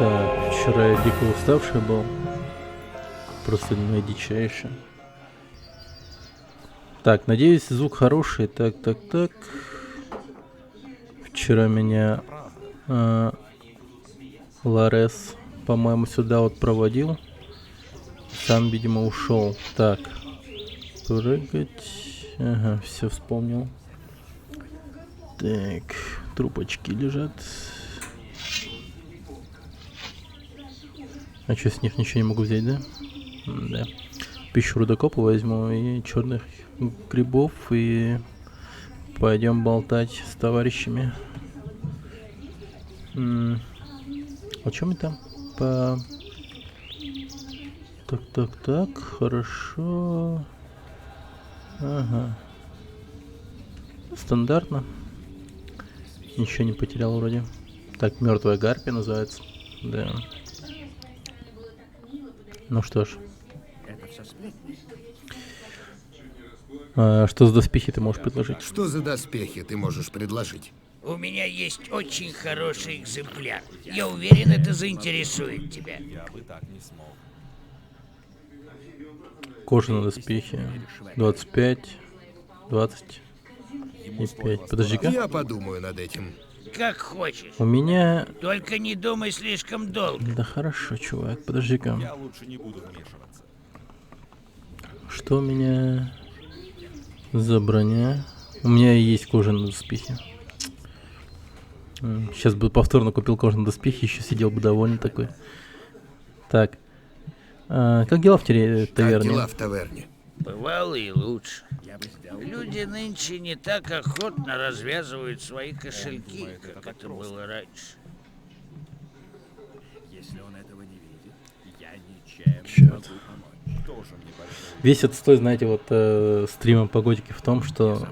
Так, вчера я дико уставший был. Просто дичайше. Так, надеюсь, звук хороший. Так. Вчера меня Ларес, по-моему, сюда вот проводил. Сам, видимо, ушел. Так, прыгать. Ага, все вспомнил. Так, трубочки лежат. А что, с них ничего не могу взять, да? Да. Пищу рудокопа возьму и черных грибов, и пойдем болтать с товарищами. О чем мы там? Так, хорошо. Ага. Стандартно. Ничего не потерял вроде. Так, мертвая гарпия называется. Да. Ну что ж. Что за доспехи ты можешь предложить? Что за доспехи ты можешь предложить? У меня есть очень хороший экземпляр. Я уверен, это заинтересует тебя. Кожаные доспехи. 25, 20 и 5. Подожди-ка. Я подумаю над этим. Как хочешь. У меня... Только не думай слишком долго. Да хорошо, чувак, подожди-ка. Я лучше не буду вмешиваться. Что у меня за броня? У меня есть кожаные доспехи. Сейчас бы повторно купил кожаные доспехи, еще сидел бы довольный такой. Так. Как дела в таверне? Как дела в таверне? Бывало и лучше. Люди нынче не так охотно развязывают свои кошельки, как это было раньше. Если он этого не видит, я ничем Черт. не могу помочь. Тоже мне большой. Весь отстой, знаете, вот стрима по готике в том, что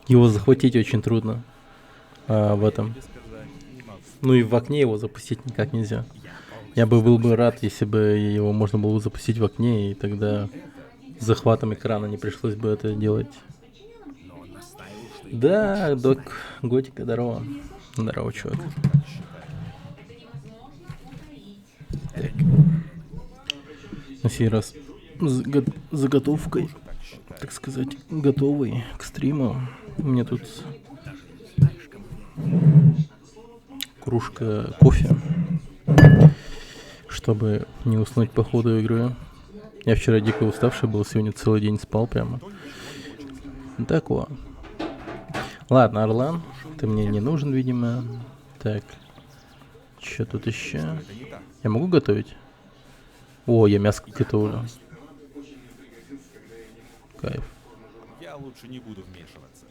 его захватить очень трудно в этом. Ну и в окне его запустить никак нельзя. Я был бы рад, если бы его можно было запустить в окне, и тогда с захватом экрана не пришлось бы это делать. Да, док Готика, здорово. Здорово, чувак. Так. На сей раз с заготовкой, так сказать, готовый к стриму. У меня тут кружка кофе, чтобы не уснуть по ходу игры. Я вчера дико уставший был, сегодня целый день спал прямо. Так вот. Ладно, Орлан, ты мне не нужен, видимо. Так, что тут еще? Я могу готовить? О, я мясо готовлю. Кайф. Я лучше не буду вмешиваться.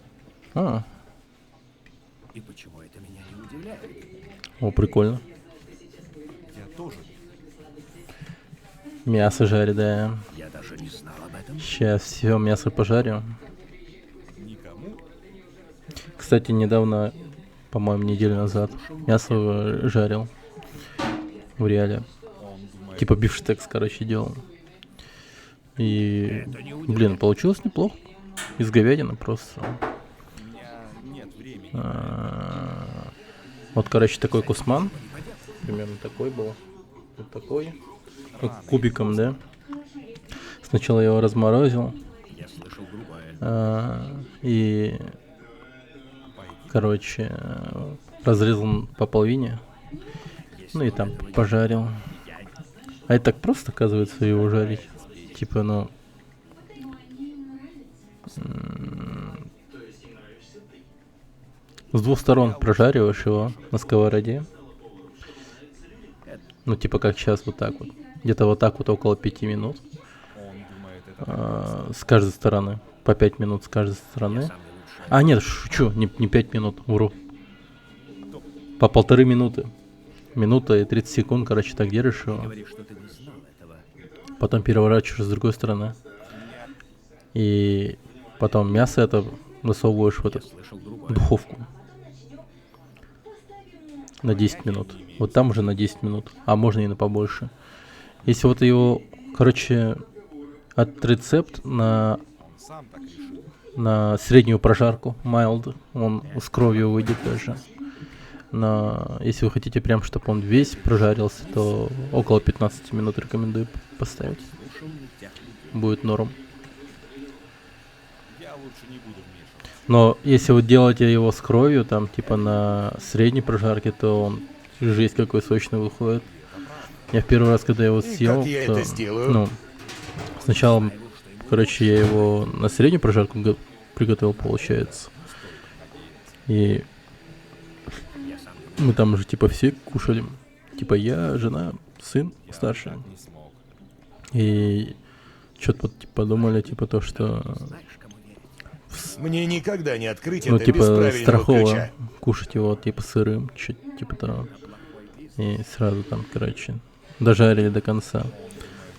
И почему это меня не удивляет? О, прикольно. Я тоже. Мясо жарит, да. Я даже не знал об этом. Сейчас все мясо пожарю. Никому. Кстати, недавно, по-моему, неделю назад мясо жарил в реале. Он думает, Типа бифштекс, короче, делал. И, блин, получилось неплохо. Из говядины просто. у меня нет времени. Вот, короче, такой кусман. Примерно такой был. Вот такой. Ну, кубиком, да. Сначала я его разморозил. Я слышал грубое. И, короче, разрезал по половине. Ну и там пожарил. А это так просто, оказывается, его жарить. Типа, ну... С двух сторон прожариваешь его на сковороде. Ну, типа, как сейчас, вот так вот. Где-то вот так вот около 5 минут. Он думает, это С каждой стороны. По 5 минут с каждой стороны. А, нет, шучу, не 5 минут, вру. По 1,5 минуты. Минута и 30 секунд, короче, так держишь его. Говоришь, что ты не знал этого. Потом переворачиваешь с другой стороны. И потом мясо это засовываешь в эту Слышал другое. духовку. На 10 минут. Вот там уже на 10 минут. А можно и на побольше. Если вот его, короче, от рецепт он сам так решил. на среднюю прожарку, mild, он с кровью выйдет даже. Но если вы хотите прям, чтобы он весь прожарился, то около 15 минут рекомендую поставить. Будет норм. Я лучше не буду вмешиваться. Но если вы делаете его с кровью, там типа на средней прожарке, то он жесть какой сочный выходит. Я в первый раз, когда его съел, как я то, это сделаю? ну, сначала, короче, я его на среднюю прожарку приготовил, получается. И мы там уже типа все кушали. Типа я, жена, сын старший. Не смог. И что-то типа подумали, типа то, что Мне никогда не открыть ну это без типа правильного страхово ключа. кушать его типа сырым, чуть типа того. И сразу там, короче, дожарили до конца.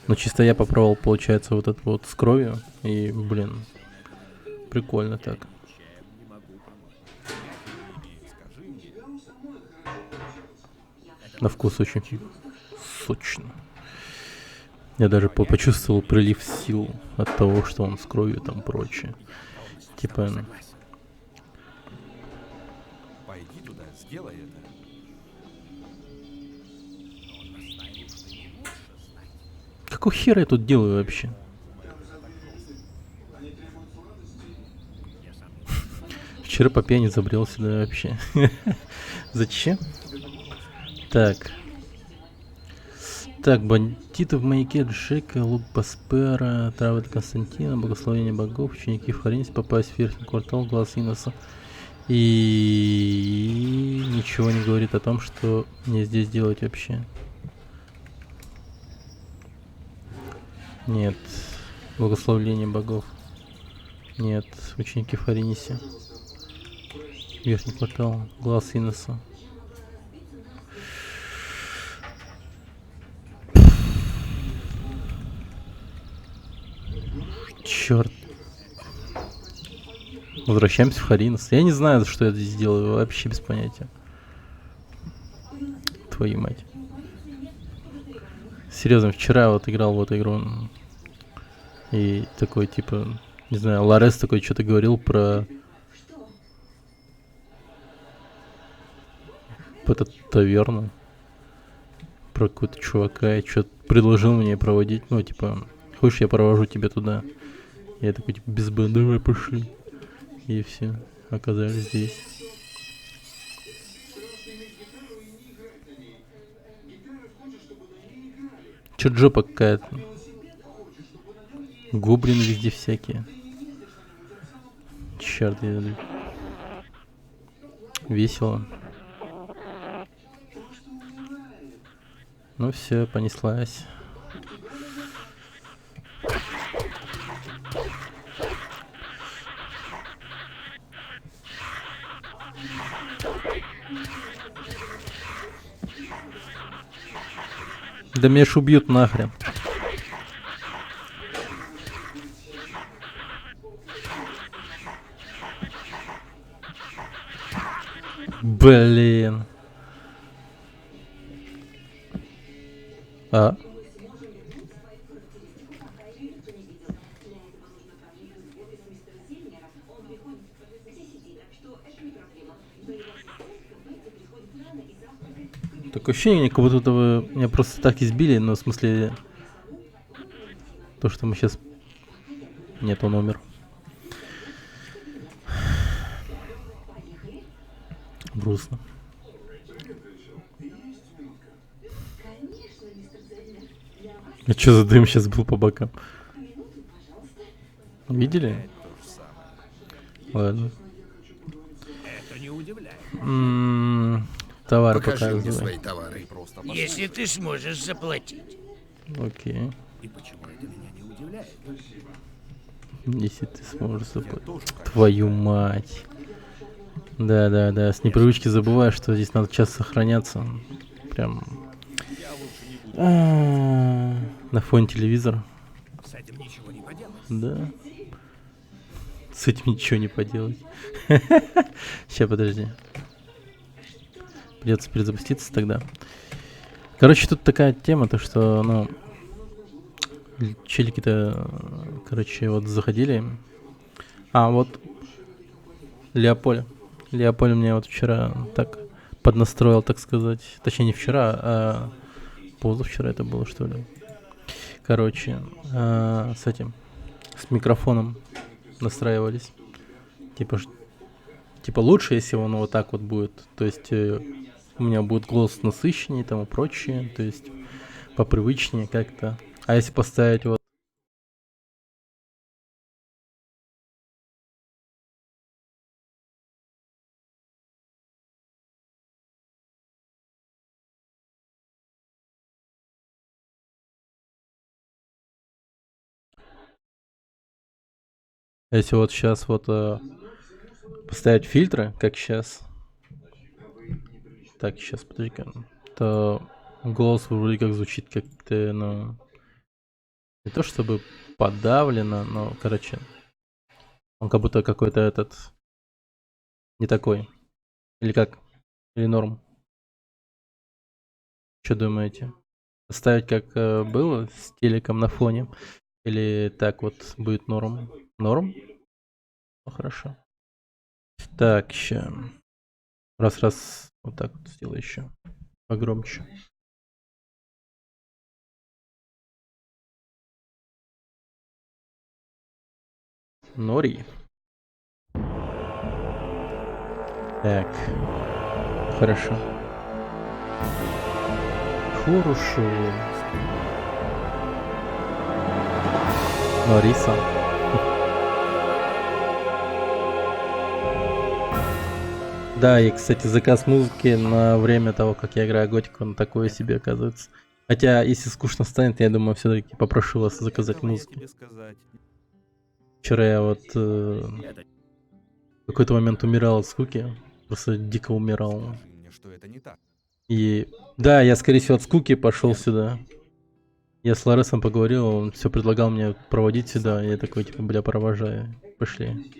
Но чисто я попробовал, получается, вот это вот с кровью. И, блин, прикольно так. На вкус очень сочно. Я даже почувствовал прилив сил от того, что он с кровью там прочее. Типа, Пойди туда, сделай это. какого хера я тут делаю вообще? Вчера по пьяни забрел сюда вообще. Зачем? Так. Так, бандиты в маяке Джека, лук Паспера, травы для Константина, благословение богов, ученики Флоренции, попасть в верхний квартал, глаз Иноса. И ничего не говорит о том, что мне здесь делать вообще. Нет. Благословление богов. Нет. Ученики Флоренции. Верхний квартал, глаз Иноса. Черт. Возвращаемся в Харинос. Я не знаю, что я здесь делаю, вообще без понятия. Твою мать. Серьезно, вчера вот играл в эту игру. И такой, типа, не знаю, Ларес такой что-то говорил про эту таверну. Про какого-то чувака и что-то предложил мне проводить. Ну, типа, хочешь, я провожу тебя туда. Я такой, типа, без Б, давай пошли. И все, оказались здесь. Чё жопа какая-то. Гоблины везде всякие. Черт, весело. Ну все, понеслась. Да меня ж убьют нахрен. Блин. А? Такое ощущение, как будто вы меня просто так избили, но в смысле то, что мы сейчас... Нет, он умер. Грустно. А что за дым сейчас был по бокам? Видели? Ладно. Это не удивляет. Товары Покажи мне показывай. свои товары. Просто Если ты сможешь заплатить. Окей. И почему это меня не удивляет? Если ты сможешь заплатить. Твою мать. Да, с непривычки забываю, что здесь надо часто сохраняться. Прям... На фоне телевизора. С этим ничего не поделать. Да. С этим ничего не поделать. Сейчас, подожди. Придется перезапуститься тогда. Короче, тут такая тема, то что, ну, челики-то, короче, вот заходили. А, вот Леополь. Леополь мне вот вчера так поднастроил, так сказать. Точнее, не вчера, а позавчера это было, что ли. Короче, с этим, с микрофоном настраивались. Типа, типа лучше, если он вот так вот будет. То есть у меня будет голос насыщеннее и тому прочее. То есть попривычнее как-то. А если поставить вот если вот сейчас вот поставить фильтры, как сейчас. Так, сейчас, подожди-ка. То голос вроде как звучит как-то, ну, не то чтобы подавлено, но, короче, он как будто какой-то этот, не такой. Или как? Или норм? Что думаете? Ставить как было с телеком на фоне? Или так вот будет норм? Норм? Ну, хорошо. Так, ща. Раз, вот так вот сделаю еще. Погромче. Нори. Так. Хорошо. Хорошо. Нориса. Да, и, кстати, заказ музыки на время того, как я играю Готику, он такое себе оказывается. Хотя, если скучно станет, я думаю, все-таки попрошу вас заказать Этого я музыку. тебе сказать. Вчера я вот в какой-то момент умирал от скуки. Просто дико умирал. Скажи мне, что это не так. И да, я, скорее всего, от скуки пошел сюда. Я с Ларесом поговорил, он все предлагал мне проводить сюда. И я такой, типа, бля, провожаю. Пошли.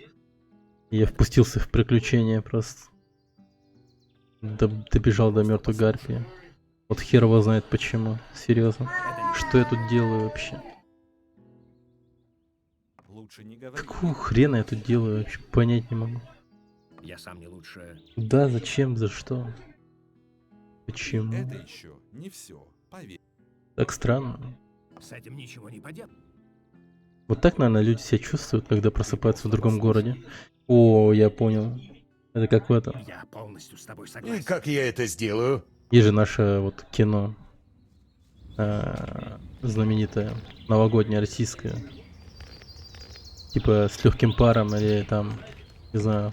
И я впустился в приключения просто. Добежал до мертвой гарпии. Вот хер его знает почему. Серьезно. Что я тут делаю вообще? Лучше не говори. Какого хрена я тут делаю? Вообще понять не могу. Я сам не лучше. Да, зачем, за что? Почему? Это еще не все. Поверь. Так странно. С этим ничего не поделать. Вот так, наверное, люди себя чувствуют, когда просыпаются в другом городе. О, я понял. Это как в этом. Я полностью с тобой И согласен. как я это сделаю? Есть же наше вот кино знаменитое, новогоднее, российское. Типа с легким паром или там, не знаю,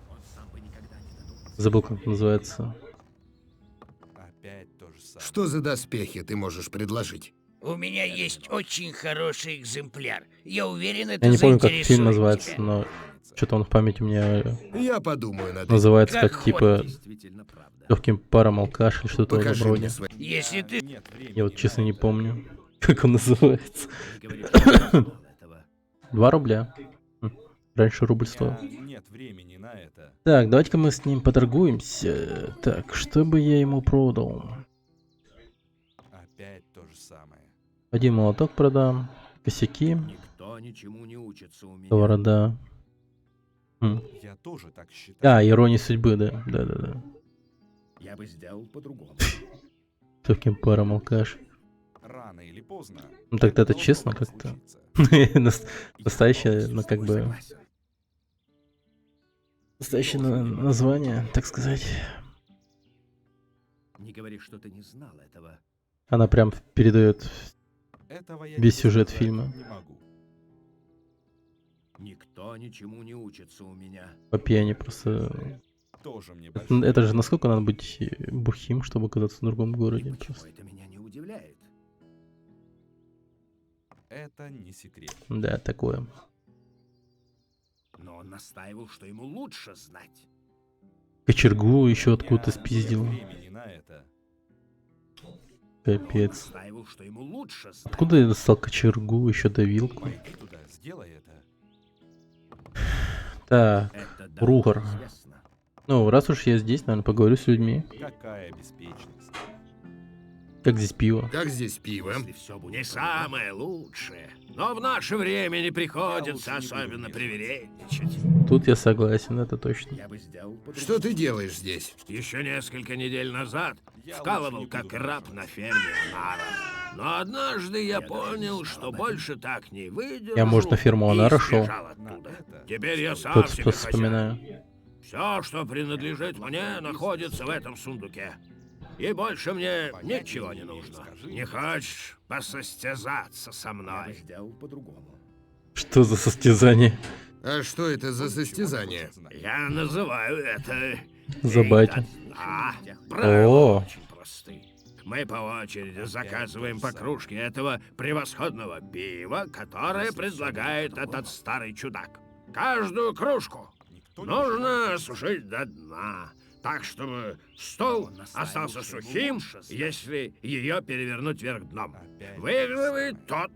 Он сам бы никогда не додумался. забыл, как это называется. Опять то же самое. Что за доспехи ты можешь предложить? У меня есть очень хороший экземпляр. Я уверен, это Я не помню, как фильм заинтересует называется, тебя. но что-то он в памяти у меня Я подумаю над этим. называется Как как типа Действительно правда. легким паром алкаш или что-то в этом Покажи роде. мне свои... Если ты... Нет времени Я вот на честно не это. помню, как он называется. Не говори, что не знал этого. 2 рубля. Раньше рубль стоил. Нет времени на это. Так, давайте-ка мы с ним поторгуемся. Так, что бы я ему продал? Опять то же самое. Один молоток продам. Косяки. Никто ничему не учится у меня. Сковорода. Я тоже так считаю. Ирония судьбы, да. Да. Я бы сделал по-другому. С легким паром алкаш. Рано или поздно. Ну тогда это должно честно было как-то. случиться. Настоящее, Я ну как полностью с бы... тобой согласен. Настоящее название, так сказать. Не говори, что ты не знал этого. Она прям передает Этого я весь тебе сюжет сказать фильма. не могу. Никто ничему не учится у меня. по пьяни просто... Тоже мне Это, большой. это же насколько надо быть бухим, чтобы оказаться в другом городе. Почему Просто. это меня не удивляет? Это не секрет. Да, такое. Но он настаивал, что ему лучше знать. Кочергу еще откуда-то Нет спиздил. времени на это. Но он Капец. настаивал, что ему лучше знать. Откуда я достал кочергу, еще давилку? Пойди туда, сделай это. Так, Это давно Ругар. известно. ну раз уж я здесь, наверное, поговорю с людьми. Какая беспечность. Как здесь пиво? Как здесь пиво? Не самое лучшее. Но в наше время не приходится особенно привередничать. Тут я согласен, это точно. Я бы сделал по-другому. Что ты делаешь здесь? Еще несколько недель назад вкалывал как раб на ферме Анара. Но однажды я понял, что больше так не выйдет. Я, может, на ферму Анара шел? Теперь я сам Тут себе вспоминаю. хозяин. Все, что принадлежит мне, находится в этом сундуке. И больше мне ничего не нужно. Не хочешь посостязаться со Я бы мной? сделал по-другому. Что за состязание? А что это за состязание? Я называю это... Забайте. Правила О. очень просты. Мы по очереди заказываем по кружке этого превосходного пива, которое предлагает этот старый чудак. Каждую кружку нужно осушить до дна, так чтобы стол остался сухим, если ее перевернуть вверх дном. Выигрывает тот,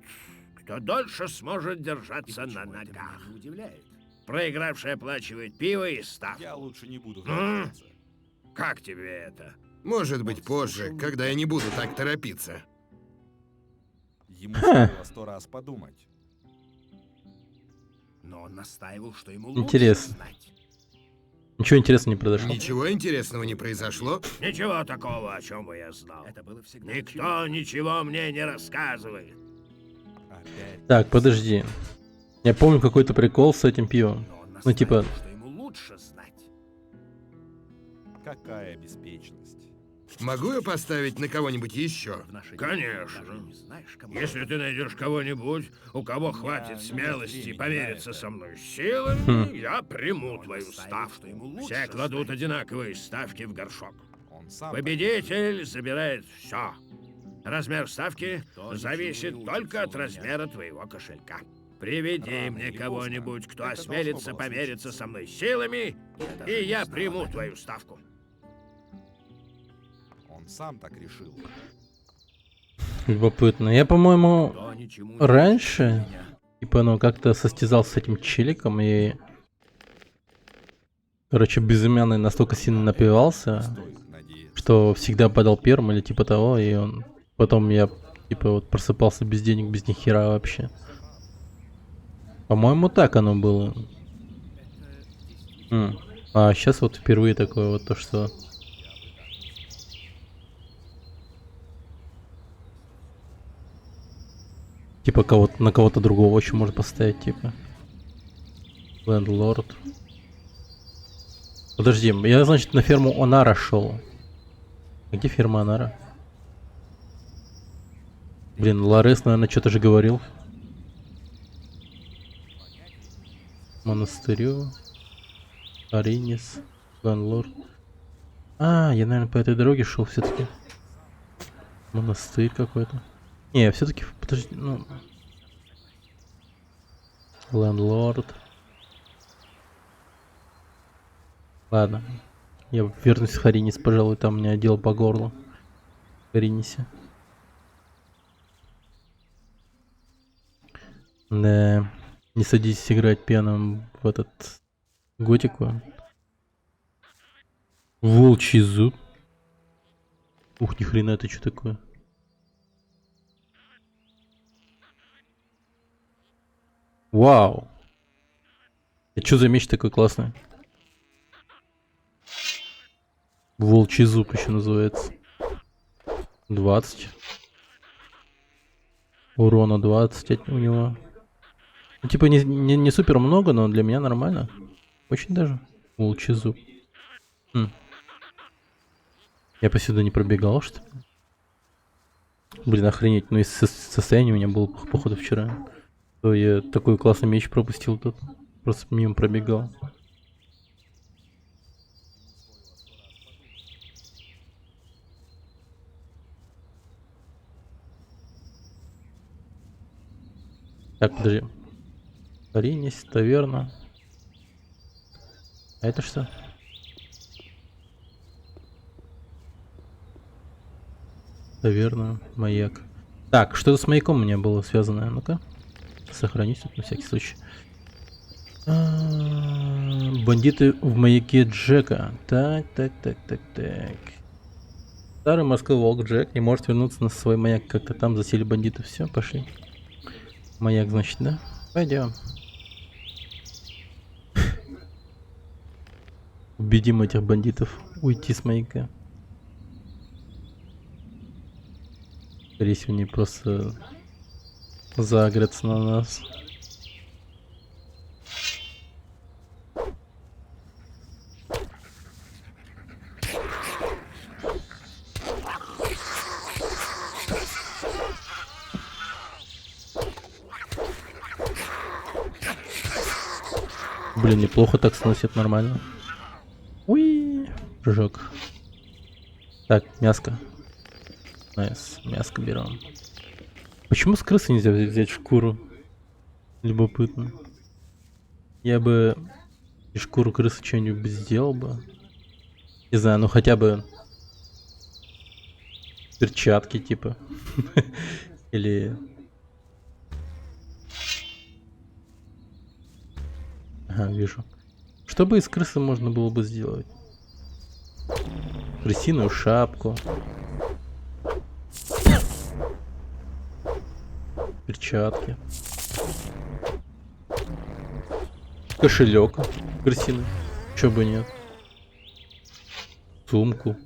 кто дольше сможет держаться на ногах. Не удивляет. Проигравший оплачивает пиво и ставку. Я лучше не буду М? торопиться. Как тебе это? Может быть, позже, когда я не буду так торопиться. Ему стоило 100 раз подумать. Но он настаивал, что ему лучше Интересно. знать. Ничего интересного не произошло. Ничего интересного не произошло? Ничего такого, о чем бы я знал. Это было всегда Никто ничего мне не рассказывает. Опять. Так, подожди. Я помню какой-то прикол с этим пивом. Но он Ну, типа, настаивал, что ему лучше знать. Какая беспечность. Могу я поставить на кого-нибудь еще? В нашей Конечно. даже не знаешь, кому Если ты найдешь кого-нибудь, у кого хватит нет смелости времени на помериться это. со мной силами, я приму Он твою настаивал, ставку. что ему лучше Все кладут знать. одинаковые ставки в горшок. Он сам Победитель забирает все. Размер ставки Никто зависит ничего не только от учится у меня. размера твоего кошелька. Приведи Рано мне или кого-нибудь, поздно кто это осмелится должно было помериться случиться. со мной силами, даже и не я знал приму об этом. твою ставку. Он сам так решил. любопытно. Я, по-моему, Кто ничему не раньше, учит меня. типа, ну, как-то состязался с этим челиком и... Короче, безымянный настолько сильно напивался, Стоит надеяться. что всегда падал первым или типа того, и он... Потом я, типа, вот просыпался без денег, без ни хера вообще. По-моему, так оно было. А сейчас вот впервые такое вот то, что... Типа кого-то на кого-то другого очень может поставить, типа. Лендлорд. Подожди, я, значит, на ферму Онара шел. Где ферма Онара? Блин, Ларес, наверное, что-то же говорил. Монастырю. Аринис. Лендлорд. А, я, наверное, по этой дороге шел все-таки. Монастырь какой-то. Не, все-таки, подожди, ну... Лендлорд. Ладно. Я вернусь в Харинис, пожалуй, там у меня дело по горлу. В Харинисе. Да. Не садитесь играть пьяным в этот... Готику. Волчий зуб. Ух, ни хрена, это что такое? Вау. Это что за меч такой классный? Волчий зуб еще называется. 20. Урона 20 у него. Ну, типа не супер много, но для меня нормально. Очень даже. Волчий зуб. Я по сюда не пробегал, что ли? Блин, охренеть. Ну, если состояние у меня было, походу, вчера, то я такой классный меч пропустил тут. Просто мимо пробегал. Так, подожди. Аринис, таверна. А это что? Таверна, маяк. Так, что-то с маяком у меня было связано. Ну-ка. Сохранить тут на всякий случай. Бандиты в маяке Джека. Так. Старый морской волк Джек не может вернуться на свой маяк, как-то там засели бандиты. Все, пошли. Маяк, значит, да? Пойдем. Убедим этих бандитов уйти с маяка. Скорее всего, они просто загрятся на нас. Блин, неплохо так сносит, нормально. Уи, прыжок. Так, мяско. Найс, мяско берем. Почему с крысы нельзя взять шкуру? Любопытно. Я бы и шкуру крысы что-нибудь сделал бы. Не знаю, ну хотя бы перчатки типа. Или... Ага, вижу. Что бы из крысы можно было бы сделать? Крысиную шапку. Перчатки. Кошелек крысиный. Чё бы нет. Сумку.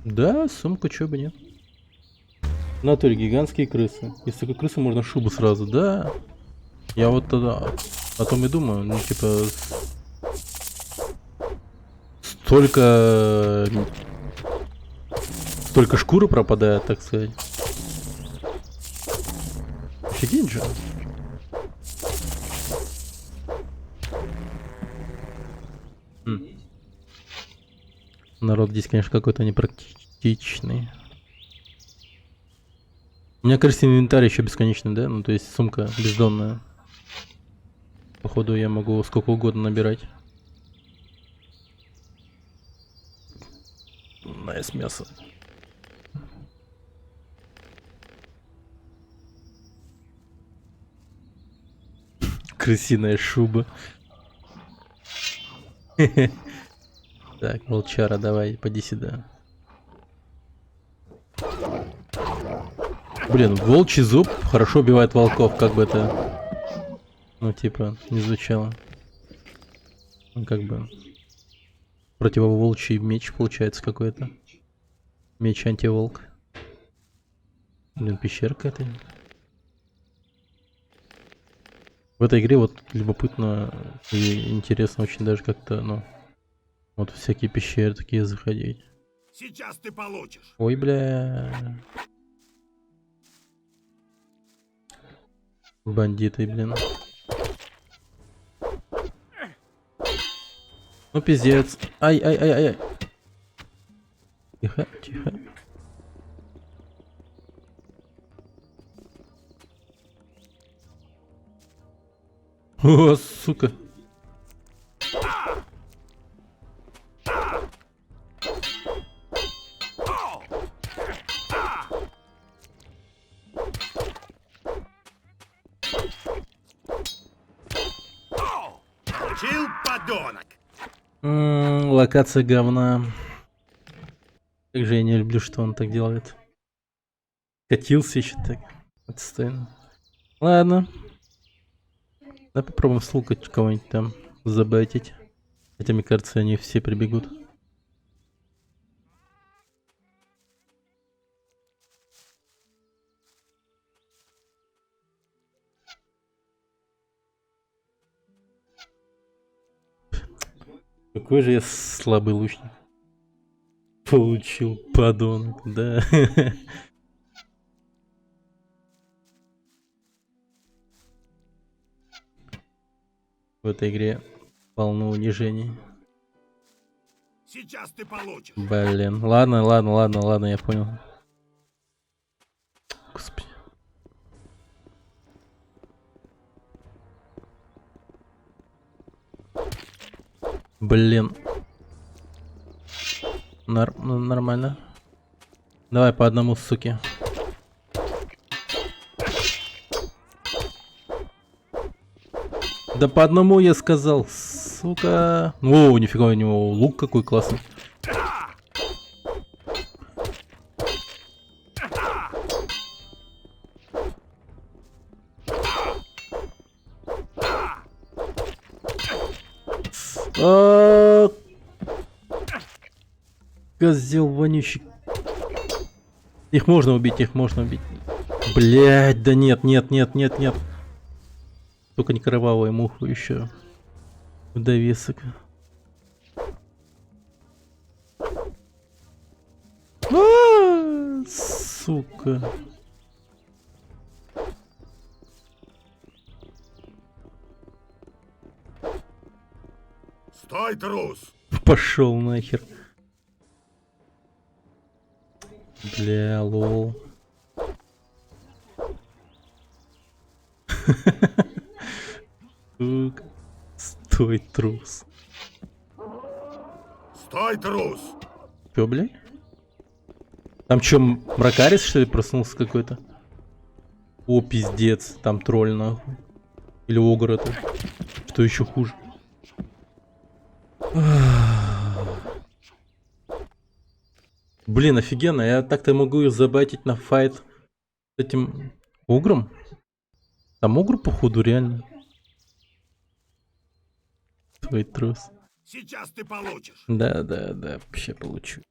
Да, сумку, чё бы нет. В натуре гигантские крысы. Если такой крысы, можно шубу сразу, да. Я вот тогда потом и думаю, ну типа столько шкуры пропадает, так сказать. Офигеть же. Народ здесь, конечно, какой-то непрактичный. У меня, кажется, инвентарь еще бесконечный, да? Ну, то есть сумка бездонная. Походу, я могу сколько угодно набирать. Найс мясо. Крысиная шуба. Так, волчара, давай, поди сюда. Блин, волчий зуб хорошо убивает волков, как бы это, ну типа, не звучало. Ну, как бы противоволчий меч получается какой-то. Меч антиволк. Блин, пещерка это. В этой игре вот любопытно и интересно очень даже как-то, ну, вот всякие пещеры такие заходить. Сейчас ты получишь. Ой, бля. Бандиты, блин. Ну, пиздец. Ай-ай-ай-ай. Тихо, тихо. О, сука. Получил, подонок. Локация говна. Как же я не люблю, что он так делает. Катился еще так. Отстойно. Ладно. Давай попробуем слукать кого-нибудь там. Забайтить. Хотя, мне кажется, они все прибегут. Какой же я слабый лучник. Получил, подонок, да. В этой игре полно унижений. Сейчас ты получишь. Блин, ладно, я понял. Господи. Блин. Нормально. Давай по одному, суки. Да по одному я сказал. сука. О, нифига, у него лук какой классный. Козел вонючий. Их можно убить, их можно убить. Блять, да нет, нет, нет, нет, нет. Только не кровавую муху еще. В довесок. Сука. Стой, трус! Пошел нахер. Бля, лол. Сука. Стой, трус. Стой, трус! Чё, блядь? Там чё, мракарис, что ли, проснулся какой-то? О, пиздец, там тролль, нахуй. Или огр это. Что еще хуже? Блин, офигенно, я так-то могу их забайтить на файт с этим огром. Там огр, походу, реально. Твой трус. Сейчас ты получишь. Да, вообще получу.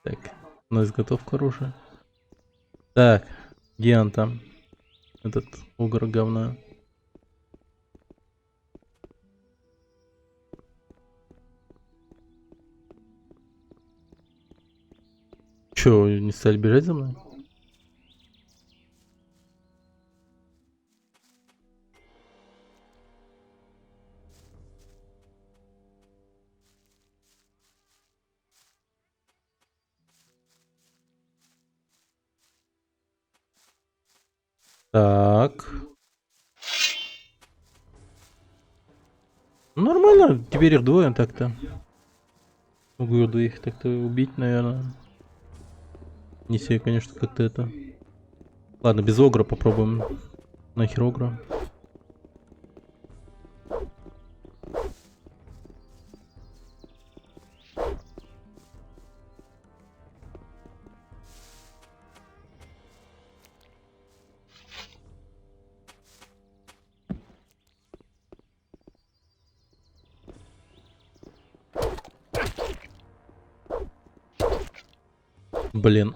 Так, на изготовку оружия. Так, где он там? Этот огр говна. Чё, не стали бежать за мной? Так. Нормально, теперь их двое так-то. Могу двоих так-то убить, наверное. Не себе, конечно, как-то это. Ладно, без огра попробуем. Нахер огра. Блин.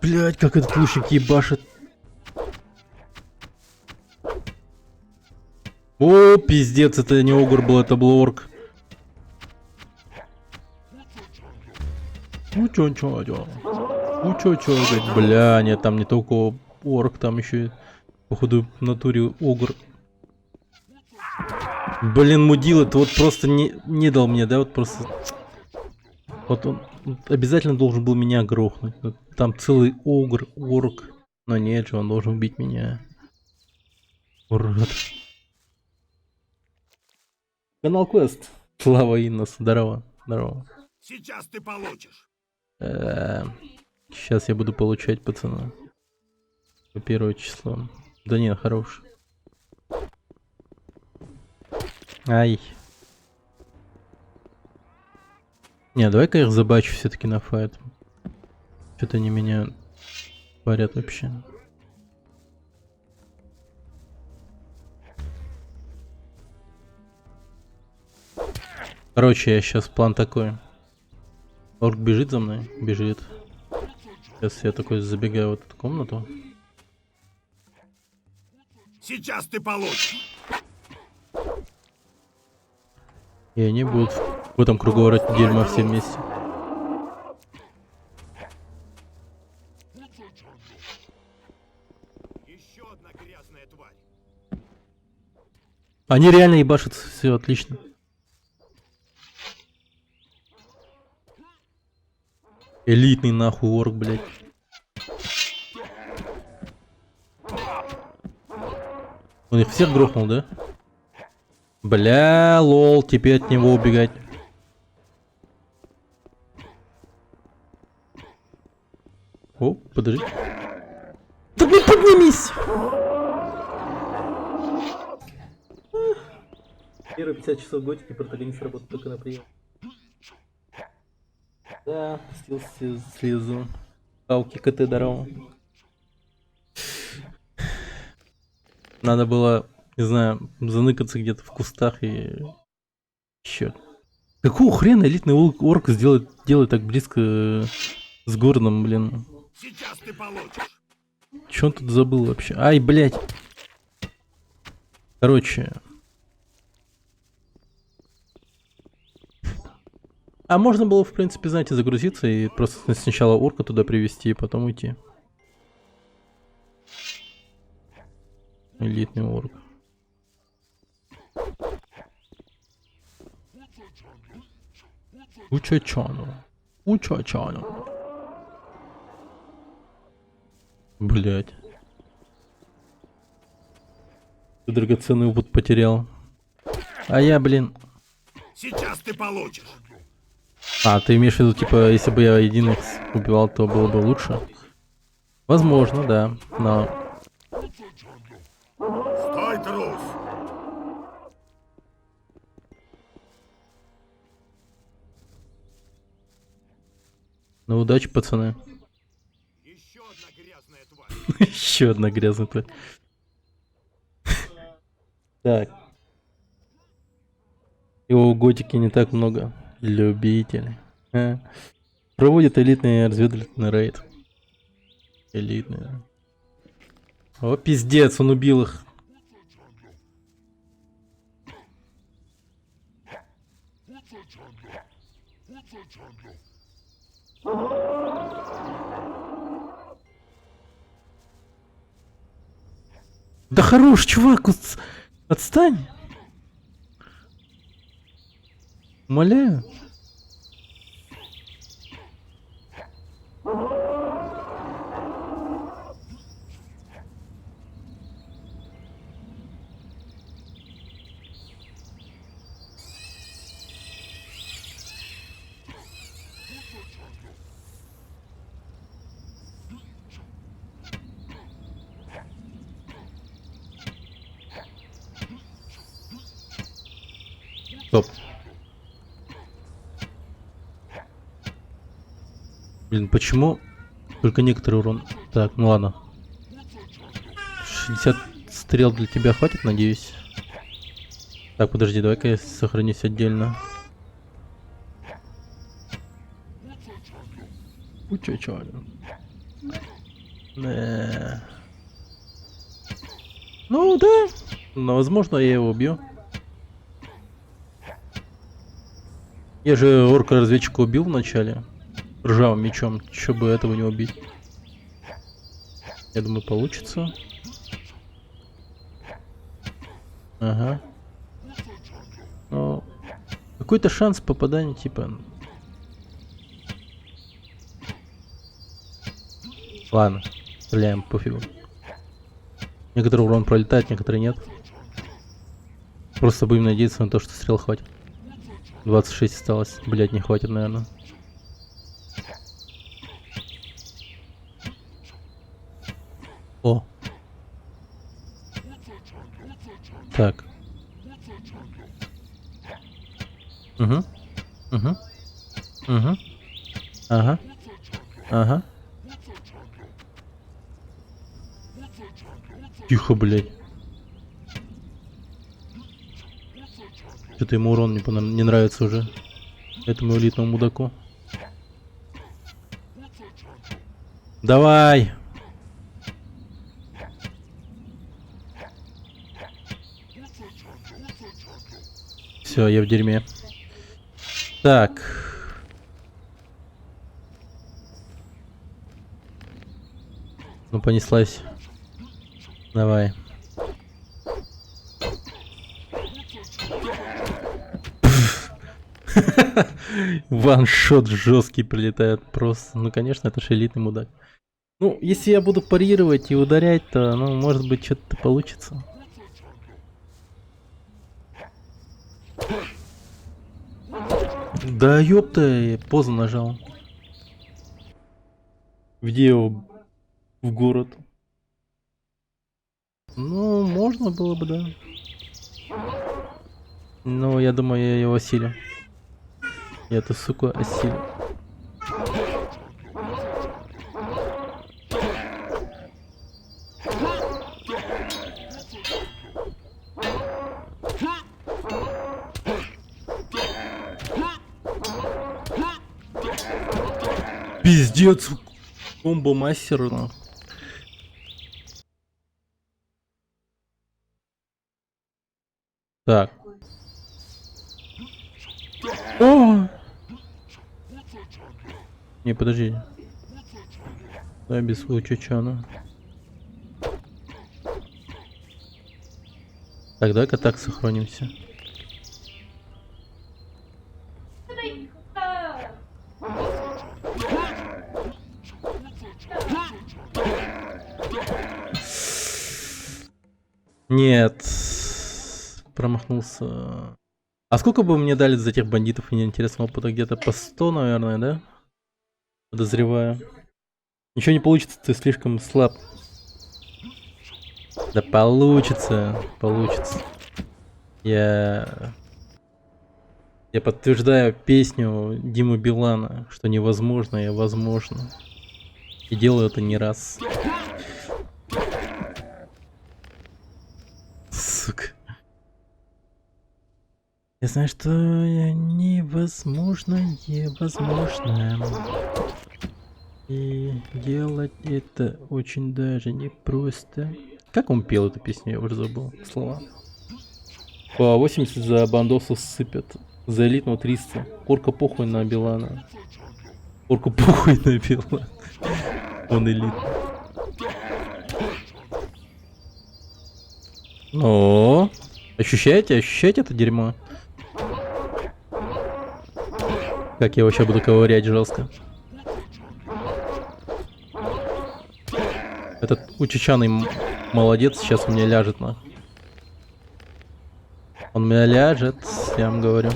Блять, как этот лучник ебашит. О, пиздец, это не огр был, это был орк. Бля, нет, там не только орк, там еще и, походу, в натуре огр. Блин, мудила, ты вот просто не дал мне, да, вот просто. Вот он обязательно должен был меня грохнуть. Там целый огр, орк. Но нет же, он должен убить меня. Урод. Канал Квест. Слава Инна, здорово. Здорово. Сейчас ты получишь. Сейчас я буду получать, пацаны. По 1 число. Да нет, хорош. Ай. Не, давай-ка я их забачу все-таки на файт. Что-то они меня парят вообще. Короче, я сейчас план такой. Орк бежит за мной? Бежит. Сейчас я такой забегаю в эту комнату. Сейчас ты получишь. И они будут в этом круговороте дерьма все вместе. Еще одна грязная тварь. Они реально ебашатся, все отлично. Элитный нахуй орк, блядь. Он их всех грохнул, да? Бля, лол, теперь от него убегать. О, подожди. Поднимись! Первые 50 часов готики протагонист работает только на прием. Да, пустился слезу. Пауки КТ здорово. Надо было, не знаю, заныкаться где-то в кустах и... Черт. Какого хрена элитный орк делает так близко с городом, блин? Сейчас ты получишь. Чё он тут забыл вообще? Ай, блядь. Короче. А можно было, в принципе, знаете, загрузиться и просто сначала орка туда привести, и потом уйти. Элитный орк. Учачану. Учачану. Блять. Ты драгоценный опыт потерял. А я, блин. Сейчас ты получишь. А, ты имеешь в виду, типа, если бы я единых убивал, то было бы лучше? Возможно, да. Но... Стой, трус. Ну, удачи, пацаны. Еще одна грязная тварь. Еще одна грязная тварь. Так. Его готики не так много. Любителей. Проводит элитный разведывательный рейд. Элитный. О, пиздец, он убил их. Да хорош, чувак, отстань. Умоляю. Стоп. Блин, почему только некоторый урон? Так, ну ладно. 60 стрел для тебя хватит, надеюсь? Так, подожди, давай-ка я сохранюсь отдельно. Чё? Ну да, но возможно я его убью. Я же орка-разведчика убил вначале. Ржавым мечом, чё бы этого не убить. Я думаю, получится. Ага. Ну, какой-то шанс попадания, типа. Ладно, стреляем, пофигу. Некоторый урон пролетает, некоторые нет. Просто будем надеяться на то, что стрел хватит. 26 осталось. Блять, не хватит, наверное. О. Так. Угу. Ага. Тихо, блядь. Что-то ему урон не нравится уже. Этому элитному мудаку. Давай! Все, я в дерьме. Так. Ну, понеслась. Давай. Ваншот жесткий прилетает просто. Ну, конечно, это же элитный мудак. Ну, если я буду парировать и ударять, то, ну, может быть, что-то получится. Да ёпта, я поздно нажал. Где его в город? Ну, можно было бы, да. Но я думаю, я его осилю. Я эту суку осилю. Пиздец. Комбо мастер, ну. Так. О! Не, подожди. Да, без Учучана. Так, давай-ка так сохранимся. Нет. Промахнулся. А сколько бы мне дали за тех бандитов, мне интересно, опыта где-то по 100, наверное, да? Подозреваю. Ничего не получится, ты слишком слаб. Да получится, получится. Я подтверждаю песню Димы Билана, что невозможно, возможно. И делаю это не раз. Сука. Я знаю, что невозможно. И делать это очень даже непросто. Как он пел эту песню, я уже забыл слова. По 80 за бандосу сыпят. За элитного 300. Орка похуй на Билана. Орку похуй на Билана. Он элит. Но ощущаете это дерьмо? Как я вообще буду ковырять жестко? Этот учичаный молодец, сейчас у меня ляжет на. Он у меня ляжет, я вам говорю.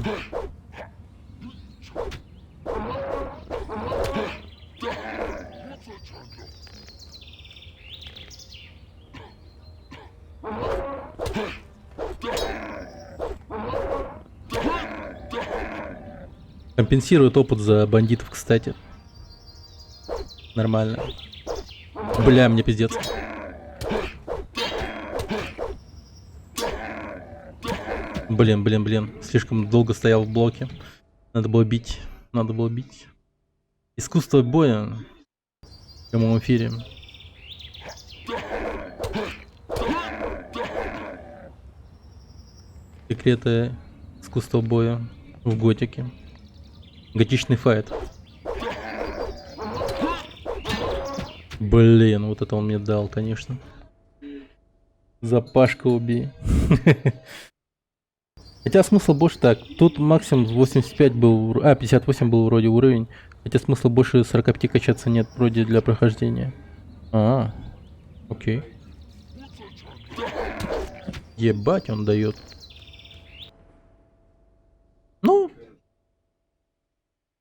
Компенсирует опыт за бандитов, кстати. Нормально. Бля, мне пиздец. Блин. Слишком долго стоял в блоке. Надо было бить. Искусство боя. В прямом эфире. Секреты искусства боя в готике. Готичный файт. Блин, вот это он мне дал, конечно. Запашка убей. Хотя смысл больше так. Тут максимум 85 был, 58 был вроде уровень. Хотя смысла больше 45 качаться нет вроде для прохождения. Окей. Ебать он дает.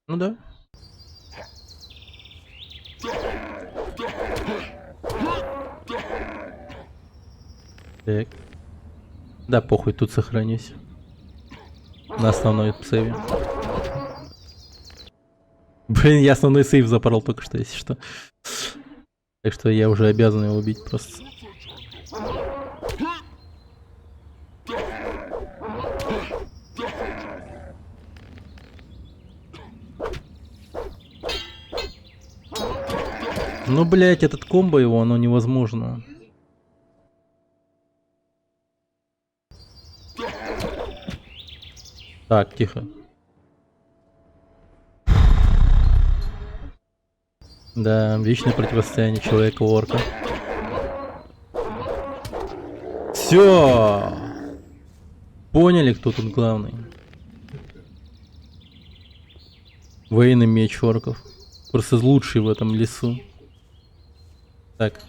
Ну да. Так. Да, похуй, тут сохранюсь. На основной сейве. Блин, я основной сейв запорол только что, если что. Так что я уже обязан его убить просто. Ну, блять, этот комбо его, оно невозможно. Так, тихо. Да, вечное противостояние человека и орка. Все. Поняли, кто тут главный? Военный меч орков. Просто лучший в этом лесу. Так.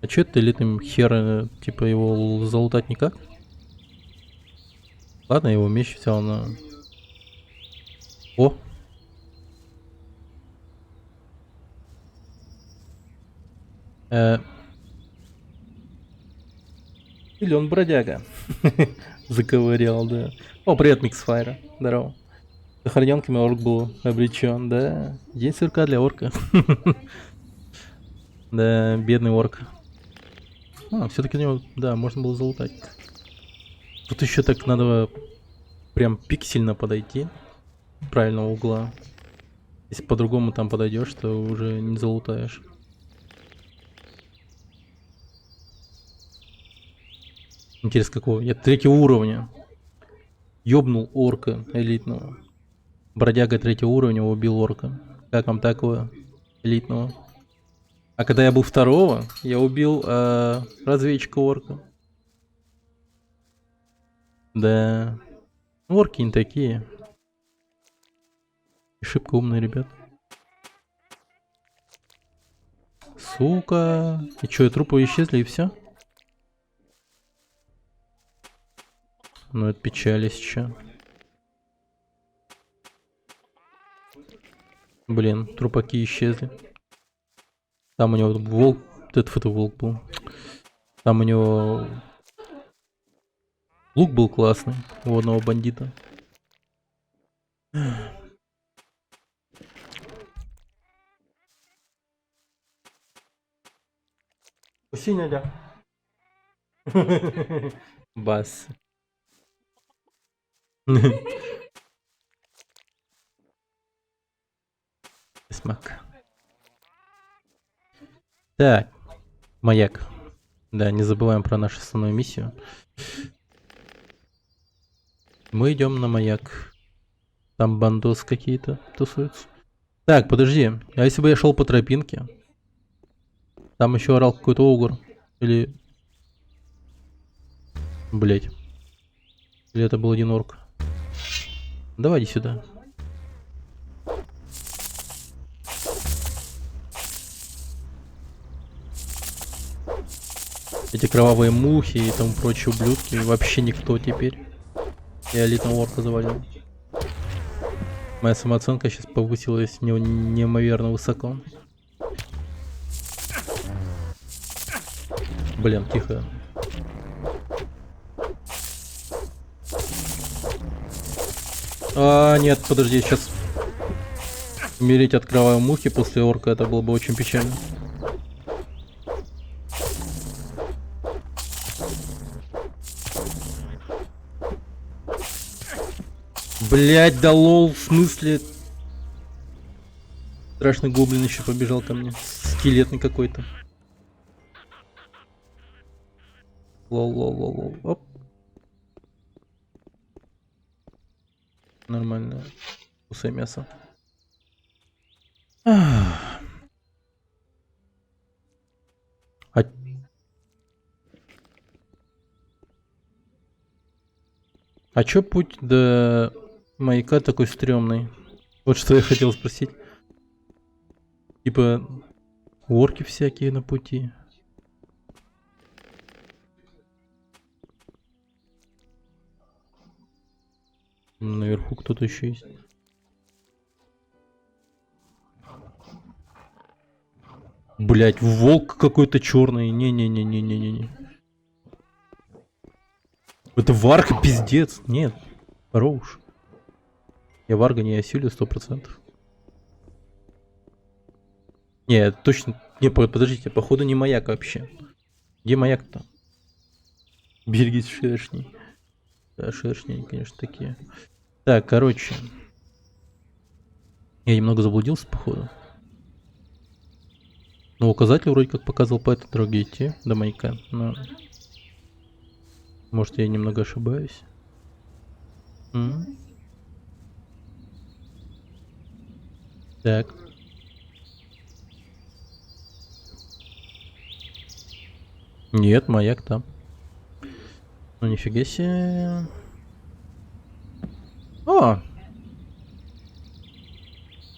А чё это элитным хера, типа его залутать никак? Ладно, его меч взял на... О! Или он бродяга. Заковырял, да. О, привет, Миксфайра. Здорово. Охраненками орк был обречен, да. День сурка для орка. Да, бедный орк. Все-таки у него, да, можно было залутать. Тут еще так надо прям пиксельно подойти. Правильного угла. Если по-другому там подойдешь, то уже не залутаешь. Интересно, какого? Я 3-го уровня. Ёбнул орка элитного. Бродяга 3-го уровня убил орка. Как вам такое? Элитного. А когда я был 2-го, я убил разведчика орка. Да. Орки не такие. И шибко умные ребят. Сука. И чё, и трупы исчезли и все? Ну это печаль, если чё. Блин, трупаки исчезли. Там у него волк. Это волк был. Там у него лук был классный у одного бандита. Синя, да. Бас. Смак. Так, маяк. Да, не забываем про нашу основную миссию. Мы идем на маяк. Там бандос какие-то тусуются. Так, подожди. А если бы я шел по тропинке? Там еще орал какой-то огур. Или... Блять. Или это был один орк? Давай иди сюда. Эти кровавые мухи и тому прочие ублюдки. Вообще никто теперь. Я элитного орка завалил. Моя самооценка сейчас повысилась неимоверно высоко. Блин, тихо. Нет, подожди, сейчас умереть от кровавой мухи после орка, это было бы очень печально. Блять, да лол, в смысле? Страшный гоблин еще побежал ко мне. Скелетный какой-то. Лол. Оп. Нормально. Кусай мясо. А чё путь до маяка такой стрёмный? Вот что я хотел спросить. Типа, орки всякие на пути. Наверху кто-то еще есть. Блять, волк какой-то черный. Не. Это варга, пиздец. Нет, хорош. Я варга не осилю 100%. Не, точно. Не, подождите, походу не маяк вообще. Где маяк-то? Берегись шершней. Да, шершни, они, конечно, такие. Так, короче. Я немного заблудился, походу. Но указатель вроде как показывал по этой дороге идти до маяка. Но... Может, я немного ошибаюсь. Так. Нет, маяк там. Ну нифига себе. О!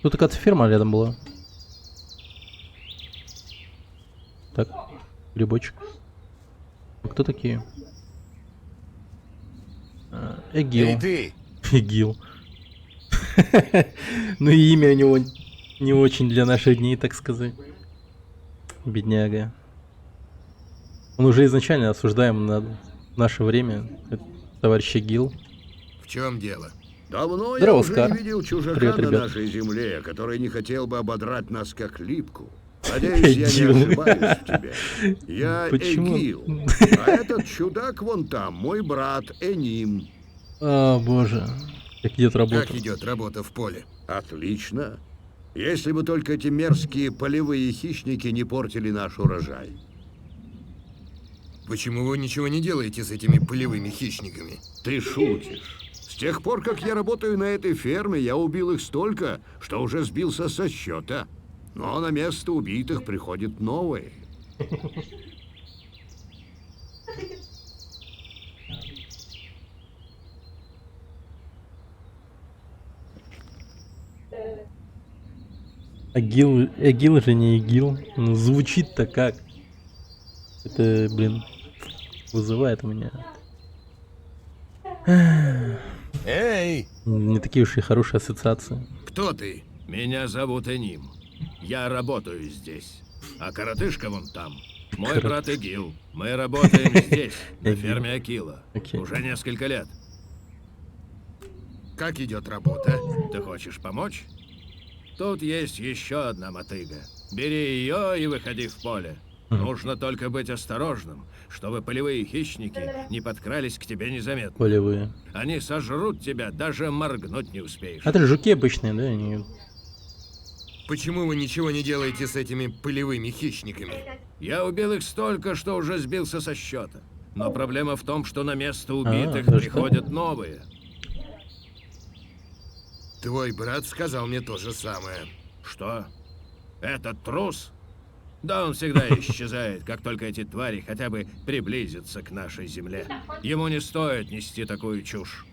Тут какая-то ферма рядом была. Так, грибочек. Кто такие? Эгил. Эй, ты! Эгил. Ну и имя у него не очень для наших дней, так сказать. Бедняга. Он уже изначально осуждаем в наше время, это товарищ Агил. В чем дело? Давно Здорово, я уже Оскар. не видел чужака Привет, на ребят. нашей земле, который не хотел бы ободрать нас как липку. Надеюсь, я Агил. не ошибаюсь в тебе. Я Почему? Эгил, а этот чудак вон там, мой брат Эним. О, боже. Как идет работа. Как идет работа в поле? Отлично. Если бы только эти мерзкие полевые хищники не портили наш урожай. Почему вы ничего не делаете с этими полевыми хищниками? Ты шутишь. С тех пор, как я работаю на этой ферме, я убил их столько, что уже сбился со счета. Но на место убитых приходят новые. Агил же не Игил. Ну, звучит-то как. Это, блин, вызывает у меня Эй! не такие уж и хорошие ассоциации. Кто ты? Меня зовут Эним. Я работаю здесь. А коротышка вон там. Мой Коротышка. брат Эгил. Мы работаем здесь, на Эгил. ферме Акила. Окей. Уже несколько лет. Как идет работа? Ты хочешь помочь? Тут есть еще одна мотыга. Бери ее и выходи в поле. Нужно только быть осторожным, чтобы полевые хищники не подкрались к тебе незаметно. Полевые. Они сожрут тебя, даже моргнуть не успеешь. А это жуки обычные, да? Они... Почему вы ничего не делаете с этими полевыми хищниками? Я убил их столько, что уже сбился со счета. Но проблема в том, что на место убитых даже приходят новые. Твой брат сказал мне то же самое. Что? Этот трус? Да он всегда исчезает, как только эти твари хотя бы приблизятся к нашей земле. Ему не стоит нести такую чушь.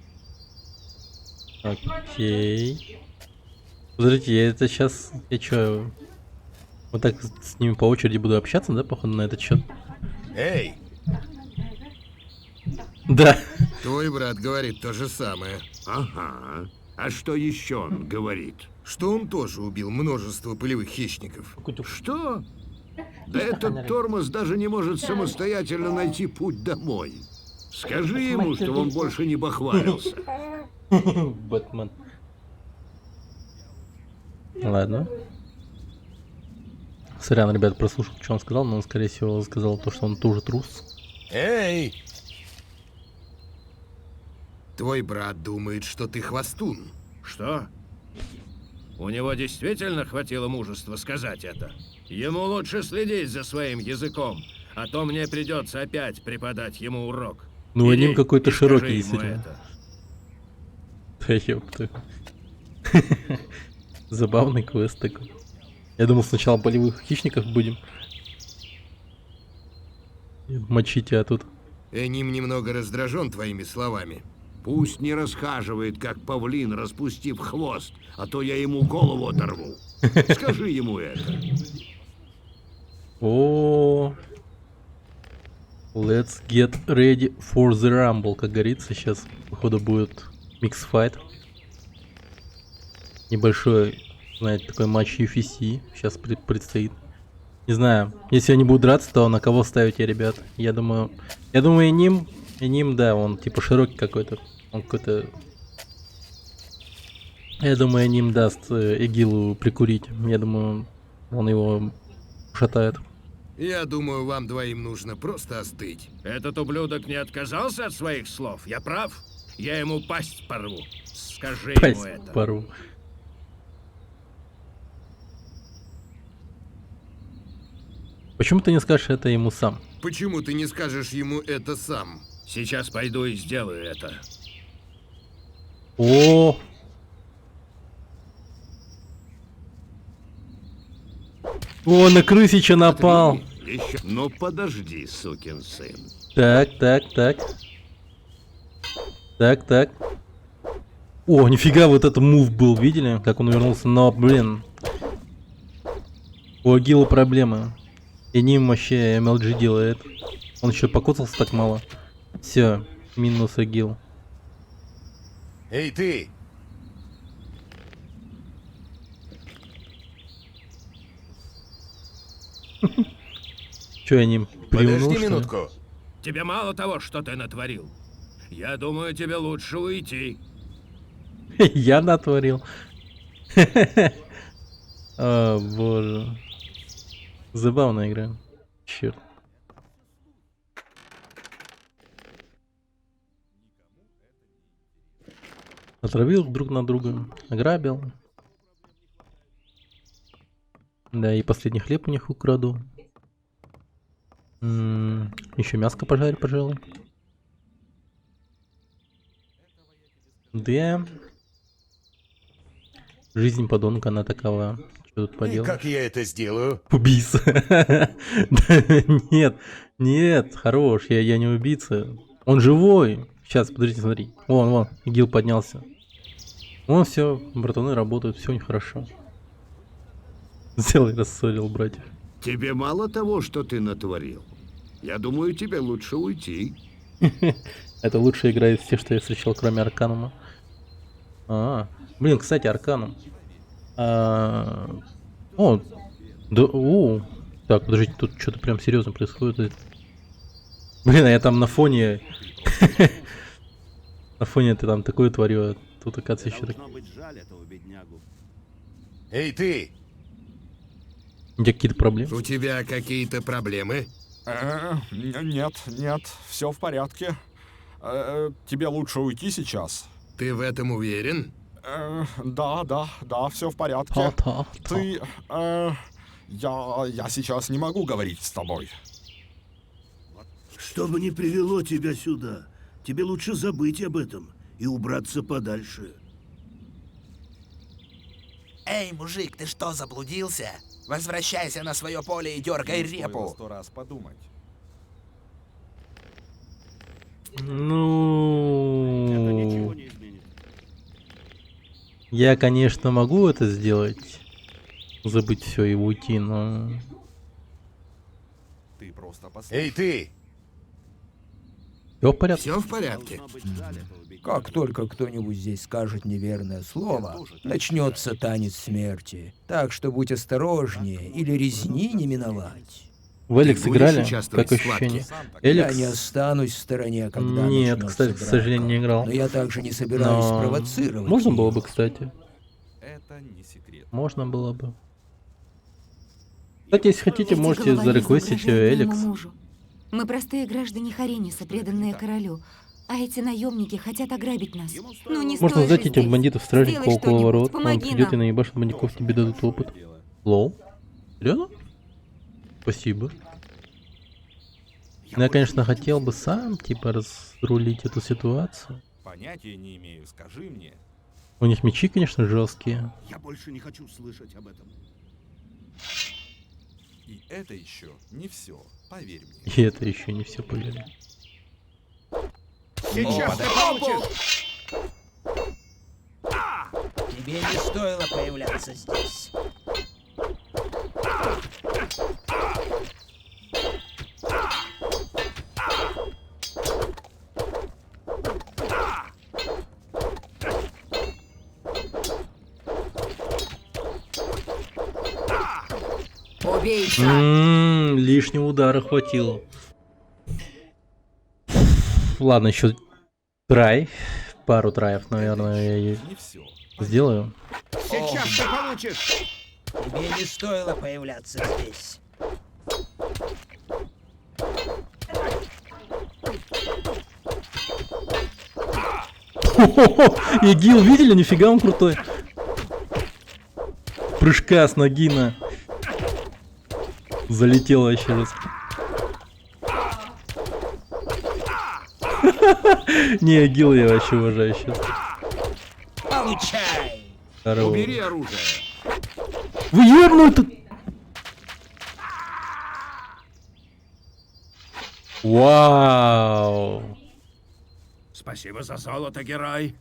Окей. Подождите, я это сейчас... Я чё... Вот так с ними по очереди буду общаться, да, походу, на этот счет? Эй! Да. Твой брат говорит то же самое. Ага. А что еще он говорит? Что он тоже убил множество полевых хищников. Что? Да этот тормоз даже не может самостоятельно найти путь домой. Скажи ему, чтобы он больше не бахвалился. Бэтмен. Ладно. Сорян, ребят, прослушал, что он сказал, но он, скорее всего, сказал то, что он тоже трус. Эй! Твой брат думает, что ты хвостун. Что? У него действительно хватило мужества сказать это? Ему лучше следить за своим языком, а то мне придется опять преподать ему урок. Ну, Иди Эним какой-то и скажи широкий, ему действительно. это. Да ёпта. Забавный квест такой. Я думал, сначала полевых хищников будем мочить, а тут... Эним немного раздражен твоими словами. Пусть не расхаживает, как павлин, распустив хвост, а то я ему голову оторву. Скажи ему это. О, let's get ready for the rumble, как говорится. Сейчас, походу, будет микс-файт. Небольшой, знаете, такой матч UFC сейчас предстоит. Не знаю, если они будут драться, то на кого ставите, ребят? Я думаю, Эним, да, он типа широкий какой-то. Он какой-то... Я думаю, Эним даст Эгилу прикурить. Я думаю, он его шатает. Я думаю, вам двоим нужно просто остыть. Этот ублюдок не отказался от своих слов? Я прав? Я ему пасть порву. Скажи ему Пасть это. порву. Почему ты не скажешь это ему сам? Почему ты не скажешь ему это сам? Сейчас пойду и сделаю это. О, на крысича напал. Еще... Ну подожди, сукин сын. Так. О, нифига, вот это мув был, видели? Как он вернулся? Но, блин. У Агила проблемы. И ним вообще MLG делает. Он еще покоцался так мало. Все, минус Агил. Эй, ты! Че, они плюнул, Подожди что ли? минутку. Тебе мало того, что ты натворил. Я думаю, тебе лучше уйти. Я натворил. О, боже. Забавная игра. Черт. Отравил друг на друга, ограбил. Да, и последний хлеб у них украду. Еще мяско пожарь, пожалуй. Да. Жизнь подонка, она такова. Что тут И поделать? как я это сделаю? Убийца. Да, нет, нет, хорош, я не убийца. Он живой. Сейчас, подождите, смотри. Вон, ИГИЛ поднялся. Вон все, братаны работают, все у них хорошо. Сделай рассорил братьев. Тебе мало того, что ты натворил? Я думаю, тебе лучше уйти. Это лучшая игра из всех, что я встречал, кроме Арканума. Блин, кстати, Арканум. О, да, так, подождите, тут что-то прям серьезно происходит. Блин, а я там на фоне... На фоне ты там такое творю, а тут, оказывается, еще так... Эй, ты! У тебя какие-то проблемы? У тебя какие-то проблемы? Нет, все в порядке. Тебе лучше уйти сейчас. Ты в этом уверен? Да, все в порядке. Ты... Я сейчас не могу говорить с тобой. Что бы ни привело тебя сюда, тебе лучше забыть об этом и убраться подальше. Эй, мужик, ты что, заблудился? Возвращайся на свое поле и дергай Стоило репу. 100 раз подумать. Ну... Я, конечно, могу это сделать. Забыть все и уйти, но... Ты просто послушай. Эй, ты! Все в порядке? Все в порядке. Как только кто-нибудь здесь скажет неверное слово, начнется танец смерти. Так что будь осторожнее, или резни не миновать. В Эликс Ты будешь играли? участвовать Как в схватке? ощущение? Сам так Я Эликс? не останусь в стороне, когда Нет, начнется кстати, к драка. сожалению, не играл. Но я также не собираюсь Но... провоцировать Можно её. было бы, кстати. Это не секрет. Можно было бы. Кстати, если хотите, Эти можете головорезы зареквестить угрожают Эликс. моему мужу. Мы простые граждане Хариниса, преданные королю. А эти наемники хотят ограбить нас. Ну не Можно стой взять же этих здесь. бандитов-стражников Сделай около что-нибудь, ворот. Он помоги придет и нам. наебашит бандюков, тебе дадут опыт. Лол? Серьезно? Спасибо. Ну, я, конечно, хотел бы сам, типа, разрулить эту ситуацию. Понятия не имею, скажи мне. У них мечи, конечно, жесткие. Я больше не хочу слышать об этом. И это еще не все, поверь мне. И это еще не все, поверь. Сейчас ты получишь! Тебе не стоило появляться здесь. Убийца! Лишнего удара хватило. Ладно, еще трай. Пару траев, наверное, я Не все. сделаю. Сейчас ты получишь! Тебе не стоило появляться здесь. Игил, видели? Нифига он крутой. Прыжка с ноги на... Залетел вообще раз. Не, Игил я вообще уважаю сейчас. Получай! Здорово. Убери оружие. Вы ёбнуты! Вау! Спасибо за золото, герой.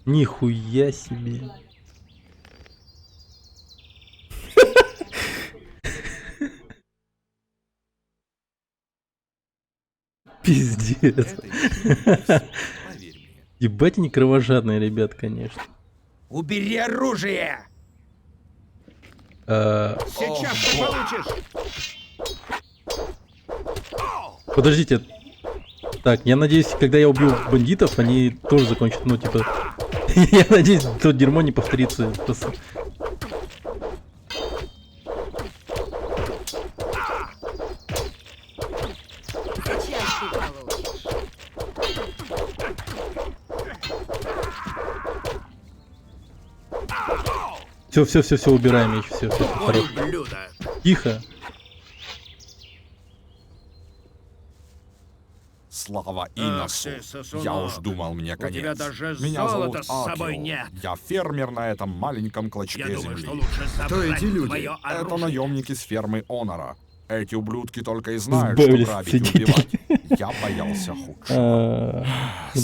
Нихуя себе. Пиздец. Это еще не все, поверь мне. Ебать они кровожадные ребят, конечно. Убери оружие! Сейчас ты получишь! Подождите. Так, я надеюсь, когда я убью бандитов, они тоже закончат, ну, типа... Я надеюсь, то дерьмо не повторится. Просто... Все, убираем меч, все, хорошо. Тихо. Слава Иносу. Я уж думал, мне конец. У тебя даже Меня зовут золота с собой Акио. нет. Я фермер на этом маленьком клочке Я думаю, земли. что лучше Кто эти люди? твое Это оружие. наемники с фермы Онора. Эти ублюдки только и знают, Сбавились что грабить и свидетели. убивать. Я боялся худшего.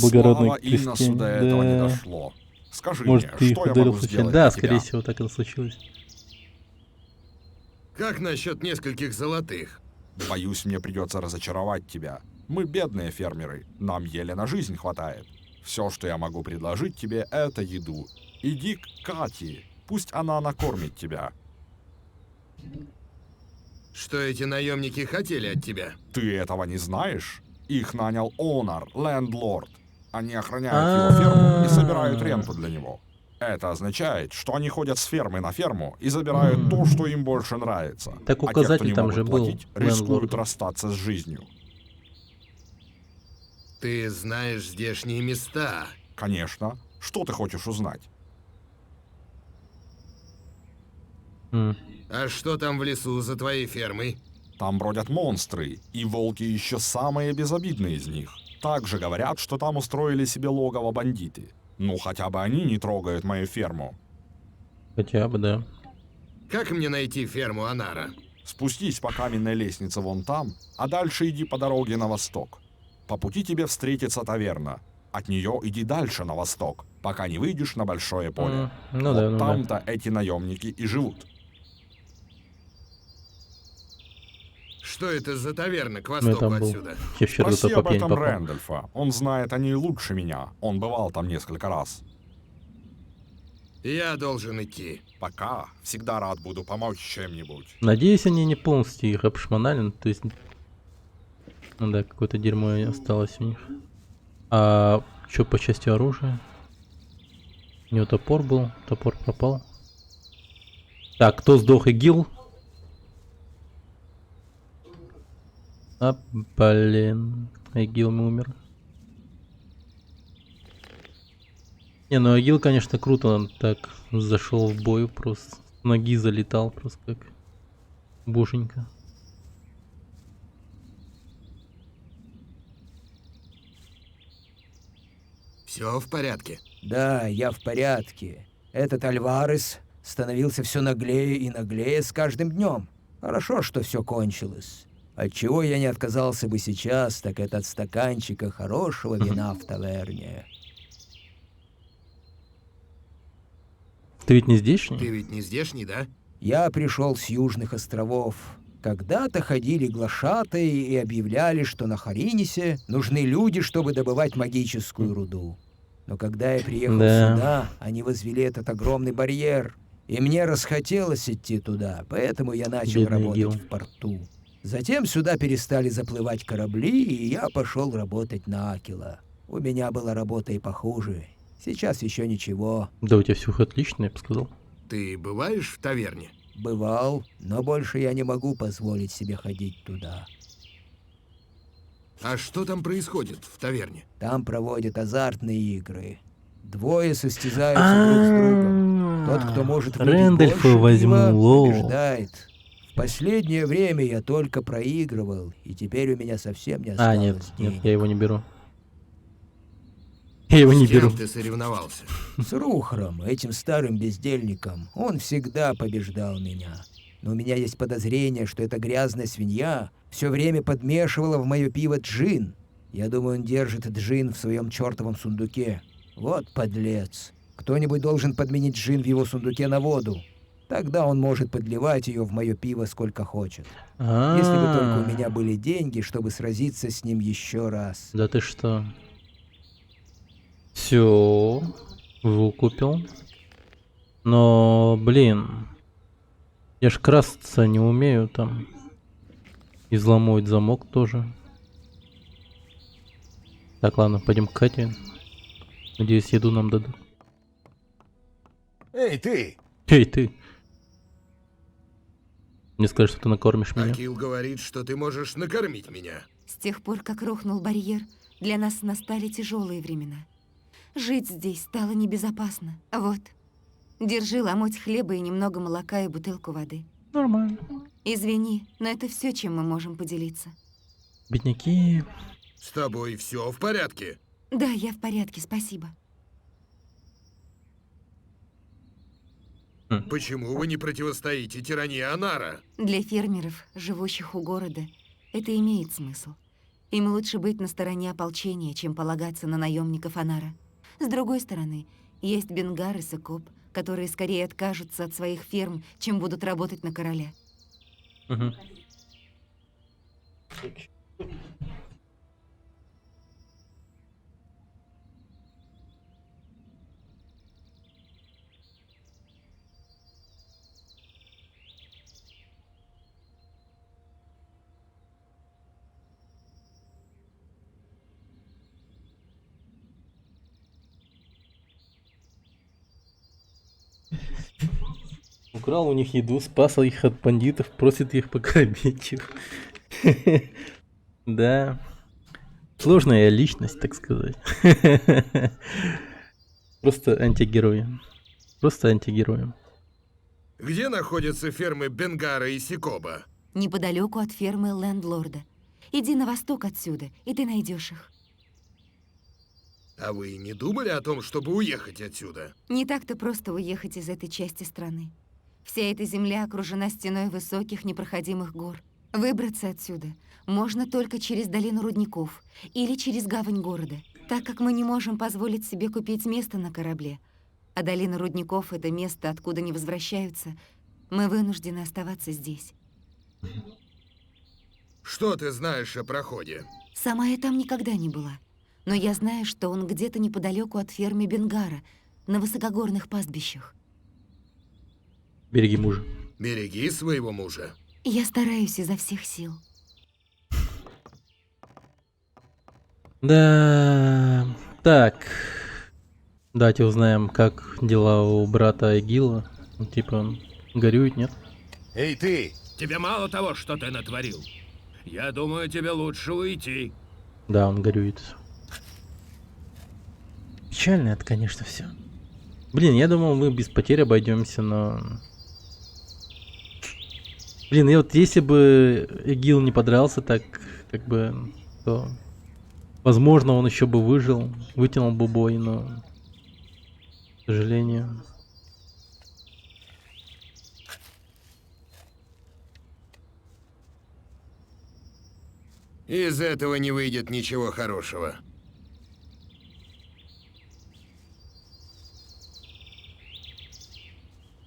Благородный Слава Иносу крестьянин, до этого не да. дошло. Скажи Может, мне, ты их что я ударил могу случайно? сделать Да, для скорее тебя? всего, так и случилось. Как насчет нескольких золотых? Боюсь, мне придется разочаровать тебя. Мы бедные фермеры, нам еле на жизнь хватает. Все, что я могу предложить тебе, это еду. Иди к Кати, пусть она накормит тебя. Что эти наемники хотели от тебя? Ты этого не знаешь? Их нанял Онор, лендлорд. Они охраняют его ферму и собирают ренту для него. Это означает, что они ходят с фермы на ферму и забирают то, что им больше нравится. Так А те, кто указатель не там могут же был, платить, рискуют лендлорд. расстаться с жизнью. Ты знаешь здешние места. Конечно. Что ты хочешь узнать? А что там в лесу за твоей фермой? Там бродят монстры, и волки еще самые безобидные из них. Также говорят, что там устроили себе логово бандиты. Ну, хотя бы они не трогают мою ферму. Хотя бы, да. Как мне найти ферму Анара? Спустись по каменной лестнице вон там, а дальше иди по дороге на восток. По пути тебе встретится таверна. От нее иди дальше на восток, пока не выйдешь на большое поле. Ну Вот да, ну да. там-то эти наемники и живут. Что это за таверна к Ну, я востоку там был. отсюда? Я вчера Спроси зато об по пьяни этом попал. Рэндольфа. Он знает о ней лучше меня. Он бывал там несколько раз. Я должен идти. Пока. Всегда рад буду помочь чем-нибудь. Надеюсь, они не полностью их обшмонали, ну, то есть... Ну да, какое-то дерьмо осталось у них. А что по части оружия? У него топор был, топор пропал. Так, кто сдох? Игил? А, блин. Игил умер. Не, ну Агил, конечно, круто, он так зашел в бой, просто с ноги залетал, просто как боженька. Все в порядке? Да, я в порядке. Этот Альварес становился все наглее и наглее с каждым днем. Хорошо, что все кончилось. Отчего я не отказался бы сейчас, так это от стаканчика хорошего вина в таверне. Ты ведь не здешний? Ты ведь не здешний, да? Я пришел с Южных островов. Когда-то ходили глашатаи и объявляли, что на Харинисе нужны люди, чтобы добывать магическую руду. Но когда я приехал сюда, они возвели этот огромный барьер, и мне расхотелось идти туда, поэтому я начал Бедный работать Гил. в порту. Затем сюда перестали заплывать корабли, и я пошел работать на Акила. У меня была работа и похуже. Сейчас еще ничего. Да у тебя все отлично, я бы сказал. Ты бываешь в таверне? Бывал, но больше я не могу позволить себе ходить туда. А что там происходит в таверне? Там проводят азартные игры. Двое состязаются друг с другом. Тот, кто может выпить Рэндольфа больше возьму, пива, лол. побеждает. В последнее время я только проигрывал, и теперь у меня совсем не осталось А, нет, денег. нет, я его не беру. Я его не С кем беру. ты соревновался? С Рухром, этим старым бездельником. Он всегда побеждал меня. Но у меня есть подозрение, что эта грязная свинья все время подмешивала в мое пиво джин. Я думаю, он держит джин в своем чертовом сундуке. Вот подлец. Кто-нибудь должен подменить джин в его сундуке на воду. Тогда он может подливать ее в мое пиво сколько хочет. Если бы только у меня были деньги, чтобы сразиться с ним еще раз. Да ты что? Все, выкупил. Но, блин, Я ж красться не умею там. Изломать замок тоже. Так, ладно, пойдем к Кате. Надеюсь, еду нам дадут. Эй, ты! Эй, ты! Мне сказали, что ты накормишь меня. Акил говорит, что ты можешь накормить меня. С тех пор, как рухнул барьер, для нас настали тяжелые времена. Жить здесь стало небезопасно. Вот, держи ломоть хлеба и немного молока и бутылку воды. Нормально. Извини, но это все, чем мы можем поделиться. Бедняки. С тобой все в порядке? Да, я в порядке, спасибо. Почему вы не противостоите тирании Анара? Для фермеров, живущих у города, это имеет смысл. Им лучше быть на стороне ополчения, чем полагаться на наемников Анара. С другой стороны, есть Бенгар и Секоп, которые скорее откажутся от своих ферм, чем будут работать на короля. Угу. Украл у них еду, спас их от бандитов, просит их пограбить их. Да. Сложная личность, так сказать. Просто антигерой. Просто антигерой. Где находятся фермы Бенгара и Секоба? Неподалеку от фермы Лендлорда. Иди на восток отсюда, и ты найдешь их. А вы не думали о том, чтобы уехать отсюда? Не так-то просто уехать из этой части страны. Вся эта земля окружена стеной высоких непроходимых гор. Выбраться отсюда можно только через долину рудников или через гавань города, так как мы не можем позволить себе купить место на корабле. А долина рудников — это место, откуда не возвращаются. Мы вынуждены оставаться здесь. Что ты знаешь о проходе? Сама я там никогда не была. Но я знаю, что он где-то неподалеку от фермы Бенгара, на высокогорных пастбищах. Береги мужа. Береги своего мужа. Я стараюсь изо всех сил. Да. Так. Давайте узнаем, как дела у брата Эгила. Ну, типа, он горюет, нет? Эй, ты! Тебе мало того, что ты натворил. Я думаю, тебе лучше уйти. Да, он горюет. Печально это, конечно, все. Блин, я думал, мы без потерь обойдемся, но... Блин, и вот если бы Эгил не подрался так, как бы, то... Возможно, он еще бы выжил, вытянул бы бой, но... К сожалению... Из этого не выйдет ничего хорошего.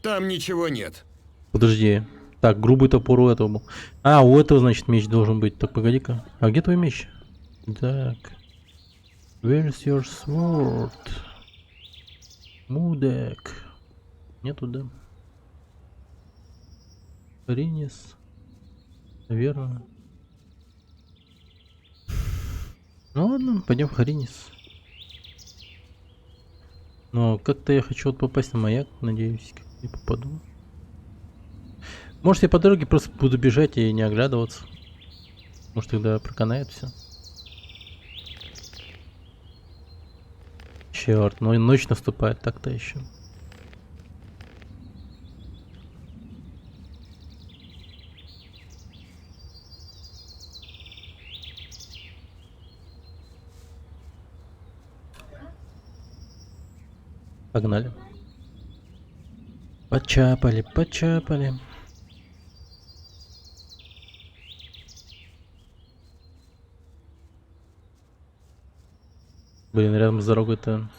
Там ничего нет. Подожди. Так, грубый топор у этого был. А, у этого, значит, меч должен быть. Так, погоди-ка. А где твой меч? Так. Where's your sword? Мудек. Нету, да? Ринис. Верно. Ну ладно, пойдем в Харинис. Но как-то я хочу вот попасть на маяк, надеюсь, как-то попаду. Может, я по дороге просто буду бежать и не оглядываться. Может, тогда проканает все. Черт, ну и ночь наступает, так-то еще. Погнали. Почапали, почапали. Блин, рядом с дорогой-то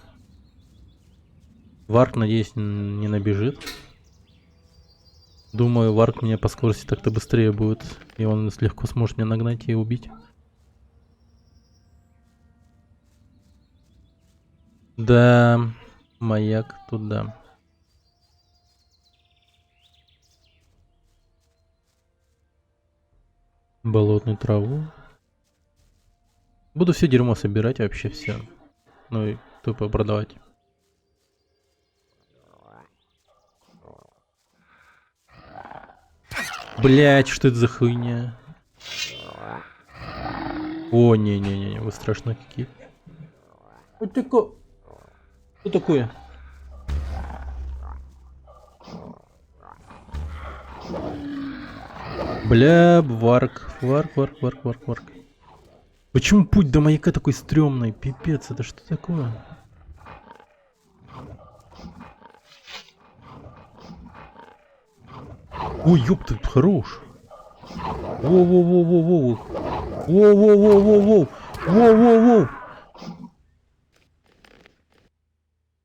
Варк, надеюсь, не набежит. Думаю, Варк меня по скорости так-то быстрее будет, и он легко сможет меня нагнать и убить. Да, маяк туда. Болотную траву. Буду все дерьмо собирать, вообще все. Ну и тупо продавать. Блять, что это за хуйня? О, не-не-не, вы страшные какие. Вот такое. Что такое? Бля, варк. Варк. Почему путь до маяка такой стрёмный? Пипец, это что такое? Ой, ёпта, хорош. Воу.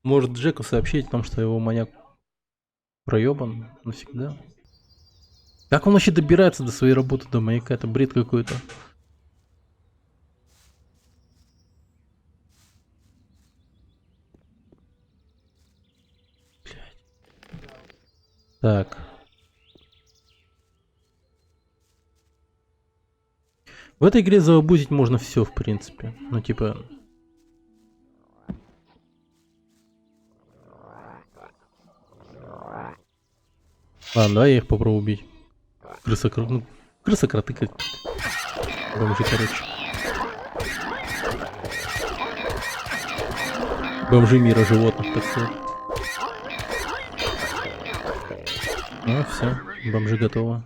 Может Джеку сообщить о том, что его маяк проебан навсегда? Как он вообще добирается до своей работы, до маяка? Это бред какой-то. Так. В этой игре заобузить можно все, в принципе. Ну, типа... Ладно, давай я их попробую убить. Крысокроты как... Бомжи, короче. Бомжи мира животных, так сказать. Ну, все, бомжи готовы.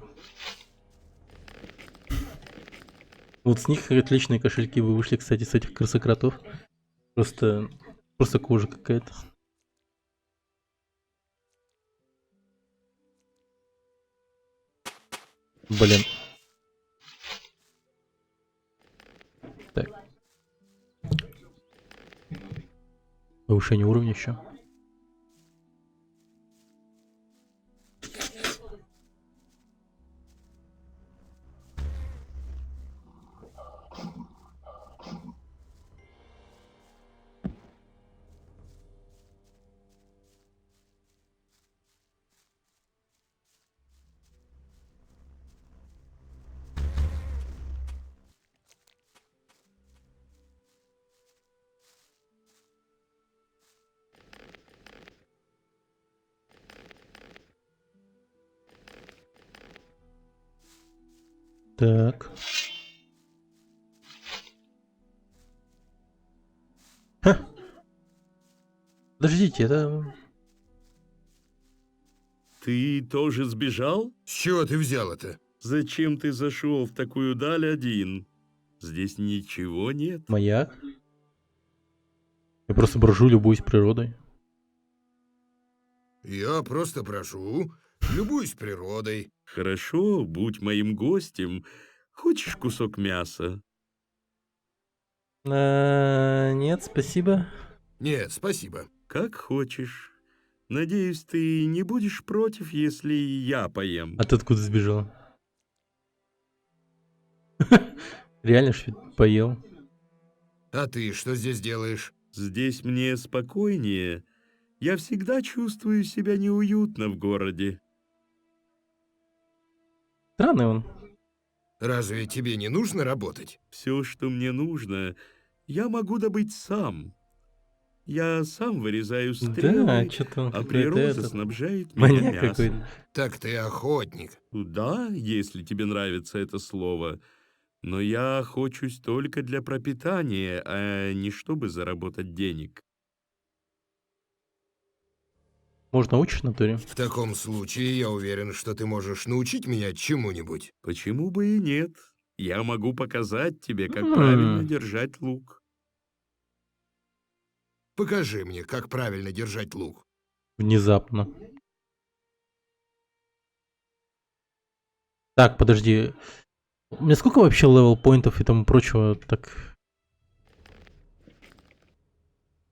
Вот с них отличные кошельки вы вышли, кстати, с этих крысокротов. Просто кожа какая-то. Блин. Так. Повышение уровня еще. Так. Ха. Подождите, это... Ты тоже сбежал? С чего ты взял это? Зачем ты зашел в такую даль один? Здесь ничего нет. Маяк? Я просто брожу, любуюсь природой. Я просто прошу, любуюсь природой. Хорошо, будь моим гостем. Хочешь кусок мяса? Нет, спасибо. Нет, спасибо. Как хочешь. Надеюсь, ты не будешь против, если я поем. А ты откуда сбежал? Реально, что поел? А ты что здесь делаешь? Здесь мне спокойнее. Я всегда чувствую себя неуютно в городе. Странный он. Разве тебе не нужно работать? Все, что мне нужно, я могу добыть сам. Я сам вырезаю стрелы, Да, что-то а какой-то природа этот снабжает меня маньяк мясом. какой-то. Так ты охотник. Да, если тебе нравится это слово. Но я охочусь только для пропитания, а не чтобы заработать денег. Может, научишь в натуре? В таком случае я уверен, что ты можешь научить меня чему-нибудь. Почему бы и нет? Я могу показать тебе, как правильно держать лук. Покажи мне, как правильно держать лук. Внезапно. Так, подожди. У меня сколько вообще левел поинтов и тому прочего? Так.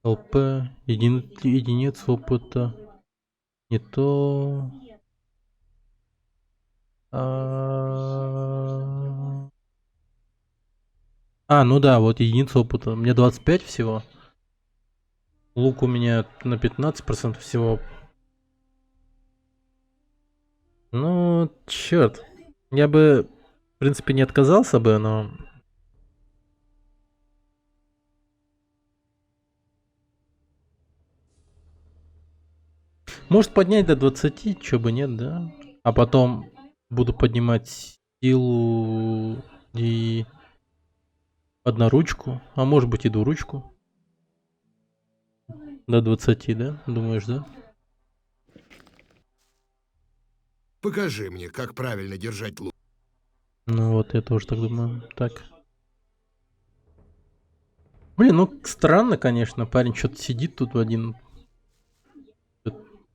ЛП. Единиц опыта. Не то. Ну да, вот единица опыта. Мне 25 всего. Лук у меня на 15% всего. Ну, черт. Я бы В принципе, не отказался бы, но... Может поднять до 20, чё бы нет, да? А потом буду поднимать силу и одноручку, а может быть и двуручку. До 20, да? Думаешь, да? Покажи мне, как правильно держать лук. Ну вот, я тоже так думаю. Так. Блин, ну странно, конечно, парень что-то сидит тут в один.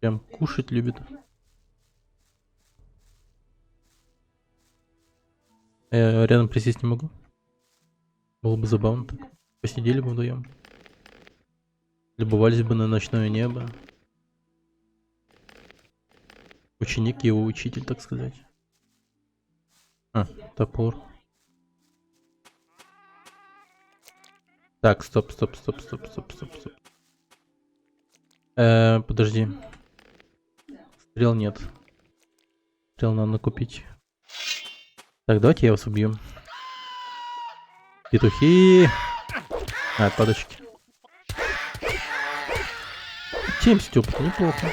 Прям кушать любит. Я рядом присесть не могу. Было бы забавно так. Посидели бы вдвоем. Любовались бы на ночное небо. Ученик и его учитель, так сказать. А, топор. Так, стоп. Подожди. Стрел нет. Стрел надо накупить. Так, давайте я вас убью. Петухи. А, подочки. 70 опыта, неплохо.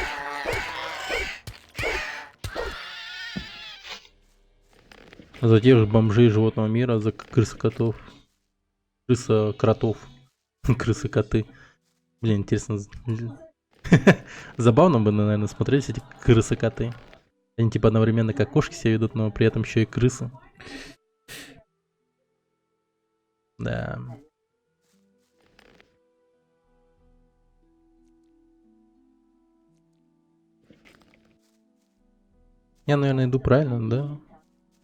За тех же бомжей животного мира, за крысокотов. Крысокротов. Крысы-коты. Блин, интересно. Забавно бы, наверное, смотреть эти крысы-коты. Они типа одновременно как кошки себя ведут, но при этом еще и крысы. Да. Я, наверное, иду правильно, да?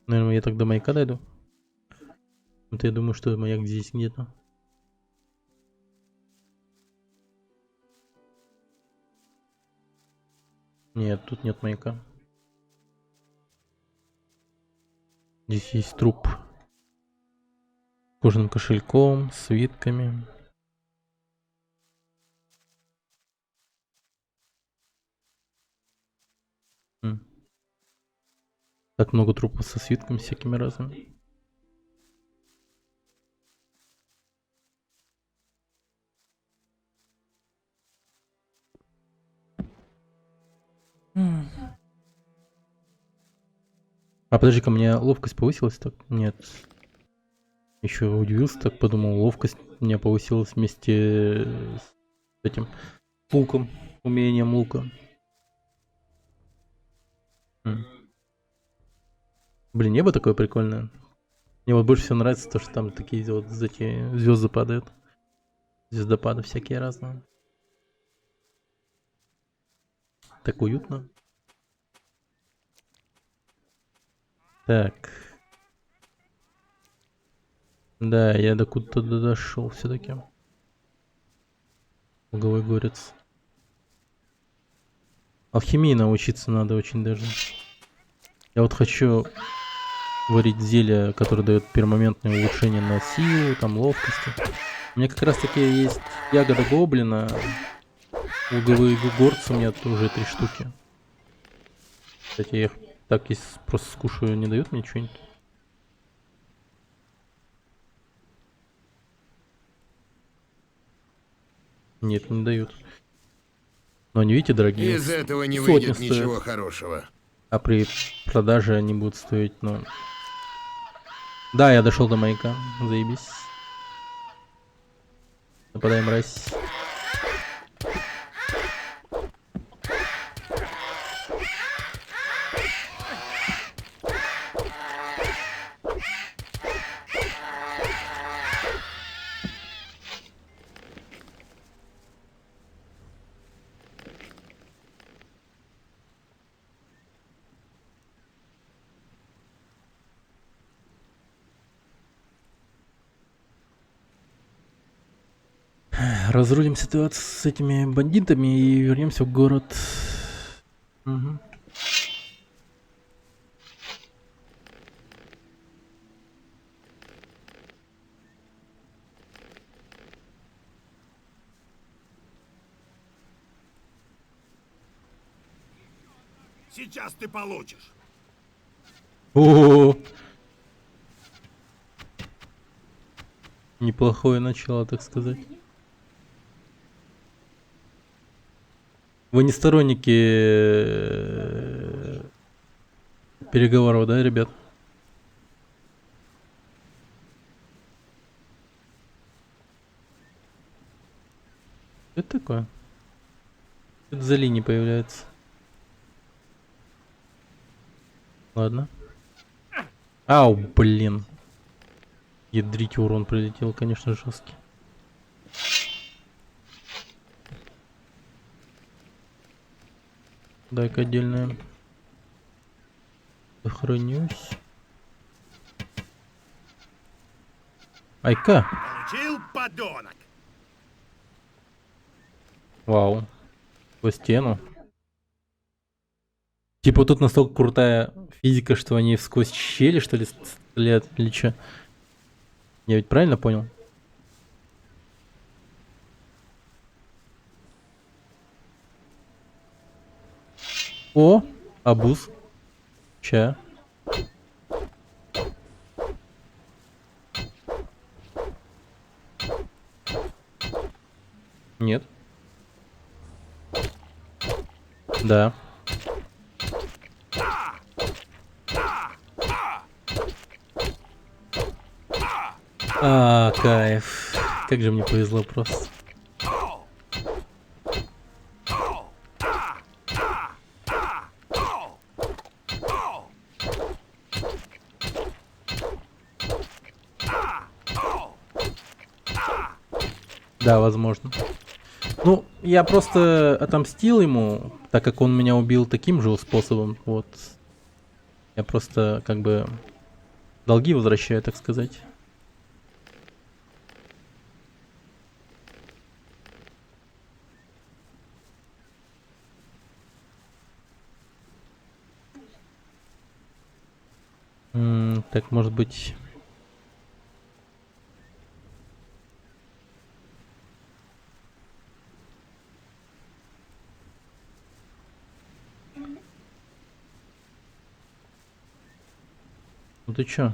Наверное, я так до маяка дойду. Вот я думаю, что маяк здесь где-то. Нет, тут нет маяка. Здесь есть труп. Кожаным кошельком, свитками. Так много трупов со свитками всякими разными. А подожди-ка, у меня ловкость повысилась так? Нет. Еще удивился, так подумал, ловкость у меня повысилась вместе с этим луком, умением лука. Блин, небо такое прикольное. Мне вот больше всего нравится то, что там такие вот эти звезды падают. Звездопады всякие разные. Так уютно. Так. Да, я до куда-то дошел все-таки. Луговой горец. Алхимии научиться надо очень даже. Я вот хочу варить зелье, которое дает пермоментное улучшение на силу, там ловкости. У меня как раз таки есть ягода гоблина. Луговые горцы у меня тоже 3 штуки. Кстати, я их так если просто скушаю, не дают мне что-нибудь. Нет, не дают. Но они, видите, дорогие. Из этого не сотни выйдет стоят. ничего хорошего. А при продаже они будут стоить, ну... Да, я дошел до маяка. Заебись. Нападаем, мразь. Разрулим ситуацию с этими бандитами и вернемся в город. Угу. Сейчас ты получишь. О, Неплохое начало, так сказать. Вы не сторонники переговоров, да, ребят? Что это такое? Тут за линией появляется. Ладно. Ау, блин. Ядрить, урон прилетел, конечно, жесткий. Дай-ка отдельно сохранюсь. Айка. Получил, подонок! Вау. По стену. Типа тут настолько крутая физика, что они сквозь щели, что ли, стреляют, или чё? Я ведь правильно понял? О, абуз. Ча. Нет. Да. Кайф. Как же мне повезло просто. Да, возможно. Ну, я просто отомстил ему, так как он меня убил таким же способом. Вот. Я просто, как бы, долги возвращаю, так сказать. Так, может быть... Ну ты чё?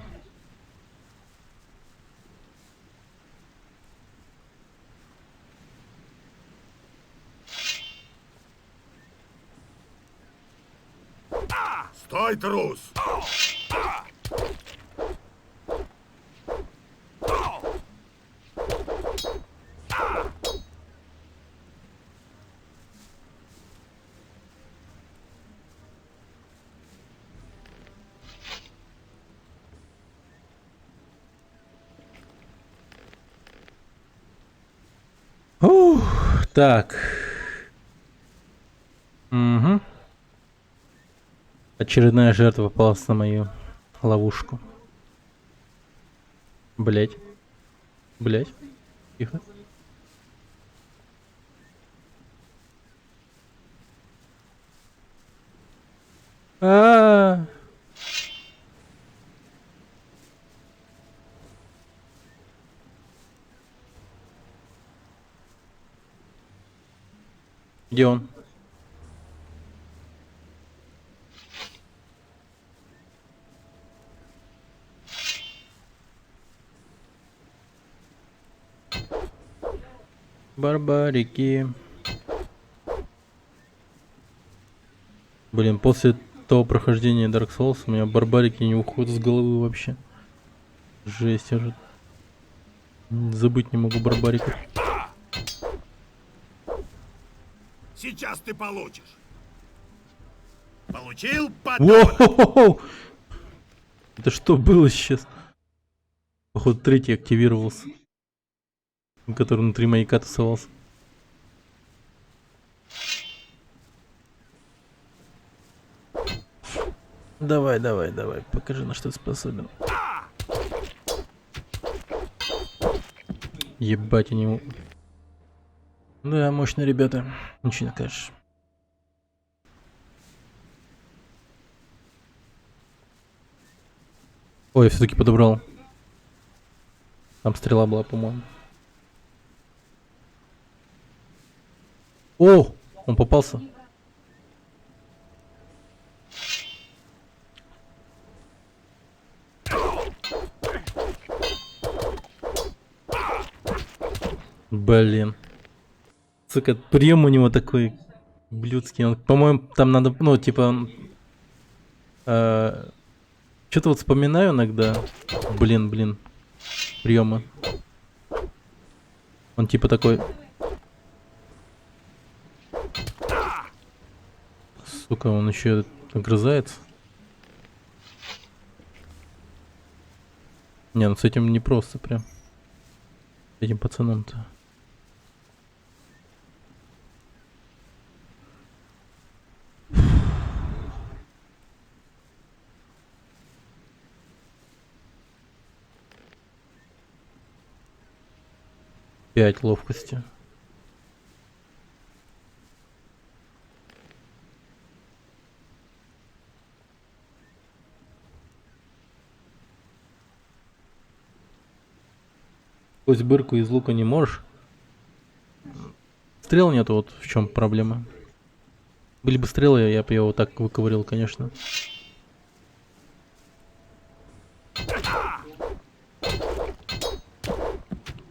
Стой, трус! Так. Угу. Очередная жертва попалась на мою ловушку. Блять. Блять. Тихо. А-а-а. Где он? Барбарики. Блин, после того прохождения Dark Souls у меня барбарики не уходят с головы вообще. Жесть, я же забыть не могу барбариков. Сейчас ты получишь. Получил, подонок? Воу! Это что было сейчас? Походу третий активировался, который внутри маяка тусовался. Давай, давай, давай, покажи, на что ты способен. Ебать, они... Да, мощные ребята, ничего не скажешь. Ой, я все-таки подобрал. Там стрела была, по-моему. О, он попался. Блин. Сука, прием у него такой блюдский. Он, по-моему, там надо, ну, типа... что-то вот вспоминаю иногда. Блин. Приемы. Он типа такой... Сука, он еще огрызается. Не, ну с этим не просто прям. С этим пацаном-то. Пять ловкости. Сквозь бырку из лука не можешь. Стрел нету, вот в чем проблема. Были бы стрелы, я бы его так выковырил, конечно.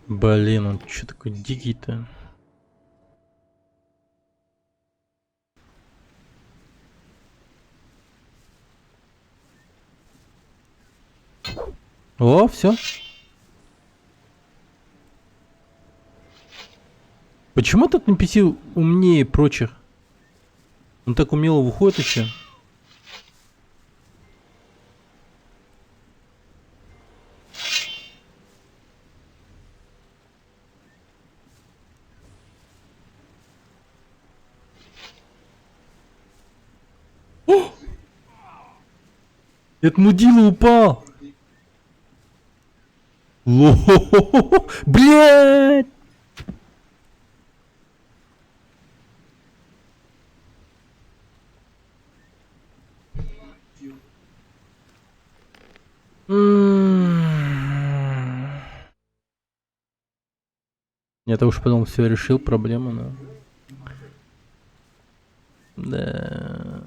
Блин, он что такой дикий-то? О, все. Почему этот NPC умнее прочих? Он так умело выходит еще. О! Этот мудила упал. Блять! Я-то уж потом все решил, проблему, но... Да.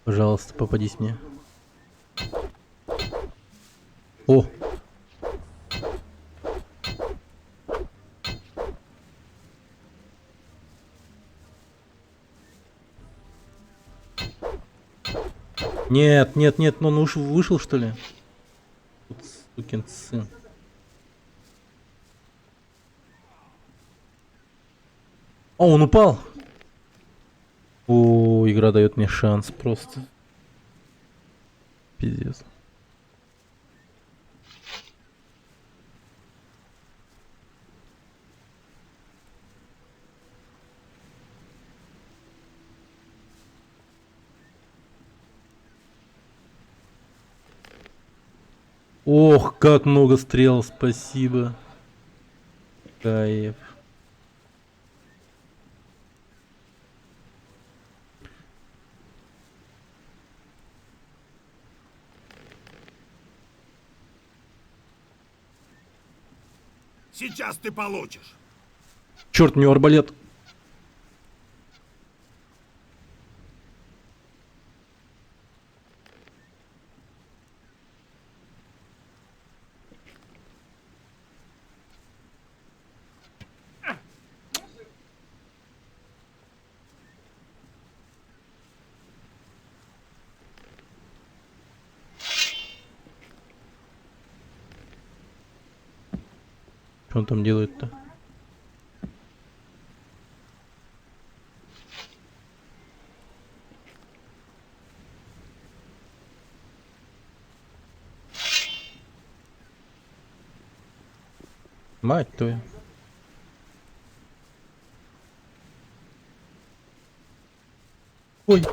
Пожалуйста, попадись мне. О! Нет, но он уж вышел, что ли? Вот сукин сын. О, он упал. О, игра дает мне шанс просто. Пиздец. Ох, как много стрел, спасибо. Кайф. Сейчас ты получишь. Черт, у него арбалет. Что он там делает-то? Мать твою. Ой.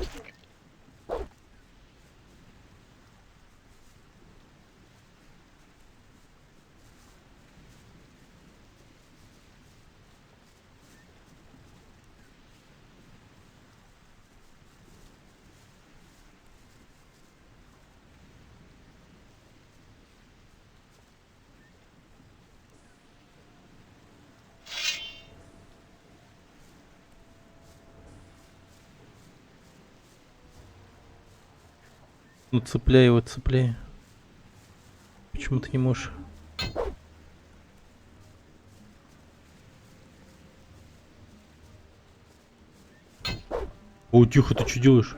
Ну цепляй его, цепляй. Почему ты не можешь? О, тихо, ты что делаешь?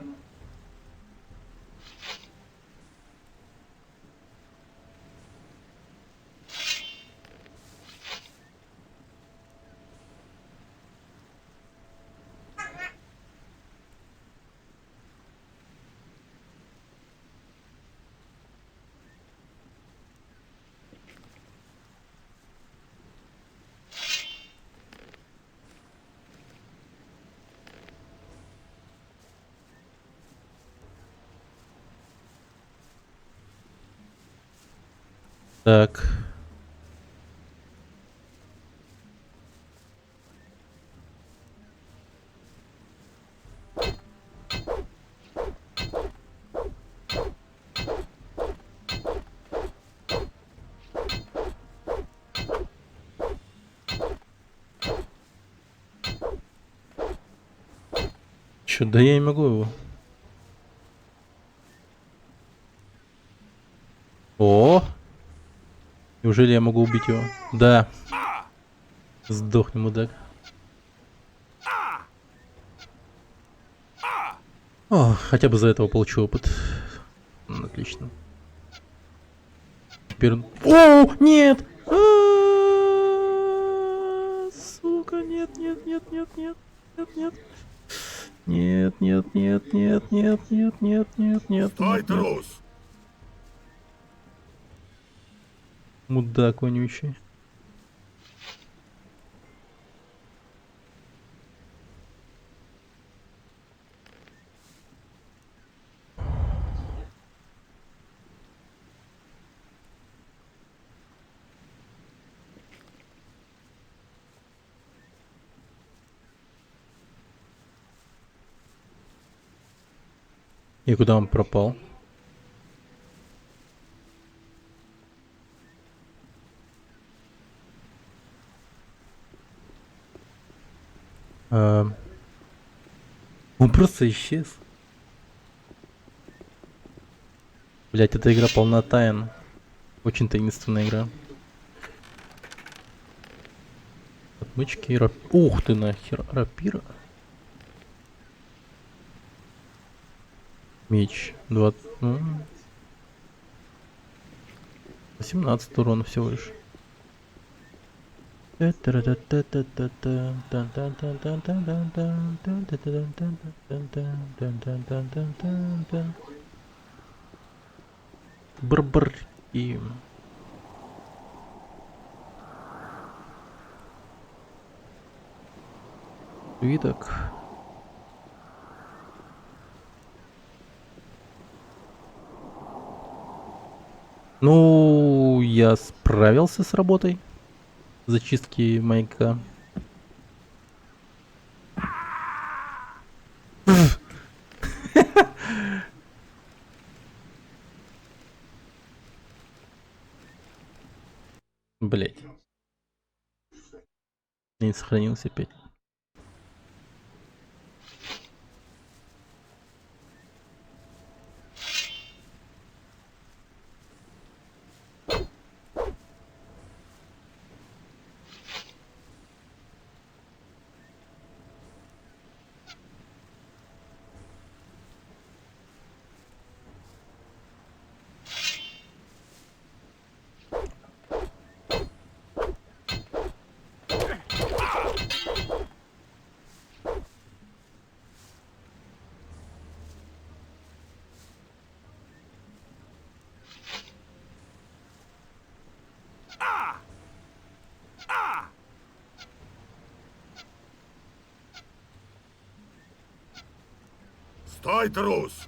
Так. Чё, да я не могу его. О! Неужели я могу убить его? Да. Сдохни, мудак. О, хотя бы за этого получу опыт. Отлично. Теперь... О, нет! Сука, нет, нет, нет, нет, нет, нет, нет. Нет, нет, нет, нет, нет, нет, нет, нет, нет. Стой, трус! Мудак вонючий. И куда он пропал? Он просто исчез. Блять, эта игра полна тайн. Очень таинственная игра. Отмычки, ух ты нахер, рапира. Меч 20. 18 урона всего лишь. Барбар и свиток. Ну, я справился с работой зачистки маяка. Блять. Не сохранился опять. Стой, трус!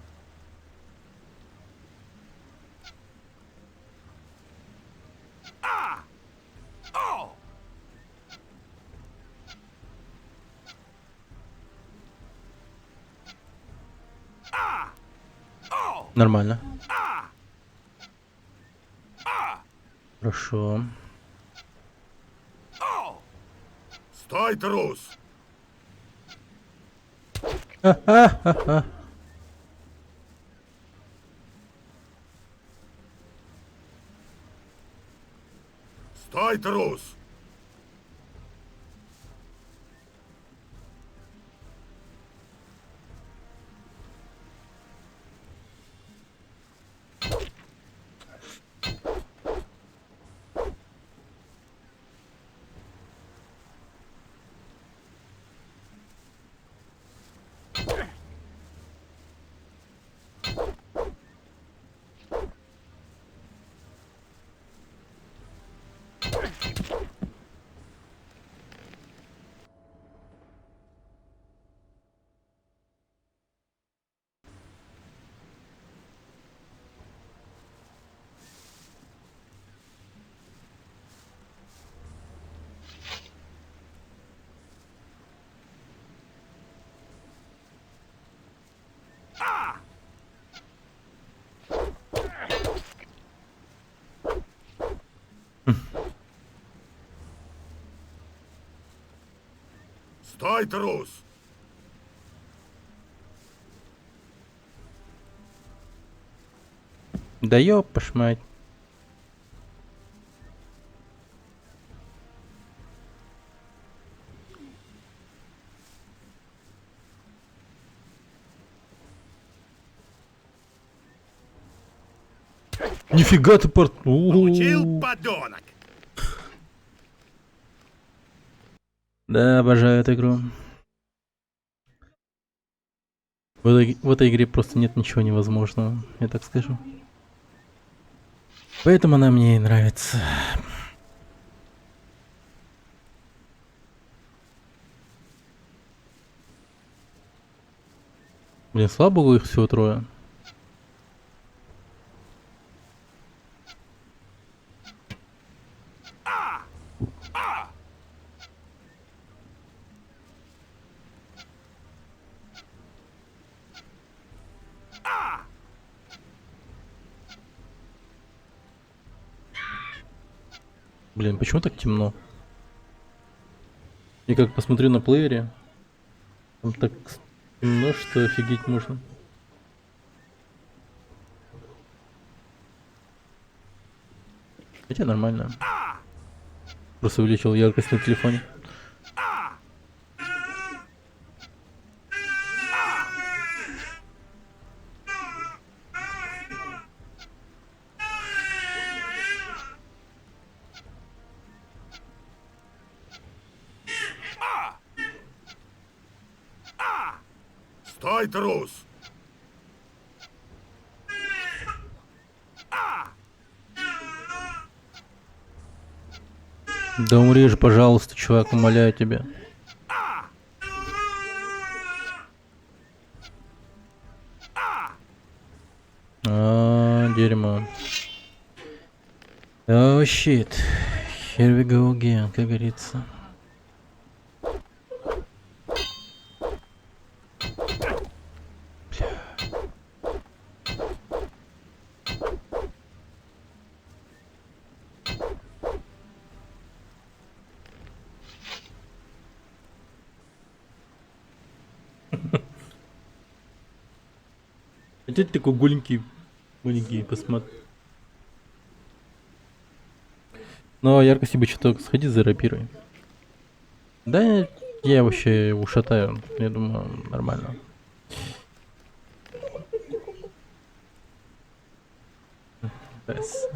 Нормально. Хорошо. Стой, трус! Стой, трус! Стой, трус! Да ёпаш мать. Нифига ты порт... Получил, подонок! Да, обожаю эту игру. В этой игре просто нет ничего невозможного, я так скажу. Поэтому она мне и нравится. Блин, слава богу, их всего трое. Блин, почему так темно? И как посмотрю на плеере, там так темно, что офигеть можно. Хотя нормально. Просто увеличил яркость на телефоне. Стой, трус! Да умри же, пожалуйста, чувак, умоляю тебя. Дерьмо. Oh shit. Here we go again, как говорится. Хотя ты такой голенький, посмотри. Но яркости бы что-то сходи зарапируй. Да, я вообще ушатаю, я думаю, нормально. Без.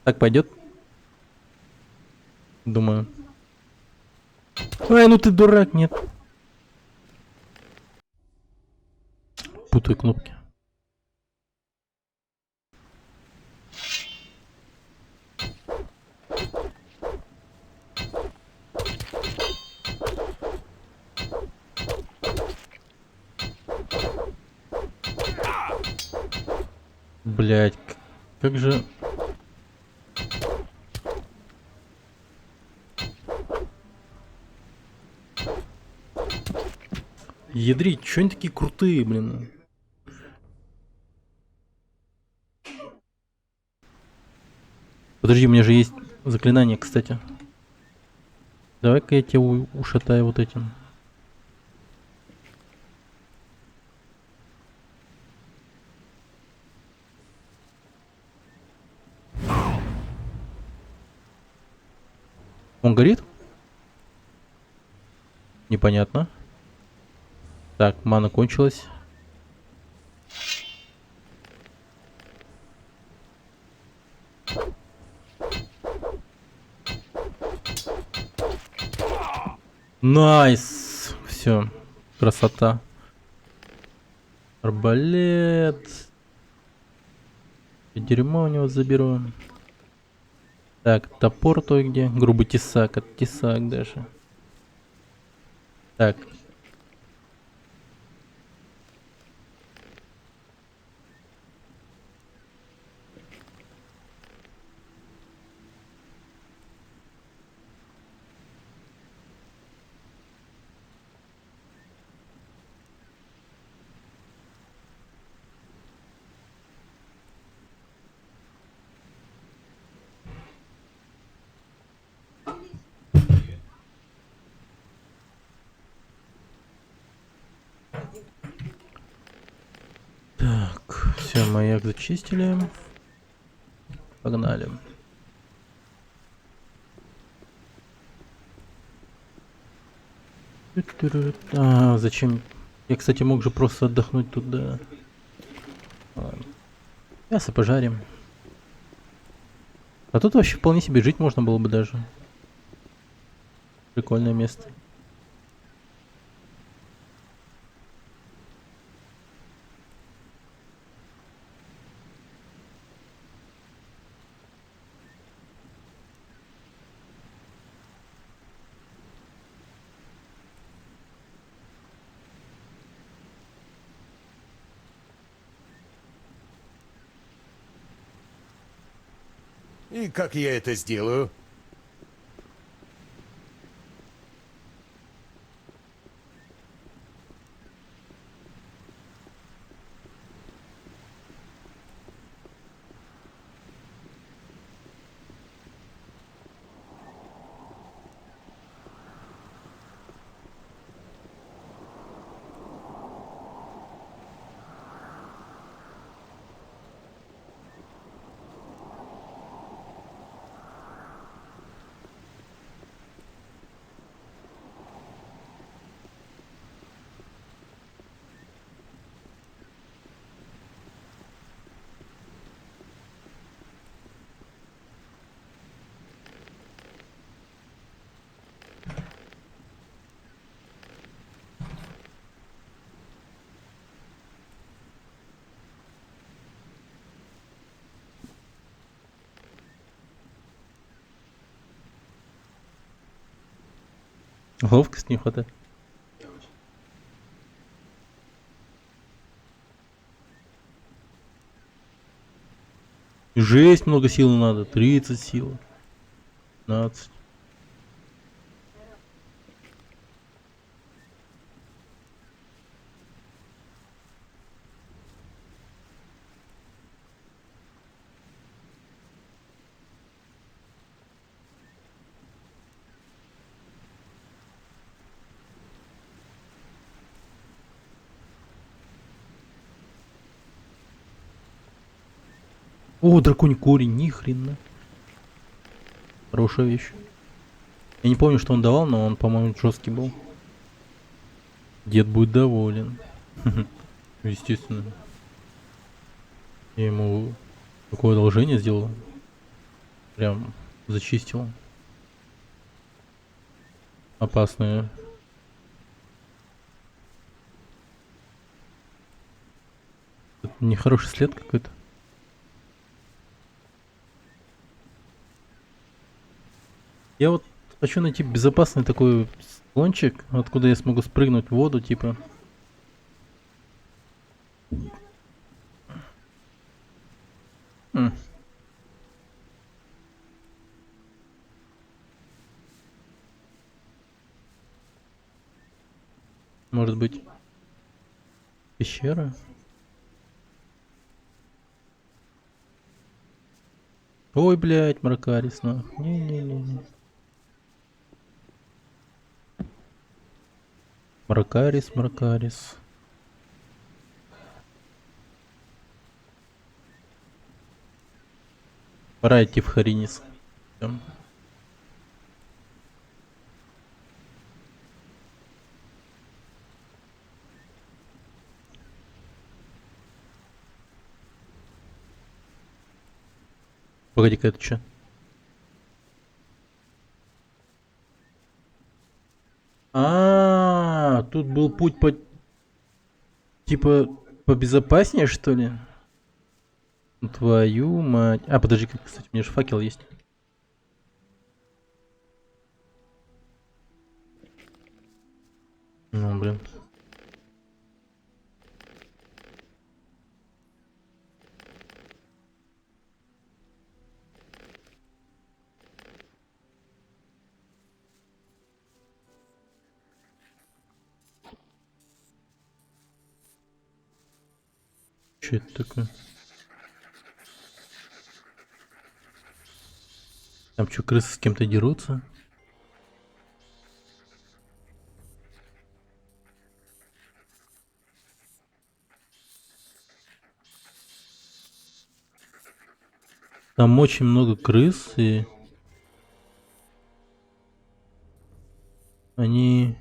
Так пойдет? Думаю. Ай, ну ты дурак, нет. Путаю кнопки. Блять, как же... Ядрить, чё они такие крутые, блин? Подожди, у меня же есть заклинание, кстати. Давай-ка я тебя ушатаю вот этим. Он горит? Непонятно. Так, мана кончилась. Найс! Все, красота. Арбалет. И дерьмо у него заберу. Так, топор той где? Грубый тесак, от тесак даже. Так. Так, все, маяк зачистили. Погнали. А, зачем? Я, кстати, мог же просто отдохнуть туда. Ладно. Мясо пожарим. А тут вообще вполне себе жить можно было бы даже. Прикольное место. И как я это сделаю? Ловкость не хватает. Жесть, много сил надо. 30 сил. 15. О, драконий корень, ни хрена. Хорошая вещь. Я не помню, что он давал, но он, по-моему, жесткий был. Дед будет доволен. Естественно. Я ему такое одолжение сделал. Прям зачистил. Опасное. Это нехороший след какой-то. Я вот хочу найти безопасный такой склончик, откуда я смогу спрыгнуть в воду, типа. Может быть, пещера? Ой, блядь, Маркарис, нахуй. Не-не-не-не. Маркарис, Маркарис. Пора идти в Харинис. Погоди-ка, это что? Тут был путь по... Типа, побезопаснее, что ли? Твою мать. Подожди, кстати, у меня же факел есть. Ну, блин. Что это такое? Там что, крысы с кем-то дерутся? Там очень много крыс, и они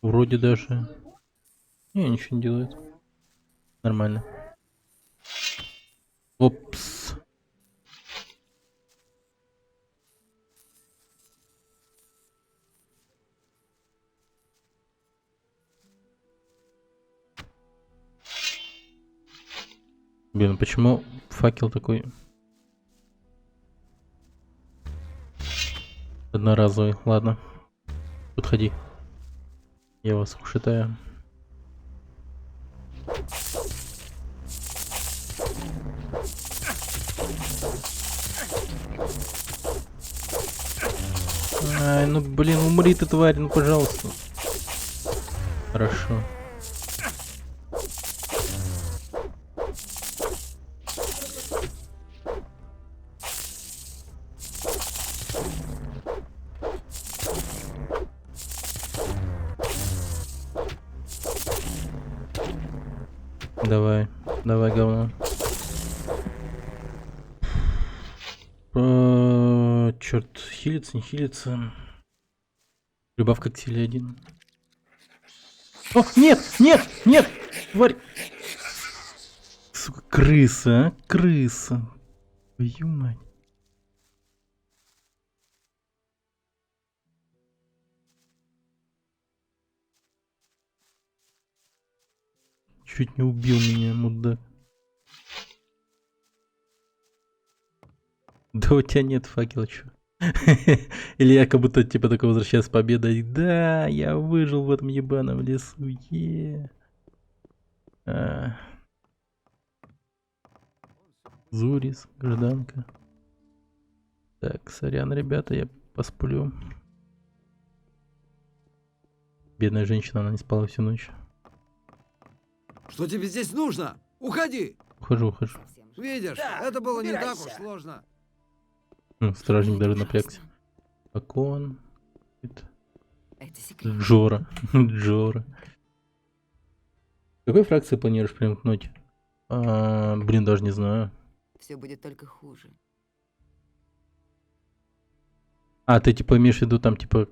вроде даже... Не, ничего не делают. Нормально. Опс. Блин, почему факел такой одноразовый? Ладно. Подходи. Я вас ушатаю. Ай, ну блин, умри ты, тварь, ну пожалуйста. Хорошо. Давай, давай, говно. Черт, хилится, не хилится. Прибавка к силе 1. О, нет, нет, нет, тварь. Сука, крыса, а? Крыса. Твою мать. Чуть не убил меня, мудак. Да у тебя нет факела, чё? Или я как будто типа такой возвращаюсь с победой. Да, я выжил в этом ебаном лесу. Зурис, гражданка. Так, сорян, ребята, я посплю. Бедная женщина, она не спала всю ночь. Что тебе здесь нужно? Уходи! Ухожу. Видишь, это было не так уж сложно. Стражник даже напрягся. Окон. Джора. Джора. К какой фракции планируешь примкнуть? Блин, даже не знаю. Все будет только хуже. Ты типа имеешь в виду там типа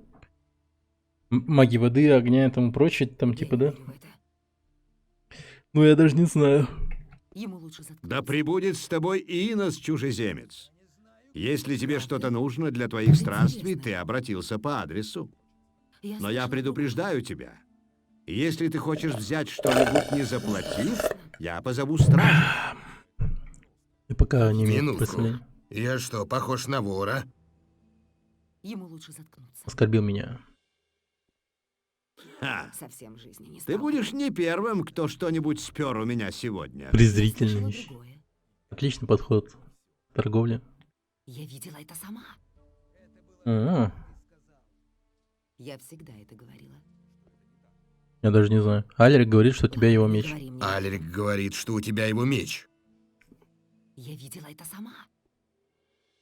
маги воды, огня и тому прочее, там типа, да? Ну я даже не знаю. Да пребудет с тобой Инос, чужеземец. Если тебе что-то нужно для твоих странствий, ты обратился по адресу. Но я предупреждаю тебя. Если ты хочешь взять что-нибудь не заплатив, я позову стражу. И пока не имею Минутку. представления. Я что, похож на вора? Ему лучше заткнуться. Оскорбил меня. Совсем жизни не Ты стало. будешь не первым, кто что-нибудь спер у меня сегодня. Презрительный. Отличный подход к торговле. Я видела это сама. Я всегда это говорила. Я даже не знаю. Алерик говорит, что у тебя его меч. Алерик говорит, что у тебя его меч. Я видела это сама.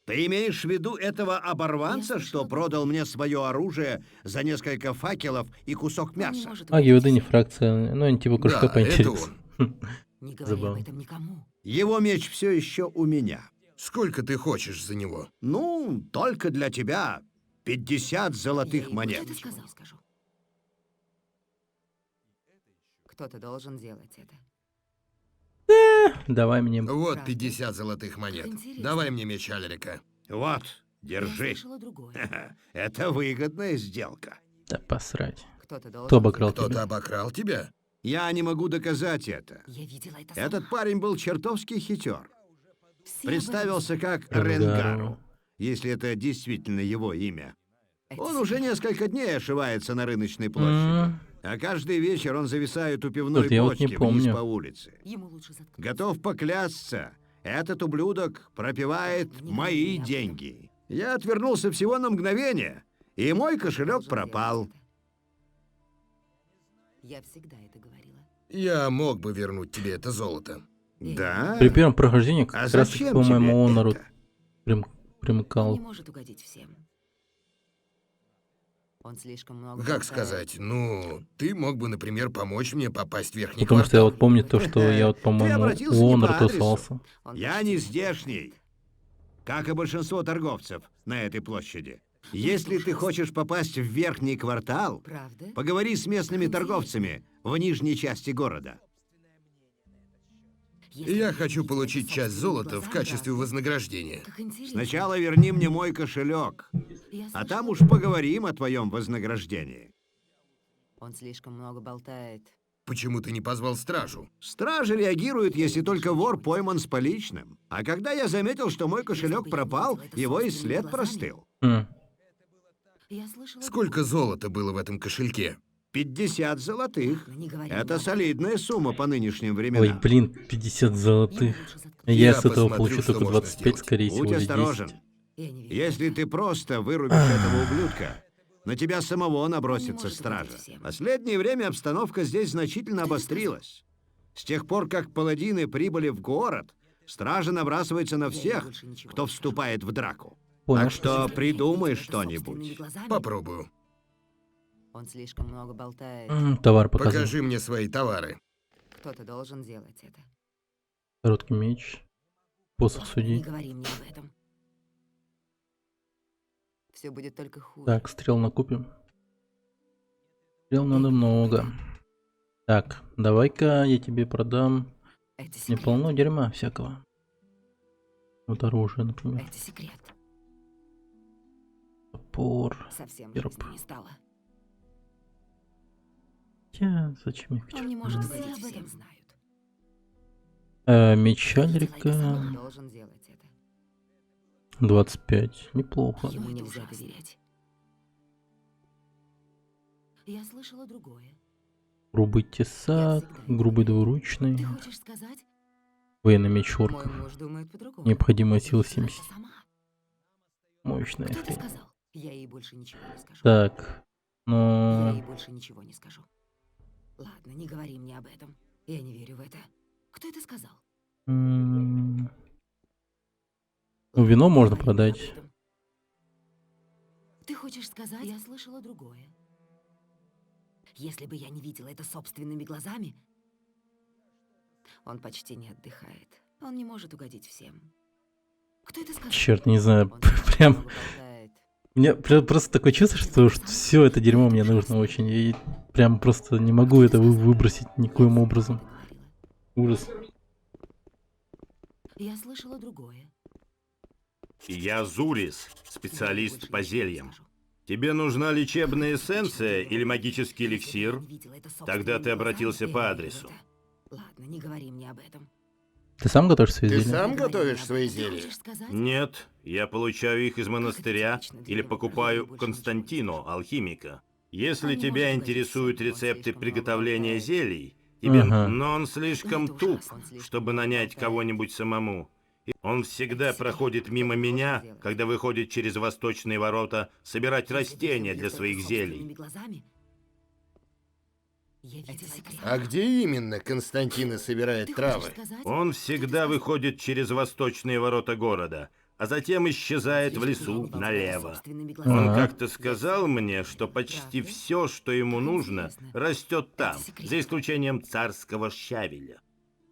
Ты имеешь в виду этого оборванца, что продал мне свое оружие за несколько факелов и кусок мяса? Маги воды не фракция. Ну, они типа кружка Да, по это интересу. Не говори об Забавно. этом никому. Его меч все еще у меня. Сколько ты хочешь за него? Ну, только для тебя 50 золотых монет. Что ты сказал? Скажу. Кто-то должен делать это. Давай мне. Вот 50 золотых монет. Давай мне меч Альрика. Вот, держи. Это выгодная сделка. Да посрать. Кто обокрал тебя? Кто-то обокрал тебя? Я не могу доказать это. Я видела это сама. Этот парень был чертовски хитер. Все Представился как Ренгару. Ренгару, если это действительно его имя. Он уже несколько дней ошивается на рыночной площади. А каждый вечер он зависает у пивной Вот я вот не бочки вниз помню. по улице. Ему лучше заткнуться. Готов поклясться, этот ублюдок пропивает мои деньги. Я отвернулся всего на мгновение, и мой кошелек пропал. Я всегда это говорила. Я мог бы вернуть тебе это золото. Да? При первом прохождении как А раз таки, зачем по-моему, тебе Онору это? Он примыкал. не может угодить всем. Он слишком много Как болтает. сказать? Ну, ты мог бы, например, помочь мне попасть в верхний Потому что я квартал. вот помню то, что я вот, Ты по-моему, обратился у не Онора по адресу. тусовался. Он Я почти не не здешний, как и большинство торговцев на этой площади. Ну, Если ты слушай, хочешь попасть в верхний квартал, Правда? поговори с местными торговцами в нижней части города. Если Я вы хочу видите получить это часть собственными золота в глазами, качестве правда? вознаграждения. Как интересно. Сначала верни мне мой кошелек, Я а слышала, там уж поговорим о твоем вознаграждении. Он слишком много болтает. Почему ты не позвал стражу? Стражи реагируют, если только вор пойман с поличным. А когда я заметил, что мой кошелек пропал, его и след простыл. Я слышала Сколько золота было в этом кошельке? 50 золотых. другое. Не говори Это мне. солидная сумма по нынешним Ой, временам. блин, 50 золотых. Ему лучше заткнуться. Я Я с этого посмотрю, получу что только можно 25, сделать. скорее всего, Будь или осторожен. 10. Я не верю. Если ты просто вырубишь этого ублюдка, на тебя самого набросится может стража. угодить всем. Последнее время обстановка здесь значительно обострилась. С тех пор, как паладины прибыли в город, стража набрасывается на всех, больше ничего кто не скажу. вступает в драку. Понял. Так что Если придумай я видела это собственными что-нибудь. глазами, Попробую. Он слишком много болтает. Товар показывай. Покажи мне свои товары. Кто-то должен делать это. Короткий меч. Посох Не судей. говори мне об этом. Все будет только хуже. Так, стрел накупим. Стрел надо много. Так, давай-ка я тебе продам. Это Не секрет. полно дерьма всякого. Вот оружие, например. Это секрет. Топор. Совсем Герб. жизни не стало. Хотя, зачем я Он хочу? не может угодить всем. Знают. Меч Он Альрика. должен делать это. 25. Неплохо. Ему нельзя доверять. Я слышала другое. Грубый тесак. Грубый двуручный. Ты хочешь сказать? Военный меч Мой орков. муж думает по-другому. Необходимая сила Я видела 70. это сама. Мощная Кто это хрень. сказал? Я ей больше ничего не скажу. Так. Я Ну... ей больше ничего не скажу. Ладно, не говори мне об этом. Я не верю в это. Кто это сказал? Ну, вино можно Говори мне об продать. этом. Ты хочешь сказать? Я слышала другое. Если бы я не видела это собственными глазами, он почти не отдыхает. Он не может угодить всем. Кто это сказал? Черт, не знаю. Он слишком Прям... много болтает. У меня просто такое чувство, что все это дерьмо мне нужно очень. И прям просто не могу это выбросить никоим образом. Ужас. Я слышала другое. Я Зурис, специалист по зельям. Тебе нужна лечебная эссенция или магический эликсир? Тогда ты обратился по адресу. Ладно, не говори мне об этом. Ты сам готовишь свои Ты зелья? сам готовишь свои Ты зелья? хочешь сказать? Нет, я получаю их из монастыря типично для или него, покупаю больше у Константино, алхимика. Если Он не тебя может интересуют угодить всем, он рецепты слишком много приготовления болтает. зелий, тебе... Ага. но он слишком Это туп, ужасно, он слишком чтобы много нанять болтает. кого-нибудь самому. И он всегда Это секрет, проходит мимо кто-то меня, должен делать. когда выходит через восточные ворота, собирать Если бы я растения видела для это своих собственными зелий. глазами, я видела это А сама. где именно Константина собирает Ты травы? хочешь сказать? Он Кто всегда это сказал? выходит через восточные ворота города, а затем исчезает в Слишком лесу много болтает налево. собственными Он глазами. Ага. как-то сказал мне, что почти Правда? все, что ему Как нужно, интересно. растет там, секрет. за исключением царского щавеля.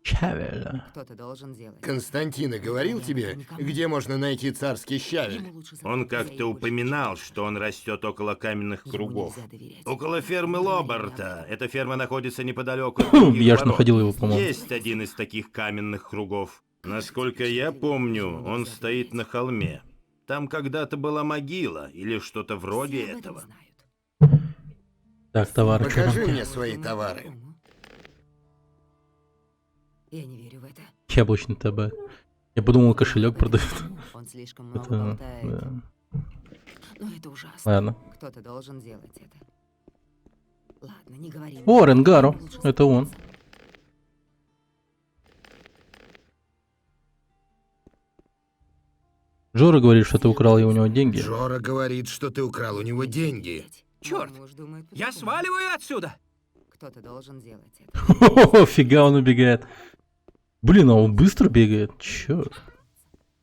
Щавель. Кто-то должен делать. Константина говорил тебе, где можно найти царский щавель? Он как-то упоминал, что он растет около каменных кругов. Около фермы Лобарта. Эта ферма находится неподалеку от других Я ж ворот. находил его, по-моему. Есть один из таких каменных кругов. Насколько я помню, он стоит на холме. Там когда-то была могила или что-то вроде этого. Так, товары. Покажи мне свои товары. Я не верю в это. Яблочный табак. Я подумал, кошелек продают. Он слишком много Это, болтает. да. Но это ужасно. Ладно. Кто-то должен делать это. Ладно, не говори. О, Ренгару. Это он. Джора говорит, что ты украл у него деньги. Джора говорит, что ты украл у него деньги. Черт! Я сваливаю отсюда! Кто-то должен делать это. О, фига, он убегает. Блин, а он быстро бегает. Чёрт.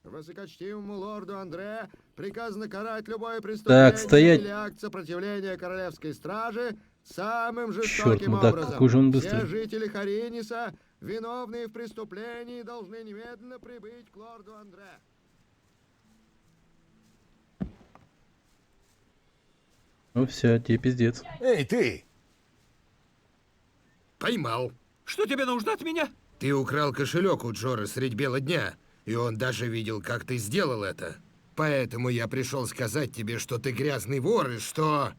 Высокочтимому лорду Андре приказано карать любое преступление Так, стоять. или акт сопротивления королевской стражи самым Чёрт, жестоким ну да, образом. какой же он быстрый. Все жители Хариниса, виновные в преступлении, должны немедленно прибыть к лорду Андре. Ну все, тебе пиздец. Эй, ты! Поймал. Что тебе нужно от меня? Ты украл кошелек у Джора средь бела дня, и он даже видел, как ты сделал это. Поэтому я пришел сказать тебе, что ты грязный вор и что...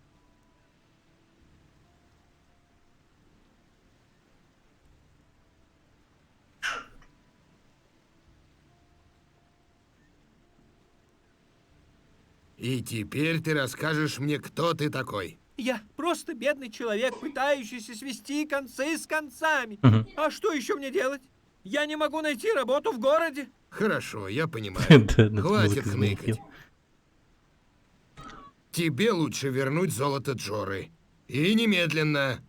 И теперь ты расскажешь мне, кто ты такой. Я просто бедный человек, пытающийся свести концы с концами. Мгм. А что еще мне делать? Я не могу найти работу в городе. Хорошо, я понимаю. Да, да, Хватит музыка хныкать. замолкла. Тебе лучше вернуть золото Джоры. И немедленно.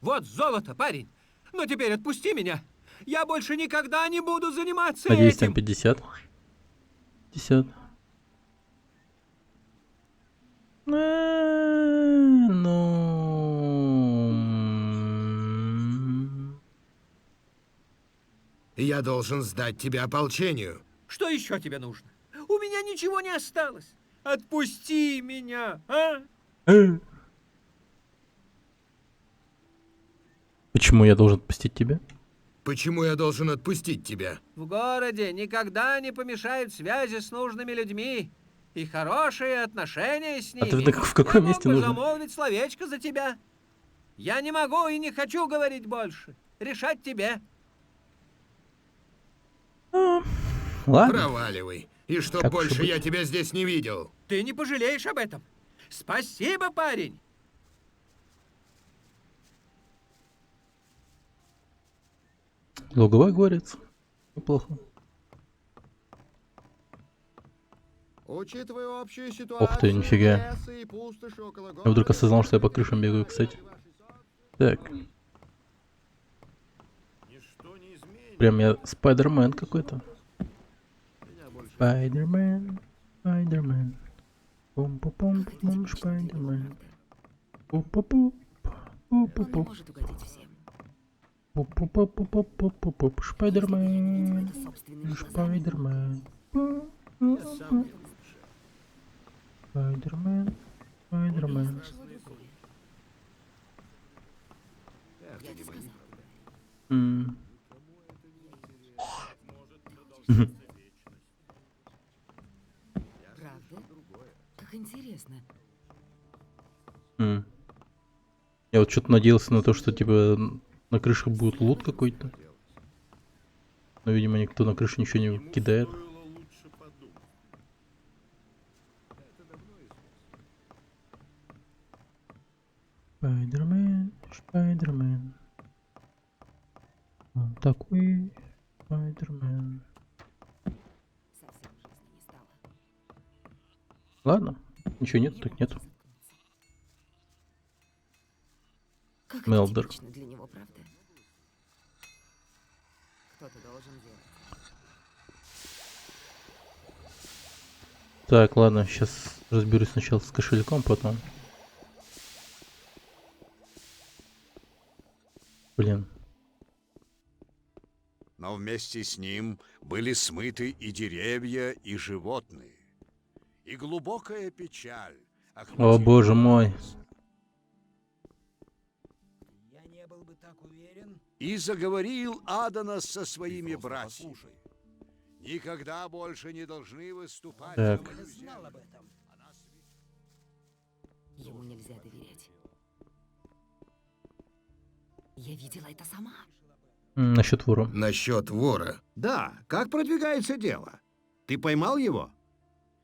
Вот золото, парень. Но теперь отпусти меня. Я больше никогда не буду заниматься Надеюсь, там этим. 50. 50. Ну... Я должен сдать тебя ополчению. Что еще тебе нужно? У меня ничего не осталось. Отпусти меня, а? Почему я должен отпустить тебя? Почему я должен отпустить тебя? В городе никогда не помешают связи с нужными людьми и хорошие отношения с ними. А ты в каком Я месте мог бы нужен? замолвить словечко за тебя. Я не могу и не хочу говорить больше. Решать тебе. Ладно. Проваливай. И чтоб Как больше уж быть. я тебя здесь не видел. Ты не пожалеешь об этом. Спасибо, парень. Луговой говорится. Неплохо. Учитывая общую ситуацию, Ух ты, нифига. леса и пустоши около Я вдруг города, осознал, что я по крышам бегаю, кстати. Так. Прям я Спайдермен какой-то. Спайдермен, Спайдермен. Пум-пум-пум, Спайдермен. Пу-пу-пу, пу-пу-пу. Может угодить всем. Пу-пу-пу-пу-пу-пу-пу, Спайдермен, Спайдермен. Спайдермен, Спайдермен. М. Правда? Как интересно. М. Я вот что-то надеялся на то, что типа на крыше будет лут какой-то. Но, видимо, никто на крышу ничего не кидает. Спайдермен, Спайдермен. Он такой Спайдермен. Совсем жизни не стало. Ладно, ничего нет, так нету. Как это Мелдер. типично для него, правда? Кто-то должен делать. Так, ладно, сейчас разберусь сначала с кошельком, потом. Блин. но вместе с ним были смыты и деревья, и животные. И глубокая печаль О, боже мой. И заговорил Аданас со своими братьями. Никогда больше не должны выступать. Так. Ему нельзя доверять. Я видела это сама. Насчет вора. Насчет вора. Да, как продвигается дело? Ты поймал его?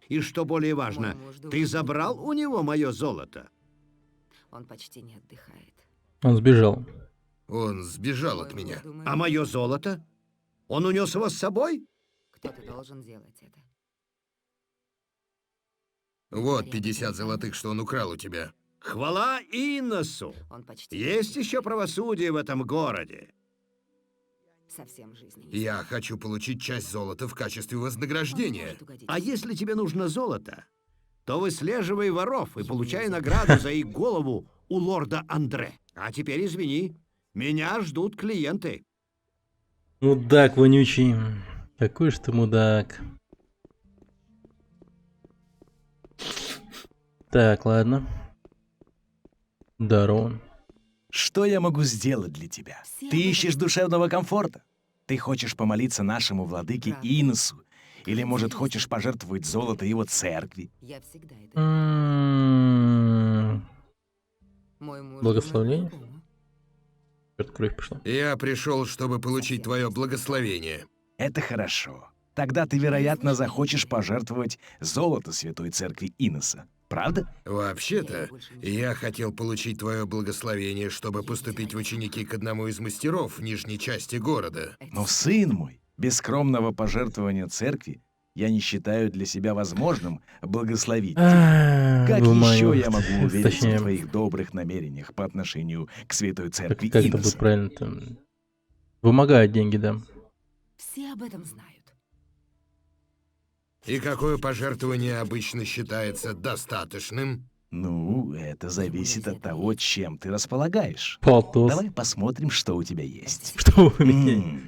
И что более важно, ты забрал у него мое золото? Он почти не отдыхает. Он сбежал. Он сбежал от меня. А мое золото? Он унес его с собой? Кто-то должен делать это. Вот 50 золотых, что он украл у тебя. Хвала Инносу! Есть еще правосудие в этом городе. Совсем жизни. Я хочу получить часть золота в качестве вознаграждения. А если тебе нужно золото, то выслеживай воров и получай награду за их голову у лорда Андре. А теперь извини, меня ждут клиенты. Мудак вонючий. Какой ж ты мудак. Так, ладно. Здорово. Что я могу сделать для тебя? Ты ищешь душевного комфорта? Ты хочешь помолиться нашему владыке Иносу? Или, может, хочешь пожертвовать золото его церкви? Я всегда это... Благословление? Черт, кровь пошла. Я пришел, чтобы получить твое благословение. Это хорошо. Тогда ты, вероятно, захочешь пожертвовать золото Святой Церкви Иноса. Правда? Вообще-то, я хотел получить твое благословение, чтобы поступить в ученики к одному из мастеров в нижней части города. Но, сын мой, без скромного пожертвования церкви я не считаю для себя возможным благословить тебя. Как еще я могу увериться в твоих добрых намерениях по отношению к Святой Церкви Как это Иноса? будет правильно-то? Вымогают деньги, да. Все об этом знают. И какое пожертвование обычно считается достаточным? Ну, это зависит от того, чем ты располагаешь. Полтос. Давай посмотрим, что у тебя есть. Что у меня?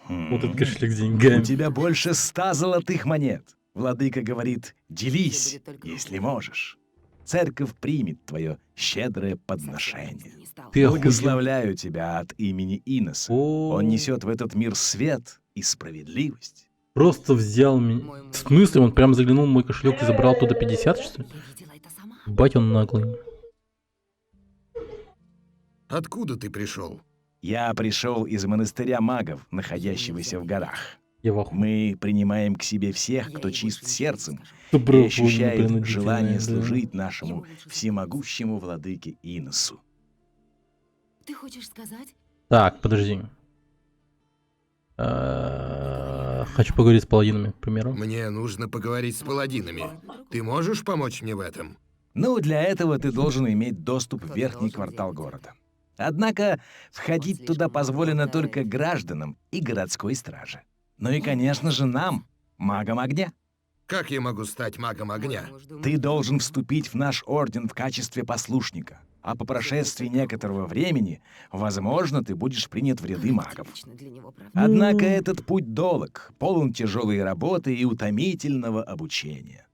Вот этот кошелек с деньгами. У тебя больше 100 золотых монет. Владыка говорит, делись, если можешь. Церковь примет твое щедрое подношение. Ты Благословляю тебя от имени Иноса. Он несет в этот мир свет и справедливость. Просто взял меня. В смысле? Он прям заглянул в мой кошелек и забрал туда 50, что ли? Бать, он наглый. Откуда ты пришел? Я пришел из монастыря магов, находящегося в горах. Я в ахуе. Мы принимаем к себе всех, кто чист сердцем Добро, и ощущает принудительное, желание да. служить нашему всемогущему владыке Иносу. Ты хочешь сказать? Так, подожди. Хочу поговорить с паладинами, к примеру. Мне нужно поговорить с паладинами. Ты можешь помочь мне в этом? Ну, для этого ты должен иметь доступ в верхний квартал города. Однако входить туда позволено только гражданам и городской страже. Ну и, конечно же, нам, магам огня. Как я могу стать магом огня? Ты должен вступить в наш орден в качестве послушника, а по прошествии некоторого времени, возможно, ты будешь принят в ряды магов. Однако этот путь долг, полон тяжелой работы и утомительного обучения.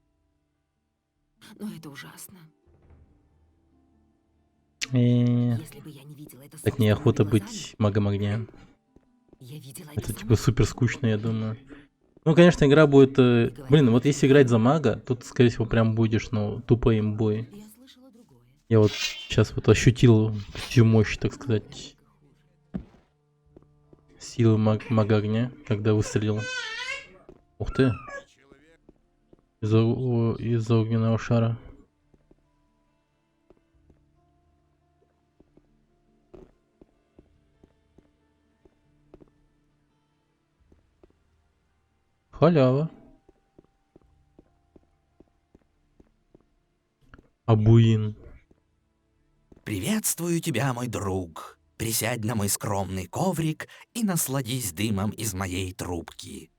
Но это ужасно. Так неохота быть магом огня. Это типа супер скучно, я думаю. Ну, конечно, игра будет... Блин, вот если играть за мага, тут, скорее всего, прям будешь, ну, тупо имбой. Я вот сейчас вот ощутил всю мощь, так сказать, силы мага огня, когда выстрелил. Ух ты. Из-за огненного шара. Халява. Абуин. Приветствую тебя, мой друг. Присядь на мой скромный коврик и насладись дымом из моей трубки.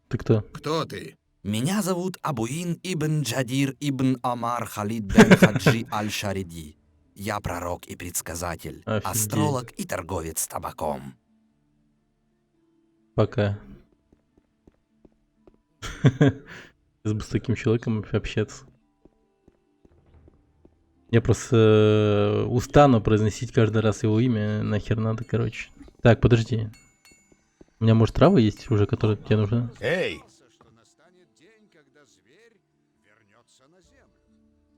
Ты кто? Кто ты? Меня зовут Абуин ибн Джадир ибн Амар Халид бен Хаджи аль-Шариди. Я пророк и предсказатель, Офигеть. астролог и торговец табаком. Пока. Сейчас бы с таким человеком общаться. Я просто устану произносить каждый раз его имя. Нахер надо, короче. Так, подожди. У меня, может, трава есть уже, которая тебе нужна? Эй!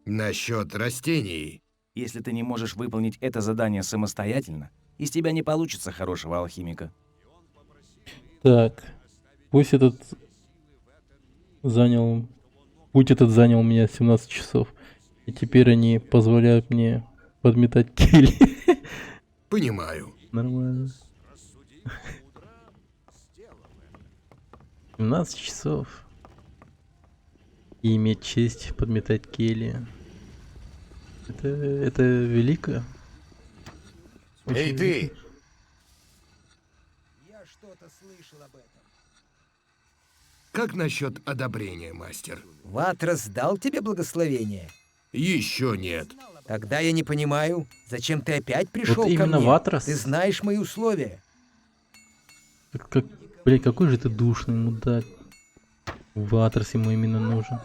Насчет растений. Если ты не можешь выполнить это задание самостоятельно, из тебя не получится хорошего алхимика. Так. Пусть этот занял... Путь этот занял у меня 17 часов. И теперь они позволяют мне подметать кельи. Понимаю. Нормально. 17 часов. И иметь честь подметать кельи. Это велико. Эй, ты! Я что-то слышал об этом. Как насчет одобрения, мастер? Ватрас дал тебе благословение? Еще нет. Тогда я не понимаю, зачем ты опять пришел ко именно мне? Ватрас? Ты знаешь мои условия. Блин, какой же ты душный мудак. Ватрас ему именно нужен.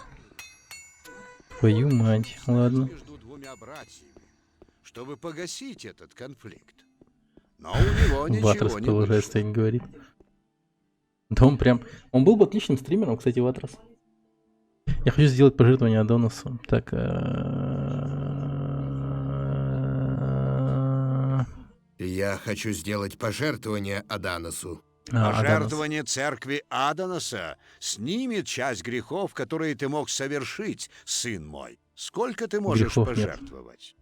Твою мать, ладно. Между двумя братьями, чтобы погасить этот конфликт. Но у него ничего Ватрас не продолжает вышло. стоять, говорит. Да он прям... Он был бы отличным стримером, кстати, Ватрас. Я хочу сделать пожертвование Адонасу. Так... Я хочу сделать пожертвование Адонасу. Пожертвование церкви Адоноса снимет часть грехов, которые ты мог совершить, сын мой. Сколько ты можешь Грехов нет. пожертвовать?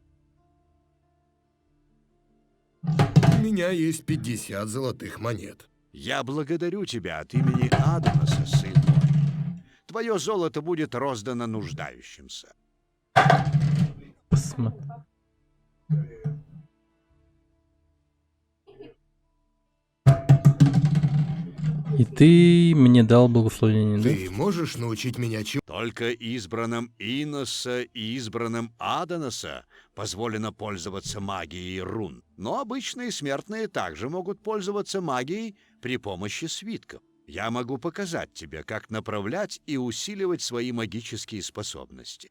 У меня есть 50 золотых монет. Я благодарю тебя от имени Адоноса, сын мой. Твое золото будет роздано нуждающимся. Посмотри. И ты мне дал благословение, да? Ты можешь научить меня чему? Только избранным Иноса и избранным Адоноса позволено пользоваться магией рун. Но обычные смертные также могут пользоваться магией при помощи свитков. Я могу показать тебе, как направлять и усиливать свои магические способности.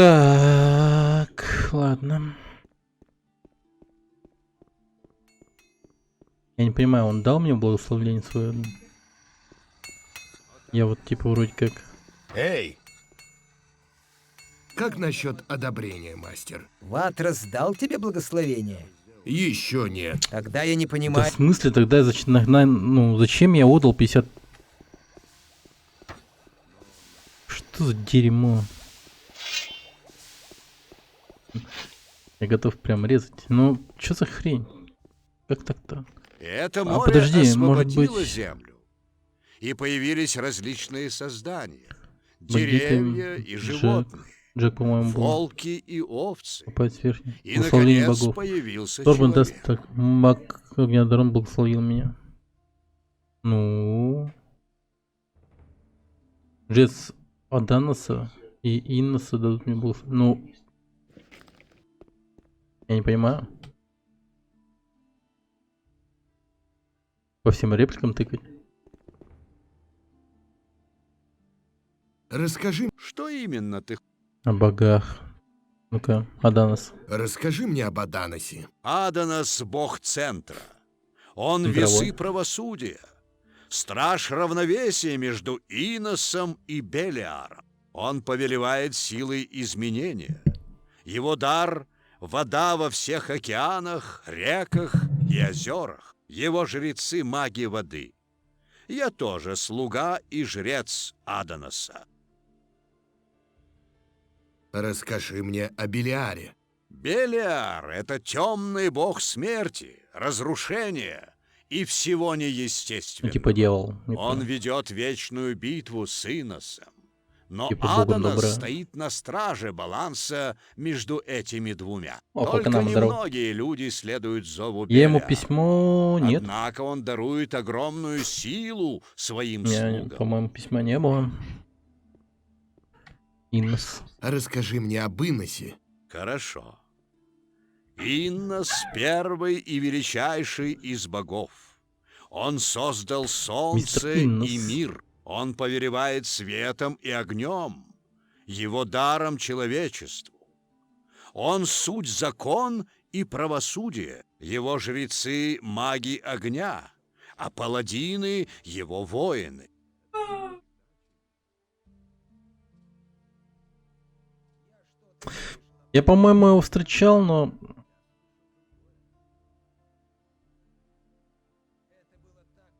Так, ладно. Я не понимаю, он дал мне благословение свое? Я вот типа вроде как... Эй! Как насчет одобрения, мастер? Ватрас дал тебе благословение? Еще нет. Тогда я не Да понимаю... в смысле тогда ну, зачем я отдал 50... Что за дерьмо? Я готов прям резать. Ну, что за хрень? Как так-то? Это море подожди, может освободило быть... землю. И появились различные создания. Бандиты, Деревья и животные. Джек, по-моему, был. Волки и овцы. Упасть сверху. И, Благословение наконец, богов. появился Торбан даст человек. так. Маг Огнеодарон благословил меня. Ну... Жрец Аданоса и Инноса дадут мне благословение. Ну... Я не понимаю. По всем репликам тыкать. Расскажи... Что именно ты... О богах. Ну-ка, Аданос. Расскажи мне об Аданосе. Адонос — бог центра. Он Центровой. весы правосудия. Страж равновесия между Иносом и Белиаром. Он повелевает силой изменения. Его дар — вода во всех океанах, реках и озерах. Его жрецы — маги воды. Я тоже слуга и жрец Адоноса. Расскажи мне о Белиаре. Белиар — это темный бог смерти, разрушения и всего Ну, неестественного. типа дьявол. Не Он понял. ведет вечную битву с Иносом. Но Типа богом Адонос добра. стоит на страже баланса между этими двумя. О, Только Фальконам, здорово. немногие люди следуют зову Я ему Белиара. письмо... Нет. Однако он дарует огромную силу своим Не, слугам. по-моему, письма не было. Иннос. Расскажи мне об Иносе. Хорошо. Иннос — первый и величайший из богов. Он создал солнце и мир. Он повелевает светом и огнем, его даром человечеству. Он суть закон и правосудие, его жрецы — маги огня, а паладины — его воины. Я, по-моему, его встречал, но...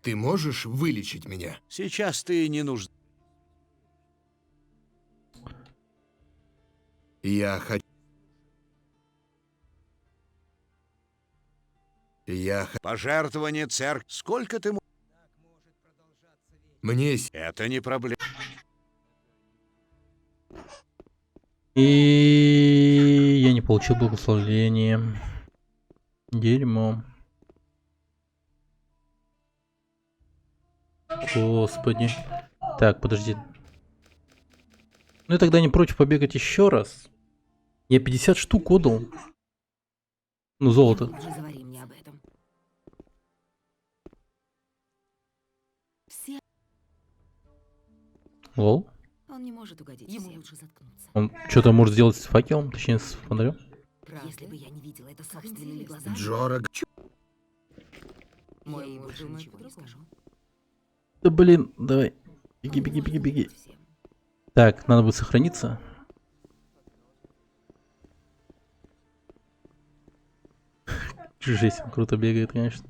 Ты можешь вылечить меня? Сейчас ты не нужен. Я хочу... Пожертвование церкви. Сколько ты... Мне... Это не проблема. И я не получил благословения. Дерьмо. Господи. Так, подожди. Ну я тогда не против побегать еще раз. Я 50 штук отдал. Ну, золото. Не говори мне об этом. Все... Лол. Он не может угодить. Ему лучше заткнуться. Он что-то может сделать с факелом, точнее с фонарем. Если бы я не видела это собственными глазами... Джора... Мой муж ничего не скажу. Да блин, давай. Беги, беги, беги, беги. Так, надо будет сохраниться. Жесть, он круто бегает, конечно.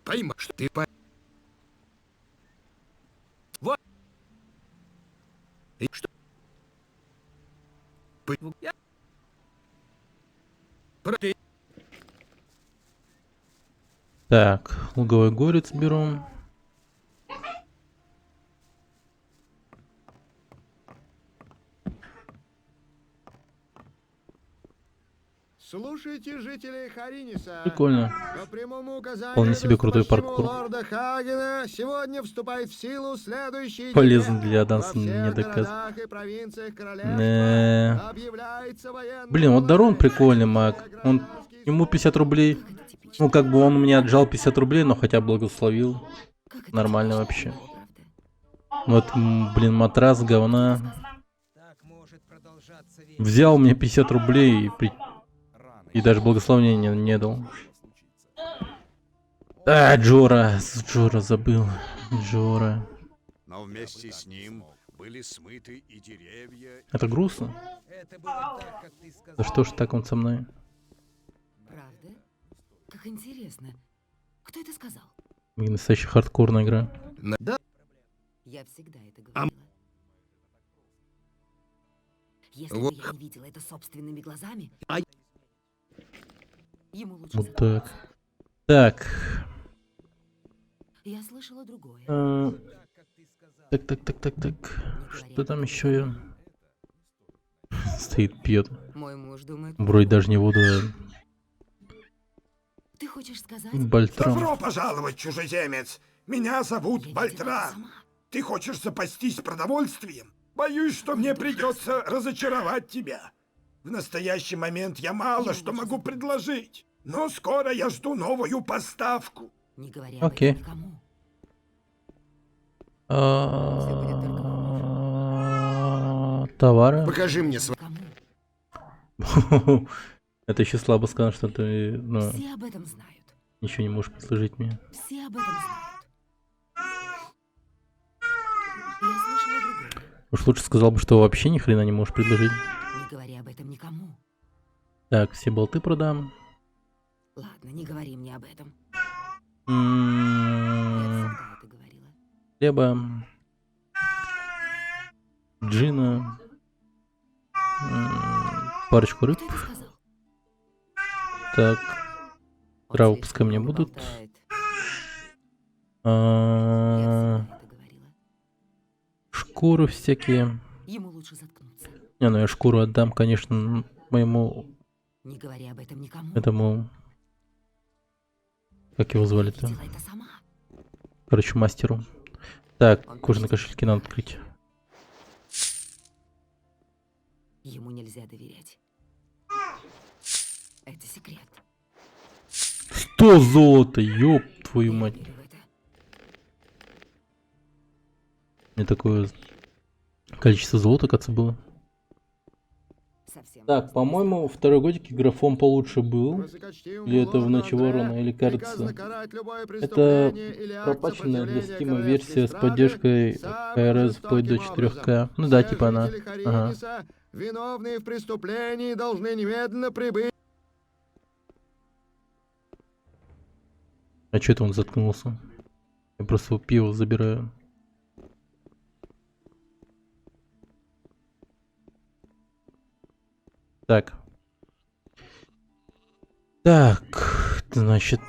Пойма, что ты по... Вот. И что? Так, луговой горец беру. Слушайте, жители Хариниса. Прикольно. По прямому указанию Вполне себе крутой достопочтимого паркур. лорда Хагена сегодня вступает в силу следующий Полезно декрет. для данса Во всех не доказывать. городах и провинциях королевства объявляется военное Блин, вот Дарон прикольный маг. Он, ему 50 рублей. Ну, как бы он мне отжал 50 рублей, но хотя бы благословил. Нормально вообще. Вот, блин, матрас говна. Взял мне 50 рублей и даже благословения не дал. А, Джора. Джора забыл. Джора. Но вместе с ним были смыты и деревья. Это грустно. Да что ж так он со мной? Правда? Как интересно. Кто это сказал? Блин, настоящая хардкорная игра. Да. Я всегда это говорила. Если бы я не видела это собственными глазами... Ему лучше Вот так. Так. Я слышала другое. Так. Что там еще? Стоит, пьет. Мой муж думает... Вроде даже не воду. Ты хочешь сказать? Бальтрам. Добро пожаловать, чужеземец! Меня зовут Бальтрам. Ты хочешь запастись продовольствием? Боюсь, что мне придется разочаровать тебя. В настоящий момент я мало что могу предложить, но скоро я жду новую поставку. Не говоря Окей. никому. Товары. Покажи мне свой... Это еще слабо сказано, что ты, ну, Все об этом знают. ничего не можешь предложить мне. Все об этом знают. Я слышала другое. Уж лучше сказал бы, что вообще ни хрена не можешь предложить. Не говори об этом никому. Так, все болты продам. Ладно, не говори мне об этом. Хлеба. Джина. Парочку рыб. Так. Травы пускай мне будут. Шкуры всякие. Ему лучше заткнуться. Не, ну я шкуру отдам, конечно, моему... Не говори об этом никому. Этому... Как его звали-то? Короче, мастеру. Так, кожаные кошельки надо открыть. Ему нельзя доверять. Это секрет. 100 золота, ёб твою мать. Мне такое количество золота, кажется, было. Так, по-моему, в второй годике графон получше был. Или это в Ночи Ворона, или кажется. Это пропаченная для Стима версия с поддержкой КРС вплоть до 4К. Ну да, типа она. Ага. Виновные в преступлении должны немедленно прибыть. А чё это он заткнулся? Я просто пиво забираю. Так. Так, значит.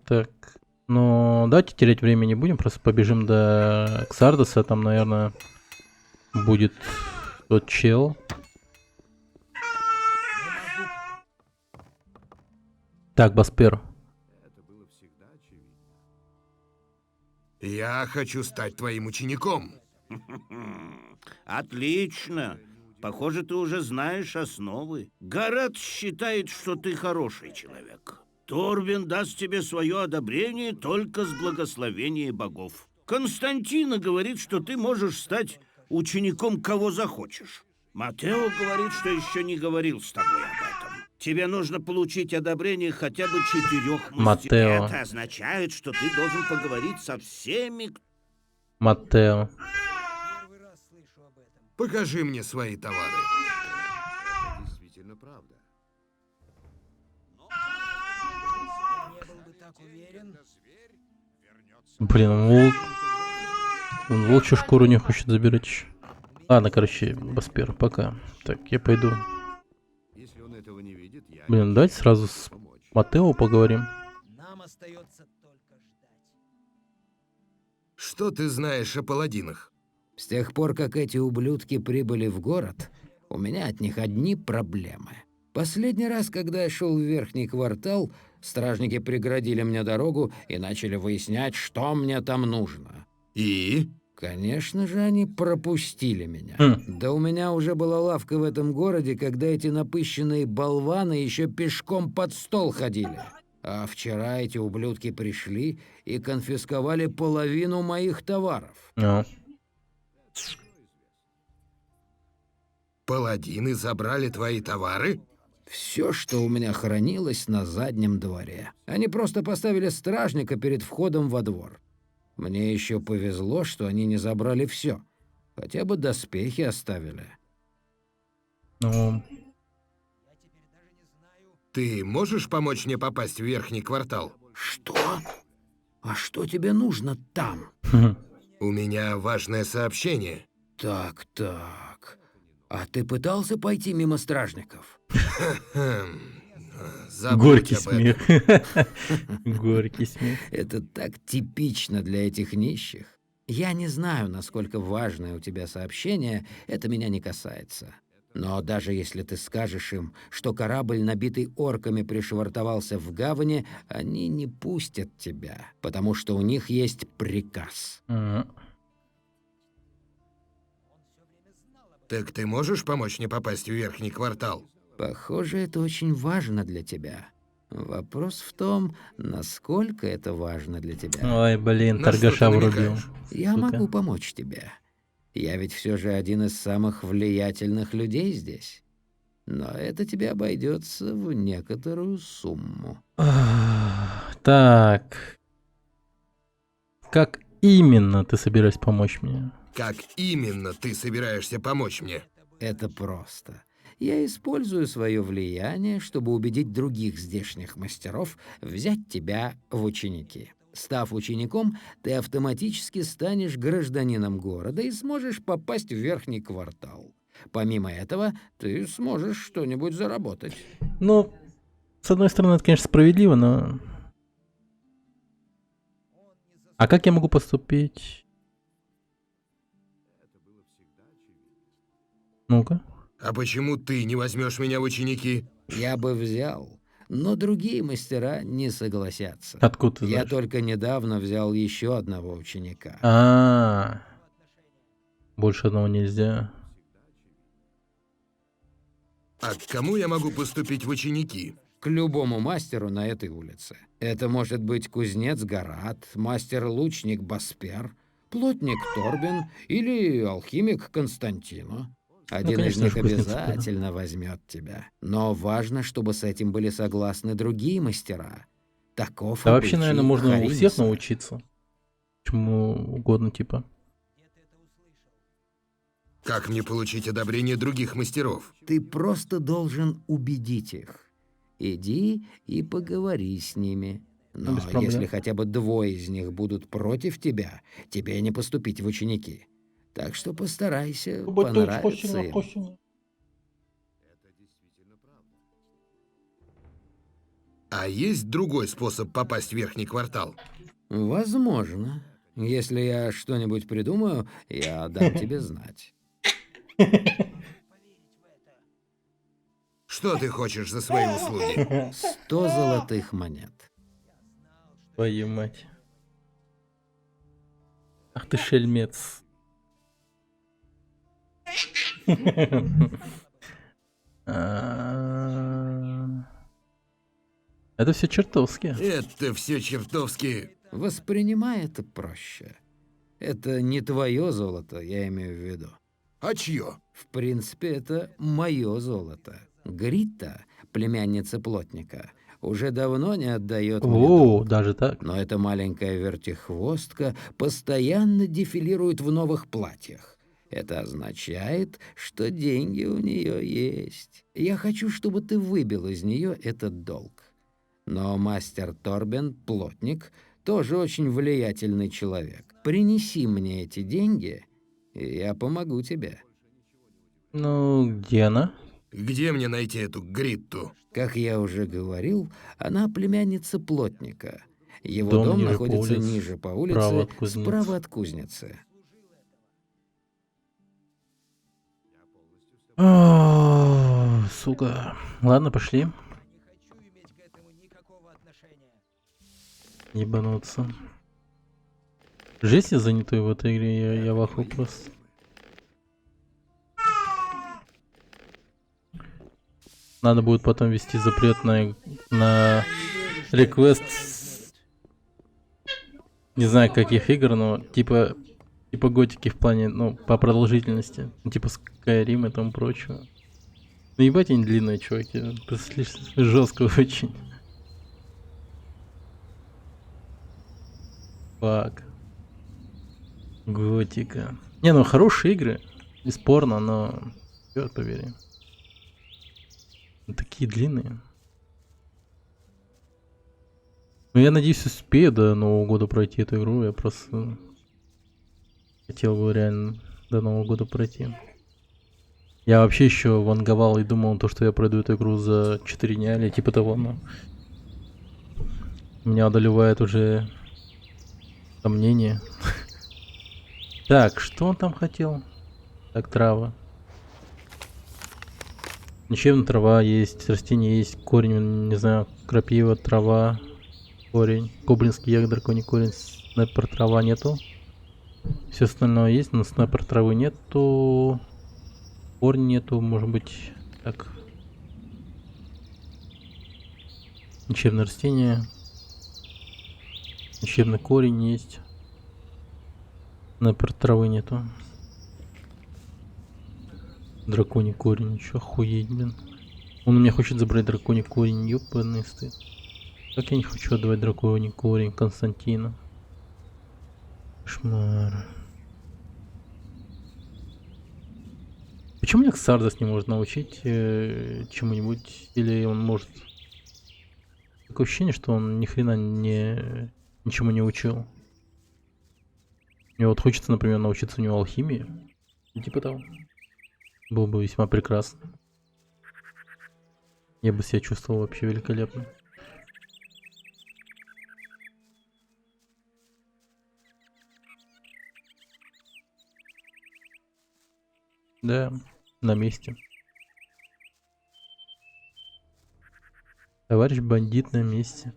Так. Но давайте терять время не будем, просто побежим до Ксардоса, там, наверное, будет тот чел. Так, Баспер. Я хочу стать твоим учеником. Отлично. Похоже, ты уже знаешь основы. Гарат считает, что ты хороший человек. Торбин даст тебе свое одобрение только с благословения богов. Константина говорит, что ты можешь стать учеником кого захочешь. Матео говорит, что еще не говорил с тобой об этом. Тебе нужно получить одобрение хотя бы 4 мастеров. Это означает, что ты должен поговорить со всеми. Матео. Покажи мне свои товары. Это действительно правда. Блин, он волчью шкуру не хочет забирать еще. Ладно, короче, Баспер, пока. Так, я пойду. Блин, давайте сразу с Матео поговорим. Что ты знаешь о паладинах? С тех пор, как эти ублюдки прибыли в город, у меня от них одни проблемы. Последний раз, когда я шел в верхний квартал, стражники преградили мне дорогу и начали выяснять, что мне там нужно. И? Конечно же, они пропустили меня. Да у меня уже была лавка в этом городе, когда эти напыщенные болваны еще пешком под стол ходили. А вчера эти ублюдки пришли и конфисковали половину моих товаров. Паладины забрали твои товары? Все, что у меня хранилось на заднем дворе. Они просто поставили стражника перед входом во двор. Мне еще повезло, что они не забрали все. Хотя бы доспехи оставили. Ты можешь помочь мне попасть в верхний квартал? Что? А что тебе нужно там? У меня важное сообщение. Так. А ты пытался пойти мимо стражников? Горький смех. Горький смех. Это так типично для этих нищих. Я не знаю, насколько важное у тебя сообщение, это меня не касается. Но даже если ты скажешь им, что корабль, набитый орками, пришвартовался в гавани, они не пустят тебя, потому что у них есть приказ. Так ты можешь помочь мне попасть в верхний квартал? Похоже, это очень важно для тебя. Вопрос в том, насколько это важно для тебя. Ой, блин, торгаша врубил. Я могу помочь тебе. Я ведь все же один из самых влиятельных людей здесь. Но это тебе обойдется в некоторую сумму. Так. Как именно ты собираешься помочь мне? Как именно ты собираешься помочь мне? Это просто. Я использую свое влияние, чтобы убедить других здешних мастеров взять тебя в ученики. Став учеником, ты автоматически станешь гражданином города и сможешь попасть в верхний квартал. Помимо этого, ты сможешь что-нибудь заработать. Ну, с одной стороны, это, конечно, справедливо, но... А как я могу поступить? Ну-ка. А почему ты не возьмешь меня в ученики? Я бы взял, но другие мастера не согласятся. Откуда ты Я знаешь? только недавно взял еще одного ученика. Больше одного нельзя. А к кому я могу поступить в ученики? К любому мастеру на этой улице. Это может быть кузнец Гарат, мастер-лучник Баспер, плотник Торбин или алхимик Константино. Один из конечно них же, кузнец Торбин. обязательно возьмет тебя. Но важно, чтобы с этим были согласны другие мастера. Таков Да вообще, обычай наверное, можно у всех Харимиса. научиться. Чему угодно, типа. Как мне получить одобрение других мастеров? Ты просто должен убедить их. Иди и поговори с ними. Но без проблем. если хотя бы двое из них будут против тебя, тебе не поступить в ученики. Так что постарайся понравиться им. А есть другой способ попасть в верхний квартал? Возможно. Если я что-нибудь придумаю, я дам тебе знать. Что ты хочешь за свои услуги? 100 золотых монет. Твою мать. Ах ты шельмец. Это все чертовски. Это все чертовски. Воспринимай это проще. Это не твое золото, я имею в виду. А чье? В принципе, это мое золото. Грита, племянница плотника, уже давно не отдает мне долг. Даже так? Но эта маленькая вертихвостка постоянно дефилирует в новых платьях. Это означает, что деньги у нее есть. Я хочу, чтобы ты выбил из нее этот долг. Но мастер Торбен, плотник, тоже очень влиятельный человек. Принеси мне эти деньги, и я помогу тебе. Ну, где она? Где мне найти эту Гритту? Как я уже говорил, она племянница плотника. Его Дом дом ниже находится по улице, ниже по улице, справа от кузницы. справа от кузницы. Сука. Ладно, пошли. Ебануться. Жесть я занятой в этой игре, я в ахуе просто. Надо будет потом вести запрет на реквест. Не знаю каких игр, но типа готики в плане, ну, по продолжительности. Ну, типа Skyrim и тому прочее. Ну ебать они длинные, чуваки. Это слишком жестко очень. Фак. Готика. Не, ну хорошие игры. Бесспорно, но... Чёрт побери. Такие длинные. Ну я надеюсь успею до Нового года пройти эту игру. Я просто хотел бы реально до Нового года пройти. Я вообще еще ванговал и думал, то, что я пройду эту игру за 4 дня или типа того, но... Меня одолевает уже сомнение. Так, что он там хотел? Так, трава. Ничем трава есть, растения есть, корень, не знаю, крапива, трава, корень, гоблинский ягод, драконий корень, снайпер, трава нету. Все остальное есть, но снайпер травы нету, корень нету, может быть, так. Лечебное растение, лечебный корень есть, снайпер травы нету. Драконий корень, еще охуеть, блин. Он у меня хочет забрать драконий корень, ёбаный стыд. Как я не хочу отдавать драконий корень Константина. Кошмар. Почему меня Ксардос не может научить чему-нибудь? Или он может... Такое ощущение, что он ни хрена ничему не учил. Мне вот хочется, например, научиться у него алхимии. И типа того. Было бы весьма прекрасно. Я бы себя чувствовал вообще великолепно. Да, на месте. Товарищ бандит на месте.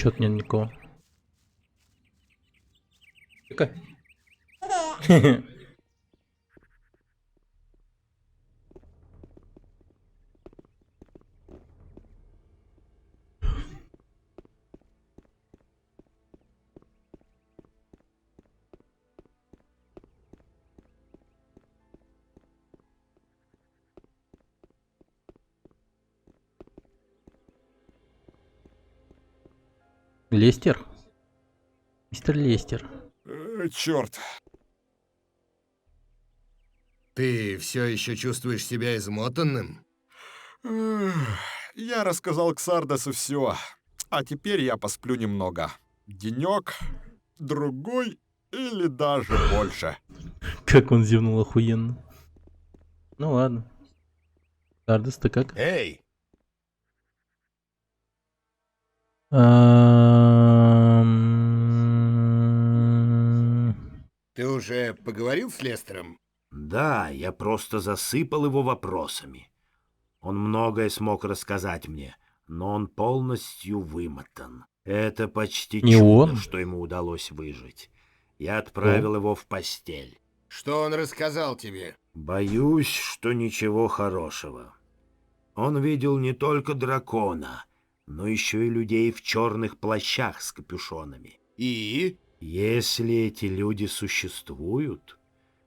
Чё-то нет никого. Какая? Лестер? Мистер Лестер. Черт. Ты все еще чувствуешь себя измотанным? Я рассказал Ксардосу все, а теперь я посплю немного. Денек, другой или даже больше. Как он зевнул охуенно. Ну ладно. Ксардос, ты как? Эй! Ты уже поговорил с Лестером? Да, я просто засыпал его вопросами. Он многое смог рассказать мне, но он полностью вымотан. Это почти Не чудо, он? что ему удалось выжить. Я отправил его в постель. Что он рассказал тебе? Боюсь, что ничего хорошего. Он видел не только дракона, но еще и людей в черных плащах с капюшонами. И? Если эти люди существуют,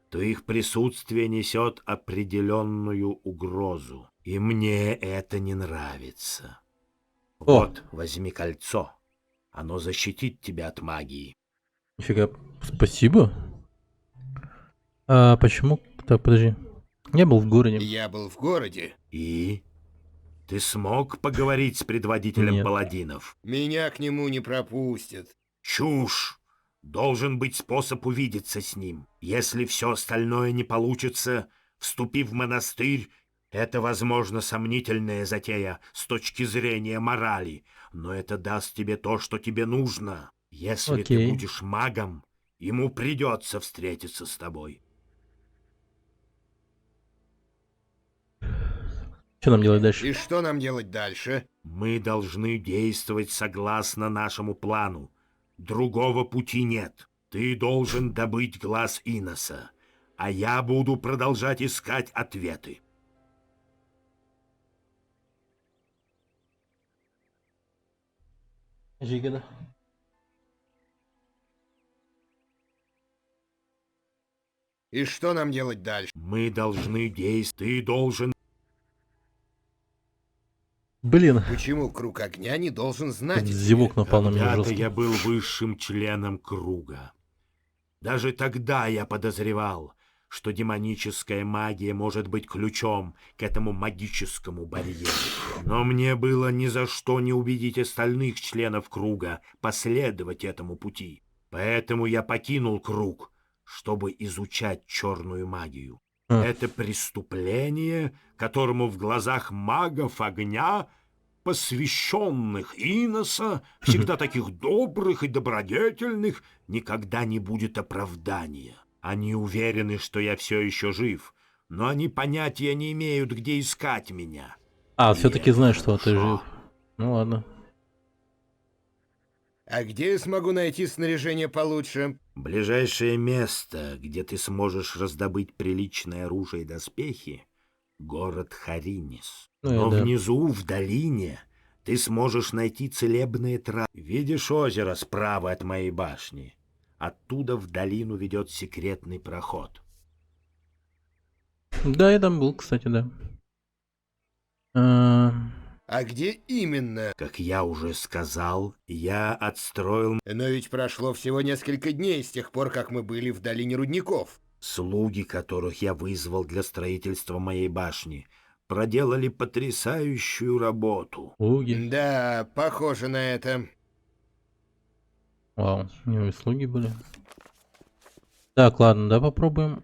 то их присутствие несет определенную угрозу. И мне это не нравится. Вот, возьми кольцо. Оно защитит тебя от магии. Нифига, спасибо. А почему? Так, подожди. Я был в городе. Я был в городе. И? Ты смог поговорить с предводителем Нет. паладинов? Меня к нему не пропустят. Чушь! Должен быть способ увидеться с ним. Если все остальное не получится, вступи в монастырь. Это, возможно, сомнительная затея с точки зрения морали, но это даст тебе то, что тебе нужно. Если ты Окей. будешь магом, ему придется встретиться с тобой. Что нам делать дальше? И что нам делать дальше? Мы должны действовать согласно нашему плану. Другого пути нет. Ты должен добыть глаз Иноса, а я буду продолжать искать ответы. Жигада. И что нам делать дальше? Мы должны действовать. Ты должен... Блин. Почему круг огня не должен знать? Зевок напал на меня Когда-то жестко. я был высшим членом круга. Даже тогда я подозревал, что демоническая магия может быть ключом к этому магическому барьеру. Но мне было ни за что не убедить остальных членов круга последовать этому пути. Поэтому я покинул круг, чтобы изучать черную магию. Это преступление, которому в глазах магов огня, посвященных Иноса, всегда таких добрых и добродетельных, никогда не будет оправдания. Они уверены, что я все еще жив, но они понятия не имеют, где искать меня. А, все-таки знаешь, что ты жив. Ну ладно. А где я смогу найти снаряжение получше? Ближайшее место, где ты сможешь раздобыть приличное оружие и доспехи — город Харинис. Но да. внизу, в долине, ты сможешь найти целебные травы. Видишь озеро справа от моей башни? Оттуда в долину ведет секретный проход. Да, я там был, кстати, да. А где именно? Как я уже сказал, я отстроил... Но ведь прошло всего несколько дней с тех пор, как мы были в долине рудников. Слуги, которых я вызвал для строительства моей башни, проделали потрясающую работу. Слуги. Да, похоже на это. Вау, у него и слуги были. Так, ладно, да попробуем.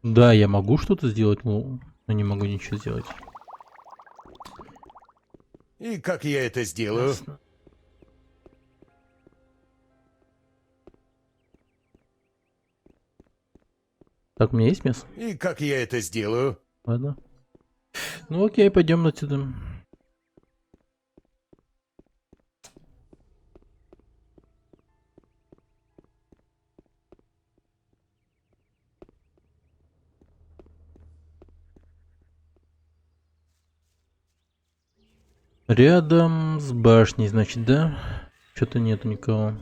Да, я могу что-то сделать, но не могу ничего сделать. И как я это сделаю? Ясно. Так, у меня есть мясо? И как я это сделаю? Ладно. Ну окей, пойдем отсюда. Рядом с башней, значит, да? Что-то нету никого.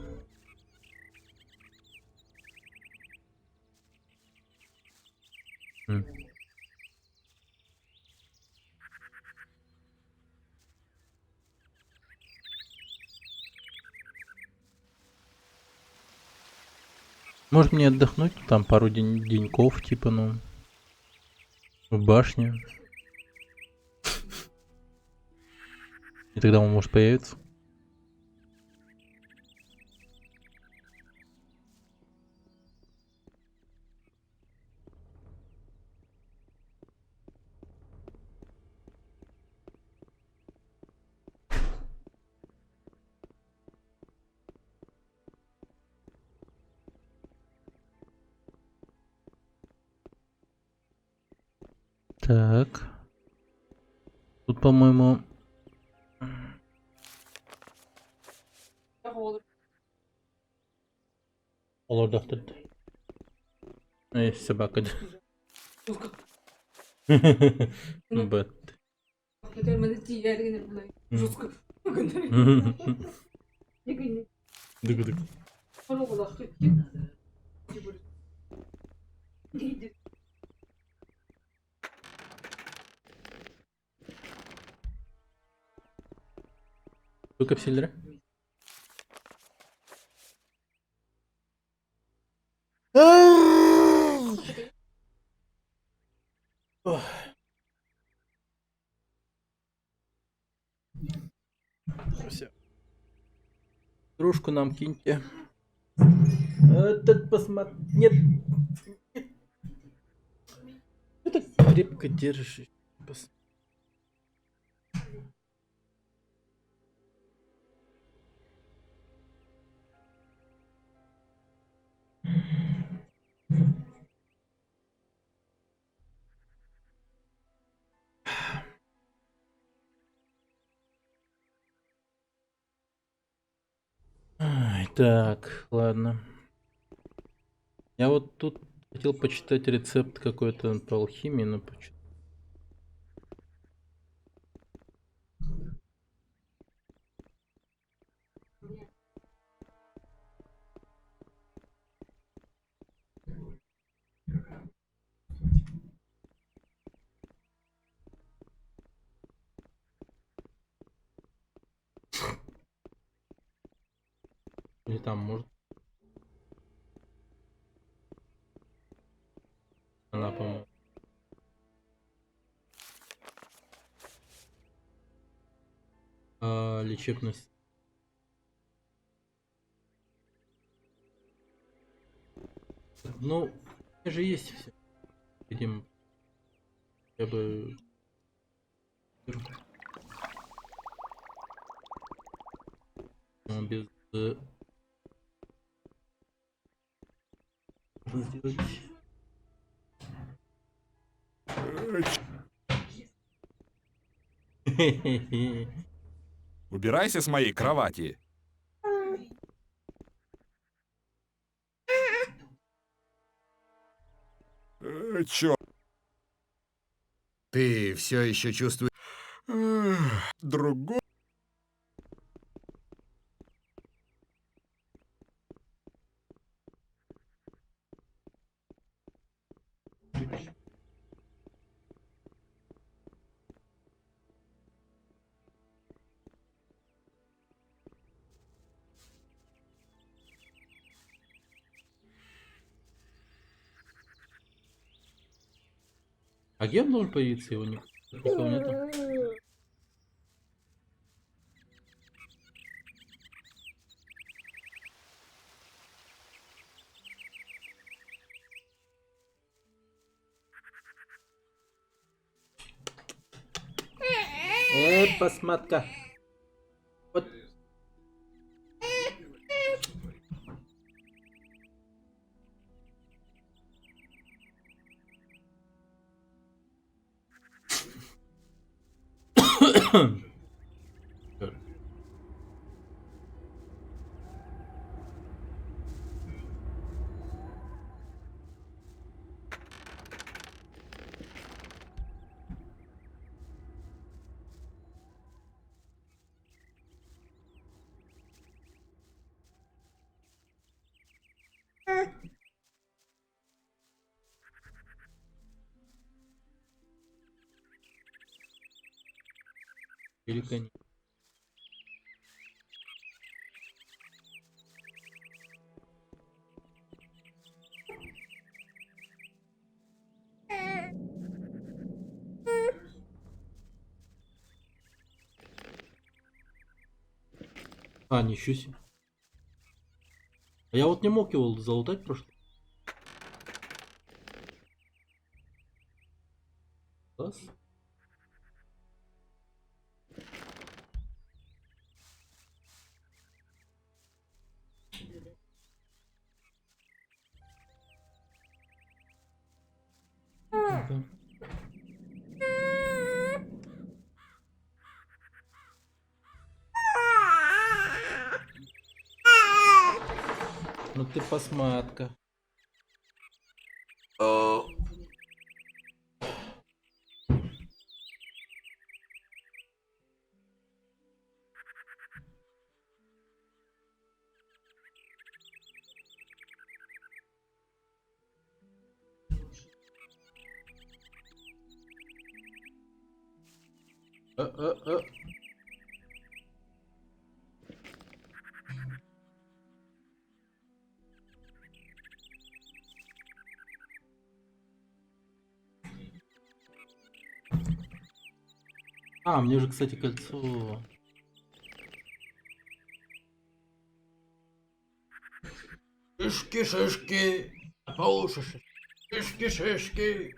Может мне отдохнуть там пару деньков, типа, ну, в башне. И тогда он может появиться. Так. Тут, по-моему... Олордахтыр. Эй, собака. Бэт. Дык-дык. Сколько псилдера? Все. Дружку нам киньте. Этот посмотри. Нет. Ты так крепко держишь. Ай, так, ладно. Я вот тут хотел почитать рецепт какой-то по алхимии, но почему? Или там может. Она, по-моему. Лечебность. Ну, у меня же есть все. Видим. Я бы. Но без. Сделать. Убирайся с моей кровати. Чё? Ты все еще чувствуешь... Другой. А где он должен появиться? Его никого нету. Посмотка. Вот. Великолепно. А, ничего себе. А я вот не мог его залутать просто. Класс. Ну ты посматка. А, мне же, кстати, кольцо. Шишки, шишки, по уши, шишки, шишки.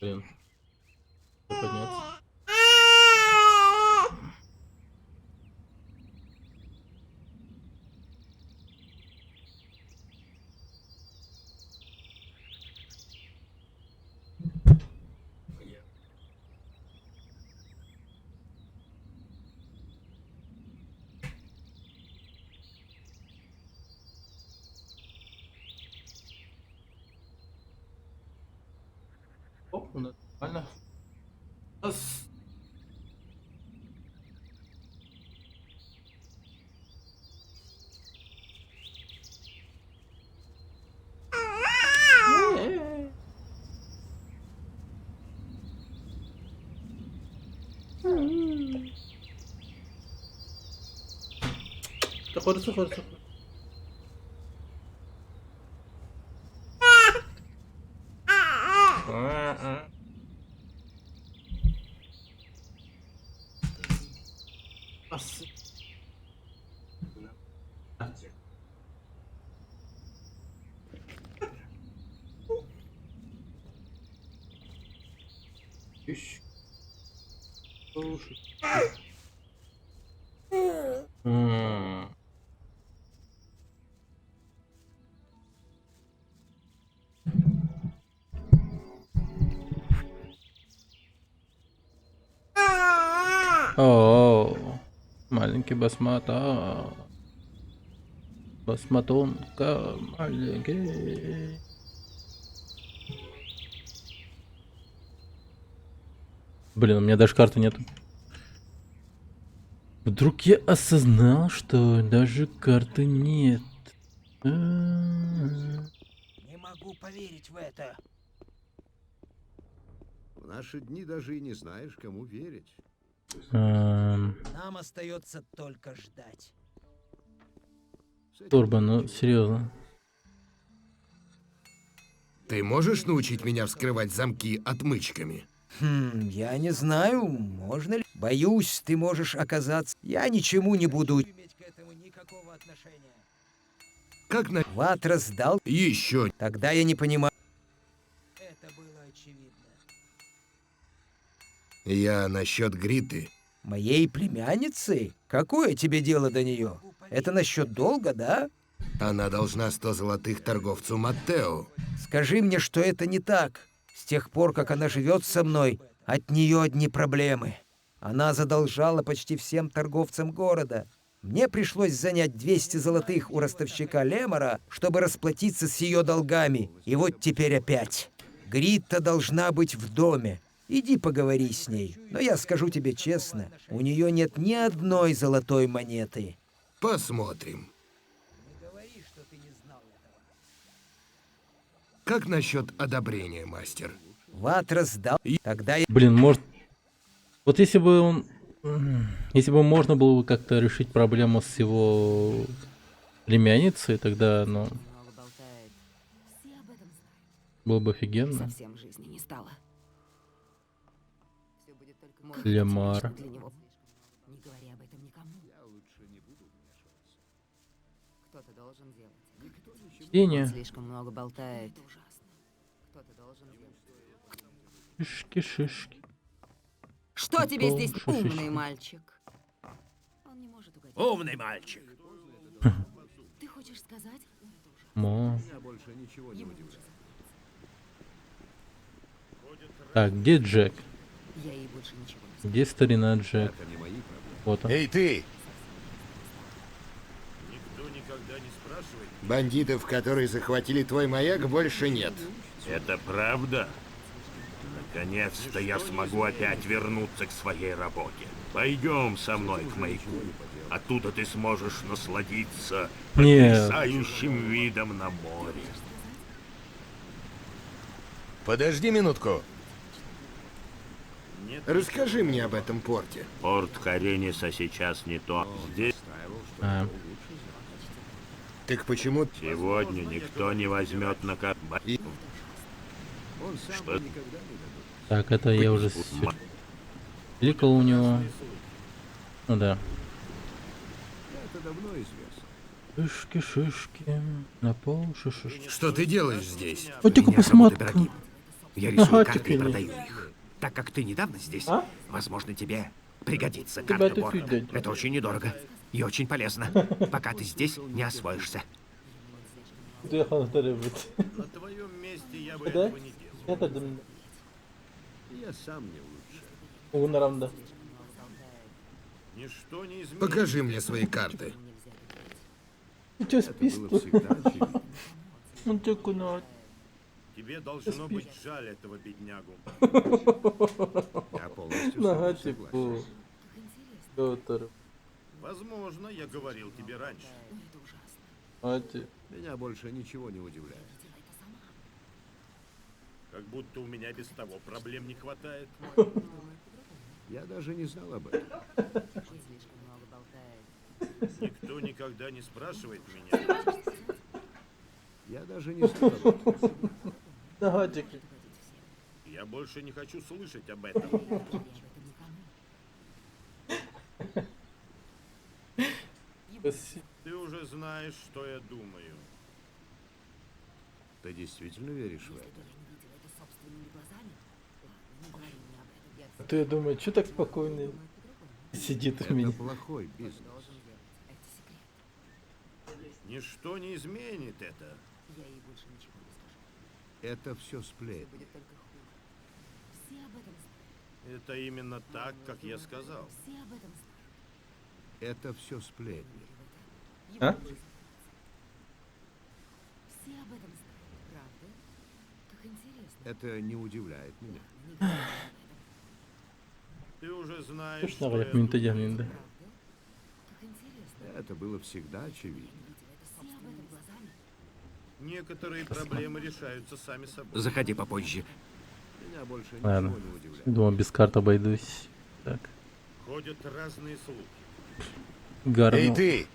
Блин. Подняться. Оп, нормально. Раз. Заходи. О, маленький басмата. Басматонка маленький. Блин, у меня даже карты нету. Вдруг я осознал, что даже карты нет. Не могу поверить в это. В наши дни даже и не знаешь, кому верить. Нам остается только ждать. Турбо, ну серьезно. Ты можешь научить меня вскрывать замки отмычками? Я не знаю, можно ли. Боюсь, ты можешь оказаться. Я ничему не буду иметь к этому никакого отношения. Как на... Ватра сдал? Еще. Тогда я не понимаю. Это было очевидно. Я насчет Гриты. Моей племянницы? Какое тебе дело до нее? Это насчет долга, да? Она должна 100 золотых торговцу Маттео. Скажи мне, что это не так. С тех пор, как она живет со мной, от нее одни проблемы. Она задолжала почти всем торговцам города. Мне пришлось занять 200 золотых у ростовщика Лемора, чтобы расплатиться с ее долгами. И вот теперь опять. Гритта должна быть в доме. Иди поговори с ней. Но я скажу тебе честно, у нее нет ни одной золотой монеты. Посмотрим. Как насчет одобрения, мастер? Ватра сдал. Тогда я... Блин, может... Вот если бы он... Если бы можно было бы как-то решить проблему с его племянницей, тогда, ну... Было бы офигенно. Совсем жизни не стало. Лемар. Не говори об этом никому. Я лучше не буду вмешиваться. Кто-то должен делать. Сеня. Слишком много болтает. Ужасно. Кто-то должен делать. Шишки-шишки. Что тебе здесь, умный мальчик? Он не может угодить. Умный мальчик. Ты хочешь сказать? Мо. Так, где Джек? Я ей больше ничего не скажу. Где старина Джек? Вот он. Эй, ты! Никто никогда не спрашивает. Бандитов, которые захватили твой маяк, больше нет. Это правда? Наконец-то я смогу опять вернуться к своей работе. Пойдем со мной к маяку. Оттуда ты сможешь насладиться потрясающим видом на море. Подожди минутку. Расскажи мне об этом порте. Порт Карениса сейчас не то. Здесь... Так почему... Сегодня никто не возьмет на кораб... Что? Так, это я уже кликал у него. Ну да. Это давно известно. Шишки-шишки. На пол шишки. Что ты делаешь здесь? Вот только посмотри. Я рисую карты и продаю их. Так как ты недавно здесь, возможно, тебе пригодится карта вора. Это очень недорого и очень полезно, пока ты здесь не освоишься. На твоем месте я бы этого не делал. Я сам не лучше. Ничто не изменится. Покажи мне свои карты. Ты что, спишь? Он такой, Тебе должно быть жаль этого беднягу. Я полностью Нога согласен. Пётр. Возможно, я говорил тебе раньше. Меня больше ничего не удивляет. Как будто у меня без того проблем не хватает. Я даже не знал об этом. Никто никогда не спрашивает меня. Я даже не знал об этом. Я больше не хочу слышать об этом. Ты уже знаешь, что я думаю. Ты действительно веришь в это? А то я думаю, что так спокойно сидит у меня. Это плохой бизнес. Ничто не изменит это. Это все сплетни. Это именно так, как я сказал. Это все сплетни. А? Все об этом знают, правда? Как интересно. Это не удивляет меня. Ты уже знаешь, Точно говорят, минуты дернин, да? Это было всегда очевидно. некоторые проблемы решаются сами собой. Заходи попозже. Меня больше Ладно. ничего не удивляет. Думаю, без карт обойдусь. Так. Ходят разные слухи. Гарно. Эй, ты!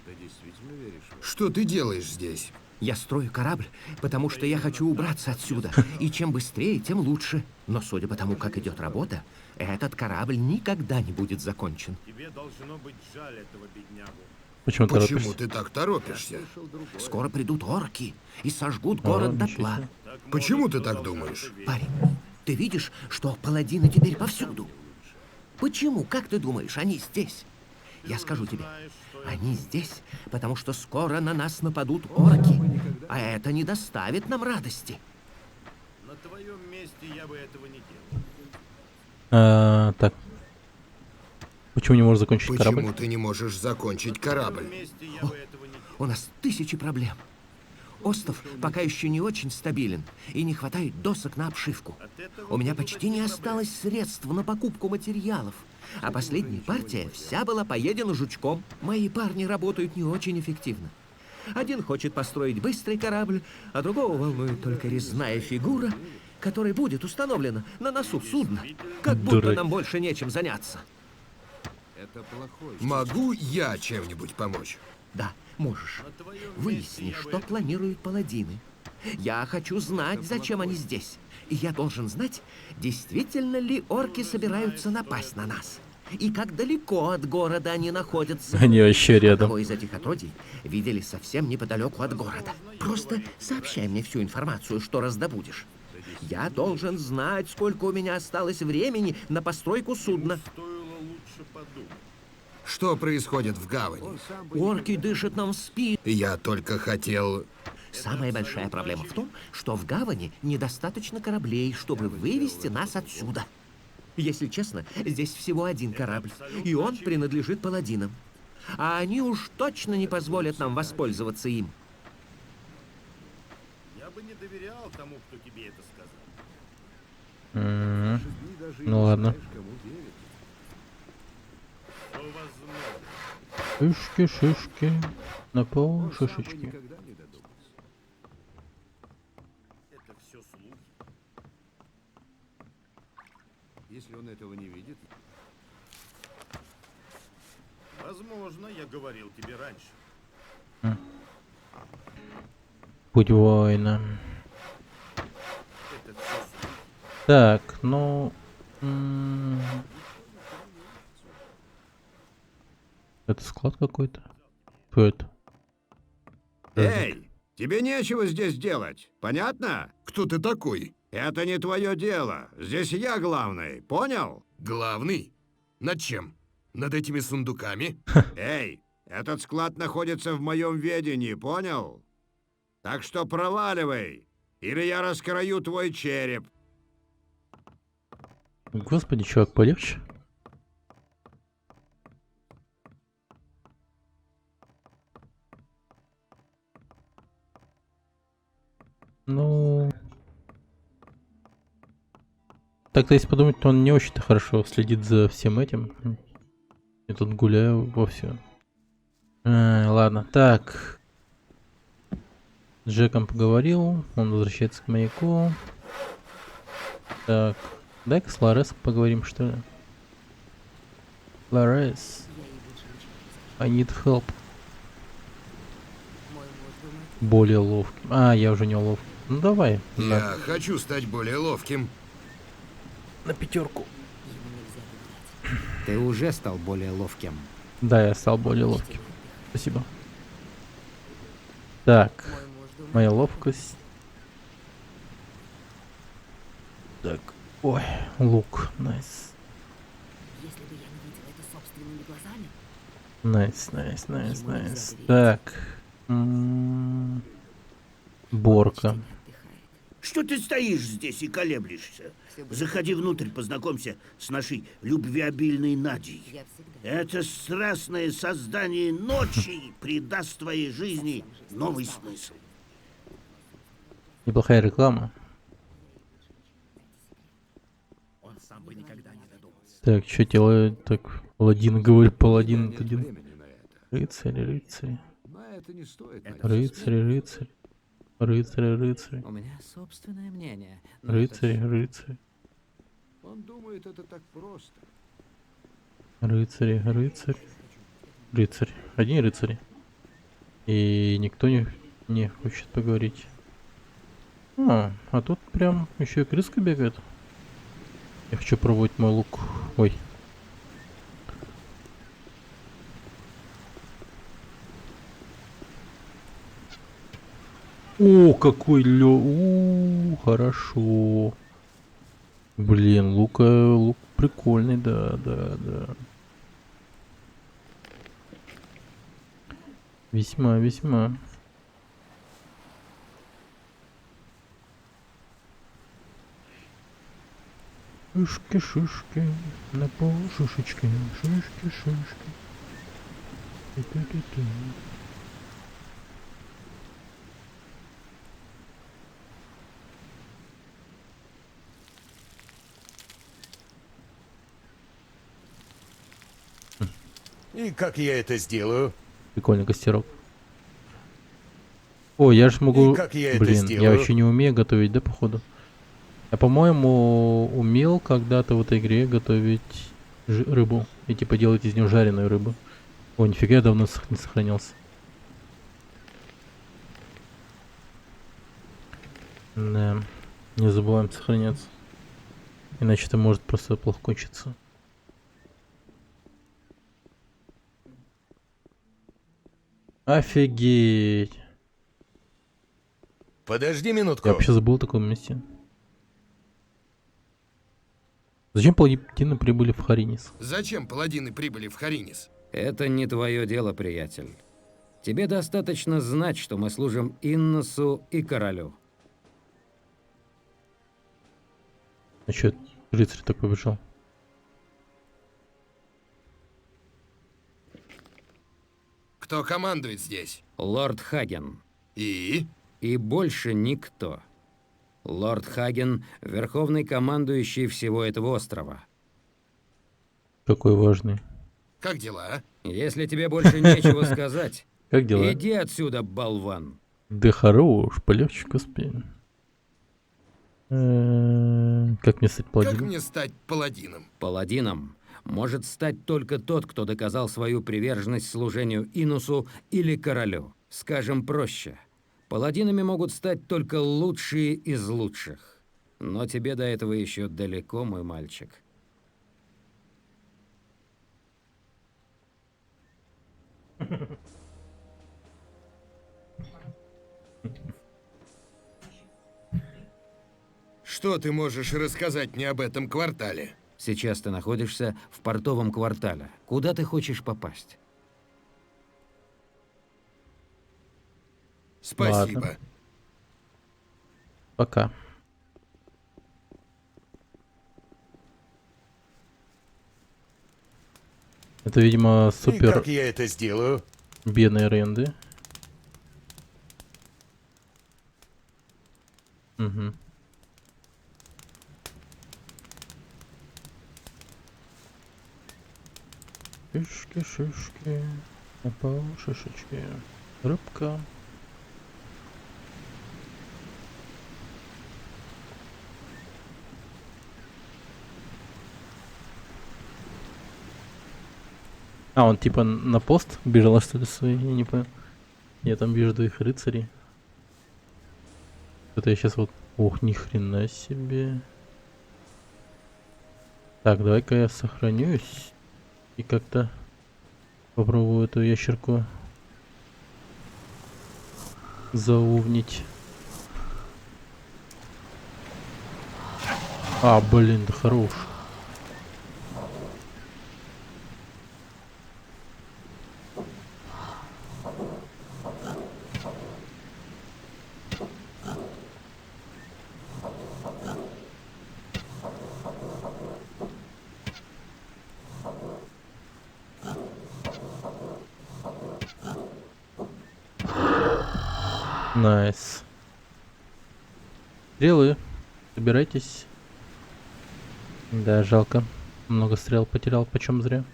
Ты действительно веришь в это? Что ты делаешь здесь? Я строю корабль, потому что я хочу убраться отсюда. И чем быстрее, тем лучше. Но судя по тому, как идет работа, этот корабль никогда не будет закончен. Тебе должно быть жаль этого беднягу. Почему Почему ты так торопишься? Скоро придут орки и сожгут город дотла. Почему ты так думаешь? Парень, ты видишь, что паладины теперь повсюду? Почему, как ты думаешь, они здесь? Я скажу тебе, они здесь, потому что скоро на нас нападут орки, а это не доставит нам радости. На твоем месте я бы этого не делал. Так. Почему не можешь закончить Почему корабль? ты не можешь закончить корабль? У нас тысячи проблем. Остров пока еще не очень стабилен, и не хватает досок на обшивку. У меня почти не осталось средств на покупку материалов, а последняя партия вся была поедена жучком. Мои парни работают не очень эффективно. Один хочет построить быстрый корабль, а другого волнует только резная фигура, которая будет установлена на носу судна. Как будто Дурак. нам больше нечем заняться. Это плохой. Могу я чем-нибудь помочь? Да, можешь. Выясни, что планируют паладины. Я хочу знать, зачем они здесь. И я должен знать, действительно ли орки собираются напасть на нас. И как далеко от города они находятся. Они вообще рядом. Одного из этих отродий видели совсем неподалеку от города. Просто сообщай мне всю информацию, что раздобудешь. Я должен знать, сколько у меня осталось времени на постройку судна. Что происходит в гавани? Орки дышат нам в спину. Я только хотел... Самая большая проблема в том, что в гавани недостаточно кораблей, чтобы вывести нас отсюда. Если честно, здесь всего один корабль, и он принадлежит паладинам. А они уж точно не позволят нам воспользоваться им. Я бы не доверял тому, кто тебе это сказал. Ну ладно. Шишки, на пол шишечки. Это все слухи. Если он этого не видит... Возможно, я говорил тебе раньше. Путь воина. Это все слухи. Так, ну... Это склад какой-то? Кто это? Эй, тебе нечего здесь делать, понятно? Кто ты такой? Это не твое дело. Здесь я главный, понял? Главный? Над чем? Над этими сундуками? Эй, этот склад находится в моем ведении, понял? Так что проваливай, или я раскрою твой череп. Господи, чувак, полегче. Ну... Так-то, если подумать, то он не очень-то хорошо следит за всем этим. Я тут гуляю вовсю. Ладно, так. С Джеком поговорил. Он возвращается к маяку. Так. Дай-ка с Ларесом поговорим, что ли. Ларес. I need help. Более ловким. А, я уже не ловкий. Ну давай. Я хочу стать более ловким. На пятерку. Ты уже стал более ловким. Да, я стал более ловким. Спасибо. Так. Моя ловкость. Так. Ой, лук, найс. Если бы я не видела это собственными глазами, Найс. Так. Борка. Что ты стоишь здесь и колеблешься? Заходи внутрь, познакомься с нашей любвеобильной Надей. Это страстное создание ночи придаст твоей жизни новый смысл. Неплохая реклама. Он сам бы никогда не додумался. Так, что делает? Так, паладин, говорит, паладин. Рыцарь. Рыцарь. У меня собственное мнение. Рыцарь. Он думает, это так просто. Рыцарь. Одни рыцари. И никто не хочет поговорить. А тут прям еще и крыска бегает. Я хочу пробовать мой лук. Ой. О, какой хорошо. Блин, лук прикольный, да. Весьма. Шишки, на пол шишечки, шишки. И как я это сделаю? Прикольный костерок. О, я же могу... И как я это Блин, я сделаю? вообще не умею готовить, да, походу? Я, по-моему, умел когда-то в этой игре готовить рыбу. И типа делать из нее жареную рыбу. О, нифига, я давно не сохранился. Да, не забываем сохраняться. Иначе это может просто плохо кончиться. Офигеть. Подожди минутку. Я вообще забыл о таком месте. Зачем паладины прибыли в Харинис? Зачем паладины прибыли в Харинис? Это не твое дело, приятель. Тебе достаточно знать, что мы служим Инносу и королю. А чё, рыцарь так побежал? Кто командует здесь? Лорд Хаген. И? И больше никто. Лорд Хаген — верховный командующий всего этого острова. Какой важный. Как дела? Если тебе больше нечего сказать, как дела? Иди отсюда, болван. Да хорош, полегче, господи. Как мне стать паладином? Как мне стать паладином? Паладином может стать только тот, кто доказал свою приверженность служению Инусу или королю. Скажем проще, паладинами могут стать только лучшие из лучших. Но тебе до этого еще далеко, мой мальчик. Что ты можешь рассказать мне об этом квартале? Сейчас ты находишься в портовом квартале. Куда ты хочешь попасть? Спасибо. Ладно. Пока. Это, видимо, супер... И как я это сделаю? Бедные ренды. Угу. Шишки, на пол шишечки. Рыбка. А, он типа на пост бежал, что ли, свои? Я не понял. Я там вижу двоих рыцарей. Это я сейчас вот... Ох, ни хрена себе. Так, давай-ка я сохранюсь. И как-то попробую эту ящерку заувнить. А, блин, да хорош. Найс. Стрелы. Собирайтесь. Да, жалко. Много стрел потерял, почем зря.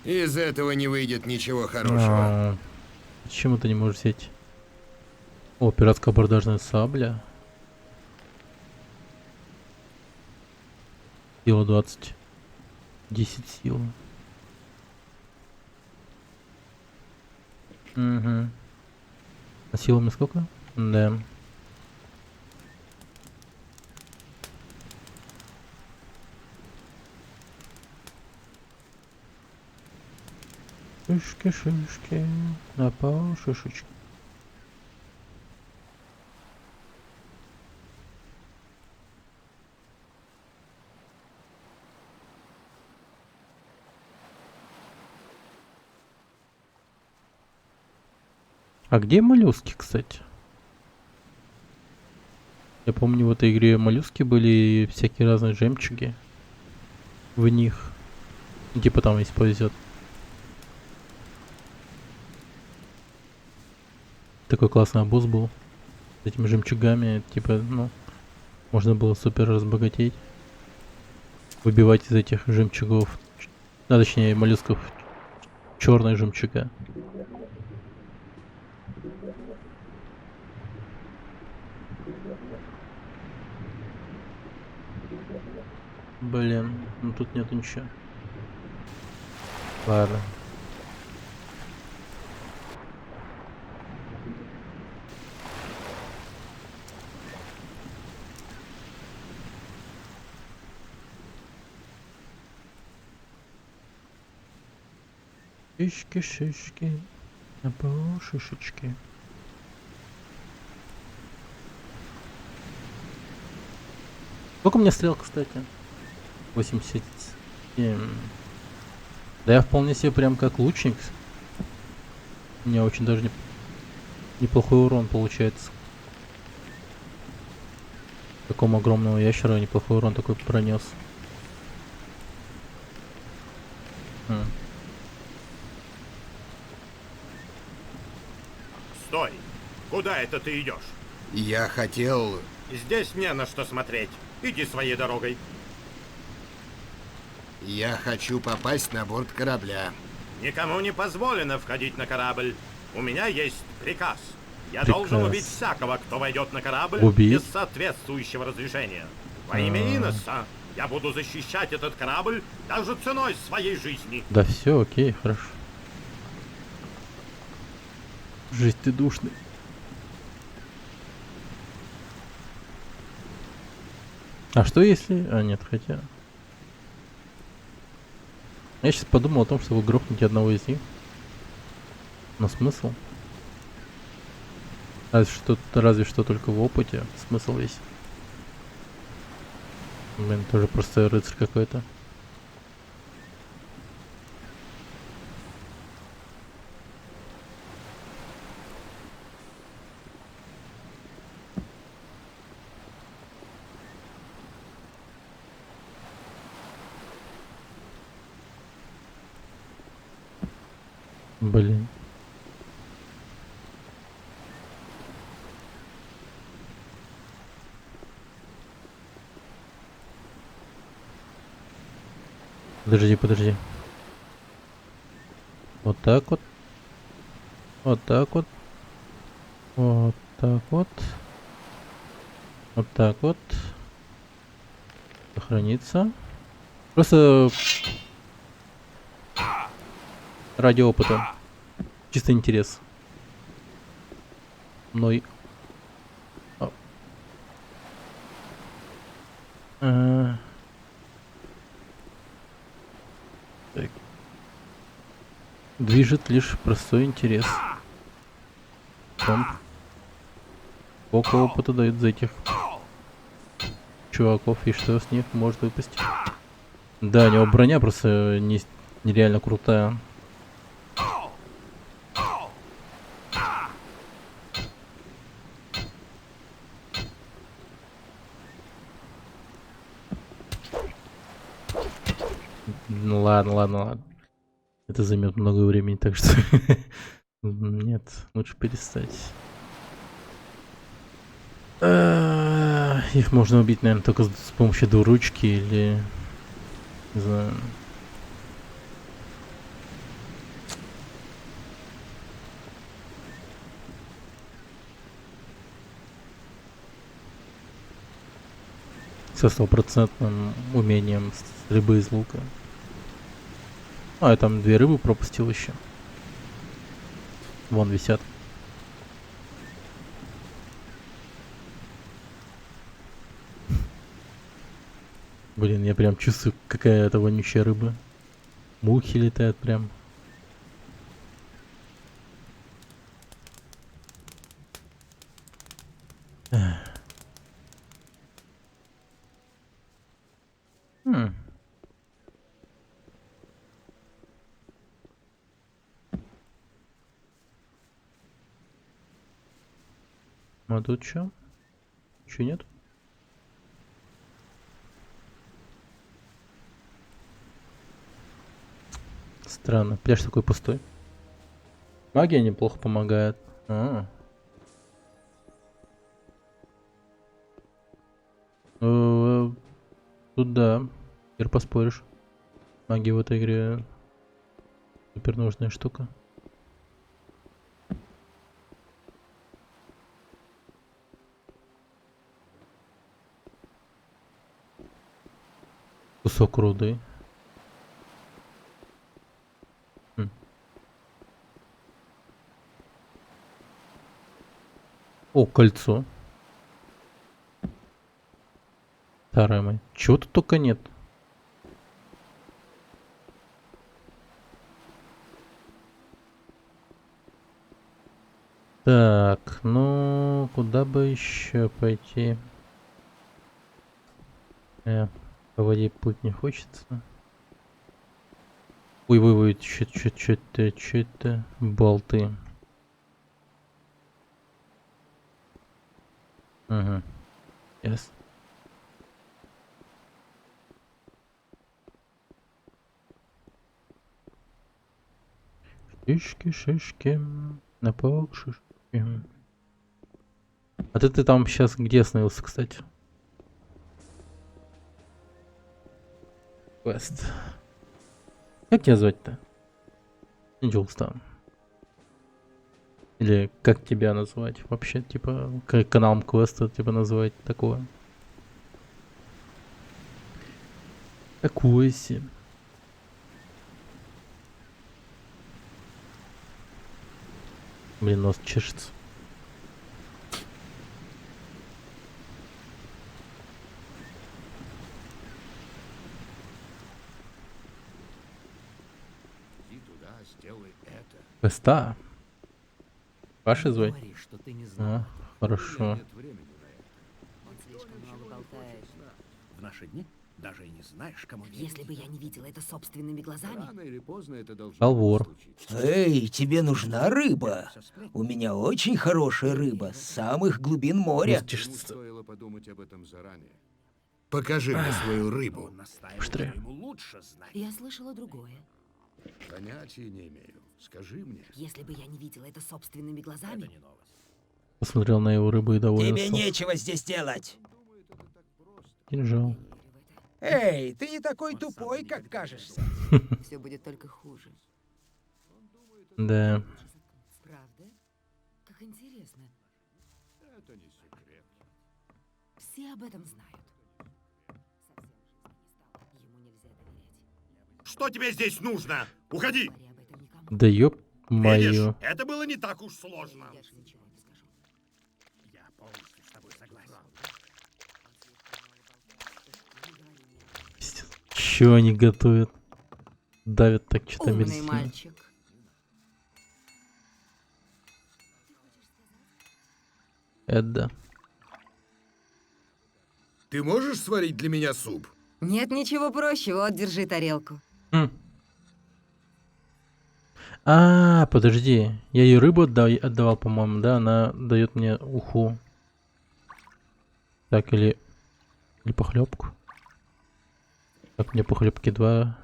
Из этого не выйдет ничего хорошего. А, почему ты не можешь взять? О, пиратская абордажная сабля. Сила 20. 10 сил. Угу. А силами сколько? Да. Шишки, напал шишечки. А где моллюски, кстати? Я помню, в этой игре моллюски были, всякие разные жемчуги в них. Типа там, если повезет. Такой классный обоз был. С этими жемчугами, типа, ну, можно было супер разбогатеть. Выбивать из этих жемчугов, точнее, моллюсков, черные жемчуга. Блин, ну тут нету ничего. Ладно. Шишки, на полу шишечки. Сколько у меня стрел, кстати? 87. Да я вполне себе прям как лучник. У меня очень даже неплохой урон получается. Такому огромному ящеру неплохой урон такой пронес. Стой! Куда это ты идешь? Я хотел... Здесь не на что смотреть. Иди своей дорогой. Я хочу попасть на борт корабля. Никому не позволено входить на корабль. У меня есть приказ. Я Приказ. должен убить всякого, кто войдет на корабль Убить? без соответствующего разрешения. Во имя Иноса я буду защищать этот корабль даже ценой своей жизни. Да все, окей, хорошо. Жизнь ты душный. А что если... А нет, хотя... Я сейчас подумал о том, чтобы грохнуть одного из них. Но смысл? Разве что только в опыте смысл весь. Блин, тоже просто рыцарь какой-то. Блин. Подожди. Вот так вот. Вот так вот. Вот так вот. Вот так вот. Сохранится. Просто ради опыта. Чисто интерес. Мной. Так. Движет лишь простой интерес. Комп. Сколько опыта дают за этих чуваков, и что с них может выпасть? Да, у него броня просто нереально крутая. Ну ладно. Это займет много времени, так что нет, лучше перестать. Их можно убить, наверное, только с помощью двуручки или не знаю. Со стопроцентным умением стрельбы из лука. А, я там 2 рыбы пропустил еще. Вон висят. Блин, я прям чувствую, какая это вонючая рыба. Мухи летают прям. А тут что? Чё нет? Странно, пляж такой пустой. Магия неплохо помогает. Тут да, теперь поспоришь. Магия в этой игре супер нужная штука. Кусок руды. О, кольцо. Старая мать. Чего тут только нет. Так, ну куда бы еще пойти? По воде плыть не хочется. Ой, что-то болты. Угу. Ясно. Шишки, на паук шишки. А ты там сейчас где остановился, кстати? Квест. Как тебя звать-то? Джилстон. Или как тебя назвать? Вообще, типа, как каналом квеста, типа, назвать такое. Такое себе. Блин, нос чешется. Квеста. Ваши звать? Хорошо. В наши дни даже и не знаешь, кому верить. Если бы я не видела это собственными глазами. Рано или поздно это должно Алвор. Эй, тебе нужна рыба? У меня очень хорошая рыба, с самых глубин моря. Стоило подумать об этом заранее. Покажи мне свою рыбу. Я слышала другое. Понятия не имею. Скажи мне. Если бы я не видела это собственными глазами. Посмотрел на его рыбу и довольно. Тебе нечего здесь делать. Кинжал. Эй, ты не такой тупой, как кажешься. Все будет только хуже. Да. Правда? Как интересно. Это не секрет. Все об этом знают. Ему нельзя доверять. Что тебе здесь нужно? Уходи! Да ёп Видишь, моё. это было не так уж сложно. Я полностью с тобой согласен. Чё они готовят? Давят так что-то Умный мерзкое. мальчик. Эдда. Ты можешь сварить для меня суп? Нет ничего проще, вот, держи тарелку. Подожди. Я ей рыбу отдавал, по-моему, да? Она дает мне уху. Так, или похлебку. Так, мне похлебки 2.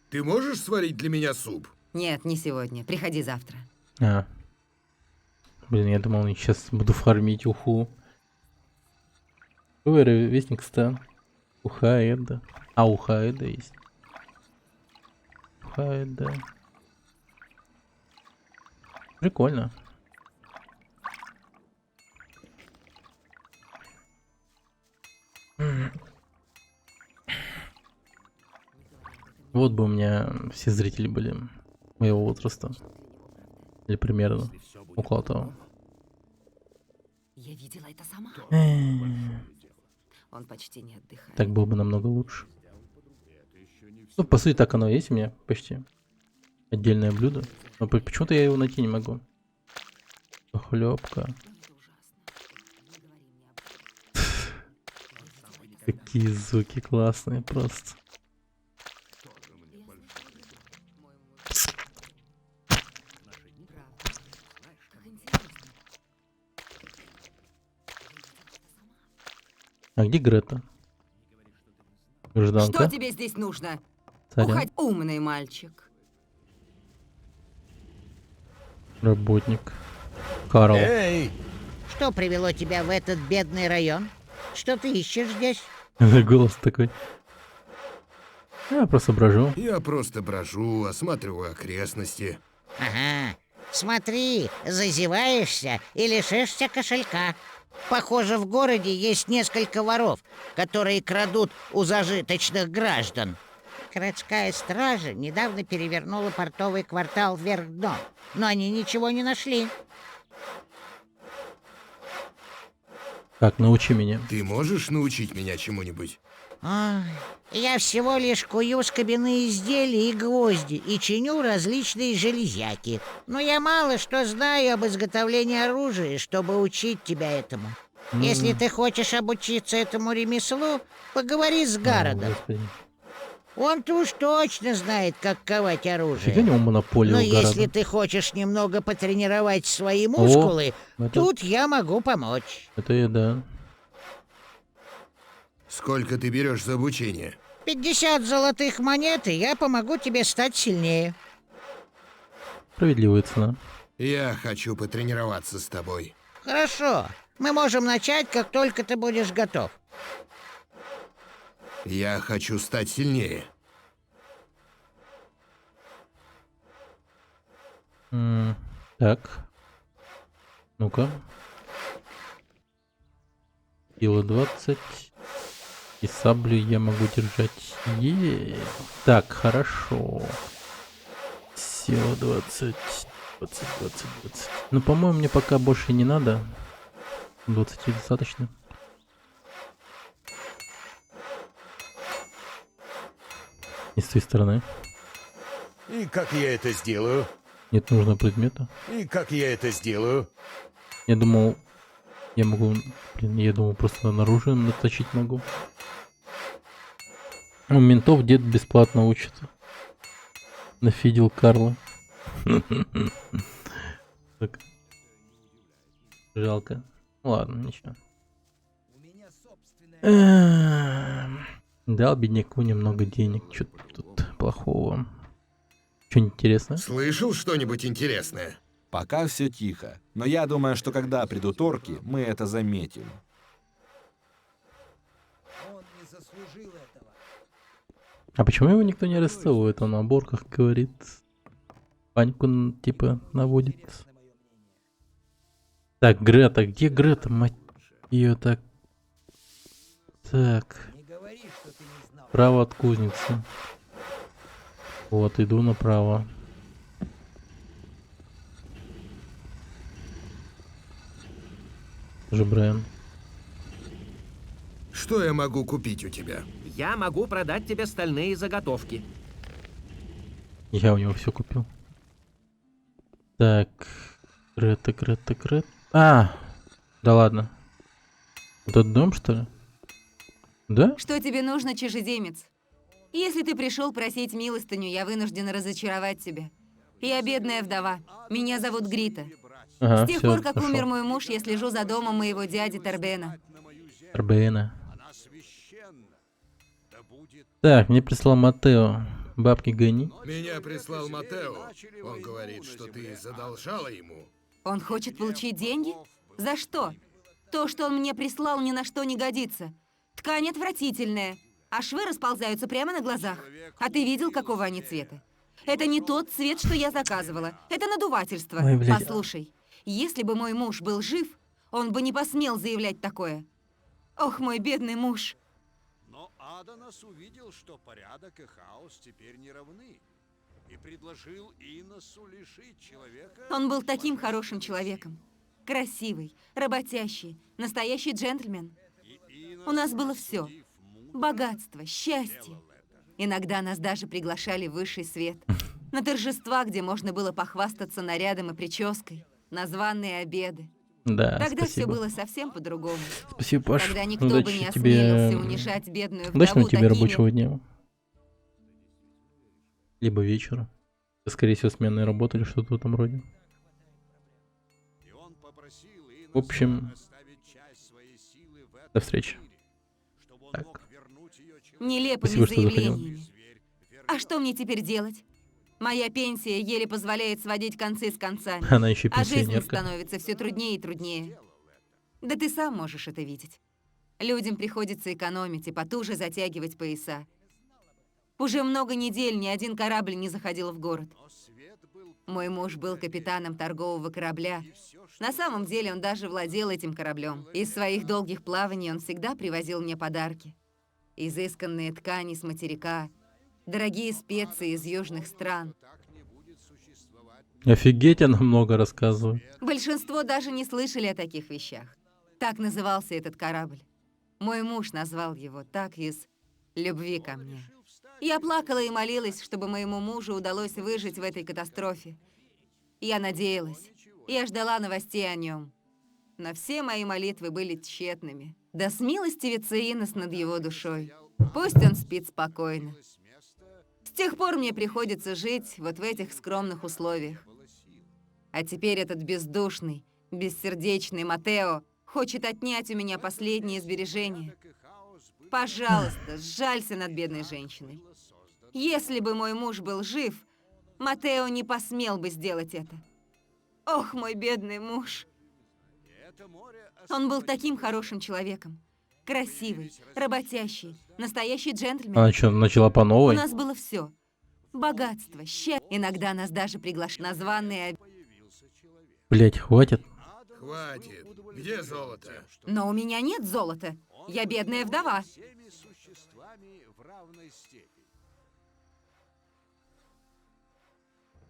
Ты можешь сварить для меня суп? Нет, не сегодня. Приходи завтра. Блин, я думал, я сейчас буду фармить уху. Какой ровесник-то? Уха Эдда. Уха Эдда есть. Уха Эдда. Прикольно. Вот бы у меня все зрители были моего возраста. Или примерно около того. Я видела это сама. Он почти не отдыхает. Так было бы намного лучше. Ну, по сути, так оно и есть у меня почти. Отдельное блюдо. Но почему-то я его найти не могу. Хлебка. Какие звуки классные просто. А где Грета? Гражданка? Что тебе здесь нужно? Уходь, умный мальчик. Работник. Карл. Эй! Что привело тебя в этот бедный район? Что ты ищешь здесь? Голос такой. Я просто брожу. Я просто брожу, осматриваю окрестности. Ага. Смотри, зазеваешься и лишишься кошелька. Похоже, в городе есть несколько воров, которые крадут у зажиточных граждан. Городская стража недавно перевернула портовый квартал вверх дном, но они ничего не нашли. Так, научи меня. Ты можешь научить меня чему-нибудь? Ой, я всего лишь кую скобяные изделия и гвозди и чиню различные железяки. Но я мало что знаю об изготовлении оружия, чтобы учить тебя этому. Если ты хочешь обучиться этому ремеслу, поговори с Гародом. Он-то уж точно знает, как ковать оружие. Фига у него монополия Но у Гарода. если ты хочешь немного потренировать свои мускулы, тут я могу помочь. Это я, да. Сколько ты берешь за обучение? 50 золотых монет, и я помогу тебе стать сильнее. Справедливая цена. Я хочу потренироваться с тобой. Хорошо. Мы можем начать, как только ты будешь готов. Я хочу стать сильнее. Так. Ну-ка. Сила 20. И саблю я могу держать. Так, хорошо. Сила 20. 20. Ну, по-моему, мне пока больше не надо. 20 достаточно. И с той стороны. И как я это сделаю? Нет нужного предмета. И как я это сделаю? Я думал, я могу... Блин, я думал, просто наружу наточить могу. У ментов дед бесплатно учит. Нафидел Карла. Так. Жалко. Ладно, ничего. Дал бедняку немного денег. Что тут плохого? Что-нибудь интересное? Слышал что-нибудь интересное? Пока все тихо, но я думаю, что когда придут орки, мы это заметим. А почему его никто не арестовывает? Он о борках говорит. Панику типа наводит. Так, Грета, где Грета, мать ее, так. Так. Право от кузницы. Вот, иду направо. Же Брайан. Что я могу купить у тебя? Я могу продать тебе стальные заготовки. Я у него все купил. Так. Грета. Да ладно. Этот дом, что ли? Да? Что тебе нужно, чужеземец? Если ты пришел просить милостыню, я вынуждена разочаровать тебя. Я бедная вдова. Меня зовут Грита. Ага, С тех всё, пор, как нашел. умер мой муж, я слежу за домом моего дяди Торбена. РБН. Так, мне прислал Матео. Бабки гони. Меня прислал Матео. Он говорит, что ты задолжала ему. Он хочет получить деньги? За что? То, что он мне прислал, ни на что не годится. Ткань отвратительная, а швы расползаются прямо на глазах. А ты видел, какого они цвета? Это не тот цвет, что я заказывала. Это надувательство. Ой, блядь. Послушай, если бы мой муж был жив, он бы не посмел заявлять такое. Ох, мой бедный муж. Но Аданас увидел, что порядок и хаос теперь не равны, и предложил Иносу лишить человека... Он был таким хорошим человеком. Красивый, работящий, настоящий джентльмен. У нас было все. Богатство, счастье. Иногда нас даже приглашали в высший свет. На торжества, где можно было похвастаться нарядом и прической. На званые обеды. Да, Тогда все спасибо. было совсем по-другому. Спасибо, Паш. Когда никто бы Удачи не тебе... осмелился унижать бедную вдову Удачного тебе такими... рабочего дня. Либо вечера. Скорее всего, сменная работа или что-то в этом роде. В общем, до встречи. Так. Нелепыми Спасибо, что заходил. заявлениями. А что мне теперь делать? Моя пенсия еле позволяет сводить концы с концами. Она еще А жизнь пенсионерка. становится все труднее и труднее. Да ты сам можешь это видеть. Людям приходится экономить и потуже затягивать пояса. Уже много недель ни один корабль не заходил в город. Мой муж был капитаном торгового корабля. На самом деле он даже владел этим кораблем. Из своих долгих плаваний он всегда привозил мне подарки. Изысканные ткани с материка, дорогие специи из южных стран. Офигеть, она много рассказывает. Большинство даже не слышали о таких вещах. Так назывался этот корабль. Мой муж назвал его так из любви ко мне. Я плакала и молилась, чтобы моему мужу удалось выжить в этой катастрофе. Я надеялась. Я ждала новостей о нем. Но все мои молитвы были тщетными. Да смилостивится Инос над его душой. Пусть он спит спокойно. С тех пор мне приходится жить вот в этих скромных условиях. А теперь этот бездушный, бессердечный Матео хочет отнять у меня последние сбережения. Пожалуйста, сжалься над бедной женщиной. Если бы мой муж был жив, Матео не посмел бы сделать это. Ох, мой бедный муж. Он был таким хорошим человеком. Красивый, работящий, настоящий джентльмен. Она что, начала по У новой? нас было все. Богатство, счастье. Иногда нас даже приглашали на званые... Блять, хватит. Хватит. Где золото? Но у меня нет золота. Я бедная вдова.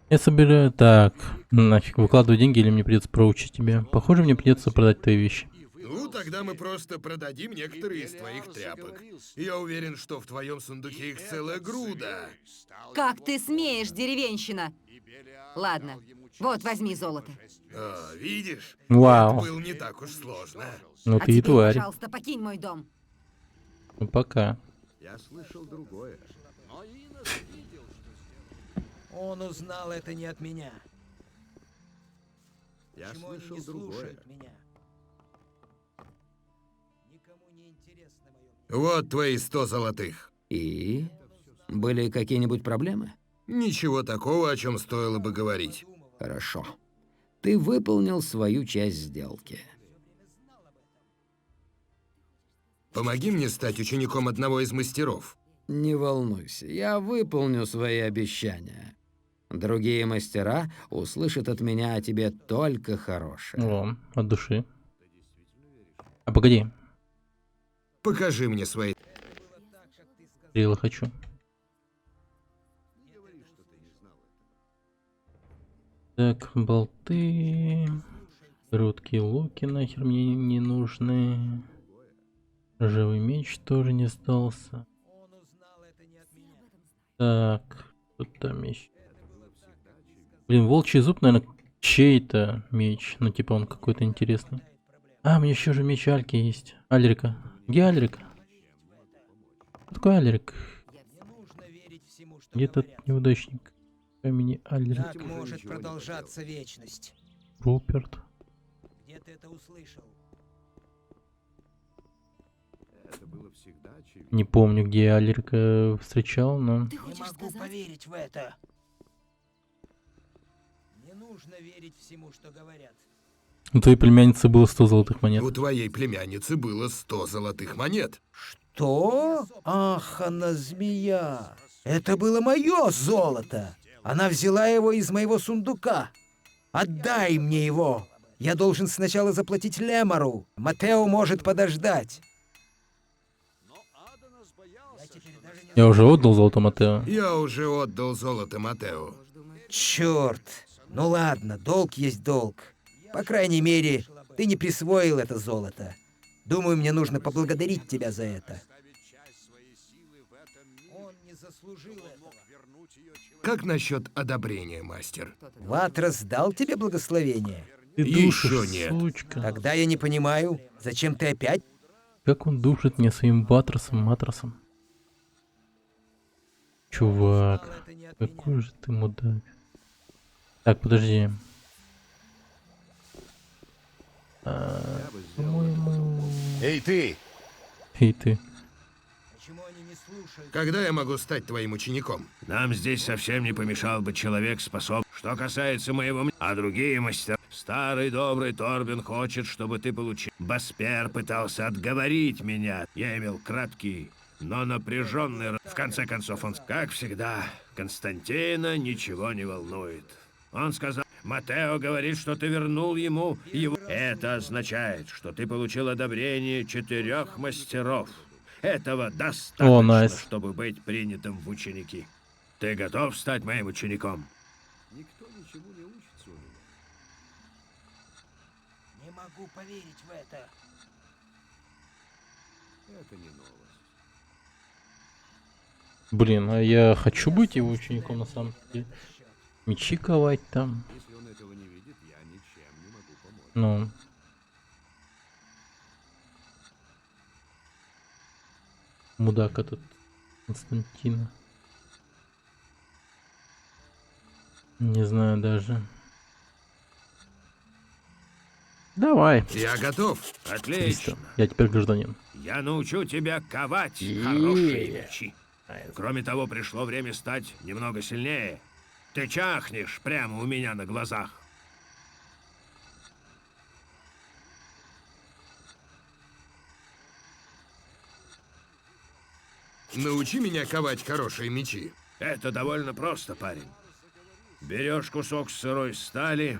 Я собираю... Так, нафиг, выкладываю деньги или мне придется проучить тебя? Похоже, мне придется продать твои вещи. Ну, тогда мы просто продадим некоторые из твоих тряпок. Я уверен, что в твоем сундуке их целая груда. Как ты смеешь, деревенщина? Ладно, вот возьми золото. А, видишь? Вау. Это было не так уж сложно. Ну А ты и теперь, тварь. пожалуйста, покинь мой дом. Ну пока. Я слышал другое. Он узнал это не от меня. Я Почему они слышал не другое. слушают меня? Никому не интересно мое Вот твои 100 золотых. И? Были какие-нибудь проблемы? Ничего такого, о чем стоило бы говорить. Хорошо. Ты выполнил свою часть сделки. Помоги мне стать учеником одного из мастеров. Не волнуйся, я выполню свои обещания. Другие мастера услышат от меня о тебе только хорошее. О, от души. А погоди, Покажи мне свои... стрелы хочу. Так, болты. Короткие луки нахер мне не нужны. Живый меч тоже не сдался. Так, что там еще? Блин, волчий зуб, наверное, чей-то меч. Ну, типа он какой-то интересный. А, мне еще же меч Альки есть. Альрика. Где Альрик? Кто такой Альрик? Где тот неудачник по имени Альрик? Так может продолжаться вечность. Руперт. Где ты это услышал? Это было всегда очевидно. Не помню, где я Альрика встречал, но... Не могу поверить в это. Не нужно верить всему, что говорят. У твоей племянницы было 100 золотых монет. У твоей племянницы было 100 золотых монет. Что? Ах, она змея. Это было мое золото. Она взяла его из моего сундука. Отдай мне его. Я должен сначала заплатить Лемору. Матео может подождать. Я уже отдал золото Матео. Я уже отдал золото Матео. Черт. Ну ладно, долг есть долг. По крайней мере, ты не присвоил это золото. Думаю, мне нужно поблагодарить тебя за это. Он не заслужил этого. Как насчет одобрения, мастер? Ватрас дал тебе благословение? Ты Еще душишь, нет. сучка. Тогда я не понимаю, зачем ты опять? Как он душит меня своим матросом. Чувак, какой же ты мудак. Так, подожди. По-моему... Эй, ты! Эй, ты. Когда я могу стать твоим учеником? Нам здесь совсем не помешал бы человек способный. Что касается моего а другие мастера. Старый добрый Торбин хочет, чтобы ты получил. Баспер пытался отговорить меня. Я имел краткий, но напряженный. В конце концов, он, как всегда, Константина ничего не волнует. Он сказал, Матео говорит, что ты вернул ему его. Это означает, что ты получил одобрение 4 мастеров. Этого достаточно, чтобы быть принятым в ученики. Ты готов стать моим учеником? Никто ничему не учится у меня. Не могу поверить в это. Это не новость. Блин, а я хочу быть его учеником на самом деле. Мечи ковать там. Если он этого не видит, я ничем не могу помочь. Ну. Мудак этот Константина. Не знаю даже. Давай. Я готов. Отлично. Я теперь гражданин. Я научу тебя ковать хорошие мечи. Кроме того, пришло время стать немного сильнее. Ты чахнешь прямо у меня на глазах. Научи меня ковать хорошие мечи. Это довольно просто, парень. Берешь кусок сырой стали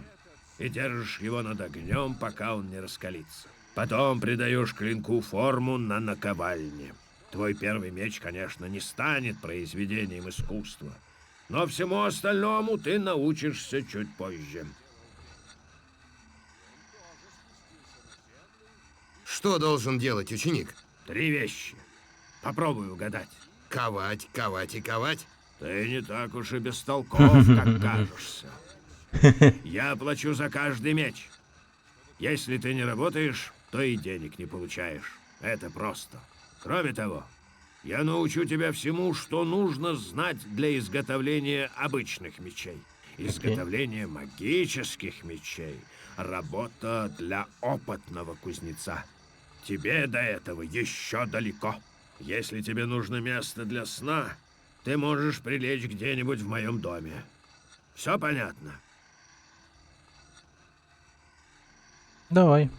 и держишь его над огнем, пока он не раскалится. Потом придаешь клинку форму на наковальне. Твой первый меч, конечно, не станет произведением искусства, но всему остальному ты научишься чуть позже. Что должен делать ученик? 3 вещи. Попробуй угадать. Ковать, ковать и ковать? Ты не так уж и бестолков, как кажешься. Я плачу за каждый меч. Если ты не работаешь, то и денег не получаешь. Это просто. Кроме того, я научу тебя всему, что нужно знать для изготовления обычных мечей. Изготовление магических мечей — работа для опытного кузнеца. Тебе до этого еще далеко. Если тебе нужно место для сна, ты можешь прилечь где-нибудь в моем доме. Все понятно? Давай.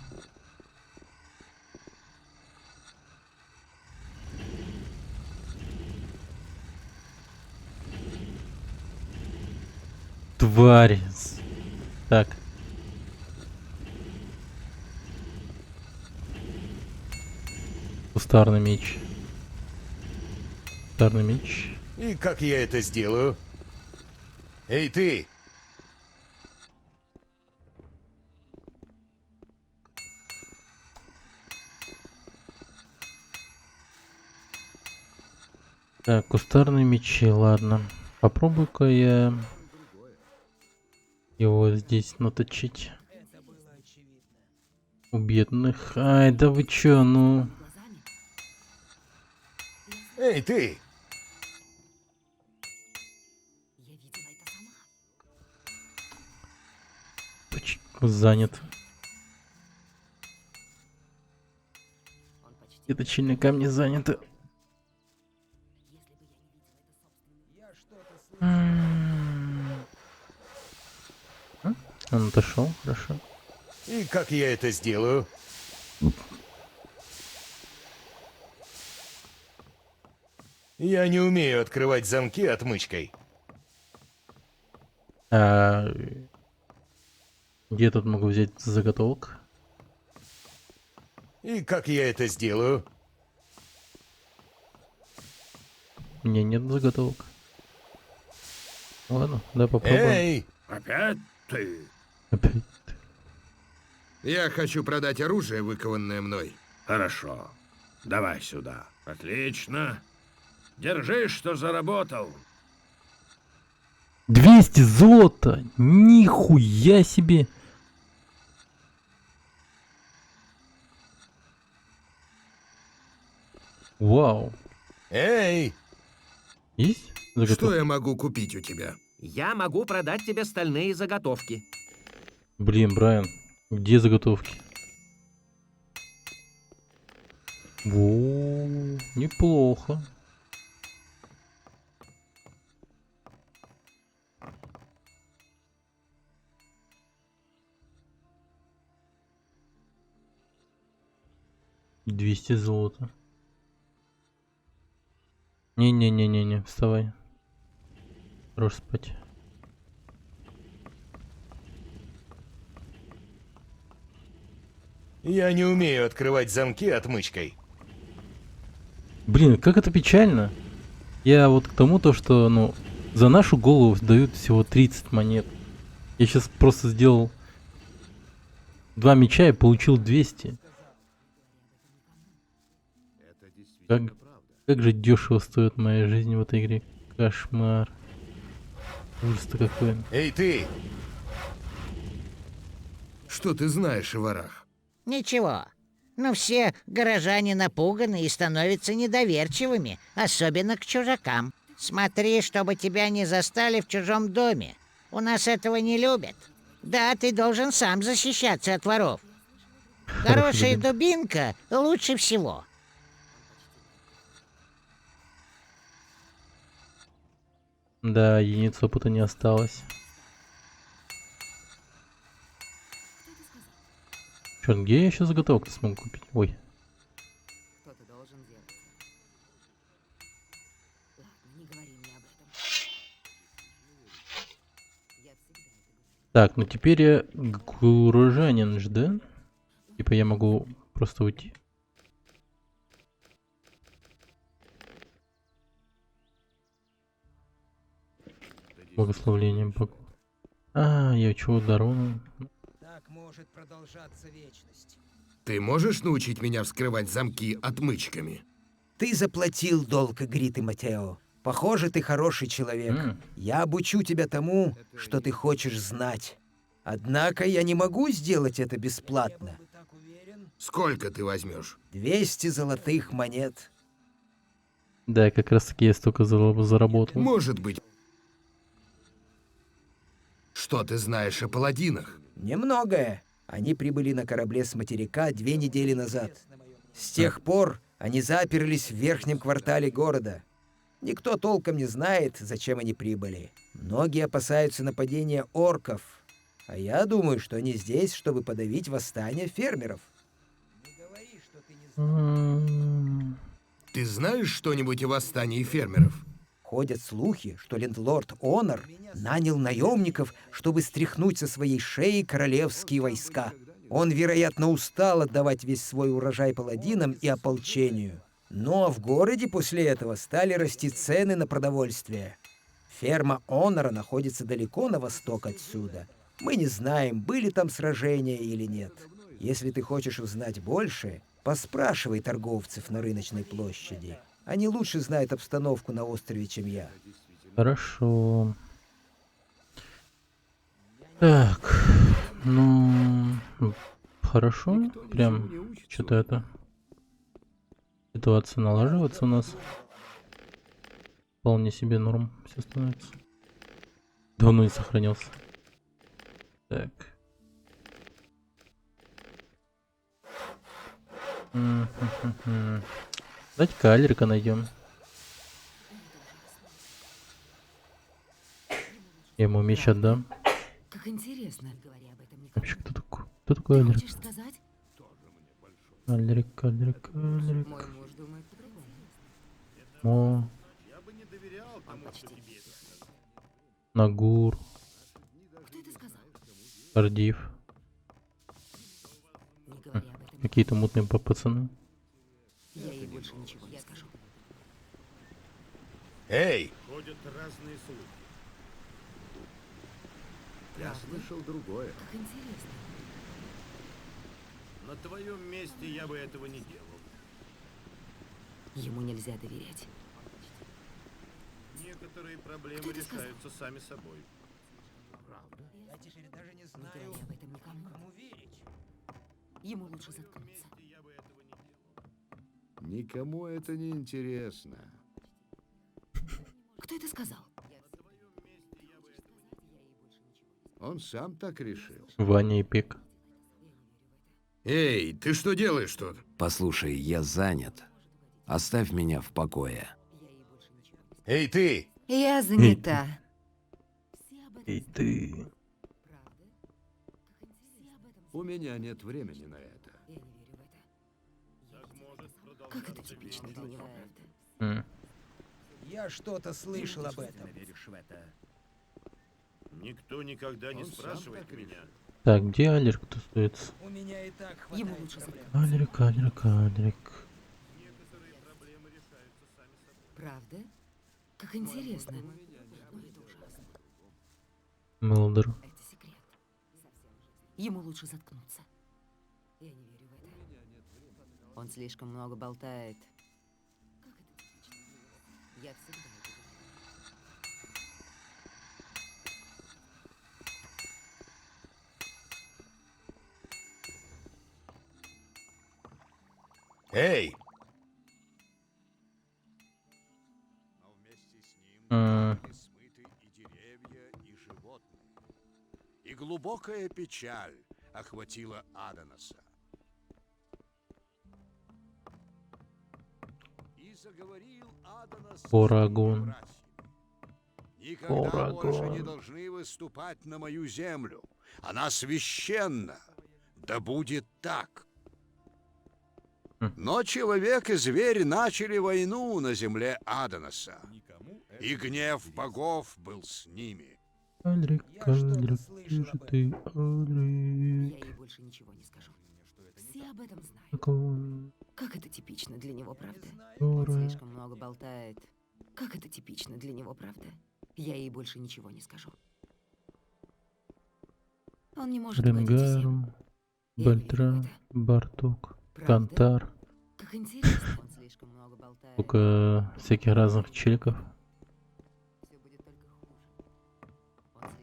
Тварь. Так. Кустарный меч. Кустарный меч. И как я это сделаю? Эй, ты! Так, кустарные мечи, ладно. Попробую-ка я его здесь наточить. У бедных. Ай, да вы чё, ну... Эй, ты! Почему занят? И точильные камни заняты. Он отошел, хорошо. И как я это сделаю? Я не умею открывать замки отмычкой. А... Где я тут могу взять заготовок? И как я это сделаю? У меня нет заготовок. Ладно, да попробуем. Эй! Опять ты? Опять. Я хочу продать оружие, выкованное мной. Хорошо. Давай сюда. Отлично. Держи, что заработал. 200 золота! Нихуя себе! Вау. Эй! Есть заготовки? Что я могу купить у тебя? Я могу продать тебе стальные заготовки. Блин, Брайан, где заготовки? Во, неплохо. $200 золота. Не-не-не-не-не, вставай. Хорош спать. Я не умею открывать замки отмычкой. Блин, как это печально. Я вот к тому, то что, ну, за нашу голову дают всего 30 монет. Я сейчас просто сделал 2 меча и получил 200. Как же дешево стоит моя жизнь в этой игре. Кошмар. Ужас-то какой. Эй, ты! Что ты знаешь о ворах? Ничего. Но все горожане напуганы и становятся недоверчивыми, особенно к чужакам. Смотри, чтобы тебя не застали в чужом доме. У нас этого не любят. Да, ты должен сам защищаться от воров. Хорошая дубинка лучше всего. Да, единиц опыта не осталось. Черт, где я еще заготовок-то смогу купить? Ой. Так, ну теперь я горожанин же, да? Типа я могу просто уйти. Благословлением Богу. А, я чего, Дарона? Так может продолжаться вечность. Ты можешь научить меня вскрывать замки отмычками? Ты заплатил долг Игрит и Матео. Похоже, ты хороший человек. Я обучу тебя тому, что ты хочешь знать. Однако я не могу сделать это бесплатно. Сколько ты возьмешь? 200 золотых монет. Да, как раз таки я столько заработал. Может быть. Что ты знаешь о паладинах? Немногое. Они прибыли на корабле с материка 2 недели назад. С тех пор они заперлись в верхнем квартале города. Никто толком не знает, зачем они прибыли. Многие опасаются нападения орков. А я думаю, что они здесь, чтобы подавить восстание фермеров. Ты знаешь что-нибудь о восстании фермеров? Ходят слухи, что лендлорд Онор нанял наемников, чтобы стряхнуть со своей шеи королевские войска. Он, вероятно, устал отдавать весь свой урожай паладинам и ополчению. Но в городе после этого стали расти цены на продовольствие. Ферма Онора находится далеко на восток отсюда. Мы не знаем, были там сражения или нет. Если ты хочешь узнать больше, поспрашивай торговцев на рыночной площади. Они лучше знают обстановку на острове, чем я. Хорошо. Так, ну, хорошо. Прям что-то это... Ситуация налаживается у нас. Вполне себе норм все становится. Давно не сохранился. Так. Давайте-ка Альрика найдем. Я ему меч отдам. Как интересно. Вообще, кто такой? Кто такой Альрик? Хочешь сказать? Альрик. Мой муж думает по-другому. Мо. Нагур. Кто это сказал? Кардив. Какие-то мутные пацаны. Я ей больше ничего не скажу. Эй! Ходят разные слухи. Я слышал другое. Как интересно. На твоем месте я бы этого не делал. Ему нельзя доверять. Некоторые проблемы решаются сами собой. Правда? Я теперь даже не знаю, не говори об этом никому. Кому верить. Ему лучше заткнуться. Никому это не интересно. Кто это сказал? Он сам так решил. Ваня и Пик. Эй, ты что делаешь тут? Послушай, я занят. Оставь меня в покое. Эй, ты! Я занята. Эй, ты. У меня нет времени на это. Как это типично для него, правда? Я что-то слышал об этом. Веришь в это? Никто никогда не спрашивает меня. Так, где Альрик тусуется? У меня и так Ему хватает лучше проблем. Альрик. Правда? Как интересно. Это ужасно. Мелдер. Это секрет. Ему лучше заткнуться. Я не верю в это. Он слишком много болтает. Как это типично? Я всегда это говорю. Эй! Но вместе с ним были смыты и деревья, и животные. И глубокая печаль охватила Адоноса. И заговорил Адонос с Порагон. братьями. Никогда больше не должны выступать на мою землю. Она священна. Да будет так. Но человек и зверь начали войну на земле Адоноса. И гнев богов был с ними. Альрик, где же ты, Альрик? Я ей больше ничего не скажу. Все об этом знают. Как это типично для него, правда? Он слишком много болтает. Как это типично для него, правда? Я ей больше ничего не скажу. Он не может угодить Ренгару, всем. Бальтра, Барток, Кантар. Как интересно, он слишком много болтает. Сколько всяких разных челиков.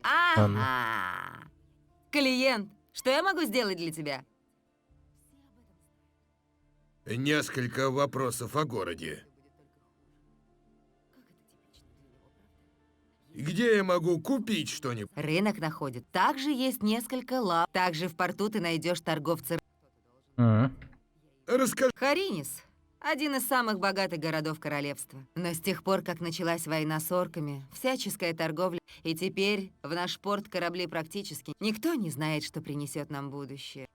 Ага! Клиент, что я могу сделать для тебя? Несколько вопросов о городе. Где я могу купить что-нибудь? Рынок находит. Также есть несколько лав. Также в порту ты найдешь торговца. Расскажи. Харинис — один из самых богатых городов королевства. Но с тех пор, как началась война с орками, всяческая торговля, и теперь в наш порт корабли практически никто не знает, что принесет нам будущее.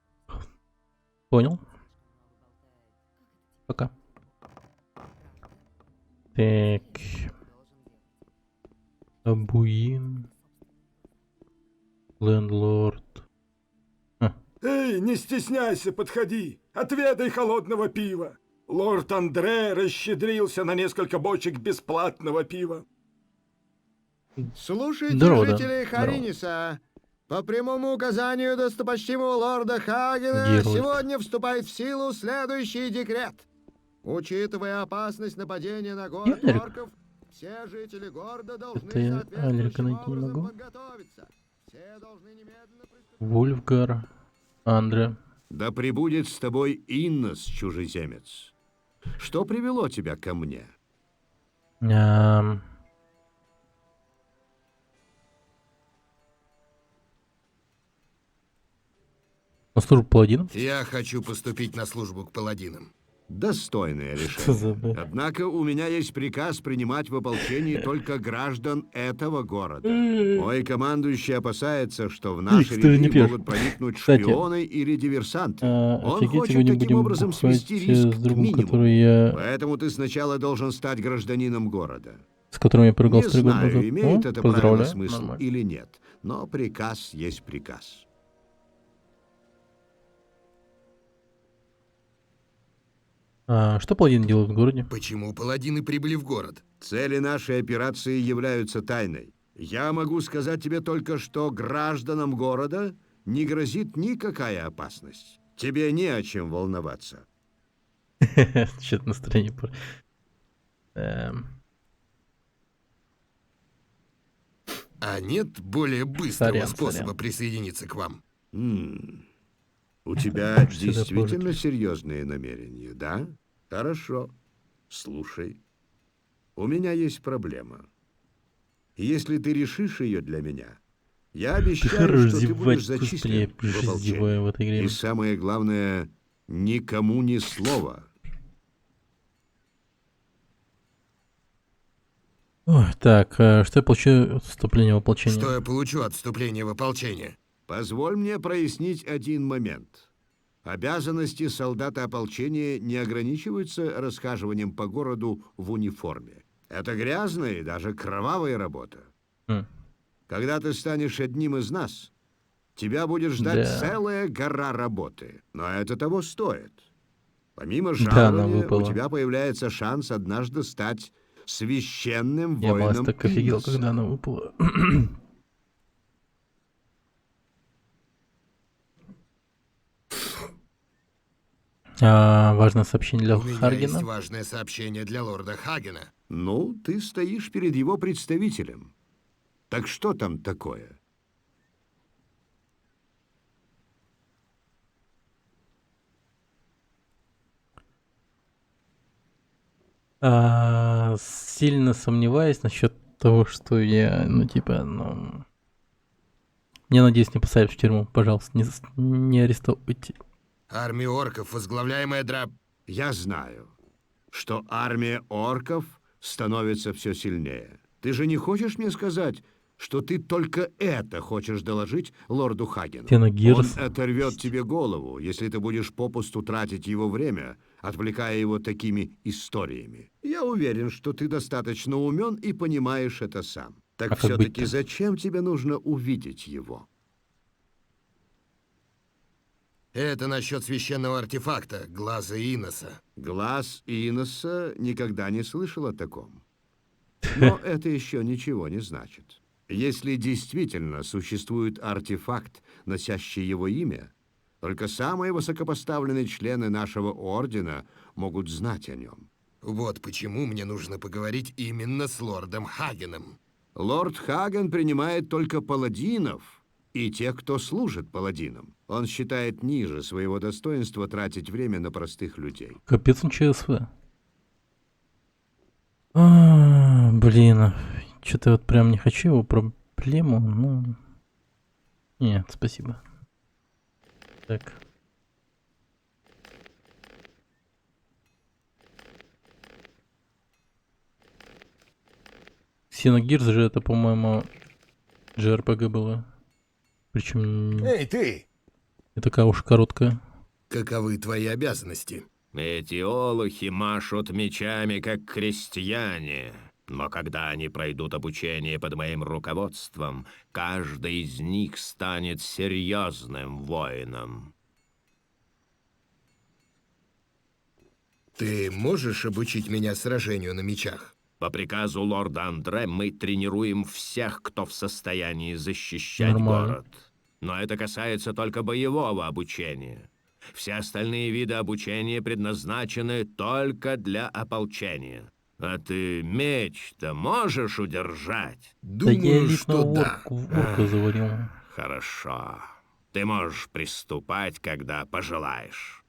Понял. Пока. Так. Абуин. Лендлорд. Эй, не стесняйся, подходи. Отведай холодного пива. Лорд Андре расщедрился на несколько бочек бесплатного пива. Слушайте, Здорово, жители да. Хариниса. По прямому указанию достопочтимого лорда Хагена Геральт. сегодня вступает в силу следующий декрет. Учитывая опасность нападения на город Альрик? орков, все жители города должны Это я Альрика соответствующим найти не образом могу. подготовиться. Все должны немедленно приступить. Вульфгар. Андре. Да пребудет с тобой Иннос, чужеземец. Что привело тебя ко мне? На службу паладинов? Я хочу поступить на службу к паладинам. Достойное Что за решение. Однако у меня есть приказ принимать в ополчении только граждан этого города. Мой командующий опасается, что в наши кто же не ряды пьет? могут проникнуть Кстати, шпионы или диверсанты. Он офигеть, его хочет не таким будем образом бухать свести риск с к другом, минимуму. который я... Поэтому ты сначала должен стать гражданином города. С которым я поругался Не 3 года знаю, назад. имеет О, это правило поздравляю, смысл нормально. или нет, но приказ есть приказ. Что паладины делают в городе? Почему паладины прибыли в город? Цели нашей операции являются тайной. Я могу сказать тебе только, что гражданам города не грозит никакая опасность. Тебе не о чем волноваться. Что-то настроение... А нет более быстрого Сорян, способа сорян. присоединиться к вам? У тебя Сюда действительно серьезные намерения, да? Хорошо. Слушай. У меня есть проблема. Если ты решишь ее для меня, я обещаю, хорош что ты будешь зевать, зачислен господи, я в зеваю в этой ополчение. игре. И самое главное, никому ни слова. Ой, так, что я получу от вступления в ополчение? Что я получу от вступления в ополчение? Позволь мне прояснить один момент. Обязанности солдата ополчения не ограничиваются расхаживанием по городу в униформе. Это грязная и даже кровавая работа. Когда ты станешь одним из нас, тебя будет ждать Да. целая гора работы. Но это того стоит. Помимо Да, она жалования, выпала. у тебя появляется шанс однажды стать священным Я малость воином так офигел, Иноса. когда она выпала. Важное сообщение для У меня Харгена. есть важное сообщение для лорда Хагена. Ну, ты стоишь перед его представителем. Так что там такое? Сильно сомневаюсь насчет того, что я, мне, надеюсь, не посадят в тюрьму, пожалуйста, не арестовывайте. Армия орков, возглавляемая Я знаю, что армия орков становится все сильнее. Ты же не хочешь мне сказать, что ты только это хочешь доложить лорду Хагену? Тенагирс. Он оторвет тебе голову, если ты будешь попусту тратить его время, отвлекая его такими историями. Я уверен, что ты достаточно умен и понимаешь это сам. Так как все-таки быть-то? зачем тебе нужно увидеть его? Это насчет священного артефакта, глаза Иноса. Глаз Иноса никогда не слышал о таком. Но это еще ничего не значит. Если действительно существует артефакт, носящий его имя, только самые высокопоставленные члены нашего ордена могут знать о нем. Вот почему мне нужно поговорить именно с лордом Хагеном. Лорд Хаген принимает только паладинов и тех, кто служит паладинам. Он считает ниже своего достоинства тратить время на простых людей. Капец он ЧСВ. Блин, что-то вот прям не хочу его проблему, ну... Нет, спасибо. Так. Xenogears же это, по-моему, JRPG было. Причем... Эй, ты! Не такая уж короткая. Каковы твои обязанности? Эти олухи машут мечами, как крестьяне. Но когда они пройдут обучение под моим руководством, каждый из них станет серьезным воином. Ты можешь обучить меня сражению на мечах? По приказу лорда Андре мы тренируем всех, кто в состоянии защищать Нормально. город. Но это касается только боевого обучения. Все остальные виды обучения предназначены только для ополчения. А ты меч-то можешь удержать? Да я элитного орка заварил. Хорошо. Ты можешь приступать, когда пожелаешь.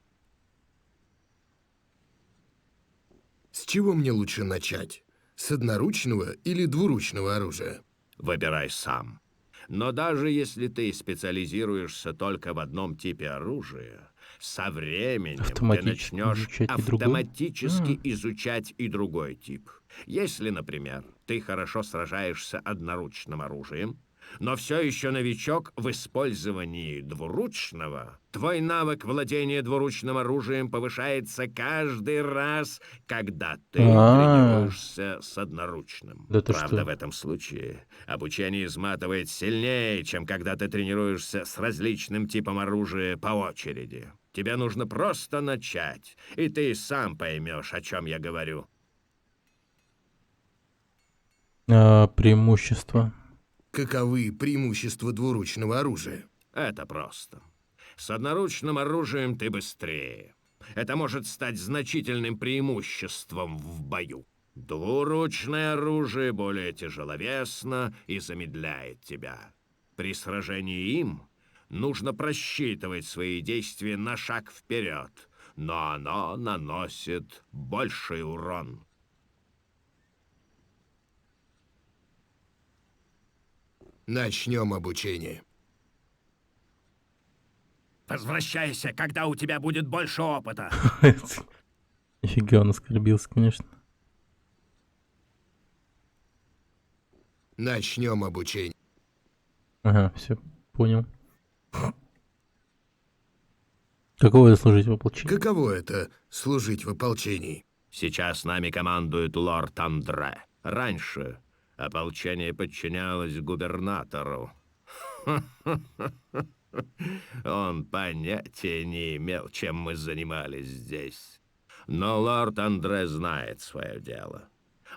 С чего мне лучше начать? С одноручного или двуручного оружия? Выбирай сам. Но даже если ты специализируешься только в одном типе оружия, со временем ты начнешь автоматически изучать и другой тип. Если, например, ты хорошо сражаешься одноручным оружием, но все еще новичок в использовании двуручного, твой навык владения двуручным оружием повышается каждый раз, когда ты тренируешься с одноручным. Правда, в этом случае обучение изматывает сильнее, чем когда ты тренируешься с различным типом оружия по очереди. Тебе нужно просто начать, и ты сам поймешь, о чем я говорю. Преимущества. Каковы преимущества двуручного оружия? Это просто. С одноручным оружием ты быстрее. Это может стать значительным преимуществом в бою. Двуручное оружие более тяжеловесно и замедляет тебя. При сражении им нужно просчитывать свои действия на шаг вперед, но оно наносит больший урон. Начнем обучение. Возвращайся, когда у тебя будет больше опыта. Нифига он оскорбился, конечно. Начнем обучение. Ага, все, понял. Каково это служить в ополчении? Каково это служить в ополчении? Сейчас нами командует лорд Андре. Раньше ополчение подчинялось губернатору. Он понятия не имел, чем мы занимались здесь. Но лорд Андре знает свое дело.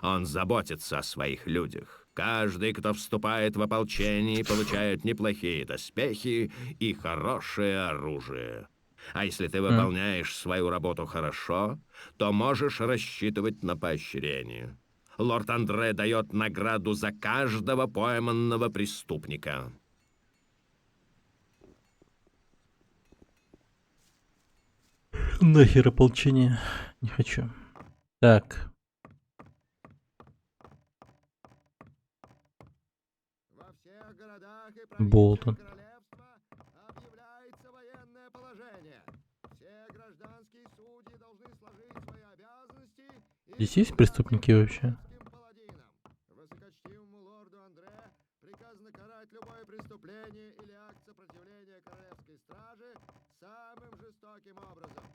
Он заботится о своих людях. Каждый, кто вступает в ополчение, получает неплохие доспехи и хорошее оружие. А если ты выполняешь свою работу хорошо, то можешь рассчитывать на поощрение. Лорд Андре дает награду за каждого пойманного преступника. Нахер ополчение. Не хочу. Так. Болтон. Здесь есть преступники вообще?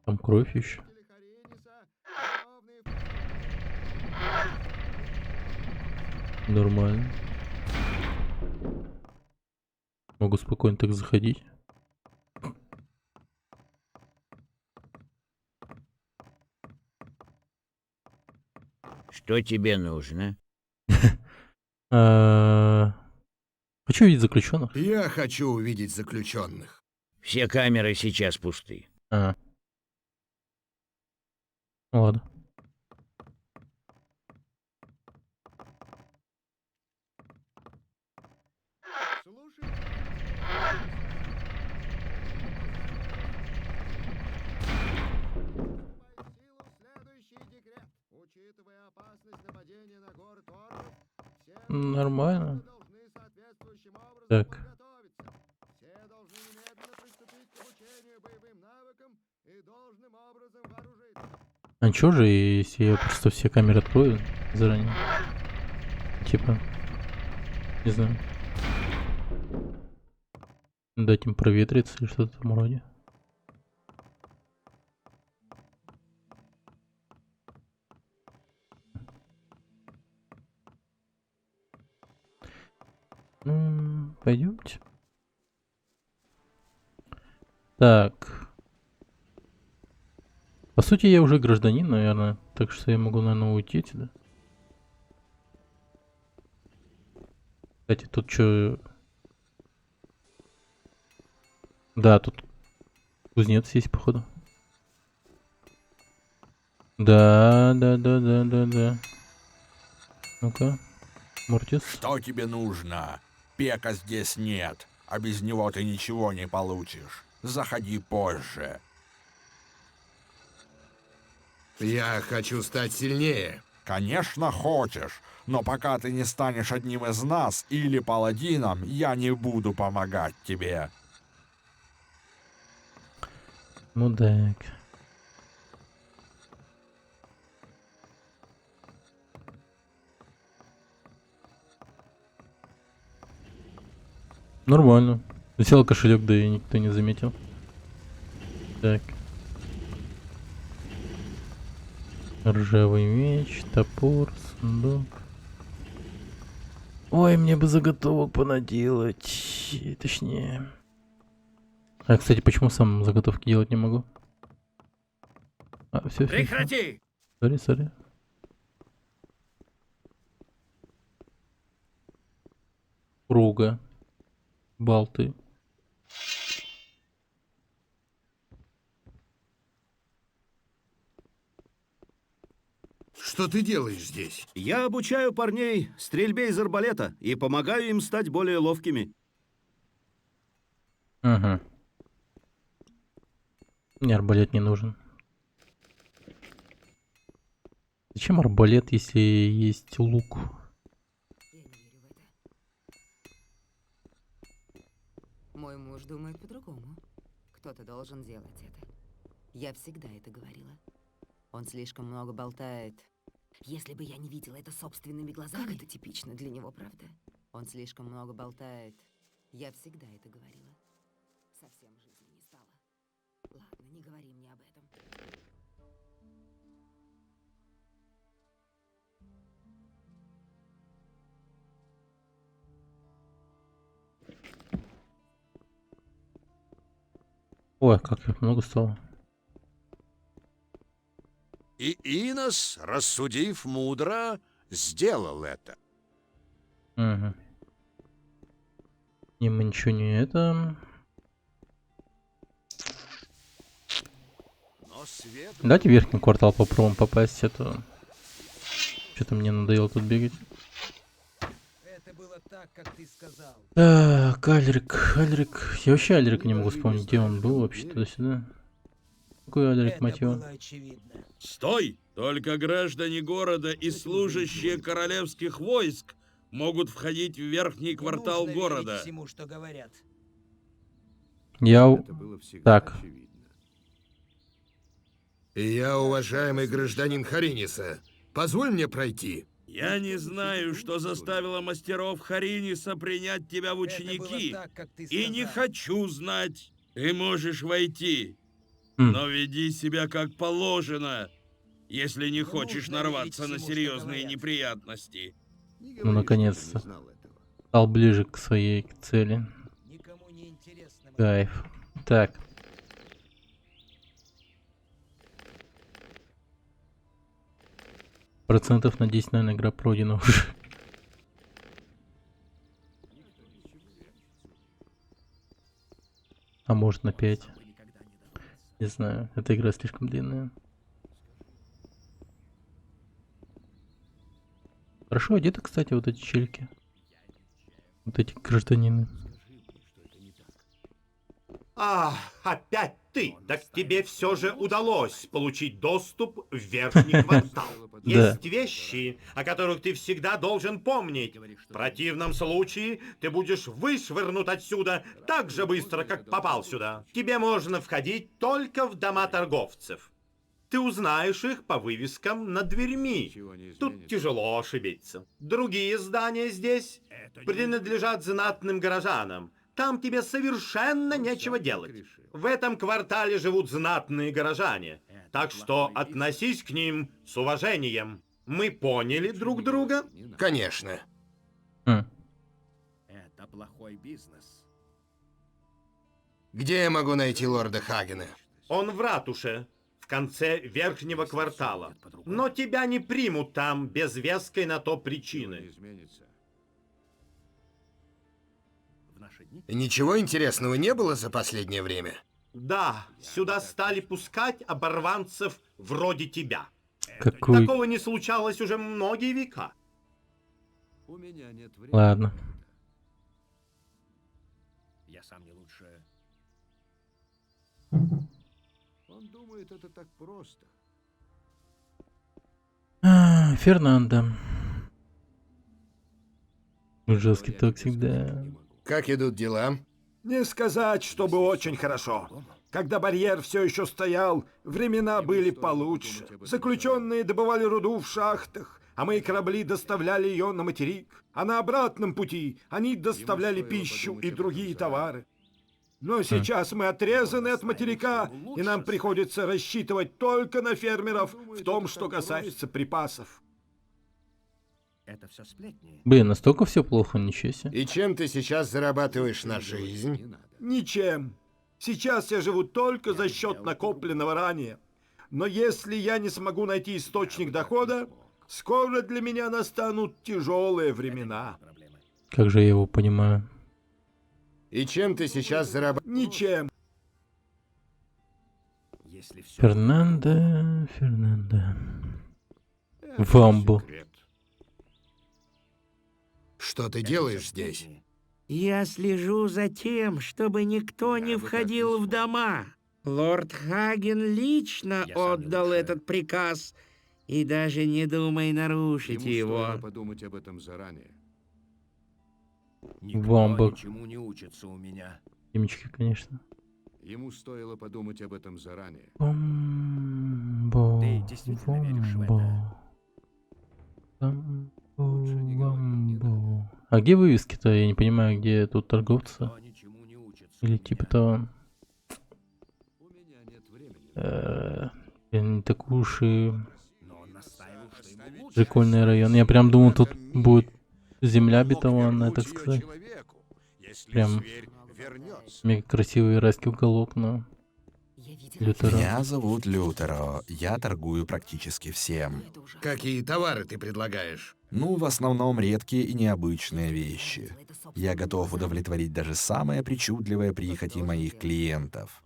Там кровь еще. Нормально. Могу спокойно так заходить. Что тебе нужно? Хочу видеть заключенных. Я хочу увидеть заключенных. Все камеры сейчас пусты. Ладно. Нормально. Так. А чё же, если я просто все камеры открою заранее? Типа, не знаю. Дать им проветриться или что-то в этом роде. Пойдемте. Так. По сути, я уже гражданин, наверное. Так что я могу, наверное, уйти отсюда. Кстати, тут что... Да, тут кузнец есть, походу. Да. Ну-ка. Мортис. Что тебе нужно? Пека здесь нет. а без него ты ничего не получишь. Заходи позже. Я хочу стать сильнее. Конечно, хочешь, но пока ты не станешь одним из нас или паладином, я не буду помогать тебе. Мудак. Нормально. Взял кошелек, да и никто не заметил. Так. Ржавый меч, топор, сундук. Ой, мне бы заготовок понаделать. Точнее. А, кстати, почему сам заготовки делать не могу? А, все. Прекрати! Сори. Круга. Болты. Что ты делаешь здесь? Я обучаю парней стрельбе из арбалета и помогаю им стать более ловкими. Ага. Мне арбалет не нужен. Зачем арбалет, если есть лук? Мой муж думает по-другому. Кто-то должен делать это. Я всегда это говорила. Он слишком много болтает. Если бы я не видела это собственными глазами... Как это типично для него, правда? Он слишком много болтает. Я всегда это говорила. Совсем жизни не стало. Ладно, не говори мне об этом. Ой, как их много стало. И Инос, рассудив мудро, сделал это. Угу. И мы ничего не это... Давайте в верхний квартал попробуем попасть, это... Что-то мне надоело тут бегать. Это было так, как ты сказал. Так, Альрик. Я вообще Альрика не могу вспомнить, где он был вообще туда-сюда. Какой Альрик, мать его? Стой! Только граждане города и служащие королевских войск могут входить в верхний квартал города. Всему, что говорят. Так. Я уважаемый гражданин Хариниса. Позволь мне пройти. Я не знаю, что заставило мастеров Хариниса принять тебя в ученики, и не хочу знать. Ты можешь войти, но веди себя как положено, если не хочешь нарваться на серьезные неприятности. Ну, наконец-то. Стал ближе к своей цели. Кайф. Так. Процентов на 10, наверное, игра пройдена уже. А может на 5. Не знаю, эта игра слишком длинная. Хорошо одеты, кстати, вот эти чельки. Вот эти гражданины. Опять ты! Так тебе все же удалось получить доступ в верхний квартал. Есть вещи, о которых ты всегда должен помнить. В противном случае ты будешь вышвырнут отсюда так же быстро, как попал сюда. Тебе можно входить только в дома торговцев. Ты узнаешь их по вывескам над дверьми. Тут тяжело ошибиться. Другие здания здесь принадлежат знатным горожанам. Там тебе совершенно нечего делать. В этом квартале живут знатные горожане. Так что относись к ним с уважением. Мы поняли друг друга? Конечно. Это плохой бизнес. Где я могу найти лорда Хагена? Он в ратуше, в конце верхнего квартала. Но тебя не примут там без веской на то причины. Ничего интересного не было за последнее время? Да, сюда стали пускать оборванцев вроде тебя. Какой... Такого не случалось уже многие века. Ладно. Я сам не лучше. Он думает, это так просто. Фернандо. Жесткий токсик, да. Как идут дела? Не сказать, чтобы очень хорошо. Когда барьер все еще стоял, времена были получше. Заключенные добывали руду в шахтах, а мои корабли доставляли ее на материк. А на обратном пути они доставляли пищу и другие товары. Но сейчас мы отрезаны от материка, и нам приходится рассчитывать только на фермеров в том, что касается припасов. Это все сплетни. Блин, настолько все плохо, ничего себе. И чем ты сейчас зарабатываешь на жизнь? Ничем. Сейчас я живу только за счет накопленного ранее. Но если я не смогу найти источник дохода, скоро для меня настанут тяжелые времена. Как же я его понимаю. И чем ты сейчас зарабатываешь? Ничем. Фернандо. Вамбо. Что ты делаешь здесь? Я слежу за тем, чтобы никто не входил в дома. Лорд Хаген лично отдал этот приказ, и даже не думай нарушить его. Стоило подумать об этом заранее. Вамбо. Ничему не учится у меня. Имечки, конечно. Ему стоило подумать об этом заранее. Вамбо. Ты действительно веришь в это? Вамбо. А где вывески-то? Я не понимаю, где тут торговцы. Или типа того. Не такой уж и прикольный район. Я прям думал, тут будет земля бетонная, так сказать. Прям мега красивый райский уголок, но... Лютеро. Меня зовут Лютеро. Я торгую практически всем. Какие товары ты предлагаешь? Ну, в основном редкие и необычные вещи. Я готов удовлетворить даже самые причудливые прихоти моих клиентов.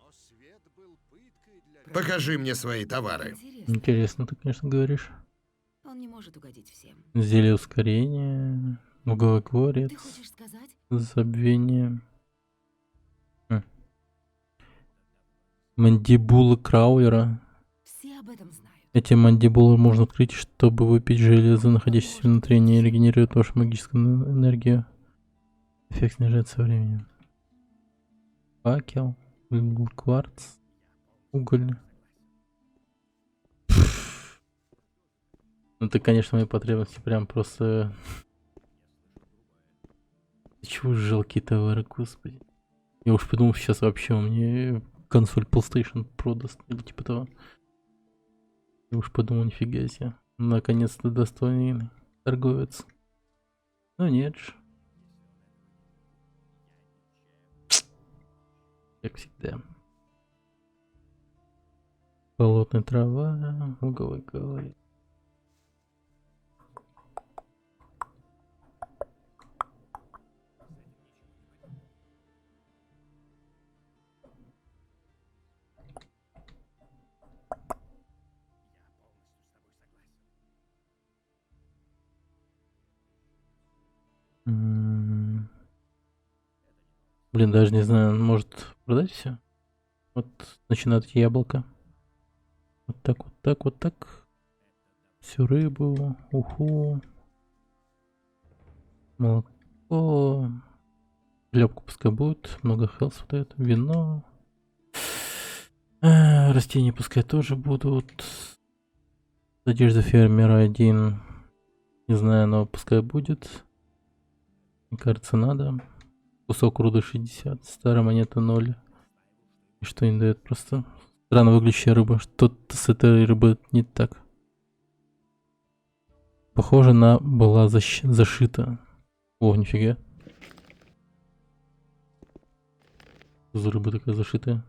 Покажи мне свои товары. Интересно, ты, конечно, говоришь. Он не может угодить всем. Зелье ускорения, уголокворец, забвение. Мандибулы Краулера. Все об этом знают. Эти мандибулы можно открыть, чтобы выпить железо, находящееся внутри, не регенерирует вашу магическую энергию. Эффект снижается со временем. Факел, кварц, уголь. Ну, это, конечно, мои потребности прям просто... Чего жалкие товары, господи. Я уж подумал, сейчас вообще мне консоль PlayStation продаст, или типа того. Я уж подумал, нифига себе. Наконец-то достойный торговец. Ну нет же. Как всегда. Болотная трава, луговой говорит. Блин, даже не знаю, он может продать все. Вот начинает яблоко. Вот так, вот так, вот так. Всю рыбу, уху, молоко. Хлебку пускай будет, много хелс дает, вино. Растения пускай тоже будут. Одежда фермера 1. Не знаю, но пускай будет. Мне кажется, надо. Кусок руды 60. Старая монета 0. И что не дает? Просто странно выглядящая рыба. Что-то с этой рыбой не так. Похоже, она была зашита. О, нифига. Что за рыба такая зашитая?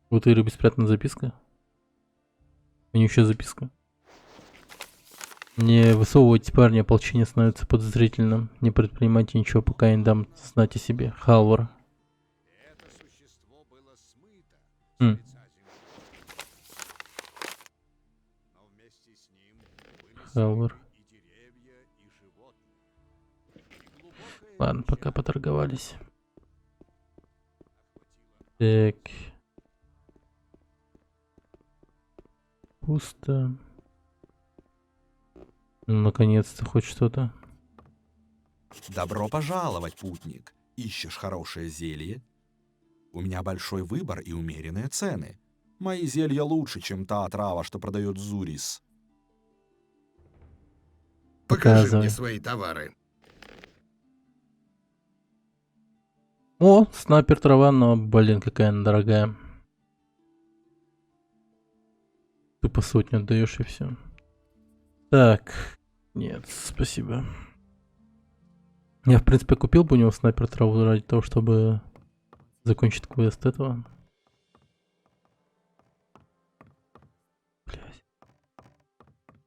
У этой рыбы спрятана записка. У нее еще записка. Не высовывайтесь, парни, ополчение становится подозрительным. Не предпринимайте ничего, пока я не дам знать о себе. Халвар. Халвар. Ладно, пока поторговались. Так. Пусто. Ну, наконец-то хоть что-то. Добро пожаловать, путник. Ищешь хорошее зелье? У меня большой выбор и умеренные цены. Мои зелья лучше, чем та отрава, что продает Зурис. Покажи мне свои товары. О, снайпер трава, но, блин, какая она дорогая. Ты по сотню отдаешь и все. Так, нет, спасибо. Я, в принципе, купил бы у него снайпер траву ради того, чтобы закончить квест этого. Блядь.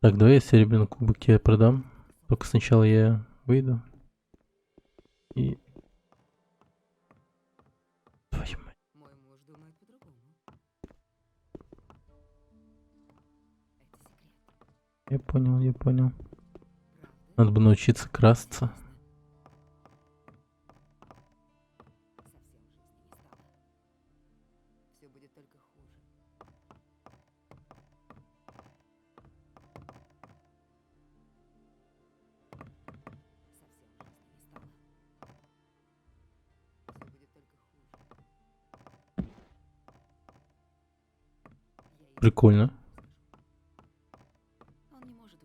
Так, давай я серебряный кубок тебе продам. Только сначала я выйду. И... Твою мать. Я понял, я понял. Надо бы научиться красться. Прикольно.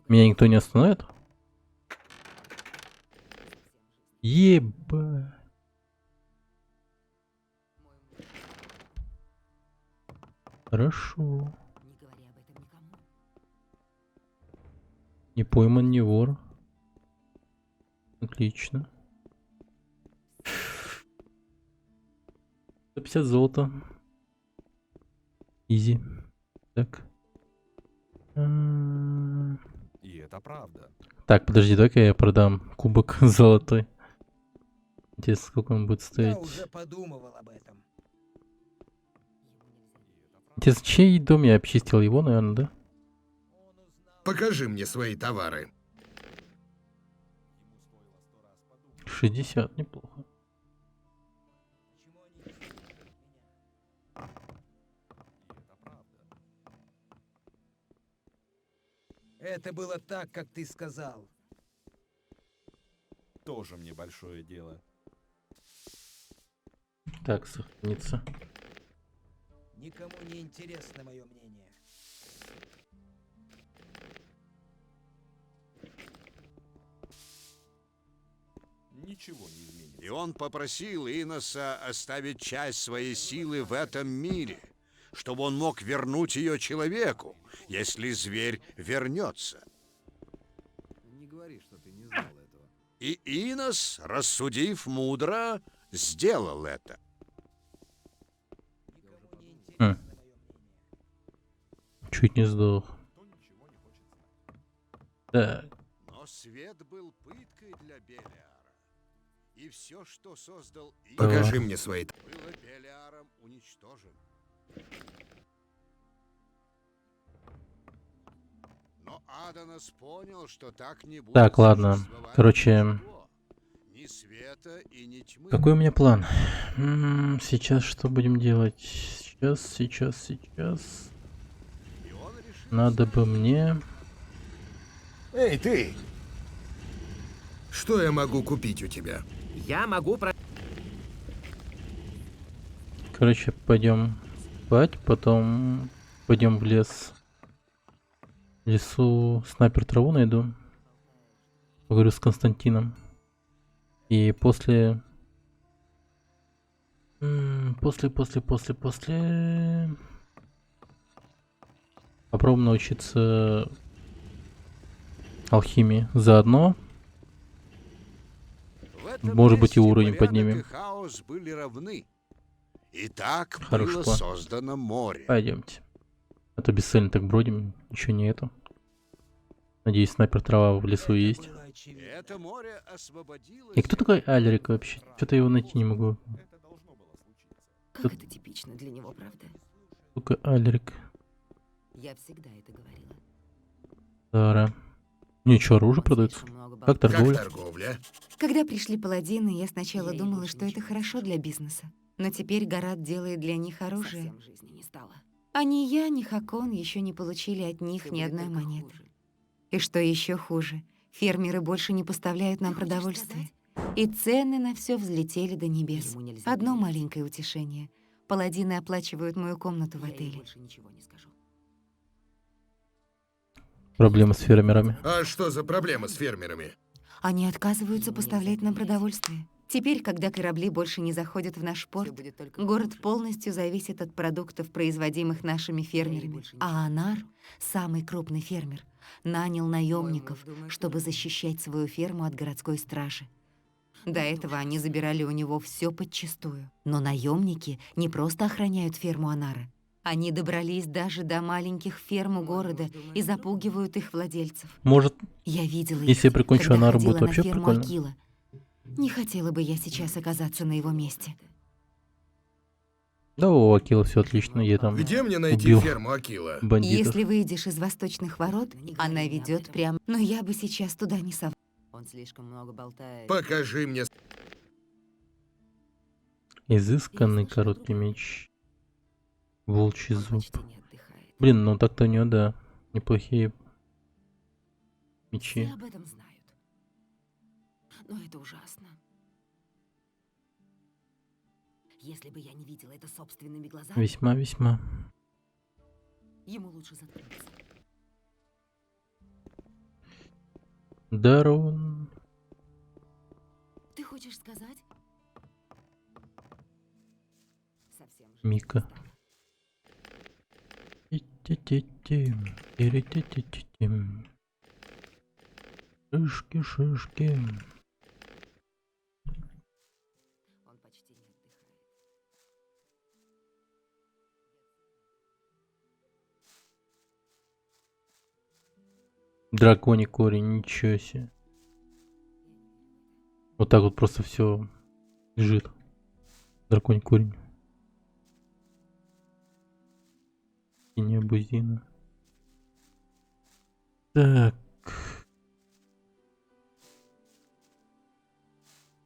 Меня никто не остановит? Еба. Хорошо. Не пойман, не вор. Отлично. 150 золота. Изи. Так. И это правда. Так, подожди, дай-ка я продам кубок золотой. Интересно, сколько он будет стоить. Я уже подумывал об этом. Интересно, чей дом я обчистил? Его, наверное, да? Покажи мне свои товары. 60, неплохо. Это было так, как ты сказал. Тоже мне большое дело. Так, сохранится. Никому не интересно мое мнение. Ничего не изменится. И он попросил Иноса оставить часть своей силы в этом мире, чтобы он мог вернуть ее человеку, если зверь вернется. Не говори, что ты не знал этого. И Инос, рассудив мудро, сделал это. Чуть не сдох. Так. Но свет был пыткой для Белиара. И все, что создал Инос, Покажи мне свои было Белиаром уничтожено. Но Адонос понял, что так не будет. Так, ладно. Короче, ни света и ни тьмы. какой у меня план? Сейчас что будем делать? Сейчас. Надо бы мне... Эй, ты! Что я могу купить у тебя? Я могу Короче, пойдем спать, потом пойдем в лес. В лесу снайпер траву найду. Поговорю с Константином. И после... После... Попробуем научиться алхимии заодно. Может быть, и уровень поднимем. И хаос были равны. И так Хороший было план. создано море. Пойдемте. А то бесцельно так бродим, ничего нету. Надеюсь, снайпер трава в лесу есть. И это море освободилось. И кто такой Альрик вообще? Что-то его найти не могу. Как это типично для него, правда? Сука, Альрик. Я всегда это говорила. Дара. Ничего, оружие продается. Как торговля? Как торговля? Когда пришли паладины, я сначала думала, что это хорошо для бизнеса. Но теперь Гарат делает для них оружие. А ни я, ни Хакон еще не получили от них ни одной монеты. И что еще хуже, фермеры больше не поставляют нам продовольствие. И цены на все взлетели до небес. Одно маленькое утешение. Паладины оплачивают мою комнату в отеле. Проблемы с фермерами. А что за проблема с фермерами? Они отказываются поставлять нам продовольствие. Теперь, когда корабли больше не заходят в наш порт, город полностью зависит от продуктов, производимых нашими фермерами. А Анар, самый крупный фермер, нанял наемников, чтобы защищать свою ферму от городской стражи. До этого они забирали у него все подчистую. Но наемники не просто охраняют ферму Анара. Они добрались даже до маленьких ферм у города и запугивают их владельцев. Может, я видела если я их, прикончу когда Анара, ходила будет на вообще ферму прикольно. Акила. Не хотела бы я сейчас оказаться на его месте. Да, у Акила все отлично, я там Где мне найти убил ферму Акила? бандитов. Если выйдешь из восточных ворот, она ведет прямо. Но я бы сейчас туда не совала. Он слишком много болтает. Покажи мне. Изысканный короткий меч. Волчий зуб. Блин, ну так-то у него, да, неплохие мечи. Все об этом знают. Но это ужасно. Если бы я не видела это собственными глазами... Весьма-весьма. Ему лучше заткнуться. Дарон. Ты хочешь сказать? Совсем же. Мика. Шишки, шишки. Он почти не отдыхает. Драконий корень, ничего себе. Вот так вот просто все лежит. Драконий корень. И не бузина. Так.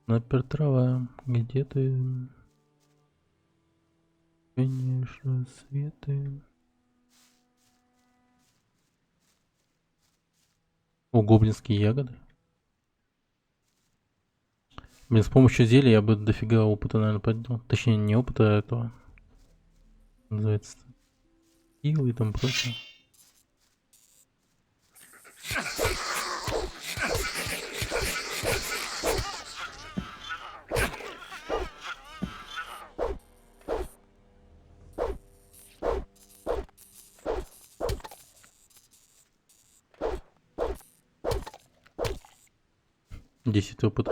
Снайпер трава. Где ты? Конечно, светы. О, гоблинские ягоды. Блин, с помощью зелья я бы дофига опыта, наверное, поднял. Точнее, не опыта, а этого. Называется. Силы и там прочее. Десять опыта.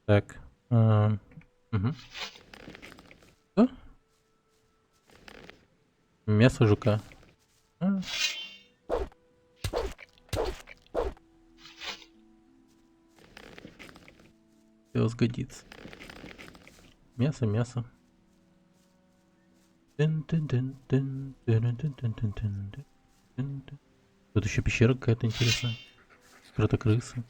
Так. Угу. Что? Мясо жука. Все сгодится. Мясо, мясо. Тут еще пещера какая-то интересная. Кротокрысы.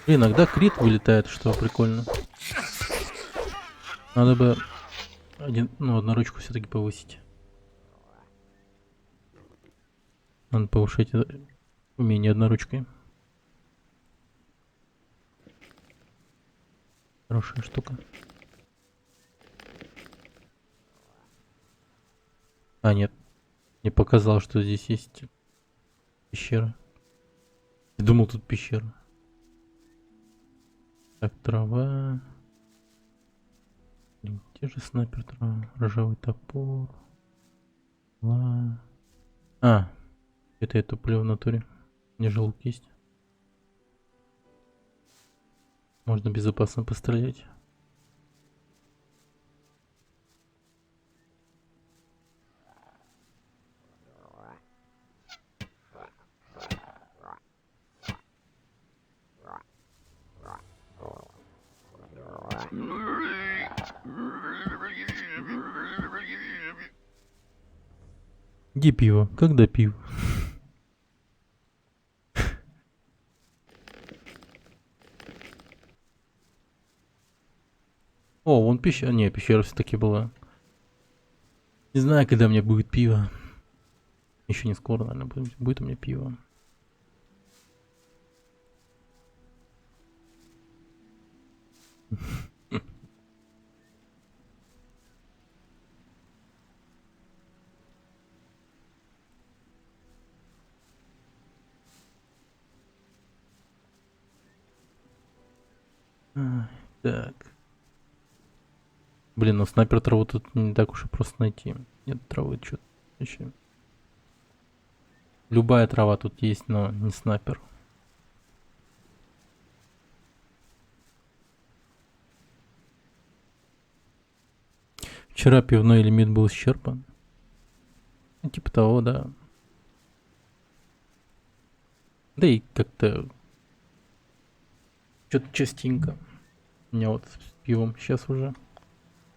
Блин, иногда крит вылетает, что прикольно. Надо бы одноручку все-таки повысить. Надо повышать умение одноручкой. Хорошая штука. А, нет. Не показал, что здесь есть пещера. Я думал, тут пещера. Так, трава. Где же снайпер трава? Ржавый топор. А, это я туплю в натуре. Не же лук есть. Можно безопасно пострелять. Где пиво? Когда пиво? О, вон пещера. Не, пещера все-таки была. Не знаю, когда у меня будет пиво. Еще не скоро, наверное, будет у меня пиво. Так. Блин, ну снайпер траву тут не так уж и просто найти. Нет травы, что-то еще. Любая трава тут есть, но не снайпер. Вчера пивной лимит был исчерпан. Ну, типа того, да. Да и как-то что-то частенько. У меня вот с пивом сейчас уже.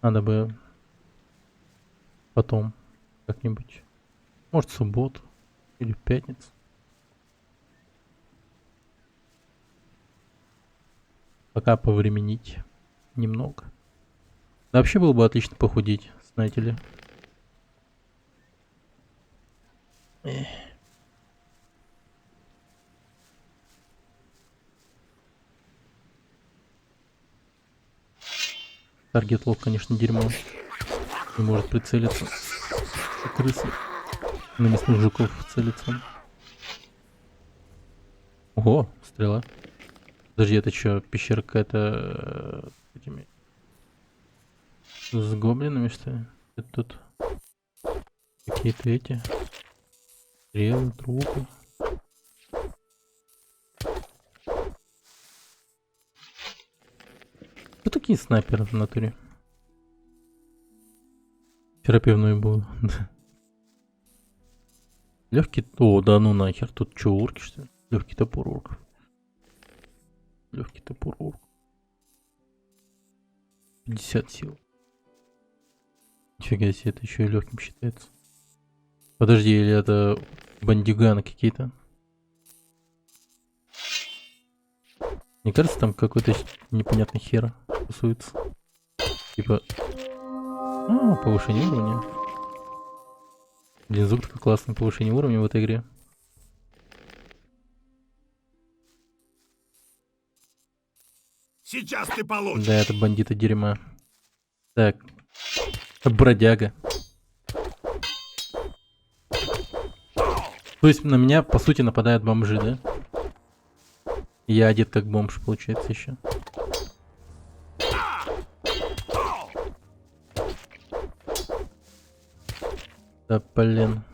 Надо бы потом как-нибудь. Может, в субботу или в пятницу. Пока повременить немного. Да, вообще было бы отлично похудеть, знаете ли. Эх. Таргет лог, конечно, дерьмо. Не может прицелиться. Крысы. На мясных жуков целится. Ого, стрела. Подожди, это что, пещера какая-то этими с гоблинами, что ли? Это тут какие-то эти стрелы, трупы. Кто такие снайперы в натуре? Вчера пивной был. Легкий. О, да ну нахер. Тут что, урки, что ли? Легкий топор урков. Легкий топор урк. 50 сил. Нифига себе, это еще и легким считается. Подожди, или это бандиганы какие-то? Мне кажется, там какой-то непонятный хер тусуется. Типа... повышение уровня. Блин, звук такой классный, повышение уровня в этой игре. Сейчас ты получишь. Да, это бандиты дерьма. Так. Бродяга. То есть на меня, по сути, нападают бомжи, да? Я одет как бомж, получается, еще. Да, блин.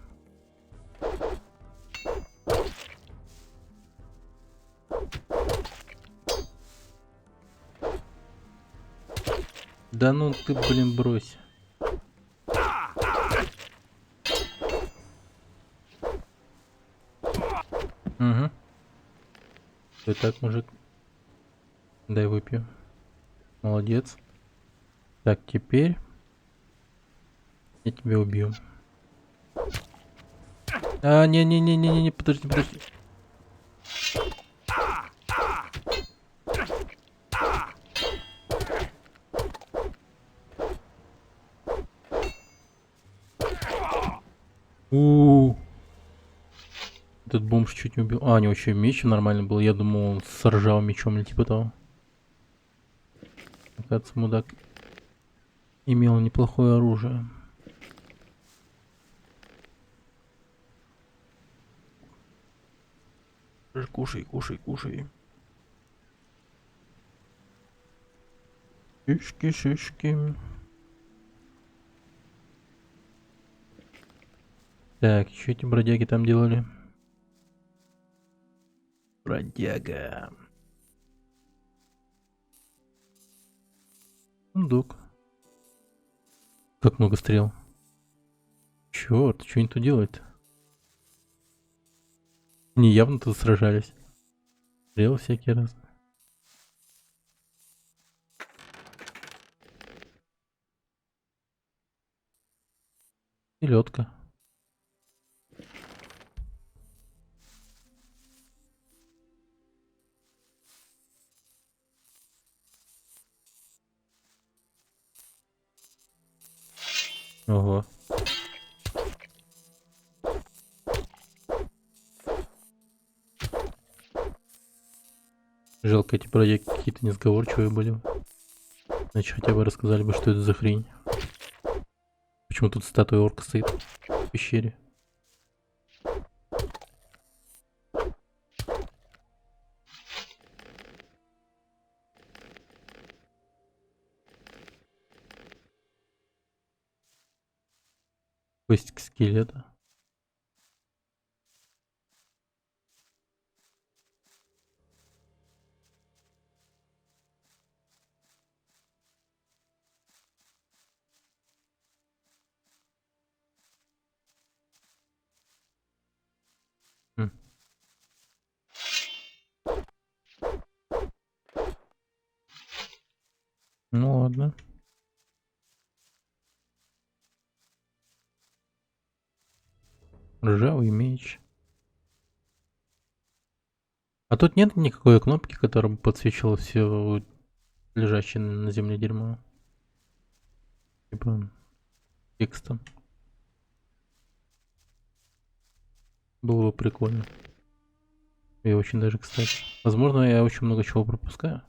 Да ну ты, блин, брось. Угу. Ты так, мужик. Дай выпью. Молодец. Так, теперь я тебя убью. А, не, подожди. Этот бомж чуть не убил. А, у него еще меч нормально был. Я думал, он с ржавым мечом или типа того. Оказывается, мудак имел неплохое оружие. Кушай. Шишки. Так, что эти бродяги там делали? Бродяга. Сундук. Как много стрел. Черт, что они тут делают? Не, явно тут сражались. Стрелы всякие разные. Селедка. Ого. Жалко, эти бродяги какие-то несговорчивые были. Иначе хотя бы рассказали бы, что это за хрень. Почему тут статуя орка стоит в пещере? Костик скелета. Ну ладно. Ржавый меч. А тут нет никакой кнопки, которая бы подсвечивала все лежащее на земле дерьмо. Типа текстом. Было бы прикольно. И очень даже кстати. Возможно, я очень много чего пропускаю.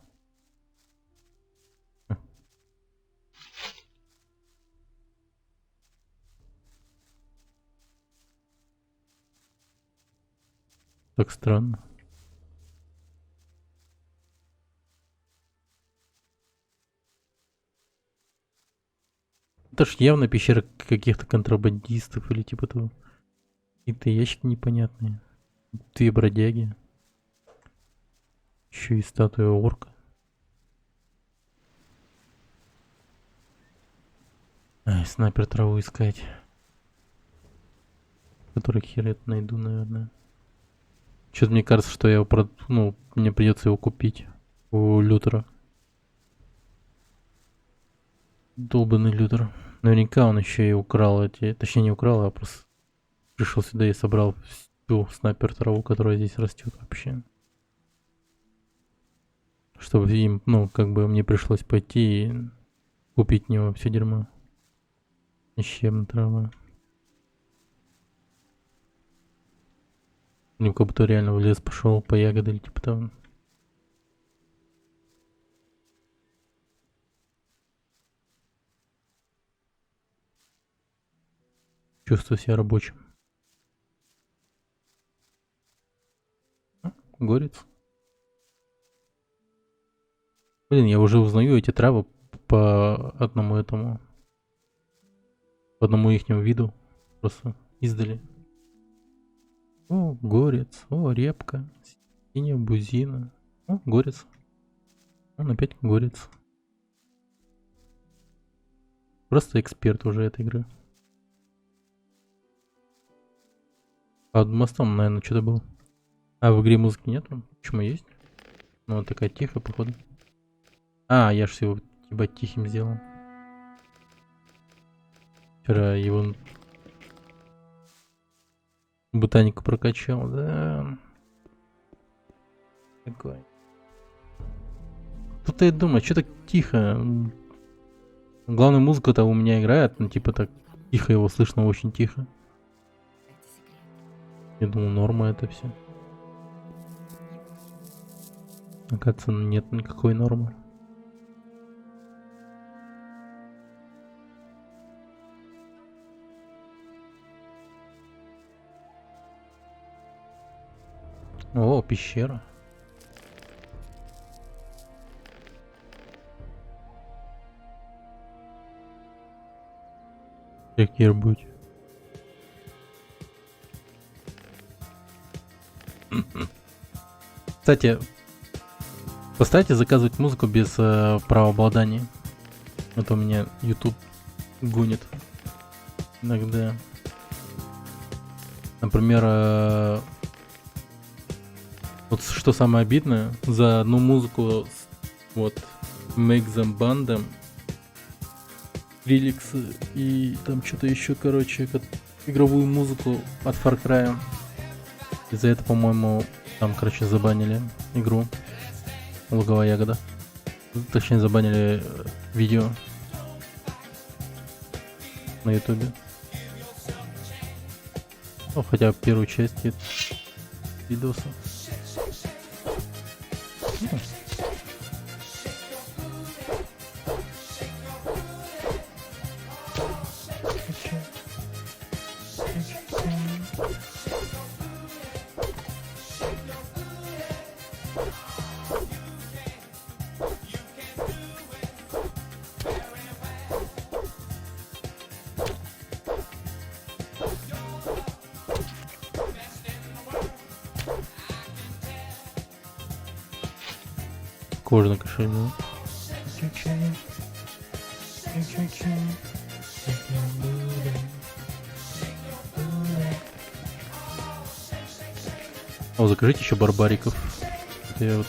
Так странно. Это ж явно пещера каких-то контрабандистов или типа того. Какие-то ящики непонятные. Две бродяги. Еще и статуя орка. Ай, снайпер траву искать. Который хер это найду, наверное. Что-то мне кажется, что я его мне придется его купить у лютера. Долбанный лютер. Наверняка он еще и украл эти... Точнее, не украл, а просто пришел сюда и собрал всю снайпер траву, которая здесь растет вообще. Чтобы им, как бы мне пришлось пойти и купить у него все дерьмо. Ищем трава. Ну, как будто реально в лес пошел по ягоды или типа того. Чувствую себя рабочим. Горец. Блин, я уже узнаю эти травы по одному по одному ихнему виду. Просто издали. О, горец. О, репка. Синяя бузина. О, горец. Он опять горец. Просто эксперт уже этой игры. Под мостом, наверное, что-то было. А в игре музыки нету? Почему есть? Ну, вот такая тихая, походу. А, я ж всего типа тихим сделал. Вчера его ботанику прокачал, да. Такой. Тут-то я думаю, что так тихо. Главное, музыка-то у меня играет, но типа так тихо его слышно, очень тихо. Я думал, норма это все. Оказывается, нет никакой нормы. О, пещера. Как-нибудь. Кстати, поставьте заказывать музыку без правообладания. Это у меня YouTube гонит иногда. Например, вот что самое обидное, за одну музыку вот Make Them Band, Реликс и там что-то еще, короче, игровую музыку от Far Cry. И за это, по-моему, там, короче, забанили игру Луговая ягода. Точнее, забанили видео. на ютубе. Ну, хотя бы первую часть видоса. Кожаный кошелек. О, закажите еще барбариков. Я вот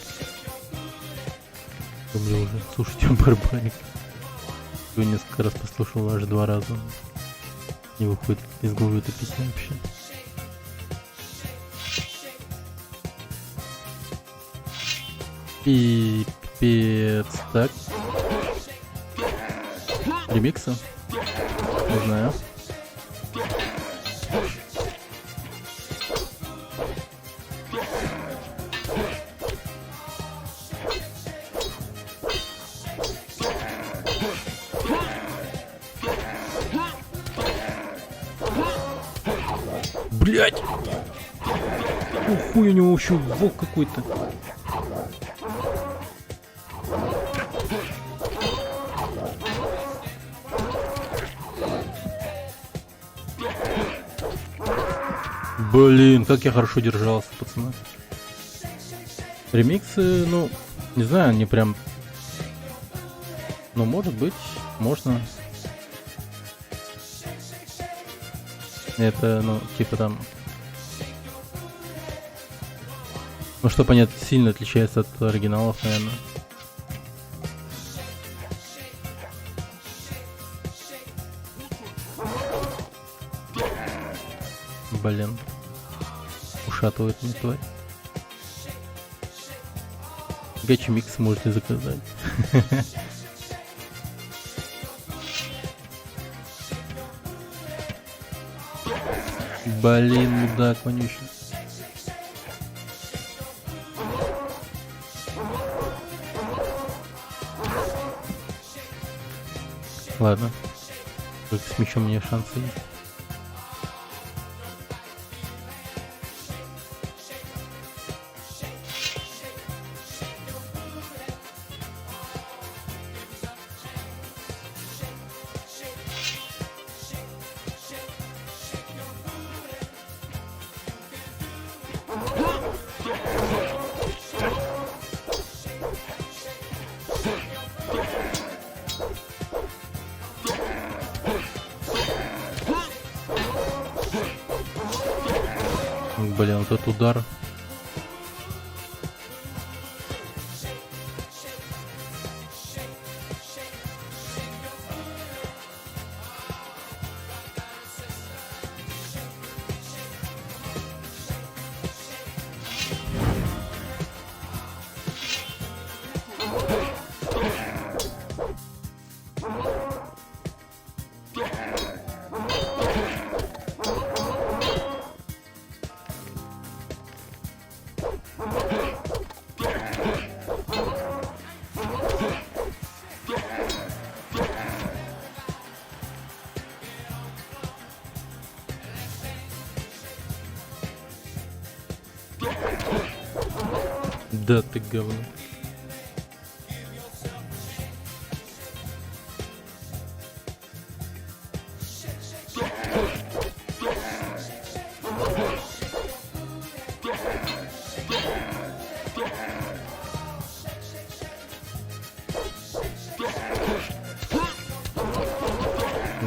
люблю уже слушать барбарик. Я несколько раз послушал, аж 2 раза. Не выходит из головы это песня вообще. И пипец. Так. Ремиксы? Не знаю. Блять! Хуй у него вообще вок какой-то. Блин, как я хорошо держался, пацаны. Ремиксы, ну, не знаю, они прям... Ну, может быть, можно. Это, ну, типа там... Ну, что понятно, сильно отличается от оригиналов, наверное. Блин. Ушатывает мне тварь. Гачи микс можете заказать. Блин, мудак вонючий. Ладно. Только с мячом мне шансы есть. Блин, вот этот удар. Да ты говно.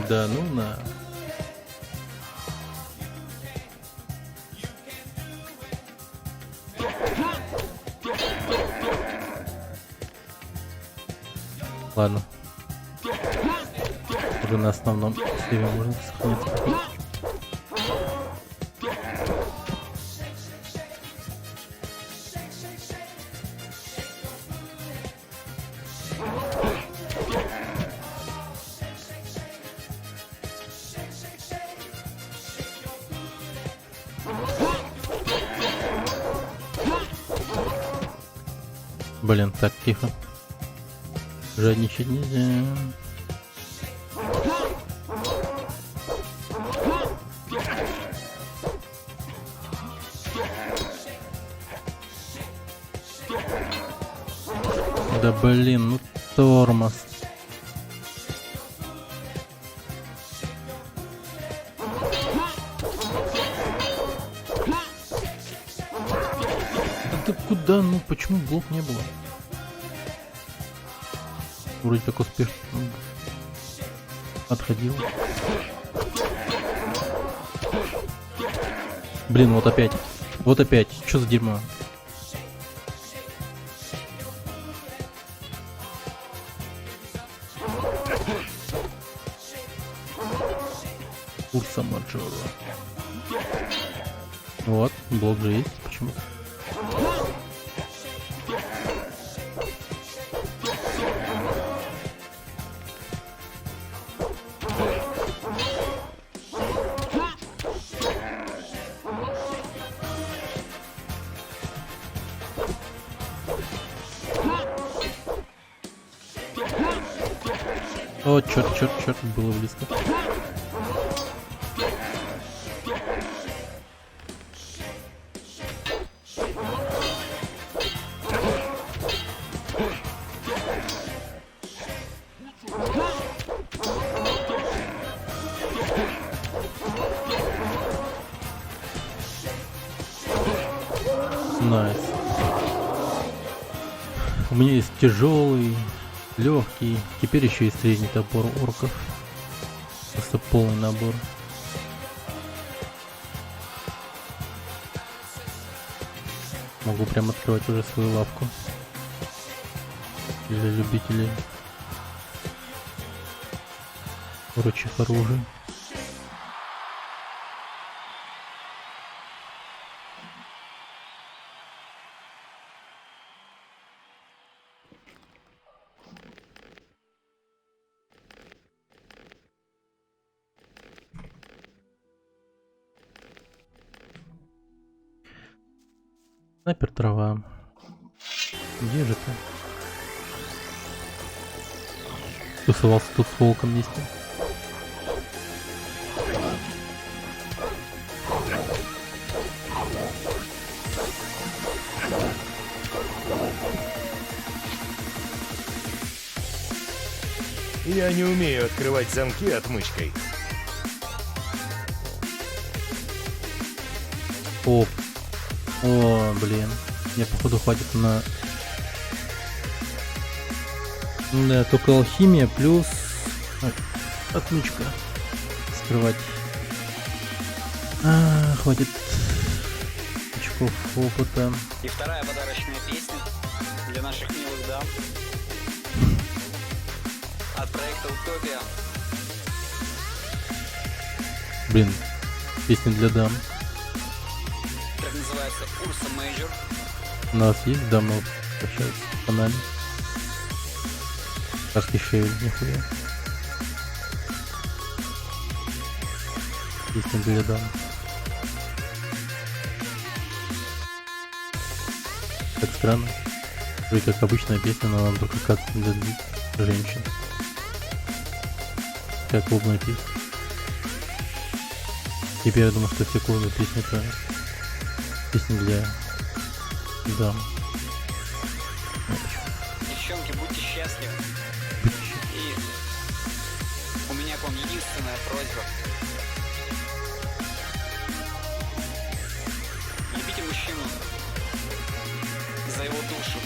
Да ну на. Ладно. Уже на основном сейве можно сохраниться. Блин, так, тихо. Жадничать нельзя. Да блин, ну тормоз. А ты куда? Ну почему блок не было? Вроде как успешно отходил. Блин, вот опять. Вот опять. Чё за дерьмо? Урса Маджора. Вот, блок же есть. Почему? О, черт, было близко. Найс. У меня есть тяжелый, легкий, теперь еще и средний топор орков. Просто полный набор. Могу прям открывать уже свою лавку для любителей прочих оружий. Снайпер трава. Где же ты? Тусовался тут с волком вместе. Я не умею открывать замки отмычкой. Оп. О, блин. Мне походу хватит на... Да, только алхимия плюс... отмычка. Скрывать. Хватит очков опыта. И вторая подарочная песня для наших милых дам. От проекта Утопия. Блин, песня для дам. Так называется Урса Мейджор. У нас есть дамы общаются в канале. Аркишевель, нихуя. Песня для дам. Так странно. Вроде как обычная песня, но она только как для женщин. Как клубная песня. Теперь я думаю, что все клубные песни это песни для дам. Девчонки, будьте счастливы. И у меня к вам единственная просьба. Любите мужчину за его душу.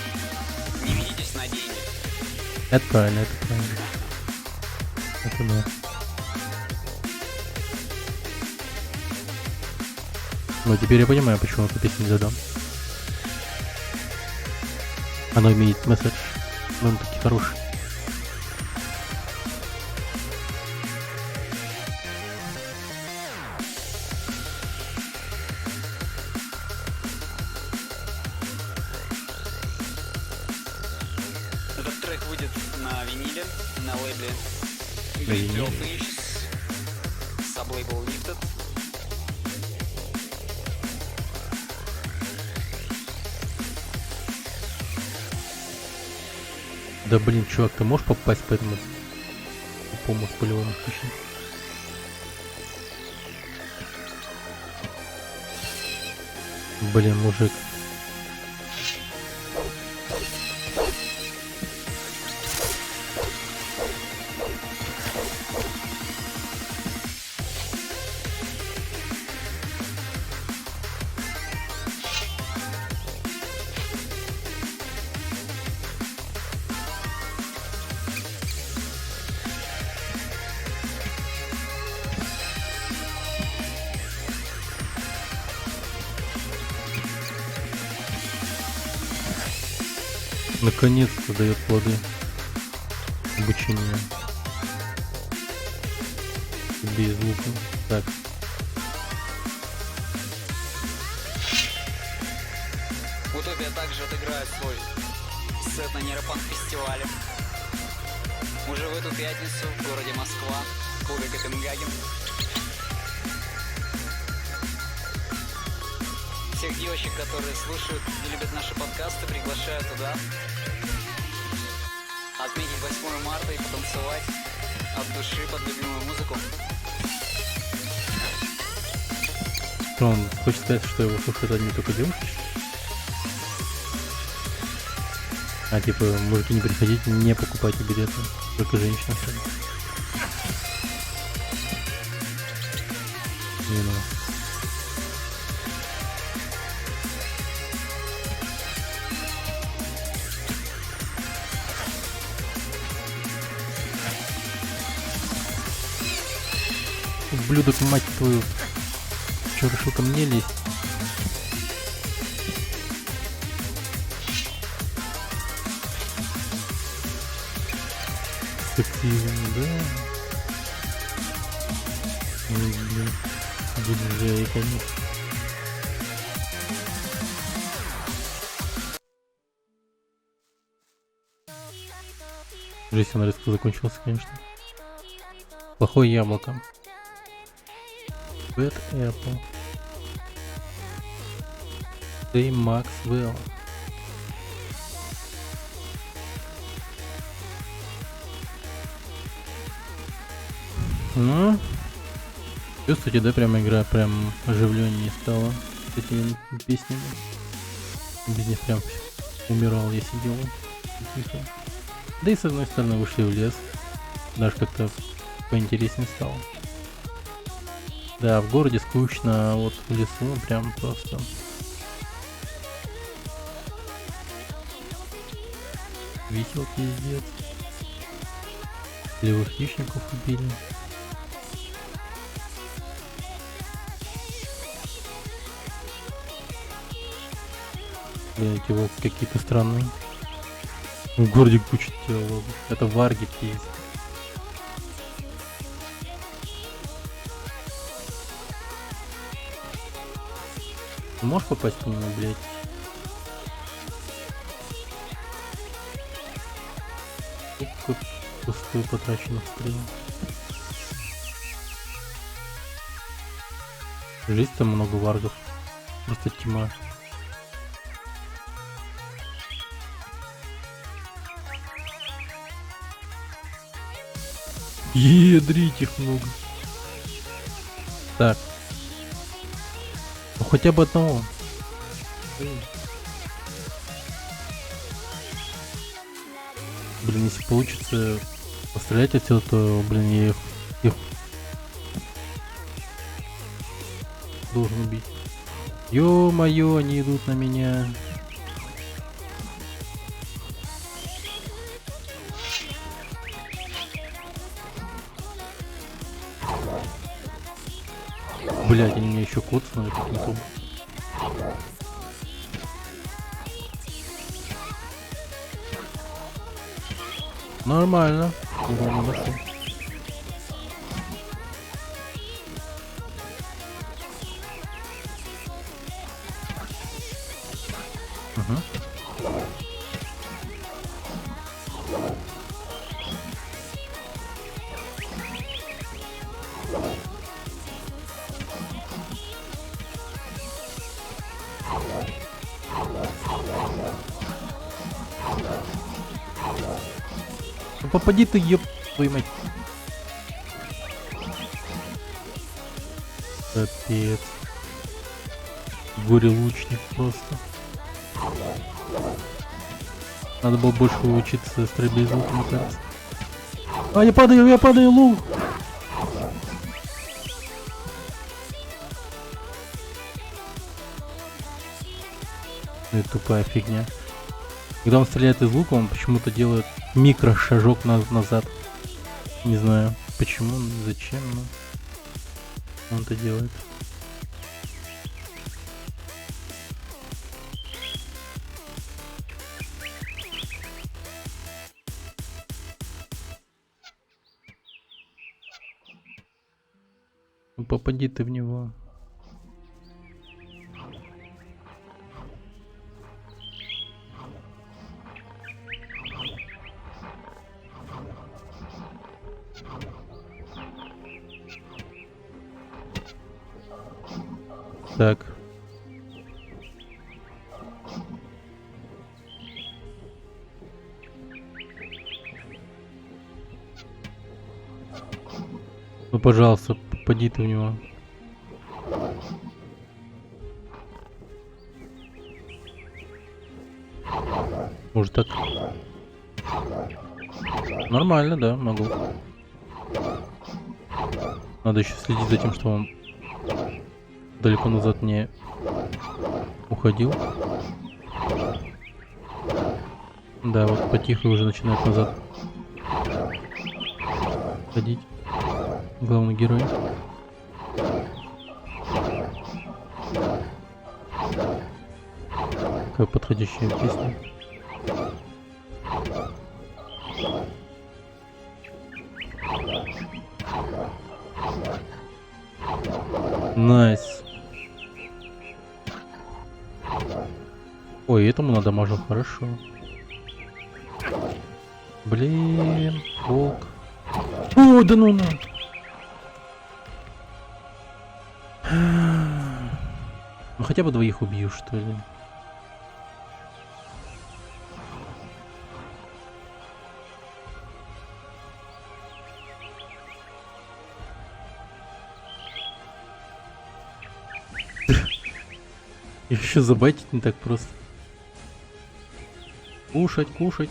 Не ведитесь на деньги. Это правильно, это правильно. Это да. Но теперь я понимаю, почему эту песню для дам. Она имеет месседж, но он таки хороший. Этот трек выйдет на виниле, на лейбле На виниле. Саблейбл Lifted. Да блин, чувак, ты можешь попасть по этому тупому с полевому хищнику? Блин, мужик. Наконец-то дает плоды обучения. Без лука. Так. Утопия также отыграет свой сет на Нейропанк-фестивале. Уже в эту пятницу в городе Москва, в клубе Копенгаген. Всех девочек, которые слушают и любят наши подкасты, приглашаю туда. Отметить 8 марта и потанцевать от души под любимую музыку. Он хочет сказать, что его слушают одни только девушки? А типа, мужики, не приходите, не покупайте билеты, только женщины. Не надо. Ублюдок, мать твою. Чё, решил ко мне лезть? Активно, да? Ой, блин. Диджей, конечно. Жизнь нарезка закончилась, конечно. Плохое яблоко. Bad Apple. Ray Maxwell. Ну, чувствуете, да, прям игра прям оживленнее стала с этими песнями. Без них прям умирал, я сидел тихо. Да и с одной стороны вышли в лес. Даже как-то поинтереснее стало. Да, в городе скучно, а вот в лесу прям просто. Висел пиздец. Левых хищников убили. Блин, эти волки какие-то странные. В городе куча тел. Это варги есть. Можешь попасть по нему, блядь? Сколько пустую потраченных стрел. Жизнь там много варгов. Просто тьма. Ядрить их много. Так. Ну хотя бы одного. Блин, если получится пострелять отсюда, то, блин, я их должен убить. Ё-моё, они идут на меня. Блять, они меня еще коцнули каким-то. Нормально. Урона нашел. попади ты, ёб твою мать. Капец. Горе-лучник просто. Надо было больше учиться стрельбе из лука, мне кажется. А, я падаю, лук! Ну и тупая фигня. Когда он стреляет из лука, он почему-то делает микрошажок назад. Не знаю почему, зачем, но он это делает. Ну, попади ты в него. Так. Ну, пожалуйста, попади ты в него. Может так? Нормально, да, могу. Надо еще следить за тем, что он далеко назад не уходил. Да, вот потихо уже начинает назад ходить. Главный герой. Какая подходящая песня. Найс. Ой, этому надамажил хорошо. Блин, волк. О, да ну на. Ну хотя бы двоих убью, что ли. Еще забайтить не так просто. Кушать, кушать.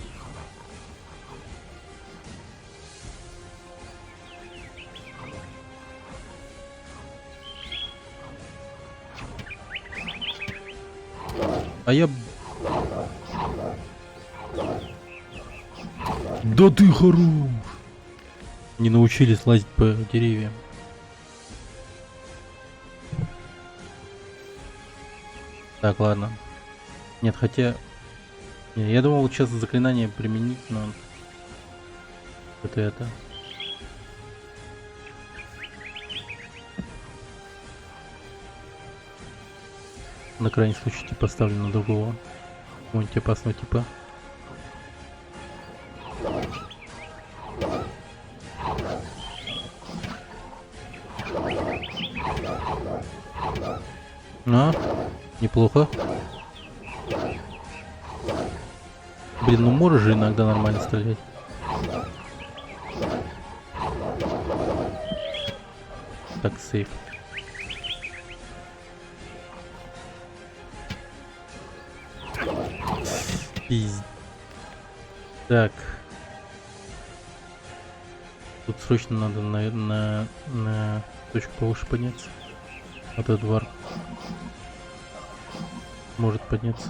А я... Да ты хорош! Не научились лазить по деревьям. Так, ладно. Нет, хотя... Не, я думал сейчас заклинание применить, но... Это... На крайний случай типа ставлю на другого. Какого-нибудь опасного типа. А, неплохо. Блин, ну можешь же иногда нормально стрелять. Так, сейф. Так. Тут срочно надо на точку повыше подняться. Вот этот вар может подняться.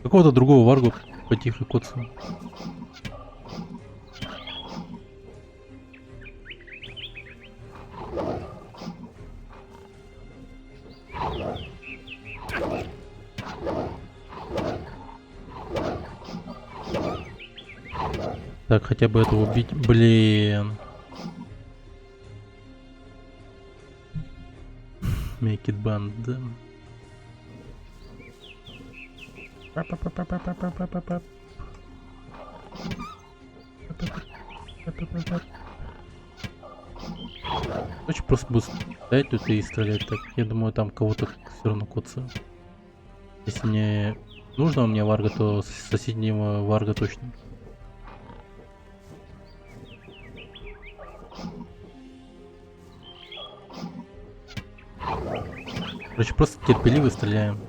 Какого-то другого варгу потихо коцаю. Так, хотя бы это убить. Блин. Make it band. Очень просто буду стоять тут и стрелять так. Я думаю, там кого-то все равно коцаю. Если мне нужно у меня варга, то с соседнего варга точно. Короче, просто терпеливо стреляем.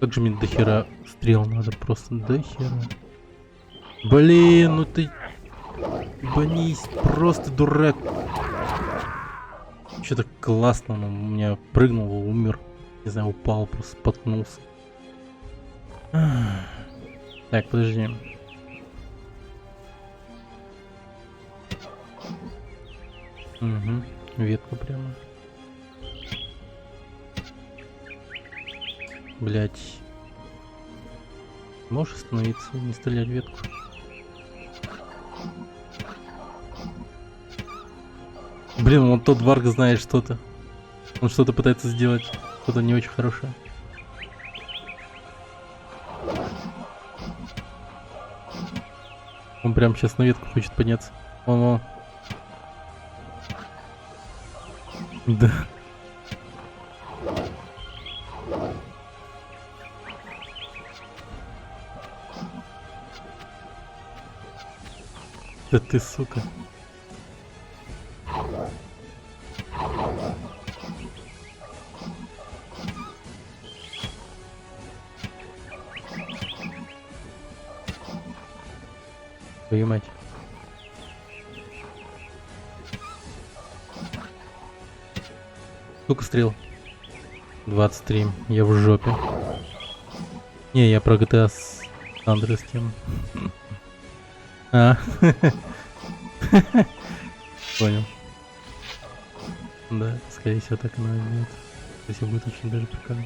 Как же мне до хера стрел надо, просто до хера. Блин, ну ты банись, просто дурак. Что-то классно, он у меня прыгнул, умер. Не знаю, упал, просто споткнулся. Так, подожди. Угу, ветку прямо. Блять. Можешь остановиться и не стрелять в ветку? Блин, он тот варг знает что-то. Он что-то пытается сделать. Что-то не очень хорошее. Он прям сейчас на ветку хочет подняться. Вон. Да. Да ты, сука. Твою мать. Сколько стрел? 23. Я в жопе. Не, я про GTA с Андреас тем. Понял. Да, скорее всего так оно и будет. Кстати, будет очень даже прикольно.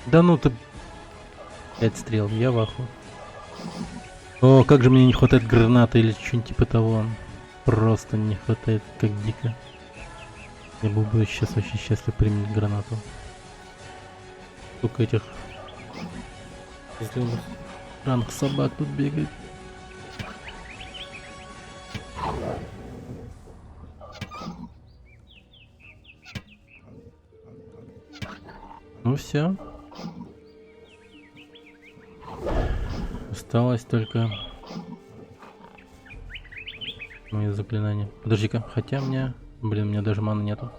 Да ну ты... 5 стрел, я в ахуе. О, как же мне не хватает гранаты или что-нибудь типа того. Просто не хватает, как дико. Я был бы сейчас очень счастлив применить гранату. Сколько этих... странных собак тут бегает. Ну все. Осталось только мои заклинания. Подожди-ка, хотя у меня... Блин, у меня даже маны нету.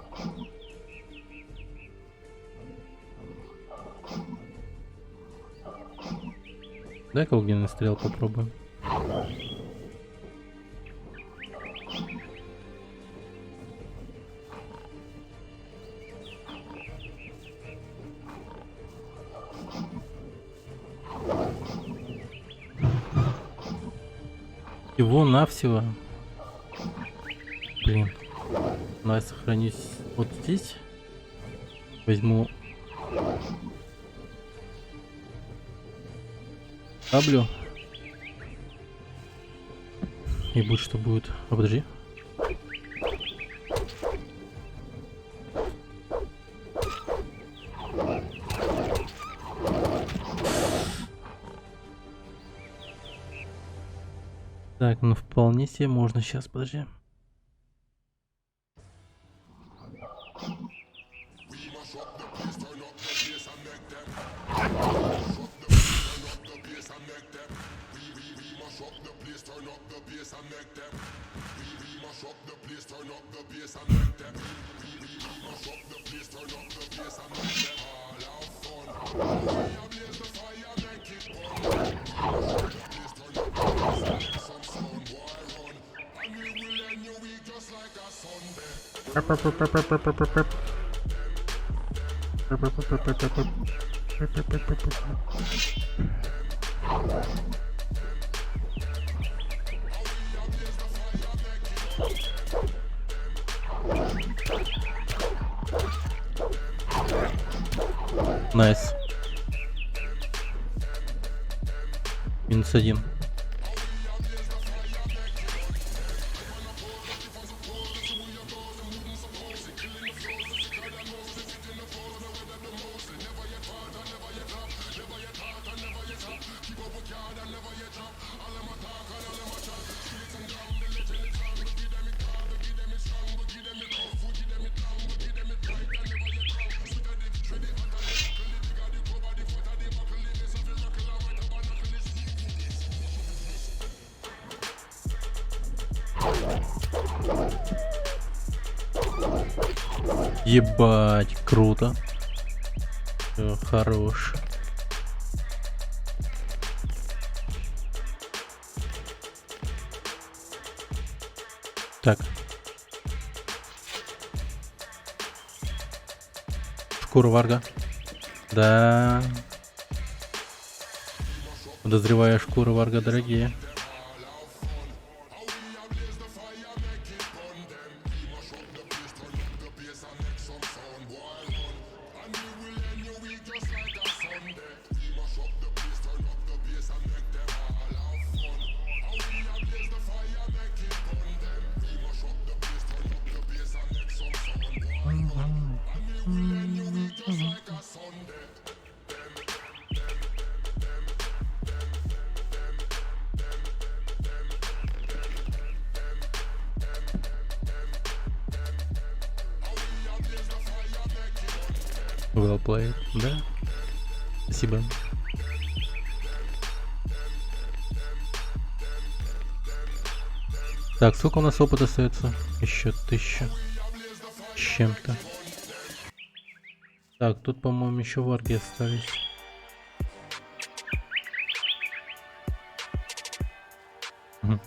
Дай-ка огненный стрел попробуем. Всего-навсего. Блин. Давай сохранюсь вот здесь. Возьму саблю. И будет что будет. А подожди. Так, ну вполне себе можно сейчас, подожди. Найс. -1. Ебать, круто. Всё, хорош. Так. Шкура варга. Да. Подозреваю, шкуры варга дорогие. Well played, да? Спасибо. Так, сколько у нас опыта остается? Еще 1000 с чем-то. Так, тут, по-моему, еще варги остались. Угу.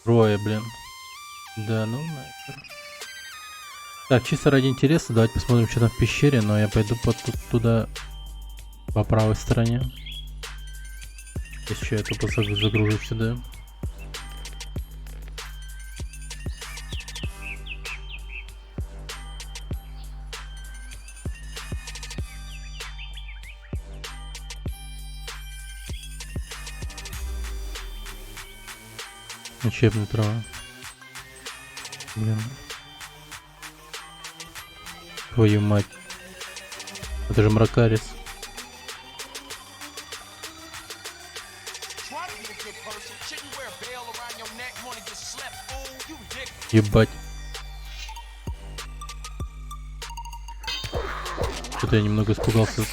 Трое, блин. Да, ну нахер. Так, чисто ради интереса, давайте посмотрим, что там в пещере, но я пойду туда по правой стороне. Если я тупо загружу сюда. Учебная трава. Блин. Твою мать. Это же Мракарис. Ебать. Что-то я немного испугался.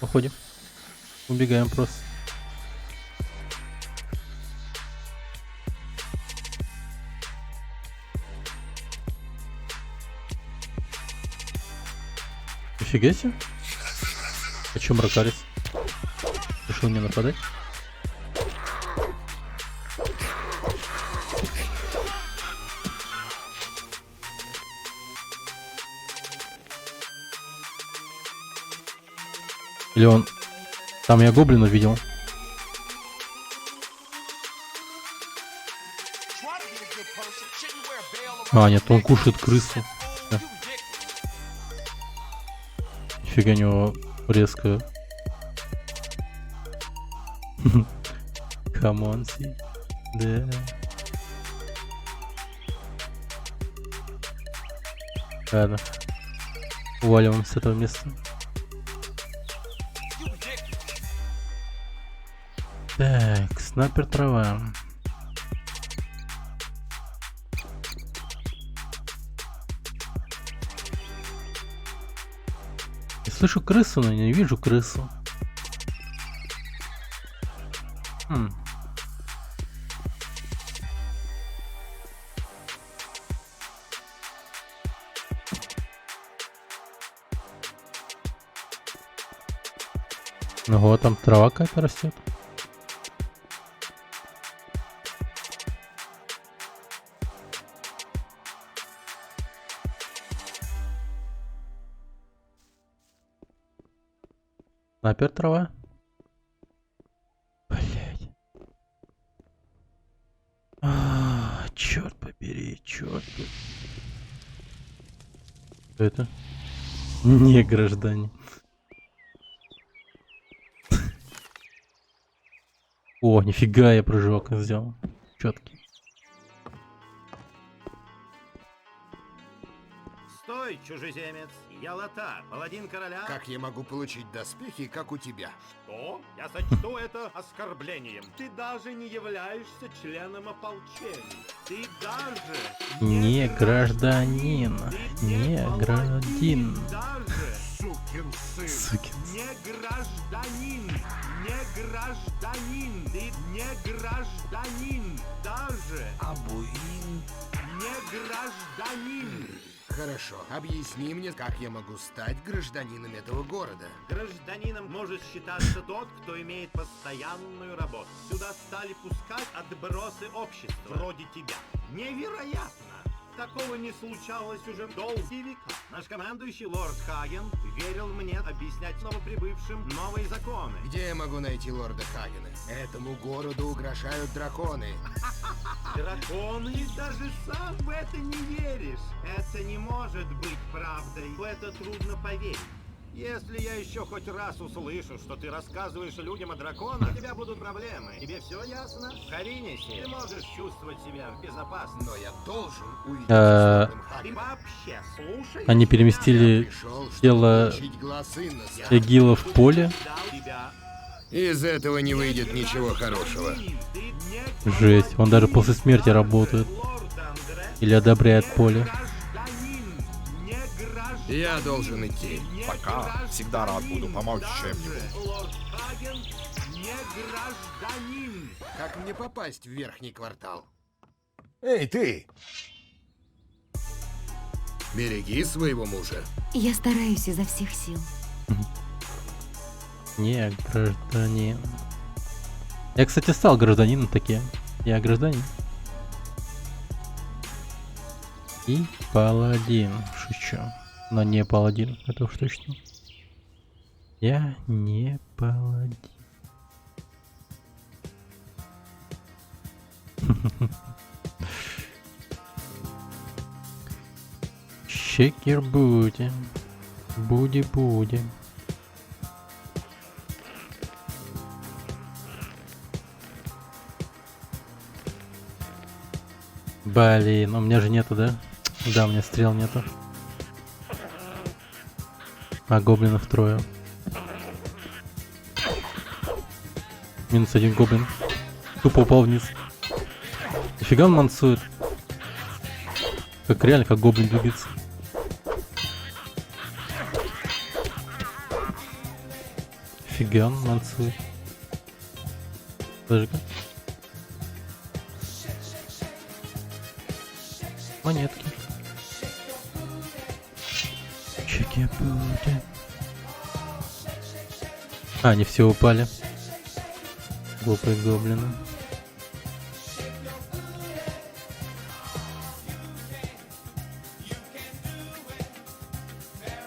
Уходим. Убегаем просто. Офига себе. А чё Мракарис? Решил мне нападать? Или он... Там я гоблина видел. А, нет, он кушает крысу. Да. Нифига у него резко. Come on, see. Да. Ладно. Уваливаем с этого места. Так, снайпер трава. Я слышу крысу, но не вижу крысу. Ну вот, там трава какая-то растет. Снайпер трава. Блять. Черт побери, черт побери. Что это? Не гражданин. О, нифига я прыжок сделал. Четкий. Стой, чужеземец! Я Лота, паладин короля. Как я могу получить доспехи, как у тебя? Что? Я сочту это оскорблением. Ты даже не являешься членом ополчения. Ты даже не гражданин. Не гражданин. Даже сукин сын. Не гражданин. Не гражданин. Ты не гражданин. Даже Абуин. Не гражданин. Хорошо, объясни мне, как я могу стать гражданином этого города. Гражданином может считаться тот, кто имеет постоянную работу. Сюда стали пускать отбросы общества, вроде тебя. Невероятно! Такого не случалось уже долгие века. Наш командующий лорд Хаген верил мне объяснять новоприбывшим новые законы. Где я могу найти лорда Хагена? Этому городу угрожают драконы. Драконы? Даже сам в это не веришь. Это не может быть правдой. В это трудно поверить. Если я еще хоть раз услышу, что ты рассказываешь людям о драконах, у тебя будут проблемы. Тебе все ясно? В Харинисе ты можешь чувствовать себя в безопасности. Но я должен увидеть Ты вообще слушай. Они переместили тело Эгила в поле. Из этого не выйдет ничего хорошего. Жесть, он даже после смерти работает. Или одобряет поле. Я должен идти. Пока. Всегда рад буду помочь чем-нибудь. Как мне попасть в верхний квартал? Эй, ты! Береги своего мужа. Я стараюсь изо всех сил. Не гражданин. Я, кстати, стал гражданином таким. Я гражданин. И паладин. Шучу. Но не паладин, это уж точно. Я не паладин. Шекер будем. Буди-буди. Блин, у меня же нету, да? Да, у меня стрел нету. А гоблинов трое. Минус один гоблин. Тупо упал вниз. Нифига он мансует. Как реально, как гоблин двигается. Нифига он мансует. Подожди-ка. Монетки. А, они все упали. Глупые гоблины.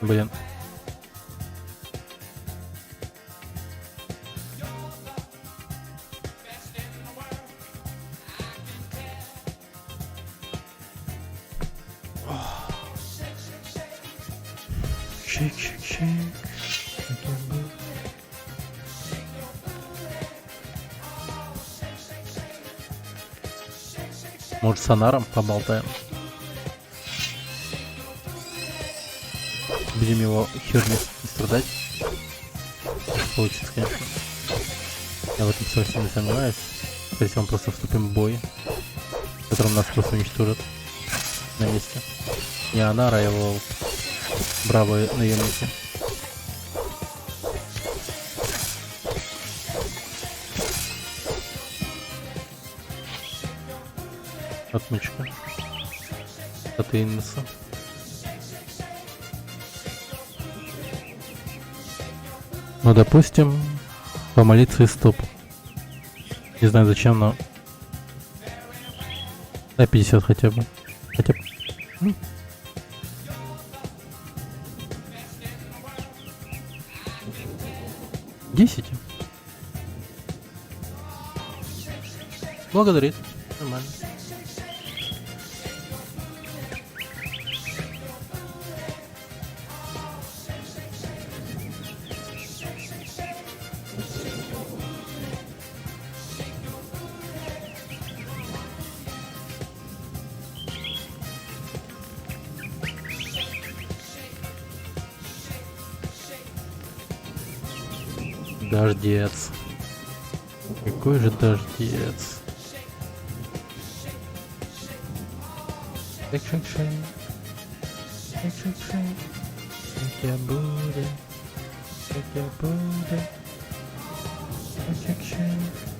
Блин. Чик-чик-чик. Может, с Анаром поболтаем? Будем его херню не страдать. Получится, конечно. Я в этом совсем не сомневаюсь. Если он просто вступим в бой, в котором нас просто уничтожат на месте. Не Анара, а его бравые наемники. Отмычка. От Иннеса. Ну, допустим, помолиться и стоп. Не знаю зачем, но... Да, 50 хотя бы. Хотя бы. 10. Благодарит. Нормально. Дождец. Какой же дождец. Шик-шик-шик. Шик-шик-шик. Как я буду. Как я буду. Шик-шик-шик.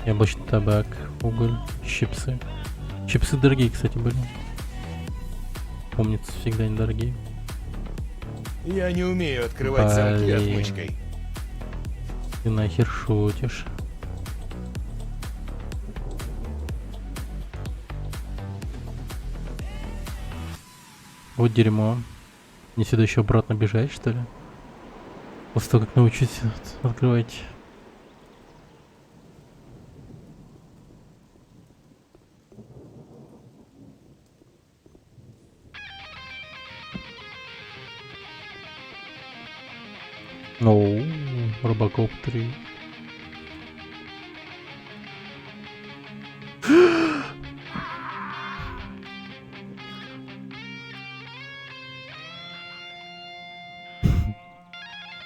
Яблочный табак, уголь, чипсы. Чипсы дорогие, кстати, были. Помнится, всегда недорогие. Я не умею открывать замки отмычкой. Ты нахер шутишь. Вот дерьмо. Мне сюда еще обратно бежать, что ли? После того, как научусь открывать. Оу, Робокоп 3.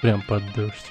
Прям под дождь.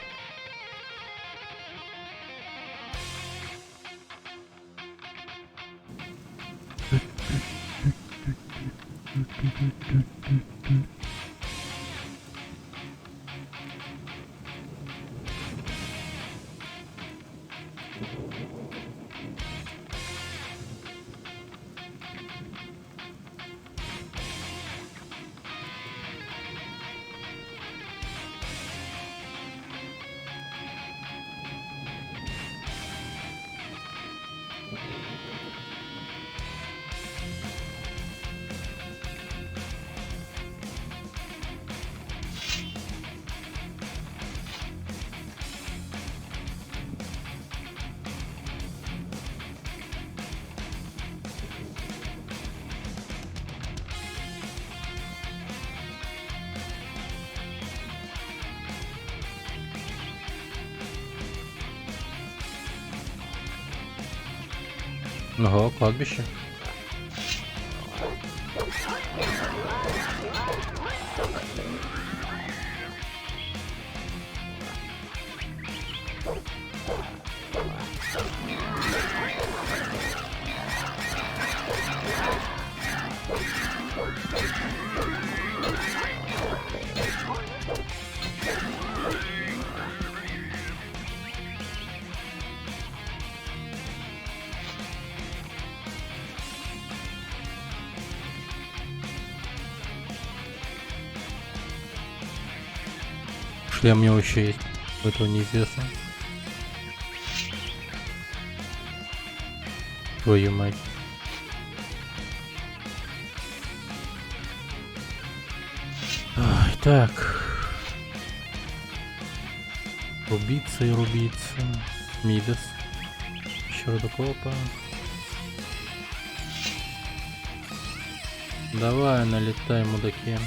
Ого, кладбище. Шлем у него еще есть, этого неизвестно. Твою мать. Ай, так. Рубиться и рубиться. Мидас. Еще Родокопа. Давай, налетай, мудаки.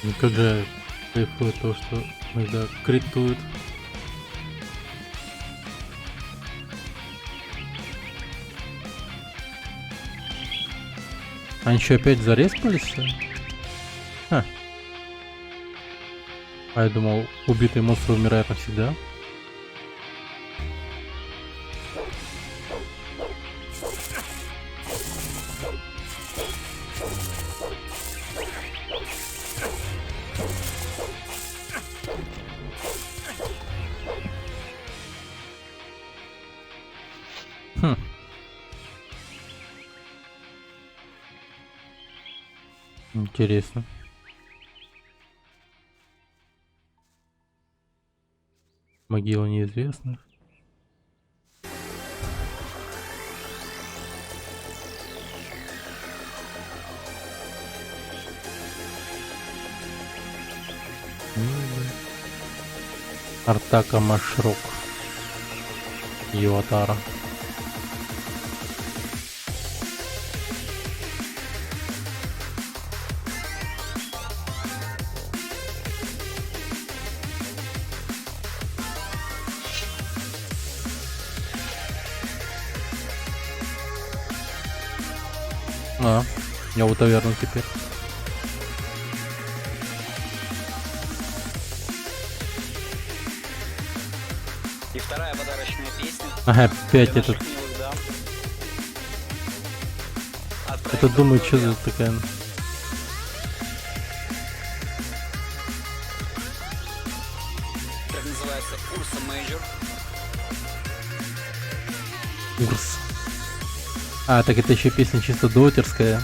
Ну как же кайфует то, что иногда критует. Они что, опять зареспались? Ха. А я думал, убитый монстр умирает навсегда. Интересно. Могила неизвестных. Артака Машрок. Йотара. А, я вот таверну теперь. И вторая подарочная песня. Ага, опять этот. От Это думаю, что за такая... Трек называется Ursa Major. Урс. А, так это еще песня чисто дотерская.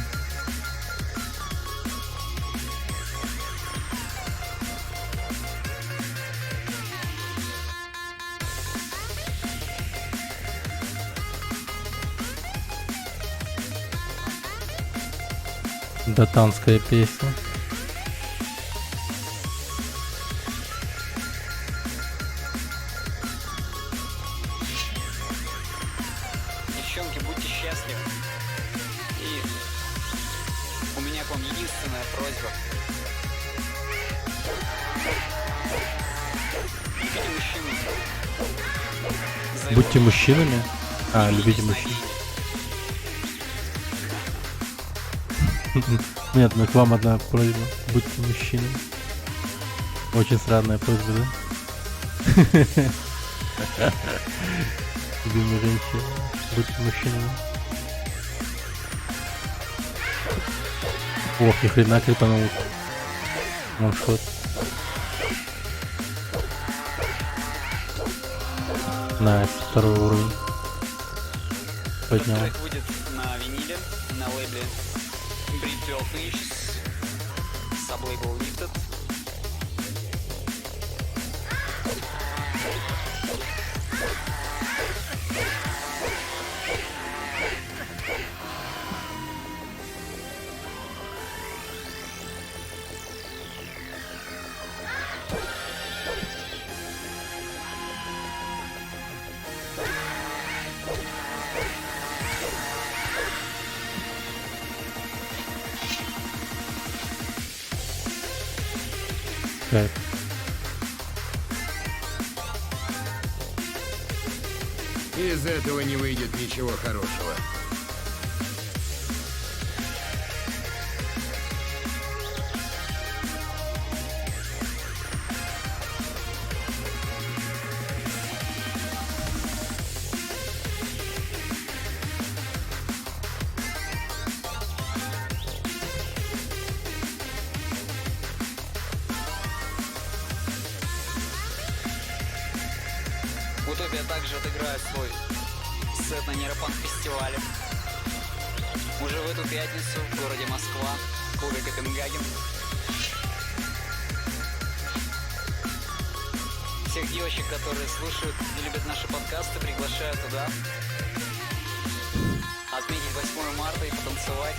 Датанская песня. Девчонки, будьте счастливы. И у меня к вам единственная просьба. Любите мужчину. Будьте мужчинами. А, любите мужчин. Нет, ну к вам одна просьба. Будьте мужчинами. Очень странная просьба, да? Любимые женщины. Будьте мужчинами. Ох, ни хрена крипанул. Ваншот. Найс, второй уровень. Поднял. Трек выйдет на виниле, на лейбле Breed 12 Inches, саблейбл Lifted. Так. Из этого не выйдет ничего хорошего. Утопия также отыграет свой сет на Нейропанк фестивале. Уже в эту пятницу в городе Москва, в клубе Копенгаген. Всех девочек, которые слушают и любят наши подкасты, приглашаю туда. Отметить 8 марта и потанцевать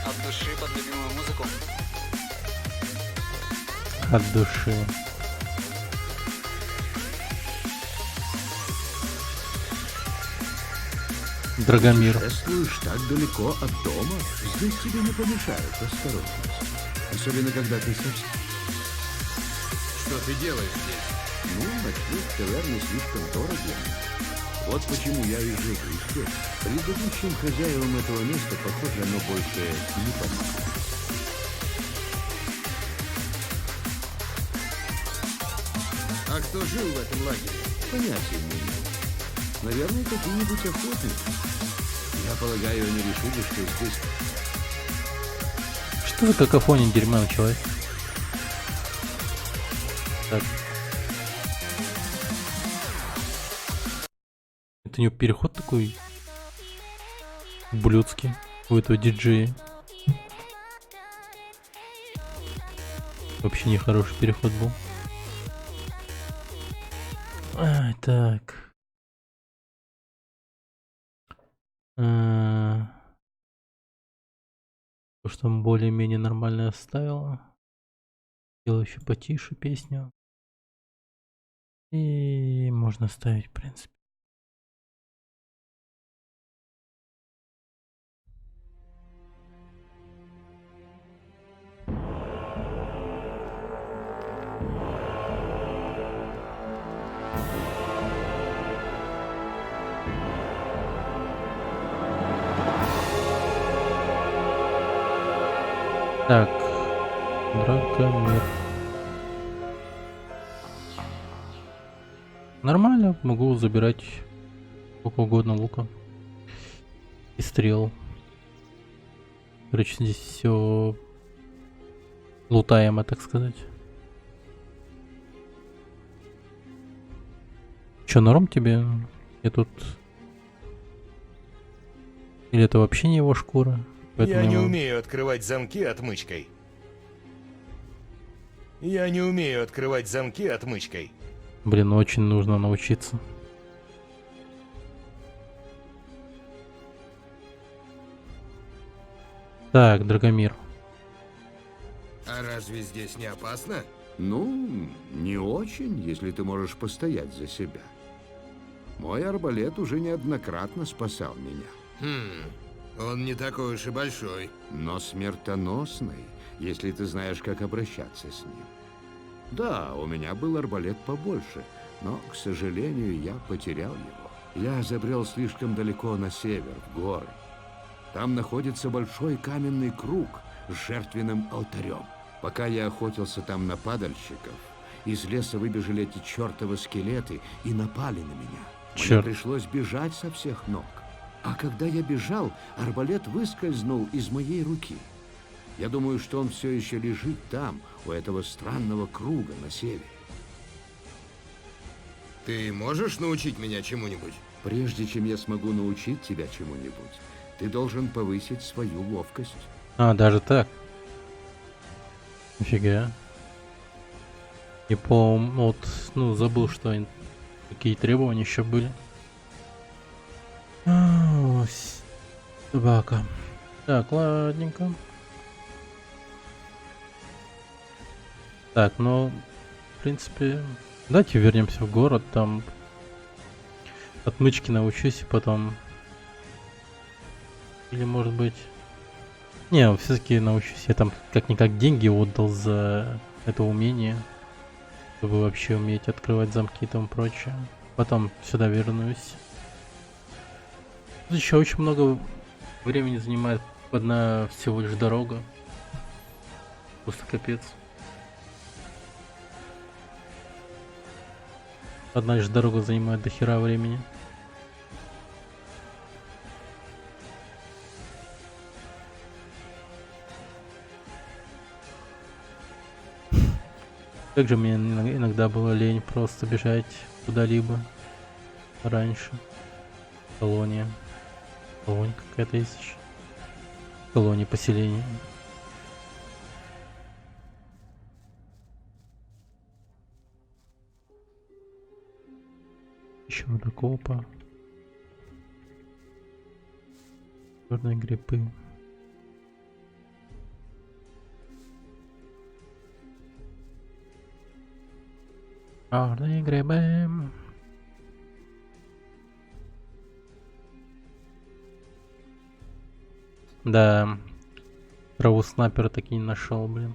от души под любимую музыку. От души. Драгомир. Шествуешь так далеко от дома, здесь тебе не помешает осторожность. Особенно, когда ты совсем... Что ты делаешь здесь? Ну, ночник в таверне слишком дорого. Вот почему я и живу здесь. Предыдущим хозяевам этого места, похоже, оно больше не понятно. А кто жил в этом лагере? Понятия не имею. Наверное, какие-нибудь охотники. Я полагаю, они решили, что здесь... Что за какофония дерьма началась? Так. Это у него переход такой ублюдский у этого диджея. Вообще нехороший переход был. Ай, так. То, что он более-менее нормально оставила. Сделаю еще потише песню. И можно ставить, в принципе. Так, Драгомир. Нормально, могу забирать сколько угодно лука и стрел. Короче, здесь все лутаемо, так сказать. Че, норм тебе? Я тут... Или это вообще не его шкура? Я не умею открывать замки отмычкой. Я не умею открывать замки отмычкой. Блин, очень нужно научиться. Так, Драгомир. А разве здесь не опасно? Ну, не очень, если ты можешь постоять за себя. Мой арбалет уже неоднократно спасал меня. Он не такой уж и большой. Но смертоносный, если ты знаешь, как обращаться с ним. Да, у меня был арбалет побольше, но, к сожалению, я потерял его. Я забрел слишком далеко на север, в горы. Там находится большой каменный круг с жертвенным алтарем. Пока я охотился там на падальщиков, из леса выбежали эти чертовы скелеты и напали на меня. Мне пришлось бежать со всех ног. А когда я бежал, арбалет выскользнул из моей руки. Я думаю, что он все еще лежит там, у этого странного круга на севере. Ты можешь научить меня чему-нибудь? Прежде чем я смогу научить тебя чему-нибудь, ты должен повысить свою ловкость. А, даже так? Нифига. И по... Вот, ну, забыл, что какие требования еще были. Собака. Так, ладненько. Так, ну, в принципе, давайте вернемся в город, там отмычки научусь и потом... Или может быть... Не, все-таки научусь. Я там как-никак деньги отдал за это умение, чтобы вообще уметь открывать замки и тому прочее. Потом сюда вернусь. Тут еще очень много времени занимает одна всего лишь дорога. Просто капец. Одна лишь дорога занимает до хера времени. Как же мне иногда было лень просто бежать куда-либо раньше. Колония. Колония какая-то есть еще. Колония поселения. Еще водокопа. Черные грибы. Черные грибы. Да. Траву снайпера таки не нашел, блин.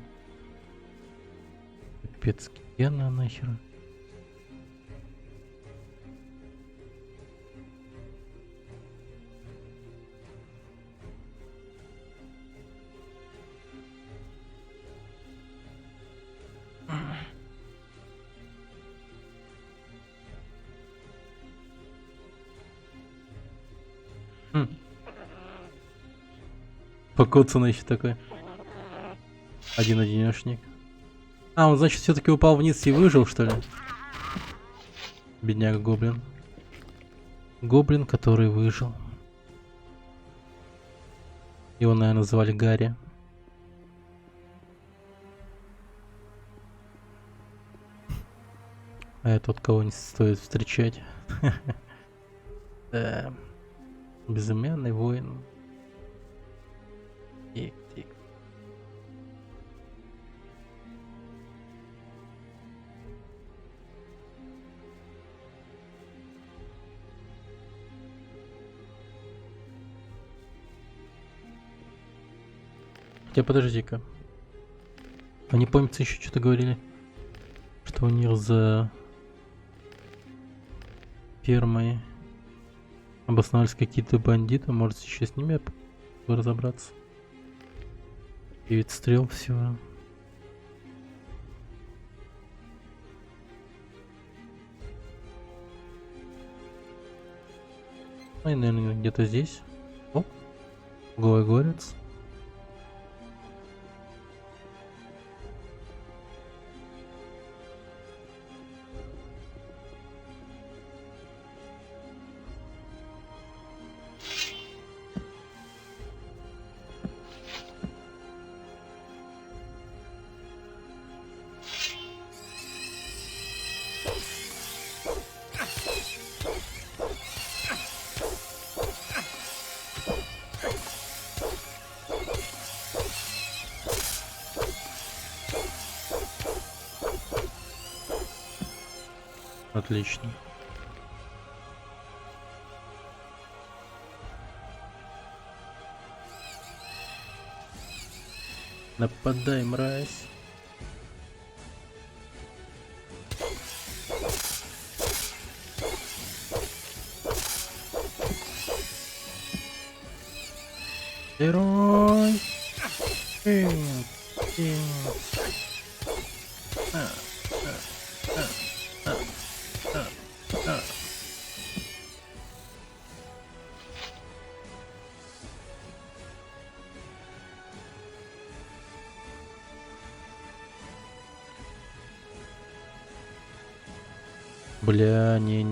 Капец, гена нахер. Покоцанный еще такой. Один-одинешник. А, он, значит, все-таки упал вниз и выжил, что ли? Бедняга гоблин. Гоблин, который выжил. Его, наверное, звали Гарри. А этот кого не стоит встречать. Да. Безымянный воин. Тик-тик. Хотя подожди-ка. Они, помнится, еще что-то говорили, что у них за фермой обосновались какие-то бандиты. Может, еще с ними разобраться. 9 стрел всего. Ну и, наверное, где-то здесь. О, голый горец. Отлично. Нападай, мразь. Герой. Бля, не.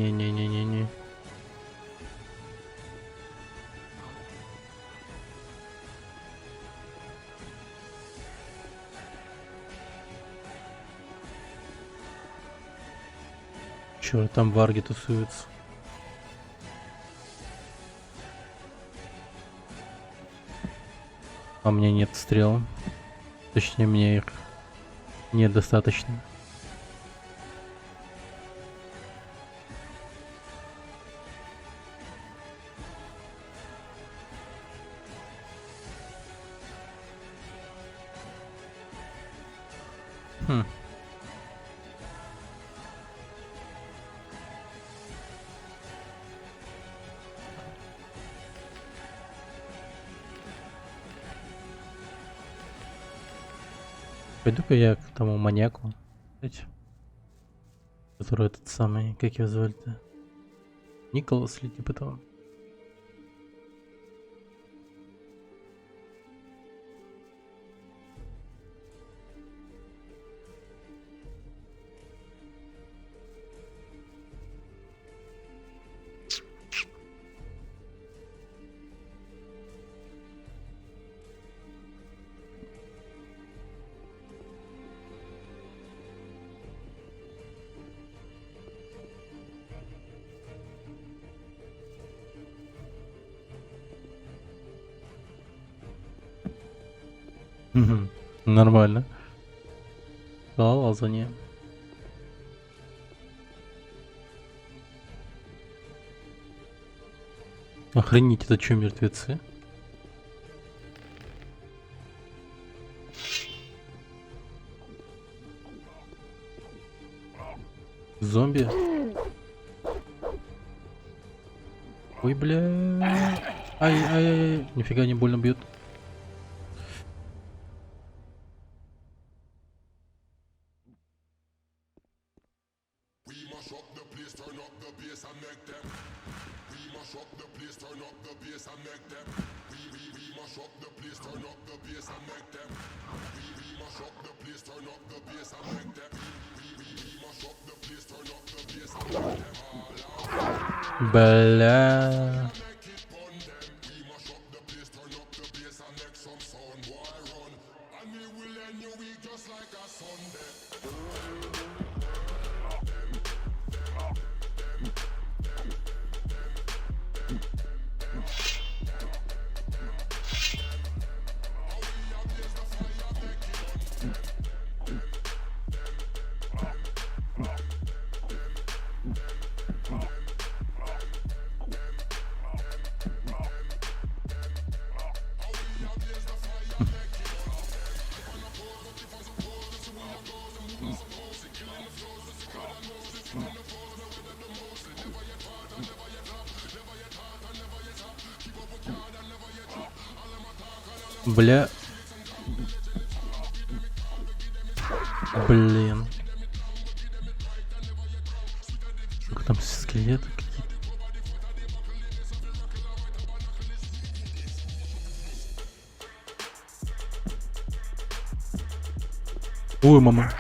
Чё, там варги тусуются. А у меня нет стрел. Точнее, мне их недостаточно. Пойду-ка я к тому маньяку, который этот самый, как его звали-то? Николас или типа того. Нормально. Да, лазанье. Охренеть, это что, мертвецы? Зомби? Ой, бля. Ай-ай-ай. Нифига не больно бьет. Бля. Бля. Блин. Сколько там скелеты какие-то. Ой, мама.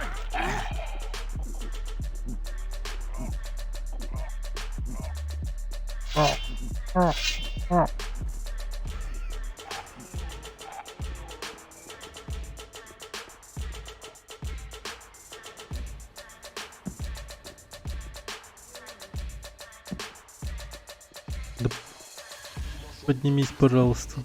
Да поднимись, пожалуйста.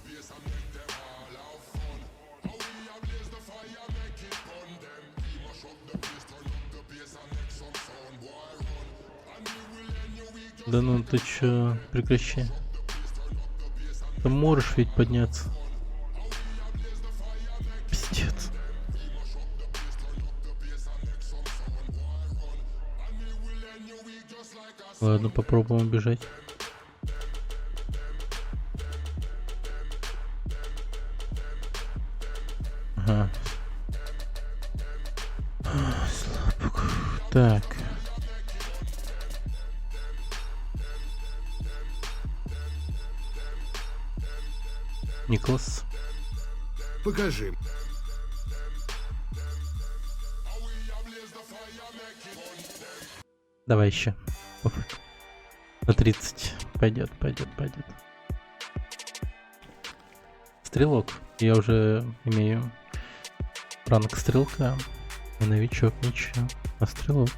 Да ну ты чё, прекращай. Ты можешь ведь подняться. Пиздец. Ладно, попробуем убежать. Ага. Слабок. Так. Николас. Покажи. Давай еще. На 30. Пойдет. Стрелок. Я уже имею ранг стрелка. И новичок ничего. А стрелок.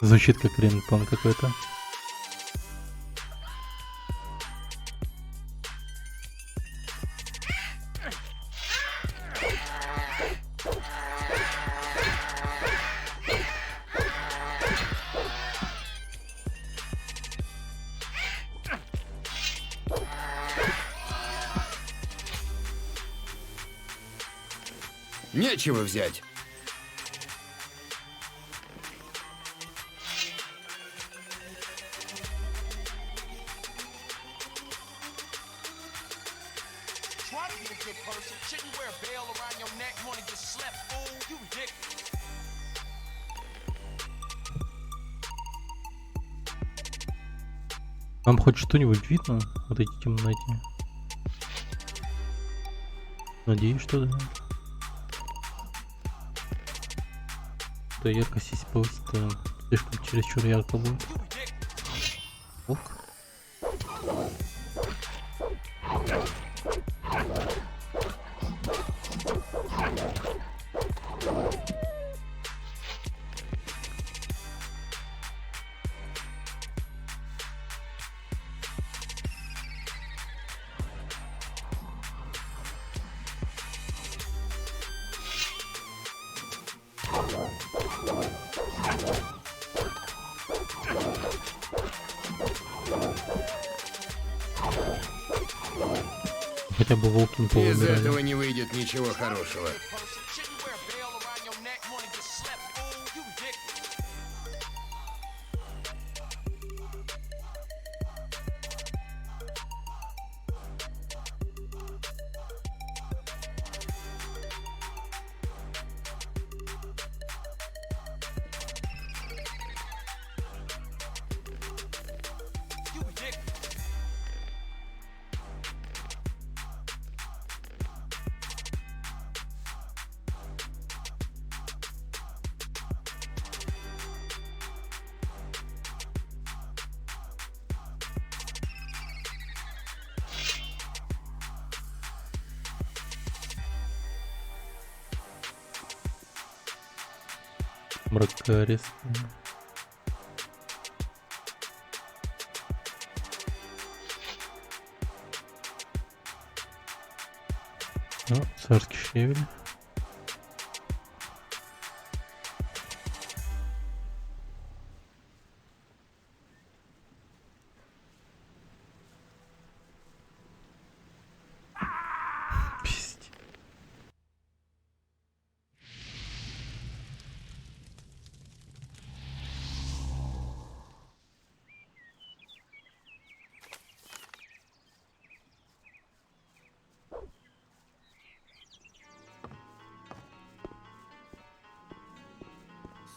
Звучит как рингтон какой-то. Нечего взять. Вам хоть что-нибудь видно? Вот эти темноте. Надеюсь, что да. Да яркость если повысить, то слишком чересчур ярко будет. Ок. Хотя бы волки не Из повымирали. этого не выйдет ничего хорошего. Мракарис. Ну, царский щавель.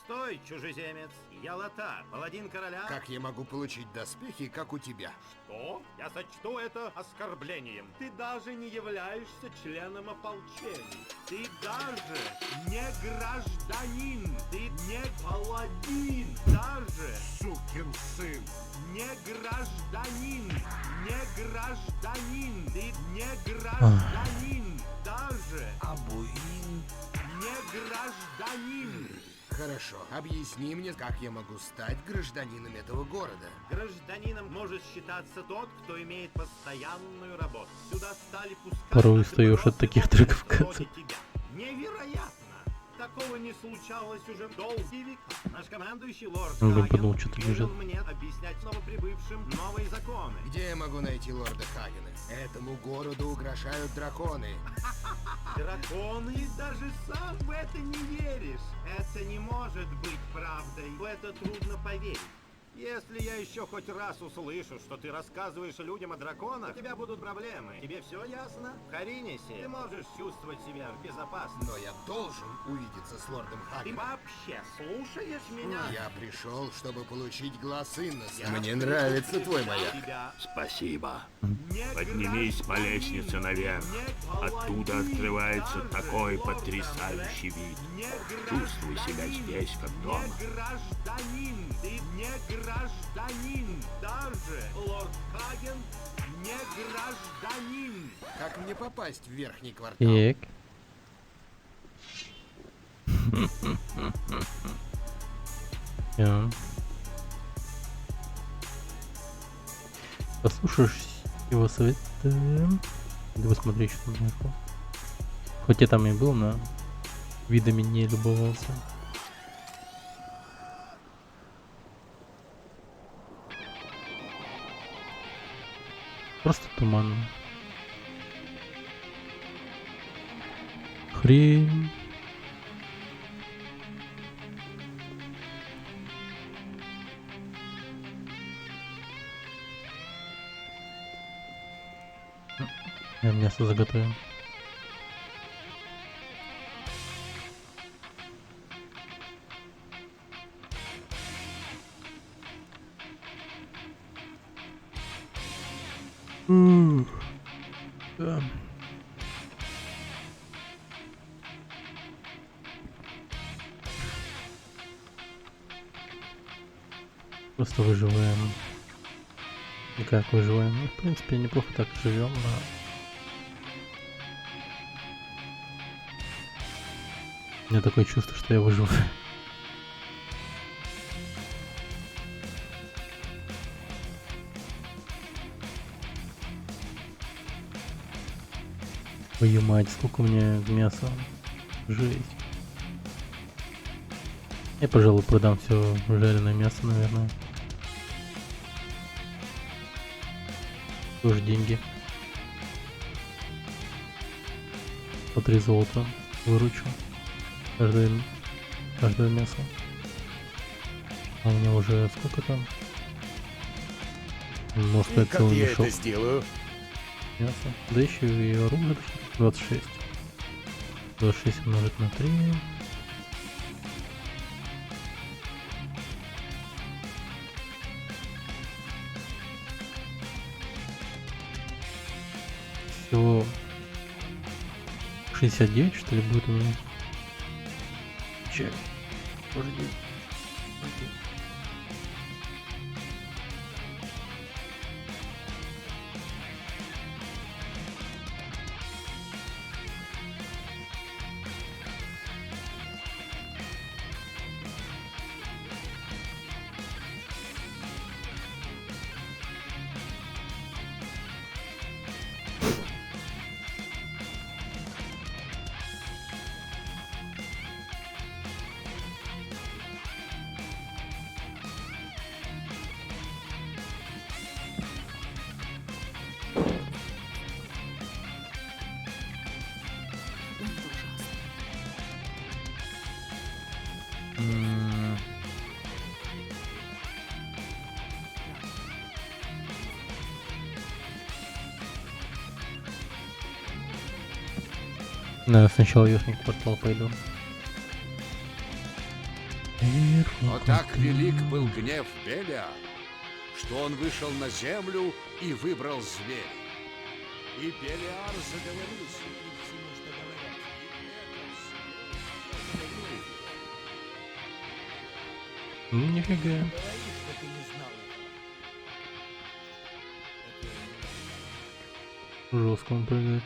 Стой, чужеземец! Я Лота, паладин короля. Как я могу получить доспехи, как у тебя? Что? Я сочту это оскорблением. Ты даже не являешься членом ополчения. Ты даже не гражданин. Ты не паладин. Даже... Сукин сын. Не гражданин. Не гражданин. Ты не гражданин. Даже... Абуин. Не гражданин. Хорошо. Объясни мне, как я могу стать гражданином этого города. Гражданином может считаться тот, кто имеет постоянную работу. Сюда стали пускать Порой устаешь от таких треков в конце. тебя. Невероятно! Такого не случалось уже долгие века. Наш командующий лорд Я Хаген подумал, что-то велел бежит. мне объяснять новоприбывшим новые законы. Где я могу найти лорда Хагена? Этому городу угрожают драконы. Драконы, даже сам в это не веришь. Это не может быть правдой. В это трудно поверить. Если я еще хоть раз услышу, что ты рассказываешь людям о драконах, у тебя будут проблемы. Тебе все ясно? В Харинисе ты можешь чувствовать себя в безопасности. Но я должен увидеться с лордом Ты Хагеном. вообще слушаешь меня? Я пришел, чтобы получить глаз Инноса. Я Мне пришел нравится твой защищать маяк. тебя. Спасибо. Поднимись по лестнице наверх. Оттуда открывается такой потрясающий вид. Чувствуй себя здесь, как дома. Не гражданин, ты не гражданин. Даже лорд Хаген не гражданин. Как мне попасть в верхний квартал? Так. Я. Послушаешь его совета. Иди посмотри, что там наверху. Хоть я там и был, но видами не любовался. Просто туманно. Хрень. Я мясо заготовим. Да. Просто выживаем. И как выживаем? Ну, в принципе, неплохо так живем, но... У меня такое чувство, что я выживаю. Твою мать, сколько у меня мяса. Жесть. Я, пожалуй, продам все жареное мясо, наверное. Тоже деньги. По 3 золота выручу. Каждое мясо. А у меня уже сколько там? Может, я целый мешок. Это сделаю? Мясо. Да еще и оружие 26. 26 умножить на 3. Всего 69, что ли, будет у меня. Чек. Подожди. Наверное, сначала верхний квартал пойду. Но так велик был гнев Белиара, что он вышел на землю и выбрал зверя. И Белиар заговорил с ним всему, что говорят. Нифига. Жестко он прыгает.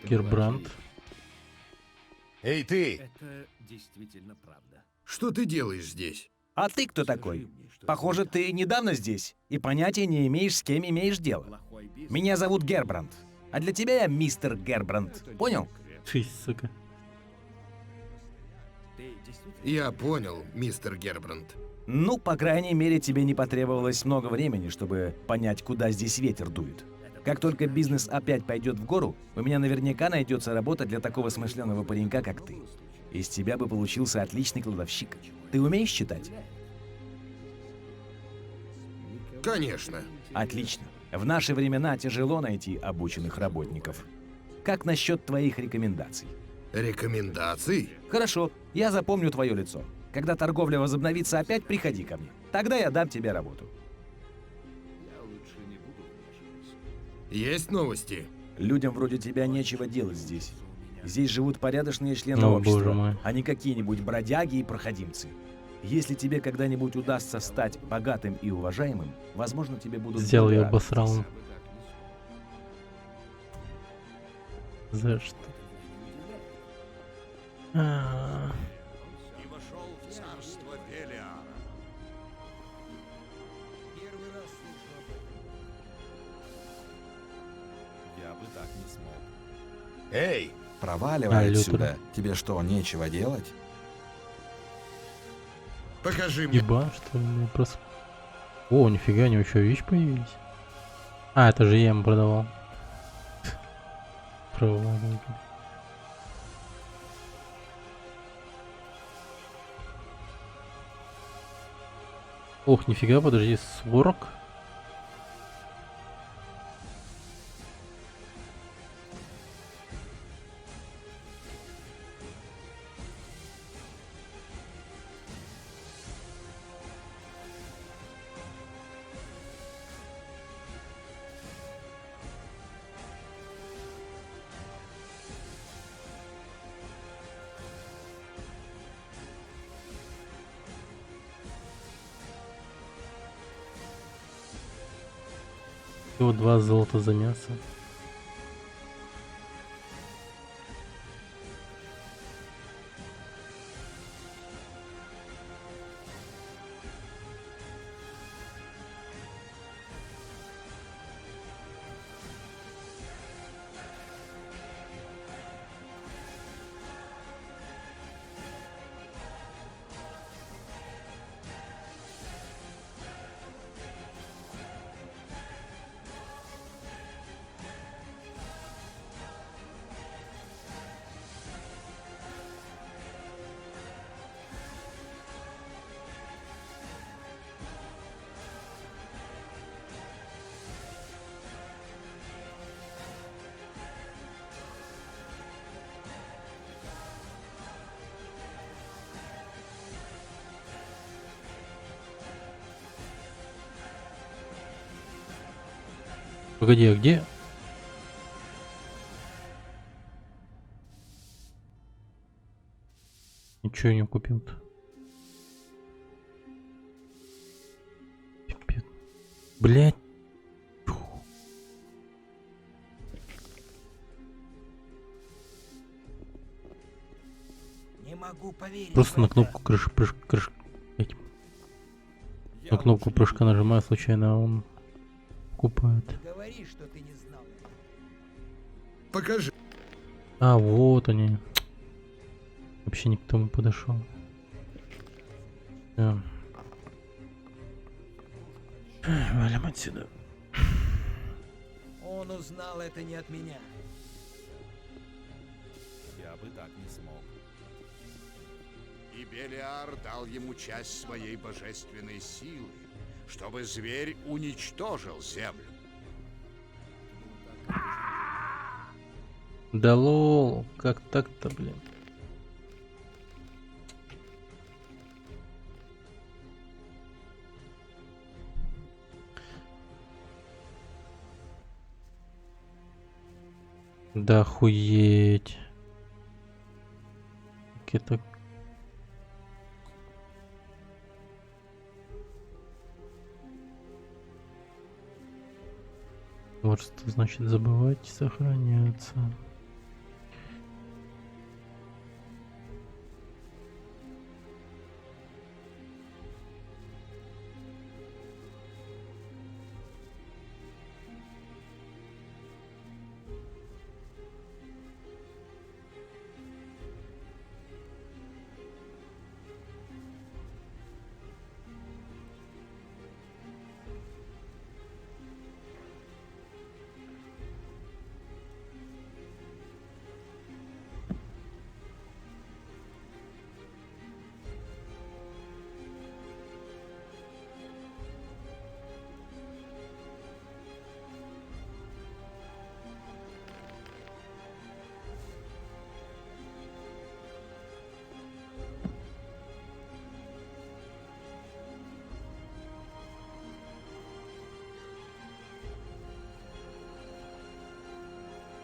Гербранд. Эй, ты! Это действительно правда. Что ты делаешь здесь? А ты кто такой? Похоже, ты недавно здесь и понятия не имеешь, с кем имеешь дело. Меня зовут Гербранд, а для тебя я мистер Гербранд. Понял? Шись, сука. Я понял, мистер Гербранд. Ну, по крайней мере, тебе не потребовалось много времени, чтобы понять, куда здесь ветер дует. Как только бизнес опять пойдет в гору, у меня наверняка найдется работа для такого смышленого паренька, как ты. Из тебя бы получился отличный кладовщик. Ты умеешь читать? Конечно. Отлично. В наши времена тяжело найти обученных работников. Как насчет твоих рекомендаций? Рекомендаций? Хорошо, я запомню твое лицо. Когда торговля возобновится, опять приходи ко мне. Тогда я дам тебе работу. Есть новости? Людям вроде тебя нечего делать здесь. Здесь живут порядочные члены О, общества, боже мой. а не какие-нибудь бродяги и проходимцы. Если тебе когда-нибудь удастся стать богатым и уважаемым, возможно, тебе будут... Сделал люди ее радоваться. обосрал. За что? И вошел в царство Белиара. Первый раз слышу об этом. Я бы так не смог. Эй! Проваливай Лютер. отсюда. Тебе что, нечего делать? Покажи мне. Еба, что ли? Я просто... О, нифига, у него еще вещи появились. А, это же я ему продавал. Проваливай. Ох, нифига, подожди, 40? Всего 2 золота за мясо. Погоди, а где? Ничего не купил-то. Пипец. Блять. Не могу поверить. Просто на кнопку на кнопку прыжка нажимаю случайно, а он купает. Говори, что ты не знал. Покажи. А, вот они. Вообще не к тому подошел. Всё. Валим отсюда. Он узнал это не от меня. Я бы так не смог. И Белиар дал ему часть своей божественной силы, чтобы зверь уничтожил землю. Да лол, как так-то, блин. Да охуеть. Как это... Вот что значит забывать сохраняться.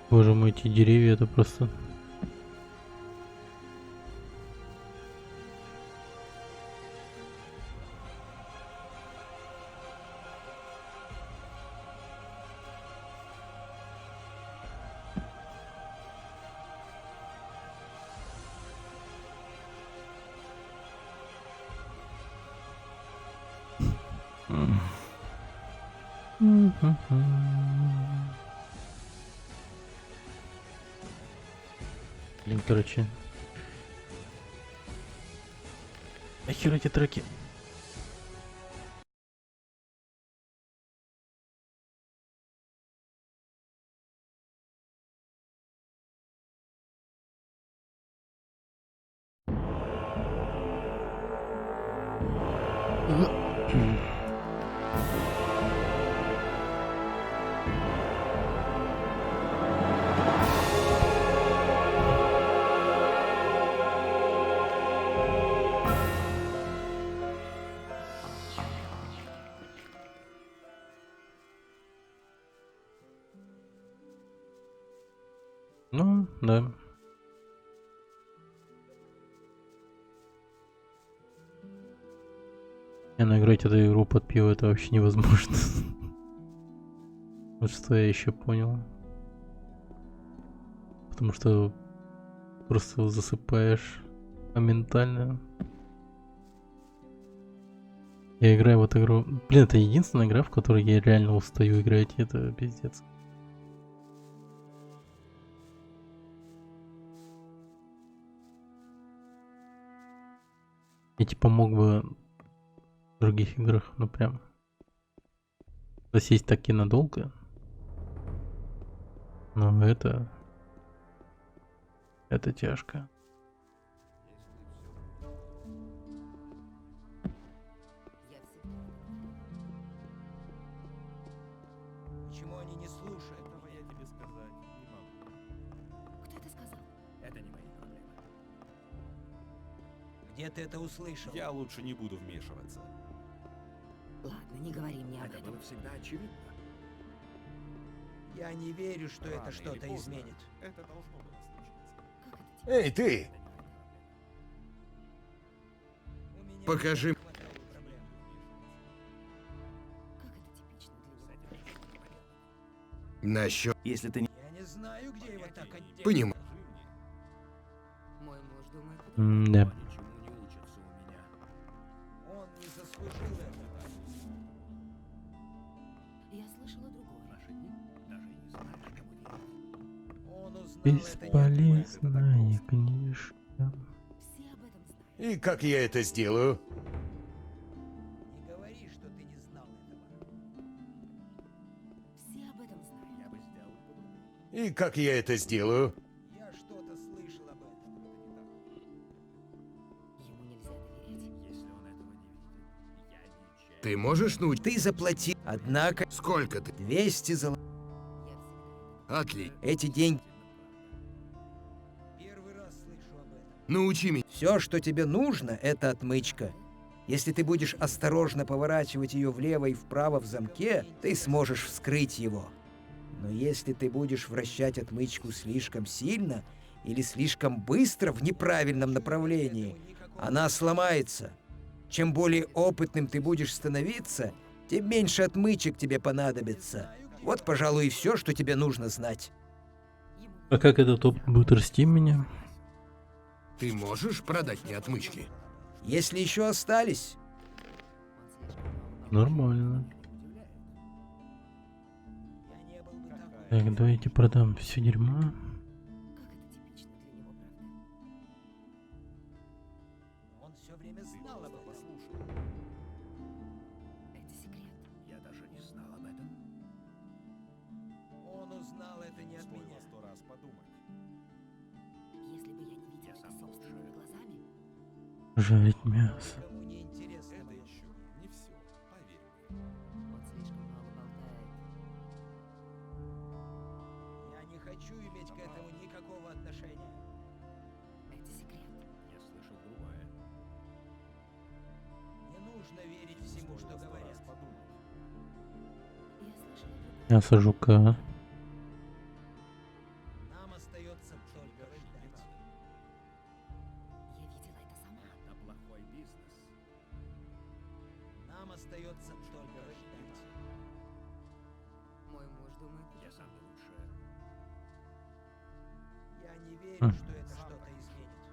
Боже мой, эти деревья, это просто... Блин, короче. Нахер эти треки? Ну, да. Играть эту игру под пиво это вообще невозможно. Вот что я еще понял. Потому что просто засыпаешь моментально. Я играю в эту игру. Блин, это единственная игра, в которой я реально устаю играть. Это пиздец. Я типа мог бы в других играх, ну прям засесть таки надолго. Но это тяжко. Почему они не слушают? Этого я тебе сказать не могу. Кто это сказал? Это не мои проблемы. Где ты это услышал? Я лучше не буду вмешиваться. Ладно, не говори мне об Это этом. было всегда очевидно. Я не верю, что Рано это или что-то поздно изменит. Это должно было случиться. Эй, ты! Покажи. Насчет... Если ты не... Я не знаю, где его так отделать. Понимаю. Мой муж думает, Да. Ничему не учатся у меня. Он не заслужил этого. я слышала другое. Наши дни даже и не знаешь, кому верить. Он узнал это не от Бесполезная книжка. Все об этом знают. И как я это сделаю? Не говори, что ты не знал этого. Все об этом знают. Я бы сделал по-другому. И как я это сделаю? Я что-то слышал об этом. Ему нельзя доверять. Если он этого не видит, я ничего. Ты можешь научить? Ты заплати. Однако Сколько ты? 200 золотых. Отлично. Эти деньги. Первый раз слышу об этом. Научи меня. Все, что тебе нужно, это отмычка. Если ты будешь осторожно поворачивать ее влево и вправо в замке, ты сможешь вскрыть его. Но если ты будешь вращать отмычку слишком сильно или слишком быстро в неправильном направлении, она сломается. Чем более опытным ты будешь становиться, тем меньше отмычек тебе понадобится. Вот, пожалуй, и все, что тебе нужно знать. А как этот опыт будет расти меня? Ты можешь продать мне отмычки? Если еще остались, Нормально. Так, давайте продам все дерьмо. Как это типично для него, правда? он все время знал об этом. Это секрет. Я даже не знал об этом. Он узнал это не от меня. 100 раз подумать. Если бы я не видела это собственными глазами, Жарить мясо. Кому не интересно. Это еще не все, поверь мне. он слишком много болтает. Я не хочу иметь к этому никакого отношения. Это секрет. Я слышал другое. Не нужно верить всему, что говорят. Я слышала другое. Мясо жука. Нам остается только ждать. Мой муж думает, Я сам не лучше. Я не верю, что это что-то изменит.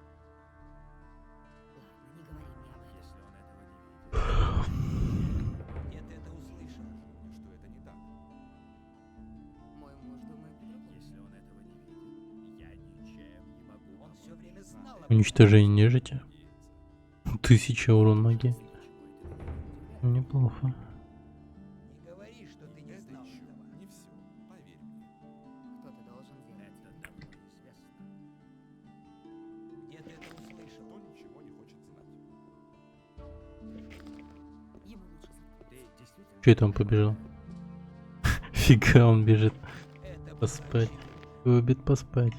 ладно, не говори мне об этом. Если он этого не видит. Нет, ты это услышал, что это не так. Мой муж думает по-другому. Если он этого не видит, я ничем не могу. Он все время знал об Уничтожение нежити. 1000 урон магии. Неплохо. Не говори, что ты не знал этого. Не все, поверь мне. Кто-то должен делать. Это давно известно. Где ты это услышал? Кто ничего не хочет знать. Ему лучше заткнуться. Ты действительно... Че это он побежал? Фига он бежит. Это был Поспать. рассчитан. Любит поспать.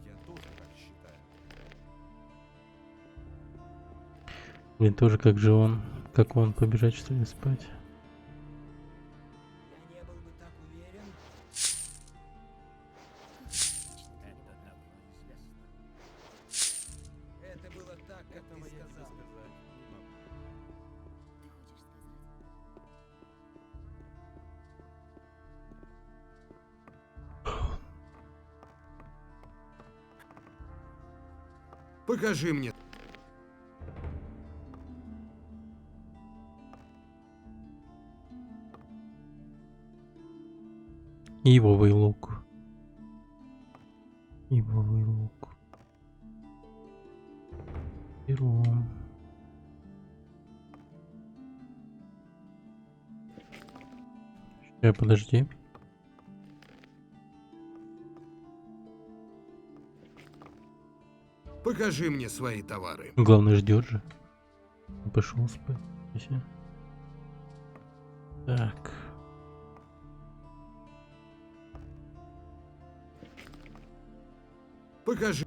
Я тоже так считаю. Блин, тоже как же он. Как он побежать, что ли, спать? Я не был бы так уверен. Это давно известно. Это было так, как ты сказал. Ты хочешь сказать? Покажи мне. Ивовый лук. Ивовый лук. Беру. Ща, подожди. Покажи мне свои товары. Главное, ждет же. Пошел спать. Всё. Так. Покажи.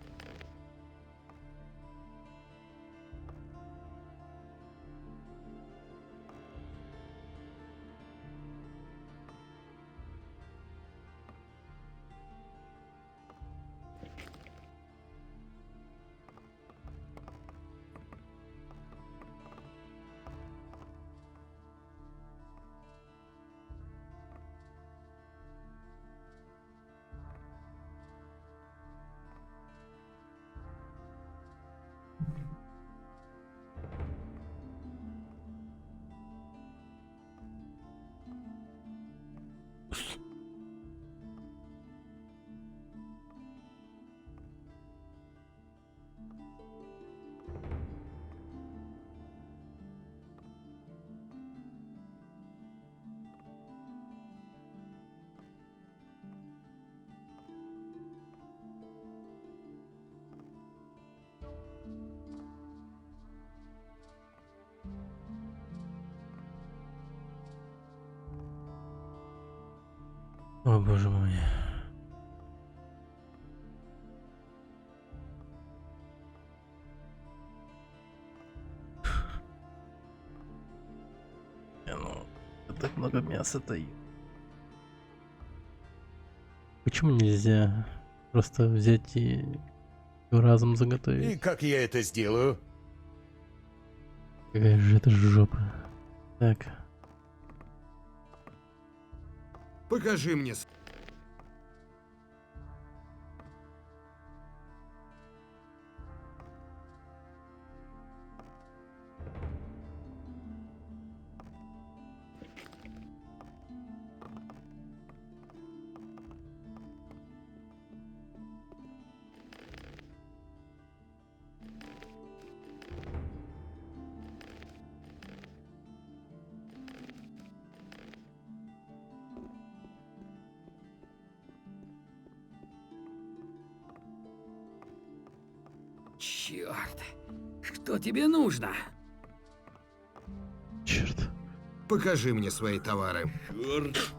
О, боже мой. Ну, так много мяса-то. Почему нельзя просто взять и разом заготовить? И как я это сделаю? Какая же это жопа. Так. Покажи мне. Черт! Что тебе нужно? Черт. Покажи мне свои товары. Черт!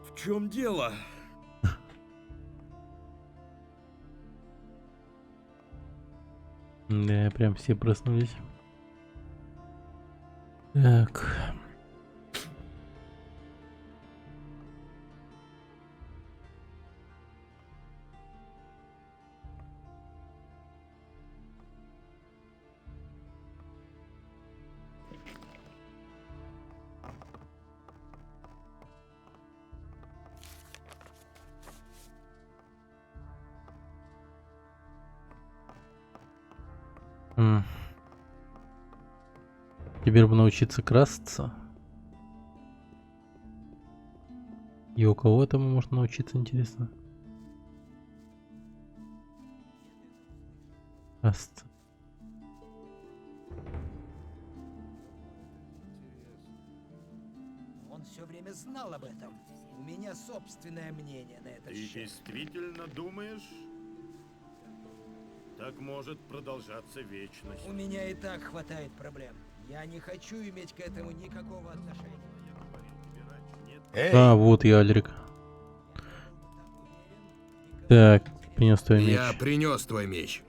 В чем дело? Да, прям все проснулись. Так. Теперь бы научиться красться. И у кого этому можно научиться, интересно? Красться. Он все время знал об этом. У меня собственное мнение на этот Ты счет. действительно думаешь? Так может продолжаться вечность. У меня и так хватает проблем. Я не хочу иметь к этому никакого отношения. А, вот я, Альрик. Так, принес твой меч. Я принес твой меч.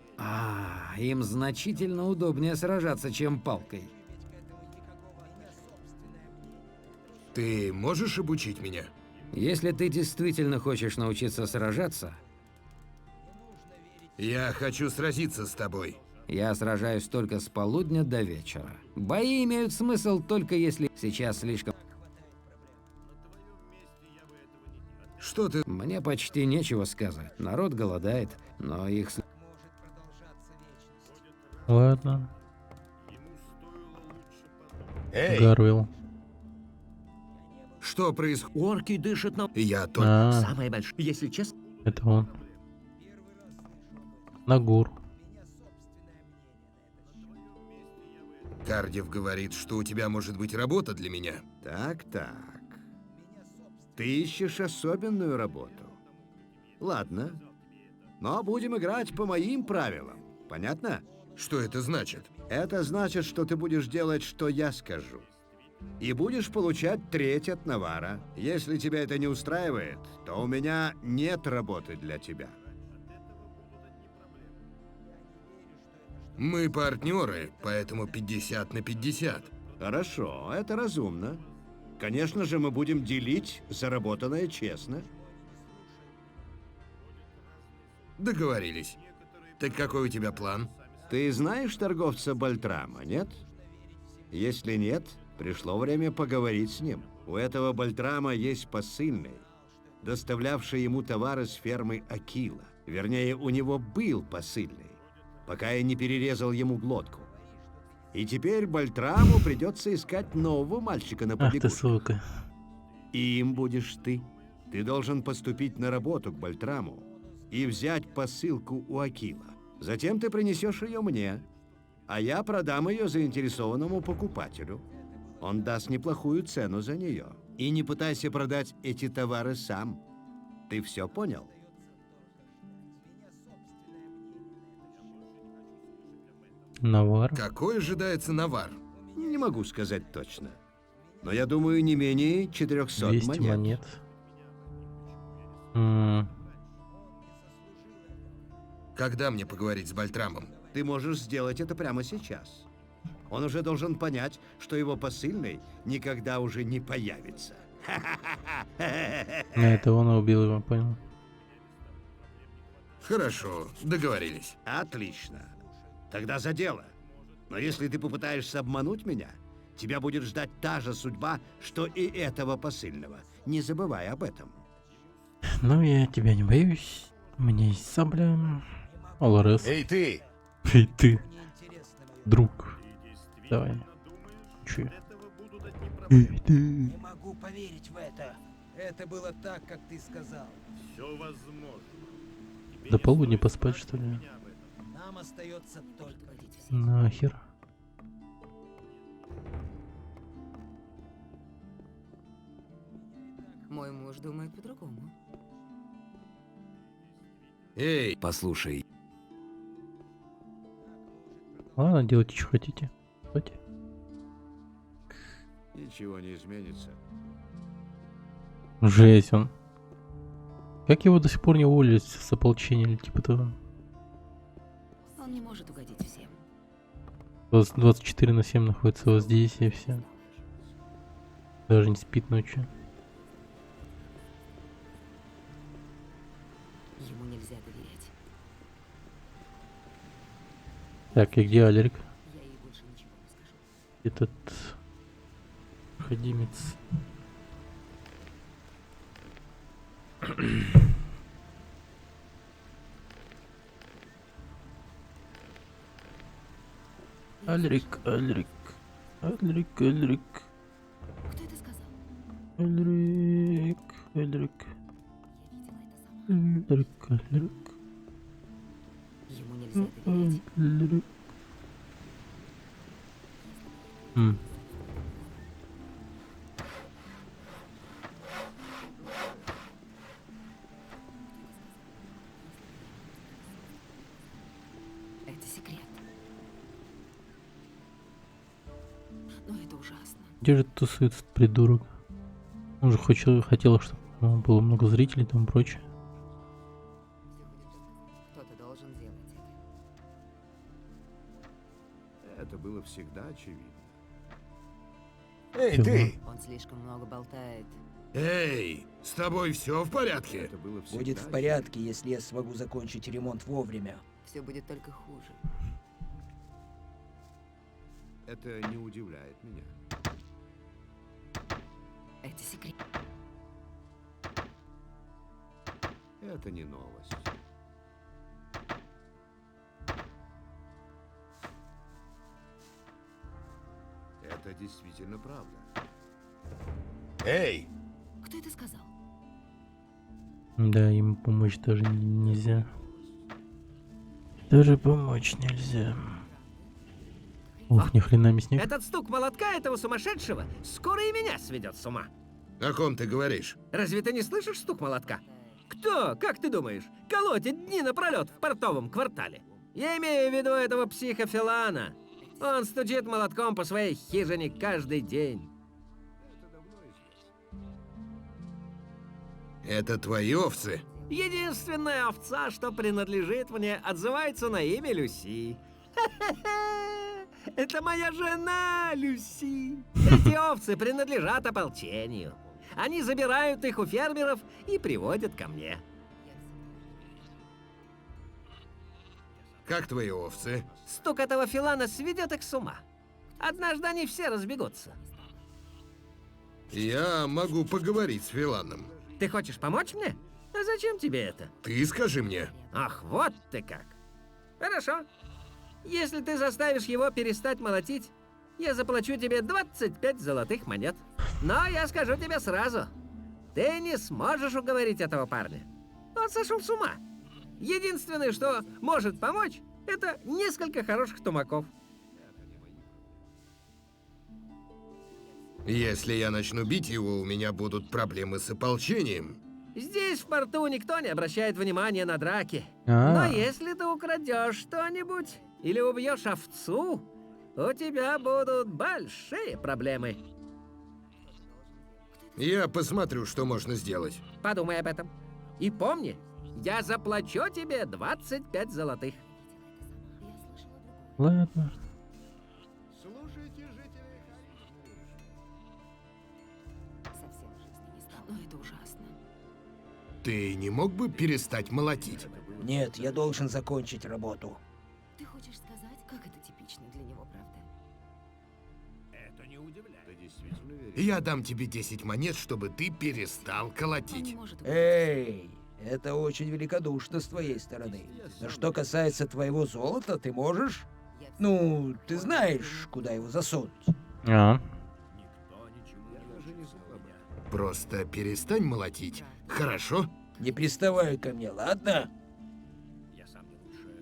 Им значительно удобнее сражаться, чем палкой. Ты можешь обучить меня? Если ты действительно хочешь научиться сражаться, Я хочу сразиться с тобой. я сражаюсь только с полудня до вечера. Бои имеют смысл только если сейчас слишком... Что ты... Мне почти нечего сказать. Народ голодает, но их... Ладно. Эй! Гарвилл. Что происходит? Орки дышат на... Я только... Самое большое, если честно... Это он. Нагур. Кардив говорит, что у тебя может быть работа для меня. Так. Ты ищешь особенную работу. Ладно. Но будем играть по моим правилам. Понятно? Что это значит? Это значит, что ты будешь делать, что я скажу. И будешь получать треть от навара. Если тебя это не устраивает, то у меня нет работы для тебя. Мы партнеры, поэтому 50 на 50. Хорошо, это разумно. Конечно же, мы будем делить заработанное честно. Договорились. Так какой у тебя план? Ты знаешь торговца Бальтрама, нет? Если нет, пришло время поговорить с ним. У этого Бальтрама есть посыльный, доставлявший ему товары с фермы Акила. Вернее, у него был посыльный, пока я не перерезал ему глотку. И теперь Бальтраму придется искать нового мальчика на Ах ты, побегушках. сука. И им будешь ты. Ты должен поступить на работу к Бальтраму и взять посылку у Акила. Затем ты принесешь ее мне, а я продам ее заинтересованному покупателю. Он даст неплохую цену за нее. И не пытайся продать эти товары сам. Ты все понял? Навар. Какой ожидается навар? Не могу сказать точно. Но я думаю, не менее 400 200 монет. Когда мне поговорить с Бальтрамом? Ты можешь сделать это прямо сейчас. Он уже должен понять, что его посыльный никогда уже не появится. Это он убил его, понял. Хорошо, договорились. Отлично. Тогда за дело. Но если ты попытаешься обмануть меня, тебя будет ждать та же судьба, что и этого посыльного. Не забывай об этом. Ну, я тебя не боюсь. У меня есть сабля. Оларес. Эй, ты! Эй, ты! Друг. Давай. Чё? Эй, ты! Не могу поверить в это. Это было так, как ты сказал. Все возможно. До полудня поспать, что ли? Нам остается только... Нахер. Мой муж думает по-другому. Эй! Послушай. Ладно, делайте, что хотите. Давайте. Ничего не изменится. Жесть он. Как его до сих пор не уволили с ополчения или типа того? Он не может угодить всем. 24/7 находится вот здесь и все. Даже не спит ночью. Ему нельзя доверять. Так, и где Алерик? Я ей больше ничего не скажу. Этот ходимец. Альрик, Альрик. Альрик, Альрик. Кто это сказал? Альрик, Альрик. Альрик, Альрик. Ему нельзя доверять. Альрик. Это секрет. Но это ужасно. Где же тусует этот придурок? Он же хотел, чтобы было много зрителей и тому прочее. Кто-то должен делать это. Это было всегда очевидно. Эй, ты! Он слишком много болтает. Эй, с тобой все в порядке? Будет в порядке, если я смогу закончить ремонт вовремя. Все будет только хуже. Это не удивляет меня. Это секрет. Это не новость. Это действительно правда. Эй! Кто это сказал? Да, ему помочь даже нельзя. Даже помочь нельзя. Ух, ни хрена мясник. Этот стук молотка этого сумасшедшего скоро и меня сведет с ума. О ком ты говоришь? Разве ты не слышишь стук молотка? Кто, как ты думаешь, колотит дни напролет в портовом квартале? Я имею в виду этого психа Филана. Он стучит молотком по своей хижине каждый день. Это твои овцы? Единственная овца, что принадлежит мне, отзывается на имя Люси. Это моя жена, Люси. Эти овцы принадлежат ополчению. Они забирают их у фермеров и приводят ко мне. Как твои овцы? Стук этого Филана сведет их с ума. Однажды они все разбегутся. Я могу поговорить с Филаном. Ты хочешь помочь мне? А зачем тебе это? Ты скажи мне. Ах, вот ты как. Хорошо. Если ты заставишь его перестать молотить, я заплачу тебе 25 золотых монет. Но я скажу тебе сразу. Ты не сможешь уговорить этого парня. Он сошел с ума. Единственное, что может помочь, это несколько хороших тумаков. Если я начну бить его, у меня будут проблемы с ополчением. Здесь в порту никто не обращает внимания на драки. А. Но если ты украдешь что-нибудь или убьешь овцу, у тебя будут большие проблемы. Я посмотрю, что можно сделать. Подумай об этом. И помни, я заплачу тебе 25 золотых. Ладно. Совсем жизни не стало. Но это ужасно. Ты не мог бы перестать молотить? Нет, я должен закончить работу. Ты хочешь сказать, как это типично для него, правда? Это не удивляет. Ты действительно веришь? Я дам тебе 10 монет, чтобы ты перестал колотить. Эй, это очень великодушно с твоей стороны. Но что касается твоего золота, ты можешь? Ну, ты знаешь, куда его засунуть. Просто перестань молотить, хорошо? Не приставай ко мне, ладно?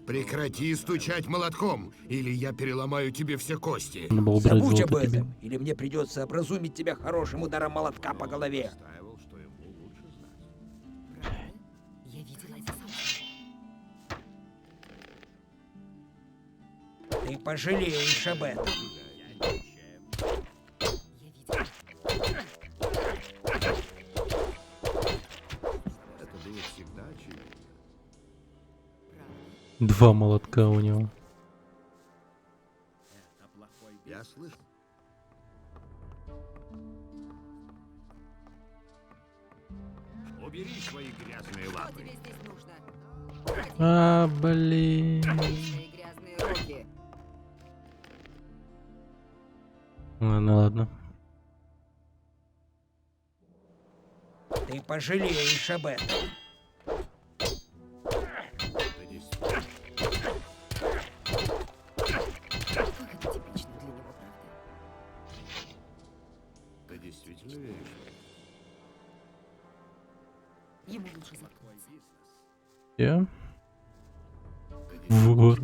Прекрати стучать молотком, или я переломаю тебе все кости. Забудь об этом, или мне придется образумить тебя хорошим ударом молотка по голове. Я видела это сама. Ты пожалеешь об этом. Это было всегда очевидно. 2 молотка у него. Я слышу. Убери свои грязные лапы. Тебе здесь нужно. Блин. Свои грязные руки. Ладно. Ты пожалеешь об этом. Как это Я? Вор.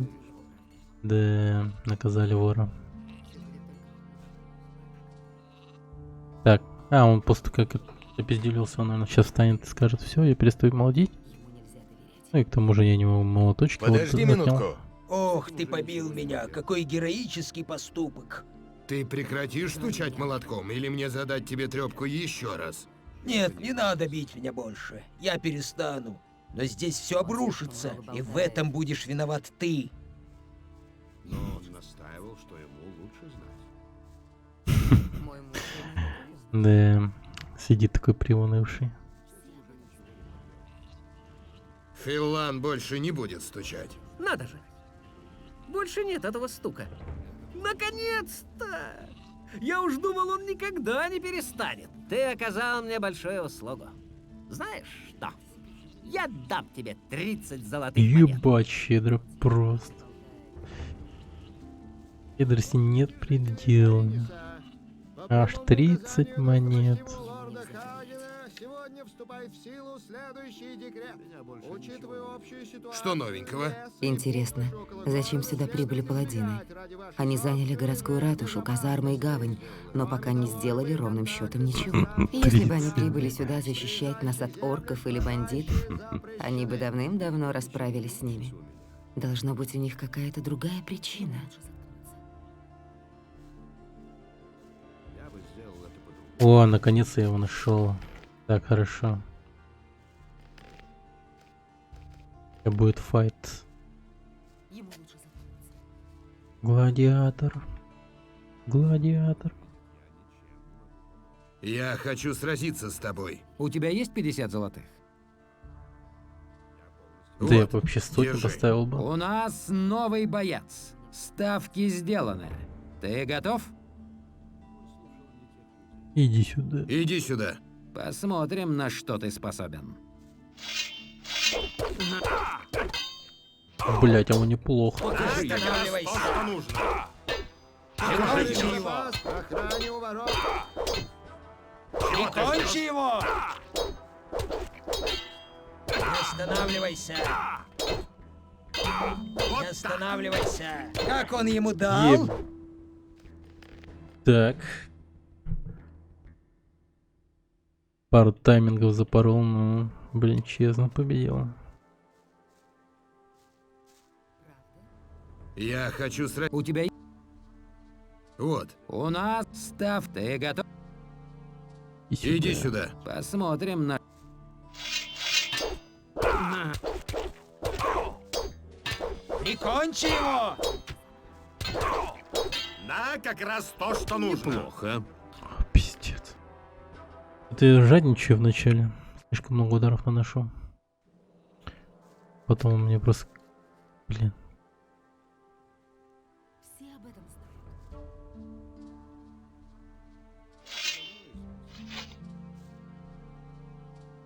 Да, наказали вора. Так, он просто как опизделился, он, наверное, сейчас встанет и скажет: все, я перестаю молодеть. Ну и к тому же я не могу молоточка. Подожди вот, минутку. Ох, ты побил меня, какой героический поступок. Ты прекратишь стучать молотком, или мне задать тебе трёпку еще раз? Нет, не надо бить меня больше. Я перестану. Но здесь все обрушится, и в этом будешь виноват ты. Но он настаивал, что ему лучше знать. Да, сидит такой приунывший. Филлан больше не будет стучать. Надо же. Больше нет этого стука. Наконец-то! Я уж думал, он никогда не перестанет. Ты оказал мне большую услугу. Знаешь что? Я дам тебе 30 золотых монет. Ебать, щедро просто. Щедрости нет предела. Аж 30 монет. Сегодня вступает в силу следующий декрет. Учитывая общую ситуацию... Что новенького? Интересно, зачем сюда прибыли паладины? Они заняли городскую ратушу, казармы и гавань, но пока не сделали ровным счетом ничего. Если бы они прибыли сюда защищать нас от орков или бандитов, они бы давным-давно расправились с ними. Должно быть, у них какая-то другая причина. О, наконец-то я его нашел. Так, хорошо. Будет файт. Гладиатор. Гладиатор. Я хочу сразиться с тобой. У тебя есть 50 золотых? Да Вот, я бы вообще стойку держи. поставил бы. У нас новый боец. Ставки сделаны. Ты готов? Иди сюда. Иди сюда. Посмотрим, на что ты способен. Блять, а он неплохо. Останавливайся. Что нужно? Прикончи его. Охране у ворот. Прикончи его. Не останавливайся. Не останавливайся. Как он ему дал? Так. Пару таймингов запорол, но, блин, честно победил. Я хочу сразиться. У тебя... Вот. У нас став. Ты готов? Иди сюда. Посмотрим, на... Прикончи его. Да, как раз то, что нужно. Неплохо. Пиздец. Это я жадничаю вначале. Слишком много ударов наношу. Потом у меня просто... Блин.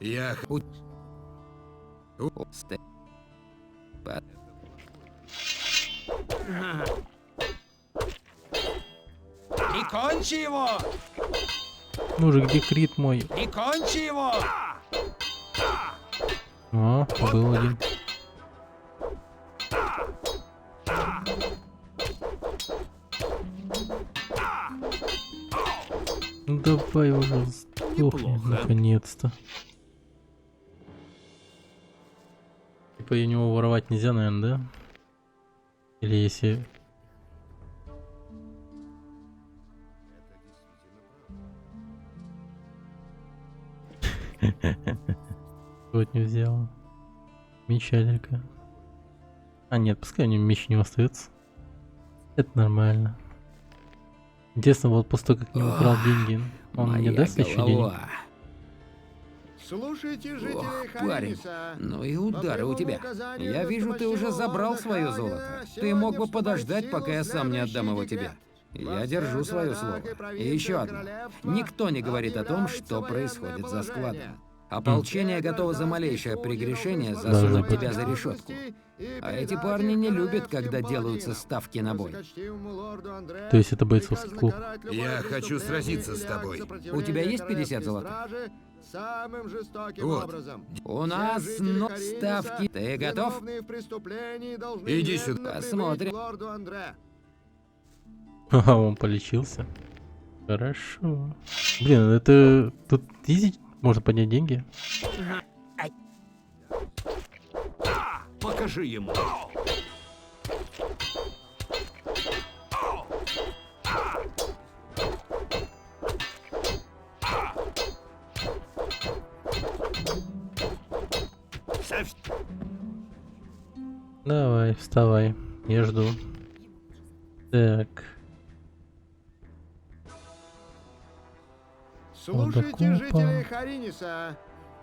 Я... Прикончи его. Ну же, где крит мой? Прикончи его. А, был один. Ну давай уже сдохни, наконец-то. Типа у него воровать нельзя, наверное, да? Или если... Вот не взял. Мечалька. А нет, пускай у него меч не остается. Это нормально. Интересно, вот после того, как не украл деньги, он мне даст еще денег? Слушайте, жители Парень, ну и удары у тебя. Я вижу, ты уже забрал свое золото. Ты мог бы подождать, пока я сам не отдам его тебе. Я держу свое слово. И еще одно. Никто не говорит о том, что происходит за складом. Ополчение готово за малейшее прегрешение засунуть тебя за решетку. А эти парни не любят, когда делаются ставки на бой. То есть это бойцовский клуб? Я хочу сразиться с тобой. У тебя есть 50 золотых? самым жестоким Вот. образом. У Все нас жители Хариниса, ставки. Ты готов? виновные в преступлении, должны Иди немедленно сюда. прибыть Посмотрим. к лорду Андре. Ага, он полечился. Хорошо. Блин, это... Тут изи можно поднять деньги. Покажи ему. Давай, вставай. Я жду. Так. Слушайте, Лорда жители Хариниса.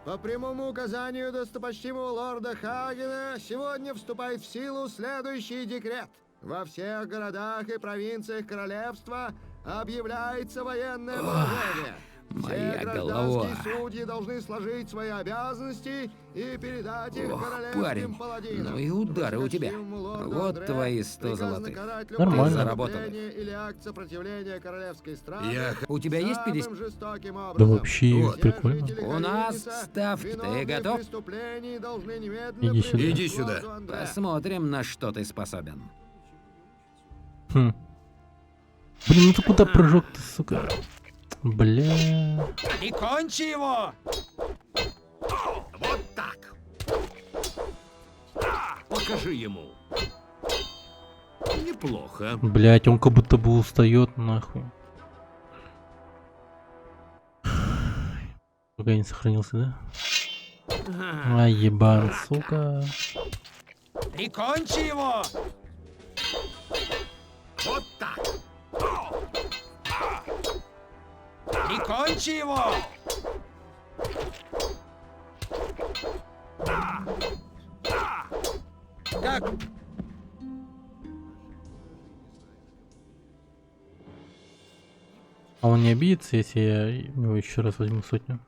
По прямому указанию достопочтимого лорда Хагена сегодня вступает в силу следующий декрет. Во всех городах и провинциях королевства объявляется военное положение. Моя Все голова. гражданские судьи должны сложить свои обязанности и передать их Ох, королевским парень, паладинам. ну и удары у тебя. Достопочтимому лорду Вот Андре твои 100 приказано золотых. карать Нормально. любое Заработал. преступление или акт сопротивления королевской стране Я У тебя есть самым 50? жестоким Да образом. вообще Вот. прикольно. Жители У нас Хариниса, ставки. Ты виновные в готов? преступлении, должны немедленно Иди сюда. прибыть Иди к сюда. лорду Андре. Посмотрим, на что ты способен. Хм. Блин, ну ты куда прыжок ты, сука? Бля. И кончи его! Вот так. Покажи ему. Неплохо. Блять, он как будто бы устает, нахуй. Пока не сохранился, да? Ай, ебан, сука. Прикончи его! Вот так. Прикончи его! Как? А он не обидится, если я у него еще раз возьму сотню?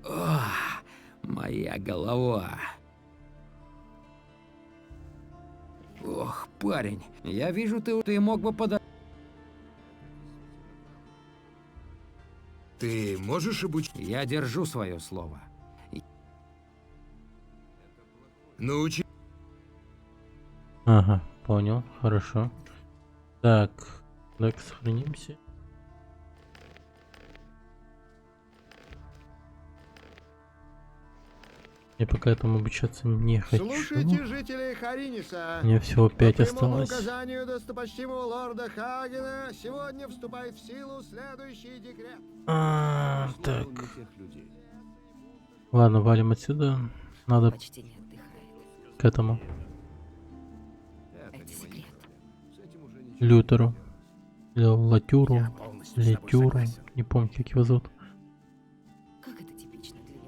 Ох, моя голова. Ох, парень, я вижу, ты мог бы подать. Ты можешь обучить? Я держу свое слово. Научи. Ага, понял, хорошо. Так, давай-ка сохранимся. Я пока этому обучаться не хочу. Слушайте, жители Хариниса. Мне всего 5 По прямому осталось. указанию достопочтимого лорда Хагена сегодня вступает в силу следующий декрет. Так. Ладно, валим отсюда. Надо к этому. Лютеру. Или Латюру. Летюру. Не помню, как его зовут.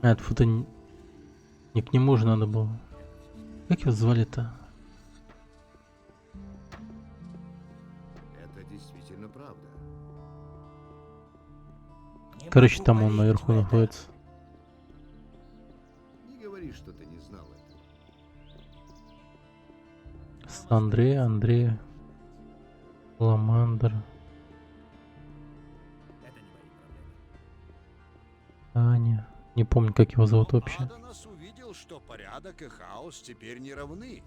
А, это фото не к нему же надо было. Как его звали-то? Это действительно правда. Короче, там он наверху находится. Не говори, что ты не знал этого. С Андрея. Ламандр. Аня. Не помню, как его зовут вообще. Адонас увидел, что порядок и хаос теперь не равны,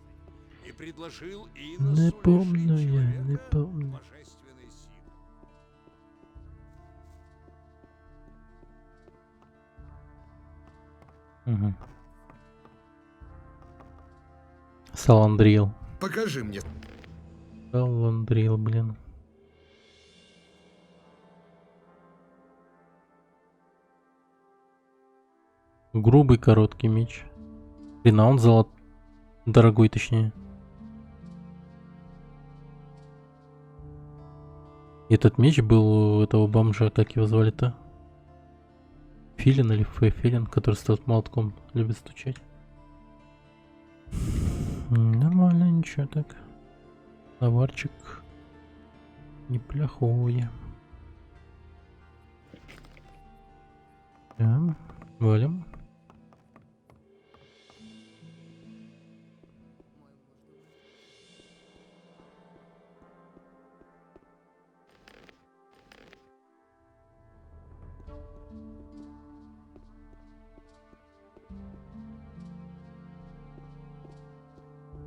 и предложил Иносу Не помню лишить я, человека не помню. божественной силы. Угу. Саландрил. Покажи мне. Саландрил, блин. Грубый короткий меч. Блин, а он дорогой, точнее. Этот меч был у этого бомжа, как его звали-то? Филин или Филин, который с молотком любит стучать. Нормально, ничего так. Товарчик неплохой. Да, валим.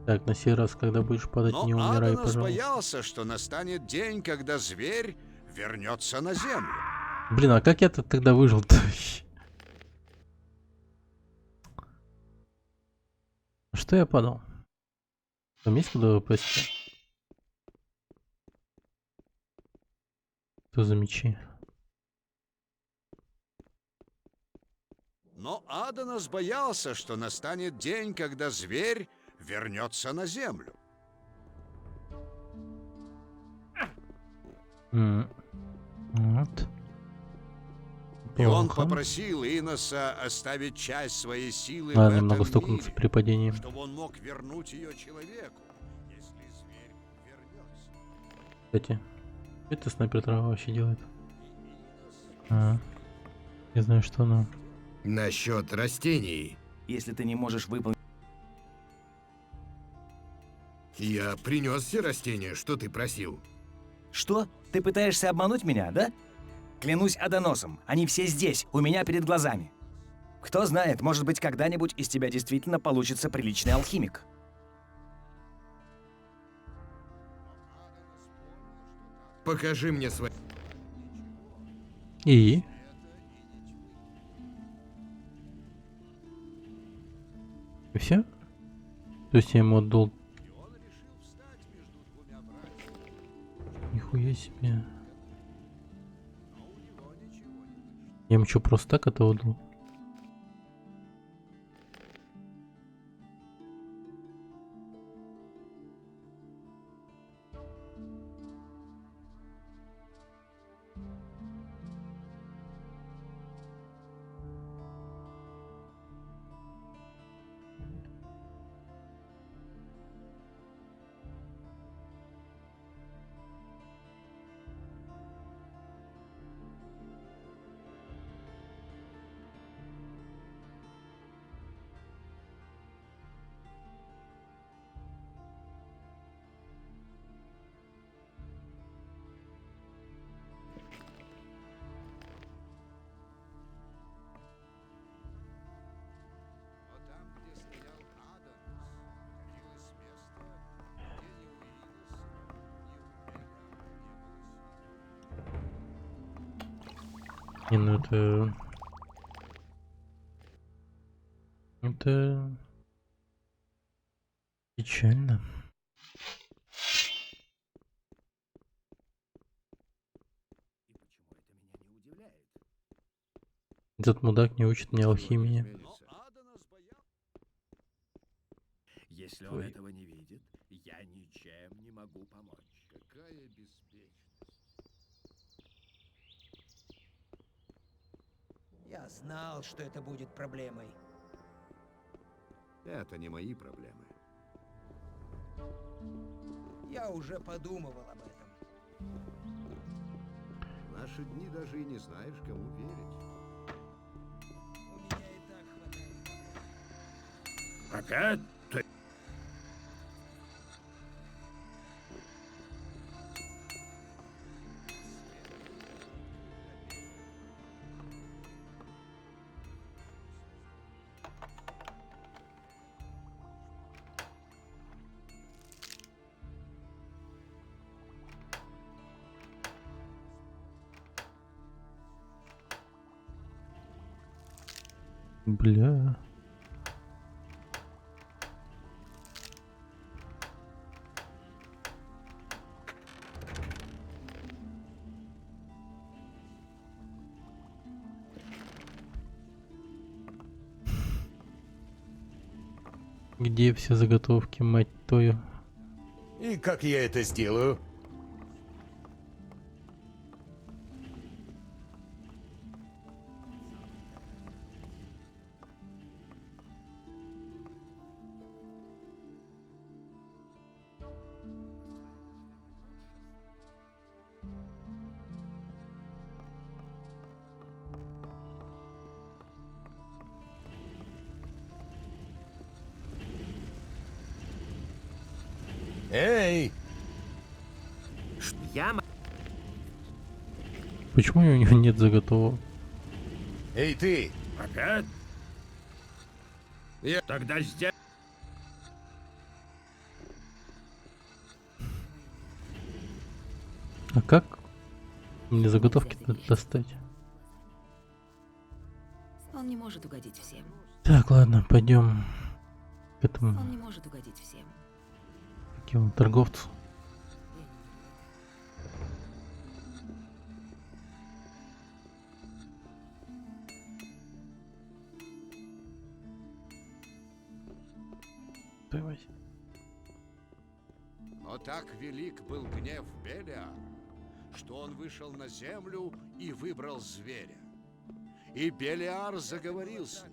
Так, на сей раз, когда будешь падать, Но не умирай, Адонас пожалуйста. боялся, что настанет день, когда зверь вернется на землю. Блин, а как я тут тогда выжил-то? Что я падал? Там есть куда выпасть? Что за мечи? Но Адонас боялся, что настанет день, когда зверь вернется на землю. Вот. И он Плохо. попросил Иноса оставить часть своей силы Ладно, в немного этом стукнуться мире, при падении. чтобы он мог вернуть ее человеку, если зверь вернется. Кстати, что это снайпер трава вообще делает? Я знаю, что она. Насчет растений. Если ты не можешь выполнить... Я принес все растения, что ты просил. Что? Ты пытаешься обмануть меня, да? Клянусь Адоносом, они все здесь, у меня перед глазами. Кто знает, может быть, когда-нибудь из тебя действительно получится приличный алхимик. Покажи мне свои... И? И все? То есть я ему отдал... Нихуя себе. Я ему что, просто так это отдал? Не, ну это... Это... Печально. Этот мудак не учит меня алхимии. Если он этого не видит, я ничем не могу помочь. Какая беспечность. Я знал, что это будет проблемой. Это не мои проблемы. Я уже подумывал об этом. В наши дни даже и не знаешь, кому верить. У меня и так хватает. Опять ты? Бля. Где все заготовки, мать твою? И как я это сделаю? Эй! Почему у него нет заготовок? Эй, ты! Опять? Тогда здесь... А как мне заготовки достать? Он не может угодить всем. Так, ладно, пойдем к этому. Он не может угодить всем. Какому торговцу. Давай. Но так велик был гнев Белиара, что он вышел на землю и выбрал зверя. И Белиар заговорил с ним.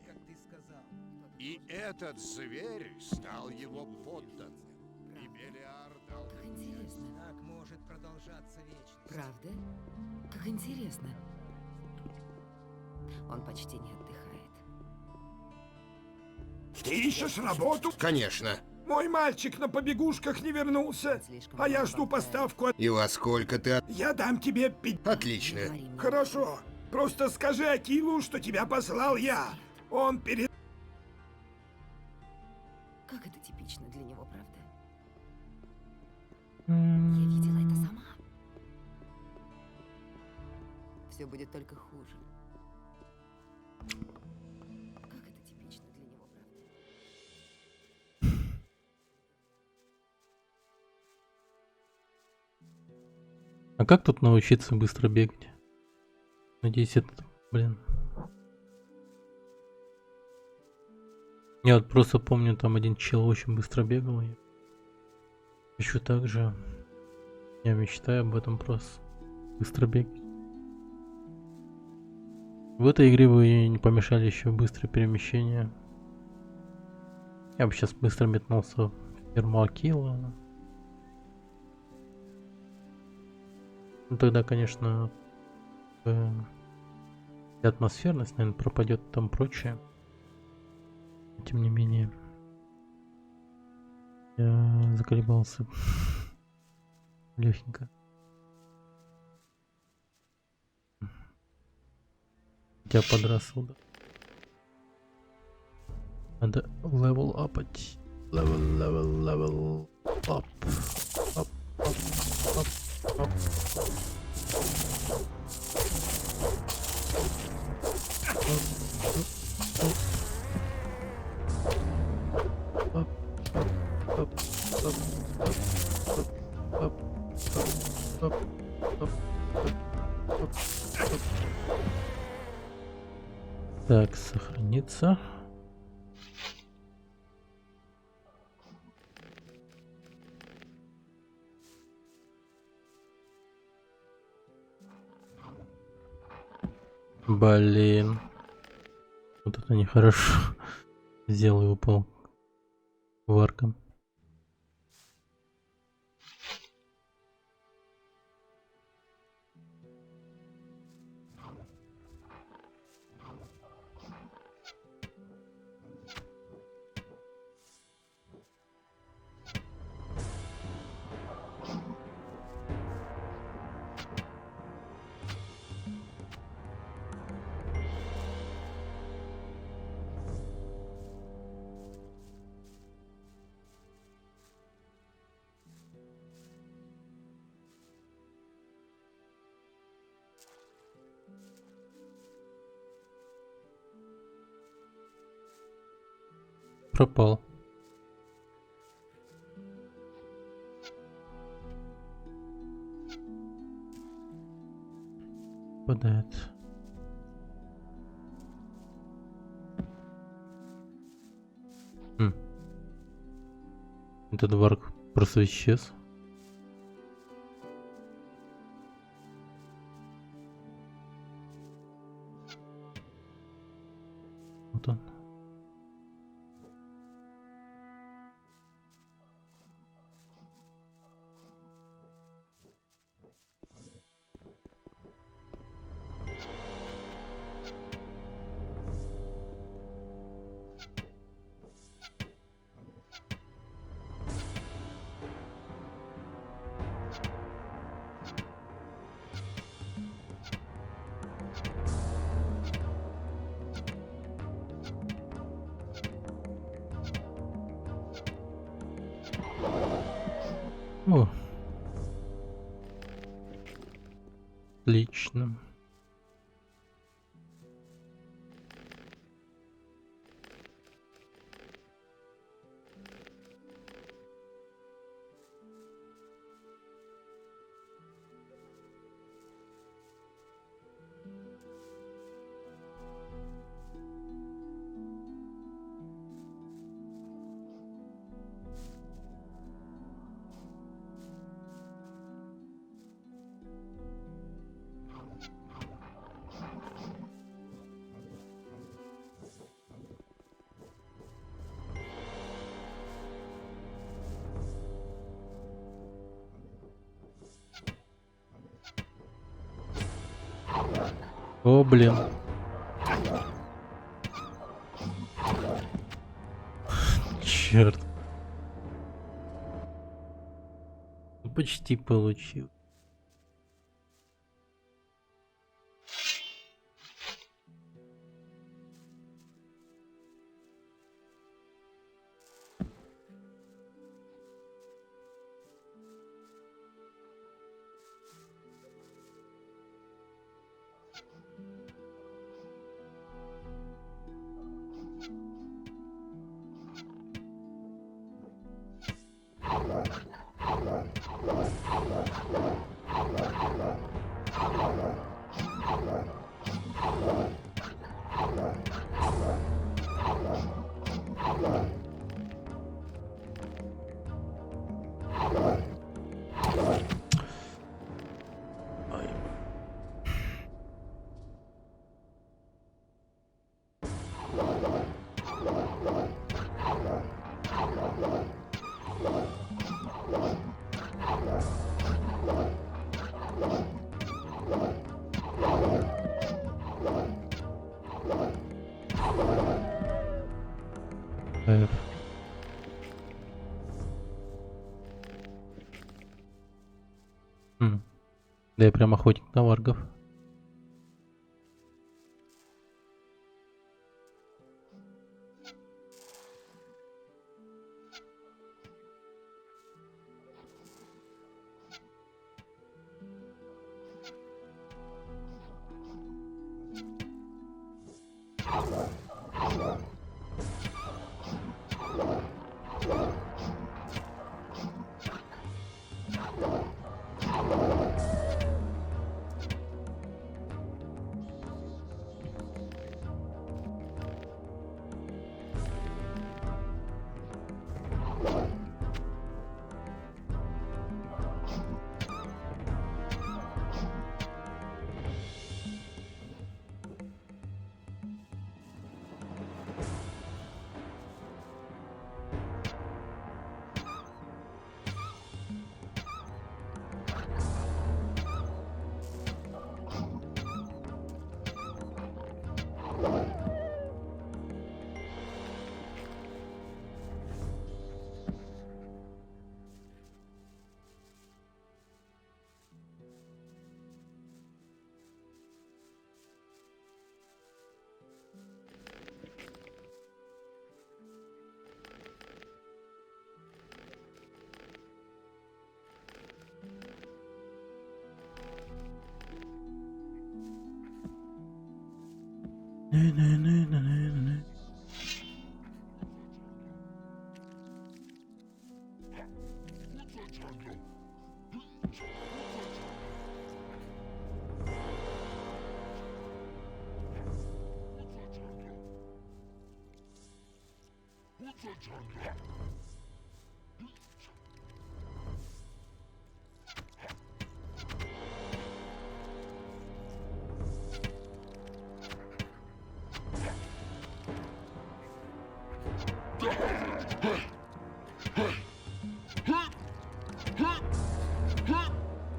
И этот зверь стал его подданным. И Белиар дал... Как интересно. Так может продолжаться вечно. Правда? Как интересно. Он почти не отдыхает. Ты ищешь работу? Конечно. Мой мальчик на побегушках не вернулся, а я жду поставку. И во сколько ты... Я дам тебе Отлично. Хорошо. Просто скажи Акилу, что тебя послал я. Он перед... Как это типично для него, правда? Я видела это сама. Все будет только хуже. Как это типично для него, правда? А как тут научиться быстро бегать? Надеюсь, это, блин. Я вот просто помню, там один чел очень быстро бегал. Я хочу так же. Я мечтаю об этом просто. Быстро бегать. В этой игре вы не помешали еще быстрое перемещение. Я бы сейчас быстро метнулся в ферму Акила. Ну, тогда, конечно, атмосферность, наверное, пропадет, там прочее. Тем не менее, я заколебался легенько. Я подросл, да. Надо level апать. Level up. Так, сохранится. Блин. Вот это нехорошо. Сделаю упал варком. Пропал. Падает. Этот варк просто исчез. Вот он. Отлично. О, блин. Черт. Почти получил. Да я прям охотник на варгов.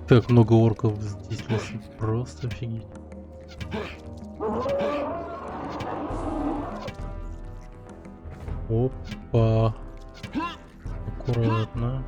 Так много орков здесь, просто офигеть. Опа. Аккуратно.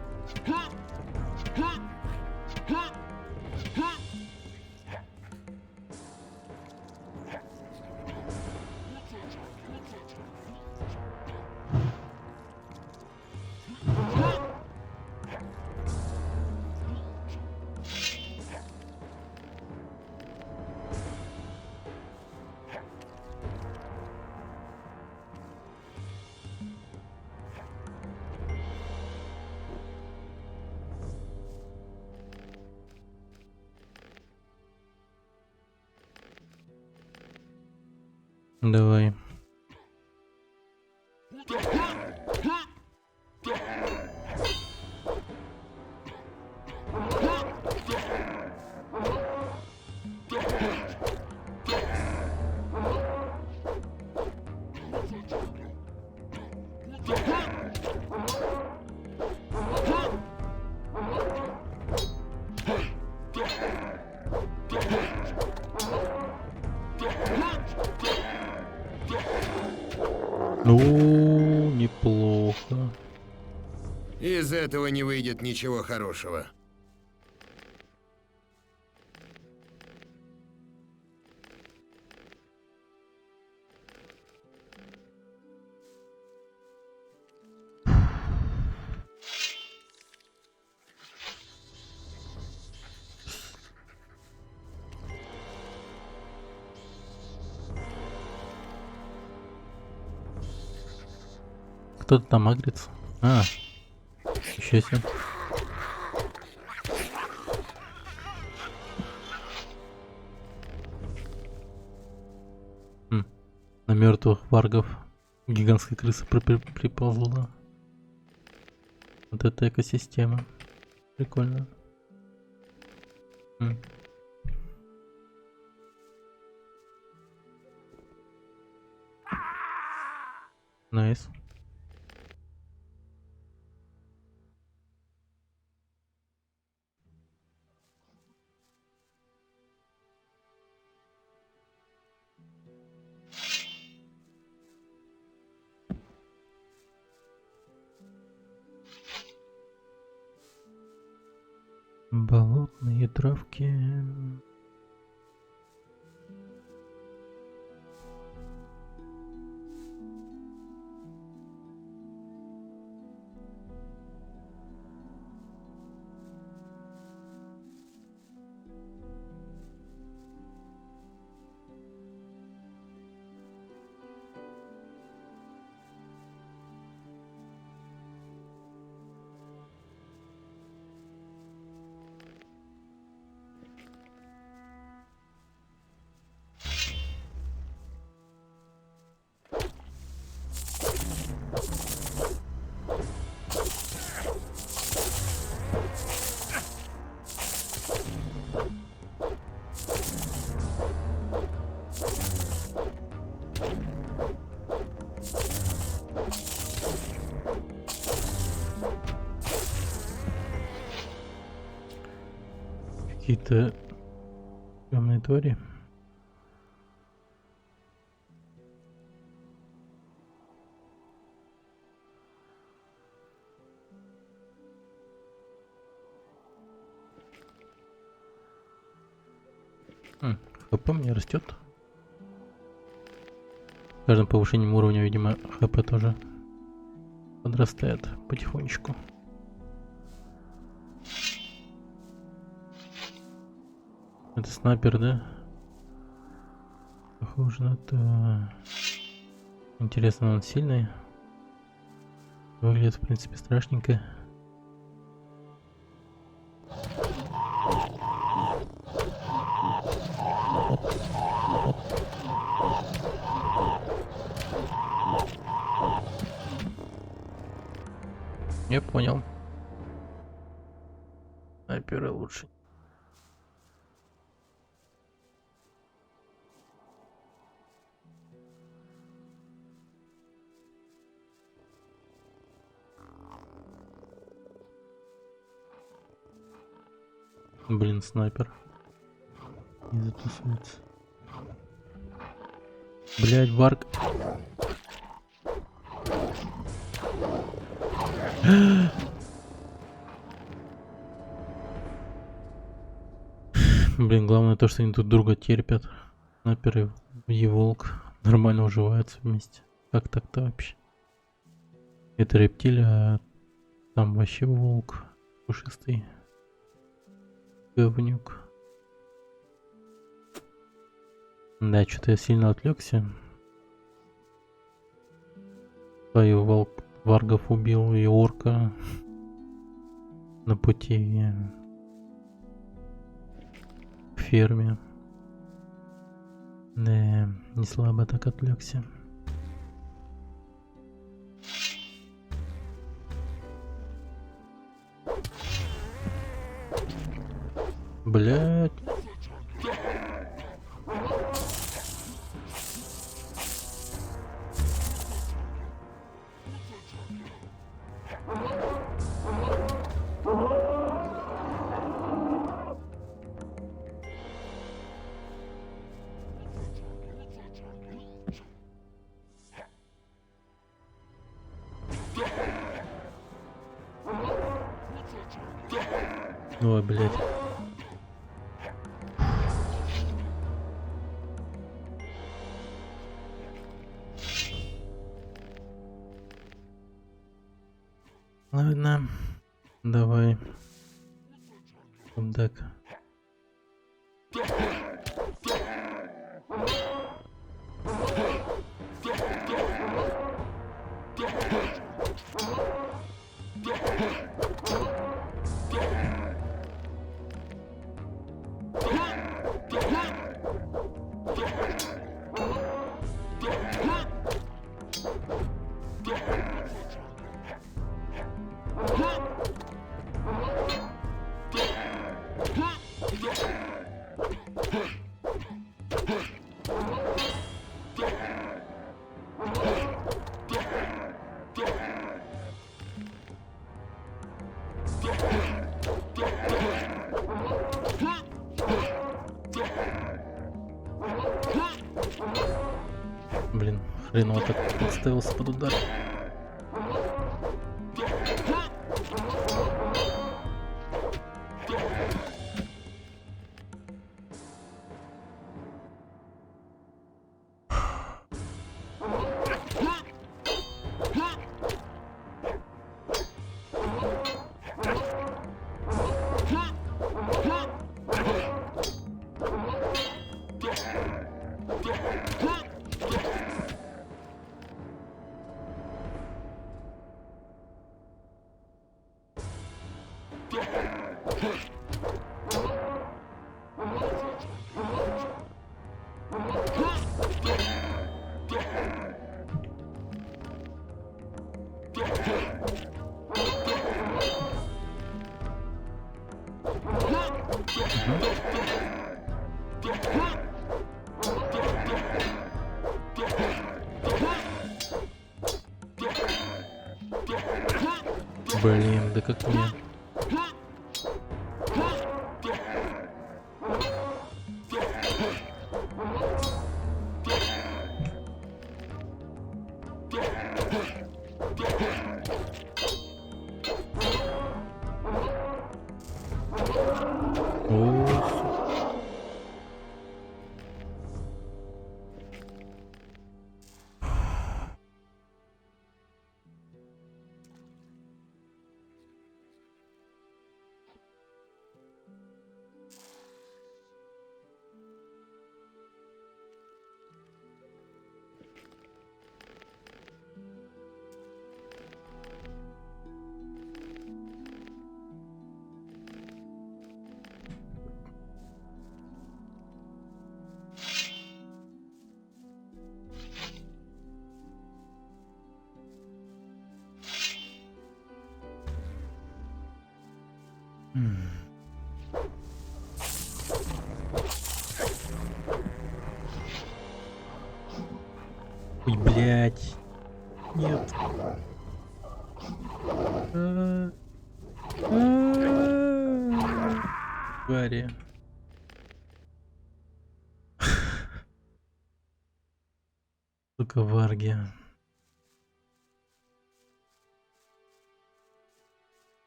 Давай. Ну, неплохо. Из этого не выйдет ничего хорошего. Кто-то там агрится. А, еще себе. На мертвых варгов гигантская крыса приползла. Вот эта экосистема. Прикольно. Найс. Болотные травки. Какие-то темные твари. ХП у меня растет. С каждым повышением уровня, видимо, ХП тоже подрастает потихонечку. Это снайпер, да? Похоже на то. Интересно, он сильный. Выглядит, в принципе, страшненько. Я понял. Снайперы лучше. Блин, снайпер. Не затусуется. Блять, варг. Блин, главное то, что они тут друга терпят. Снайпер и волк нормально уживаются вместе. Как так-то вообще? Это рептилия, а там вообще волк пушистый. Говнюк. Да, что-то я сильно отвлекся. Свою варгов убил и орка на пути к ферме. Да, не слабо так отвлекся. Блять. Ой, блядь. Ладно, давай. Так. Блин, хреново так подставился под удар. Блин, да как мне? Ой, блядь. Нет. Твари. Сука, варги.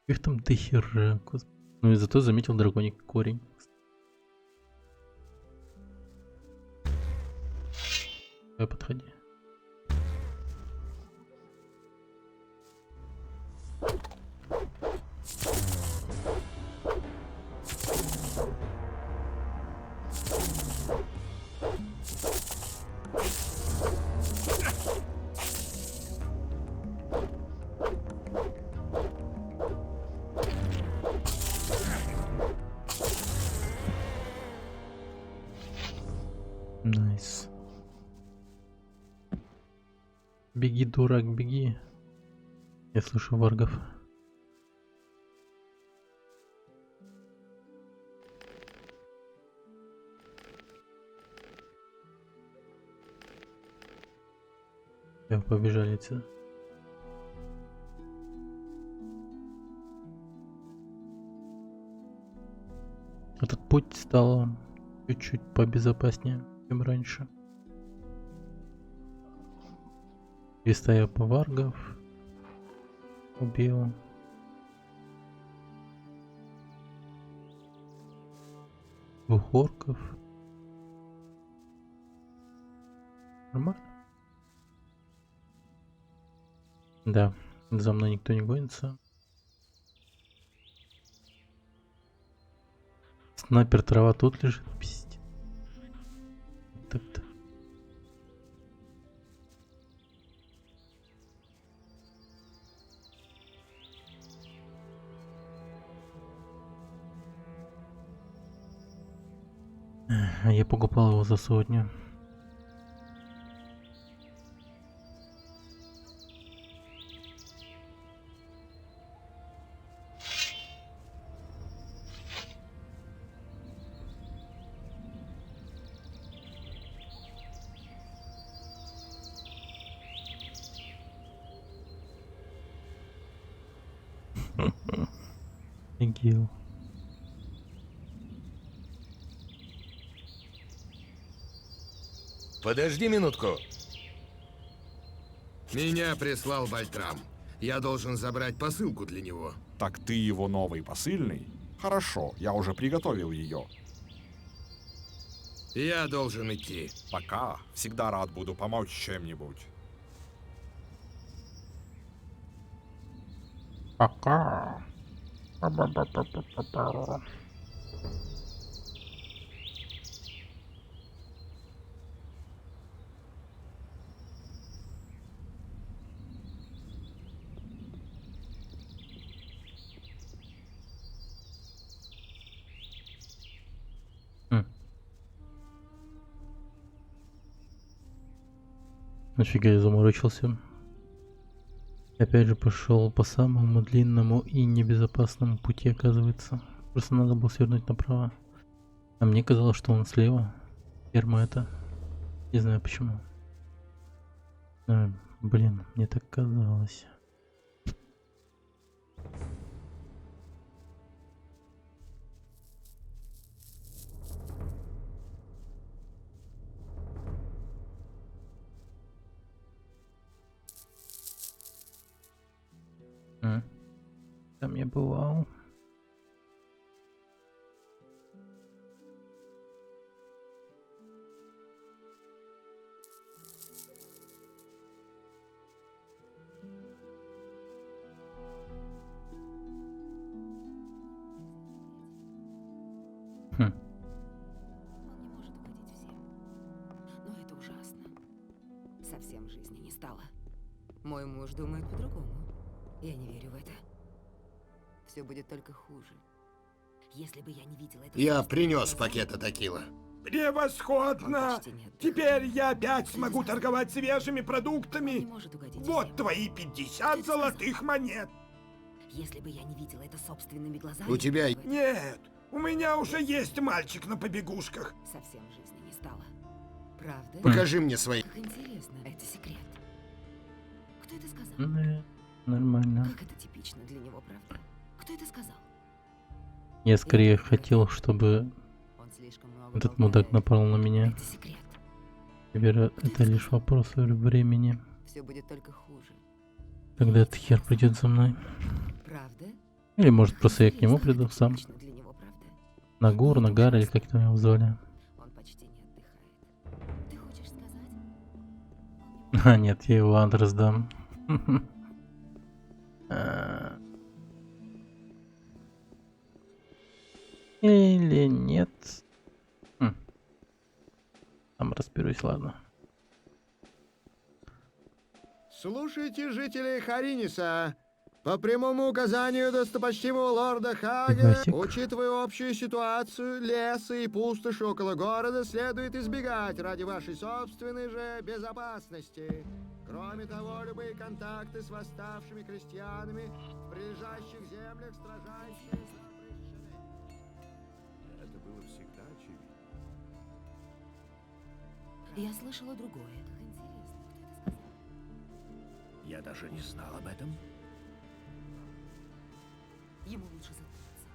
Их там до хера. Ну и зато заметил драконий корень. Давай, подходи. Найс. Беги, дурак, беги. Я слышу варгов. Все, побежали отсюда. Этот путь стал чуть-чуть побезопаснее, чем раньше. И стая поваргов убил. Двух орков. Нормально. Да, за мной никто не гонится. Снайпер трава тут лежит. Пиздец. Так-то. Я покупал его за 100. Офигел. Подожди минутку. Меня прислал Бальтрам. Я должен забрать посылку для него. Так ты его новый посыльный? Хорошо, я уже приготовил ее. Я должен идти. Пока. Всегда рад буду помочь чем-нибудь. Пока. Нафига я заморочился. Опять же пошел по самому длинному и небезопасному пути, оказывается. Просто надо было свернуть направо. А мне казалось, что он слева. Ферма это. Не знаю почему. Блин, мне так казалось. Там я бывал. Но это ужасно. Совсем жизни не стало. Мой муж думает по-другому. Я не верю в это. Все будет только хуже. Если бы я не видела это... Я принес пакет текила. Превосходно! Теперь я опять смогу торговать свежими продуктами. Вот твои 50 золотых монет. Если бы я не видела это собственными глазами... У тебя... Нет, у меня уже есть мальчик на побегушках. Совсем жизни не стало. Правда? Покажи мне свои... Как интересно, это секрет. Кто это сказал? Нормально. Как это типично для него, правда? Кто это сказал? Я скорее хотел, чтобы этот мудак напал на меня. Теперь это лишь вопрос времени. Все будет только хуже. Когда этот хер придет за мной. Правда? Или может просто я к нему приду сам. На гору, на гар, или как там его звали. Он почти не отдыхает. Ты хочешь сказать? А нет, я его адрес дам. Или нет? Там разберусь, ладно. Слушайте, жители Хариниса. По прямому указанию достопочтимого лорда Хагена, Фигасик. учитывая общую ситуацию, леса и пустоши около города следует избегать ради вашей собственной же безопасности. Кроме того, любые контакты с восставшими крестьянами в прилежащих землях строжайше запрещены. Это было всегда очевидно. Я слышала другое. Я даже не знал об этом. Ему лучше заткнуться.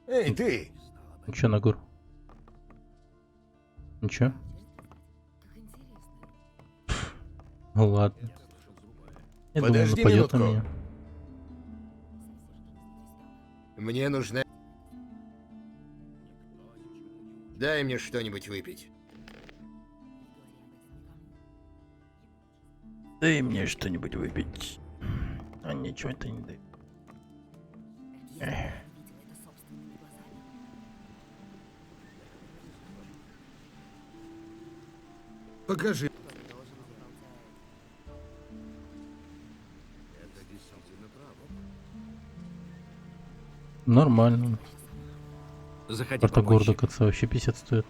Эй, ты! Ну чё, Нагур? Ничего? Ладно. Я думал, Подожди нападет на минутку. меня. Мне нужна... Дай мне что-нибудь выпить. Дай мне что-нибудь выпить. А ничего это не дает. Покажи. Нормально. Заходи Карта попозже. города КЦ вообще 50 стоит.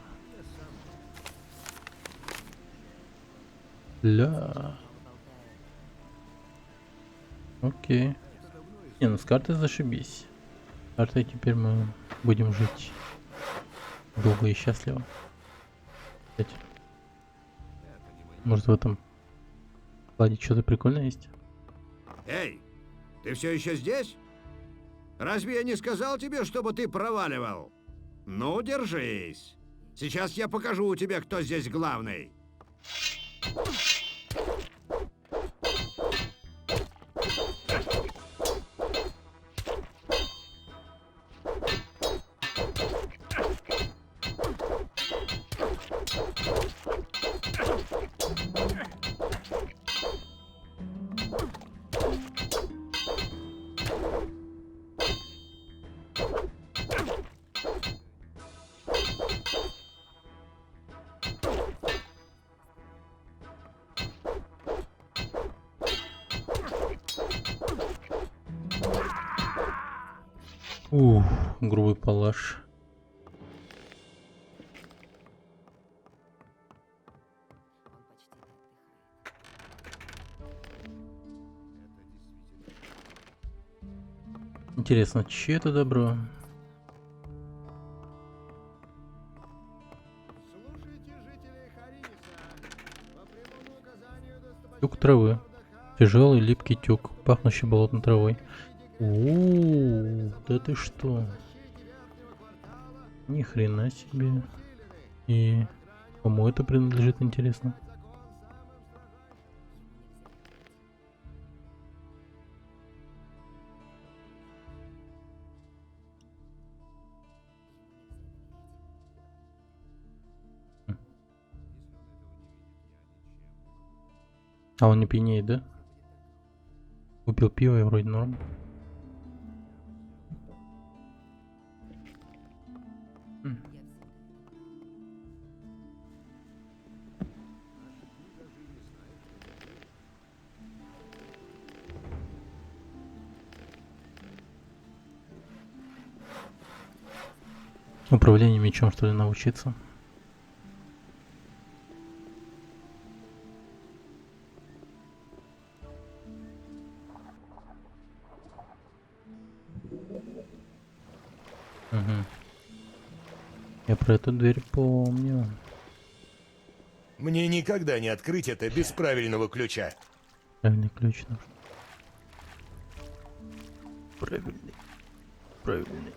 Ля. Окей. Не, ну с картой зашибись. С картой теперь мы будем жить долго и счастливо. Кстати, может в этом складе что-то прикольное есть? Эй, ты все еще здесь? Разве я не сказал тебе, чтобы ты проваливал? Ну, держись. Сейчас я покажу тебе, кто здесь главный. Грубый палаш. Интересно, чье это добро? Тюк травы. Тяжелый липкий тюк, пахнущий болотной травой. Да ты что? Ни хрена себе. И кому это принадлежит, интересно? А он не пьянеет, да? Купил пиво и вроде норм. Управление мечом, что ли, научиться? Угу. Я про эту дверь помню. Мне никогда не открыть это без правильного ключа. Правильный ключ нужен. Правильный. Правильный.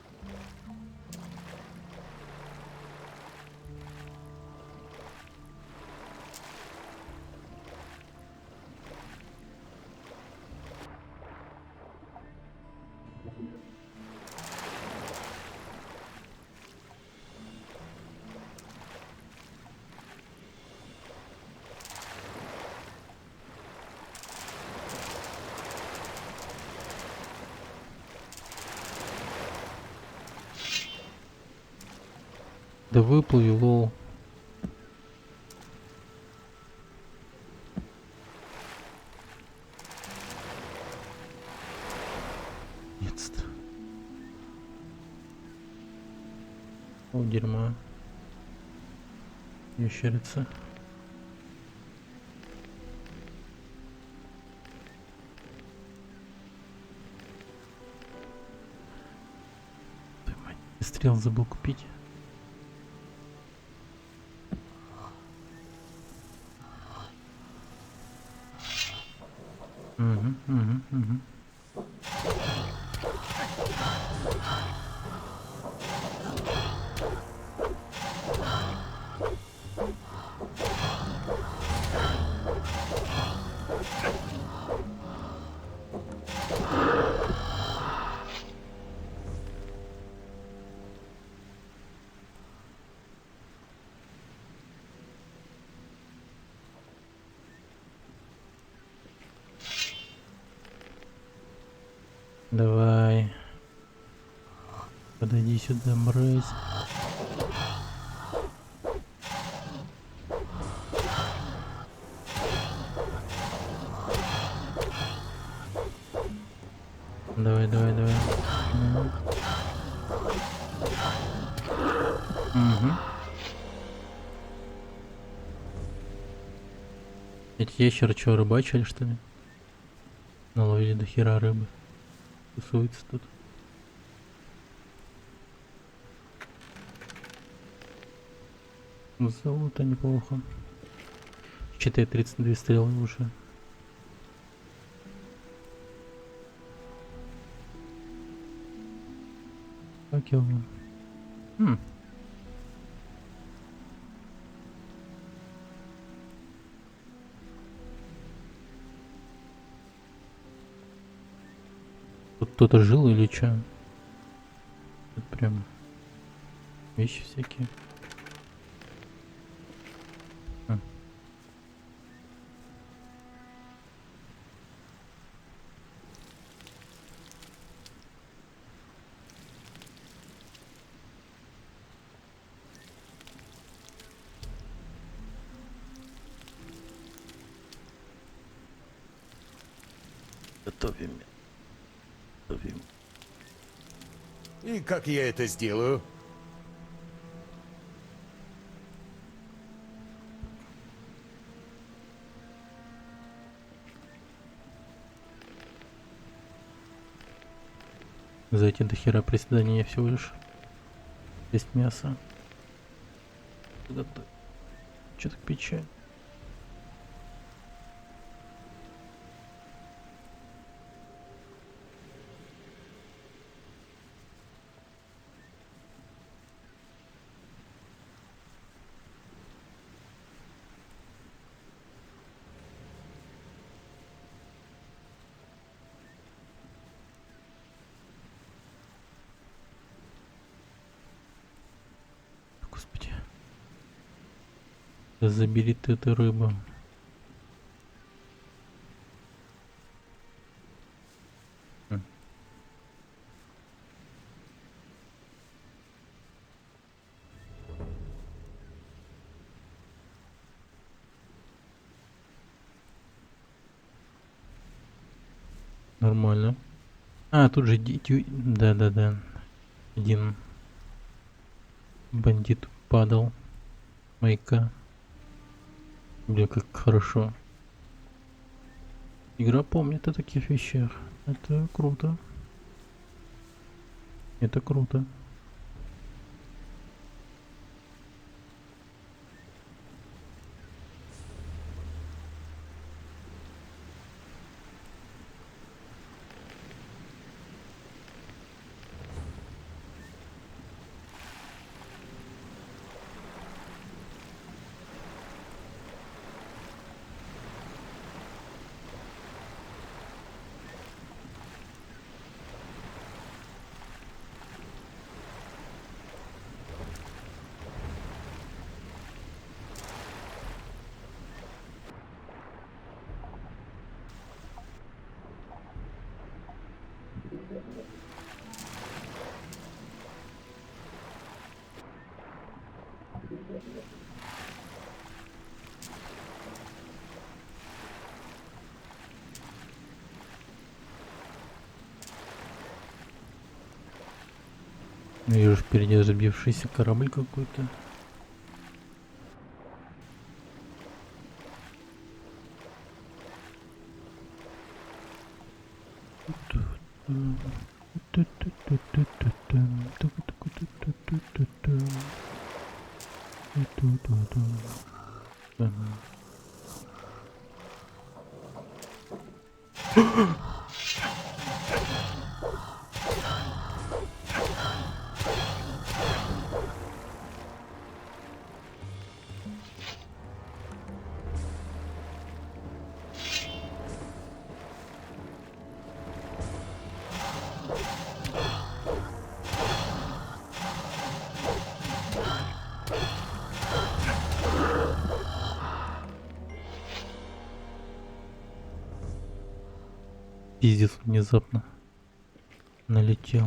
Да выплыви, лол. Нет-то. О, дерьма. Ящерица. Стрел забыл купить. Угу. Давай. Подойди сюда, мразь. Давай. Угу. Эти ящеры что, рыбачили, что ли? Наловили до хера рыбы. Тусуется тут. Золото неплохо. Считай 32 стрелы уже. Факел. Тут кто-то жил или чё? Тут прям вещи всякие. Готовим. И как я это сделаю? Зайти до хера приседания всего лишь. Есть мясо. Что так печально? Господи. Да забери ты эту рыбу. Нормально. А, тут же да. Один бандит падал. Майка. Бля, как хорошо. Игра помнит о таких вещах. Это круто. Это круто. Вижу впереди разбившийся корабль какой-то. Пиздец, внезапно налетел.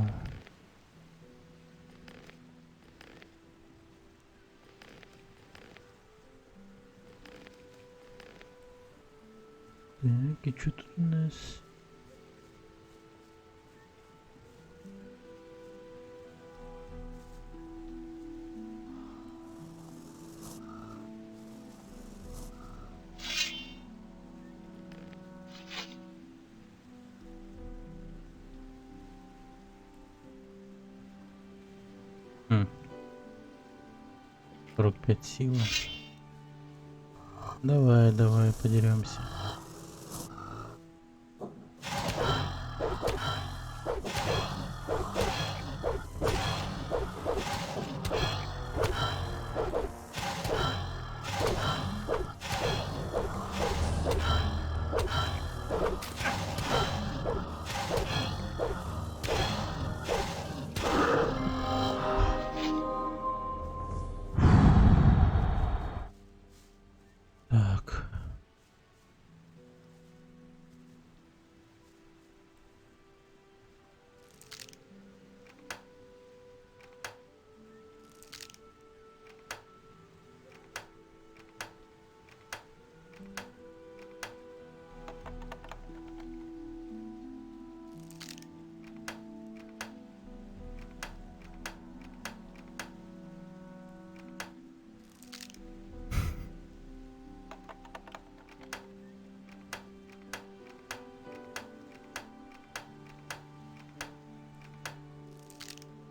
Так, и что тут у нас? Хм. 45 силы. Давай, давай, подеремся. Так.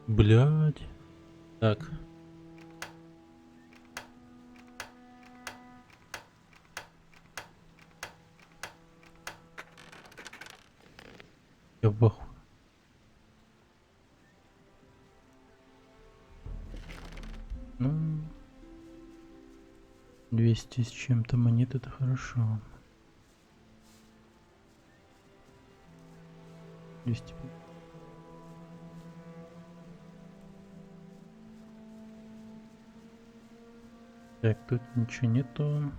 Блядь. Так. Я в ахуе. Ну, 200 с чем-то монет, это хорошо. 200. Так, тут ничего нету.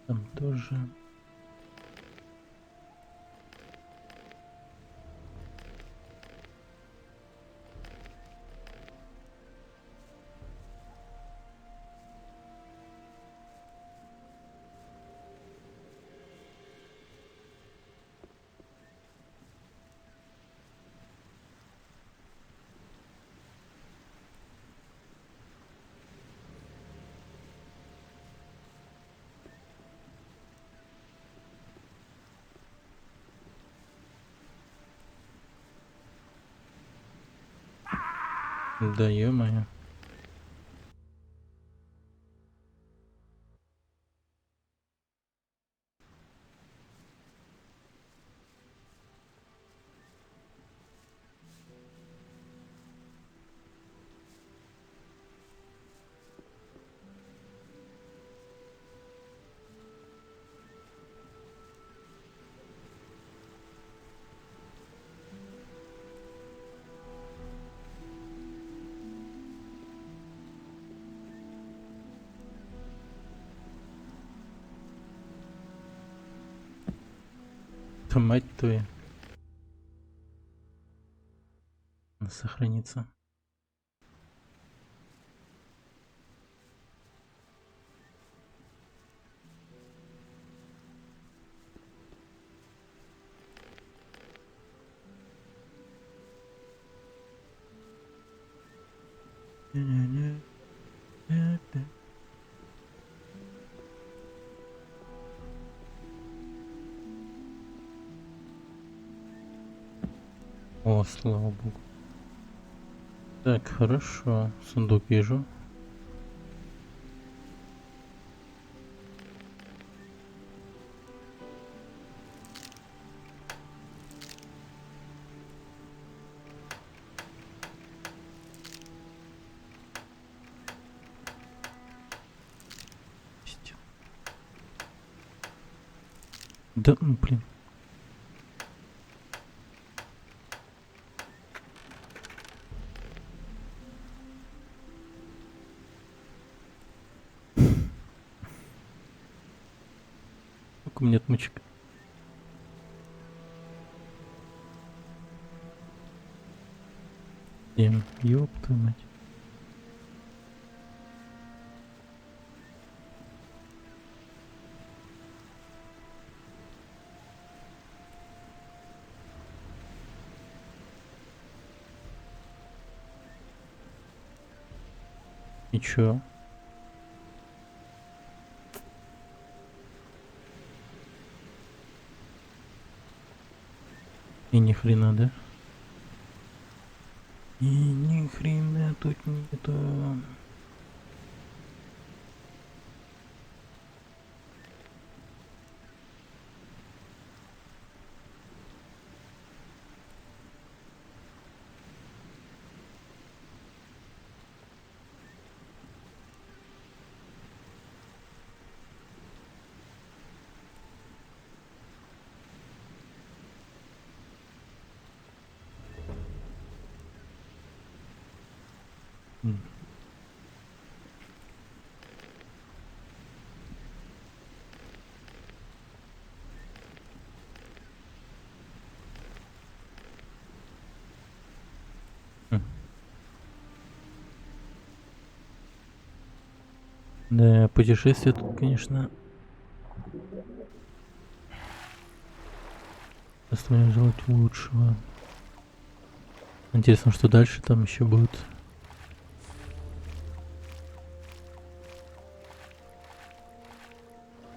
Там тоже. Да ё-моё. Да мать твою. Сохранится. О, слава богу. Так, хорошо. Сундук вижу. Да, ну блин. Как у меня отмычек? Ёб твою мать. И чё? И ни хрена, да? И ни хрена тут нету. Да, путешествие тут, конечно, оставляем желать лучшего. Интересно, что дальше там еще будет.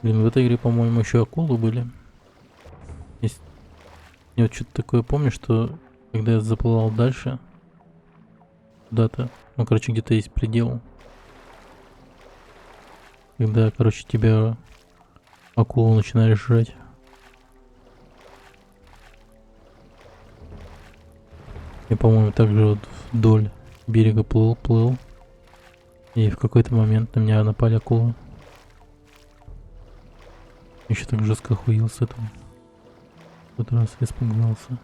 Блин, в этой игре, по-моему, еще акулы были. Есть... Я вот что-то такое помню, что когда я заплывал дальше, куда-то, ну, короче, где-то есть предел. Когда, короче, тебя акулу начинаешь жрать. Я, по-моему, также вот вдоль берега плыл. И в какой-то момент на меня напали акулы. Еще так жестко охуел с этого. В тот раз испугался.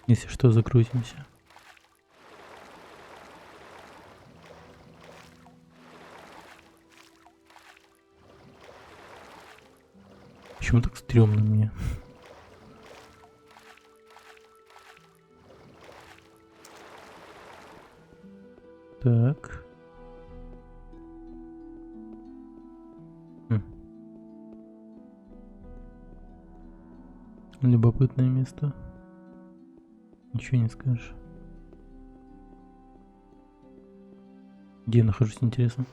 Если что, загрузимся. Почему так стрёмно мне? Так. Любопытное место. Ничего не скажешь. Где я нахожусь, интересно?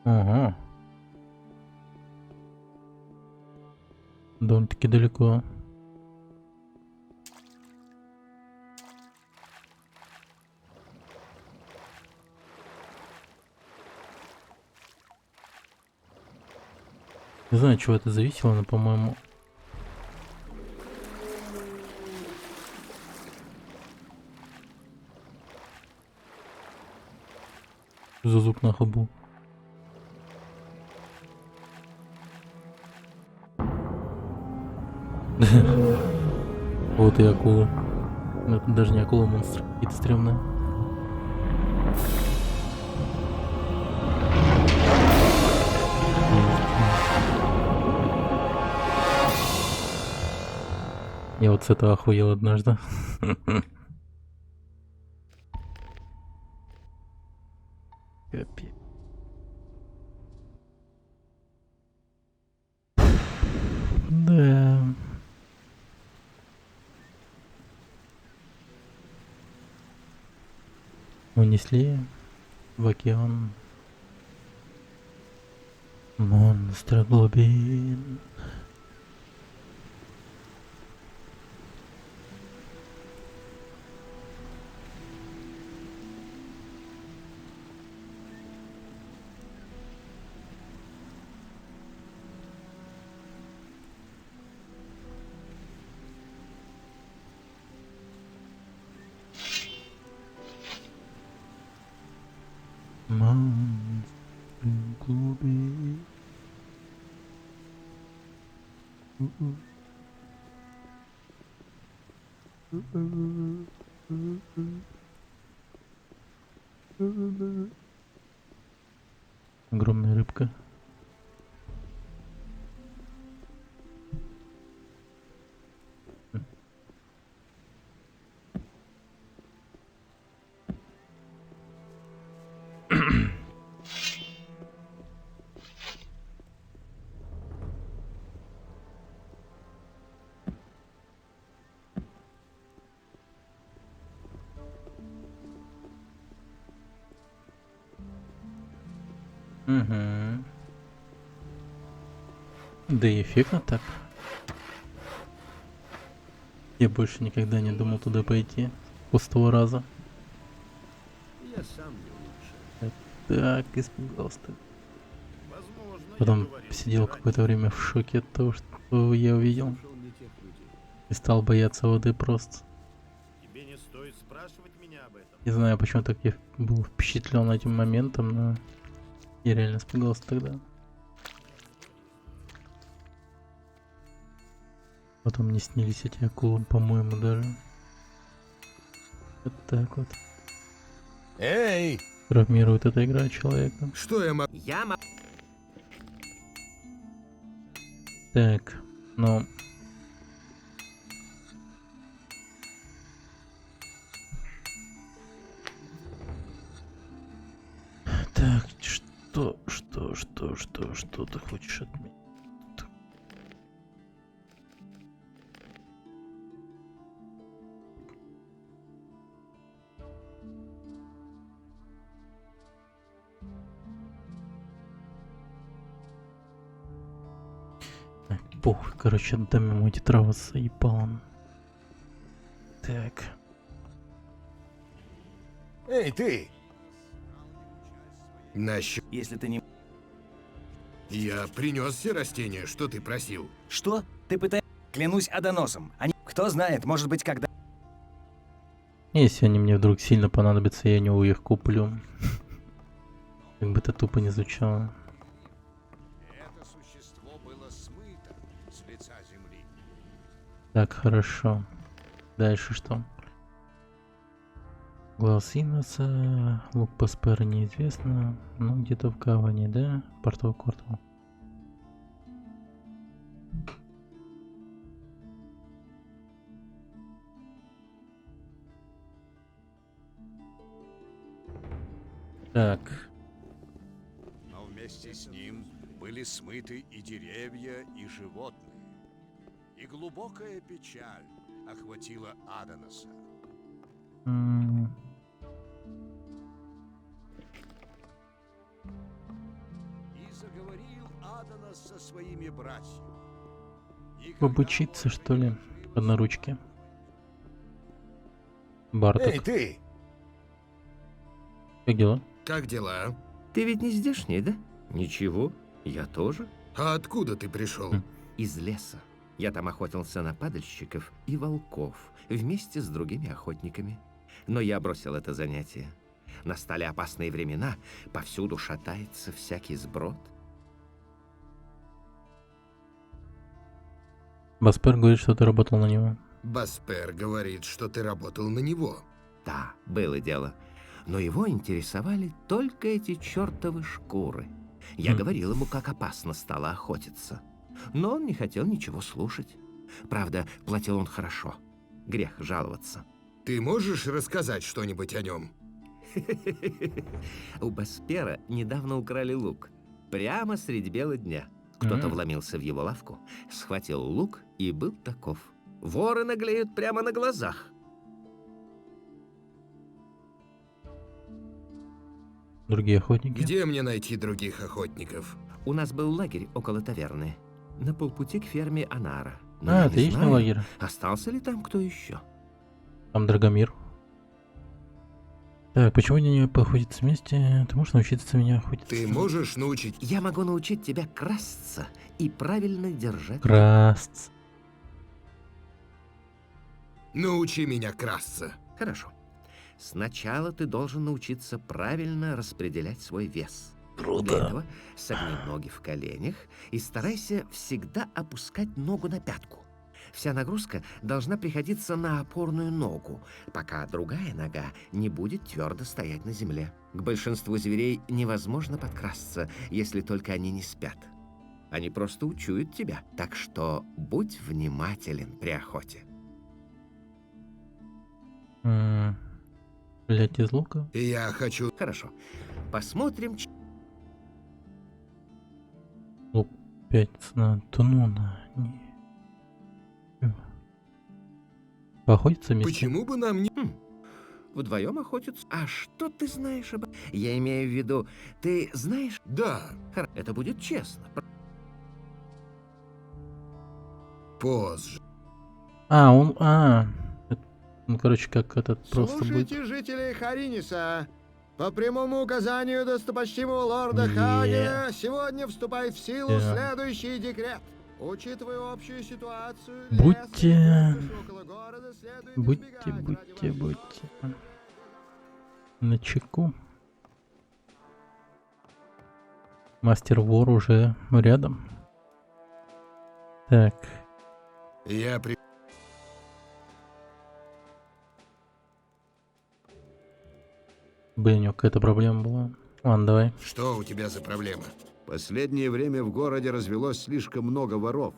Ага. Довольно-таки далеко. Не знаю, от чего это зависело, но, по-моему... За звук нахуй был. Вот и акула. Но это даже не акула, монстр. Какие-то стрёмные. Я вот с этого охуел однажды. Капец. Да. Унесли в океан монстра глубин. Монстр глубин. Огромная рыбка. Угу. Да и эффектно так. Я больше никогда не думал туда пойти. Пустого раза. Я сам не лучше. Так, испугался. Потом сидел какое-то время в шоке от того, что я увидел. И стал бояться воды просто. Тебе не стоит спрашивать меня об этом. Не знаю, почему так я был впечатлен этим моментом, но я реально испугался тогда. Потом мне снились эти акулы, по-моему, даже. Вот так вот. Эй! Травмирует эта игра человека. Что я могу? Так, ну... Так, что ты хочешь от меня? Похуй, короче, отдам ему эти травы, заебал он. Так. Эй, ты! Если ты не... Я принес все растения, что ты просил. Что? Ты пытаешься... Клянусь Адоносом. Они... Кто знает, может быть, когда... Если они мне вдруг сильно понадобятся, я у него их куплю. Как бы это тупо не звучало. Это существо было смыто с лица земли. Так, хорошо. Дальше что? Глаз Иноса, лук Паспера неизвестно, но где-то в гавани, да? Портовый квартал. Так. Но вместе с ним были смыты и деревья, и животные. И глубокая печаль охватила Адоноса. И заговорил Адонос со своими братьями. Обучиться, что ли, одноручке. Барток. Эй, ты! Как дела? Как дела? Ты ведь не здешний, да? Ничего, я тоже. А откуда ты пришел? Из леса. Я там охотился на падальщиков и волков вместе с другими охотниками. Но я бросил это занятие. Настали опасные времена, повсюду шатается всякий сброд. Баспер говорит, что ты работал на него. Баспер говорит, что ты работал на него. Да, было дело. Но его интересовали только эти чертовы шкуры. Я говорил ему, как опасно стало охотиться. Но он не хотел ничего слушать. Правда, платил он хорошо. Грех жаловаться. Ты можешь рассказать что-нибудь о нем? У Баспера недавно украли лук. Прямо средь бела дня. Кто-то вломился в его лавку, схватил лук и был таков. Воры наглеют прямо на глазах. Другие охотники. Где мне найти других охотников? У нас был лагерь около таверны. На полпути к ферме Анара. Но А, я это не есть знаю, лагерь? остался ли там кто еще. Там Драгомир. Так, почему они не походят вместе? Ты можешь научиться меня охотиться? Ты можешь научить? Я могу научить тебя красться и правильно держать. Красться. Научи меня красться. Хорошо. Сначала ты должен научиться правильно распределять свой вес. Круто. Для этого согни ноги в коленях и старайся всегда опускать ногу на пятку. Вся нагрузка должна приходиться на опорную ногу, пока другая нога не будет твердо стоять на земле. К большинству зверей невозможно подкрасться, если только они не спят. Они просто учуют тебя, так что будь внимателен при охоте. Блять, из лука? Я хочу... Хорошо. Посмотрим... Лук 5 на тунуна. Поохотиться вместе? Почему бы нам не... Вдвоем охотятся. А что ты знаешь об... Я имею в виду, ты знаешь... Да. Это будет честно. Позже. Он... Ну, короче, как этот просто будет... Слушайте, жители Хариниса. По прямому указанию достопочтимого лорда Хагена сегодня вступает в силу следующий декрет. Учитывая общую ситуацию, Будьте начеку. Мастер-вор уже рядом. Так. Блин, у него какая-то проблема была. Ладно, давай. Что у тебя за проблема? Последнее время в городе развелось слишком много воров,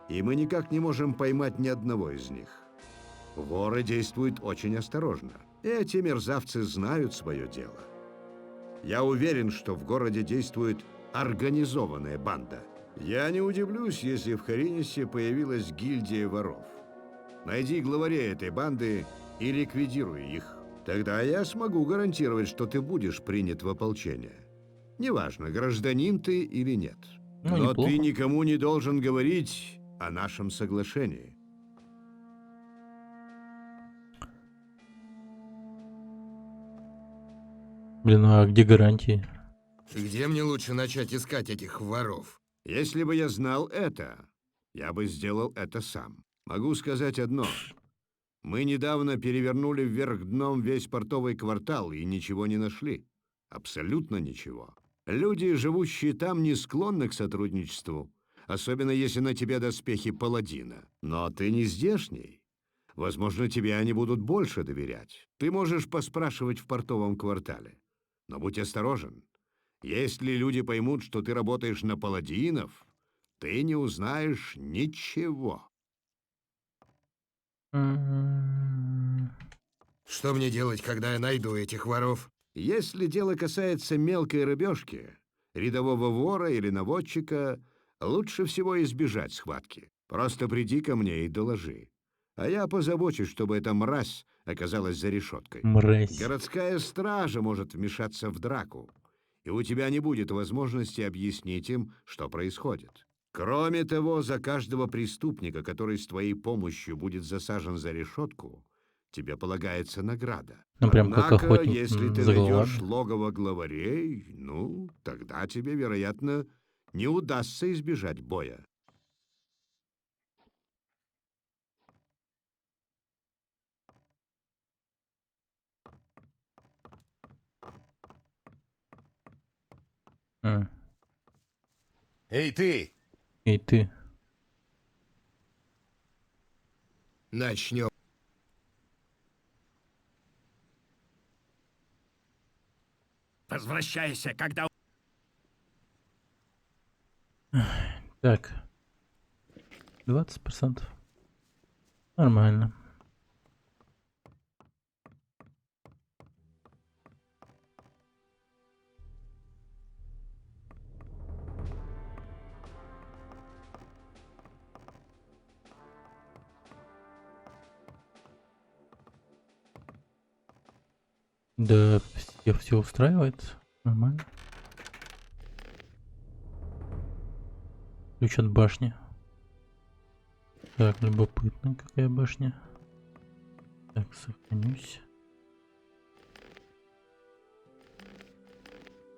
и мы никак не можем поймать ни одного из них. Воры действуют очень осторожно. Эти мерзавцы знают свое дело. Я уверен, что в городе действует организованная банда. Я не удивлюсь, если в Харинисе появилась гильдия воров. Найди главарей этой банды и ликвидируй их. Тогда я смогу гарантировать, что ты будешь принят в ополчение. Неважно, гражданин ты или нет. Ну, но неплохо. ты никому не должен говорить о нашем соглашении. Блин, а где гарантии? Где мне лучше начать искать этих воров? Если бы я знал это, я бы сделал это сам. Могу сказать одно. Мы недавно перевернули вверх дном весь портовый квартал и ничего не нашли. Абсолютно ничего. Люди, живущие там, не склонны к сотрудничеству, особенно если на тебе доспехи паладина. Но ты не здешний. Возможно, тебе они будут больше доверять. Ты можешь поспрашивать в портовом квартале. Но будь осторожен. Если люди поймут, что ты работаешь на паладинов, ты не узнаешь ничего. Что мне делать, когда я найду этих воров? Если дело касается мелкой рыбешки, рядового вора или наводчика, лучше всего избежать схватки. Просто приди ко мне и доложи. А я позабочусь, чтобы эта мразь оказалась за решеткой. Мразь. Городская стража может вмешаться в драку, и у тебя не будет возможности объяснить им, что происходит. Кроме того, за каждого преступника, который с твоей помощью будет засажен за решетку, тебе полагается награда. Ну, прям как Однако, охотник если ты за головами. найдешь логово главарей, ну, тогда тебе, вероятно, не удастся избежать боя. Эй, ты! И ты. Начнем. Возвращайся, когда... Так. 20%. Нормально. Да, все устраивает. Нормально. Ключ от башни. Так, любопытно, какая башня. Так, сохранюсь.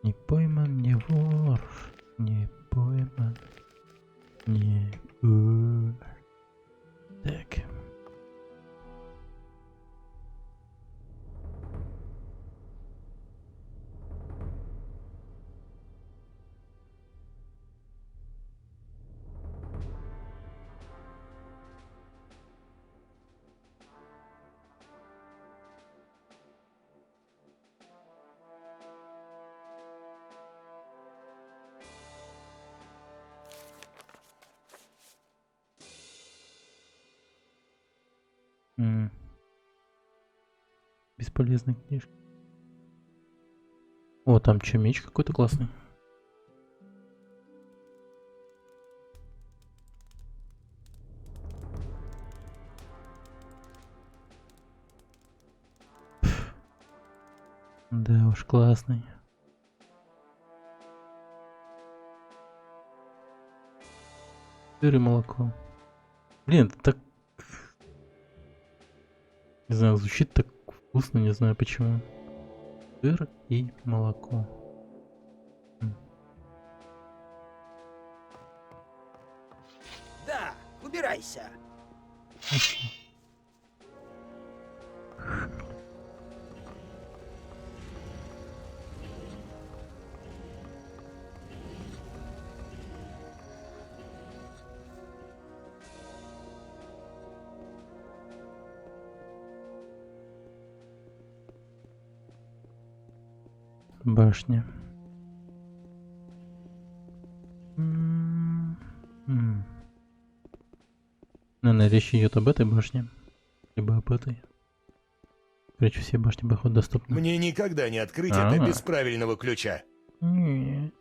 Не пойман, не вор. Не пойман. Не вор. Так. Бесполезная книжка. О, там что, меч какой-то классный. Да уж, классный. Сыр и молоко. Блин, это так... Не знаю, звучит так вкусно, не знаю почему. Сыр и молоко. Да, убирайся. Башня. Наверное, речь идет об этой башне. Либо об этой. Короче, все башни, походу, доступны. Мне никогда не открыть это без правильного ключа. Нет.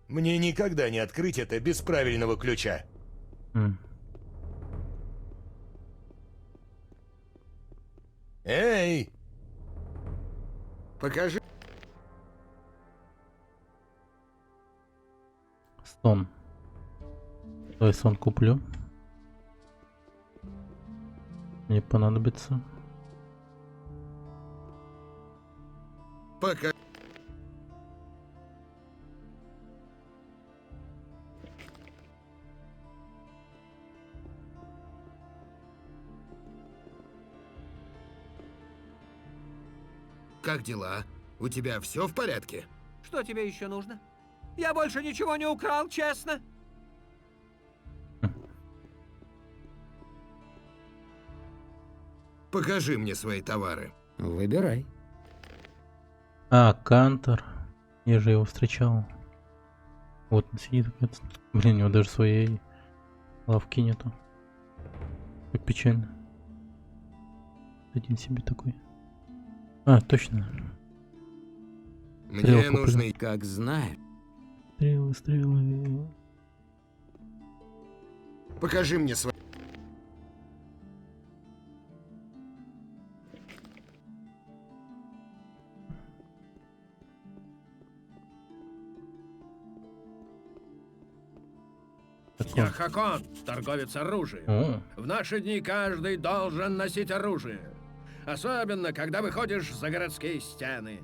Мне никогда не открыть это без правильного ключа. Эй! Покажи. Сон. Давай сон куплю. Мне понадобится. Пока. Как дела? У тебя все в порядке? Что тебе еще нужно? Я больше ничего не украл, честно. Покажи мне свои товары. Выбирай. А, Кантор. Я же его встречал. Вот он сидит. Блин, у него даже своей лавки нету. Как печально. Один себе такой. А, точно. Мне нужны... Как знаешь. Стрелы. Покажи мне свои... Я Хакон, торговец оружием. В наши дни каждый должен носить оружие. Особенно, когда выходишь за городские стены.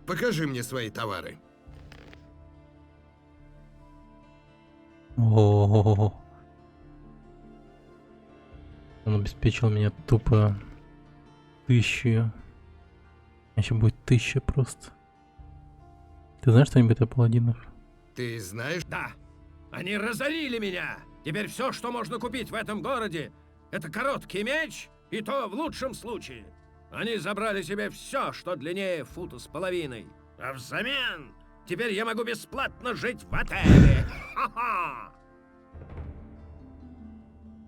Покажи мне свои товары. О-о-о. Он обеспечил меня тупо 1000. Еще будет 1000 просто. Ты знаешь что-нибудь о паладинах? Ты знаешь? Да. Они разорили меня. Теперь все, что можно купить в этом городе, это короткий меч, и то в лучшем случае. Они забрали себе все, что длиннее фута с половиной. А взамен теперь я могу бесплатно жить в отеле. Ха-ха!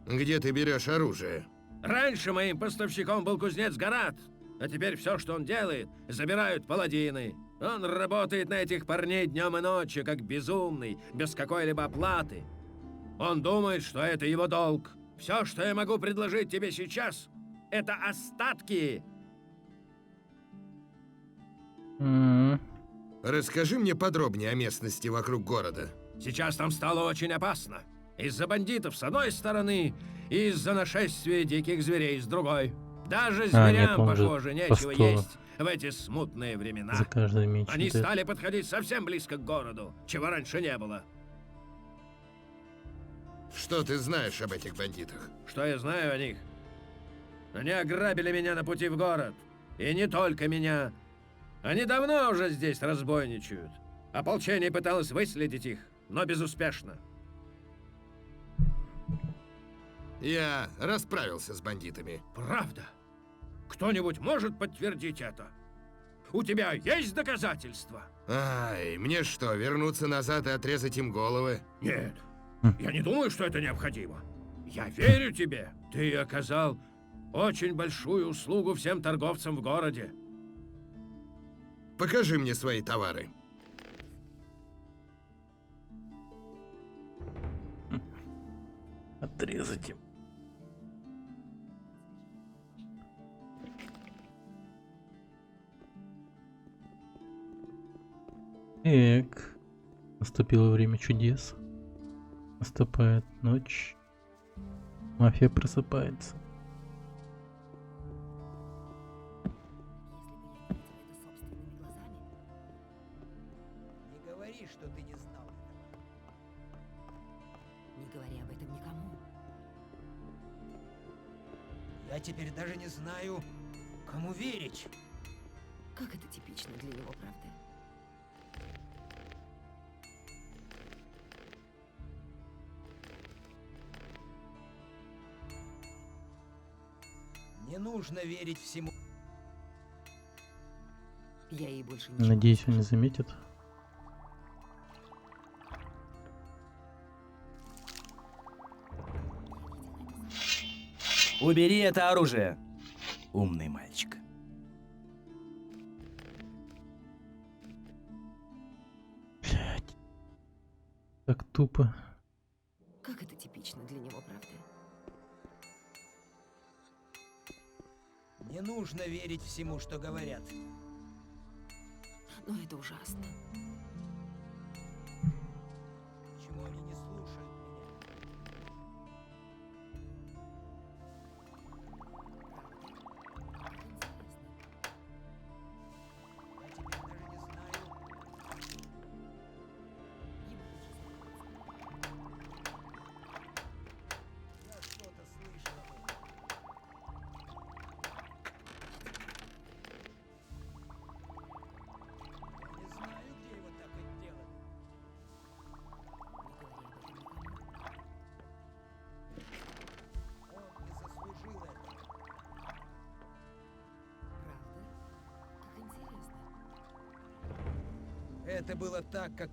Где ты берешь оружие? Раньше моим поставщиком был кузнец Гарат, а теперь все, что он делает, забирают паладины. Он работает на этих парней днем и ночью, как безумный, без какой-либо оплаты. Он думает, что это его долг. Все, что я могу предложить тебе сейчас, это остатки. Расскажи мне подробнее о местности вокруг города. Сейчас там стало очень опасно. Из-за бандитов с одной стороны и из-за нашествия диких зверей с другой. Даже зверям, похоже, нечего есть в эти смутные времена. За каждый меч. Они стали подходить совсем близко к городу, чего раньше не было. Что ты знаешь об этих бандитах? Что я знаю о них? Они ограбили меня на пути в город. И не только меня. Они давно уже здесь разбойничают. Ополчение пыталось выследить их, но безуспешно. Я расправился с бандитами. Правда? Кто-нибудь может подтвердить это? У тебя есть доказательства? Ай, мне что, вернуться назад и отрезать им головы? Нет, я не думаю, что это необходимо. Я верю тебе. Ты оказал очень большую услугу всем торговцам в городе. Покажи мне свои товары. Отрезать им. Так. Наступило время чудес. Наступает ночь. Мафия просыпается. Не говори, что ты не знал этого. Не говори об этом никому. Я теперь даже не знаю, кому верить. Как это типично для него, правда? Не нужно верить всему. Я ей больше ничего. Надеюсь, он не заметит. Убери это оружие. Умный мальчик. Блядь. Так тупо. Как это типично для него, правда? Не нужно верить всему, что говорят. Но это ужасно. Почему они не слушают меня? Я теперь даже не знаю. Я что-то слышал об этом. Не знаю, где его так отделали. Он не заслужил этого. Правда? Как интересно. Это было так, как...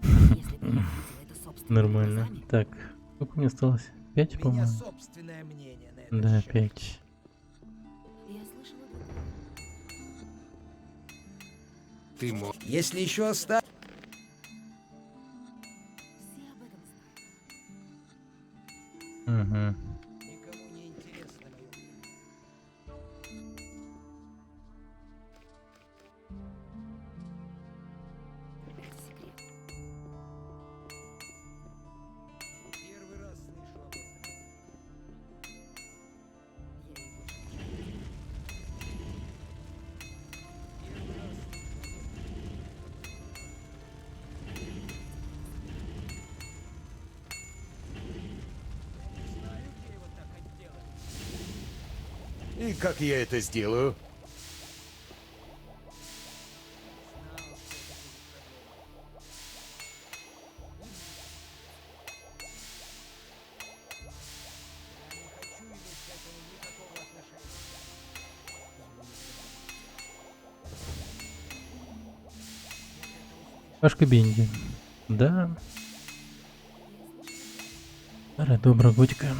Если бы я видела это собственными Нормально. глазами, Так, сколько мне осталось? 5, У меня по-моему? собственное мнение на это Да, счет. 5. я слышала бы. Ты можешь... Если еще оставить... Все об этом знают. Угу. Никому не интересно мое мнение. Это секрет. Первый раз слышу об этом. Я ей больше ничего. Первый раз слышу. Я не знаю, где его так отделали. И как я это сделаю? Знал, что это будет проблема. Я не хочу иметь к этому никакого отношения. Пашка Бенди. Да. Старая добрая готика. Я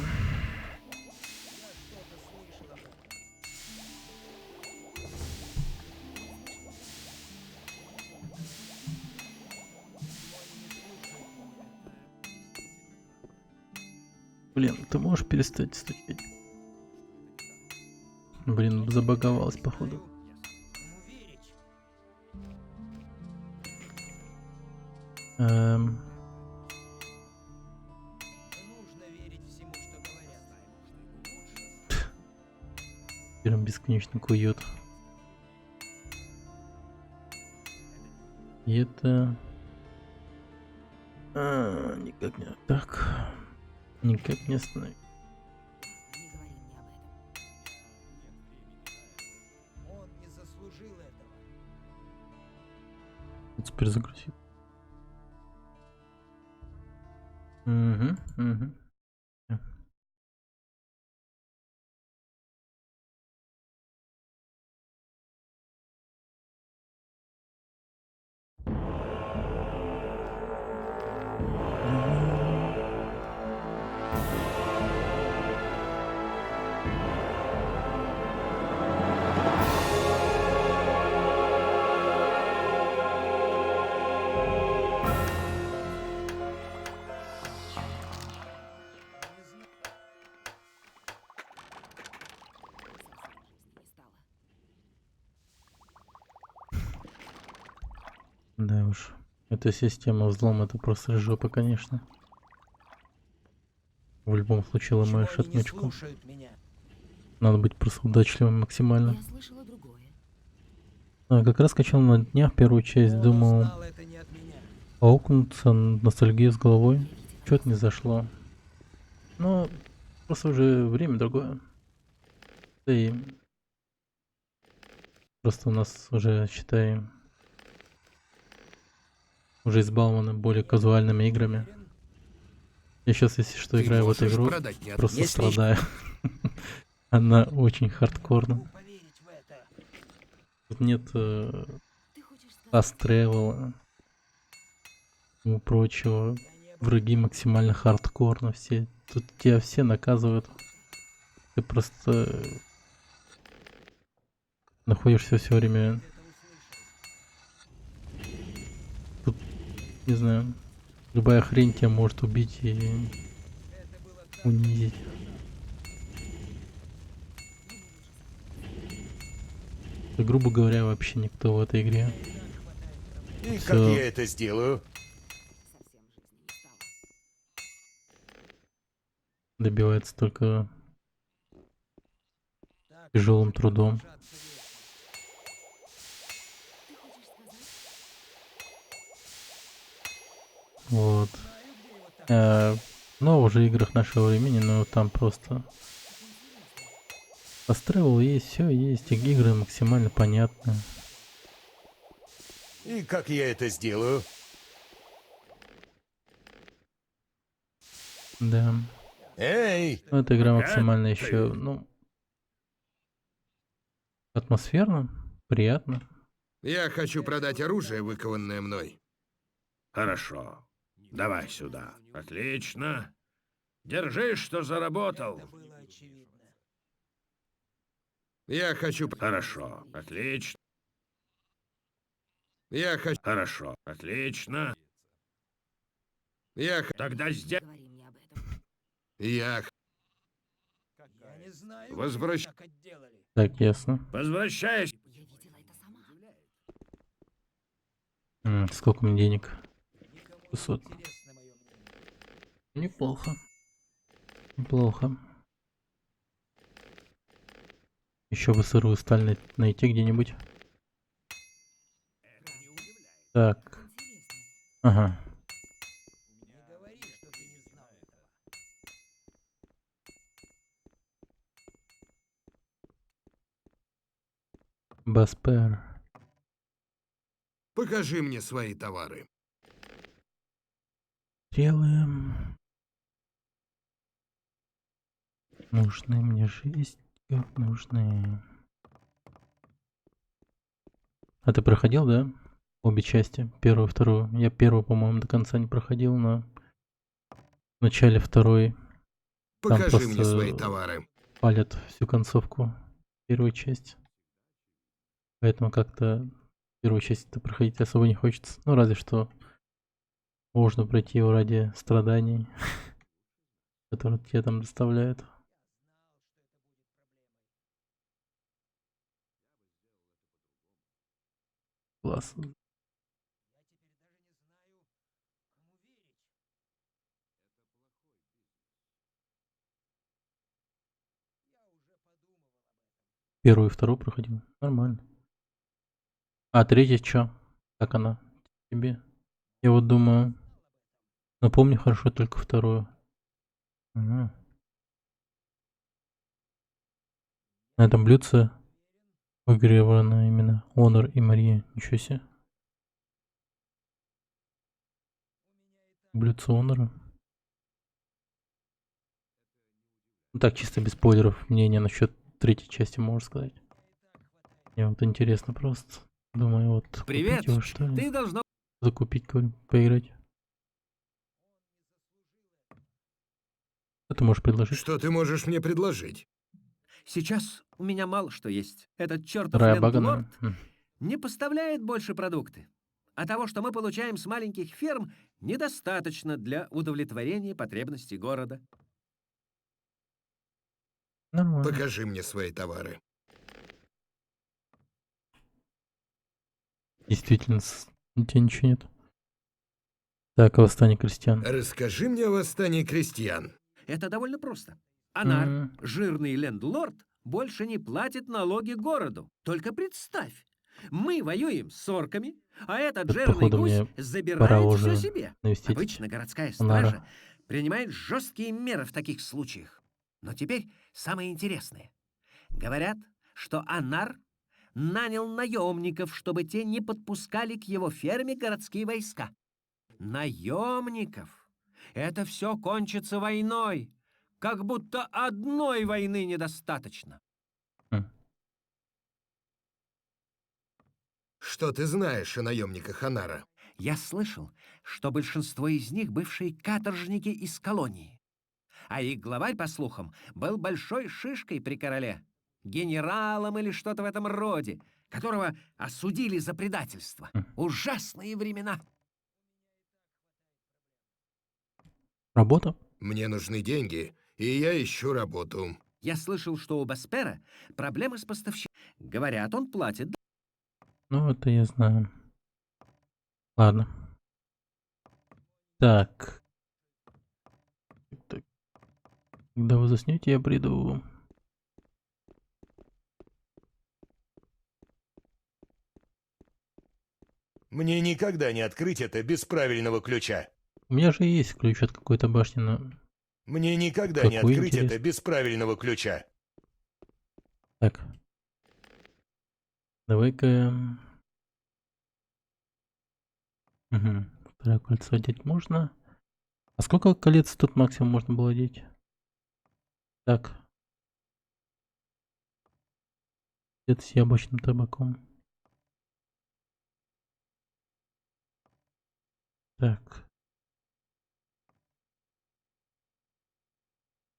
что-то слышал об этом. Почему они не слушают меня? Блин, ты можешь перестать стучать? Блин, забаговалась, походу. Прям бесконечно кует. И это... никак не... Так. Никак не остановить. Теперь загрузить. Угу. Да уж, эта система взлома, это просто жопа, конечно. В любом случае ломаешь отмычку. Надо быть просто удачливым максимально. Как раз качал на днях первую часть, думал аукнуться, ностальгию с головой. Что-то не зашло. Но просто уже время другое. Да и просто у нас уже, считай, уже избалованы более казуальными играми. Я сейчас, если что, играю в эту игру, просто страдаю. Она очень хардкорна. Тут нет фаст-тревела и прочего. Враги максимально хардкорно все. Тут тебя все наказывают. Ты просто находишься все время... Тут, не знаю, любая хрень тебя может убить и унизить. И, грубо говоря, вообще никто в этой игре. И как я это сделаю? Добивается только тяжелым трудом. Вот. Но уже играх нашего времени, но там просто Fast-travel есть, все есть, игры максимально понятны. И как я это сделаю? Да. Эй! Ну, эта игра максимально еще, ну, атмосферно, приятно. Я хочу продать оружие, выкованное мной. Хорошо. Давай сюда. Отлично. Держи, что заработал. Я хочу... Хорошо. Отлично. Я хочу... Хорошо. Отлично. Тогда сделай... Я... Так, ясно. Возвращайся. Сколько мне денег? 600. Неплохо. Неплохо. Еще бы сырую сталь найти где-нибудь. Так. Ага. Баспер. Покажи мне свои товары. Стрелы. Нужны мне жесть. Нужны. А ты проходил, да? Обе части. Первую, вторую. Я первую, по-моему, до конца не проходил, но в начале второй. Покажи мне свои товары. Палят всю концовку первой части. Поэтому как-то первую часть-то проходить особо не хочется. Ну, разве что можно пройти его ради страданий. который тебе там доставляет. Классно. Первую и вторую проходил. Нормально. А третья чё? Как она? Тебе? Я вот думаю... Напомню хорошо только вторую. Ага. На этом блюдце выгравировано именно Honor и Мария. Ничего себе. Блюдце Honor. Ну так, чисто без спойлеров, мнение насчет третьей части, можно сказать. Мне вот интересно просто. Думаю, вот Привет! купить его, что ли? Ты должно... Закупить, говорю, поиграть. Что ты можешь предложить? Что ты можешь мне предложить? Сейчас у меня мало что есть. Этот чертов Рая лендлорд Багана. не поставляет больше продукты. А того, что мы получаем с маленьких ферм, недостаточно для удовлетворения потребностей города. Нормально. Покажи мне свои товары. Действительно, у тебя ничего нет. Так, восстание крестьян. Расскажи мне о восстании крестьян. Это довольно просто. Анар, жирный лендлорд, больше не платит налоги городу. Только представь, мы воюем с орками, а этот Так, жирный походу, гусь мне пора забирает уже все себе. навестить Обычно городская Анара. стража принимает жесткие меры в таких случаях. Но теперь самое интересное. Говорят, что Анар нанял наемников, чтобы те не подпускали к его ферме городские войска. Наемников! Это все кончится войной. Как будто одной войны недостаточно. Что ты знаешь о наемниках Анара? Я слышал, что большинство из них бывшие каторжники из колонии. А их главарь, по слухам, был большой шишкой при короле, генералом или что-то в этом роде, которого осудили за предательство. Ужасные времена. Работа? Мне нужны деньги, и я ищу работу. Я слышал, что у Баспера проблемы с поставщиком. Говорят, он платит. Ну, это я знаю. Ладно. Так. Так. Когда вы заснете, я приду. Мне никогда не открыть это без правильного ключа. У меня же есть ключ от какой-то башни, но... Мне никогда Какой не открыть интерес? это без правильного ключа. Так. Давай-ка... Угу. Второе кольцо одеть можно. А сколько колец тут максимум можно было одеть? Так. Это с яблочным табаком. Так.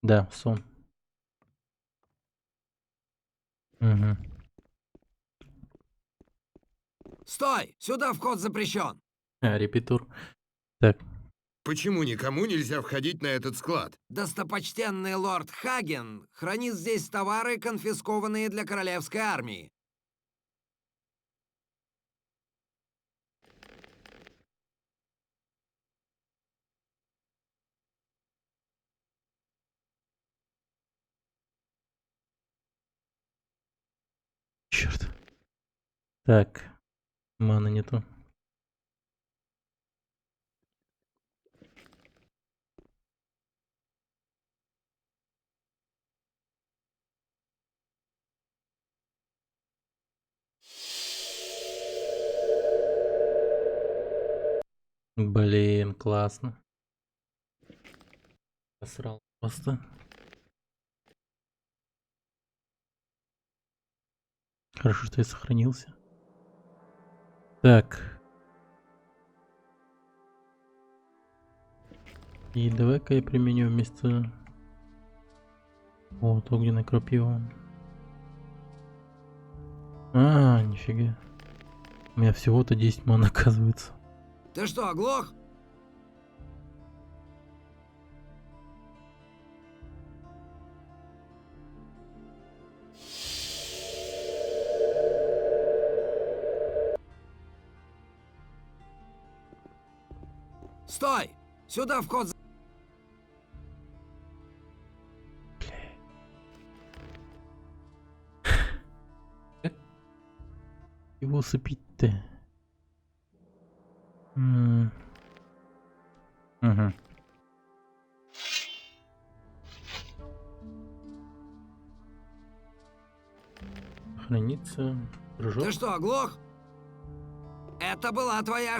Да, сон. Угу. Стой! Сюда вход запрещен! А, репетур. Так. Почему никому нельзя входить на этот склад? Достопочтенный лорд Хаген хранит здесь товары, конфискованные для королевской армии. Черт. Так. Маны нету. Блин, классно. Посрал просто. Хорошо, что я сохранился. Так. И давай-ка я применю вместо... Вот, огненной крапивы. А, нифига. У меня всего-то 10 ман оказывается. Ты что, оглох? Стой! Сюда вход... Его усыпить-то. Угу. Хранится. Прыжок. Ты что, оглох? Это была твоя...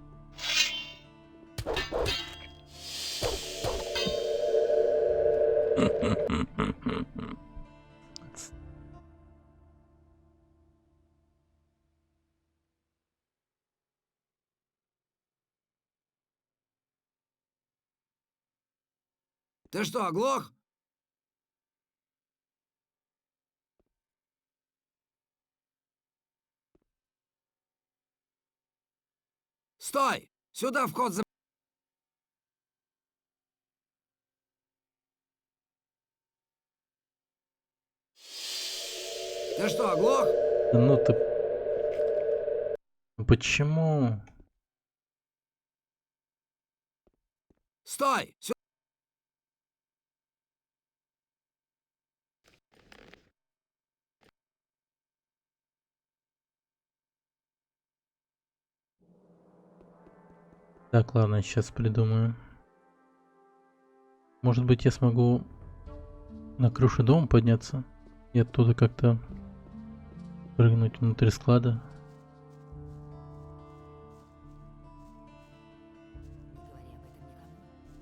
Ты что, оглох? Стой! Сюда вход за... Ты что, оглох? Да ну ты... Почему? Стой! Так, ладно, сейчас придумаю. Может быть, я смогу на крышу дома подняться и оттуда как-то прыгнуть внутрь склада.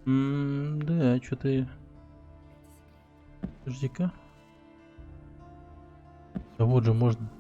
Да, что-то... Подожди-ка. А вот же можно.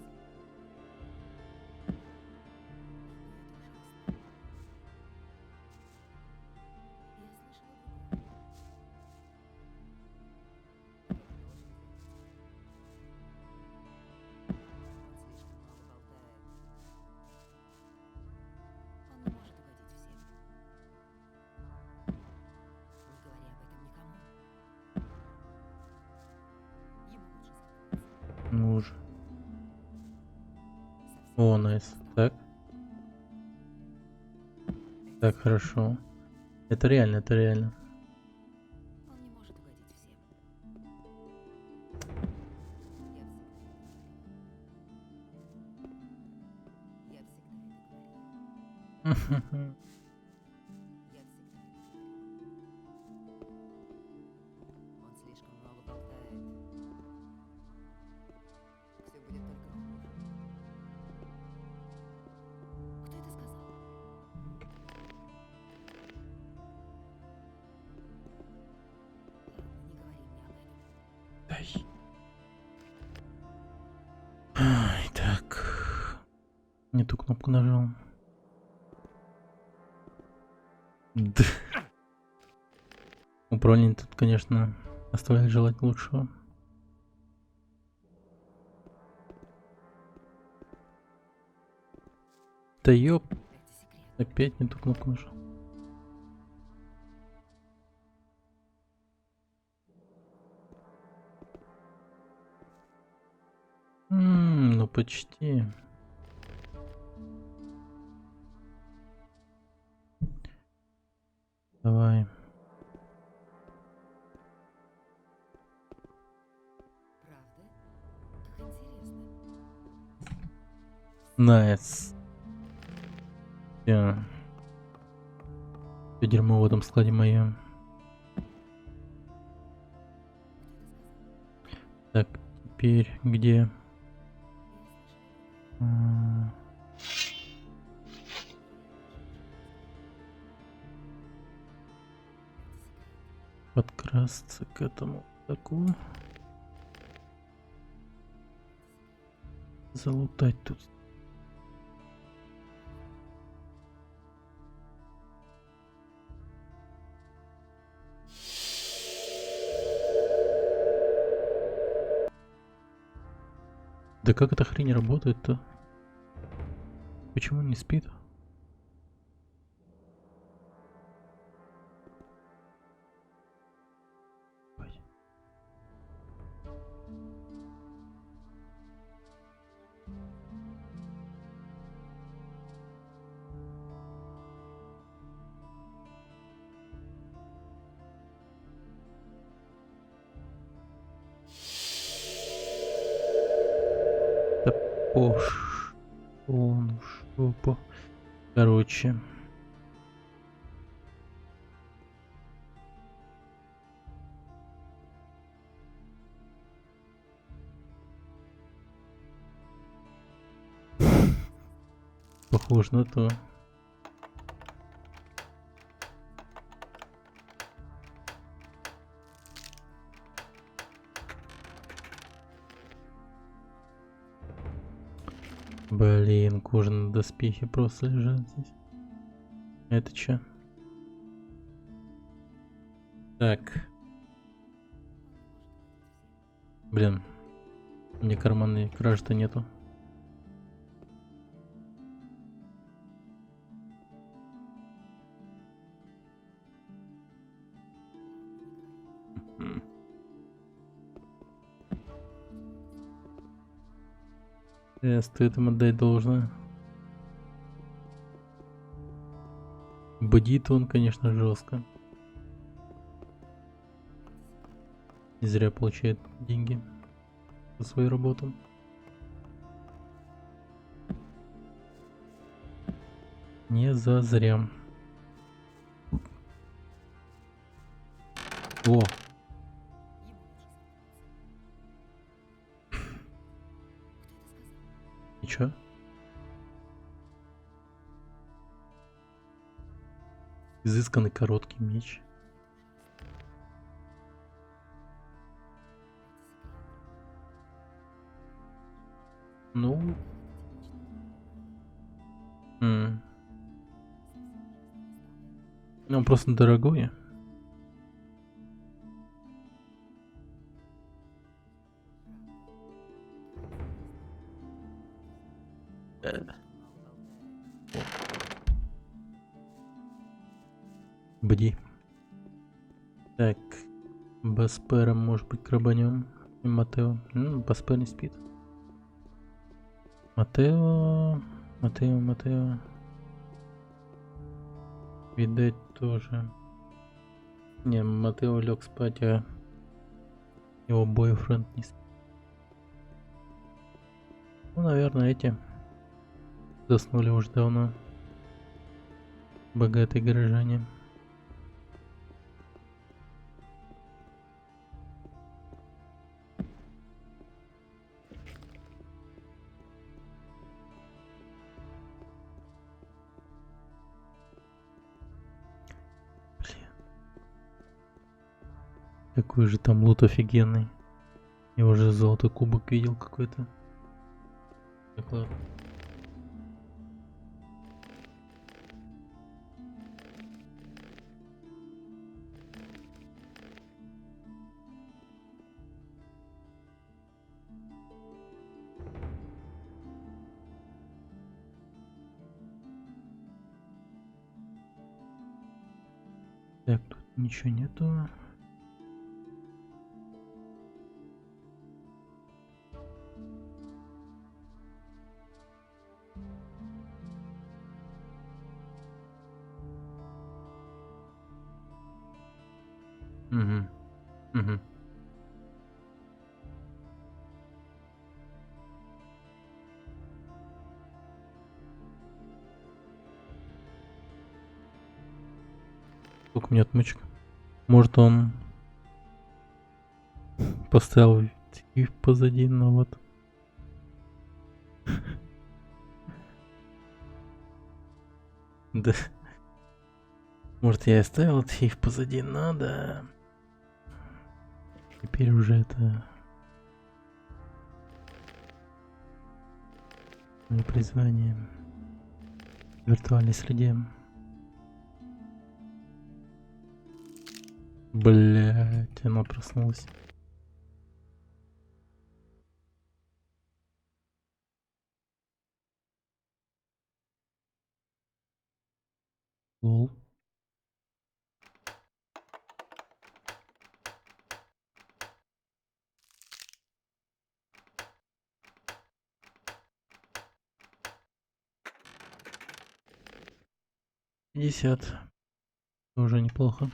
Ну уже. О, найс. Так. Так, хорошо. Это реально, это реально. Так. Не ту кнопку нажал. Да. Управление тут, конечно, оставляет желать лучшего. Да ёп. Опять не ту кнопку нажал. Ну почти. Давай. Найс. Все дерьмо в этом складе мое. Так, теперь где? Подкрасться к этому такую. Залутать тут. Да как эта хрень работает-то? Почему не спит? Он шопа. Короче. Похож на то. Блин, кожаные доспехи просто лежат здесь. Это чё? Так. Блин. Мне карманной кражи-то нету. Стоит им отдать должное. Бдит он, конечно, жестко. Не зря получает деньги за свою работу. Не зазря. О! И чё? Изысканный короткий меч. Ну. Он просто дорогой. Бди. Так. Баспера, может быть, крабанем. И Матео. Баспер не спит. Матео. Видать, тоже. Не, Матео лег спать, а его бойфренд не спит. Ну, наверное, эти заснули уже давно. Богатые горожане. Какой же там лут офигенный. Я уже золотой кубок видел какой-то. Так, ладно. Так, тут ничего нету. Угу. Сколько у меня отмычек? Может, он поставил их позади, но вот. Да. Может, я оставил сейф позади, но да. Теперь уже это мое призвание в виртуальной среде. Блять, она проснулась. Лол. Пятьдесят. Тоже неплохо.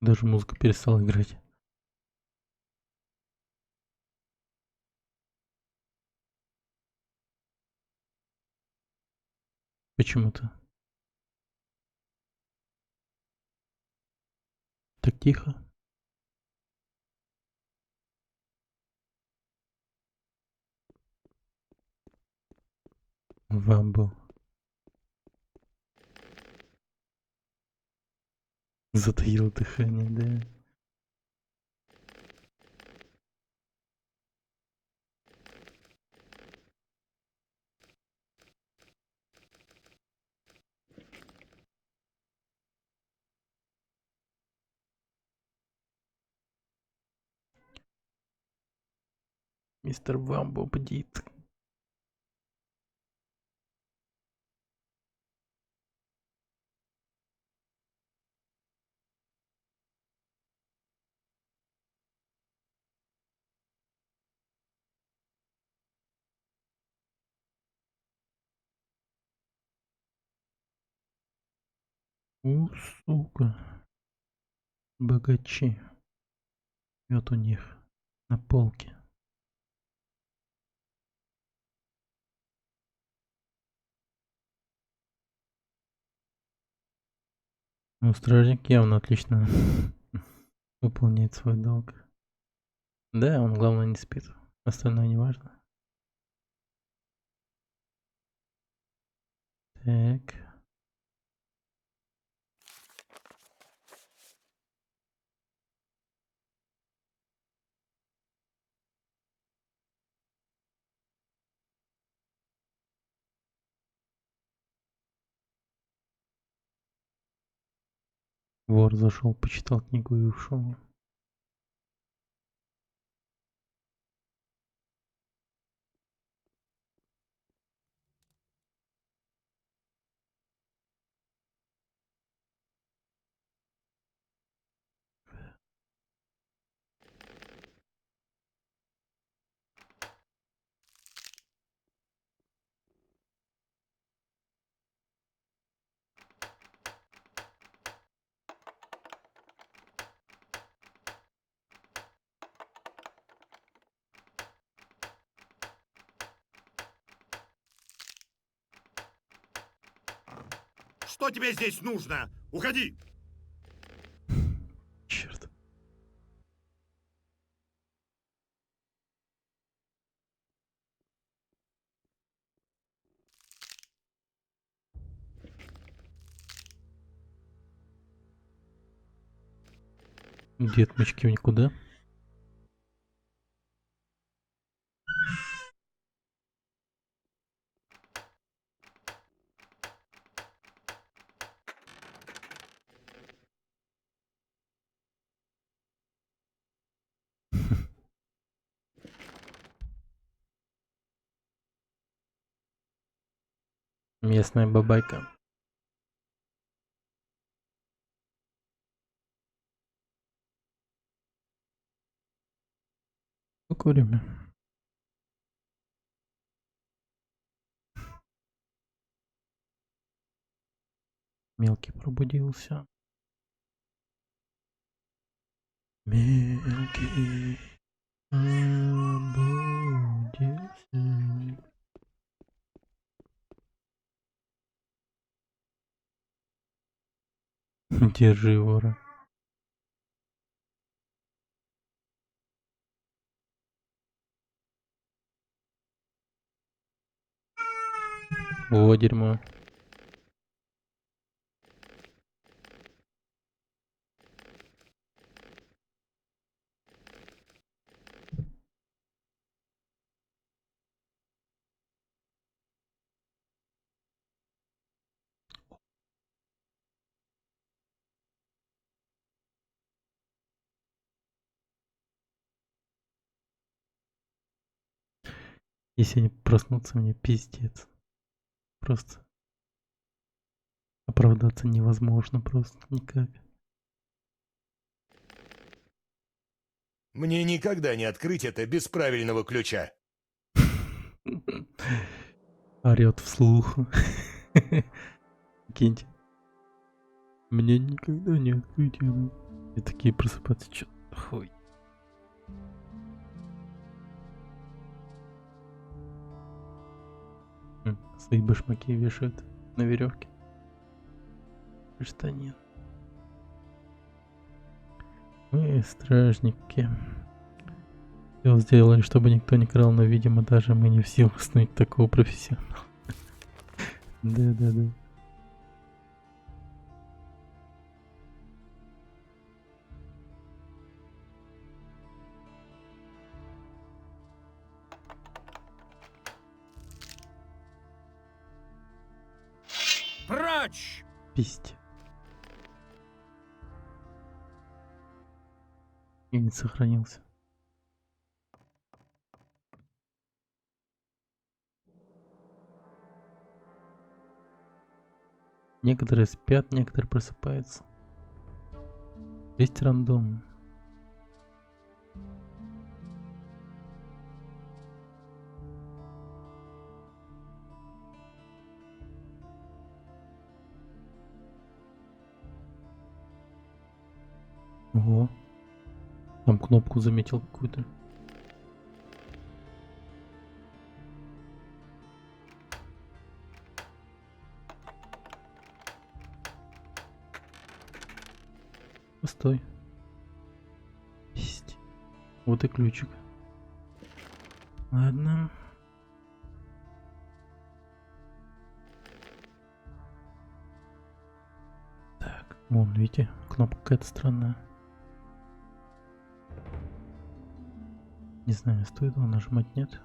Даже музыка перестала играть. Почему-то. Так тихо. Вамбо. Затаил дыхание, да. Мистер Вамбо бдит. Сука. Богачи. Вот у них на полке. Ну, стражник явно отлично выполняет свой долг. Да, он главное не спит. Остальное не важно. Так. Вор зашел, почитал книгу и ушел. Что тебе здесь нужно? Уходи! Черт. Где отмычки в никуда? Местная бабайка. Покурим. Мелкий пробудился. Мелкий пробудился. Держи вора. О, дерьмо. Если они проснутся, мне пиздец. Просто оправдаться невозможно, просто никак. Мне никогда не открыть это без правильного ключа. Орет вслух. Киньте. Мне никогда не открыть его. И такие просыпаться, чё? Хуй. Свои башмаки вешают на веревке. Штанин. Мы стражники. Все сделали, чтобы никто не крал, но, видимо, даже мы не в силах снуть такого профессионала. Да. Прочь! Писть. Я не сохранился. Некоторые спят, некоторые просыпаются. Есть рандом. Ого. Там кнопку заметил какую-то. Постой. Есть. Вот и ключик. Ладно. Так, вон, видите, кнопка какая-то странная. Не знаю, стоит его нажимать, нет?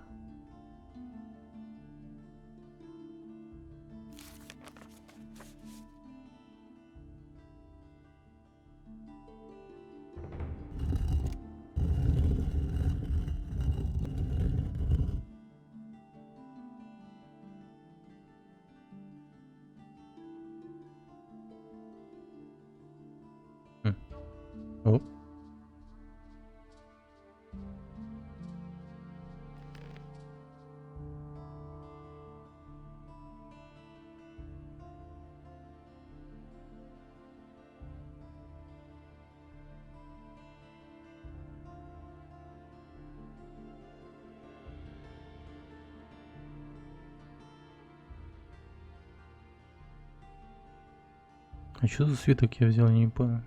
О. А что за свиток я взял, я не понял.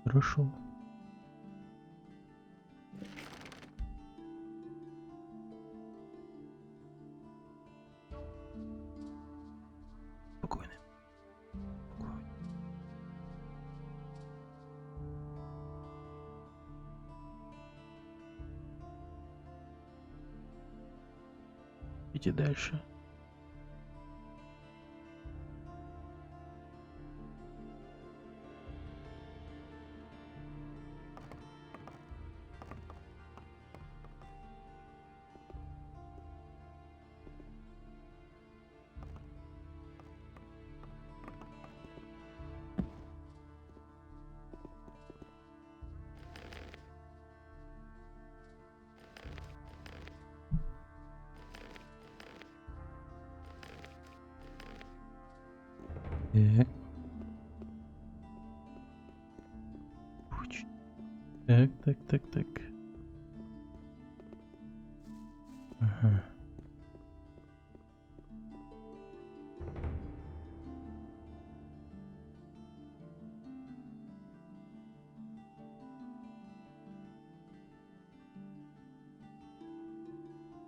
Хорошо. Спокойно. Идите дальше. Так. Пуч. Так. Ага.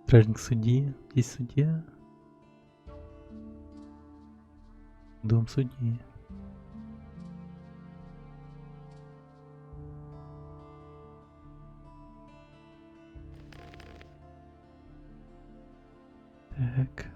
Стражник судьи. Здесь судья. Дом судьи. Так.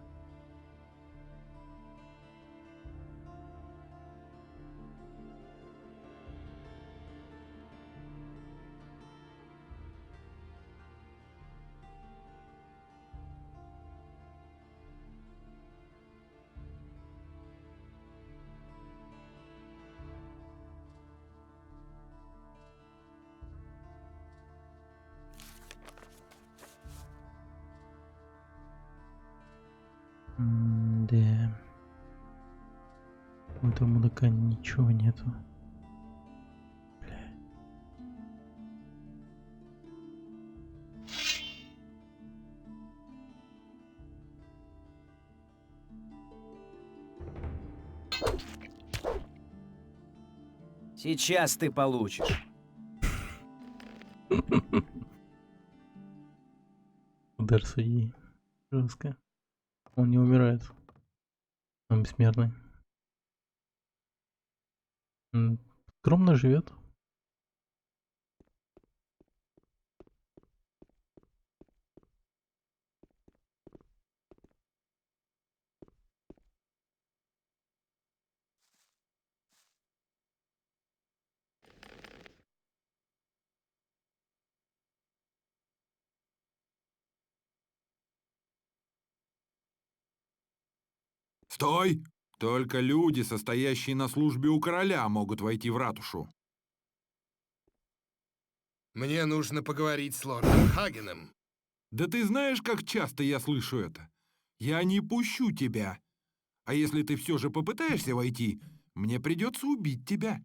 Да. У этого мудака ничего нету. Сейчас ты получишь. Удар судьи. Жестко. Он не умирает. Он бессмертный. Скромно живет. Стой! Только люди, состоящие на службе у короля, могут войти в ратушу. Мне нужно поговорить с лордом Хагеном. Да ты знаешь, как часто я слышу это? Я не пущу тебя. А если ты все же попытаешься войти, мне придется убить тебя.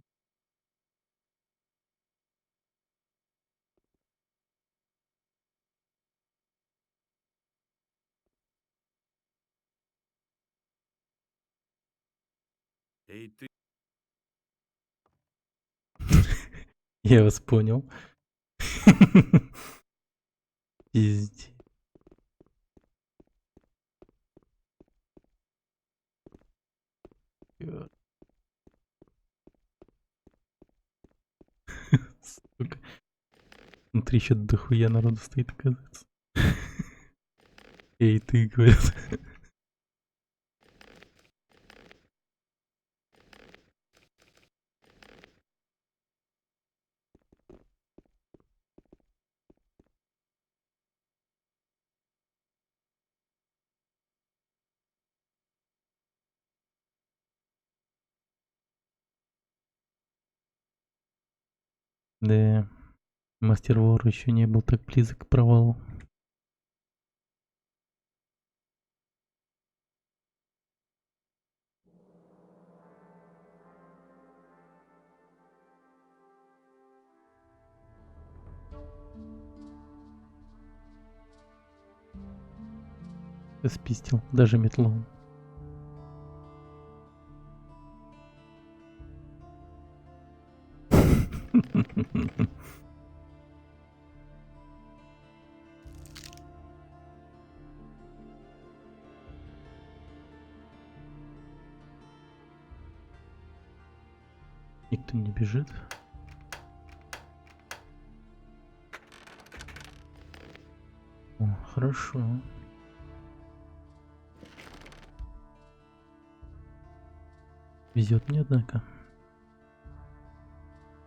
Эй, ты... Я вас понял. Пиздец. Сука. Внутри еще дохуя народу стоит, оказывается. Эй, ты, говорят. Да, мастер вор еще не был так близок к провалу. Спистил, даже метлом. Никто не бежит. О, хорошо. Везет мне, однако.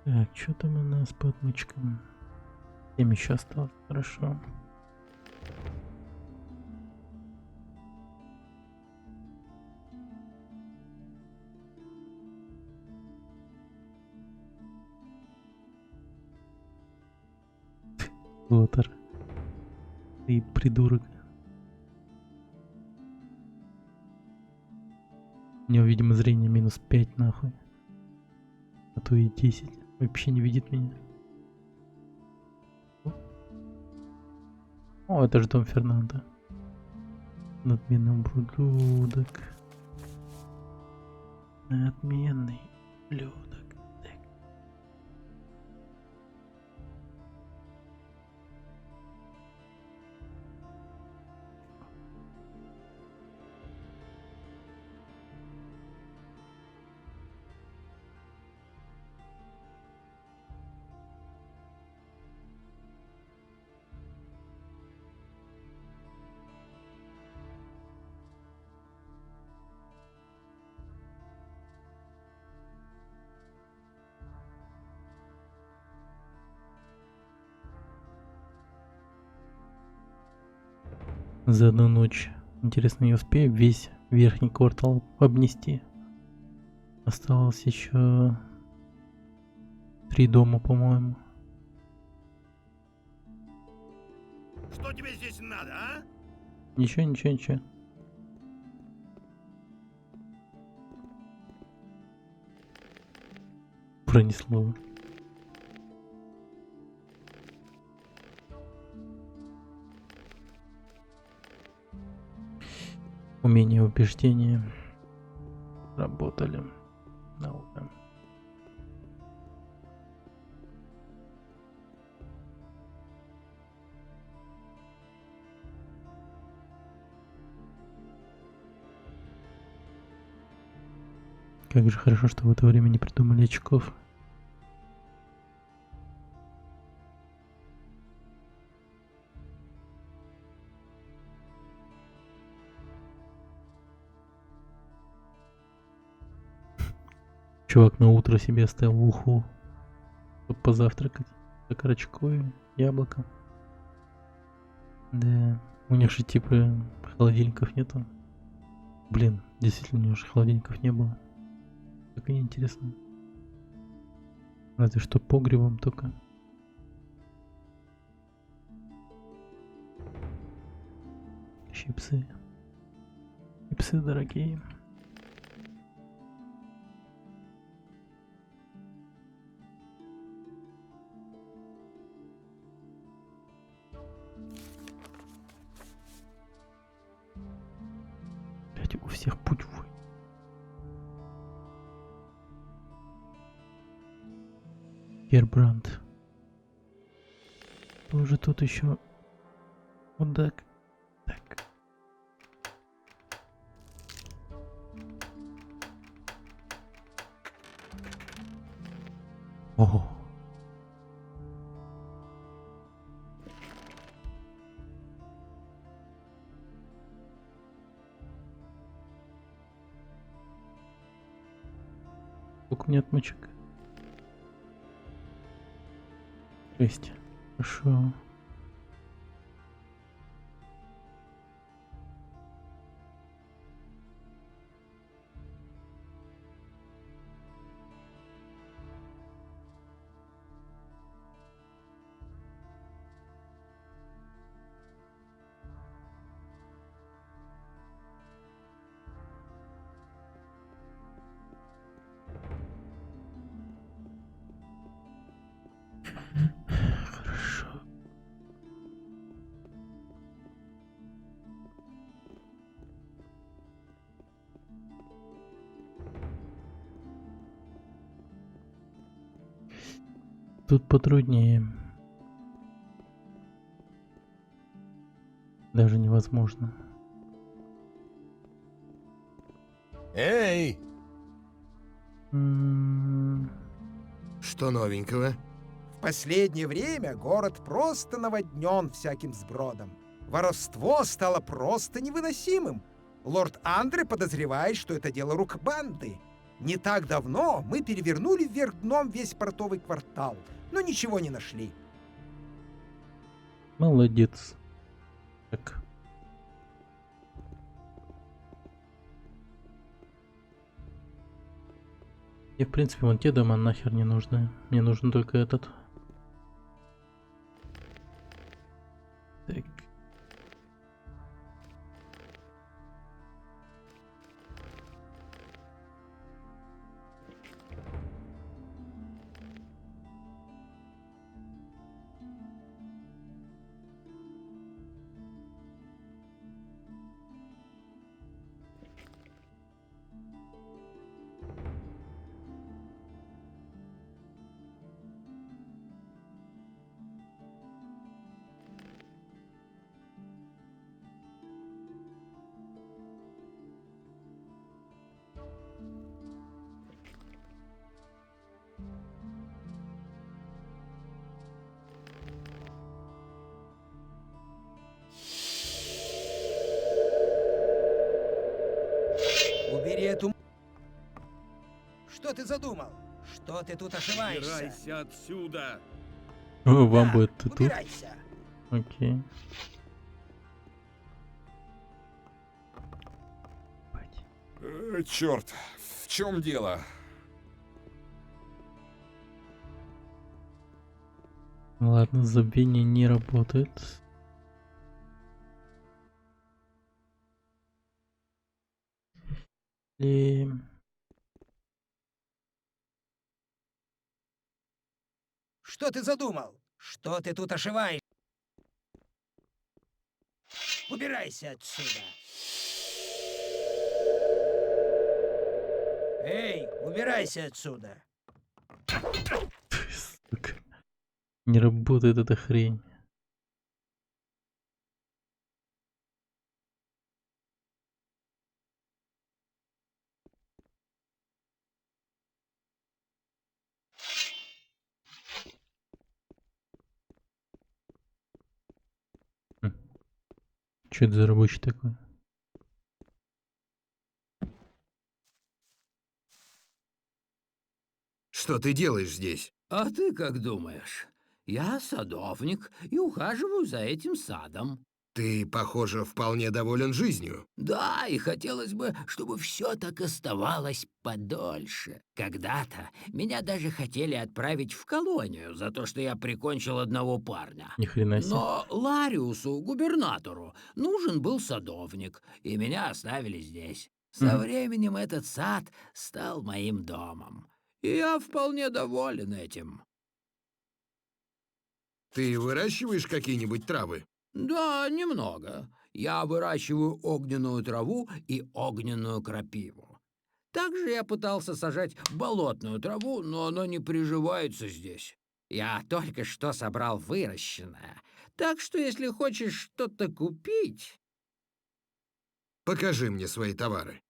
Так, что там у нас по отмычкам? 7 еще осталось, хорошо. Лотар. Ты придурок. У него, видимо, зрение минус 5 нахуй. А то и 10. Вообще не видит меня. О, это же дом Фернандо. Надменный ублюдок. Надменный ублюдок. За одну ночь. Интересно, я успею весь верхний квартал обнести? Осталось еще 3 дома, по-моему. Что тебе здесь надо, а? Ничего, ничего, ничего. Пронесло. Умение убеждения работали. Наука. Как же хорошо, что в это время не придумали очков. Чувак на утро себе оставил уху, чтобы позавтракать. Окорочкой, яблоком. Да, у них же типа холодильников нету. Блин, действительно, у них же холодильников не было. Так и интересно. Разве что погребом только. Чипсы. Чипсы дорогие. Опять у всех путь в... Гербранд. Тоже тут еще вот так. Так. Ого. Сколько у меня отмычек? 6. Хорошо. Хорошо. Тут потруднее. Даже невозможно. Эй! Что новенького? В последнее время город просто наводнен всяким сбродом. Воровство стало просто невыносимым. Лорд Андре подозревает, что это дело рук банды. Не так давно мы перевернули вверх дном весь портовый квартал, но ничего не нашли. Молодец. Так. И в принципе вон те дома нахер не нужны. Мне нужен только этот. Так. Убери эту... Что ты задумал? Что ты тут ошиваешься? Убирайся отсюда! О, вам будет тут. Убирайся. Окей. Черт, в чем дело? Ладно, забвение не работает. И... Что ты задумал? Что ты тут ошиваешь? Убирайся отсюда. Эй, убирайся отсюда. Сука. Не работает эта хрень. Что это за рабочий такой? Что ты делаешь здесь? А ты как думаешь? Я садовник и ухаживаю за этим садом. Ты, похоже, вполне доволен жизнью. Да, и хотелось бы, чтобы все так оставалось подольше. Когда-то меня даже хотели отправить в колонию за то, что я прикончил одного парня. Ни хрена себе. Но Лариусу, губернатору, нужен был садовник, и меня оставили здесь. Со временем этот сад стал моим домом. И я вполне доволен этим. Ты выращиваешь какие-нибудь травы? Да, немного. Я выращиваю огненную траву и огненную крапиву. Также я пытался сажать болотную траву, но она не приживается здесь. Я только что собрал выращенное. Так что, если хочешь что-то купить... Покажи мне свои товары.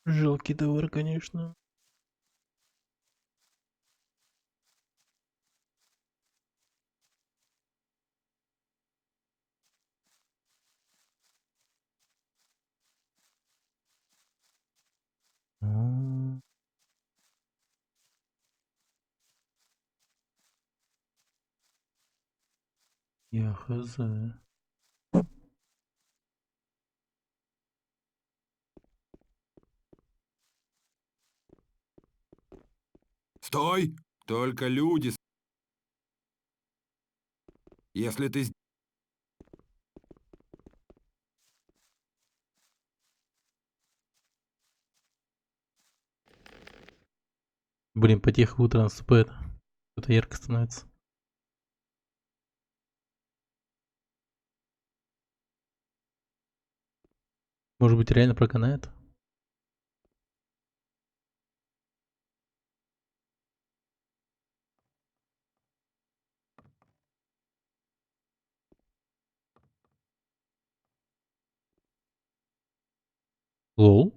Жалкий товар, конечно. Я хз. Стой! Только люди. Если ты... Блин, потихо утро наступает. Что-то ярко становится. Может быть, реально проканает? Лол?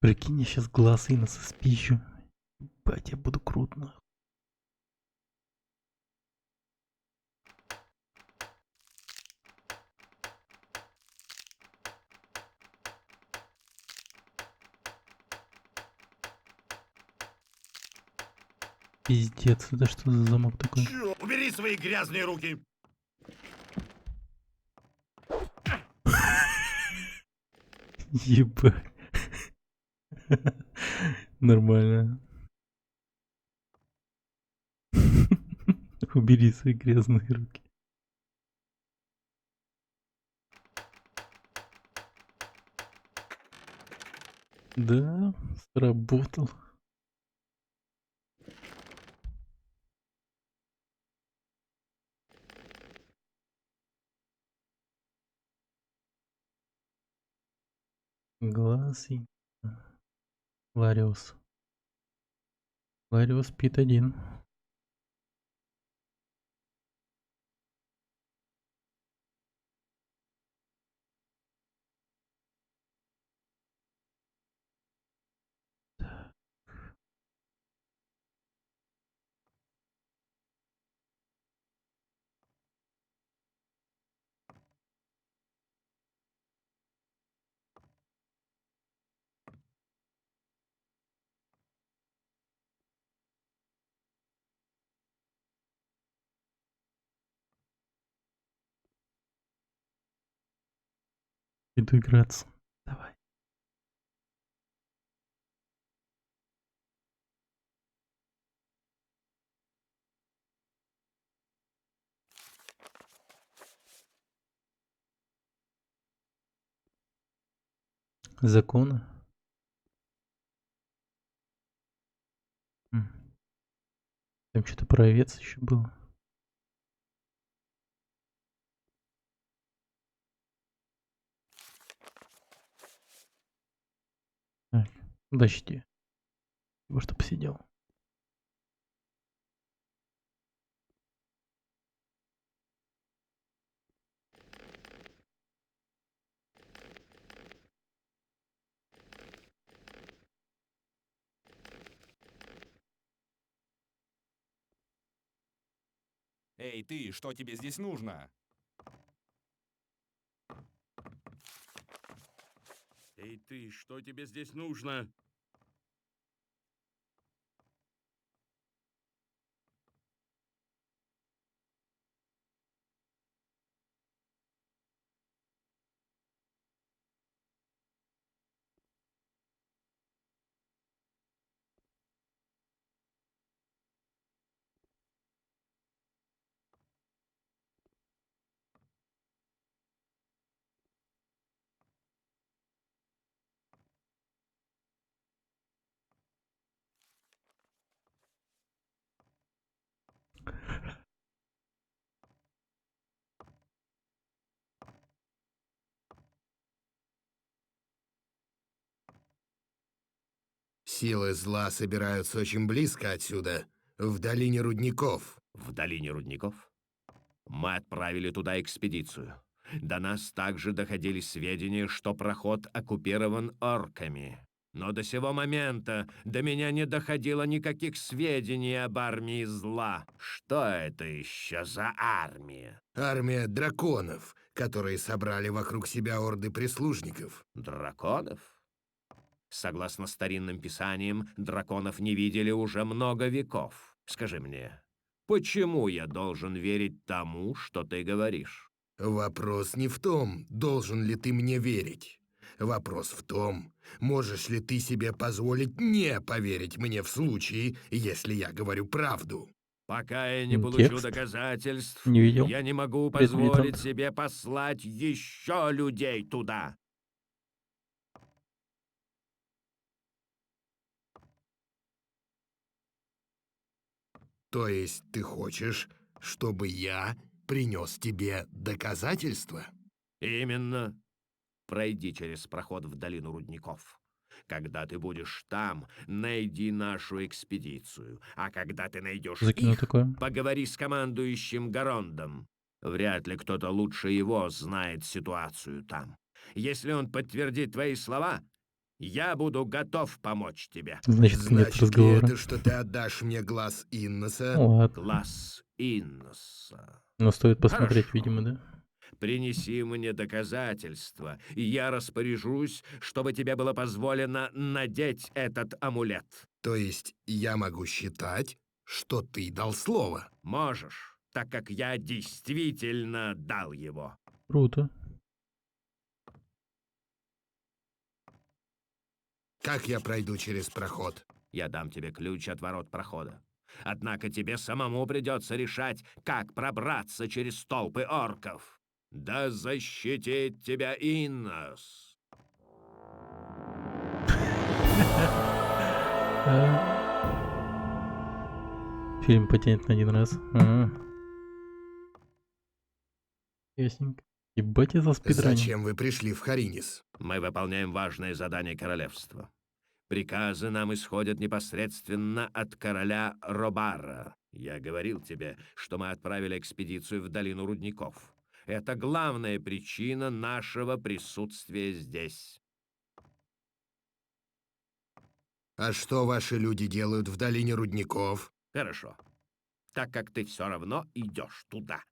Прикинь, я сейчас глаз Иноса спищу. Ебать, я буду крут, нахуй. Пиздец, это что за замок такой? Убери свои грязные руки! Ебать. Нормально. Убери свои грязные руки. Да, сработал. Глаз и... Лариус. Лариус Пит 1. Иду играться. Давай. Законы. Там что-то про овец еще было. Так, дожди. Его что посидел. Эй, ты, что тебе здесь нужно? Эй ты, что тебе здесь нужно? Силы зла собираются очень близко отсюда, в долине рудников. В долине рудников? Мы отправили туда экспедицию. До нас также доходили сведения, что проход оккупирован орками. Но до сего момента до меня не доходило никаких сведений об армии зла. Что это еще за армия? Армия драконов, которые собрали вокруг себя орды прислужников. Драконов? Согласно старинным писаниям, драконов не видели уже много веков. Скажи мне, почему я должен верить тому, что ты говоришь? Вопрос не в том, должен ли ты мне верить. Вопрос в том, можешь ли ты себе позволить не поверить мне в случае, если я говорю правду. Пока я не получу доказательств, Не видел. я не могу Предметом. позволить себе послать еще людей туда. То есть ты хочешь, чтобы я принес тебе доказательства? Именно. Пройди через проход в долину рудников. Когда ты будешь там, найди нашу экспедицию. А когда ты найдешь Закину их, такое. поговори с командующим Гарондом. Вряд ли кто-то лучше его знает ситуацию там. Если он подтвердит твои слова, я буду готов помочь тебе. Значит, конец Значит ли разговора. это, что ты отдашь мне глаз Инноса? Ладно. Глаз Инноса. Но стоит посмотреть, Хорошо. видимо, да? Принеси мне доказательства, и я распоряжусь, чтобы тебе было позволено надеть этот амулет. То есть я могу считать, что ты дал слово? Можешь, так как я действительно дал его. Круто. Как я пройду через проход? Я дам тебе ключ от ворот прохода. Однако тебе самому придется решать, как пробраться через толпы орков. Да защитит тебя Иннос. Фильм потянет на один раз. Ага. Ясненько. Ебать я за спидранил. Зачем вы пришли в Харинис? Мы выполняем важное задание королевства. Приказы нам исходят непосредственно от короля Робара. Я говорил тебе, что мы отправили экспедицию в долину рудников. Это главная причина нашего присутствия здесь. А что ваши люди делают в долине рудников? Хорошо. Так как ты все равно идешь туда,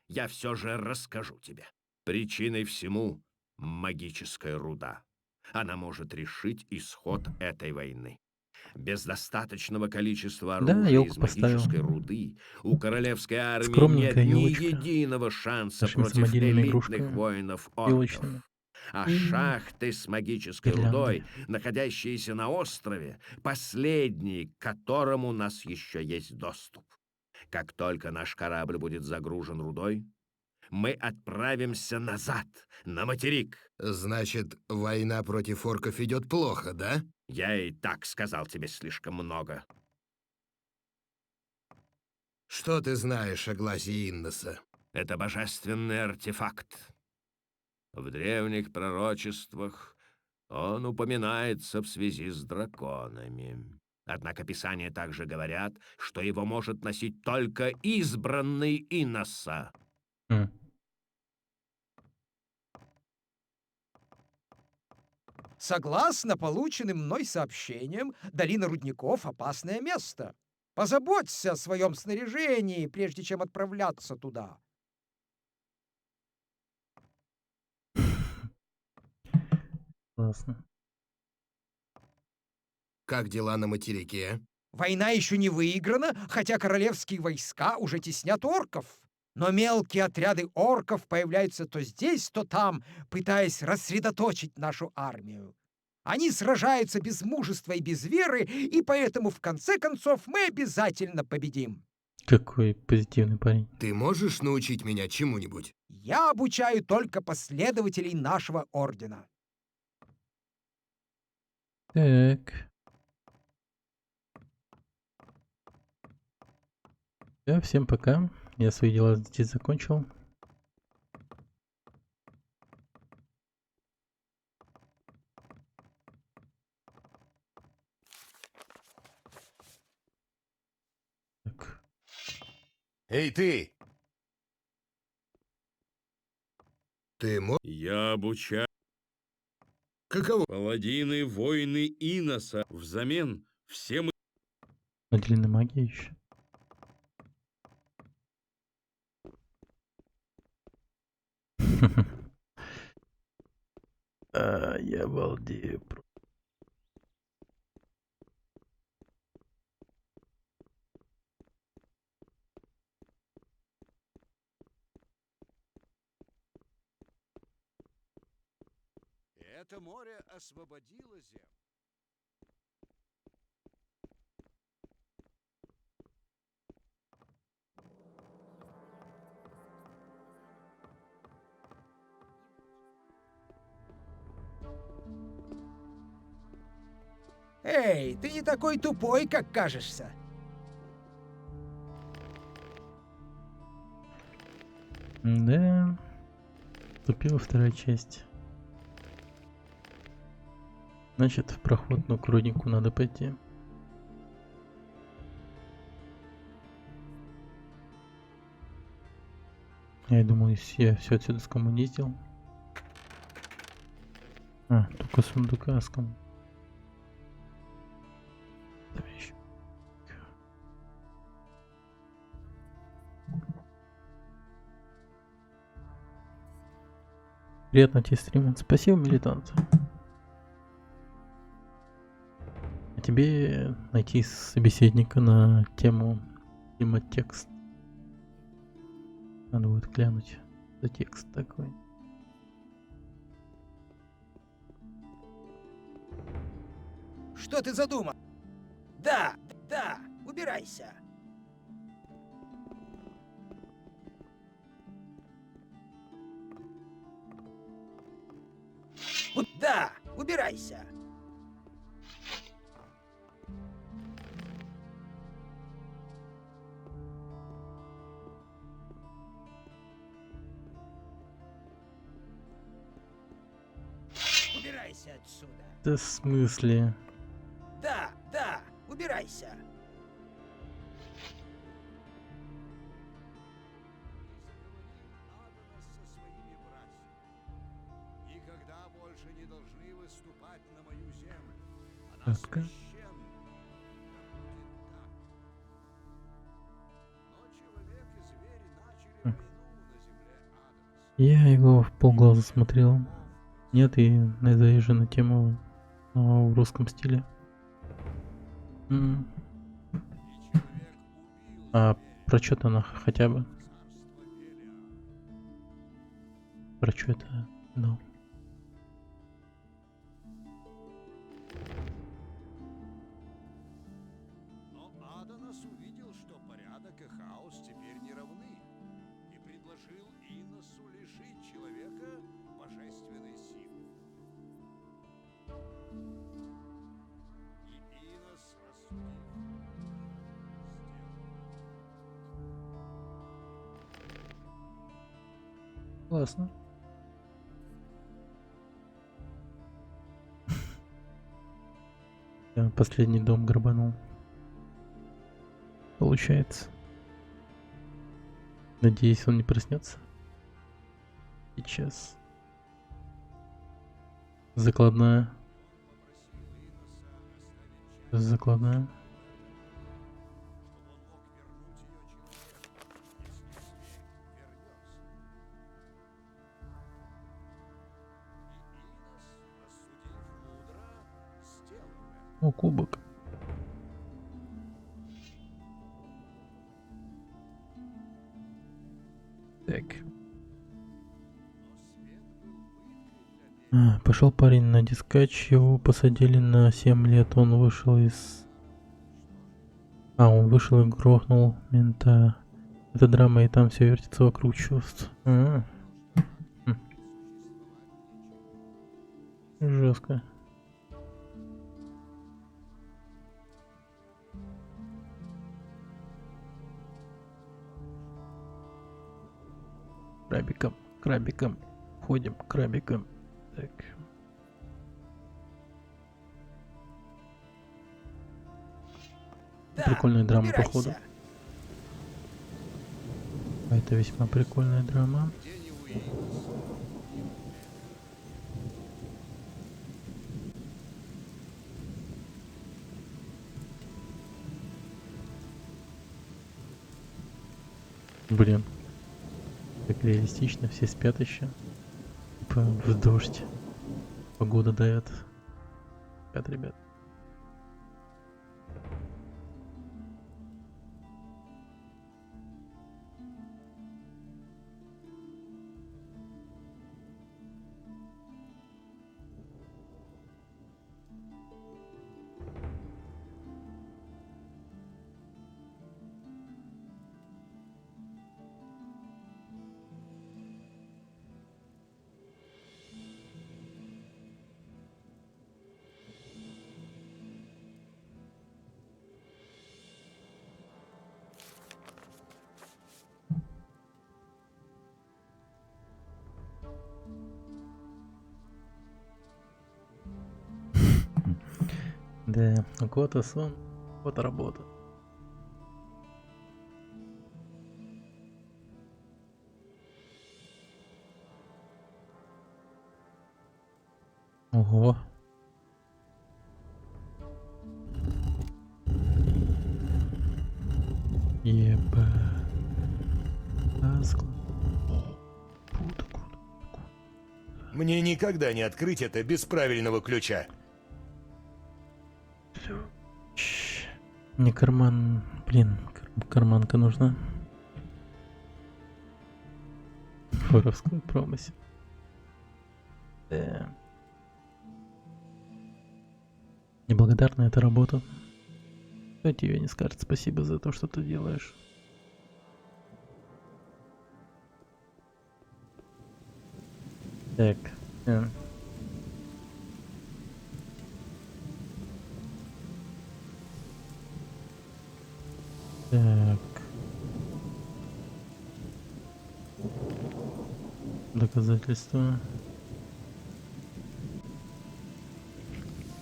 я все же расскажу тебе. Причиной всему магическая руда. Она может решить исход этой войны. Без достаточного количества оружия елку из поставил. магической руды у королевской армии нет Скромненькая ни елочка. единого шанса Нашими против самодельными элитных игрушками. воинов Елочными. орков. А шахты с магической рудой, находящиеся на острове, последние, к которым у нас еще есть доступ. Как только наш корабль будет загружен рудой, мы отправимся назад, на материк. Значит, война против орков идет плохо, да? Я и так сказал тебе слишком много. Что ты знаешь о глазе Инноса? Это божественный артефакт. В древних пророчествах он упоминается в связи с драконами. Однако писания также говорят, что его может носить только избранный Инноса. Согласно полученным мной сообщениям, долина рудников — опасное место. Позаботься о своем снаряжении, прежде чем отправляться туда. Классно. Как дела на материке? Война еще не выиграна, хотя королевские войска уже теснят орков. Но мелкие отряды орков появляются то здесь, то там, пытаясь рассредоточить нашу армию. Они сражаются без мужества и без веры, и поэтому в конце концов мы обязательно победим. Какой позитивный парень. Ты можешь научить меня чему-нибудь? Я обучаю только последователей нашего ордена. Так. Все, всем пока. Я свои дела здесь закончил. Так. Эй, ты! Ты можешь? Я обучаю Каково? паладины воины Иноса. Взамен все мы... Длинная магия еще. Я балдею. Это море освободило землю. Эй, ты не такой тупой, как кажешься. Да. Вступила вторая часть. Значит, в проход, ну, к руднику надо пойти. Я думаю, я все отсюда скоммунистил. Только сундука скоммунистил. Приятного тебе стрима. Спасибо, милитант. А тебе найти собеседника на тему текст. Надо будет глянуть за текст такой. Что ты задумал? Да, убирайся. Да, убирайся. Убирайся отсюда. Да в смысле? Да, убирайся. Никогда больше не должны выступать на мою землю. Она священна. Я его в полглаза смотрел. Нет, и на же на тему в русском стиле. А про что-то она хотя бы? Про что это? Ну. Классно. Я последний дом грабанул. Получается. Надеюсь, он не проснется. Сейчас. Закладная. Закладная. О, кубок. Так. Пошел парень на дискач, его посадили на 7 лет, он вышел из... он вышел и грохнул мента. Это драма, и там все вертится вокруг чувств. Жестко. Крабиком, крабиком, ходим крабиком. Так. Да, прикольная драма, убирайся. Походу. Это весьма прикольная драма. Блин. Так реалистично, все спят еще. В дождь. Погода дает. Спят, ребят. Да, у кого-то сон, у кого-то работа. Ого. Еба. Мне никогда не открыть это без правильного ключа. Мне карман... Блин, карманка нужна. Воровской промысел. Да. Неблагодарна эта работа. Кто тебе не скажет спасибо за то, что ты делаешь? Так. Так. Доказательства.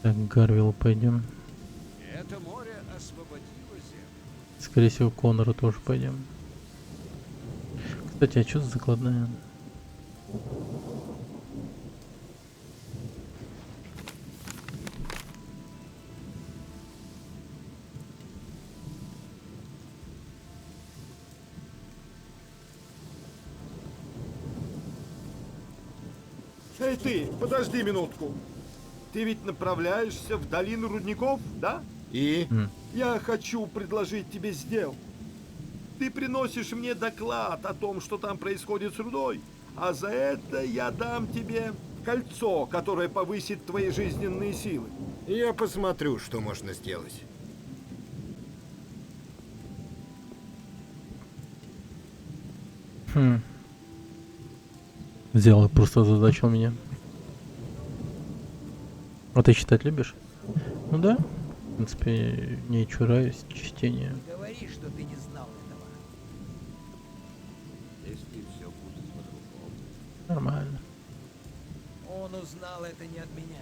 Так, Гарвилл пойдем. Это море освободило землю. Скорее всего, Коннору тоже пойдем. Кстати, а что за закладная? Эй ты, подожди минутку. Ты ведь направляешься в долину рудников, да? И? Я хочу предложить тебе сделку. Ты приносишь мне доклад о том, что там происходит с рудой, а за это я дам тебе кольцо, которое повысит твои жизненные силы. Я посмотрю, что можно сделать. Взял и просто озадачил меня. А ты читать любишь? Ну да. В принципе, не чураюсь чтения. Не говори, что ты не знал этого. Если все будет по-другому, Нормально. Он узнал это не от меня.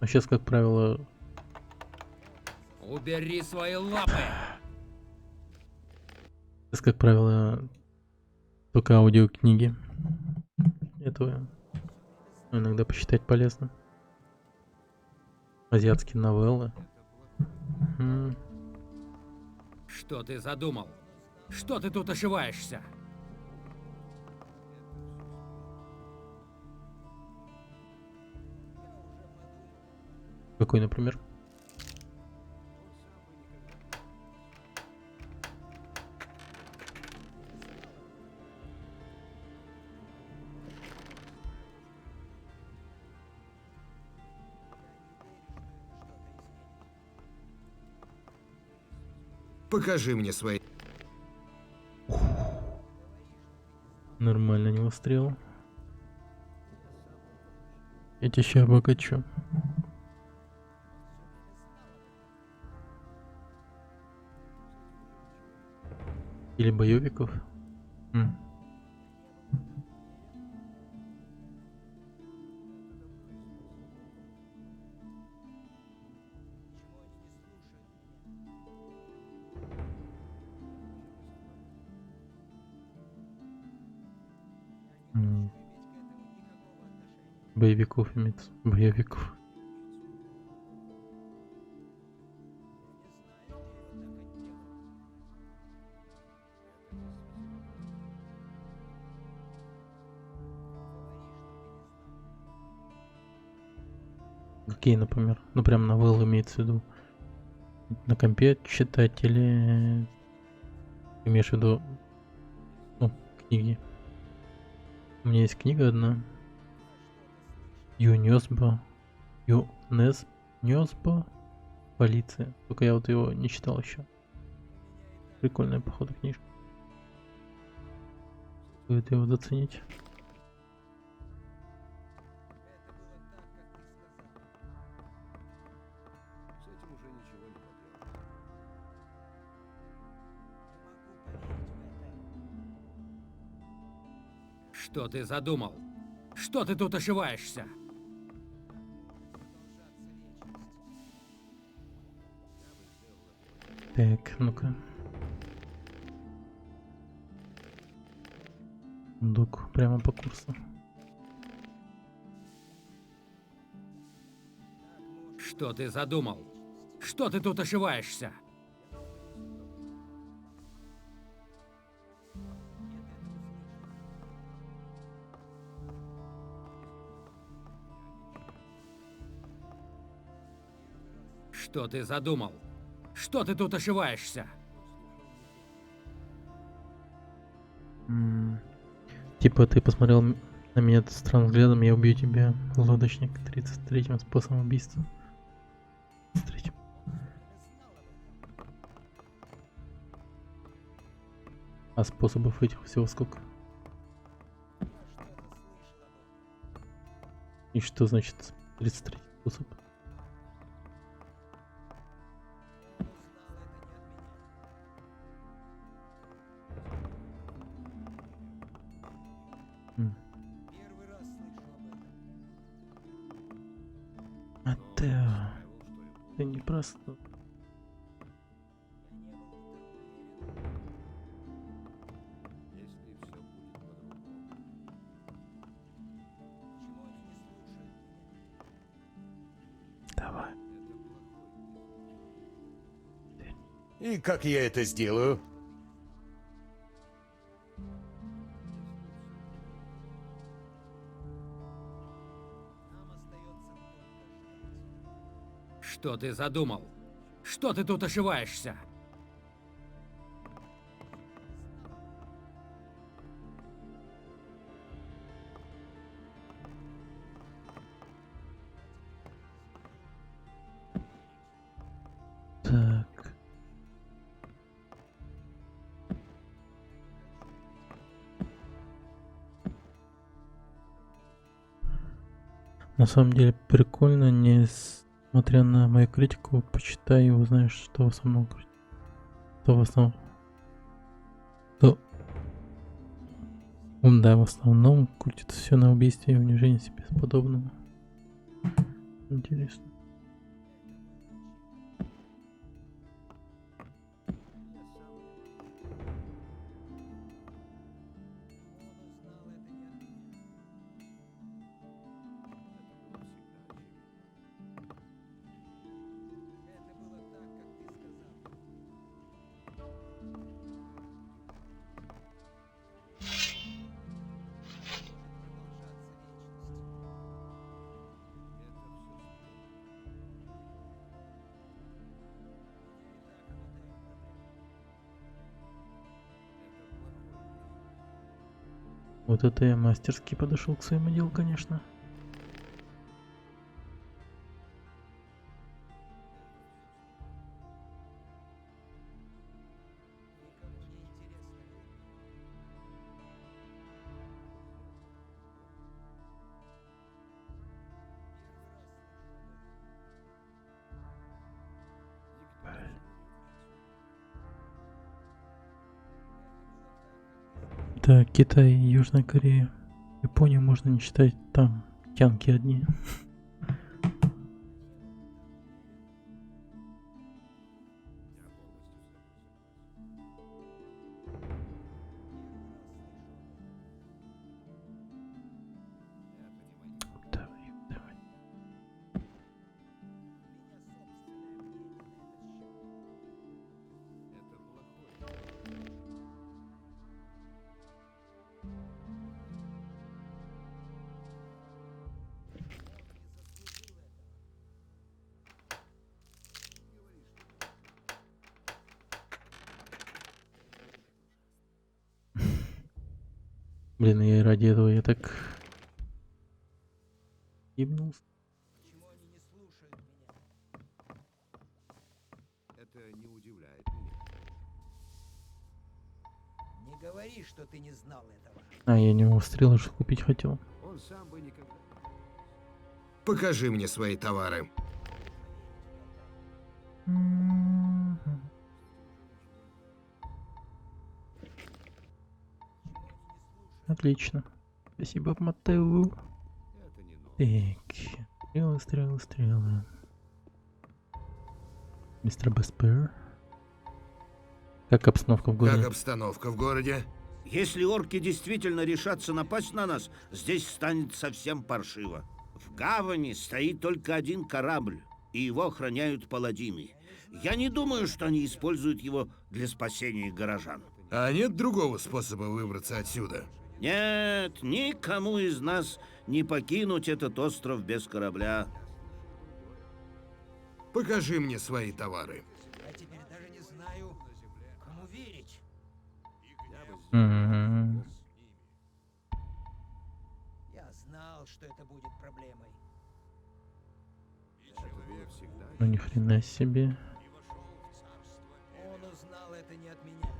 А сейчас, как правило, Убери свои лапы! сейчас, как правило, только аудиокниги. Этого иногда почитать полезно. Азиатские новеллы. Что ты задумал? Что ты тут ошиваешься? Какой, например? Покажи мне свои... Нормально не выстрел. Я тебя сейчас обогачу. Или боевиков. Боевиков имеется. Боевиков. Какие, например? Ну, прям новеллы имеется в виду. На компе читать или имеешь в виду, ну, книги? У меня есть книга одна. Юнесбо. Полиция. Только я вот его не читал еще. Прикольная, походу, книжка. Стоит его заценить. Что ты задумал? Что ты тут ошиваешься? Так, ну-ка. Сундук прямо по курсу. Что ты задумал? Что ты тут ошиваешься? Что ты задумал? Что ты тут ошиваешься? Типа ты посмотрел на меня странным взглядом, я убью тебя, лодочник, 33-м способом убийства. 33-м. А способов этих всего сколько? И что значит 33 способ? Это не просто. Давай. И как я это сделаю? Что ты задумал? Что ты тут ошиваешься? Так. На самом деле прикольно, несмотря на мою критику, почитай и узнаешь, что в основном крутит. Что в основном... Что... Да, в основном крутится все на убийстве и унижении себе подобного. Интересно. Вот это я мастерски подошел к своему делу, конечно. Да, Китай, Южная Корея. Японию можно не считать, там тянки одни. Блин, я ради этого я так ебнулся. Это не удивляет меня. Не говори, что ты не знал этого. А, я не устрел, что купить хотел. Он сам бы никогда... Покажи мне свои товары. Отлично. Спасибо, Матео. Так. Стрелы. Мистер Беспер. Как обстановка в городе? Как обстановка в городе? Если орки действительно решатся напасть на нас, здесь станет совсем паршиво. В гавани стоит только один корабль, и его охраняют паладины. Я не думаю, что они используют его для спасения горожан. А нет другого способа выбраться отсюда? Нет, никому из нас не покинуть этот остров без корабля. Покажи мне свои товары. Я теперь даже не знаю, кому верить. Я знал, что это будет проблемой. Ну ни хрена себе. Он узнал это не от меня.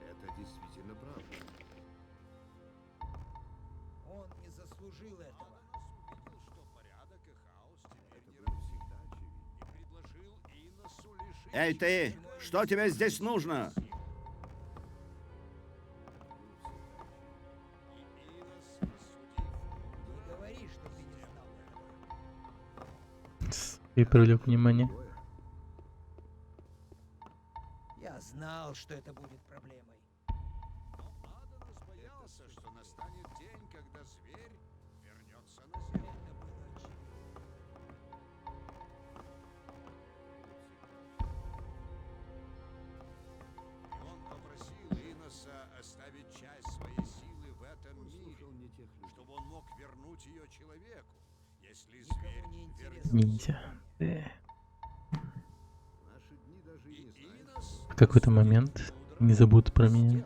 Это действительно правда. Он не заслужил этого. Эй ты, что тебе здесь нужно? Не говори, что ты не знал этого. И привлек внимание. Я знал, что это будет проблемой. Адонис боялся, что настанет день, когда зверь вернется на землю. И он попросил Иноса оставить часть своей силы в этом мире, чтобы он мог вернуть ее человеку, если зверь вернется. Ниндзя. В какой-то момент не забудут про меня.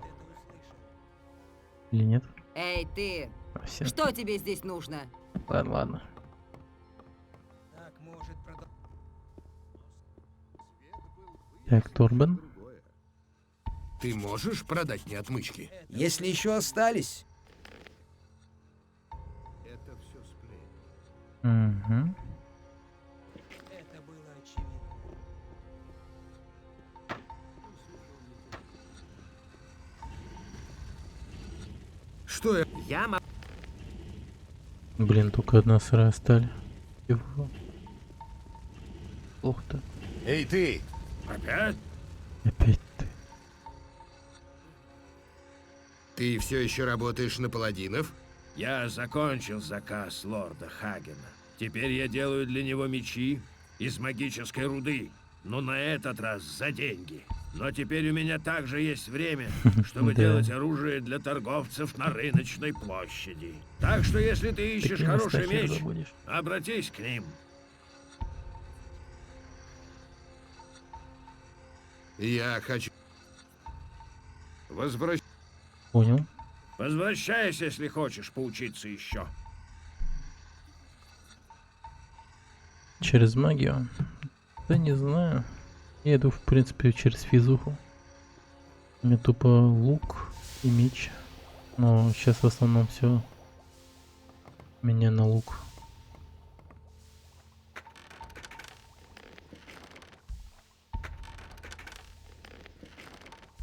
Или нет? Эй, ты! Всё. Что тебе здесь нужно? Ладно. Так может Так, Торбен. Ты можешь продать мне отмычки? Если еще остались. Что я? Блин, только одна сырая сталь. Его. Плохо-то. Эй, ты! Опять? Опять ты. Ты все еще работаешь на паладинов? Я закончил заказ лорда Хагена. Теперь я делаю для него мечи из магической руды. Но на этот раз за деньги. Но теперь у меня также есть время, чтобы делать оружие для торговцев на рыночной площади. Так что если ты ищешь хороший меч, обратись к ним. Я хочу... Понял. Возвращайся, если хочешь поучиться еще. Через магию? Да не знаю. Я иду, в принципе, через физуху. У меня тупо лук и меч. Но сейчас в основном все меня на лук.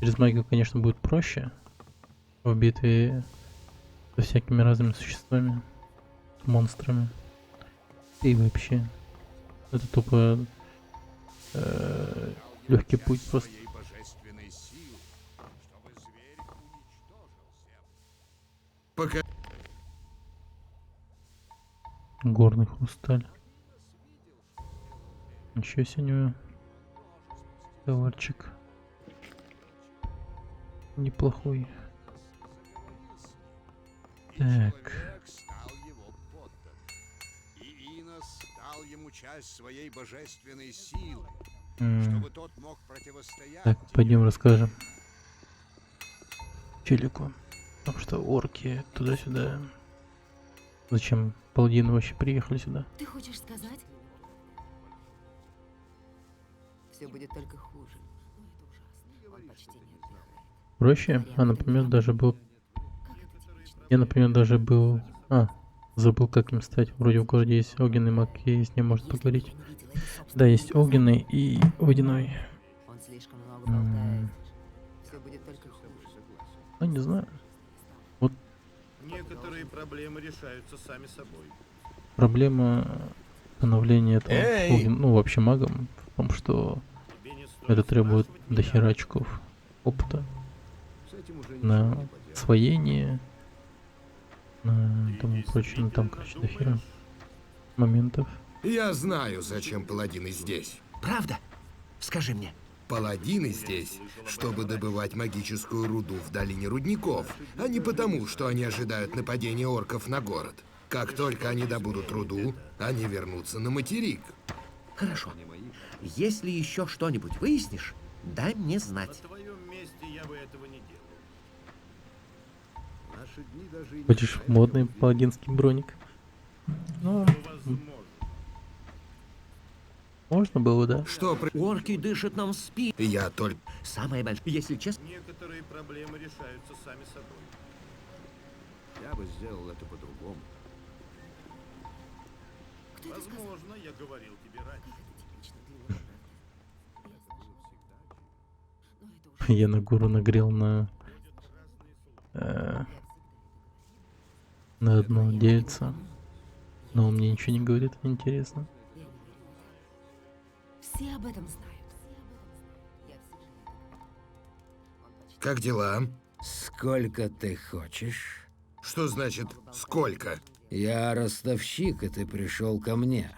Через магию, конечно, будет проще. В битве со всякими разными существами, монстрами. И вообще. Это тупо легкий путь просто. Пока... Горный хрусталь. Ничего себе у него товарчик. Неплохой. Так. И Инос дал ему часть своей божественной силы, чтобы тот мог противостоять. Так, пойдем расскажем челику. Потому что орки туда-сюда. Зачем паладины вообще приехали сюда? Ты хочешь сказать? Все будет только хуже. Он почти не отдыхает. Проще? А, например, даже был... Я, например, даже был... забыл, как им стать. Вроде в городе есть огненный маг, и с ним может поговорить. Да, есть огненный и водяной. Он слишком много болтает. Все будет только хуже. Ну, не знаю. Вот. Некоторые проблемы решаются сами собой. Проблема становления этого, ну, вообще магом, в том, что это требует дохера очков опыта на освоение, на тому прочее, ну, там, короче, дохера моментов. Я знаю, зачем паладины здесь. Правда? Скажи мне. Паладины здесь, чтобы добывать магическую руду в долине рудников, а не потому, что они ожидают нападения орков на город. Как только они добудут руду, они вернутся на материк. Хорошо. Если еще что-нибудь выяснишь, дай мне знать. На твоем месте я бы этого не делал. Хочешь модный паладинский броник? Ну, можно было, да? Что, орки дышат нам в спину? Я только... Самое большое, если честно... Некоторые проблемы решаются сами собой. Я бы сделал это по-другому. Возможно, я говорил тебе раньше. Я на гору нагрел на одно дельце. Но он мне ничего не говорит, интересно. Все об этом знают. Как дела? Сколько ты хочешь? Что значит «сколько»? Я ростовщик, и ты пришел ко мне.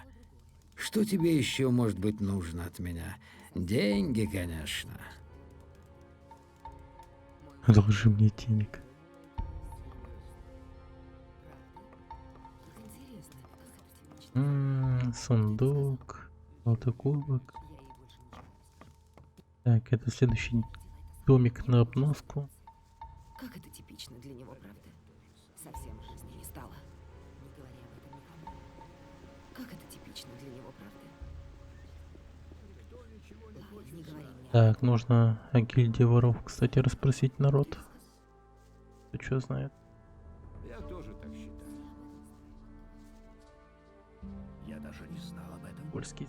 Что тебе еще может быть нужно от меня? Деньги, конечно. Одолжи мне денег. Сундук. Золотой. Так, это следующий домик на обноску. Как это типично для него, правда? Совсем жизни не стало. Не говори об этом никому. Как это типично для него, правда? Ладно, не говори мне. Так, нужно о гильдии воров, кстати, расспросить народ. Кто что знает. Я тоже так считаю. Я даже не знал об этом. Польский.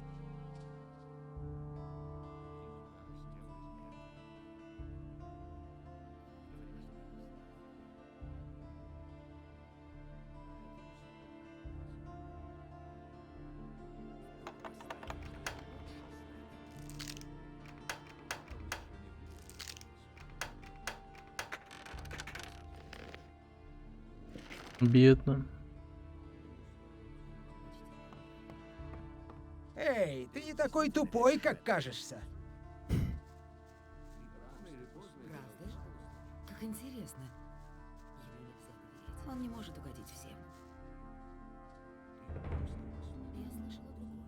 Бедно. Эй, ты не такой тупой, как кажешься. Правда? Как интересно. Ему нельзя доверять. Он не может угодить всем. Я слышала другое.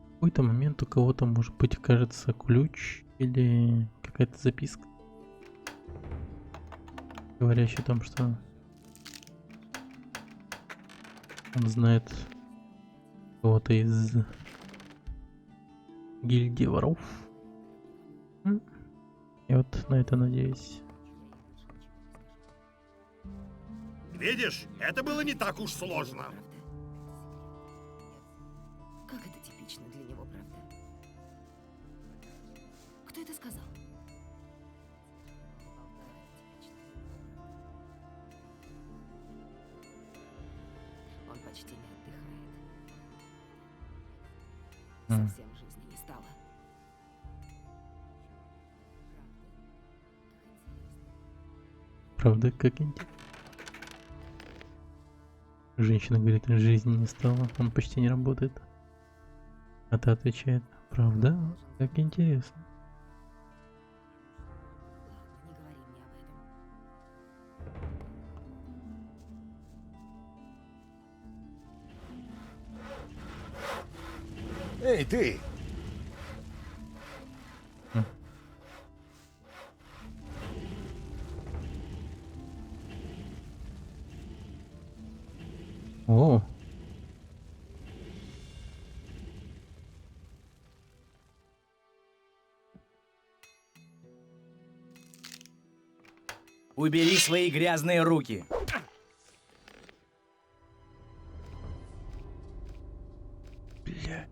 В какой-то момент у кого-то, может быть, кажется ключ или какая-то записка, говорящая о том, что он знает кого-то из гильдии воров. Я вот на это надеюсь. Видишь, это было не так уж сложно. Как это типично для него, правда? Кто это сказал? Он почти не отдыхает. Совсем жизни не стало. Правда, как интересно. Женщина говорит, жизни не стало, он почти не работает. А та отвечает, правда, как интересно. Эй, ты! О. Убери свои грязные руки. Бля,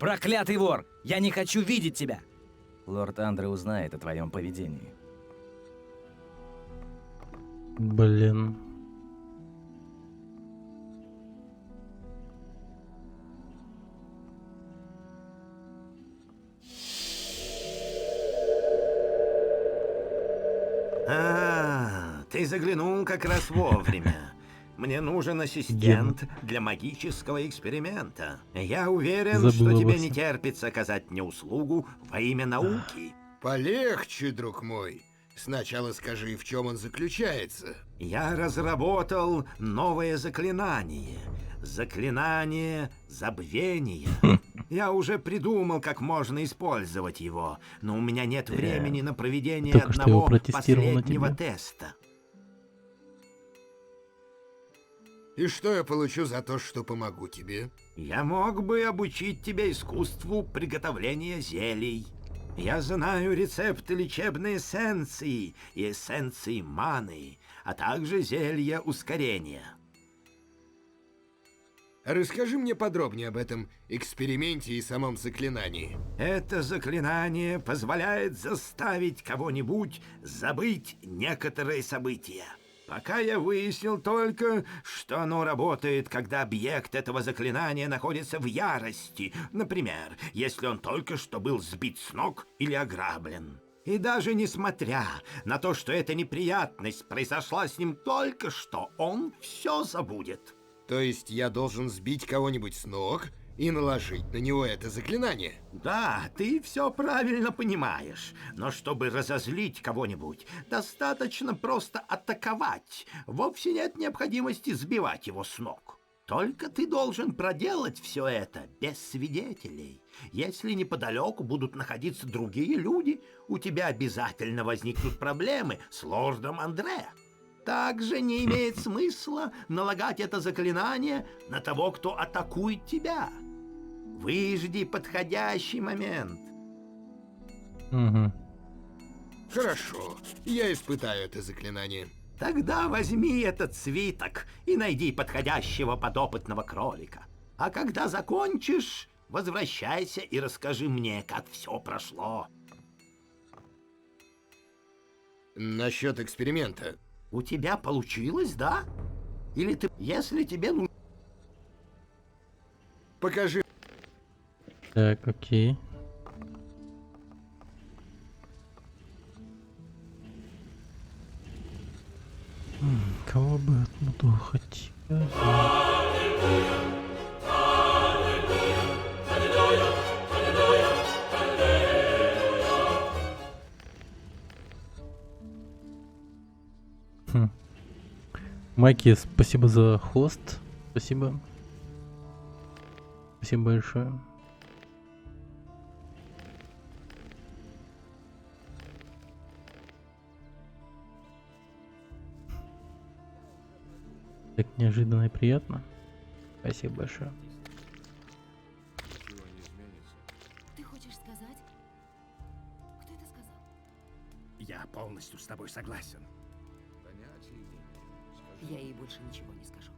Проклятый вор! Я не хочу видеть тебя! Лорд Андре узнает о твоем поведении. блин. Ты заглянул как раз вовремя. Мне нужен ассистент для магического эксперимента. Я уверен, Забыл что обо тебе всем. не терпится оказать мне услугу во имя науки. Полегче, друг мой. Сначала скажи, в чем он заключается. Я разработал новое заклинание. Заклинание забвения. Я уже придумал, как можно использовать его, но у меня нет времени на проведение Только что его одного протестировал на последнего тебе. теста. И что я получу за то, что помогу тебе? Я мог бы обучить тебя искусству приготовления зелий. Я знаю рецепты лечебной эссенции и эссенции маны, а также зелья ускорения. Расскажи мне подробнее об этом эксперименте и самом заклинании. Это заклинание позволяет заставить кого-нибудь забыть некоторые события. Пока я выяснил только, что оно работает, когда объект этого заклинания находится в ярости. Например, если он только что был сбит с ног или ограблен. И даже несмотря на то, что эта неприятность произошла с ним только что, он все забудет. То есть я должен сбить кого-нибудь с ног и наложить на него это заклинание. Да, ты все правильно понимаешь. Но чтобы разозлить кого-нибудь, достаточно просто атаковать. Вовсе нет необходимости сбивать его с ног. Только ты должен проделать все это без свидетелей. Если неподалеку будут находиться другие люди, у тебя обязательно возникнут проблемы с лордом Андре. Также не имеет смысла налагать это заклинание на того, кто атакует тебя. Выжди подходящий момент. Угу. Хорошо, я испытаю это заклинание. Тогда возьми этот свиток и найди подходящего подопытного кролика. А когда закончишь, возвращайся и расскажи мне, как все прошло. Насчет эксперимента. У тебя получилось, да? Или ты... Если тебе нужно... Покажи. Так, окей. Кого бы оттуда хотел? Майки, спасибо за хост. Спасибо. Спасибо большое. Так неожиданно и приятно. Спасибо большое. Ты хочешь сказать? Кто это сказал? Я полностью с тобой согласен. Я ей больше ничего не скажу.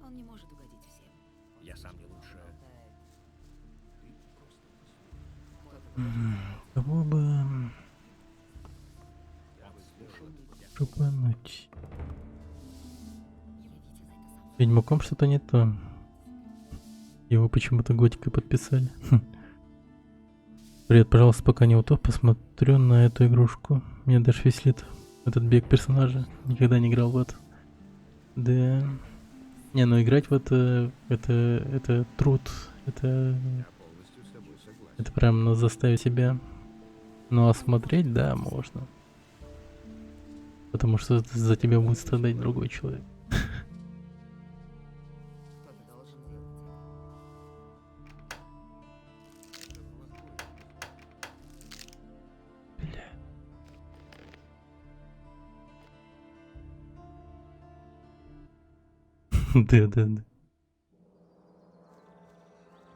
Он не может угодить всем. Я сам не лучше. Кого бы шупануть? Ведьмаком что-то не то. Его почему-то готикой подписали. Привет, пожалуйста, пока не утоп, посмотрю на эту игрушку. Меня даже веселит этот бег персонажа. Никогда не играл в это. Да. Не, ну играть в это труд. Это прям заставить себя. Ну а смотреть, да, можно. Потому что за тебя будет страдать другой человек. Да.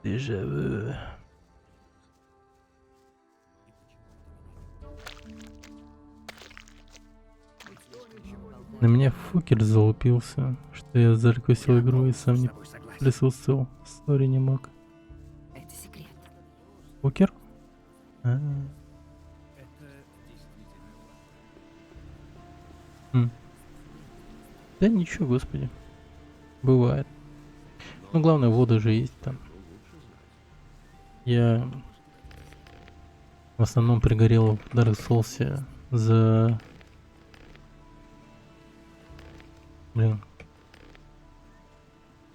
Дежавю. На меня Фукер залупился, что я зареквестил игру и сам не присутствовал. Сори, не мог. Это секрет. Фукер? Да ничего, господи. Бывает. Ну, главное, вода же есть там. Я в основном пригорел в Dark Souls за...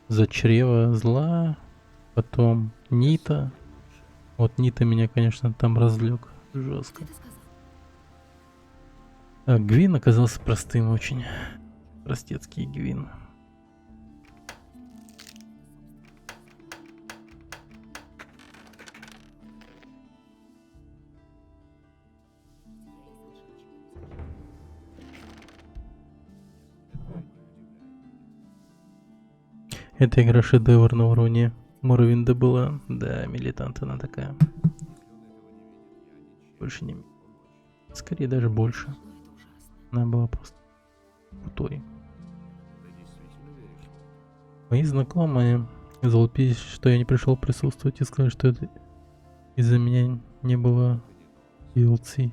За чрево зла, потом Нита. Вот Нита меня, конечно, там разлег жестко. А Гвин оказался простым очень. Простецкий Гвин. Эта игра шедевр на уровне Моровинда была. Да, милитант она такая. Больше не... Скорее даже больше. Она была просто крутой. Мои знакомые залупились, что я не пришел присутствовать, и сказали, что это из-за меня не было DLC.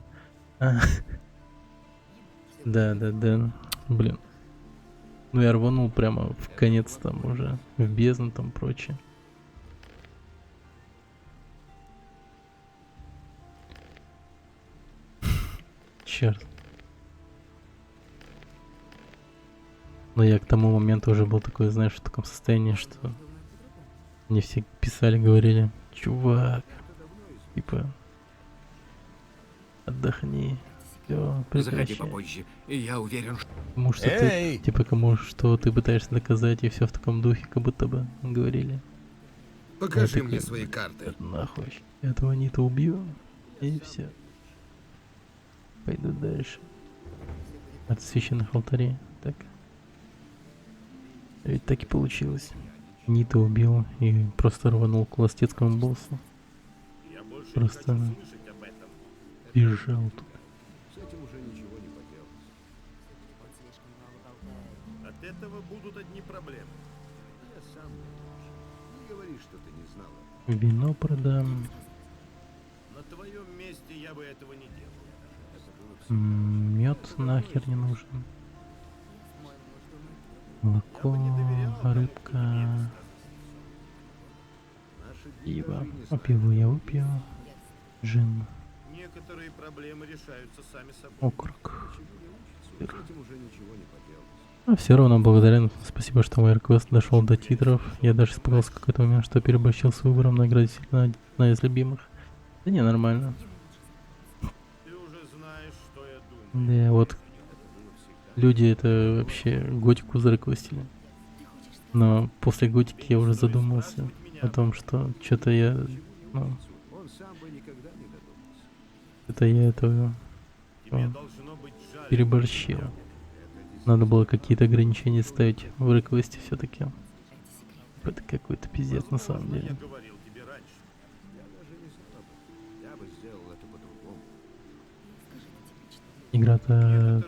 Да. Блин. Ну я рванул прямо в конец там уже, в бездну там прочее. Черт. Но я к тому моменту уже был такой, знаешь, в таком состоянии, что Мне все писали, говорили, чувак, типа, отдохни, все, Заходи прекращай. попозже, и я уверен, что... Потому что ты, типа, кому что ты пытаешься доказать, и все в таком духе, как будто бы говорили. Покажи Я мне такой, свои карты. нахуй, этого не-то убью, и все. Пойду дальше. От священных алтарей, так. Ведь так и получилось. Нита убил и просто рванул к ластецкому боссу. Просто бежал тут. С этим уже ничего не поделать. От этого будут одни проблемы. Я сам не говори, что ты не знала. Вино продам. На твоем месте я бы этого не делал. Мед нахер не нужен. Молоко, рыбка. Пиво. А пиво я выпью. Джин. Некоторые проблемы решаются сами собой. Окорок. С этим уже ничего не поделать. А все равно благодарен. Спасибо, что мой реквест дошел до титров. Я даже испугался в какой-то момент, что переборщил с выбором наградительно одна из любимых. Да не, нормально. Ты уже знаешь, что я думаю. Да, вот люди это вообще готику зареквестили. Но после готики я уже задумался о том, что что-то я, ну, это я это переборщил. Надо было какие-то ограничения ставить в реквесте все-таки. Это какой-то пиздец на самом деле. Игра-то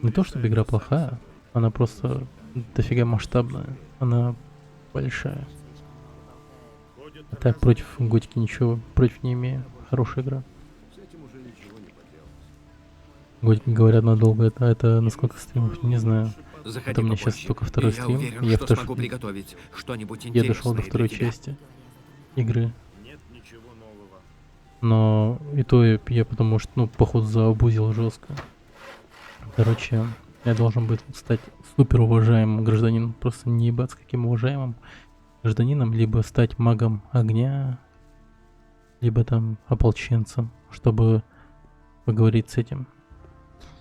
не то чтобы игра плохая, она просто дофига масштабная, она большая. А так против готики ничего против не имею, хорошая игра. Готика, говорят, надолго, это на сколько стримов, не знаю. Заходи Это у меня сейчас попозже, только второй и я стрим, уверен, я, что смогу приготовить что-нибудь я дошел до интересное второй для тебя. части игры. Нет ничего нового. Но и то я потому что, ну, походу заобузил жестко. Короче, я должен быть стать супер уважаемым гражданином, просто не ебать с каким уважаемым гражданином, либо стать магом огня, либо там ополченцем, чтобы поговорить с этим,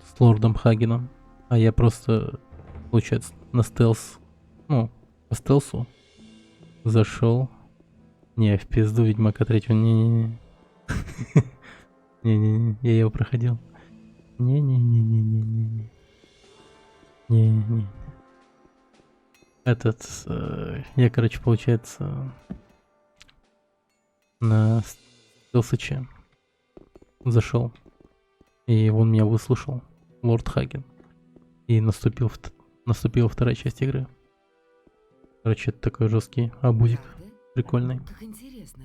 с лордом Хагеном. А я просто, получается, на стелс, ну, по стелсу зашел. Не, в пизду Ведьмака 3-го, не-не-не. Не-не-не, я его проходил. Не-не-не-не-не-не. Не-не. Этот, я, короче, получается, на стелсыче зашел. И он меня выслушал, лорд Хаген. И наступила вторая часть игры. Короче, это такой жесткий абузик. Прикольный. Как интересно.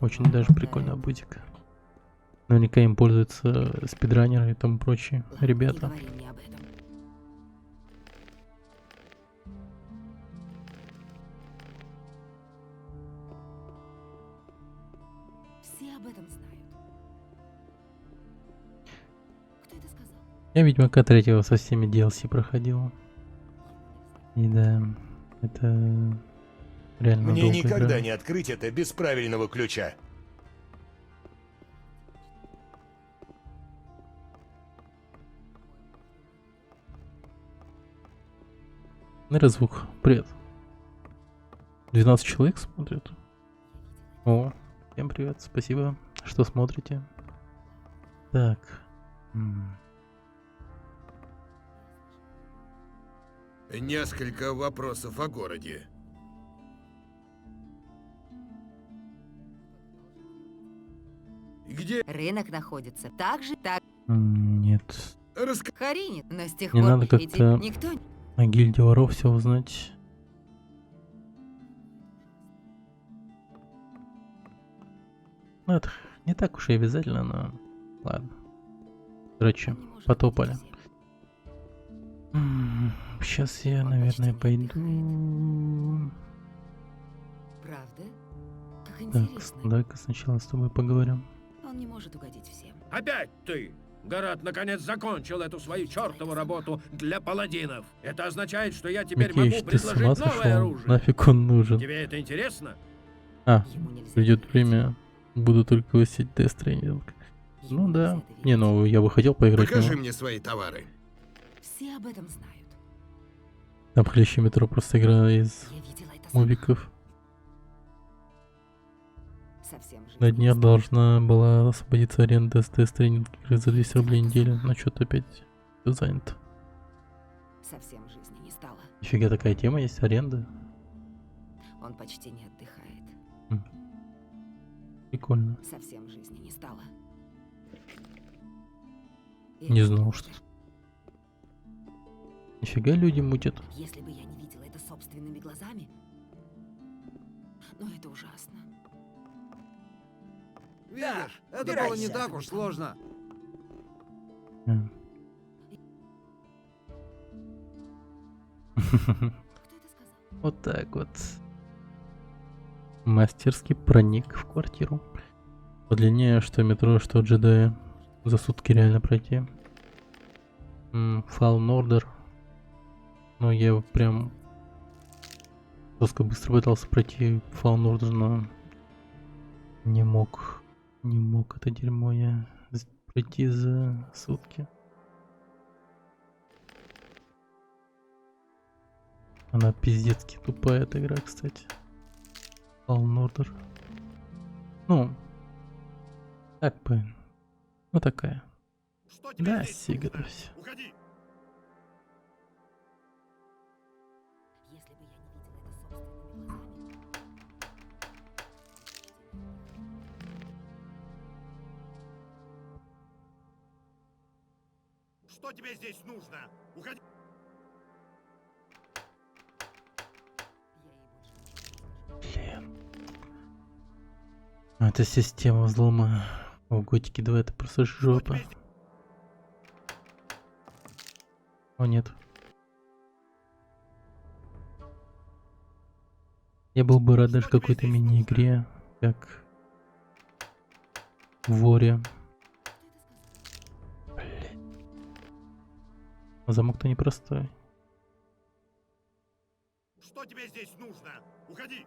Очень даже прикольный абузик. Наверняка им пользуются спидранеры и тому прочие ребята. Не говори мне об этом. Все об этом знают. Кто это сказал? Я Ведьмака 3-го со всеми DLC проходил. И да, это реально Мне долгая никогда игра. не открыть это без правильного ключа. Нейрозвук, привет. 12 человек смотрят. О, всем привет, спасибо, что смотрите. Так. Несколько вопросов о городе. Где? Рынок находится так же, так. Нет. Харинит, но с тех Мне пор надо как-то никто... о гильдии воров все узнать. Ну, это не так уж и обязательно, но ладно. Короче, потопали. Сейчас я, наверное, пойду. Правда? Как Так, интересно. давай-ка сначала с тобой поговорим. Он не может угодить всем. Опять ты! Гарат наконец закончил эту свою чертову работу для паладинов. Это означает, что я теперь Микеич, могу ты с ума предложить новое сошел? оружие. Нафиг он нужен? Тебе это интересно? А, придет время, буду только высить Death Stranding. Ну да. Не, ну я бы хотел поиграть. Покажи мне свои товары. Все об этом знают. Там Хлещи метро просто игра из мувиков. На днях должна была освободиться аренда с Death Stranding игры за 200 рублей в неделю, но что-то опять всё занято. Совсем жизни не стало. Нифига, такая тема есть, аренда. Он почти не отдыхает. Прикольно. Совсем жизни не стало. Не знал, что... Нифига люди мутят. Если бы я не видела это собственными глазами, но это ужасно. Видишь, это было не так уж сложно. Вот так вот. Мастерски проник в квартиру. Подлиннее, что метро, что джедаи. За сутки реально пройти. Fallen Order. Но я прям жестко быстро пытался пройти Fallen Order, но не мог. Не мог это дерьмо я пройти за сутки. Она пиздецки тупая, эта игра, кстати. Fallen Order. Ну, так бы. Ну такая. Да, сигарусь. Что тебе здесь нужно? Уходи! Блин. Это система взлома. В Готике 2 это просто жопа. О, нет. Я был бы рад даже какой-то мини-игре, как в Воре. Блин. Замок-то непростой. Что тебе здесь нужно? Уходи!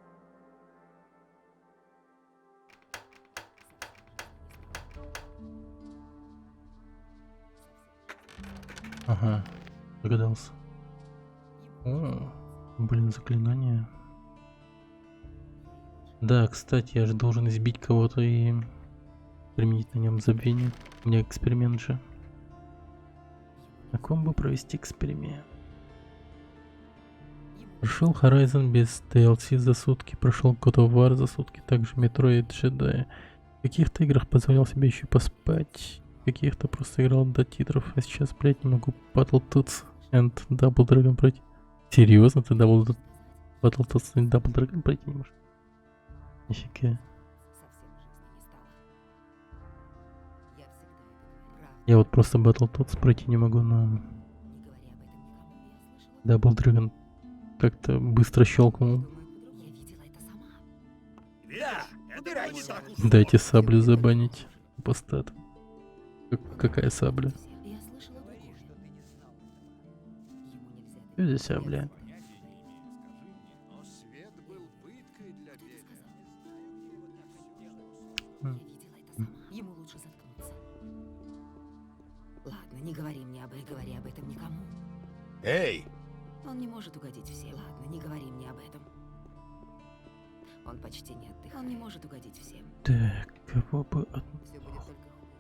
Ага, догадался. О, блин, заклинание. Да, кстати, я же должен избить кого-то и применить на нем забвение. У меня эксперимент же. На ком бы провести эксперимент? Прошел Horizon без DLC за сутки, прошел God of War за сутки, также Metroid Jedi. В каких-то играх позволял себе еще поспать, в каких-то просто играл до титров, а сейчас, блядь, не могу Battletoads and Double Dragon пройти. Серьезно, ты Battletoads and Double Dragon пройти не можешь? Нифига. Я вот просто Battletoads пройти не могу, но Double Dragon как-то быстро щелкнул. Дайте саблю забанить. Постат. Какая сабля? Что за сабля? Ему лучше заткнуться. Ладно, не говори мне говори об этом никому. Эй! Он не может угодить всем. Ладно, не говори мне об этом. Он почти не отдыхает. Он не может угодить всем. Так, кого бы от... Все будет только хуже.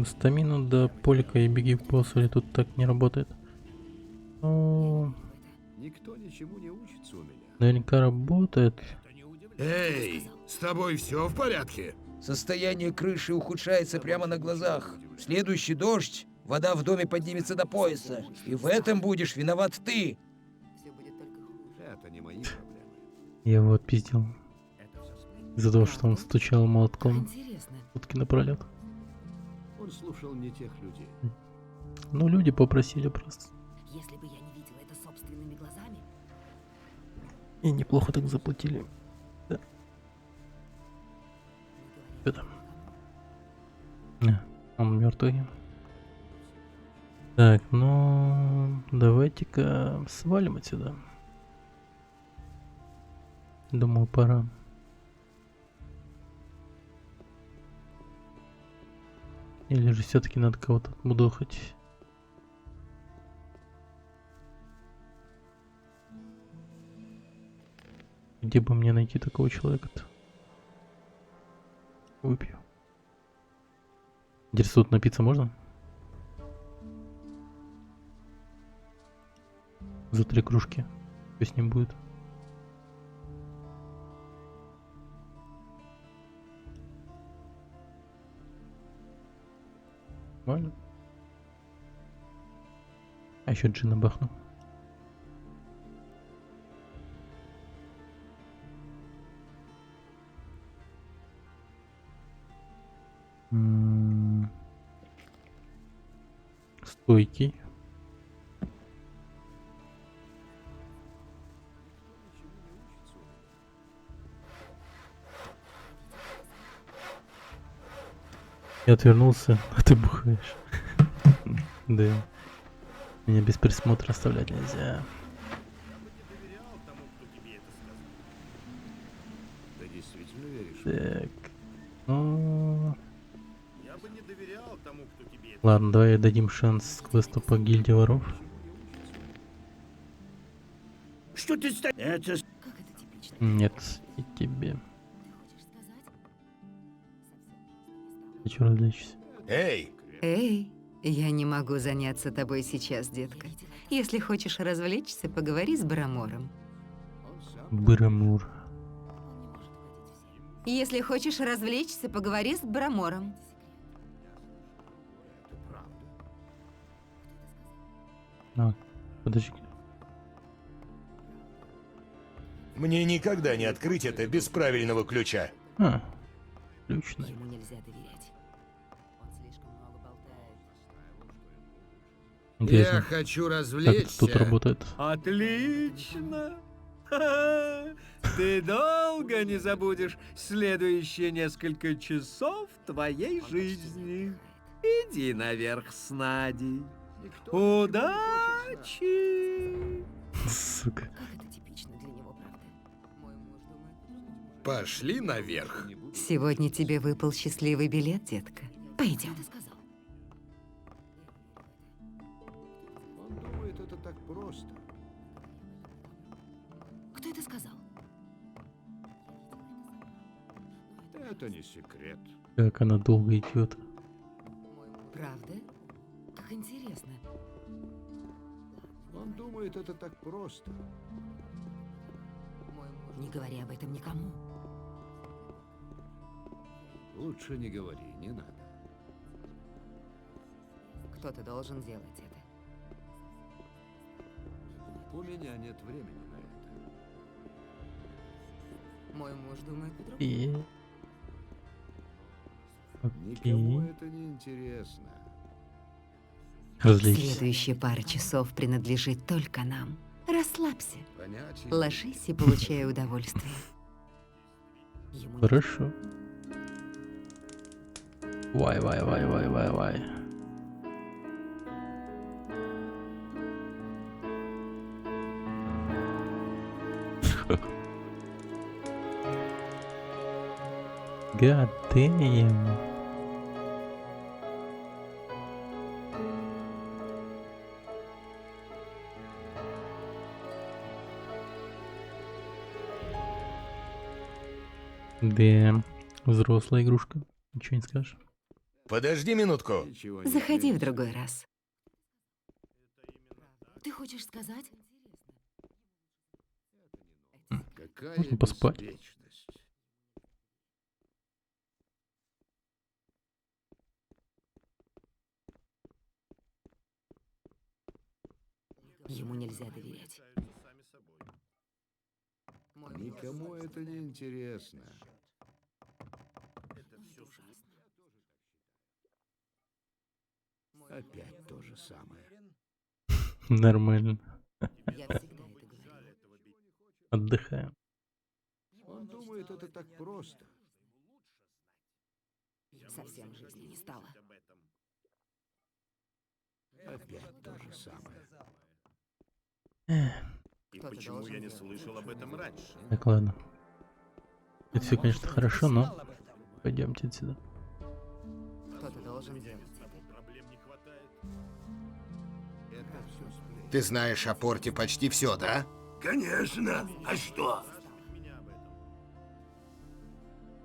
Стамину до полика и беги в босс, или тут так не работает? Ну, Никто ничему не учится у меня. наверняка работает. Эй, с тобой все в порядке? Состояние крыши ухудшается прямо на глазах. В следующий дождь вода в доме поднимется до пояса. И в этом будешь виноват ты. Это не мои проблемы. Я его отпиздил. Из-за того, что он стучал молотком сутки напролет. Он слушал не тех людей. Ну, люди попросили просто. Если бы я не видела это собственными глазами. И неплохо так заплатили. Да. Это. Он мертвый. Так, ну давайте-ка свалим отсюда. Думаю, пора. Или же все-таки надо кого-то отмудохать. Где бы мне найти такого человека-то? Выпью. Интересует, напиться можно? За 3 кружки. Что с ним будет? Нормально. А еще джина бахну. Стойкий. Я отвернулся, а ты бухаешь. Да. Меня без присмотра оставлять нельзя. Ты действительно веришь? Так. Ну... Я бы не доверял тому, кто тебе это... Ладно, давай дадим шанс квесту по гильдии воров. Что ты стоишь? Это... Нет, и тебе. Хочу развлечься. Эй! Эй, я не могу заняться тобой сейчас, детка. Если хочешь развлечься, поговори с Брамором. Брамор. Если хочешь развлечься, поговори с Брамором. А, подожди. Мне никогда не открыть это без правильного ключа. А, ключ, Ему нельзя доверять. Интересно, Я хочу как развлечься. тут работает? Отлично! Ха-ха. Ты долго не забудешь следующие несколько часов твоей жизни. Иди наверх с Надей. Удачи! Сука. Пошли наверх. Сегодня тебе выпал счастливый билет, детка. Пойдем. Он думает, это так просто. Кто это сказал? Это не секрет. Как она долго идет. Правда? Как интересно. Он думает, это так просто. Не говори об этом никому. Лучше не говори, не надо. Кто-то должен делать это. У меня нет времени на это. Мой муж думает по-другому. И... Никому это не интересно. Развлечься. Следующая пара часов принадлежит только нам. Расслабься. Понятия. Ложись и получай удовольствие. Хорошо. Вай. God damn. Да, взрослая игрушка. Ничего не скажешь. Подожди минутку. Заходи в другой раз. Ты хочешь сказать? Какая Можно поспать. беспечность. Ему нельзя доверять. Никому это не интересно. Опять то же самое. Нормально. Я всегда это говорила. Отдыхаем. Он думает, это так просто. Совсем жизни не стало. Опять то же самое. И почему я не слышал об этом раньше? Так, ладно. Это все, конечно, хорошо, но пойдемте отсюда. Кто-то должен делать это. Ты знаешь о порте почти все, да? Конечно. А что?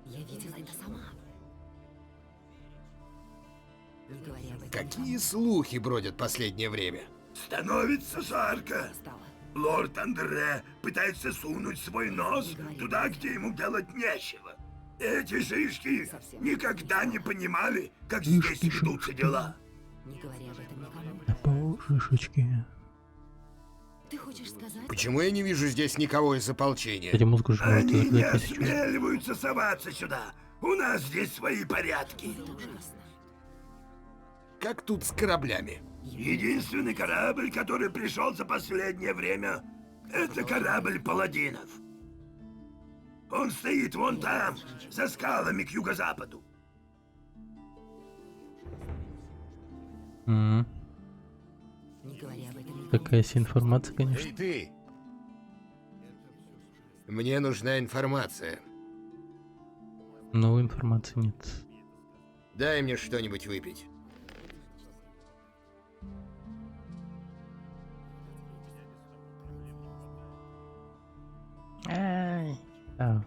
Я видела это сама. Не говори об этом. Какие слухи бродят последнее время? Становится жарко. Лорд Андре пытается сунуть свой нос туда, где ему делать нечего. Эти шишки никогда не понимали, как здесь ведутся дела. Не говори об этом никому. По шишечке. Ты хочешь сказать? Почему я не вижу здесь никого из ополчения? Кстати, музыку же можете Они не закрыть, если что. осмеливаются соваться сюда. У нас здесь свои порядки. Как тут с кораблями? Единственный корабль, который пришел за последнее время, это корабль паладинов. Он стоит вон там, за скалами к юго-западу. Мгм. Не говори об этом. Такая себе информация, конечно. Эй, ты! Мне нужна информация. Новой информации нет. Дай мне что-нибудь выпить. Ай, давай.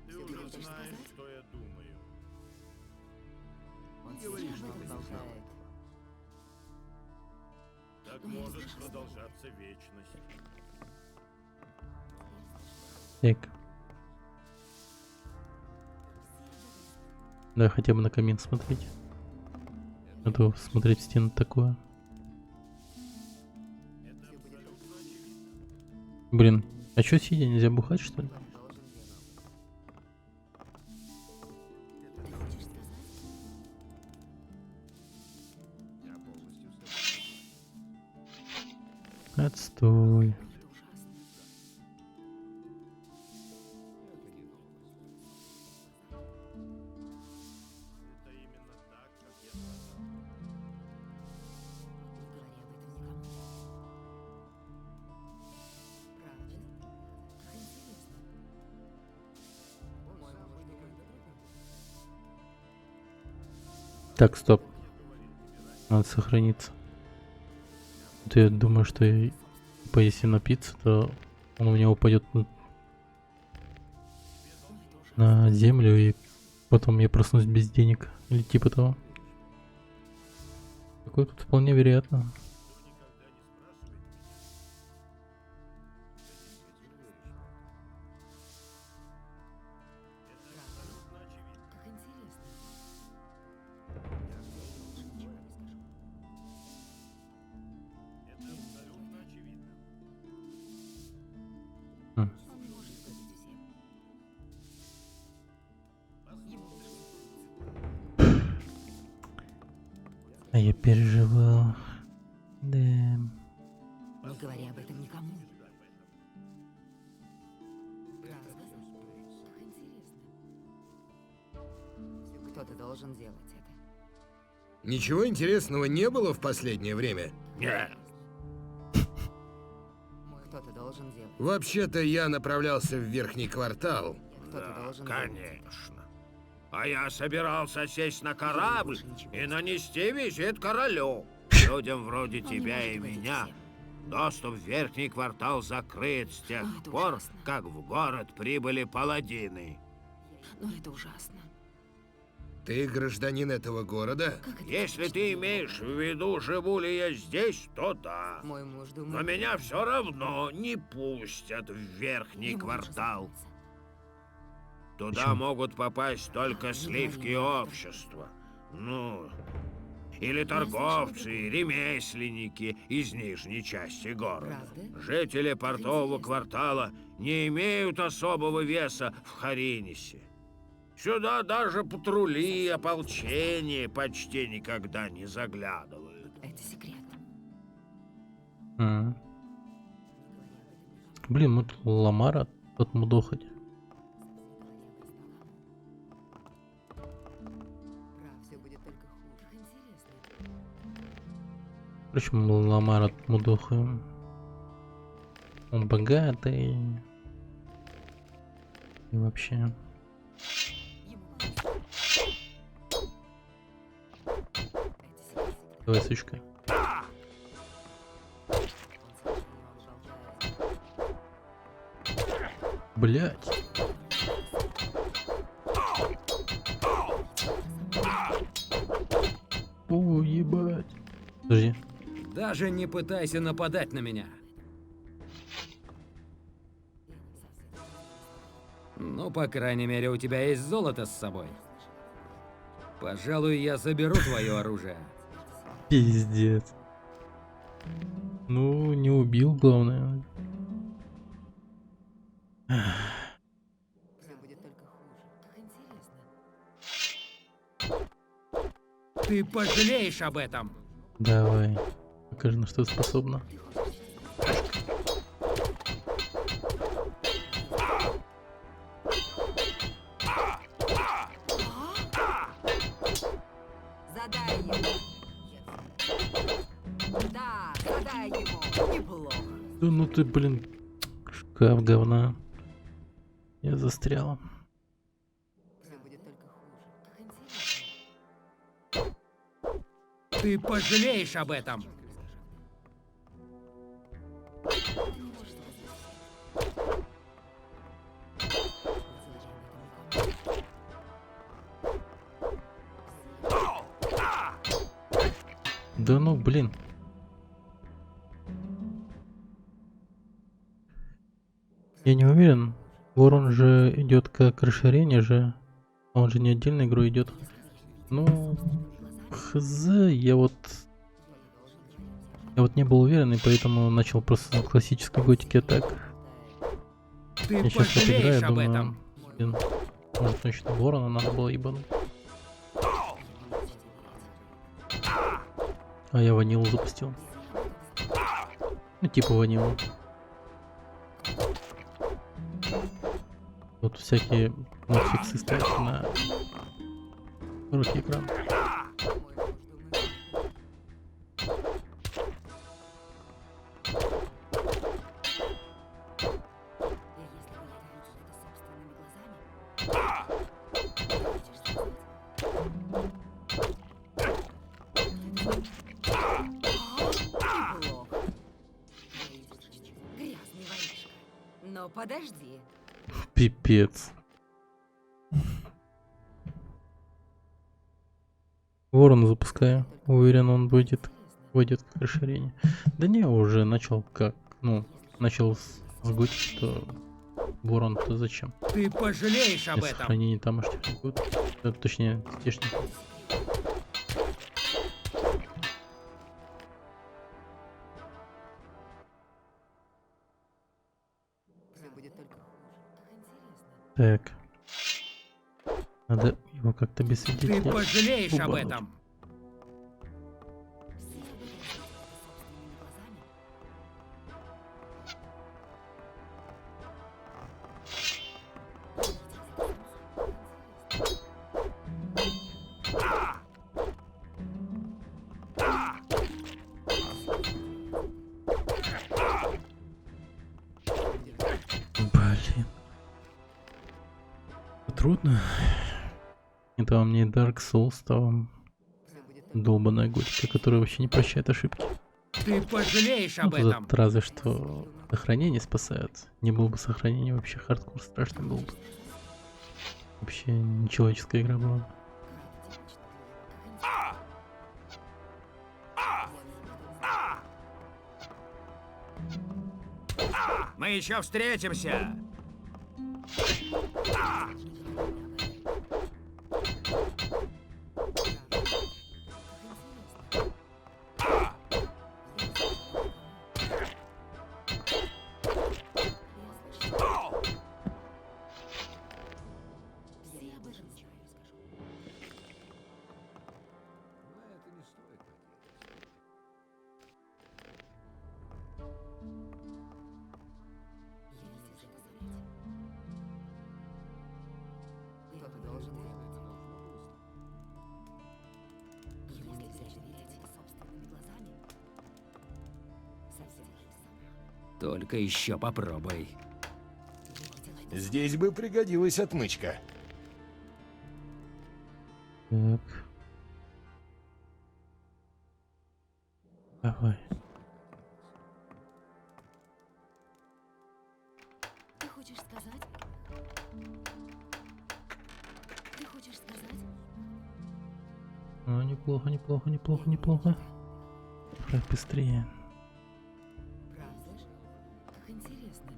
Ты уже знаешь, что я думаю. Он Говори, сейчас что об ты этом знала. болтает. Так может продолжаться вечность. Так. Да, хотя бы на камин смотреть. А то смотреть в стену такое. Блин, а чё сидя, нельзя бухать, что ли? Отстой. Так, стоп. Надо сохраниться. Вот я думаю, что если напиться, то он у меня упадет на землю, и потом я проснусь без денег. Или типа того. Такое тут вполне вероятно. А я переживал. Да. Не говори об этом никому. Правда? Как интересно. Кто-то должен делать это. Ничего интересного не было в последнее время? Нет. Кто-то должен делать. Вообще-то я направлялся в верхний квартал. Кто-то должен Конечно. А я собирался сесть на корабль и нанести визит королю. Людям вроде тебя и меня доступ в верхний квартал закрыт с тех пор, как в город прибыли паладины. Но это ужасно. Ты гражданин этого города? Если ты имеешь в виду, живу ли я здесь, то да. Мой муж Но думает... меня все равно не пустят в верхний квартал. Туда могут попасть только сливки общества. Ну, или торговцы, ремесленники из нижней части города. Жители портового квартала не имеют особого веса в Харинисе. Сюда даже патрули, ополчение почти никогда не заглядывают. Это секрет. Блин, мы тут Ламара тут мудохать. Почему мы Ламара мудохаем? Он богатый. И вообще... Давай, сучка. Блять. О, ебать. Подожди. Даже не пытайся нападать на меня. Ну, по крайней мере, у тебя есть золото с собой. Пожалуй, я заберу твое оружие. Пиздец. Ну, не убил, главное. Ты пожалеешь об этом. Давай. Покажи, на что ты способна. Задай ему. Да, задай ему. Неплохо. Да ну ты, блин, шкаф говна. Я застрял. Ты пожалеешь об этом. Да ну, блин. Я не уверен. Ворон же идет как расширение же. Он же не отдельной игрой идет. Ну, хз, я вот не был уверен, и поэтому начал просто на классической готике так. Ты Я сейчас вот играю, об думаю, этом. блин, может точно ворона надо было ебануть. А я ванилу запустил. Ну типа ванилу. Вот всякие модфиксы ставят на руки экран. Грязный воришка. Но подожди. Пипец. Ворон запускаю. Уверен, он войдет как расширение. Да не, уже начал как, ну, начал с готики, то ворон-то зачем? Ты пожалеешь об Для этом. сохранения тамошних год. Точнее, здешних. Так. Надо его как-то без свидетелей. Ты пожалеешь об убануть. этом. Блин. Трудно. Это вам не Dark Souls, а вам долбаная готика, которая вообще не прощает ошибки. Ты пожалеешь об Вот этом. это разве что сохранение спасает. Не было бы сохранения, вообще хардкор страшно был бы. Вообще нечеловеческая игра была. Мы еще встретимся. Кто-то должен делать это. Если взять видеть собственными глазами, совсем же сама. Только еще попробуй. Здесь бы пригодилась отмычка. Так. Давай. Ты хочешь сказать? Ты хочешь сказать? Ну, неплохо, неплохо, неплохо, неплохо. Давай быстрее. Правда же? Как интересно.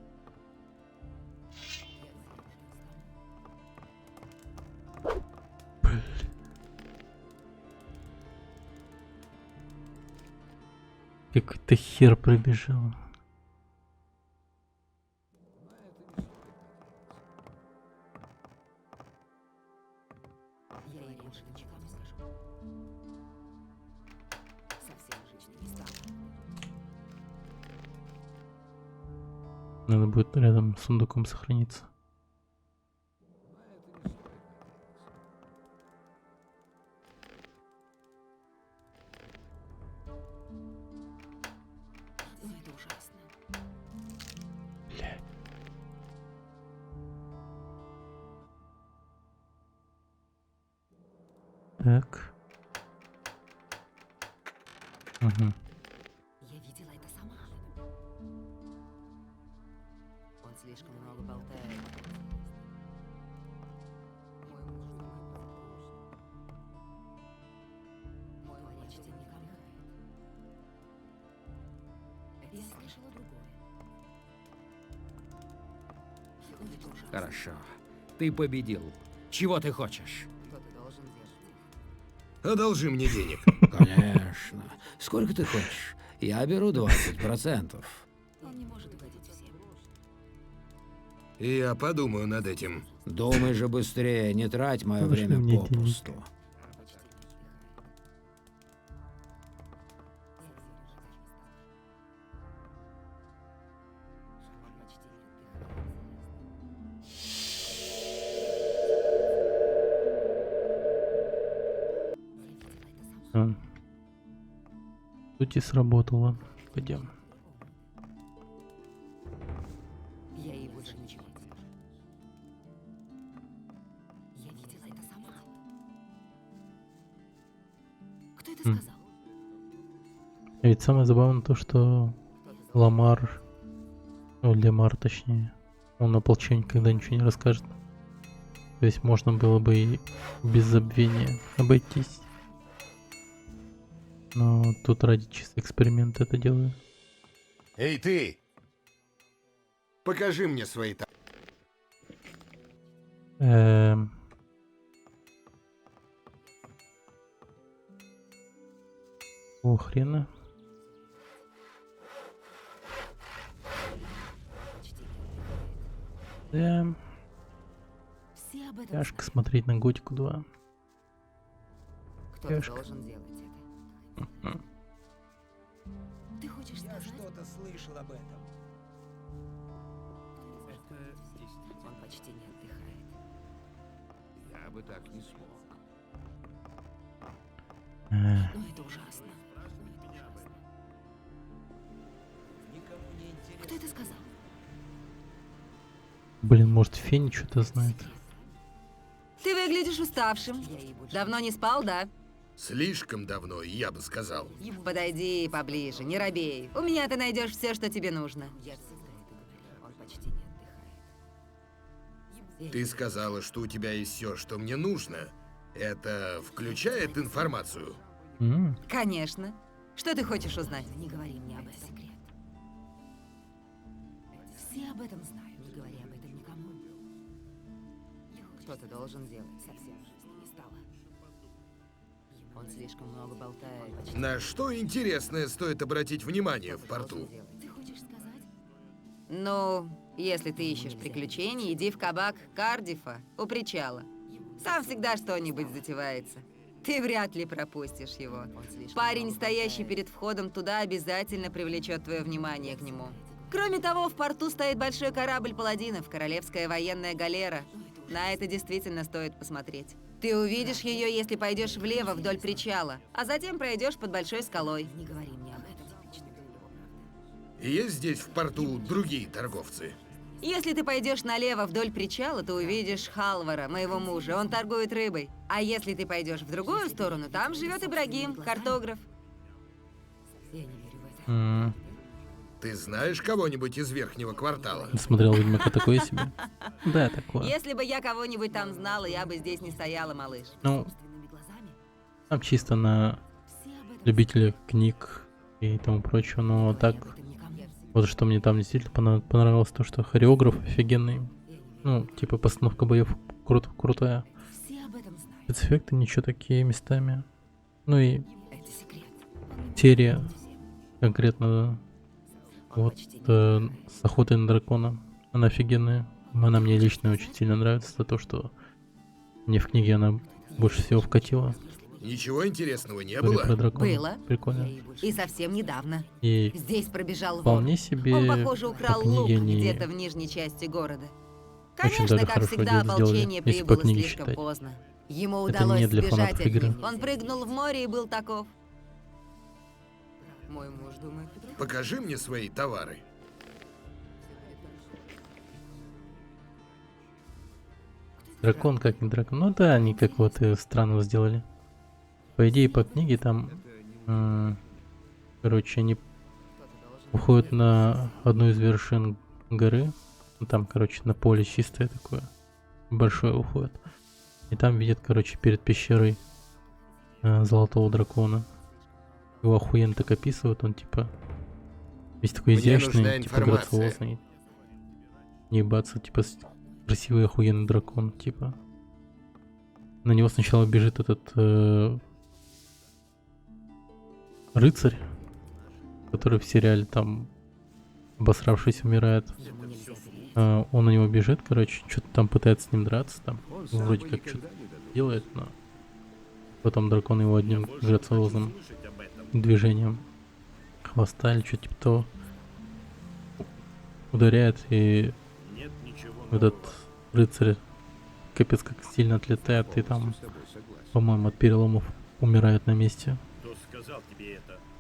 Какой-то хер пробежал. Я ей больше ничего не скажу. Совсем жизни не стало. Надо будет рядом с сундуком сохраниться. Ну это ужасно. Бля. Так. Угу. Я видела это сама. Он слишком много болтает. Мой муж мой почти не отдыхает. Я слышала другое. Ну, это ужасно. Хорошо. Ты победил. Чего ты хочешь? Кто-то должен держать. Одолжи мне денег. Конечно. Сколько ты хочешь? Я беру 20%. Он не может угодить всем. Я подумаю над этим. Думай же быстрее, не трать мое Подожди, время мне попусту. А. Тут и сработало. Пойдем. Я ей больше ничего не скажу. Я видела это сама. Кто это сказал? А ведь самое забавное то, что Ламар, ну, Лемар точнее, он ополчению никогда ничего не расскажет. То есть можно было бы и без забвения обойтись. Но тут ради чисто эксперимента это делаю. Эй, ты! Покажи мне свои О, хрена. Да. Все об этом Тяжко смотреть на Готику 2. Кто-то Тяжко. должен делать это. Ты хочешь сказать? Что-то слышал об этом. Он почти не отдыхает. Я бы так не смог. Ну это ужасно. Кто это сказал? Блин, может Фени что-то знает. Ты выглядишь уставшим. Давно не спал, да? Слишком давно, я бы сказал. Подойди поближе, не робей. У меня ты найдешь все, что тебе нужно. Он почти не отдыхает. Ты сказала, что у тебя есть все, что мне нужно. Это включает информацию? Конечно. Что ты хочешь узнать? Не говори мне об этом. Все об этом знают, не говори об этом никому. Что ты должен делать? Совсем жизни не стало. Он слишком много болтает. На что интересное стоит обратить внимание в порту? Ты хочешь сказать? Ну, если ты ищешь приключений, иди в кабак Кардифа у причала. Там всегда что-нибудь затевается. Ты вряд ли пропустишь его. Парень, стоящий перед входом туда, обязательно привлечет твое внимание к нему. Кроме того, в порту стоит большой корабль паладинов, королевская военная галера. На это действительно стоит посмотреть. Ты увидишь ее, если пойдешь влево вдоль причала, а затем пройдешь под большой скалой. Не говори мне об этом. Есть здесь в порту другие торговцы? Если ты пойдешь налево вдоль причала, то увидишь Халвара, моего мужа. Он торгует рыбой. А если ты пойдешь в другую сторону, там живет Ибрагим, картограф. Я не верю в это. Ты знаешь кого-нибудь из верхнего квартала? Смотрел Ведьмака такое себе. Да, такое. Если бы я кого-нибудь там знала, я бы здесь не стояла, малыш. Ну, там чисто на любителей книг и тому прочего, но так... Вот что мне там действительно понравилось, то что хореограф офигенный. Ну, типа постановка боев крутая. Спецэффекты ничего такие местами. Ну и серия конкретно вот с охотой на дракона. Она офигенная. Она мне лично очень сильно нравится за то, что мне в книге она больше всего вкатила. Ничего интересного не История было? про дракона. Было. Прикольно. И совсем недавно. И Здесь пробежал вор. вполне себе Он, похоже, украл по лук книге они где-то в нижней части города. очень Конечно, даже как хорошо всегда, сделали, ополчение если по прибыло книге слишком считать. поздно. Ему Это удалось не для сбежать фанатов от игры. них. Он прыгнул в море и был таков. Мой муж думает... Покажи мне свои товары. Дракон как не дракон. Ну да, они как вот странно сделали. По идее, по книге там... короче, они уходят на одну из вершин горы. Ну, там, короче, на поле чистое такое. Большое уходит. И там видят, короче, перед пещерой золотого дракона. Его охуенно так описывают. Он типа... Весь такой Мне изящный, нужна типа информация. грациозный. Не ебаться, типа красивый охуенный дракон, типа. На него сначала бежит этот рыцарь, который в сериале там обосравшись умирает. Он на него бежит, короче, что-то там пытается с ним драться, там вроде как что-то делает, но потом дракон его одним грациозным движением хвоста или что-то типа того ударяет, и этот рыцарь капец как сильно отлетает, и там, по-моему, от переломов умирает на месте.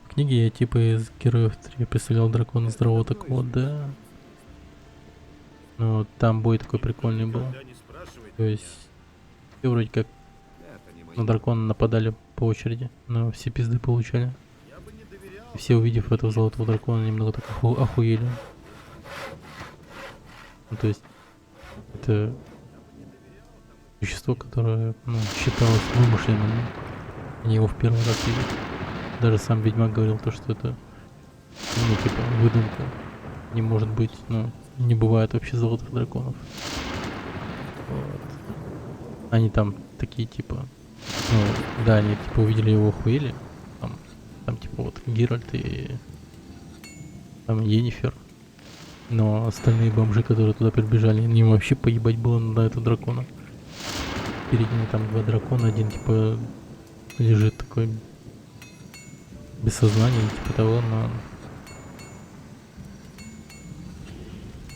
В книге я типа из Героев 3 представлял дракона здорового такого, да. Но там бой такой прикольный был. То есть все вроде как на дракона нападали по очереди, но все пизды получали. И все, увидев этого золотого дракона, немного так охуели. Ну, то есть это существо, которое, ну, считалось вымышленным. Они его в первый раз видят. Даже сам Ведьмак говорил то, что это, ну, типа, выдумка. Не может быть, ну, не бывает вообще золотых драконов. Вот. Они там такие, типа, ну, да, они, типа, увидели его, охуели. Там, типа, вот, Геральт и там Йеннифер. Но остальные бомжи, которые туда прибежали, им вообще поебать было на этого дракона. Перед ними там два дракона, один, типа, лежит такой без сознания, типа того, но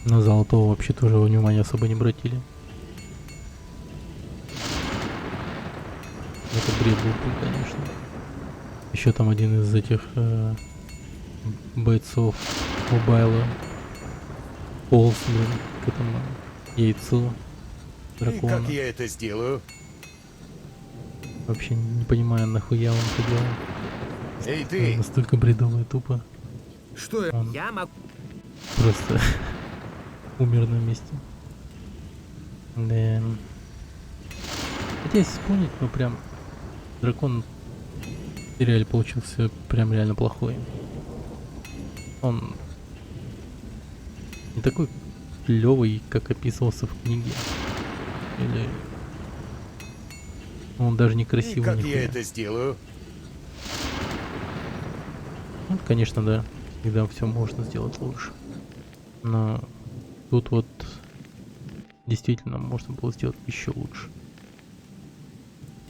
на золотого вообще тоже внимания особо не обратили. Это бред был, конечно. Еще там один из этих бойцов Мобайла полз, блин, к этому яйцу дракона. И как я это сделаю? Вообще не понимаю, нахуя он это делал. Эй, ты! Настолько бредово и тупо. Что Он я могу? просто умер на месте. Да. Хотя если вспомнить, ну прям дракон в сериале получился прям реально плохой. Он не такой клевый, как описывался в книге. Или... Он даже не красивый. Как нихуя. я это сделаю? Ну, конечно, да. Всегда все можно сделать лучше. Но тут вот действительно можно было сделать еще лучше.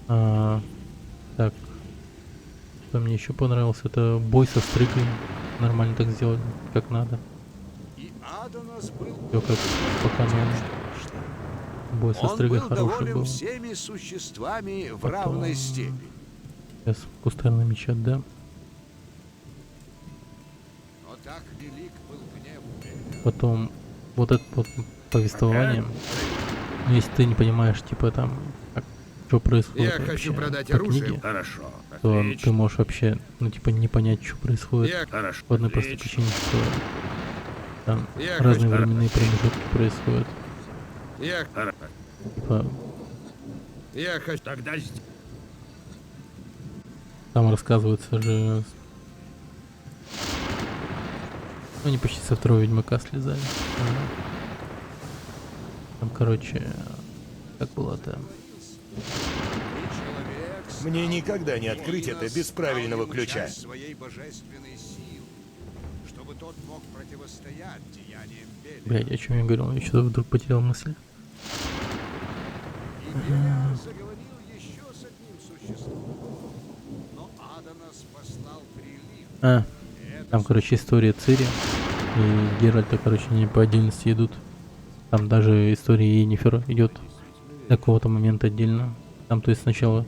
Так. Что мне еще понравилось, это бой со стрыгой. Нормально так сделали, как надо. Все как по канону. Бой со стрыгой хороший был. Всеми существами в равной степени. Сейчас кустарный меч отдам. Но так велик был гнев. Потом вот это вот повествование. Ну, если ты не понимаешь, типа там, что происходит Я вообще хочу продать по оружие. книге, Хорошо. то Отлично. ты можешь вообще, ну типа, не понять, что происходит. Хорошо. По одной простой Отлично. причине, что там Я разные хочу- временные промежутки происходят. Типа, Я хочу... Тогда там рассказывается же... Ну, они почти со второго Ведьмака слезали. Там, короче, как было-то? Мне никогда не открыть это без правильного ключа. Своей божественной силы, чтобы тот мог противостоять деяниям Белиара. Блядь, о чем я говорил? Я что-то вдруг потерял мысль. Белиар заговорил еще с одним существом, но Аданас послал прилив. Там, короче, история Цири и Геральта, короче, не по отдельности идут. Там даже история Йеннифер идет до какого-то момента отдельно. Там, то есть, сначала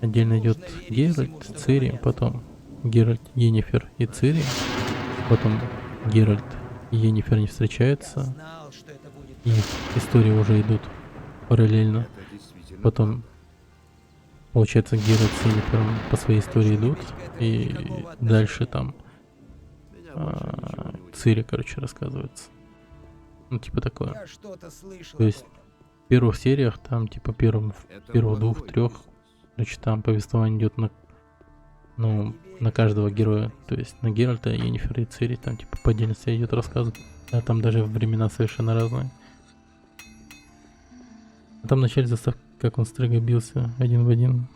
отдельно идет Геральт, Цири, потом Геральт, Йеннифер и Цири, потом Геральт и Йеннифер не встречаются, и истории уже идут параллельно. Потом, получается, Геральт с Йеннифером по своей истории идут, и дальше там Цири, короче, рассказывается. Ну, типа такое. То есть в первых сериях, там, типа, первых двух-трех, значит, там повествование идет на каждого героя. То есть на Геральта, Йеннифер и Цири, там, типа, по отдельности идет рассказ. А там даже времена совершенно разные. А там в начале заставки, как он с Стригой бился один в один.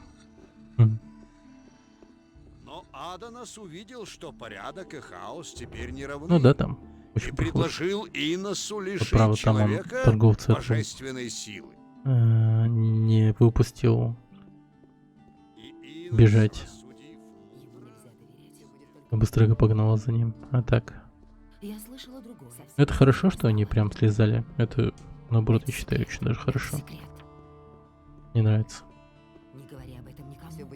Но Аданас увидел, что порядок и хаос теперь не равны. Ну да, там. И Очень предложил Иносу лишить правда, там он человека торговца божественной силы. не выпустил бежать. Быстрого погнала за ним. А так. Это хорошо, что они прям слезали. Это, наоборот, я считаю, очень даже хорошо. Мне нравится.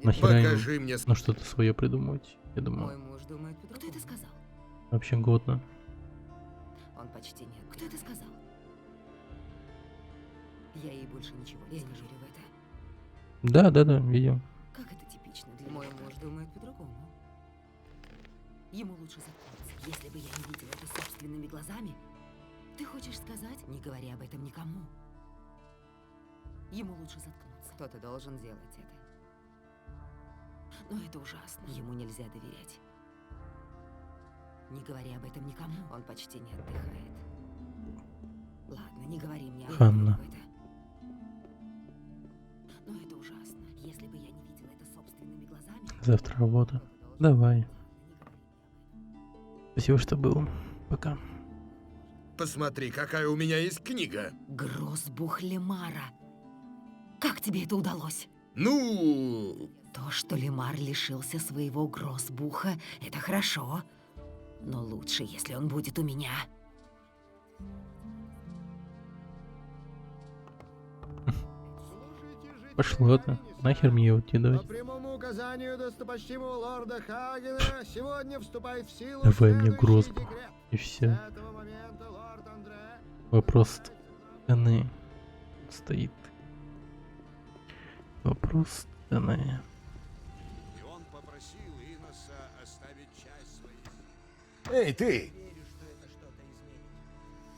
Нахера Покажи им, мне. ну, что-то свое придумать. Я думаю, Кто это сказал? вообще годно. Он почти нет. Кто это сказал? Я ей больше ничего не скажу в это. Да, видел. Как это типично для мой муж думает по-другому. Ему лучше заткнуться. Если бы я не видела это собственными глазами, ты хочешь сказать, не говори об этом никому. Ему лучше заткнуться. Кто-то должен делать это. Но это ужасно. Ему нельзя доверять. Не говори об этом никому. Он почти не отдыхает. Ладно, не говори мне об Ханна. этом. Но это ужасно. Если бы я не видела это собственными глазами. Завтра работа. Давай. Спасибо, что был. Пока. Посмотри, какая у меня есть книга. Грозбух Лемара. Как тебе это удалось? Ну... То, что Лемар лишился своего Грозбуха, это хорошо. Но лучше, если он будет у меня. Пошло-то. Нахер мне его кидать? По прямому указанию достопочтимого лорда Хагена сегодня вступает в силу Давай мне следующий Грозбух. декрет. И все. С этого момента лорд Андре Вопрос цены стоит. Вопрос цены. И он попросил Иноса оставить часть своей... Эй, ты!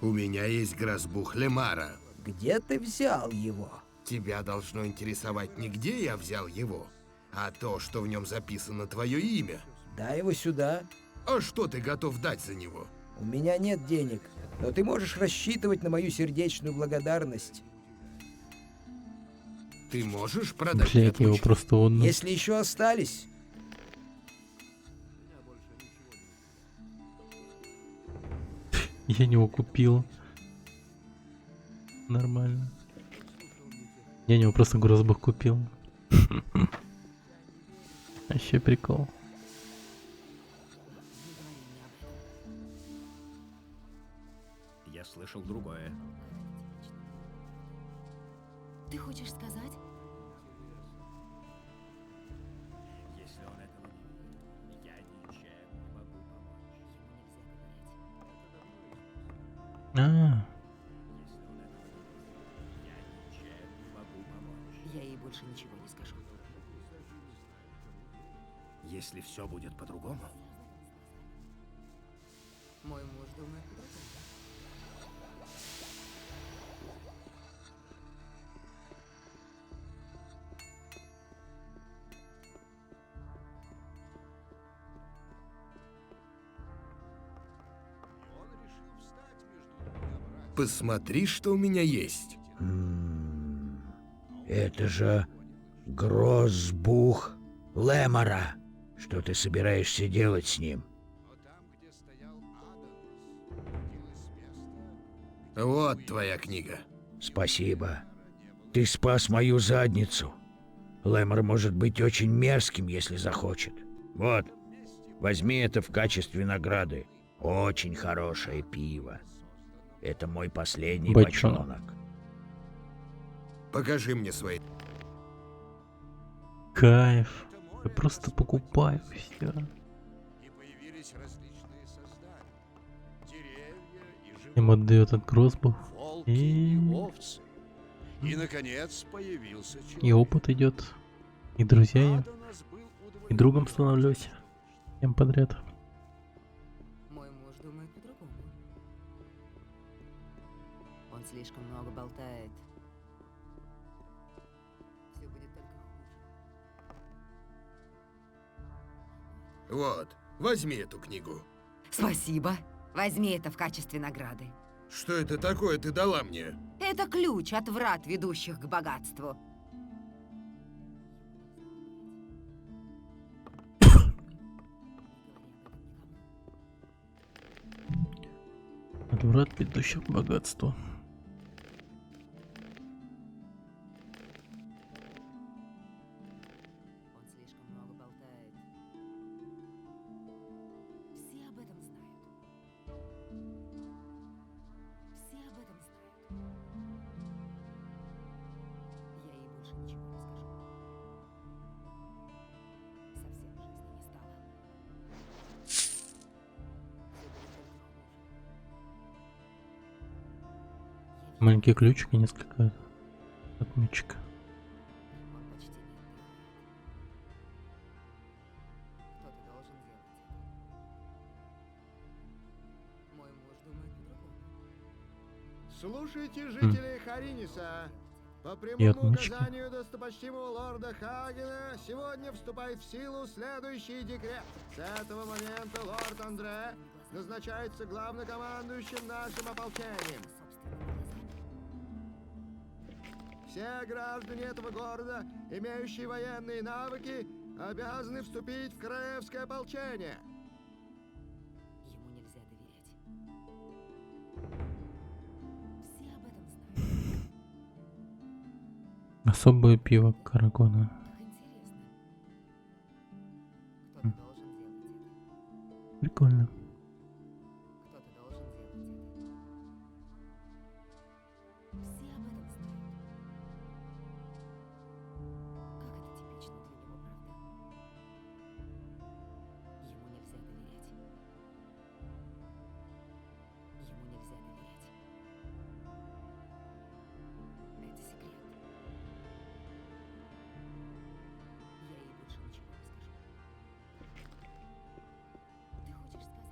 У меня есть грозбух Лемара. Где ты взял его? Тебя должно интересовать не где я взял его, а то, что в нем записано твое имя. Дай его сюда. А что ты готов дать за него? У меня нет денег, но ты можешь рассчитывать на мою сердечную благодарность. Ты можешь продать Блядь, его просто отдал. Если еще остались. Я него купил. Нормально. Я него просто грозбух купил. Вообще прикол. Я слышал другое. Ты хочешь сказать? Если он этого не видит, я ничем не могу помочь. А, Я ей больше ничего не скажу. Если все будет по-другому, Мой муж думает по-другому. Посмотри, что у меня есть. Это же грозбух Лемора. Что ты собираешься делать с ним? Вот твоя книга. Спасибо. Ты спас мою задницу. Лемор может быть очень мерзким, если захочет. Вот, возьми это в качестве награды. Очень хорошее пиво. Это мой последний бочонок. бочонок. Покажи мне свои. Кайф. Я просто покупаю все. Им отдает от грозбух. И Овцы. И, наконец, появился и опыт идет. И друзья я. И другом становлюсь. Всем подряд. Мой муж думает по-другому. Он слишком много болтает. Все будет только хуже. Вот, возьми эту книгу. Спасибо. Возьми это в качестве награды. Что это такое ты дала мне? Это ключ от врат, ведущих к богатству. От врат, ведущих к богатству. Он слишком много болтает. Все об этом знают. Все об этом знают. Я ей больше ничего не скажу. Совсем жизни не стало. Все будет только хуже. Маленький ключик и несколько отмычек. Он почти не отдыхает. Кто-то должен делать это. Мой муж думает по-другому. Слушайте, жители Хариниса. По И прямому отмычки. указанию достопочтимого лорда Хагена сегодня вступает в силу следующий декрет. С этого момента лорд Андре назначается главнокомандующим нашим ополчением. Все граждане этого города, имеющие военные навыки, обязаны вступить в королевское ополчение. Ему нельзя доверять. Все об этом знают. Особое пиво Карагона. Как интересно. Кто-то должен делать это. Прикольно. Кто-то должен делать это. Все об этом знают. Как это типично для него, правда? Ему нельзя доверять. Ему нельзя доверять. Это секрет. Я ей больше ничего не скажу. Ты хочешь сказать?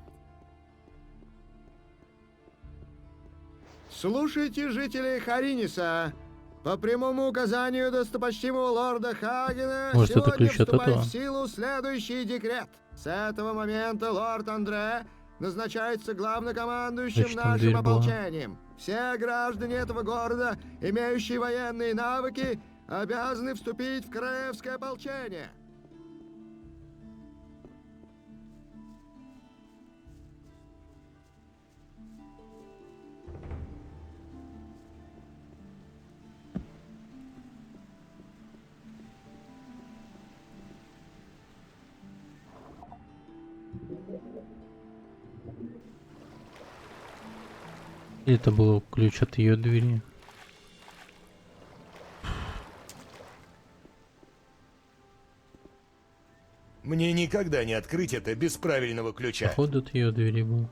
Слушайте, жители Хариниса. По прямому указанию достопочтимого лорда Хагена Может, это сегодня ключ от вступает этого? в силу следующий декрет. С этого момента лорд Андре назначается главнокомандующим Значит, там нашим дверь была. ополчением. Все граждане этого города, имеющие военные навыки, обязаны вступить в королевское ополчение. Это был ключ от ее двери. Мне никогда не открыть это без правильного ключа. Походу от ее двери был.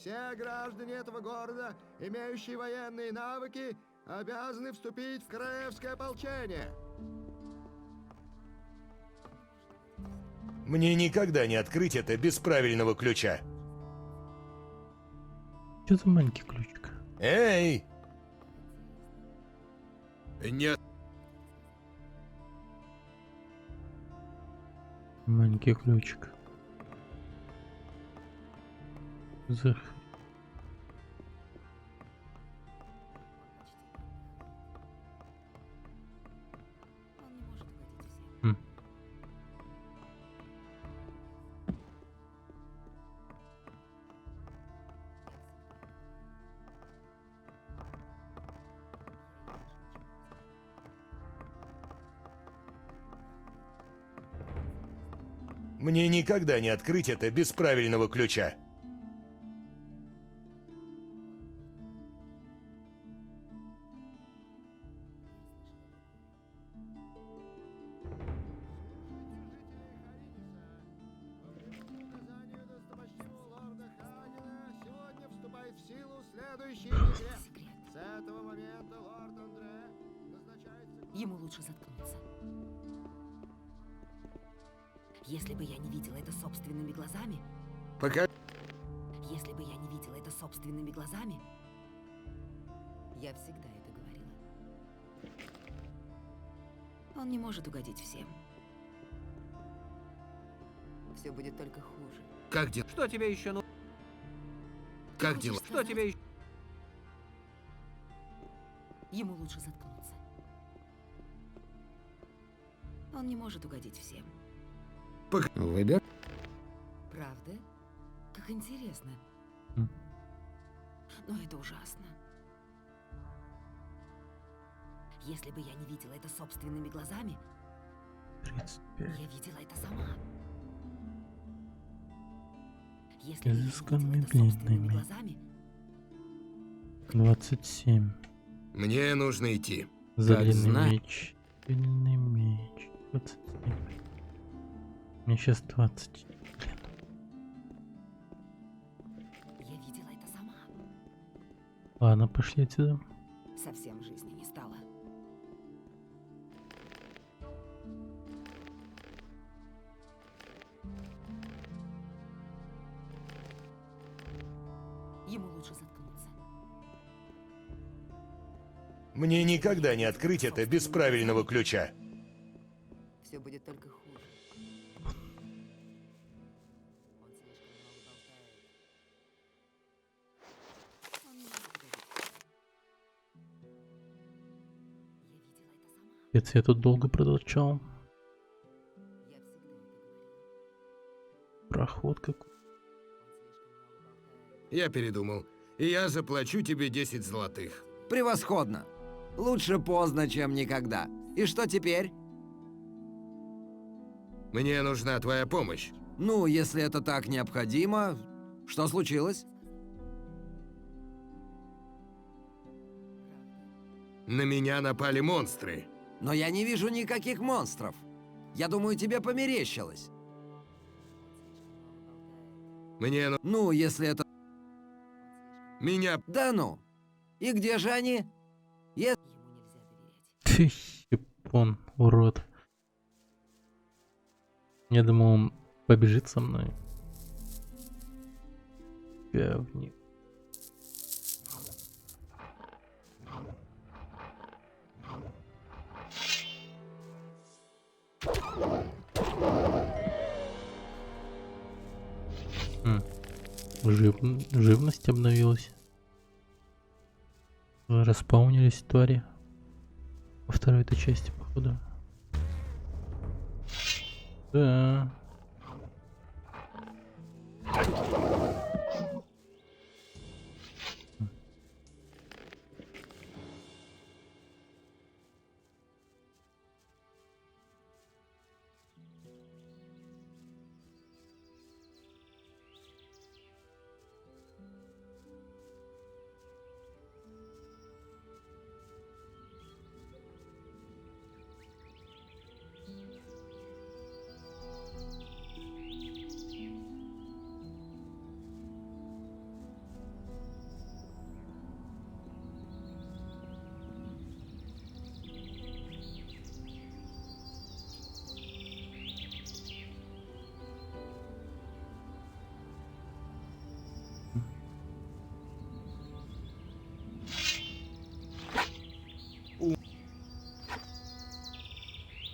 Все граждане этого города, имеющие военные навыки, обязаны вступить в королевское ополчение. Мне никогда не открыть это без правильного ключа. Что за маленький ключик? Эй! Нет. Маленький ключик. Зах. Мне никогда не открыть это без правильного ключа. Ему лучше заткнуться. Если бы я не видела это собственными глазами... Пока... Если бы я не видела это собственными глазами... Я всегда это говорила. Он не может угодить всем. Все будет только хуже. Как дела? Что тебе еще нужно? Как дела? Что тебе еще? Ему лучше заткнуться. Он не может угодить всем. Выбер. Правда? Как интересно. Но это ужасно. Если бы я не видела это собственными глазами, 35. я видела это сама. Если бы я не Изысканный видела это собственными длинный глазами, 27. Мне нужно идти. За Как длинный знать. меч. Длинный меч. 27. Мне сейчас 20. Блин. я видела это сама. Ладно, пошли отсюда. Совсем в жизни не стало. Ему лучше заткнуться. Мне никогда не открыть это без правильного ключа. Все будет только хуже. Это я тут долго продолжал. Проход какой. Я передумал. И я заплачу тебе 10 золотых. Превосходно. Лучше поздно, чем никогда. И что теперь? Мне нужна твоя помощь. Ну, если это так необходимо, что случилось? На меня напали монстры. Но я не вижу никаких монстров. Я думаю, тебе померещилось. Мне... Ну, если это... Меня... Да ну. И где же они? Ты, Япон, урод. Я думал, он побежит со мной. Говник. Живность обновилась. Распаунились твари. Во второй этой части, походу. Да.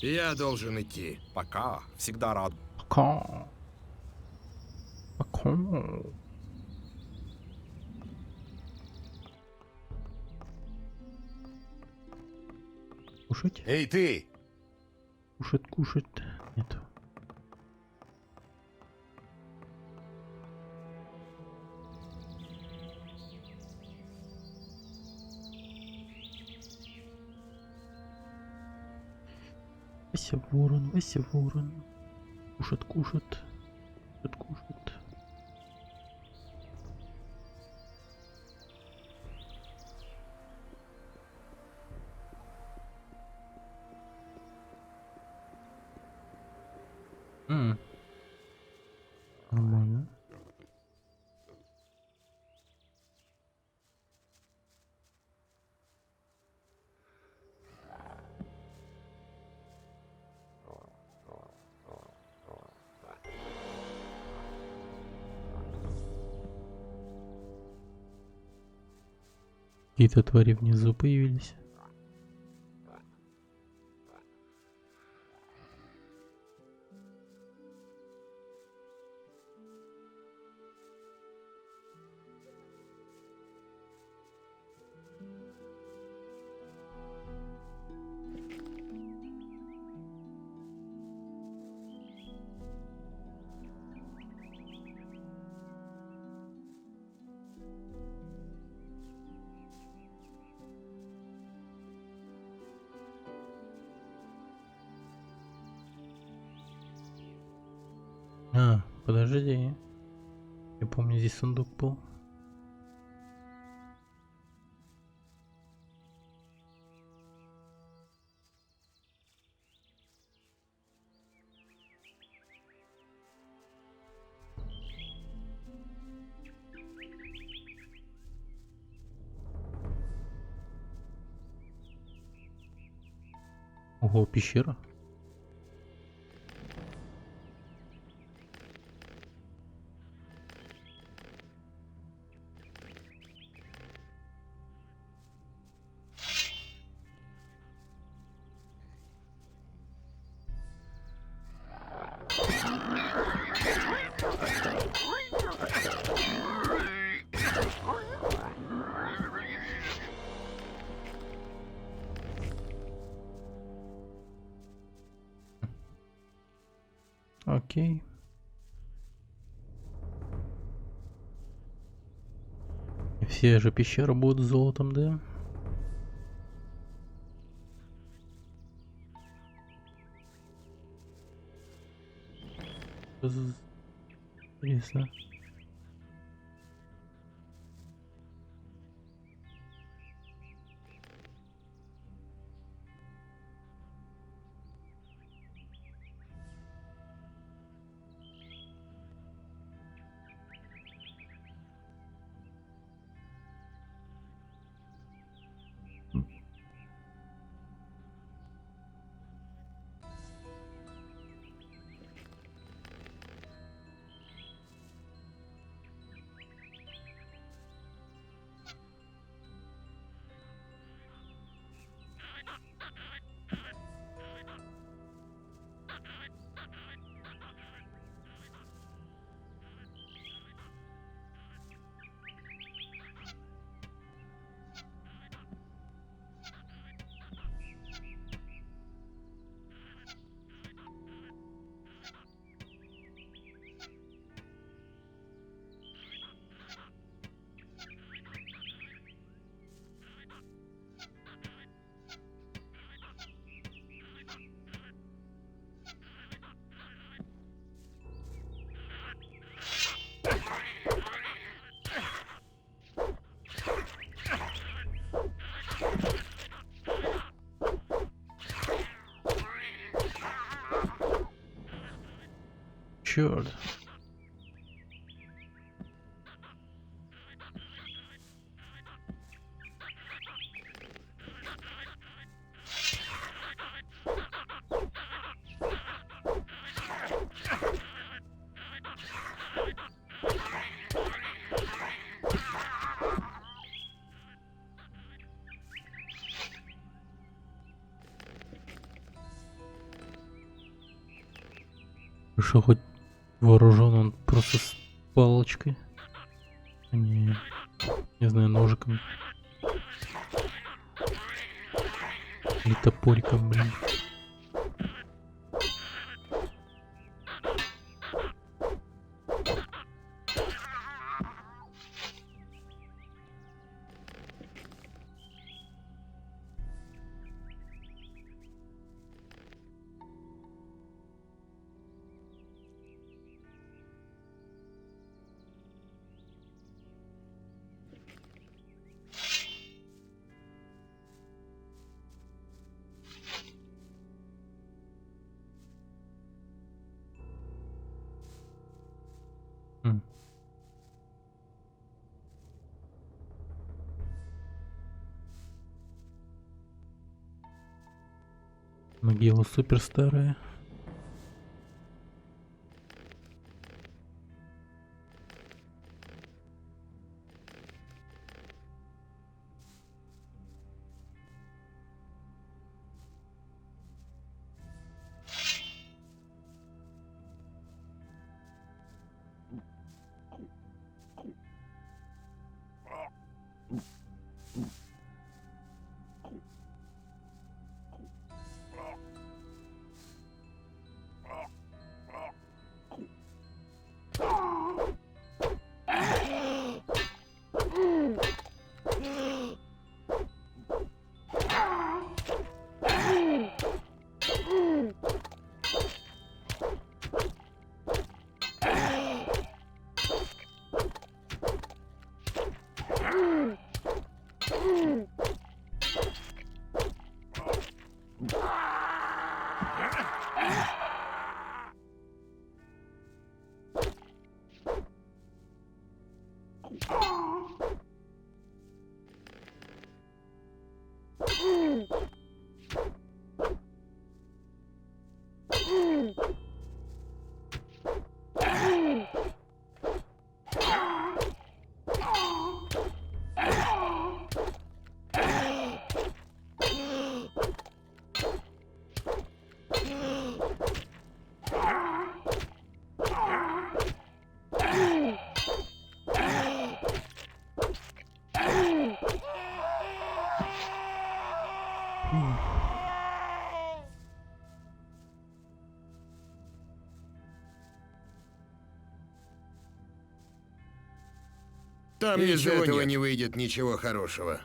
Я должен идти. Пока. Всегда рад. Пока. Пока. Кушать? Эй, ты! Кушать. Нет. Вася ворон. Кушать. Нормально. Какие-то твари внизу появились. Подожди. Я помню, здесь сундук был. Ого, пещера. Окей. Все же пещеры будут золотом, да? Интересно. Черт. Что хоть вооружен он просто с палочкой, а не знаю, ножиком или топориком, блин. Могила супер старая. Там из этого не выйдет ничего хорошего.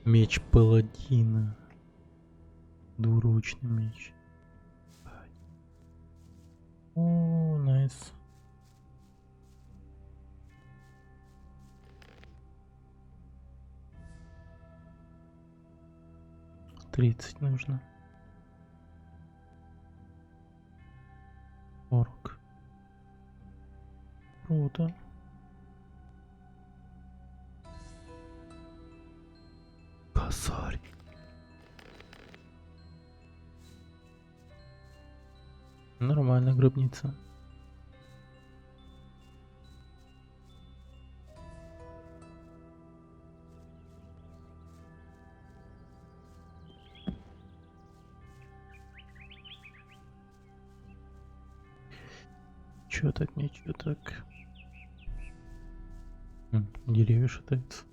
Меч паладина. Двуручный меч. О, найс. Тридцать нужно. 40. Круто. Косарь. Нормально, гробница. Чё так, ничего так. Деревья шатаются.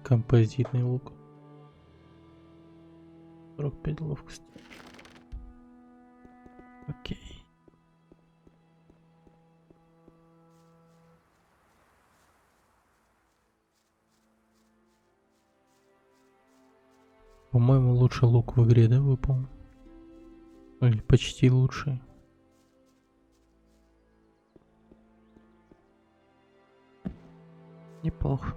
Композитный лук. 45 ловкости. Окей. По-моему, лучший лук в игре, да, выпал? Или почти лучший. Неплохо.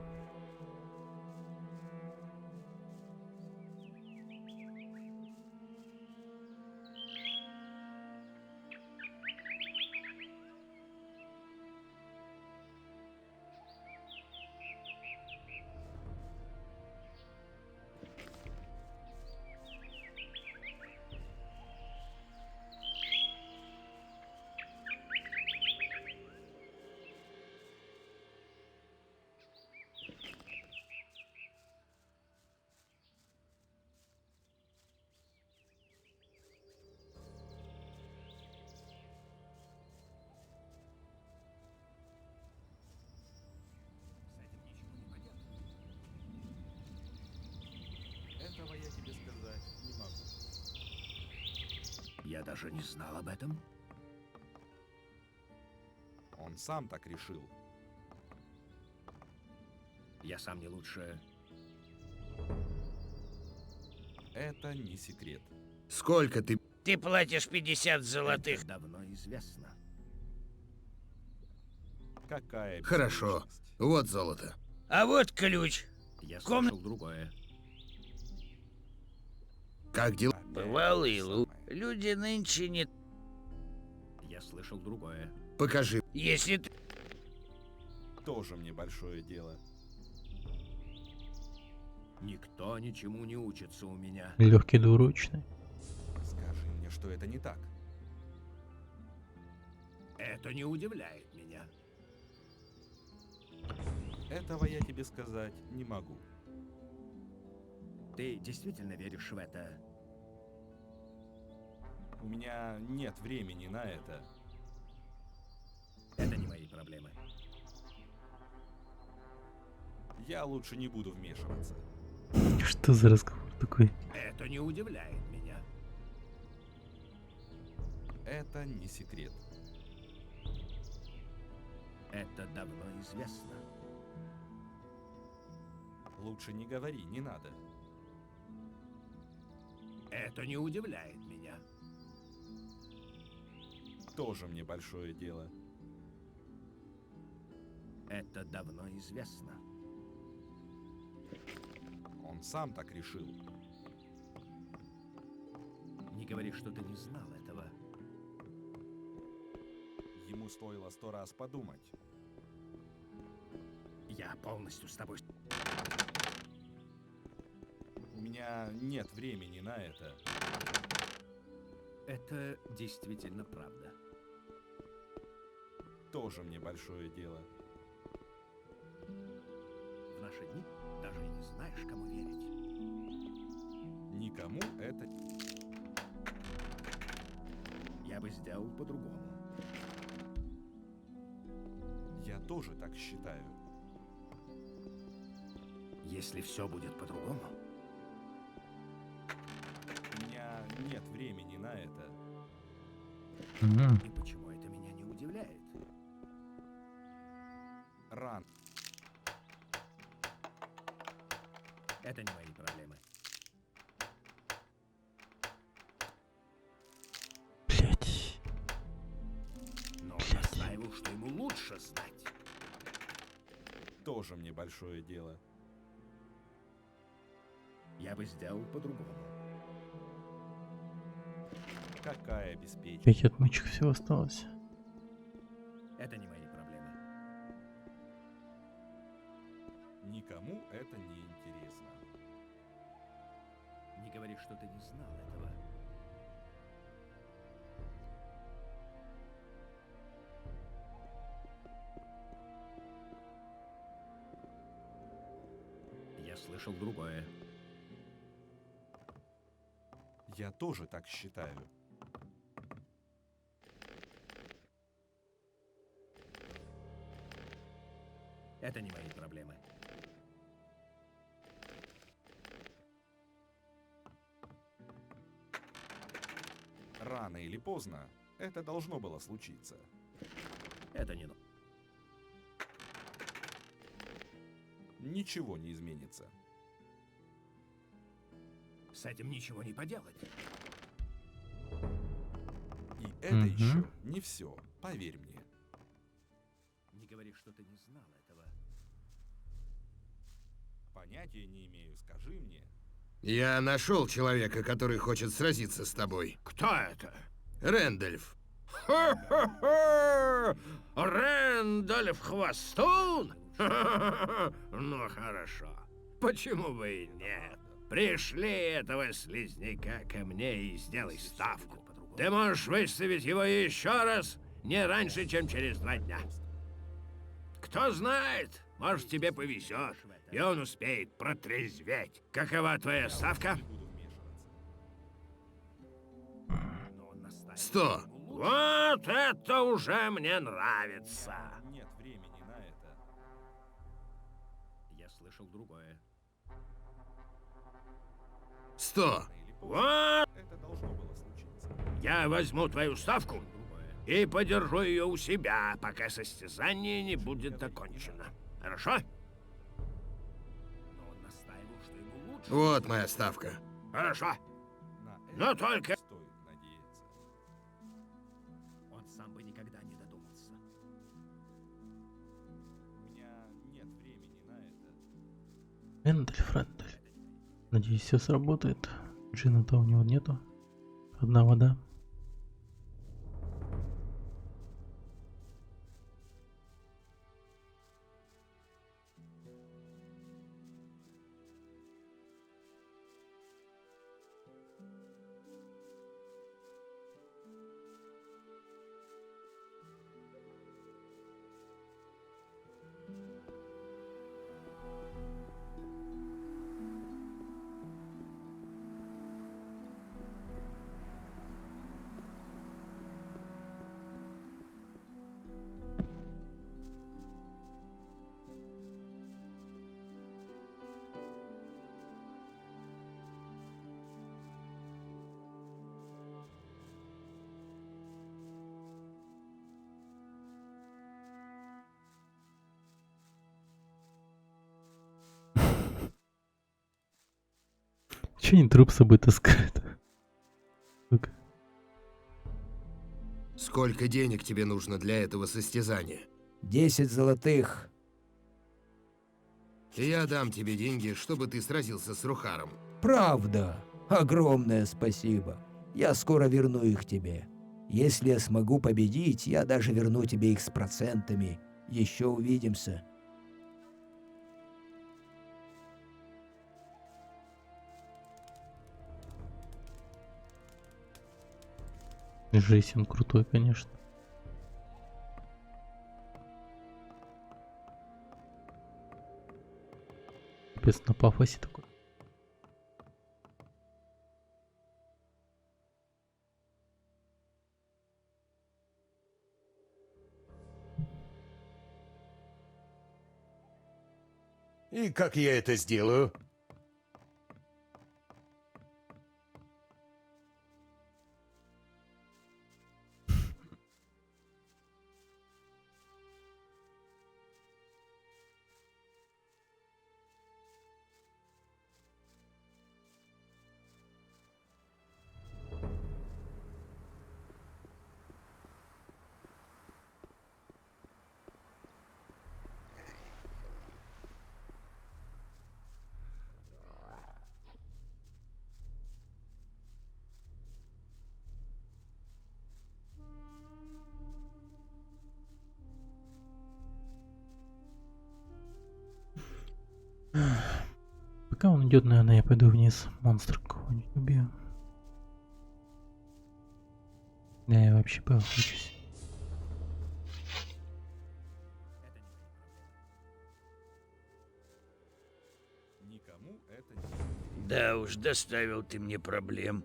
Этого я тебе сказать не могу. Я даже не знал об этом. Он сам так решил. Я сам не лучше. Это не секрет. Сколько ты... Ты платишь 50 золотых. Давно известно. Какая Хорошо. Вот золото. А вот ключ. Я слышал другое. Как дела? Бывалый лук. Люди нынче не... Я слышал другое. Покажи. Если ты... Тоже мне большое дело. Никто ничему не учится у меня. Легкий двуручный. Скажи мне, что это не так. Это не удивляет меня. Этого я тебе сказать не могу. Ты действительно веришь в это? У меня нет времени на это. Это не мои проблемы. Я лучше не буду вмешиваться. Что за разговор такой? Это не удивляет меня. Это не секрет. Это давно известно. Лучше не говори, не надо. Это не удивляет меня. Тоже мне большое дело. Это давно известно. Он сам так решил. Не говори, что ты не знал этого. Ему стоило 100 раз подумать. Я полностью с тобой... У меня нет времени на это. Это действительно правда. Тоже мне большое дело. В наши дни даже и не знаешь, кому верить. Никому это... Я бы сделал по-другому. Я тоже так считаю. Если все будет по-другому... У меня нет времени на это. И почему это меня не удивляет? Ран. Это не мои проблемы. Блять. Но он настаивал, что ему лучше знать. Тоже мне большое дело. Я бы сделал по-другому. Какая беспечность. 5 отмычек всего осталось. Это не мои проблемы. Никому это не интересно. Не говори, что ты не знал этого. Я слышал другое. Я тоже так считаю. Это не мои проблемы. Рано или поздно это должно было случиться. Это не... Ничего не изменится. С этим ничего не поделать. И это еще не все, поверь мне. Не говори, что ты не знал этого. Понятия не имею, скажи мне. Я нашел человека, который хочет сразиться с тобой. Кто это? Рэндольф. Ха-ха-ха! Рэндольф Хвостун? Ну, хорошо. Почему бы и нет? Пришли этого слизняка ко мне и сделай ставку. Ты можешь выставить его еще раз не раньше, чем через 2 дня. Кто знает, может, тебе повезет, и он успеет протрезветь. Какова твоя ставка? 100. Вот это уже мне нравится. Нет времени на это. Я слышал другое. 100. Вот. Это должно было случиться. Я возьму твою ставку и подержу ее у себя, пока состязание не будет окончено. Хорошо? Но он настаивал, что ему лучше. Вот моя ставка. Хорошо. На Но это только... стоит надеяться. Он сам бы никогда не додумался. У меня нет времени на это. Рэндольф. Надеюсь, все сработает. Джина-то у него нету. Одна вода. Че они труп с собой таскают? Сука. Сколько денег тебе нужно для этого состязания? 10 золотых. Я дам тебе деньги, чтобы ты сразился с Рухаром. Правда. Огромное спасибо. Я скоро верну их тебе. Если я смогу победить, я даже верну тебе их с процентами. Еще увидимся. Жесть, он крутой, конечно. Без на пафосе такой. И как я это сделаю? Пока он идет, наверное, я пойду вниз. Монстр кого-нибудь убью. Да, я вообще поохочусь. Никому это не... Да уж, доставил ты мне проблем.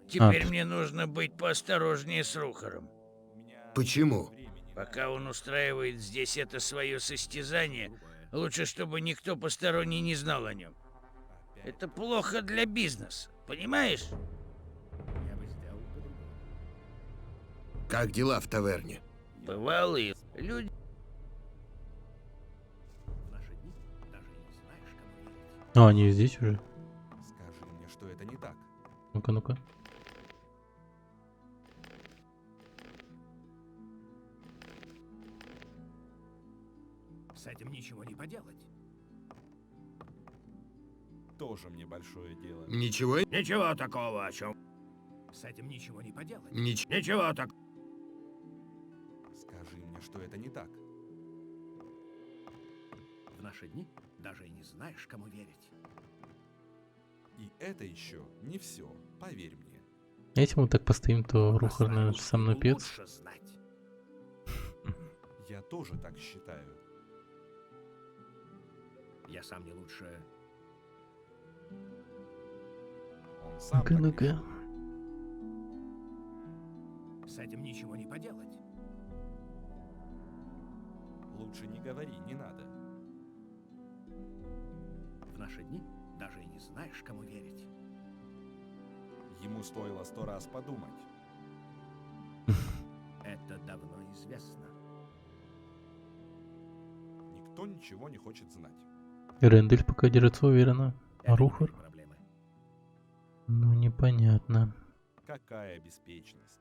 Теперь А. мне нужно быть поосторожнее с Рухаром. Почему? Пока он устраивает здесь это свое состязание, лучше, чтобы никто посторонний не знал о нем. Это плохо для бизнеса, понимаешь? Как дела в таверне? Бывалые люди... А, они здесь уже? Скажи мне, что это не так. Ну-ка, ну-ка. С этим ничего не поделать. Тоже мне большое дело. Ничего? Ничего такого, о чем. С этим ничего не поделать. Ничего так. Скажи мне, что это не так. В наши дни даже и не знаешь, кому верить. И это еще не все, поверь мне. Если мы так постоим, то Рухар, наверное, сам напец. Я тоже так считаю. Я сам не лучше. Он сам Ну-ка, так ну-ка. решил. С этим ничего не поделать. Лучше не говори, не надо. В наши дни даже и не знаешь, кому верить. Ему стоило 100 раз подумать. Это давно известно. Никто ничего не хочет знать. Рендель пока держится уверенно. А Рухар? Проблемы. Ну, непонятно. Какая беспечность.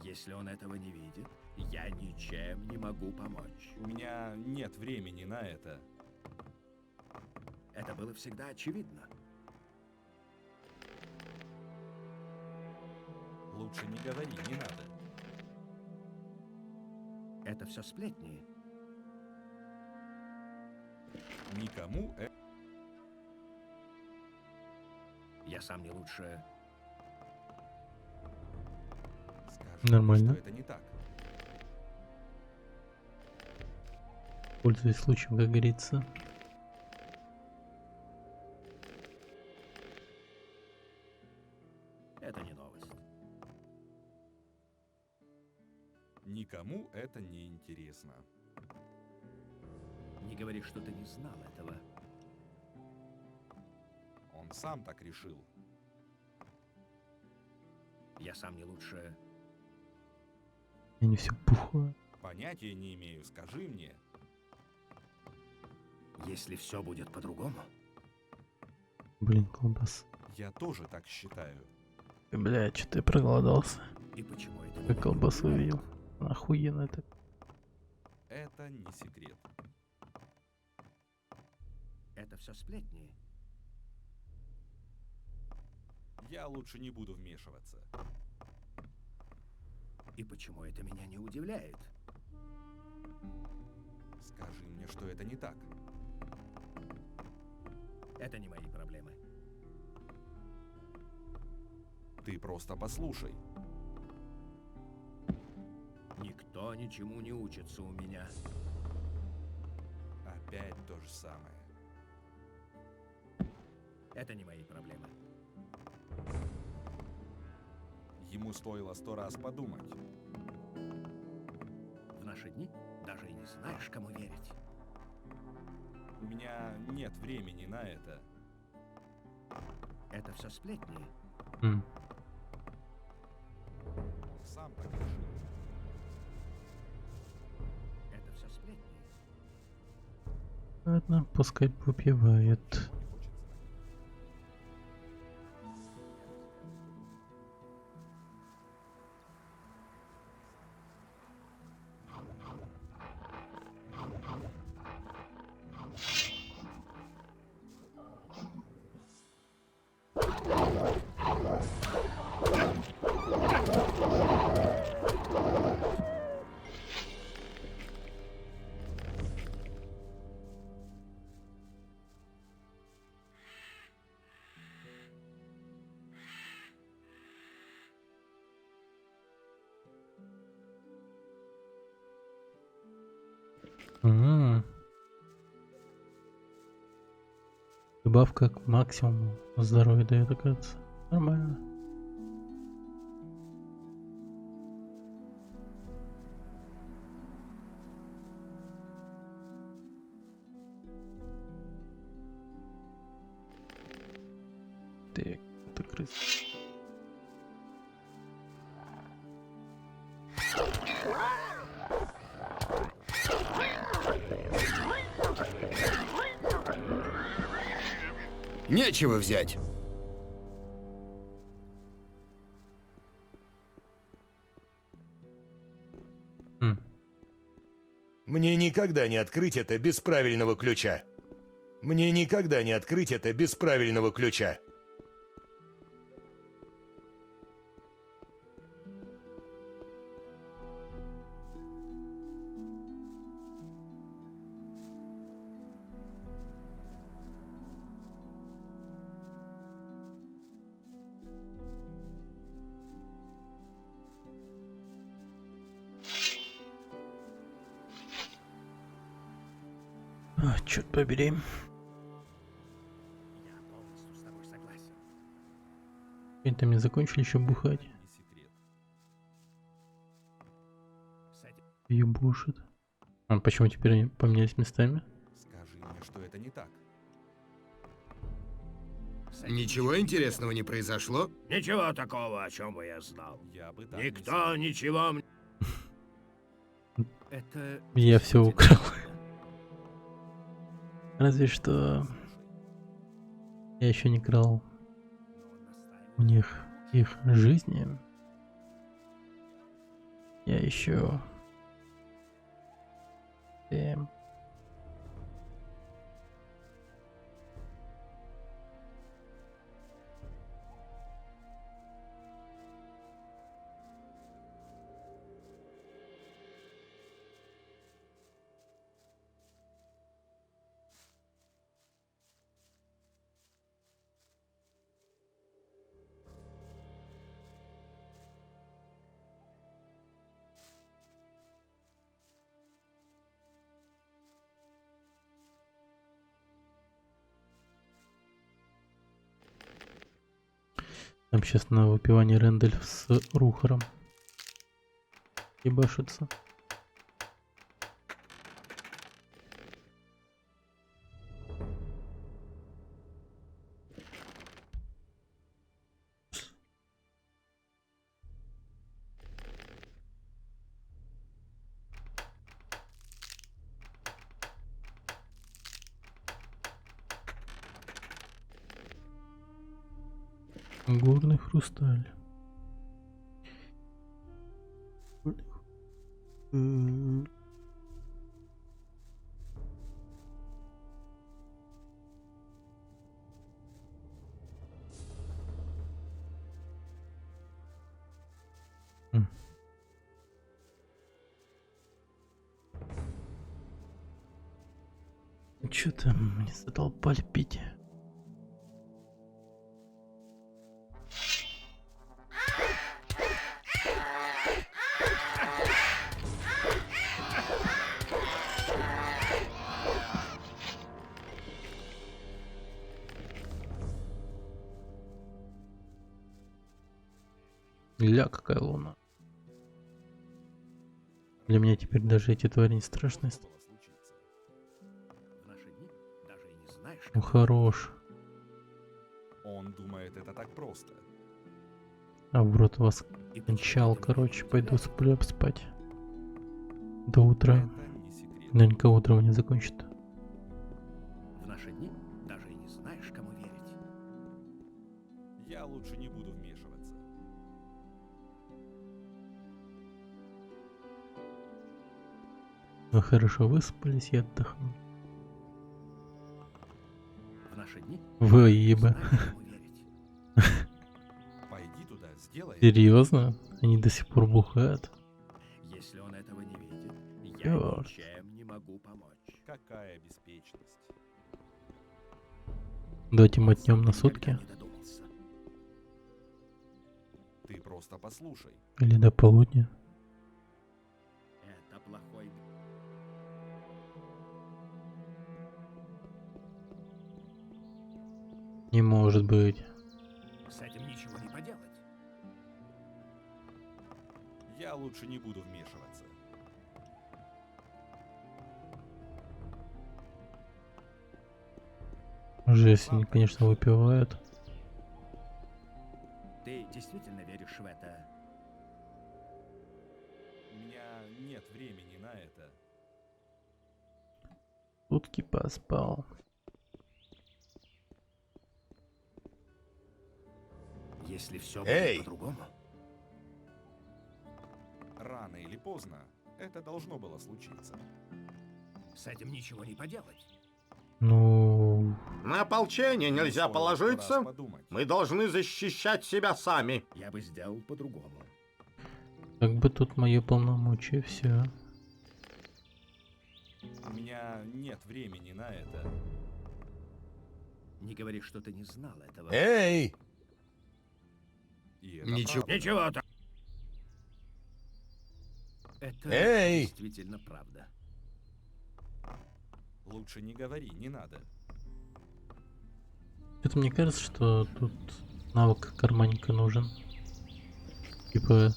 Если он этого не видит, я ничем не могу помочь. У меня нет времени на это. Это было всегда очевидно. Лучше не говори, не надо. Это все сплетни. Никому это... Я сам не лучше. Скажи, Нормально. что это не так. Пользуясь случаем, как говорится. Это не новость. Никому это не интересно. Не говори, что ты не знал этого. Он сам так решил. Я сам не лучше. Я не все пухло. Понятия не имею, скажи мне. Если все будет по-другому. Блин, колбас. Я тоже так считаю. Бля, что-то я проголодался. И почему это не Как колбасу увидел. Охуенно это. Это не секрет. Это все сплетни. Я лучше не буду вмешиваться. И почему это меня не удивляет? Скажи мне, что это не так. Это не мои проблемы. Ты просто послушай. Никто ничему не учится у меня. Опять то же самое. Это не мои проблемы. Ему стоило 100 раз подумать. В наши дни даже и не знаешь, кому верить. У меня нет времени на это. Это все сплетни. Он сам так решил. Это все сплетни. Ладно, пускай выпивает. М. Добавка к максимуму здоровья дает, оказывается. Нормально. Так, это крыса. Нечего взять. Мне никогда не открыть это без правильного ключа. Мне никогда не открыть это без правильного ключа. Черт побери. Они там не закончили еще бухать. Ебушит. А почему теперь они поменялись местами? Скажи мне, что это не так. Ничего интересного не произошло? Ничего такого, о чем бы я знал. так Никто ничего... Это... Я все украл. Разве что я еще не крал у них их жизни. Я еще... Там сейчас на выпивании Рэндальф с Рухаром ебашится. Горный хрусталь. Чё там мне задолбали пить? Ля, какая луна. Для меня теперь даже эти твари не страшны. Ну хорош. Он думает, это так просто. А в рот вас кончал, короче, пойду сплю спать. До утра. Наверняка утром не закончит. В наши дни даже и не знаешь, кому верить. Я лучше не буду вмешиваться. Вы хорошо выспались и отдохнули. В наши дни Вы ебы. Пойди туда, сделай. Серьезно? Они до сих пор бухают? Если он этого не видит, я Чёрт. ничем не могу помочь. Какая беспечность. Давайте мотнем на сутки. Ты просто послушай. Или до полудня. Это плохой... Не может быть. С этим ничего не поделать. Я лучше не буду вмешиваться. Уже если они, конечно, выпивают. Ты действительно веришь в это? У меня нет времени на это. Сутки поспал. Если все Эй! будет по-другому. Рано или поздно это должно было случиться. С этим ничего не поделать. Ну... На ополчение нельзя положиться. Мы должны защищать себя сами. Я бы сделал по-другому. Как бы тут мое полномочия, все. У меня нет времени на это. Не говори, что ты не знал этого. Эй! Ничего. Ничего так. Это Эй! действительно правда. Лучше не говори, не надо. Это мне кажется, что тут навык карманника нужен. Типа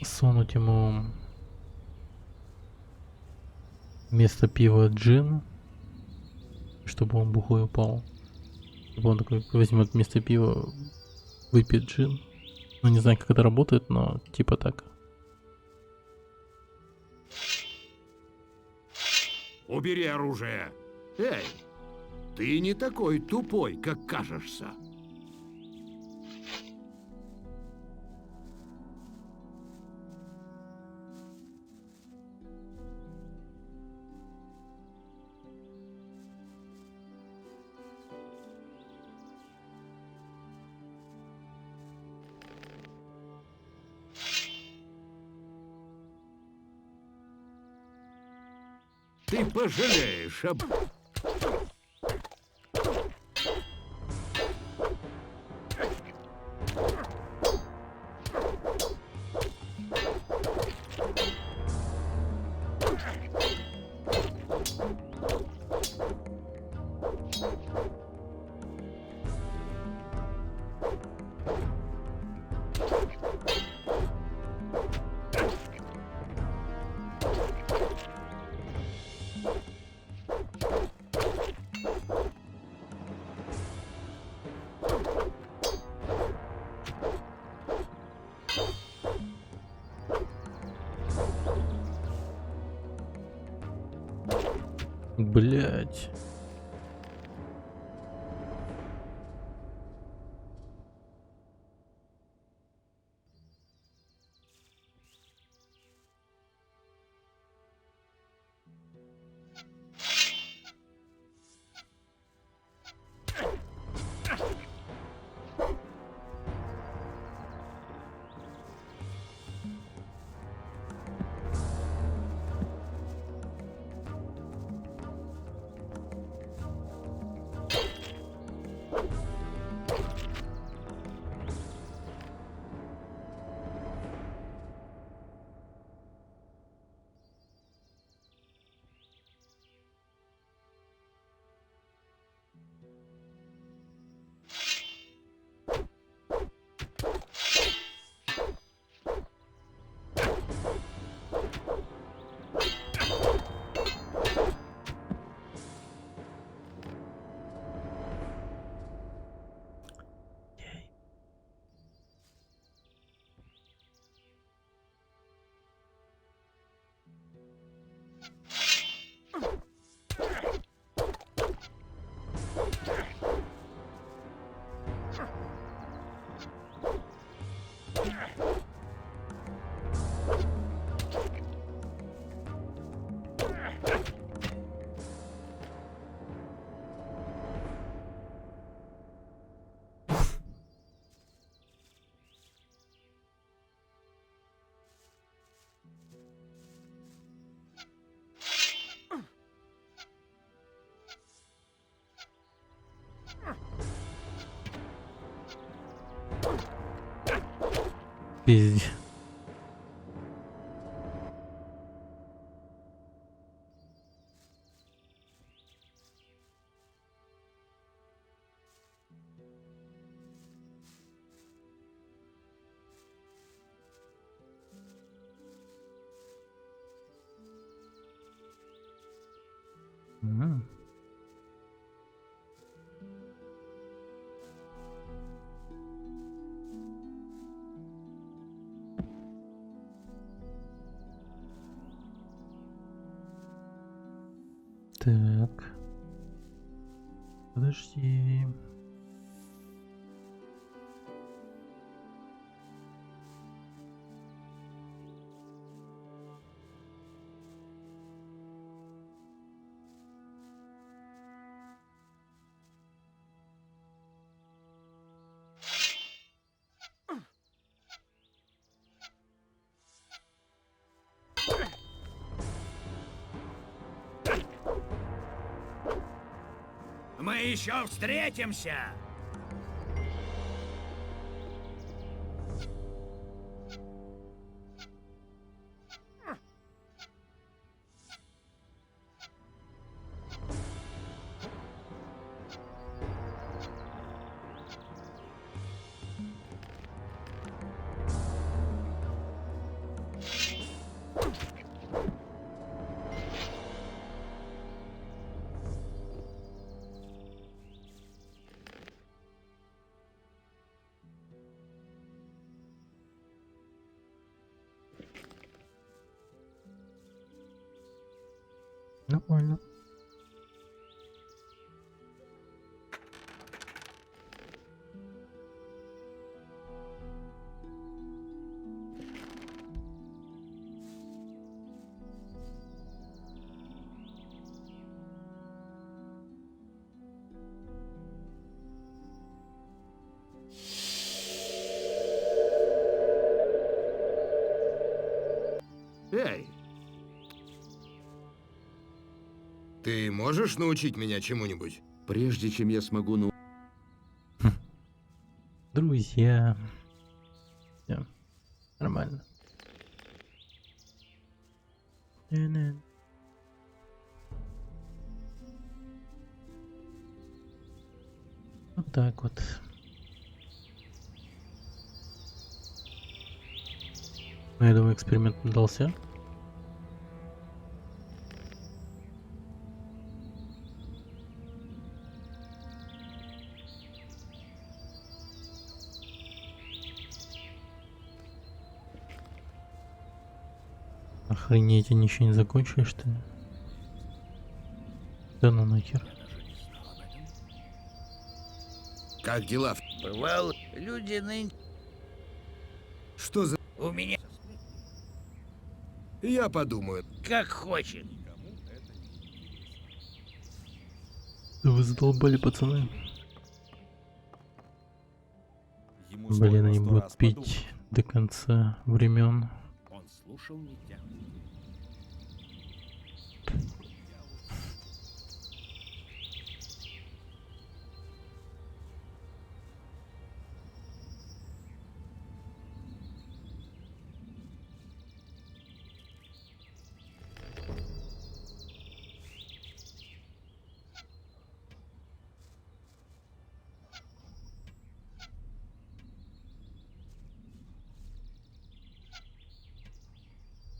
сунуть ему вместо пива джин, чтобы он бухой упал. Чтобы он такой возьмет вместо пива, выпьет джин. Ну не знаю, как это работает, но типа так. Убери оружие. Эй, ты не такой тупой, как кажешься. Ты пожалеешь об... Блять. Пиздец. Мгм. Так. Подожди. Мы еще встретимся! Нормально. Эй! Ты можешь научить меня чему-нибудь? Прежде чем я смогу Друзья. Всё. Нормально. Вот так вот. Ну, я думаю, эксперимент удался. Охренеть, они еще не закончили, что ли? Да ну нахер. Как дела? Бывал, люди нынче... Что за... У меня Я подумаю. как хочет. Да вы задолбали, пацаны. Ему Блин, стоило они 100 будут раз пить подумать. до конца времен. Он слушал меня.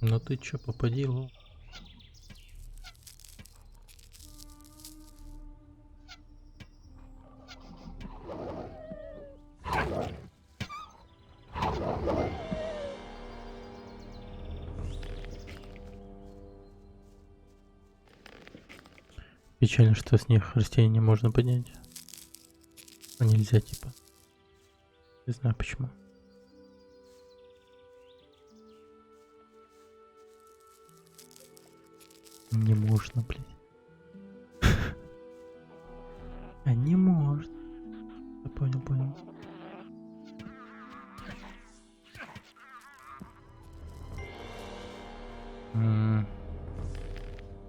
Ну ты чё, попадил? Печально, что с них растения не можно поднять. А нельзя, типа. Не знаю почему. Не можно, блин. А не можно. Я понял.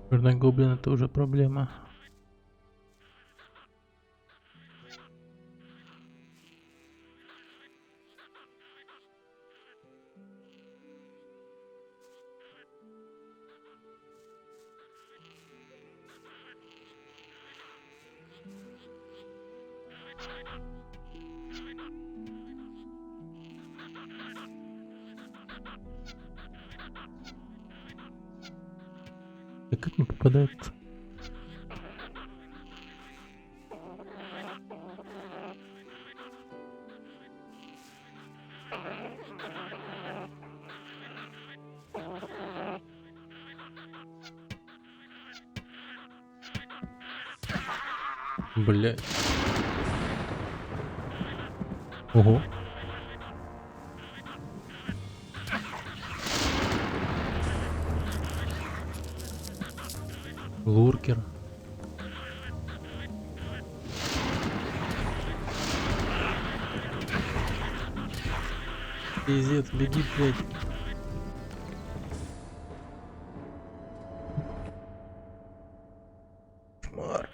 Черный гоблин — это уже проблема. Да как не попадает? Блять. Ого. Луркер. Пиздец, беги, блядь. Кошмар.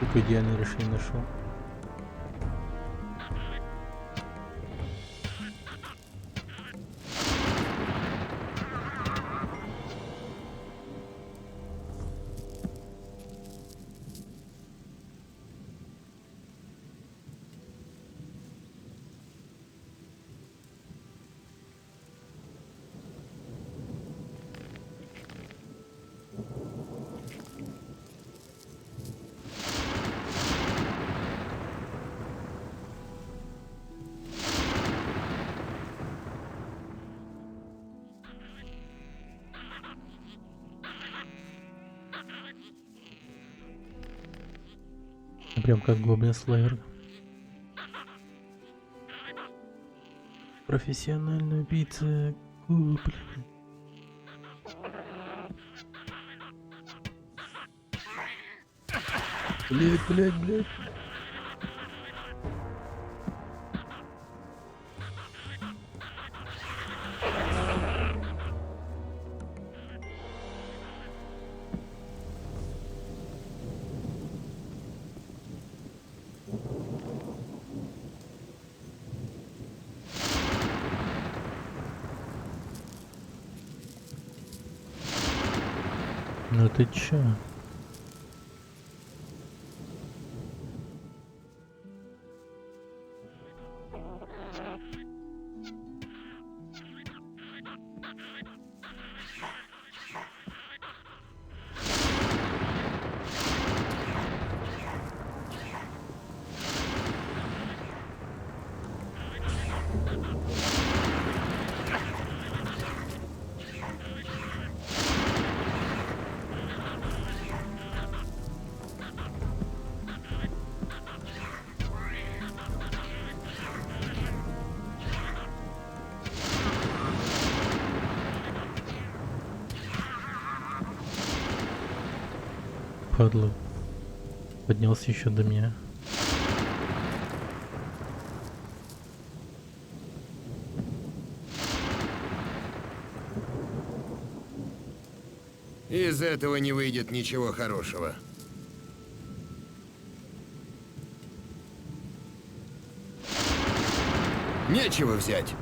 Какое идеальное решение нашел. Прям как Гоблин Слэйер. Профессиональный убийца. Блять. Ну ты чё? Падла. Поднялся еще до меня. Из этого не выйдет ничего хорошего. Нечего взять.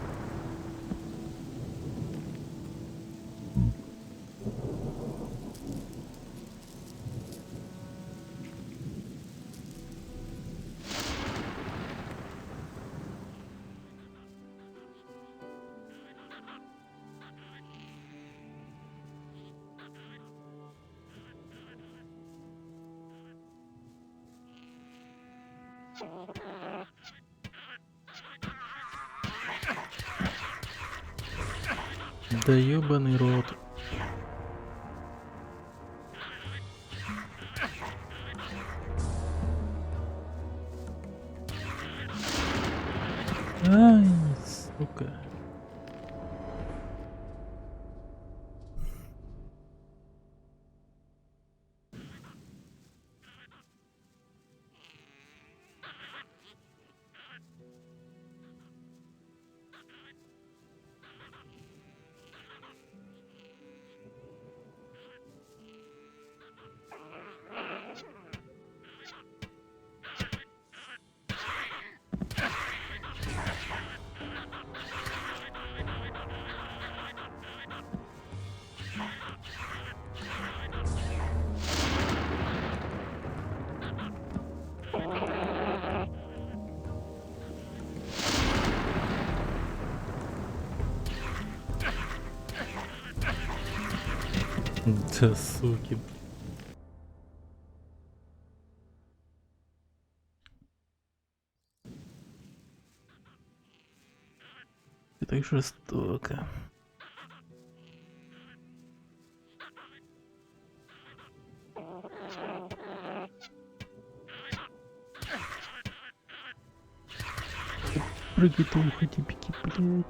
Да ёбаный рот. Ай, сука. Да, суки. Ты так жестоко. Прыгай, ты уходи, беги, блядь.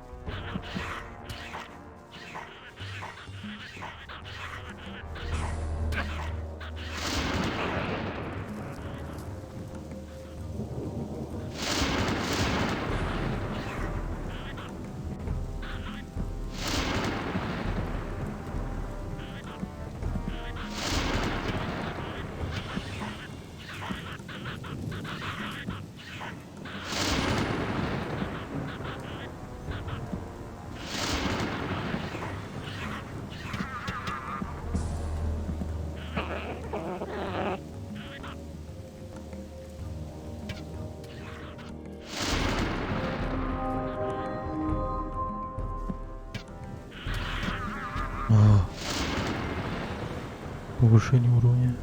Повышение уровня.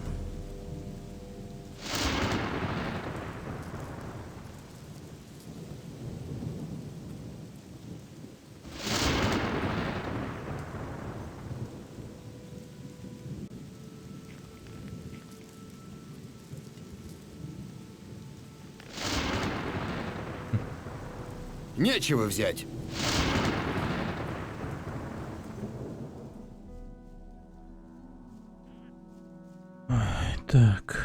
Нечего взять. Так.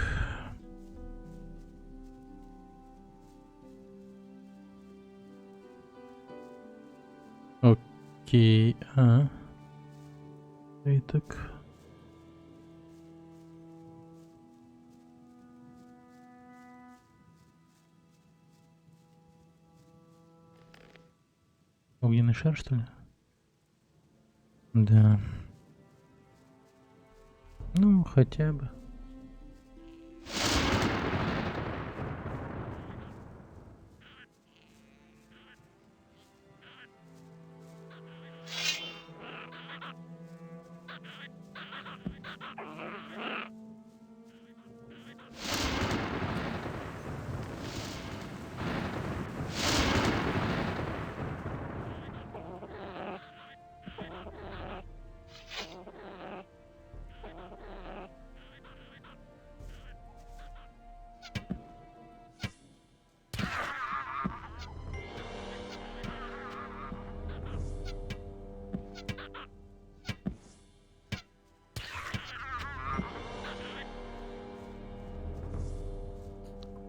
Окей. Итак. Огненный шар, что ли? Да. Ну, хотя бы.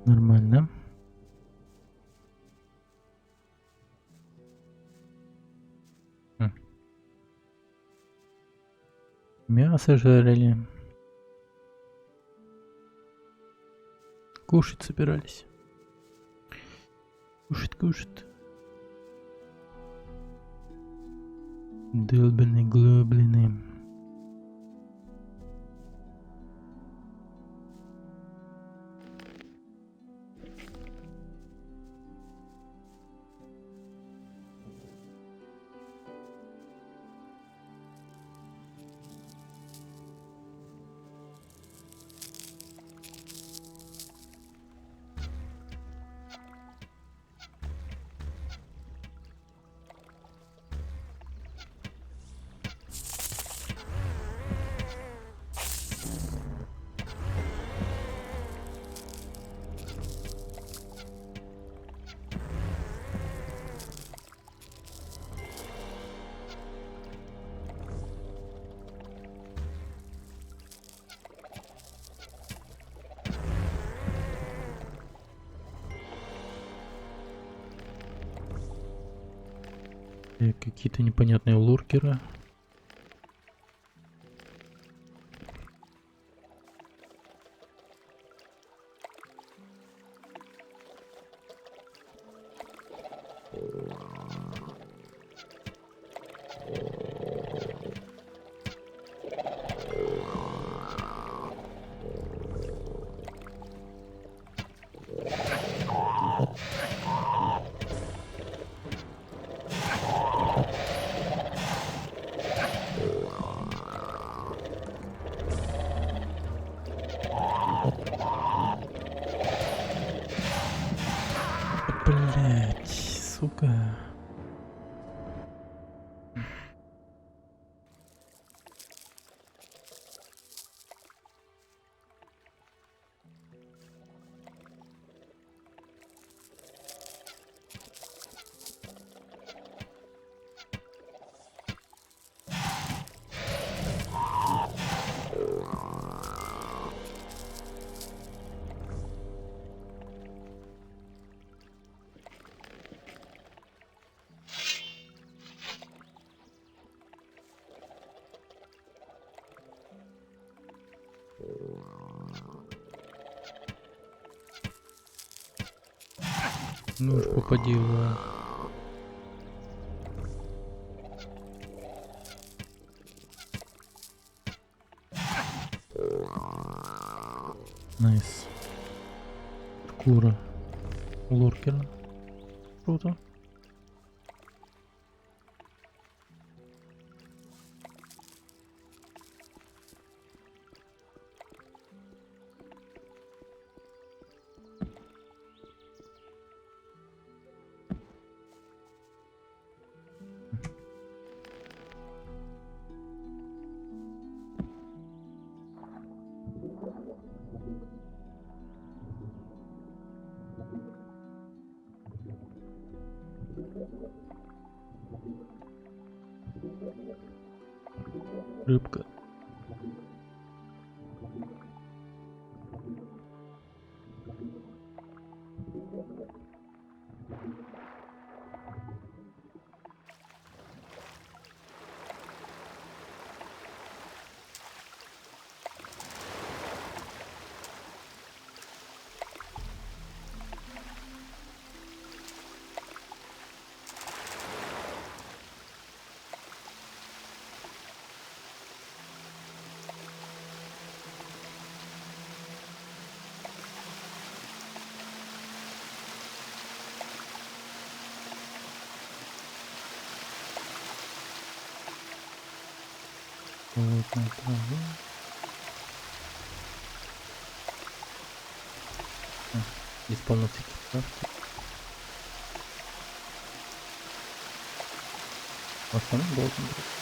Нормально. Мясо жарили. Кушать собирались. Кушать. Долбаные глоблины. Какие-то непонятные луркеры. Рыбка. Ну уж попади в... Найс. Шкура луркера. Круто. Рыбка. Болотная трава. Здесь полно всяких травки. В основном болотная трава.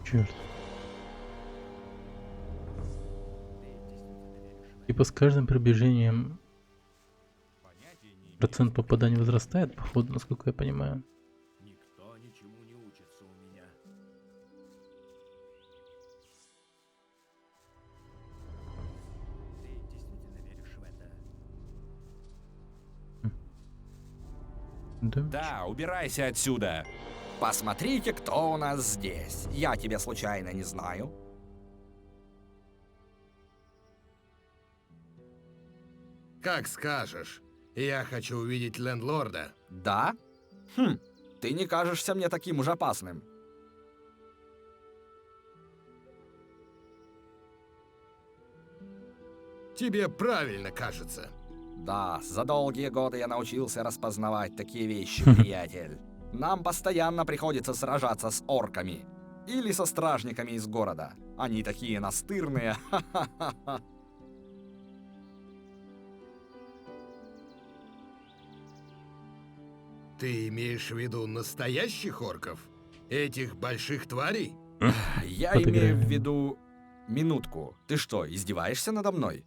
Черт. Типа с каждым приближением процент попадания возрастает, походу, насколько я понимаю. Никто ничему не учится у меня. Ты действительно веришь в это? Да, убирайся отсюда. Посмотрите, кто у нас здесь. Я тебя случайно не знаю. Как скажешь. Я хочу увидеть лендлорда. Да? Хм. Ты не кажешься мне таким уж опасным. Тебе правильно кажется. Да, за долгие годы я научился распознавать такие вещи, приятель. Нам постоянно приходится сражаться с орками. Или со стражниками из города. Они такие настырные. Ха-ха-ха. Ты имеешь в виду настоящих орков? Этих больших тварей? Я имею в виду... Минутку. Ты что, издеваешься надо мной?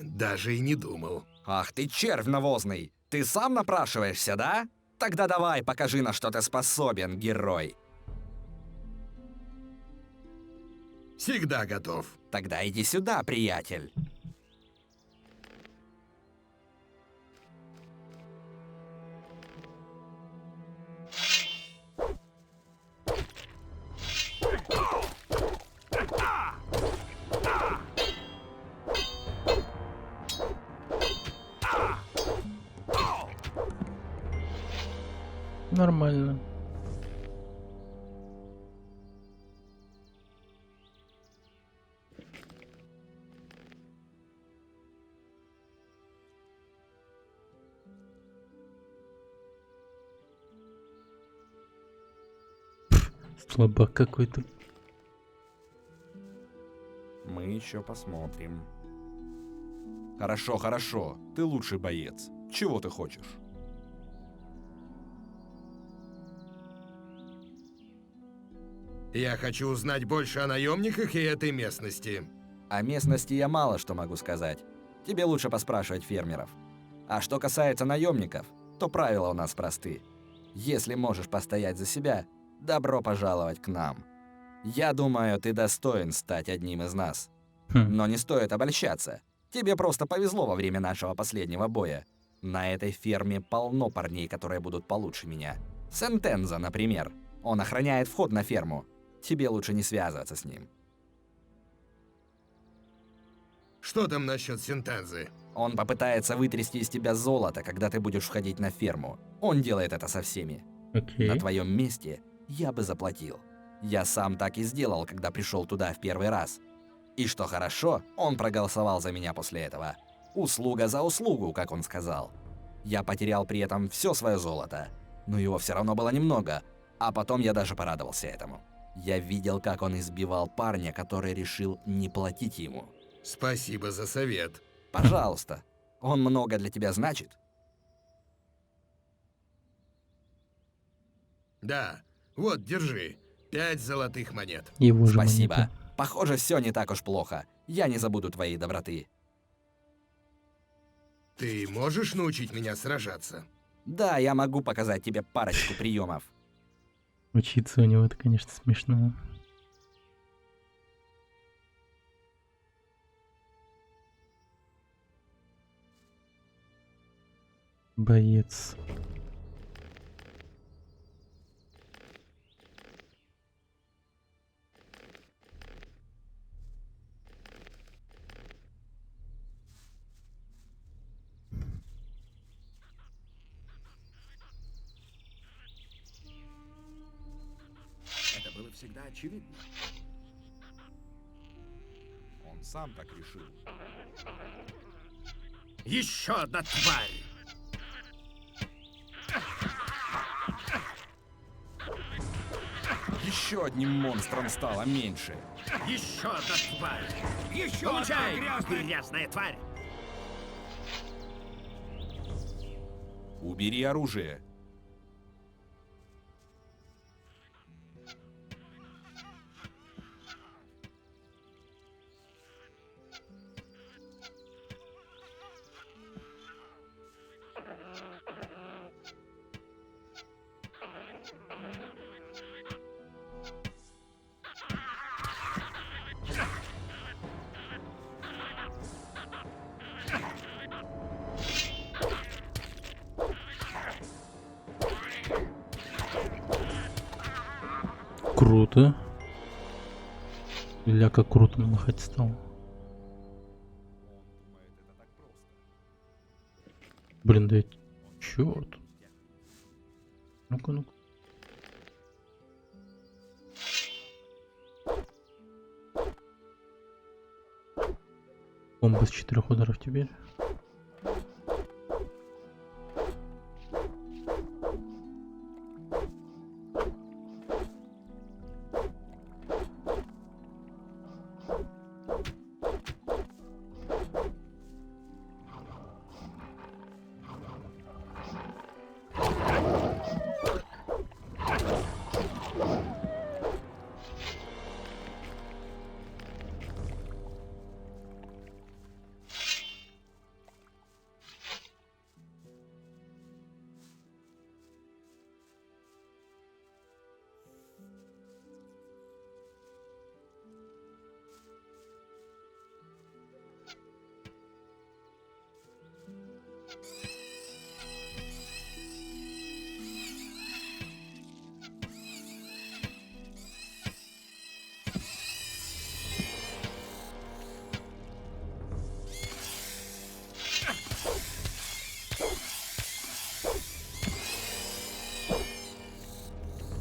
Даже и не думал. Ах ты червь навозный! Ты сам напрашиваешься, да? Тогда давай, покажи, на что ты способен, герой. Всегда готов. Тогда иди сюда, приятель. Нормально. Слабак какой-то. Мы еще посмотрим. Хорошо, хорошо. Ты лучший боец. Чего ты хочешь? Я хочу узнать больше о наемниках и этой местности. О местности я мало что могу сказать. Тебе лучше поспрашивать фермеров. А что касается наемников, то правила у нас просты. Если можешь постоять за себя, добро пожаловать к нам. Я думаю, ты достоин стать одним из нас. Но не стоит обольщаться. Тебе просто повезло во время нашего последнего боя. На этой ферме полно парней, которые будут получше меня. Сентенза, например. Он охраняет вход на ферму. Тебе лучше не связываться с ним. Что там насчет Сентензы? Он попытается вытрясти из тебя золото, когда ты будешь входить на ферму. Он делает это со всеми. На твоем месте я бы заплатил. Я сам так и сделал, когда пришел туда в первый раз. И что хорошо, он проголосовал за меня после этого. Услуга за услугу, как он сказал. Я потерял при этом все свое золото, но его все равно было немного, а потом я даже порадовался этому. Я видел, как он избивал парня, который решил не платить ему. Спасибо за совет. Пожалуйста. Он много для тебя значит? Да. Вот, держи. 5 золотых монет. Его же Спасибо. монета. Похоже, все не так уж плохо. Я не забуду твоей доброты. Ты можешь научить меня сражаться? Да, я могу показать тебе парочку приемов. Учиться у него это, конечно, смешно. Боец. Это было всегда очевидно. Он сам так решил. Еще одна тварь! Еще одним монстром стало меньше. Еще одна тварь! Еще Получай, одна грязная тварь! Убери оружие. Круто. Ля, как круто махать стал. Блин, да черт. Ну-ка, ну-ка. Бомба с 4 ударов теперь.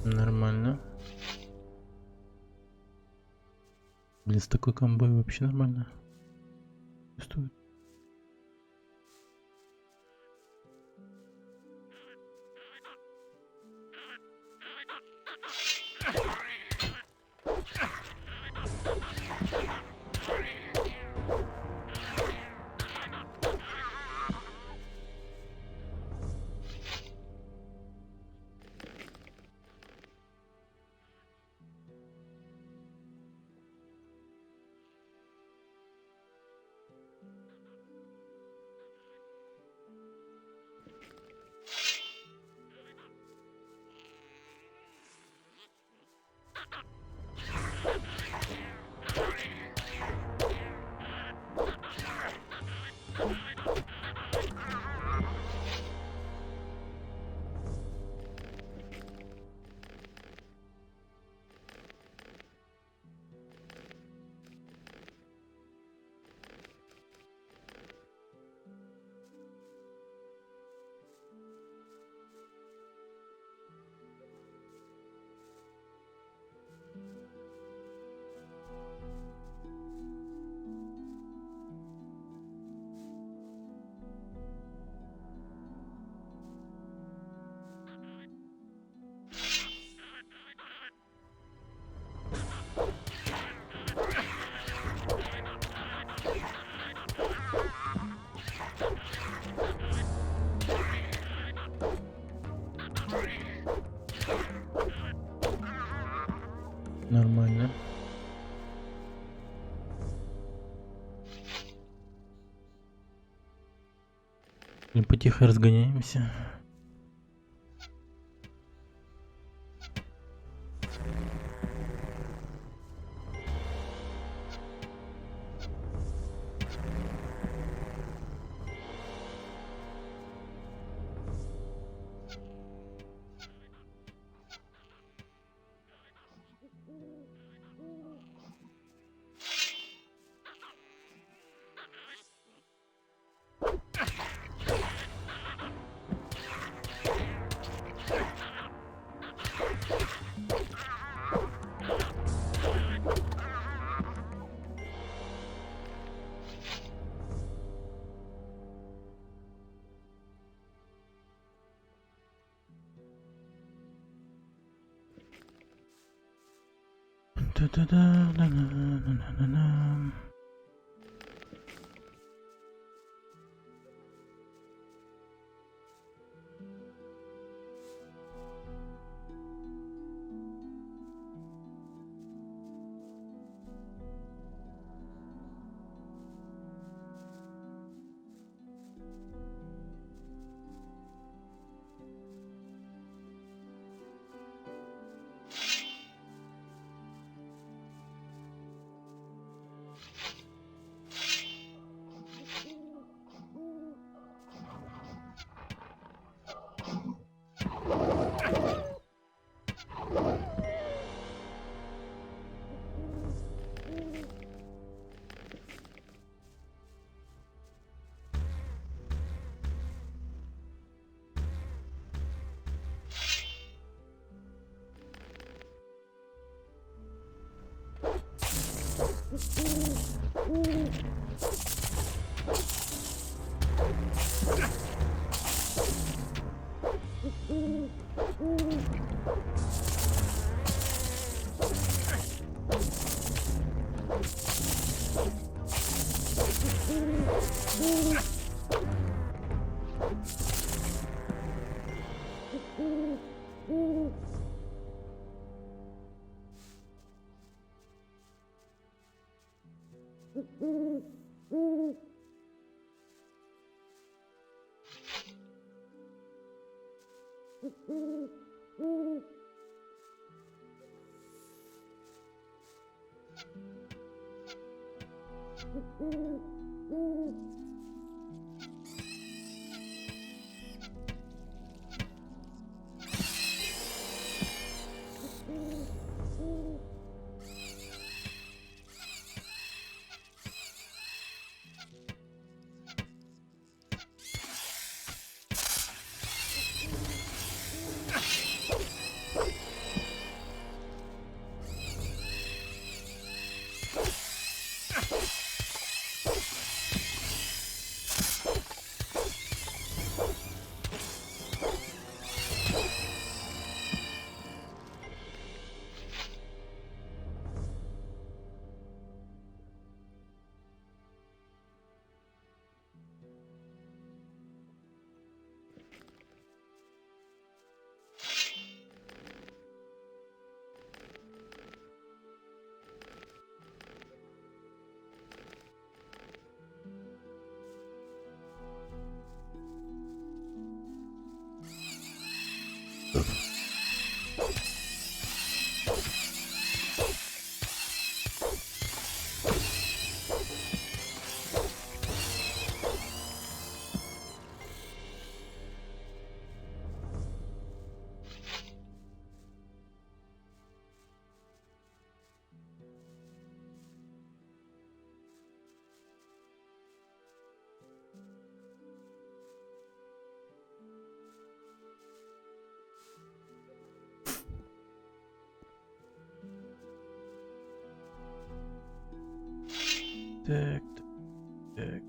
Нормально. Блин, с такой комбой вообще нормально. Чувствую. Нормально. И потихо разгоняемся. Да-да-да-да-да-да-да-да. Так, так.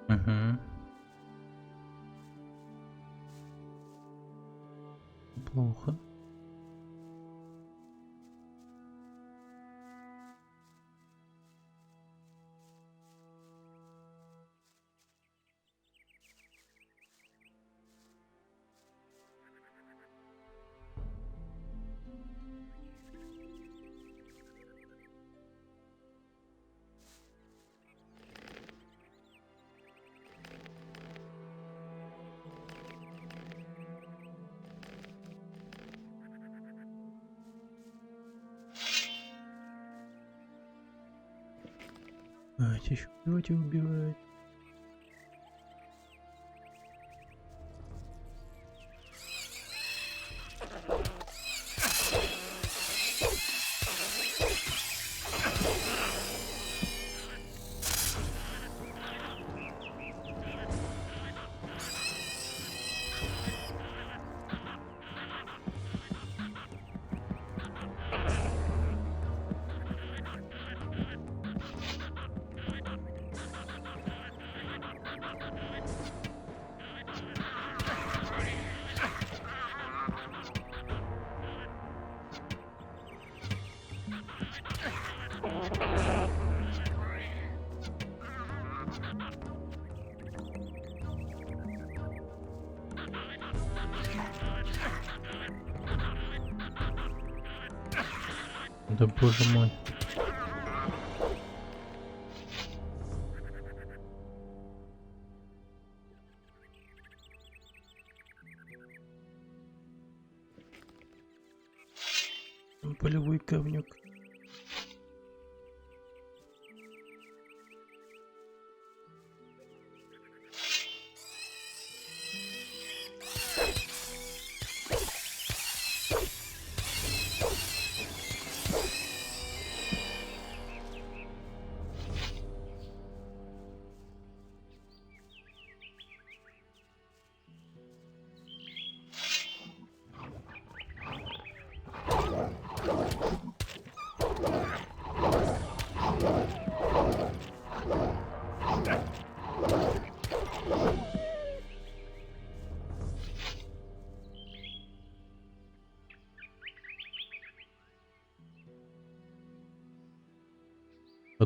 Угу. Плохо. Еще убивать и убивать. Да боже мой. Полевой говнюк.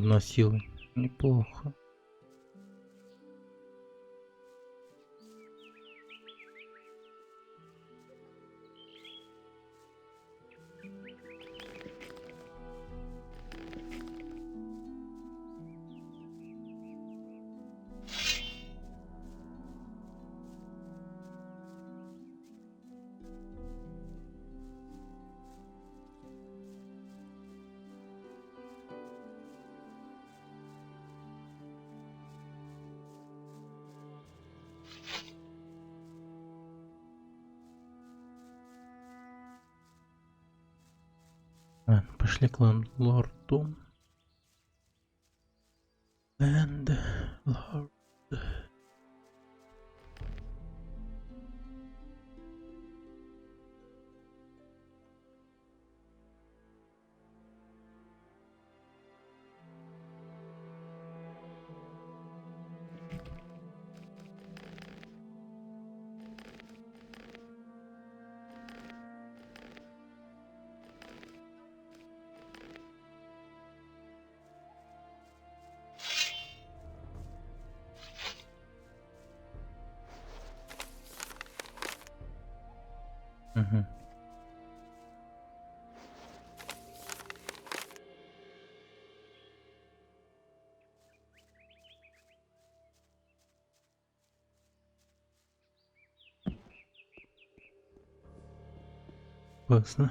Одна сила. Неплохо. Пошли к лорду. Лорд. Угу. Классно.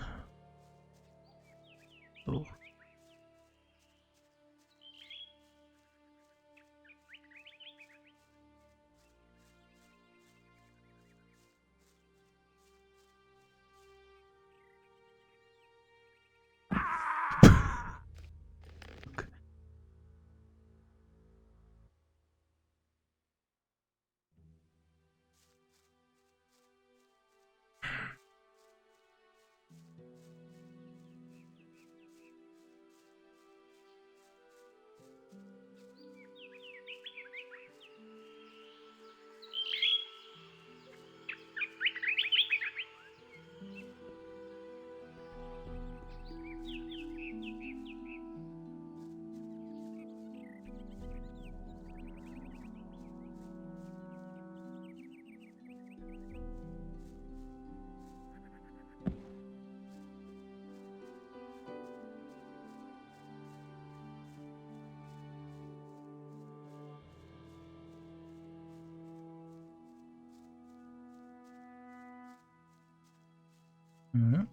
Угу.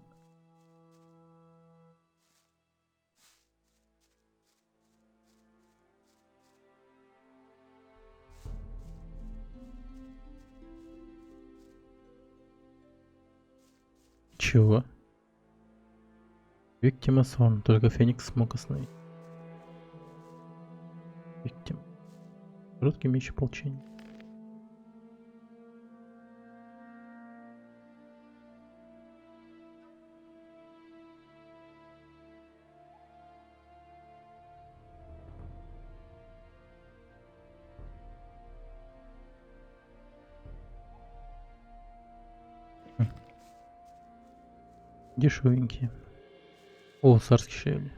Чего? Виктима сон, только Феникс смог остановить. Виктим. Короткий меч ополчения. Дешевенькие. О, царский щебень.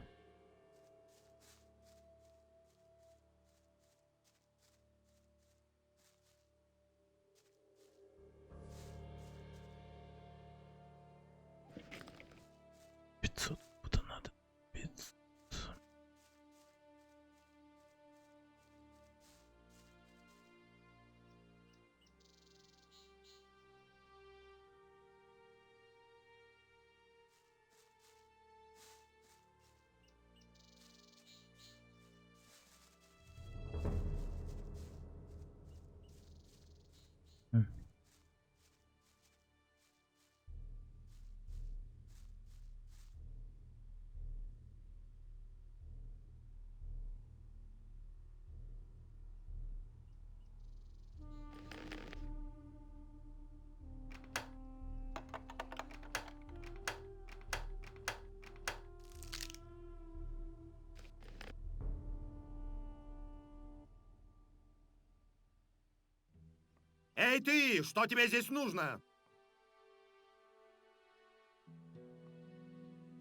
Эй ты, что тебе здесь нужно?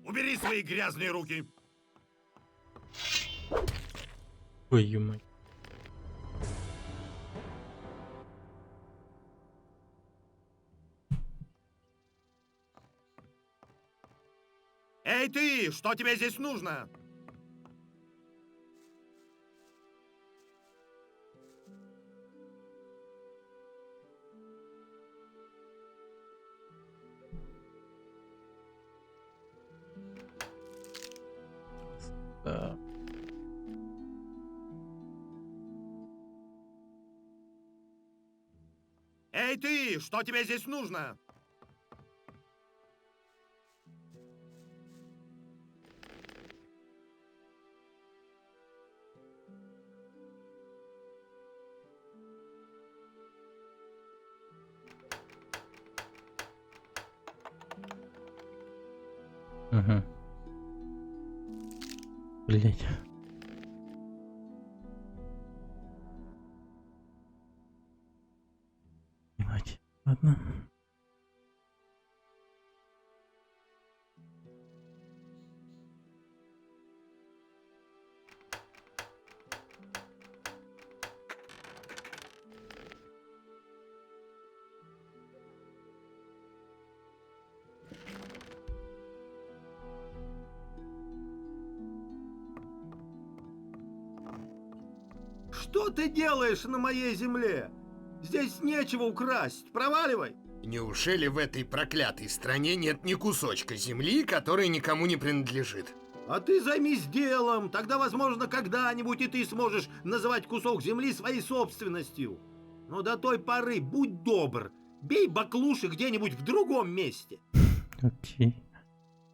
Убери свои грязные руки. Ой, ё-моё. Эй ты, что тебе здесь нужно? Да. Эй ты, что тебе здесь нужно? Угу. Блять. Ебать. Ладно. Что ты делаешь на моей земле? Здесь нечего украсть. Проваливай. Неужели в этой проклятой стране нет ни кусочка земли, который никому не принадлежит? А ты займись делом. Тогда, возможно, когда-нибудь и ты сможешь называть кусок земли своей собственностью. Но до той поры будь добр. Бей баклуши где-нибудь в другом месте. Окей.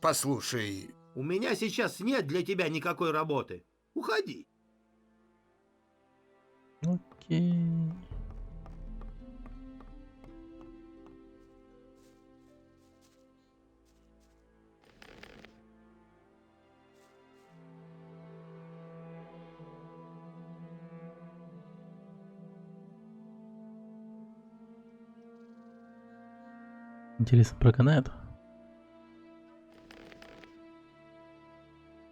Послушай... У меня сейчас нет для тебя никакой работы. Уходи. Окей. Интересно, проканает?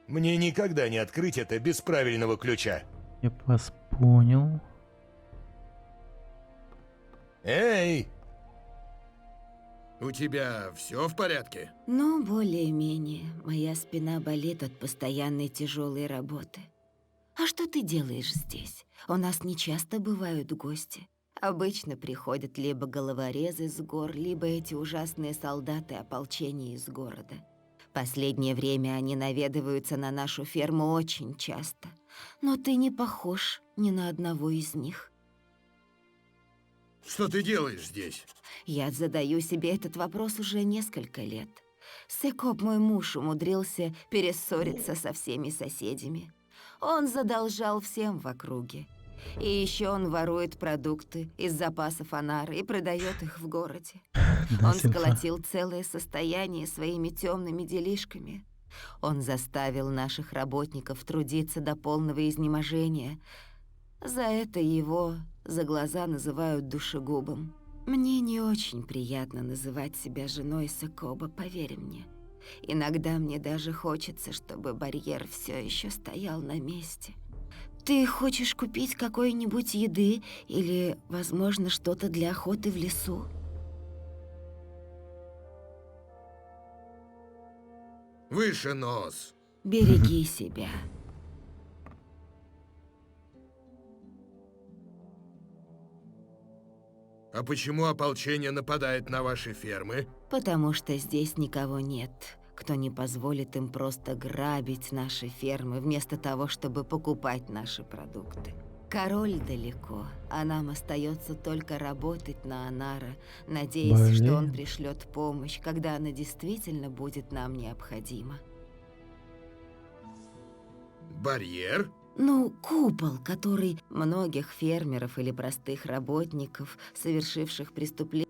Мне никогда не открыть это без правильного ключа. Я вас понял. Эй! У тебя все в порядке? Ну, более-менее. Моя спина болит от постоянной тяжелой работы. А что ты делаешь здесь? У нас не часто бывают гости. Обычно приходят либо головорезы с гор, либо эти ужасные солдаты ополчения из города. Последнее время они наведываются на нашу ферму очень часто. Но ты не похож ни на одного из них. Что ты делаешь здесь? Я задаю себе этот вопрос уже несколько лет. Секоп, мой муж, умудрился перессориться со всеми соседями. Он задолжал всем в округе. И еще он ворует продукты из запасов Анара и продает их в городе. Он сколотил целое состояние своими темными делишками. Он заставил наших работников трудиться до полного изнеможения. За это его за глаза называют душегубом. Мне не очень приятно называть себя женой Секоба, поверь мне. Иногда мне даже хочется, чтобы барьер все еще стоял на месте. Ты хочешь купить какой-нибудь еды или, возможно, что-то для охоты в лесу? Выше нос. Береги себя. А почему ополчение нападает на ваши фермы? Потому что здесь никого нет, кто не позволит им просто грабить наши фермы, вместо того, чтобы покупать наши продукты. Король далеко, а нам остается только работать на Анара, надеясь, что он пришлет помощь, когда она действительно будет нам необходима. Барьер? Ну, купол, который многих фермеров или простых работников, совершивших преступление.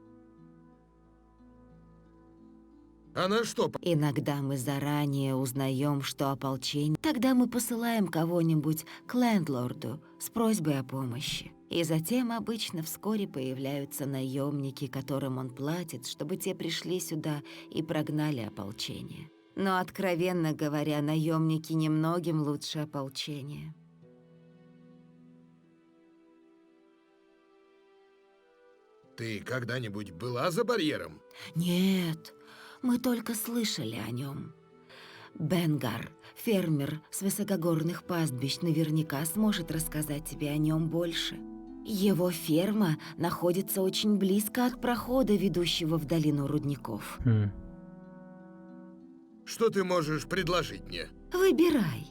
Она что? Иногда мы заранее узнаем, что ополчение. Тогда мы посылаем кого-нибудь к лендлорду с просьбой о помощи. И затем обычно вскоре появляются наемники, которым он платит, чтобы те пришли сюда и прогнали ополчение. Но, откровенно говоря, наемники немногим лучше ополчения. ты когда-нибудь была за барьером? Нет, мы только слышали о нем. Бенгар, фермер с высокогорных пастбищ, наверняка сможет рассказать тебе о нем больше. Его ферма находится очень близко от прохода, ведущего в долину рудников. Что ты можешь предложить мне? Выбирай.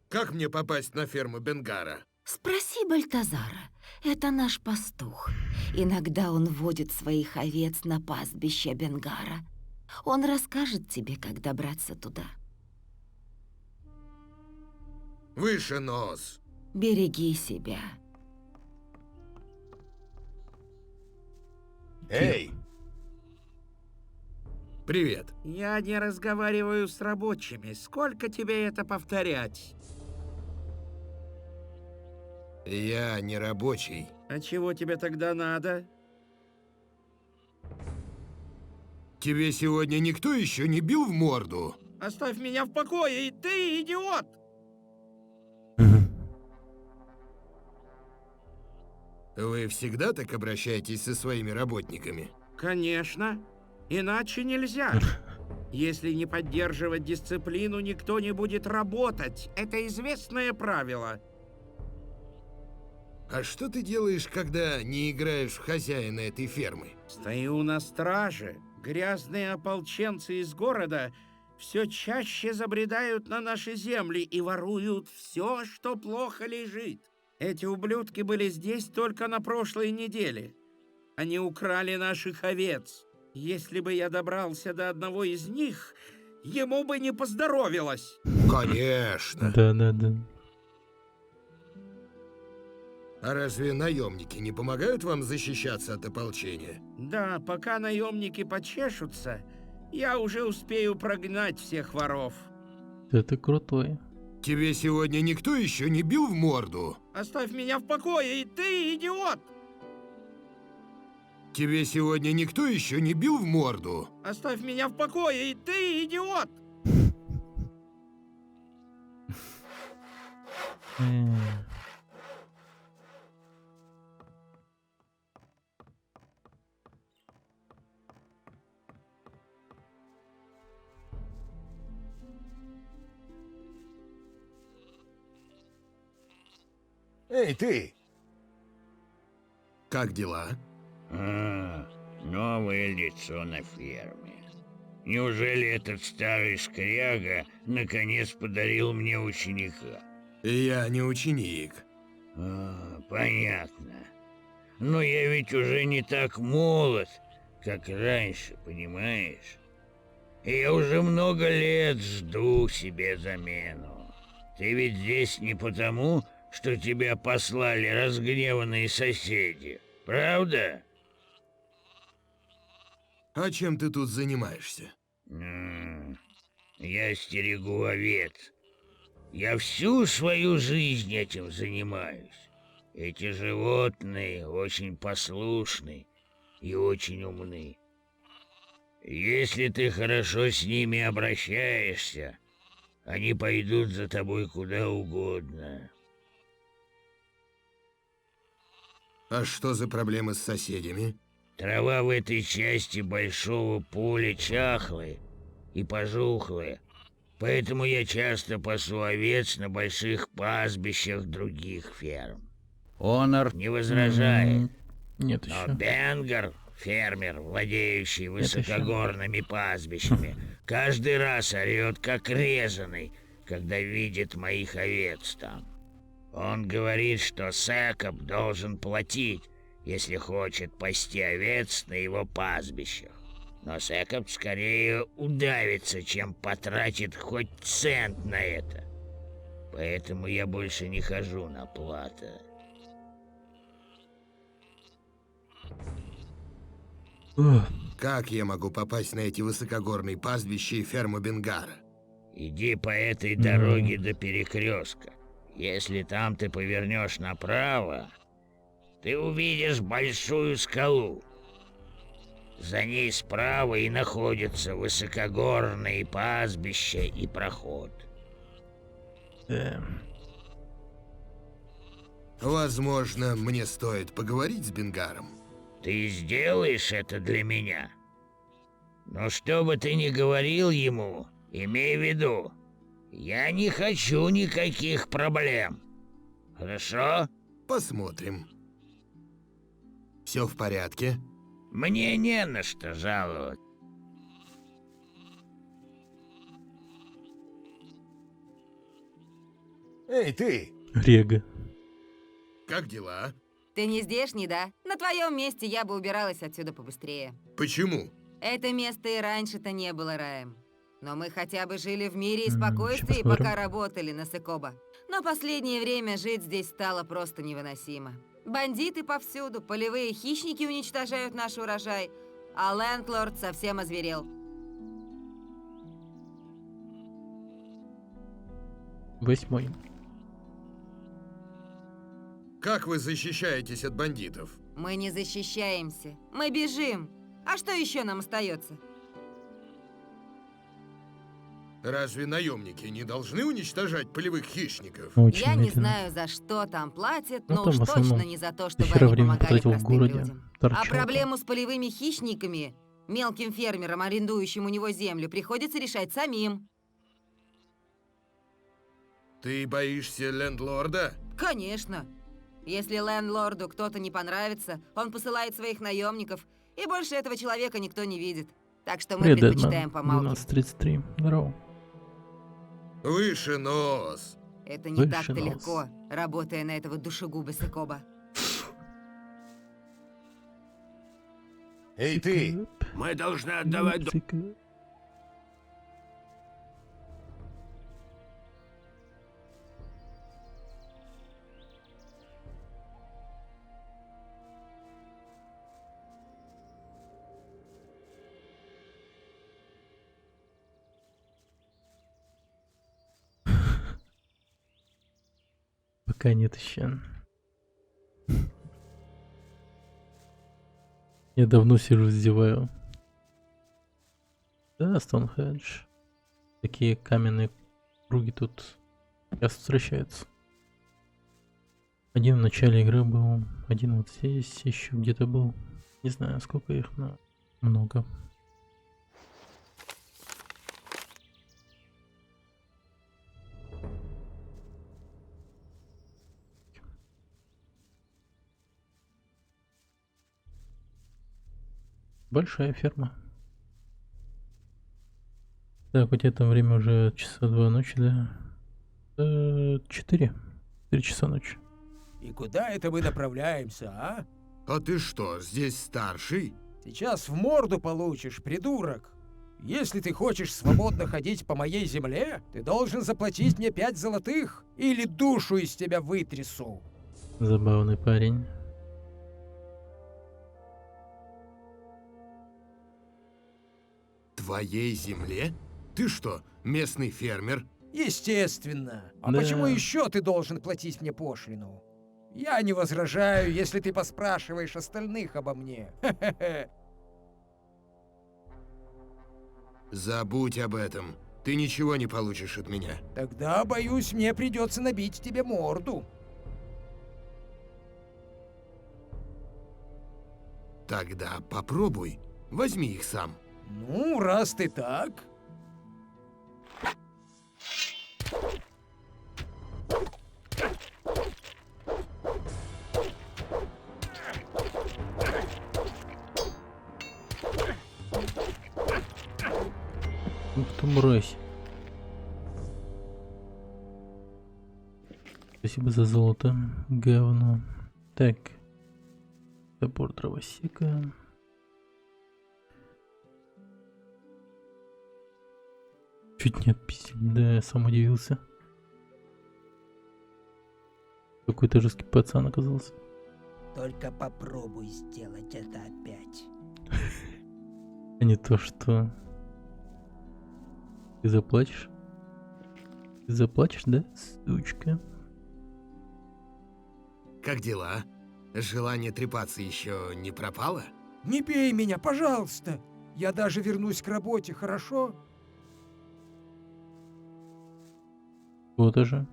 Как мне попасть на ферму Бенгара? Спроси Бальтазара. Это наш пастух. Иногда он водит своих овец на пастбище Бенгара. Он расскажет тебе, как добраться туда. Выше нос. Береги себя. Эй! Привет. Я не разговариваю с рабочими. Сколько тебе это повторять? Я не рабочий. А чего тебе тогда надо? Тебе сегодня никто еще не бил в морду? Оставь меня в покое, и ты идиот! Вы всегда так обращаетесь со своими работниками? Конечно. Иначе нельзя. Если не поддерживать дисциплину, никто не будет работать. Это известное правило. А что ты делаешь, когда не играешь в хозяина этой фермы? Стою на страже. Грязные ополченцы из города все чаще забредают на наши земли и воруют все, что плохо лежит. Эти ублюдки были здесь только на прошлой неделе. Они украли наших овец. Если бы я добрался до одного из них, ему бы не поздоровилось. Конечно. Да. А разве наемники не помогают вам защищаться от ополчения? Да, пока наемники почешутся, я уже успею прогнать всех воров. Это крутой. Тебе сегодня никто еще не бил в морду? Оставь меня в покое, и ты, идиот! Тебе сегодня никто еще не бил в морду? Оставь меня в покое, и ты, идиот! Эй, ты! Как дела? Новое лицо на ферме. Неужели этот старый скряга наконец подарил мне ученика? Я не ученик. Понятно. Но я ведь уже не так молод, как раньше, понимаешь? И я уже много лет жду себе замену. Ты ведь здесь не потому, что тебя послали разгневанные соседи, правда? А чем ты тут занимаешься? Я стерегу овец. Я всю свою жизнь этим занимаюсь. Эти животные очень послушны и очень умны. Если ты хорошо с ними обращаешься, они пойдут за тобой куда угодно. А что за проблемы с соседями? Трава в этой части большого поля чахлая и пожухлая, поэтому я часто пасу овец на больших пастбищах других ферм. Онор не возражает, Нет но еще. Бенгар, фермер, владеющий еще. высокогорными пастбищами, каждый раз орет как резаный, когда видит моих овец там. Он говорит, что Секоп должен платить, если хочет пасти овец на его пастбищах. Но Секоп скорее удавится, чем потратит хоть цент на это. Поэтому я больше не хожу на плато. Как я могу попасть на эти высокогорные пастбища и ферму Бенгара? Иди по этой дороге до перекрестка. Если там ты повернешь направо, ты увидишь большую скалу. За ней справа и находятся высокогорные пастбища и проход. Возможно, мне стоит поговорить с Бенгаром. Ты сделаешь это для меня? Но что бы ты ни говорил ему, имей в виду, я не хочу никаких проблем. Хорошо? Посмотрим. Все в порядке? Мне не на что жаловать. Эй, ты! Рега. Как дела? Ты не здешний, да? На твоем месте я бы убиралась отсюда побыстрее. Почему? Это место и раньше-то не было раем. Но мы хотя бы жили в мире и спокойствии, посмотрим. пока работали на Секоба. Но последнее время жить здесь стало просто невыносимо. Бандиты повсюду, полевые хищники уничтожают наш урожай, а лендлорд совсем озверел. Восьмой. Как вы защищаетесь от бандитов? Мы не защищаемся, мы бежим. А что еще нам остается? Разве наемники не должны уничтожать полевых хищников? Очень Я не медленно. знаю, за что там платят, Ну, но там уж в основном точно не за то, чтобы дофига они времени помогали потратил в простым городе, людям. торчал А там. проблему с полевыми хищниками, мелким фермерам, арендующим у него землю, приходится решать самим. Ты боишься лендлорда? Конечно. Если лендлорду кто-то не понравится, он посылает своих наемников, и больше этого человека никто не видит. Так что мы Привет, предпочитаем Дэдман. помалкивать. 12:33. Здорово. Выше нос. Это не Выше так-то нос. легко, работая на этого душегуба Секоба. Эй, ты! Мы должны отдавать... Пока нет еще. Я давно сижу, издеваю. Да, Стоунхендж. Такие каменные круги тут часто встречаются. Один в начале игры был, один вот здесь еще где-то был. Не знаю, сколько их, но много. Большая ферма. Так, у тебя там время уже часа 2 ночи, да? 4. 4 часа ночи. И куда это мы направляемся, а? А ты что, здесь старший? Сейчас в морду получишь, придурок. Если ты хочешь свободно ходить по моей земле, ты должен заплатить мне 5 золотых, или душу из тебя вытрясу. Забавный парень. твоей земле? Ты что, местный фермер? Естественно. А Да. почему еще ты должен платить мне пошлину? Я не возражаю, если ты поспрашиваешь остальных обо мне. Забудь об этом. Ты ничего не получишь от меня. Тогда, боюсь, мне придется набить тебе морду. Тогда попробуй. Возьми их сам. Ну, раз ты так. Ух ты, мразь. Спасибо за золото. Говно. Так. Топор дровосека. Чуть не отпиздили, да, я сам удивился. Какой-то жесткий пацан оказался. Только попробуй сделать это опять. А не то, что... Ты заплачешь? Ты заплачешь, да, сучка? Как дела? Желание трепаться еще не пропало? Не бей меня, пожалуйста. Я даже вернусь к работе, хорошо? Вот же.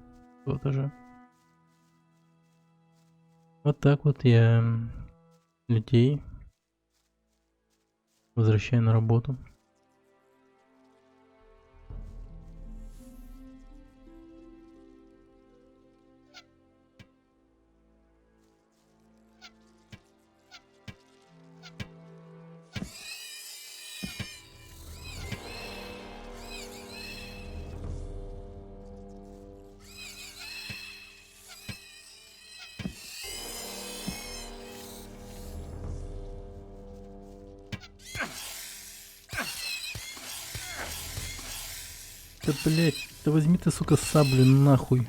Вот же. Вот так вот я людей возвращаю на работу. Да блять, да возьми ты, сука, саблю нахуй.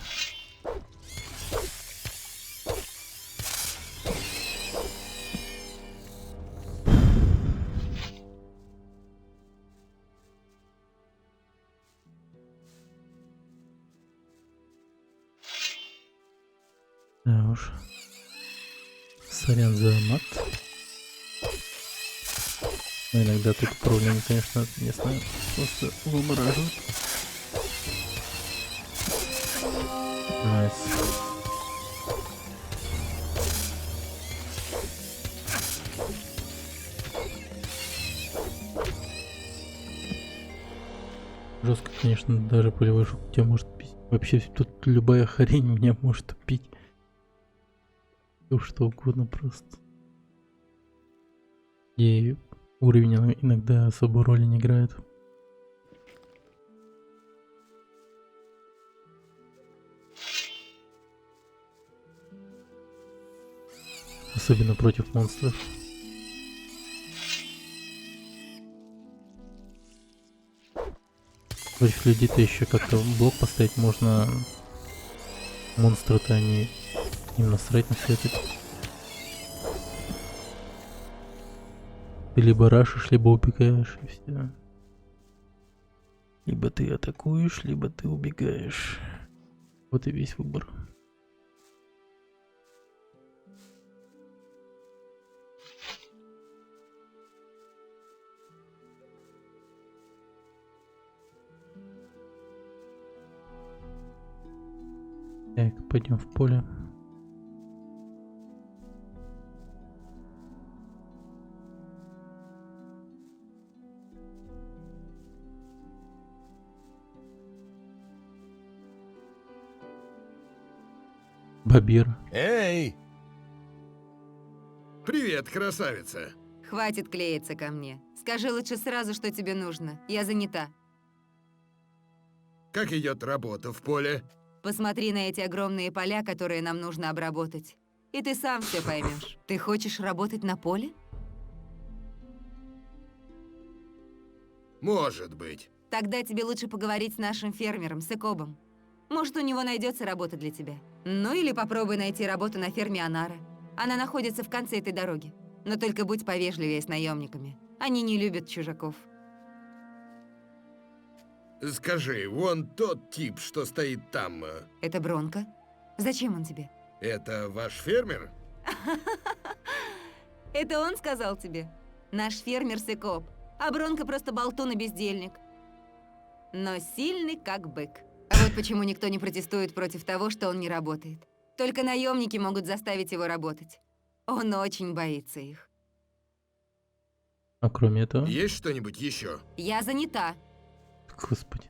Да уж. Сорян за мат. Но иногда тут управление, конечно, не знаю, просто вымораживает. Найс. Жестко, конечно, даже полевой жук тебя может пить. Вообще тут любая хрень меня может убить. Все что угодно просто. И уровень иногда особой роли не играет. Особенно против монстров. Против людей-то еще как-то блок поставить можно. Монстры-то они им насрать на все это. Ты либо рашишь, либо убегаешь, и все. Либо ты атакуешь, либо ты убегаешь. Вот и весь выбор. Так, пойдем в поле. Бабир. Эй! Привет, красавица. Хватит клеиться ко мне. Скажи лучше сразу, что тебе нужно. Я занята. Как идет работа в поле? Посмотри на эти огромные поля, которые нам нужно обработать. И ты сам все поймешь. Ты хочешь работать на поле? Может быть. Тогда тебе лучше поговорить с нашим фермером, с Экобом. Может, у него найдется работа для тебя. Ну или попробуй найти работу на ферме Анара. Она находится в конце этой дороги. Но только будь повежливее с наемниками. Они не любят чужаков. Скажи, вон тот тип, что стоит там, Это Бронко. Зачем он тебе? это ваш фермер? Это он сказал тебе? Наш фермер Секоп. А Бронко просто болтун и бездельник. Но сильный как бык. А вот почему никто не протестует против того, что он не работает. Только наемники могут заставить его работать. Он очень боится их. А кроме этого? Есть что-нибудь еще? Я занята. Господи.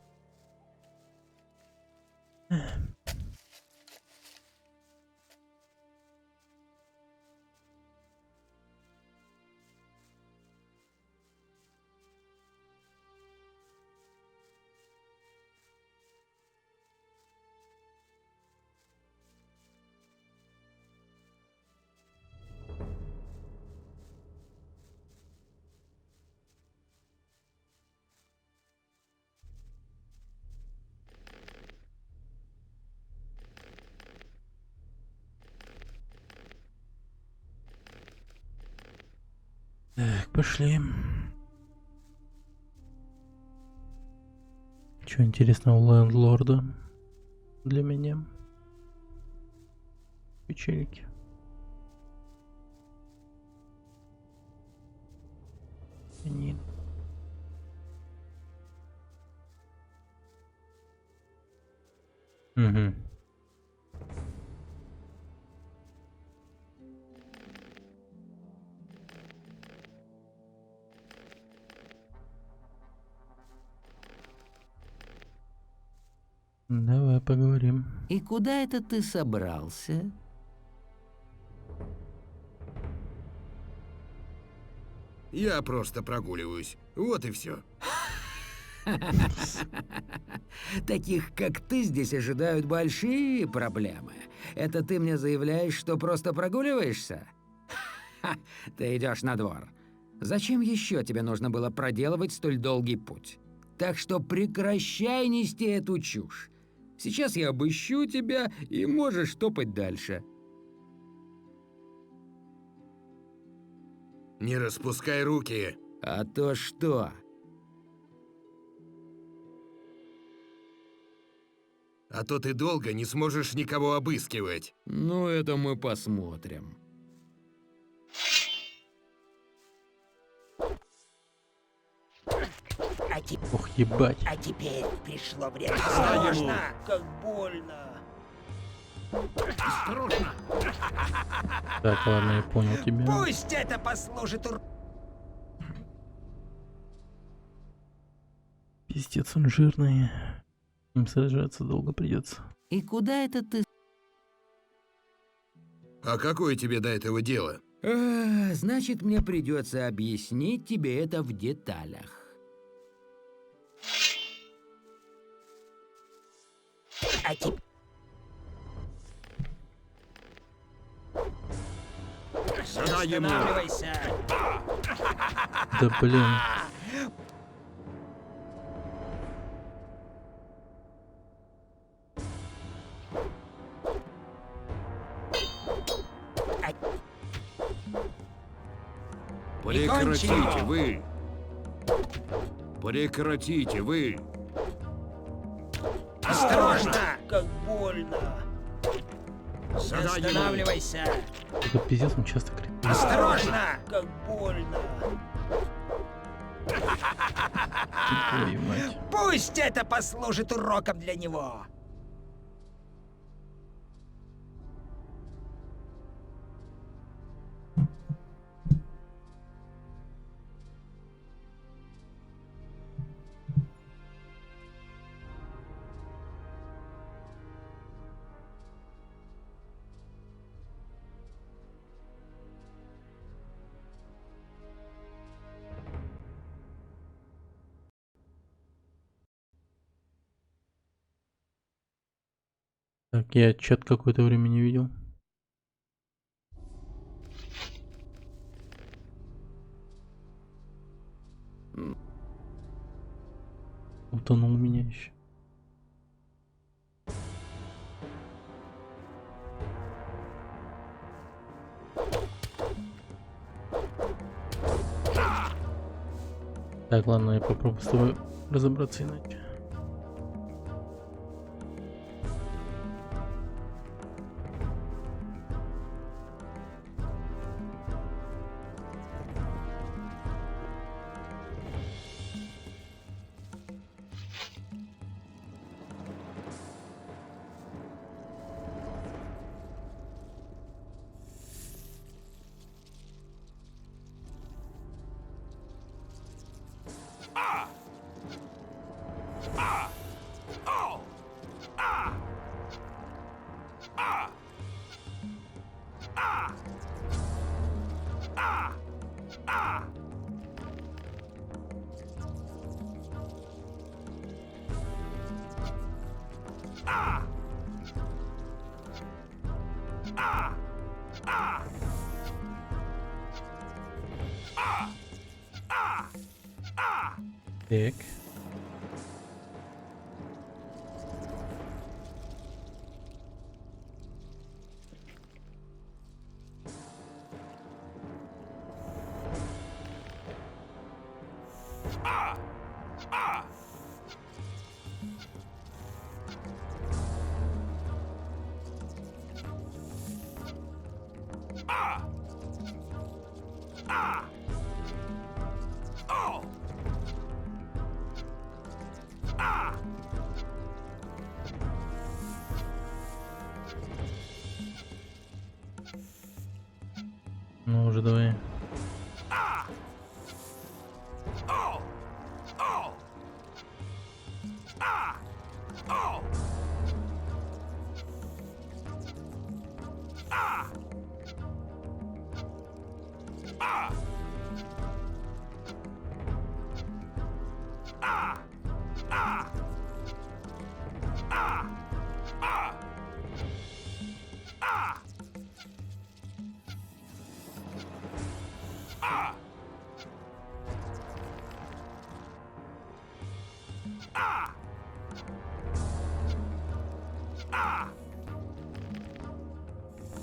Так, пошли. Что интересного у лендлорда для меня? Печеньки. Они. Угу. Давай поговорим. И куда это ты собрался? Я просто прогуливаюсь. Вот и все. Таких, как ты, здесь ожидают большие проблемы. Это ты мне заявляешь, что просто прогуливаешься? Ты идешь на двор. Зачем еще тебе нужно было проделывать столь долгий путь? Так что прекращай нести эту чушь. Сейчас я обыщу тебя, и можешь топать дальше. Не распускай руки. А то что? А то ты долго не сможешь никого обыскивать. Ну, это мы посмотрим. Ох, ебать. А теперь пришло время. Осторожно! Как больно! Осторожно! Так, ладно, я понял тебя. Пусть это послужит Пиздец, он жирный. Им сражаться долго придется. И куда это ты? А какое тебе до этого дело? Значит, мне придется объяснить тебе это в деталях. Сюда ему! Да блин. Прекратите вы! Прекратите вы! Осторожно! Как больно! Не останавливайся! Это пиздец, он часто кричит. Осторожно! Как больно! Твою мать. Пусть это послужит уроком для него! Так, я чат какое-то время не видел. Утонул меня еще. Так, ладно, я попробую с тобой разобраться иначе. Так. Ну уже давай.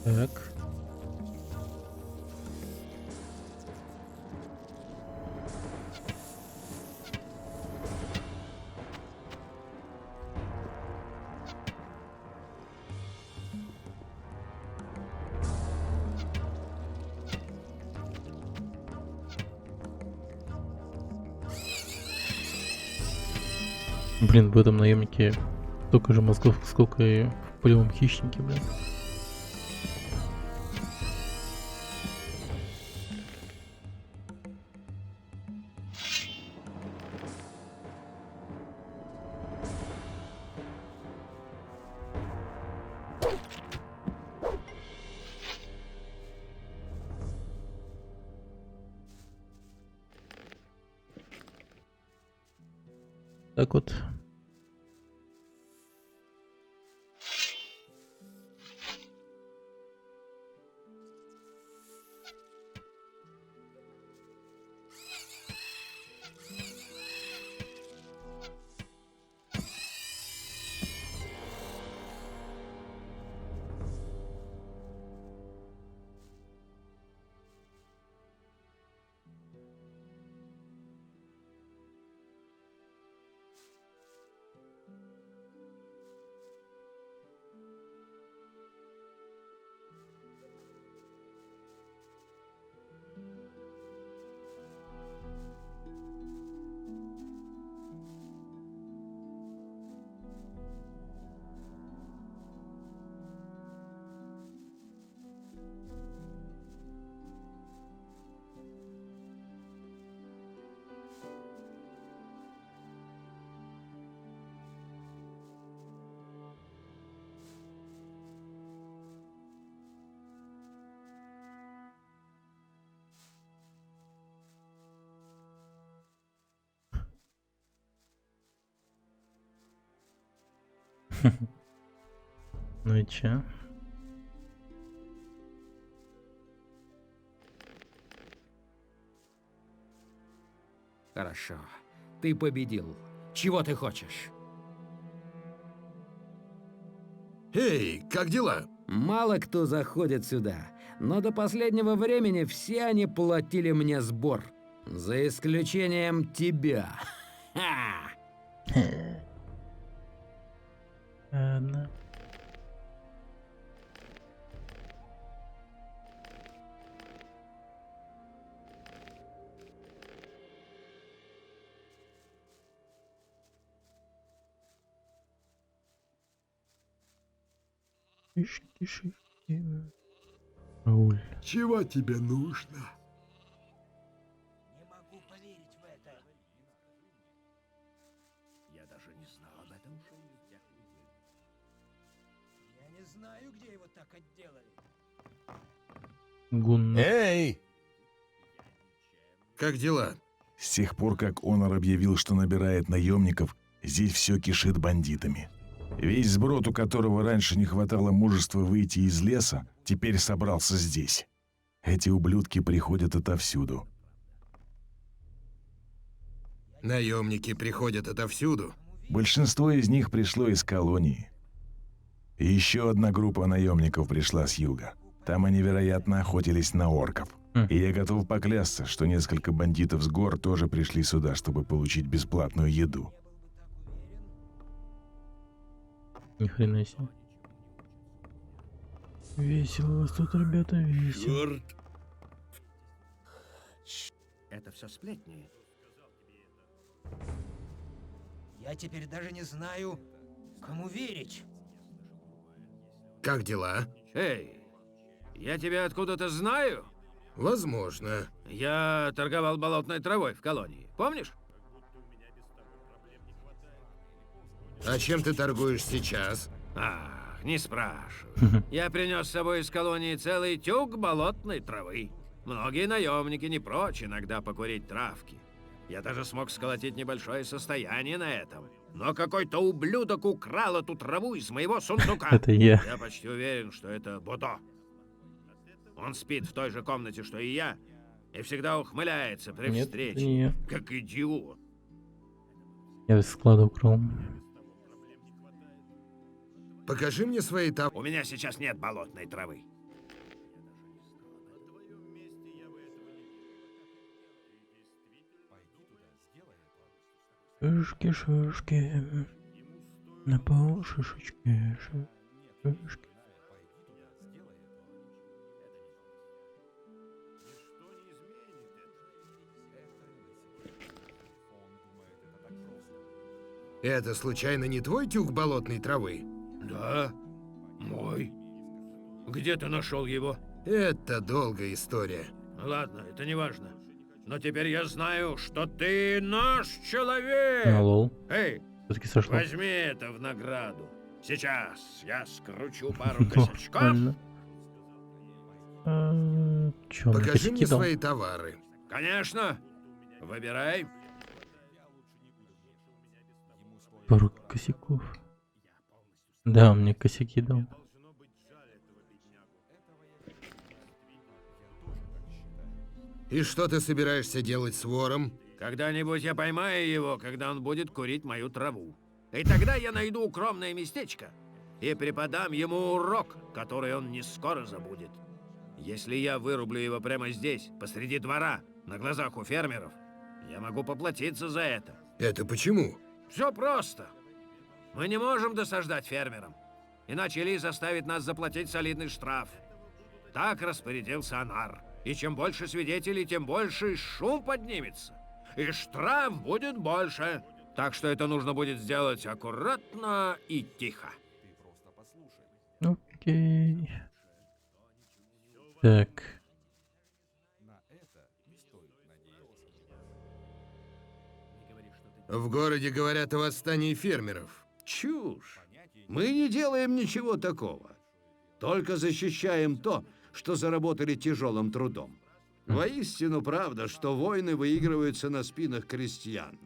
Так. Блин, в этом наемнике столько же мозгов, сколько и в полевом хищнике, блин. Так вот. Ну и чё? Хорошо. Ты победил. Чего ты хочешь? Эй, как дела? Мало кто заходит сюда, но до последнего времени все они платили мне сбор. За исключением тебя. Ха! Ладно. Шишки. Рауль. Чего тебе нужно? Не могу поверить в это. Я даже не знал об этом. Я не знаю, где его так отделали. Гунна. Эй! Как дела? С тех пор, как Онор объявил, что набирает наемников, здесь все кишит бандитами. Весь сброд, у которого раньше не хватало мужества выйти из леса, теперь собрался здесь. Эти ублюдки приходят отовсюду. Наемники приходят отовсюду. Большинство из них пришло из колонии. И еще одна группа наемников пришла с юга. Там они, вероятно, охотились на орков. И я готов поклясться, что несколько бандитов с гор тоже пришли сюда, чтобы получить бесплатную еду. Ни хрена себе. Весело у вас тут, ребята, весело. Это все сплетни. Я теперь даже не знаю, кому верить. Как дела? Эй, я тебя откуда-то знаю? Возможно. Я торговал болотной травой в колонии. Помнишь? А чем ты торгуешь сейчас? Ах, не спрашивай. Я принес с собой из колонии целый тюк болотной травы. Многие наемники не прочь иногда покурить травки. Я даже смог сколотить небольшое состояние на этом. Но какой-то ублюдок украл эту траву из моего сундука. Это я. Я почти уверен, что это Будо. Он спит в той же комнате, что и я, и всегда ухмыляется при Нет, встрече, это не я. как идиот. Я из склада украл. Покажи мне свои У меня сейчас нет болотной травы. Шишки, шишки. На пол шишечки, шишки. Это случайно не твой тюк болотной травы? Да, мой. Где ты нашел его? Это долгая история. Ладно, это не важно. Но теперь я знаю, что ты наш человек. Лол. Эй, Все-таки сошло. возьми это в награду. Сейчас я скручу пару косячков. Чё, он Покажи косяки мне дал? свои товары. Конечно. Выбирай. Пару косяков. Да, он мне косяки дал. И что ты собираешься делать с вором? Когда-нибудь я поймаю его, когда он будет курить мою траву. И тогда я найду укромное местечко и преподам ему урок, который он не скоро забудет. Если я вырублю его прямо здесь, посреди двора, на глазах у фермеров, я могу поплатиться за это. Это почему? Все просто. Мы не можем досаждать фермерам, иначе Ли заставит нас заплатить солидный штраф. Так распорядился Анар. И чем больше свидетелей, тем больше шум поднимется. И штраф будет больше. Так что это нужно будет сделать аккуратно и тихо. Окей. Так. В городе говорят о восстании фермеров. Чушь. Мы не делаем ничего такого. Только защищаем то, что заработали тяжелым трудом. Воистину правда, что войны выигрываются на спинах крестьян.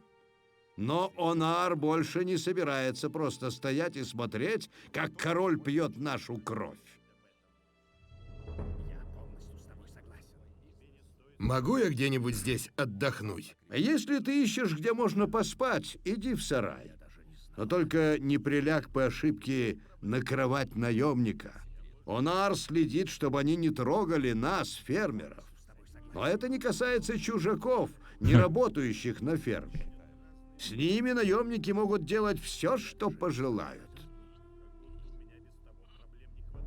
Но Онар больше не собирается просто стоять и смотреть, как король пьет нашу кровь. Могу я где-нибудь здесь отдохнуть? Если ты ищешь, где можно поспать, иди в сарай. Но только не приляг по ошибке на кровать наемника. Онар следит, чтобы они не трогали нас, фермеров. Но это не касается чужаков, не работающих на ферме. С ними наемники могут делать все, что пожелают.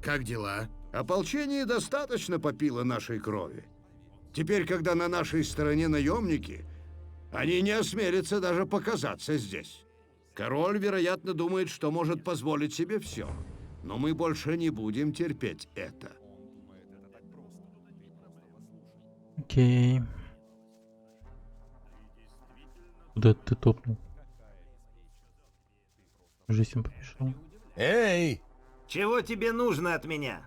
Как дела? Ополчение достаточно попило нашей крови. Теперь, когда на нашей стороне наемники, они не осмелятся даже показаться здесь. Король, вероятно, думает, что может позволить себе все. Но мы больше не будем терпеть это. Окей. Куда ты топнул? Жизнь помешал. Эй! Чего тебе нужно от меня?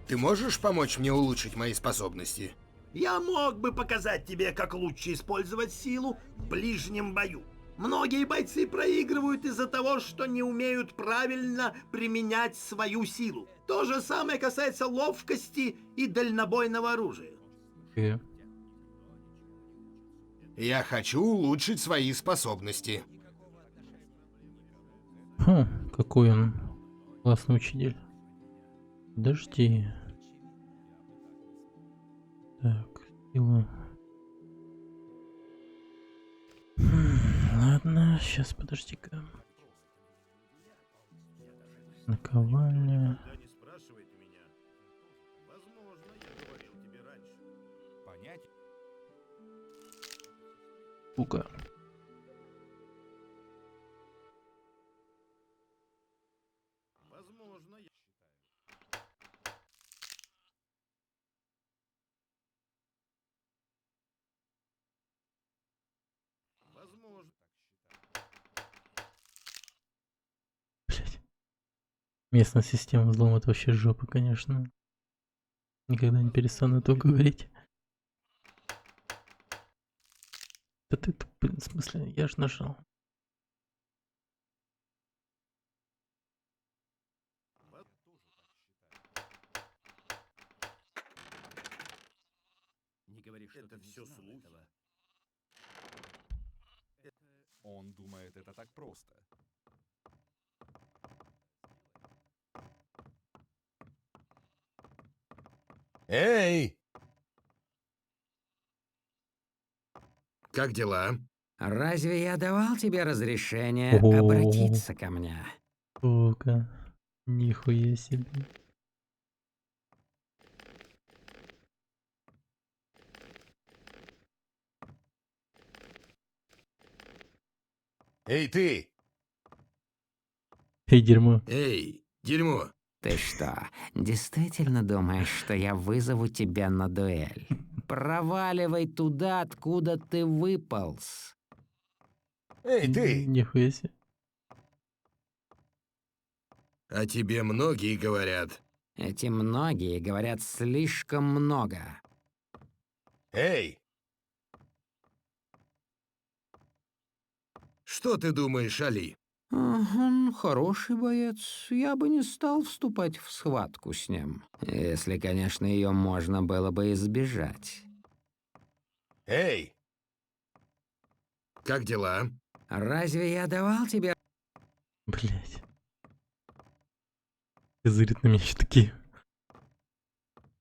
Ты можешь помочь мне улучшить мои способности? Я мог бы показать тебе, как лучше использовать силу в ближнем бою. Многие бойцы проигрывают из-за того, что не умеют правильно применять свою силу. То же самое касается ловкости и дальнобойного оружия. Я хочу улучшить свои способности. Какой он классный учитель. Подожди. Так, сила. Ладно, сейчас подожди-ка. Наковальня. Сука. Блять. Местная система взлома — это вообще жопа, конечно. Никогда не перестану это говорить. Да ты, блин, в смысле, я ж нажал. Не говори, что это все слухи. Он думает, это так просто. Эй! Как дела? Разве я давал тебе разрешение Ого. обратиться ко мне? Сука. Нихуя себе. Эй, ты! Эй, дерьмо. Эй, дерьмо! Ты что, действительно думаешь, что я вызову тебя на дуэль? Проваливай туда, откуда ты выполз. Эй, ты! Нихуя себе. О тебе многие говорят. Эти многие говорят слишком много. Эй! Что ты думаешь, Али? Он хороший боец. Я бы не стал вступать в схватку с ним. Если, конечно, ее можно было бы избежать. Эй! Как дела? Разве я давал тебе... Блять. Зырит на меня еще такие.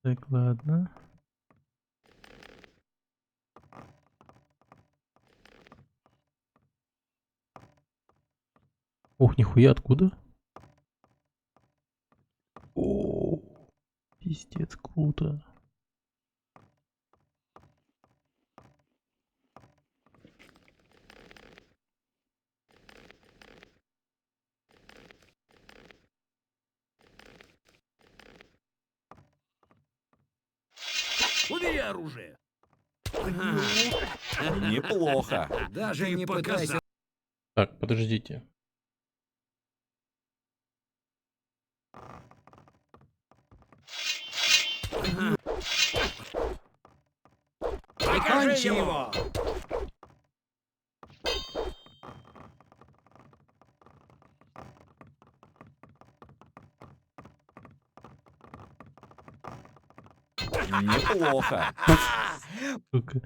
Так, ладно. Ох, нихуя, откуда? О, пиздец, круто. Убери оружие! Неплохо. Даже не пытайся... Так, подождите. Прикажи его! Неплохо. Сука.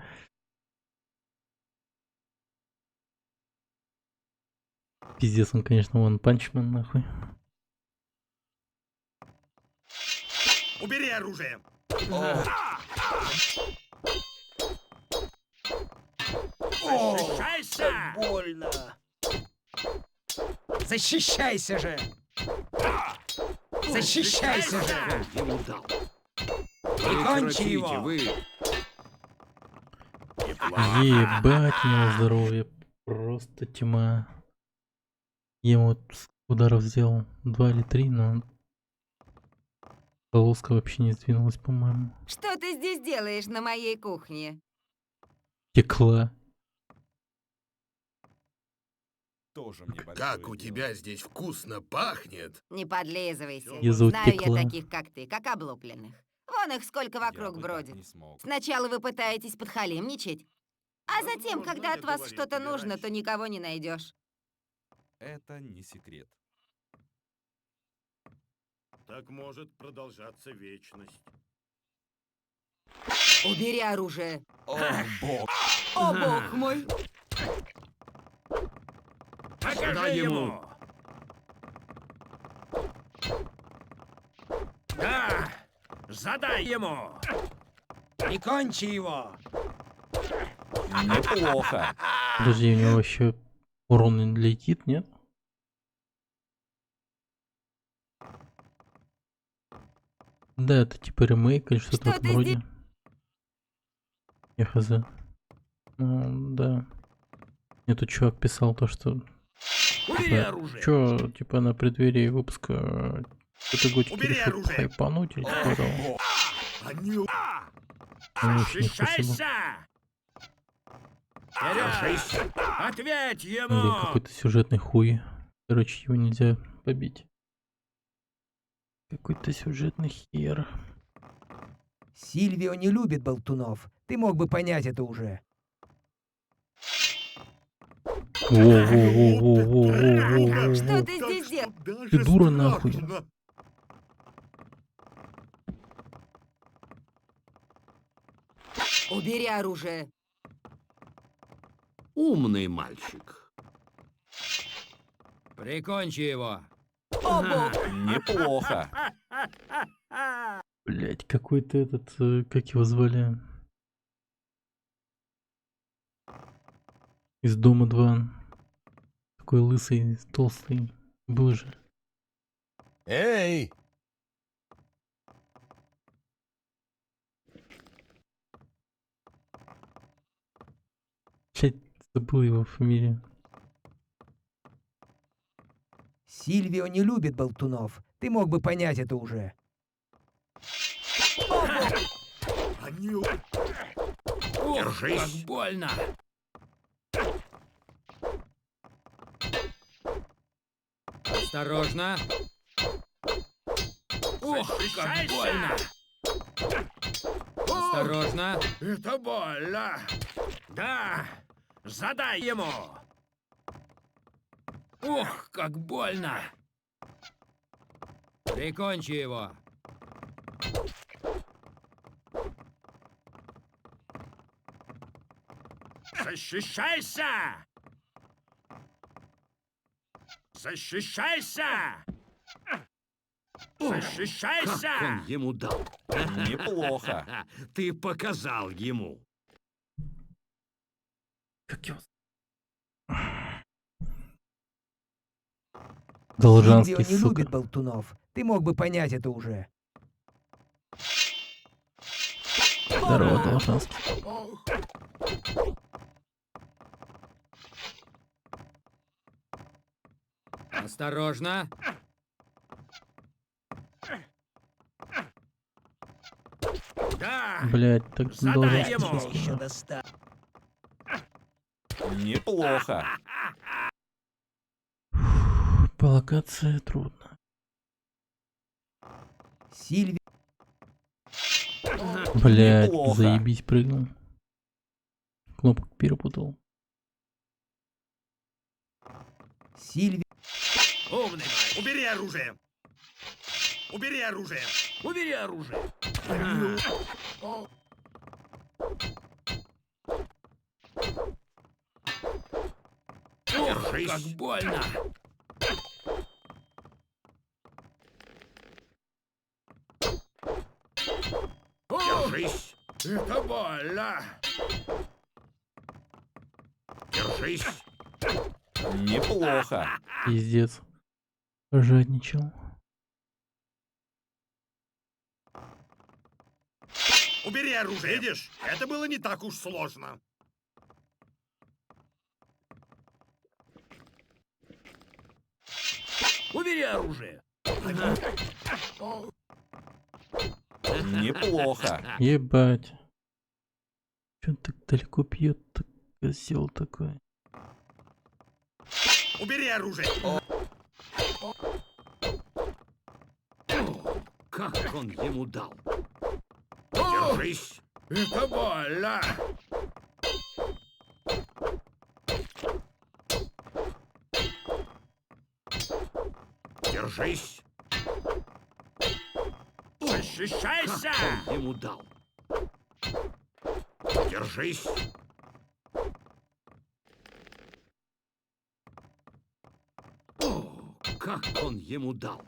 Пиздец, он, конечно, вон панчмен, нахуй. Убери оружие! Защищайся! Больно! Защищайся же! Защищайся же! Ему дал. Прикончи его! Вы. Ебать, у него здоровье. Просто тьма. Я ему вот ударов сделал 2 или 3, но полоска вообще не сдвинулась, по-моему. Что ты здесь делаешь на моей кухне? Текла. Тоже мне Как у тебя здесь вкусно пахнет. Не подлизывайся. Язык Знаю текла. я таких, как ты, как облупленных. Вон их сколько вокруг бродит. Сначала вы пытаетесь подхалимничать, А затем, когда от вас что-то нужно, то никого не найдешь. Это не секрет. Так может продолжаться вечность. Убери оружие. О, бог. О, бог мой. Покажи ему! Да! Задай ему! И кончи его! Неплохо. Подожди, у него вообще урон не летит, нет? Да, это типа ремейк или что-то в этом роде. Я хз. Ну, да. Мне тут чувак писал то, что... Чё, типа на преддверии выпуска этой готики решил хайпануть или типа того. Защищайся! Ответь ему! Или какой-то сюжетный хуй. Короче, его нельзя побить. Какой-то сюжетный хер. Сильвио не любит болтунов. Ты мог бы понять это уже. Во-во-во-во-во-во-во. Что ты здесь делаешь? Ты дура нахуй. Убери оружие. Умный мальчик. Прикончи его. О, бог. Неплохо. Блять, какой-то этот, как его звали? Из Дома 2. Такой лысый, толстый. Был же. Эй! Блять, забыл его фамилию. Сильвио не любит болтунов. Ты мог бы понять это уже. Держись. Как больно. Осторожно. Ох, как больно. Осторожно. Это больно. Да, задай ему. Ох, как больно. Прикончи его. Защищайся! Защищайся! Защищайся! Как он ему дал? Неплохо. Ты показал ему. Как его... Должанский, Сильвио не сука. любит болтунов. Ты мог бы понять это уже. Здорово, Должанский. Осторожно. Да! Блять, так Задай ему! Должанский. Неплохо. По локации трудно. Сильвио... Блять, Неплохо. заебись, прыгнул. Кнопку перепутал. Сильвио... Умный мальчик! Убери оружие! Убери оружие! Убери оружие! Ох, как больно. Держись! Это больно! Держись! Неплохо. Пиздец. Жадничал. Убери оружие! Видишь? Это было не так уж сложно. Убери оружие! Неплохо. Ебать. Чё он так далеко пьет, так козел такой. Убери оружие! Как он ему дал? Держись! Это больно! Держись! Защищайся! Как он ему дал? Держись! О, как он ему дал!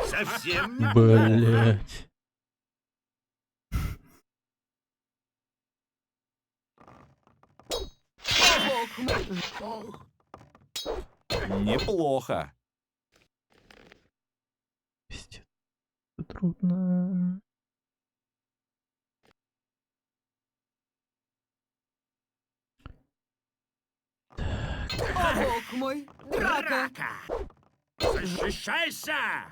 Совсем не Блять. Неплохо. Пиздец. Это трудно. О, бог мой! Драка! Защищайся!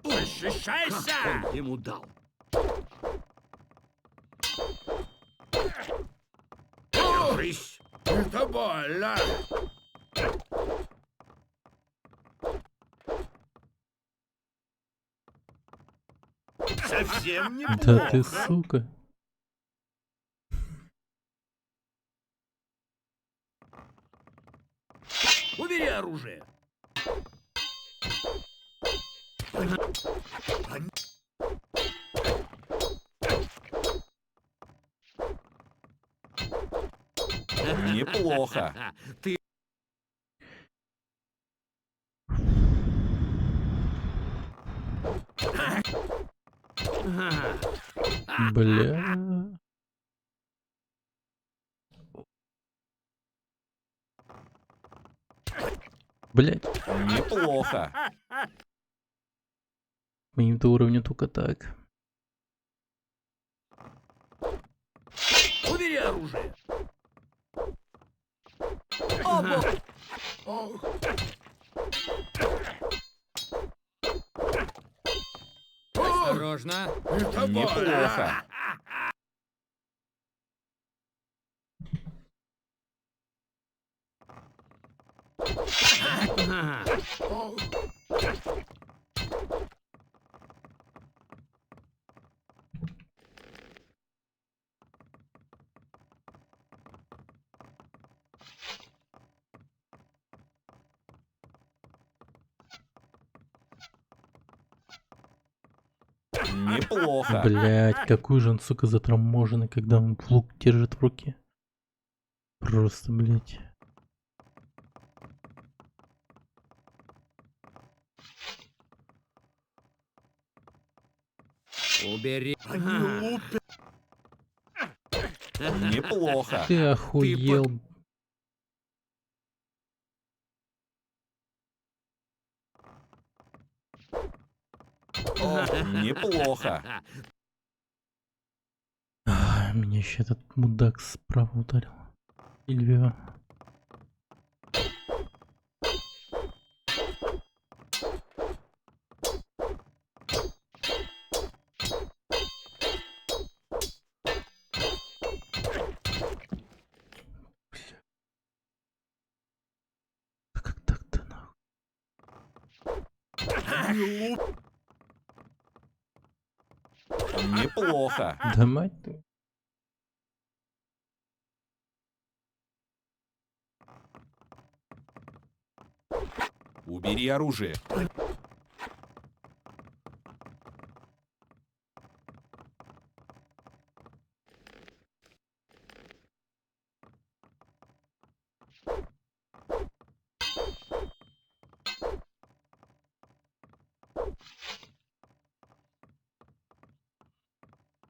Защищайся! Как он ему дал? Держись! Это больно! Совсем не Да ты сука. Убери оружие! Неплохо. Ты... Бля. Блять. Неплохо. Моим-то уровнем только так. Убери оружие! О, бог! Осторожно. Это Неплохо. Неплохо. Блять, какой же он, сука, заторможенный, когда он лук держит в руке. Просто, блять. Убери. Неплохо. Ты охуел. Неплохо. Меня еще этот мудак справа ударил. Ильвио. Как так-то нахуй? Неплохо. Да мать ты. Убери оружие.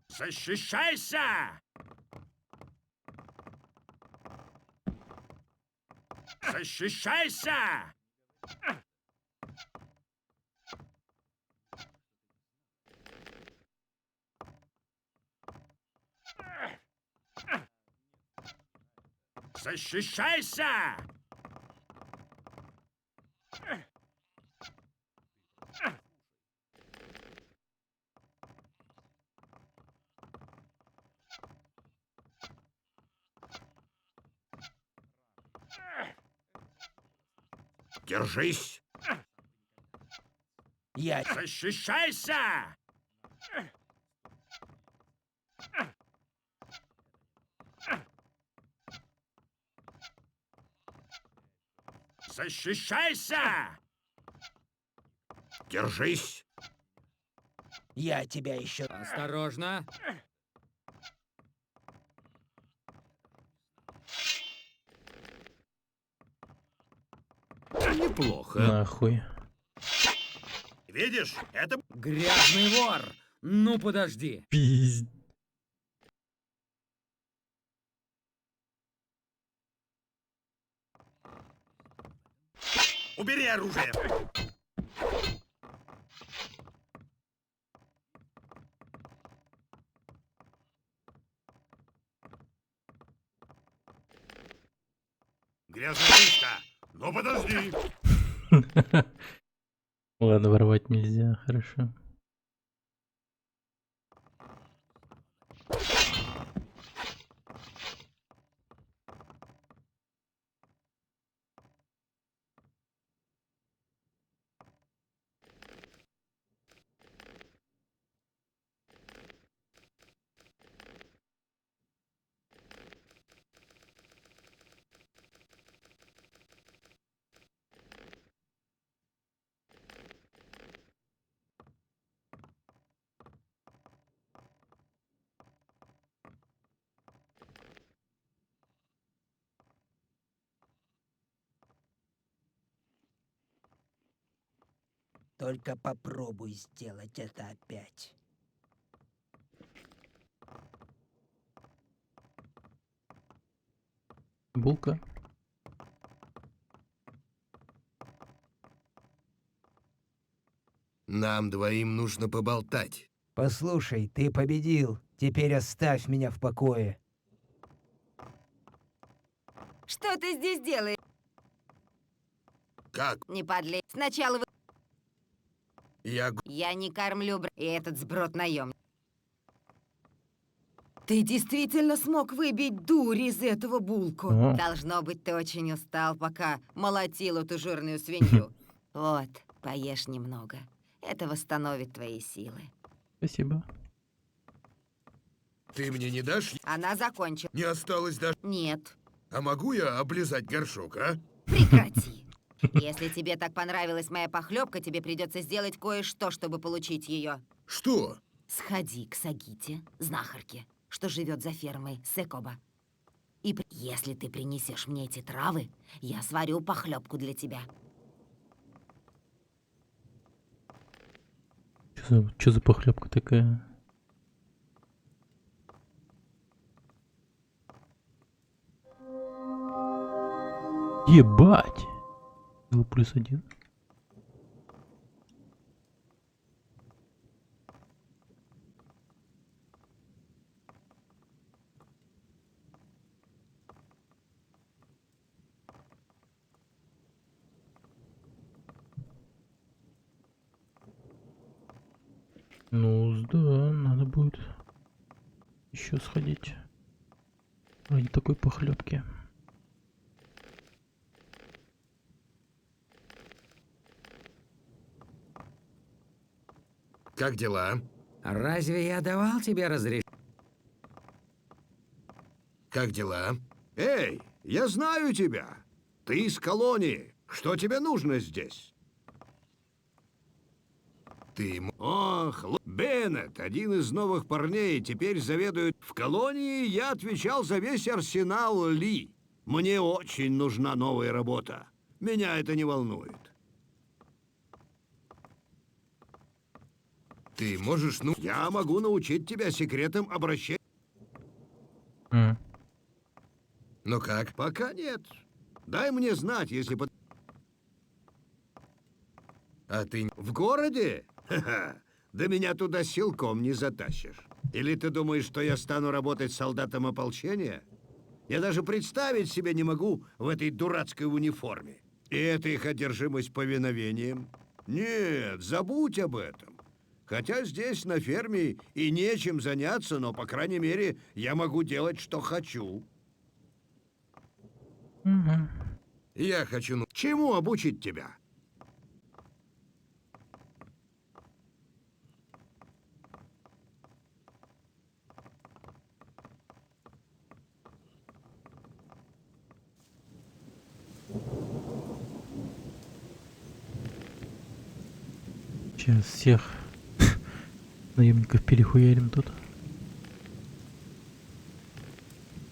Защищайся! Защищайся! Защищайся! Держись! Я... Защищайся! Защищайся! Держись! Я тебя еще... Осторожно! Неплохо. Нахуй. Видишь, это... Грязный вор! Ну, подожди. Пиздец. Убери оружие! Грязная крышка! Ну подожди! Ладно, воровать нельзя, хорошо. Только попробуй сделать это опять. Булка. Нам двоим нужно поболтать. Послушай, ты победил. Теперь оставь меня в покое. Что ты здесь делаешь? Как? Не подлей. Сначала вы... Я... Я не кормлю и этот сброд наемник. Ты действительно смог выбить дурь из этого булку. О. Должно быть, ты очень устал, пока молотил эту жирную свинью. Вот, поешь немного. Это восстановит твои силы. Спасибо. Ты мне не дашь? Она закончила. Не осталось даже... Нет. А могу я облизать горшок, а? Прекрати. Если тебе так понравилась моя похлебка, тебе придется сделать кое-что, чтобы получить ее. Что? Сходи к Сагите, знахарке, что живет за фермой Секоба. И если ты принесешь мне эти травы, я сварю похлебку для тебя. Чё за похлебка такая? Ебать! +1. Ну, да, надо будет еще сходить ради такой похлебки. Как дела? Разве я давал тебе разрешение? Как дела? Эй, я знаю тебя. Ты из колонии. Что тебе нужно здесь? Ты... Ох, Беннет, один из новых парней, теперь заведует. В колонии я отвечал за весь арсенал Ли. Мне очень нужна новая работа. Меня это не волнует. Ты можешь, ну... Я могу научить тебя секретам обращения. Ну как? Пока нет. Дай мне знать, если... А ты... В городе? Ха-ха. Да меня туда силком не затащишь. Или ты думаешь, что я стану работать солдатом ополчения? Я даже представить себе не могу в этой дурацкой униформе. И это их одержимость повиновением. Нет, забудь об этом. Хотя здесь, на ферме, и нечем заняться, но, по крайней мере, я могу делать, что хочу. Я хочу... Чему обучить тебя? Сейчас всех наемников перехуярим тут.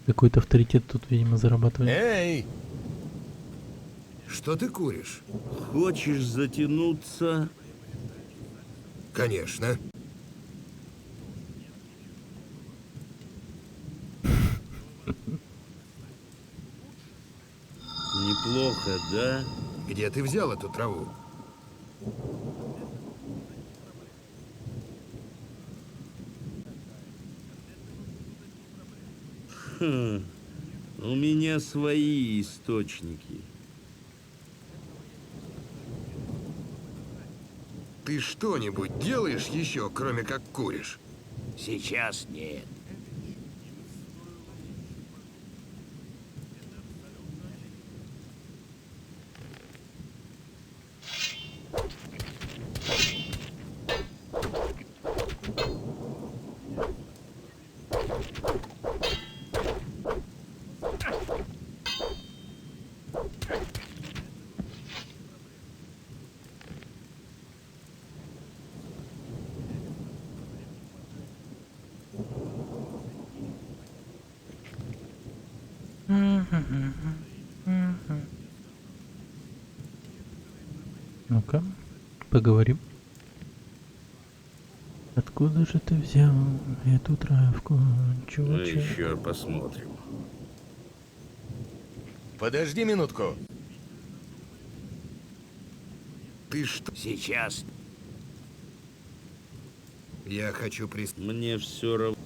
Какой-то авторитет тут, видимо, зарабатывает. Эй! Что ты куришь? Хочешь затянуться? Конечно. Неплохо, да? Где ты взял эту траву? У меня свои источники. Ты что-нибудь делаешь еще, кроме как куришь? Сейчас нет. Ну-ка, поговорим. Откуда же ты взял эту травку, Ну чувачок? еще посмотрим. Подожди минутку. Ты что? Сейчас. Я хочу Мне все равно.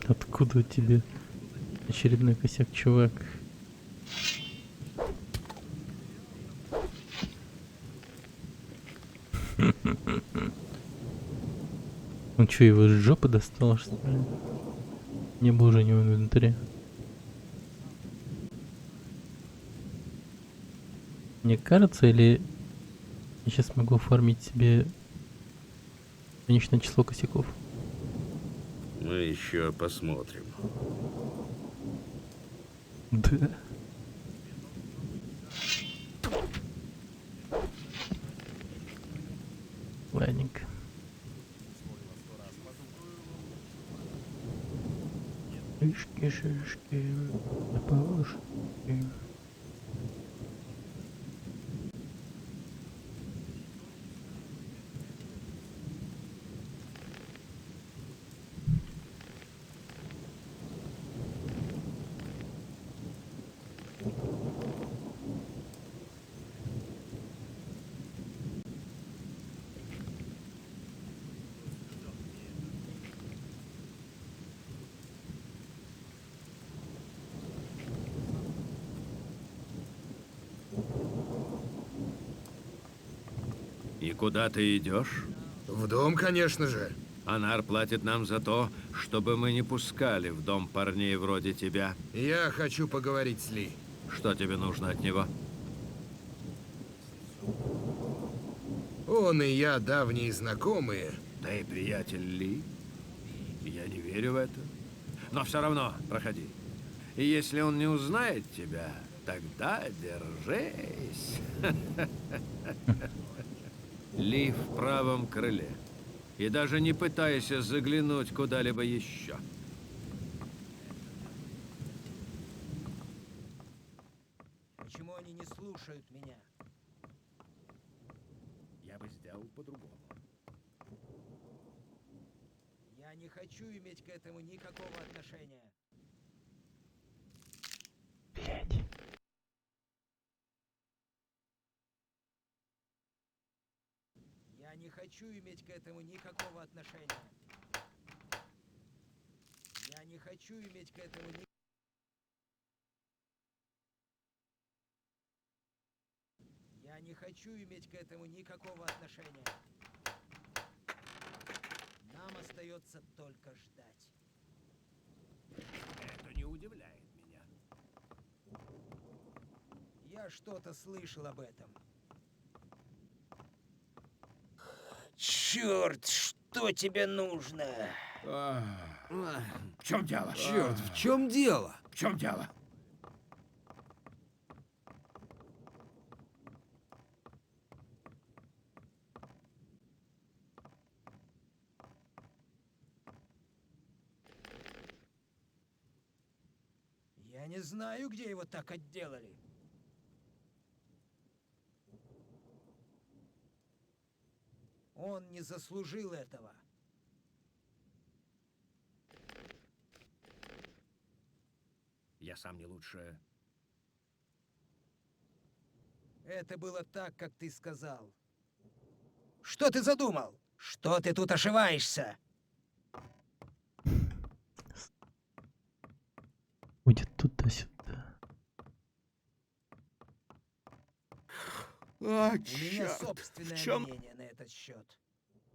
Откуда тебе очередной косяк, чувак? Он что, его из жопы достал, что ли? Не было уже у него в инвентаре. Мне кажется, или я сейчас могу оформить себе конечное число косяков? Мы еще посмотрим. Да. Ладненько. Шишки, шишки, опушки. И куда ты идешь? В дом, конечно же. Анар платит нам за то, чтобы мы не пускали в дом парней вроде тебя. Я хочу поговорить с Ли. Что тебе нужно от него? Он и я давние знакомые. Ты приятель Ли? Я не верю в это. Но все равно, проходи. И если он не узнает тебя, тогда держись. Ли в правом крыле. И даже не пытайся заглянуть куда-либо еще. Почему они не слушают меня? Я бы сделал по-другому. Я не хочу иметь к этому никакого отношения. Блять. Я не хочу иметь к этому никакого отношения. Я не хочу иметь к этому ни... Я не хочу иметь к этому никакого отношения. Нам остается только ждать. Это не удивляет меня. Я что-то слышал об этом. Черт, что тебе нужно? В чем дело? Черт, в чем дело? В чем дело? не знаю, где его так отделали. Он не заслужил этого. Я сам не лучше. Это было так, как ты сказал. Что ты задумал? Что ты тут ошиваешься? Будет туда-сюда. У меня собственное мнение на этот счет.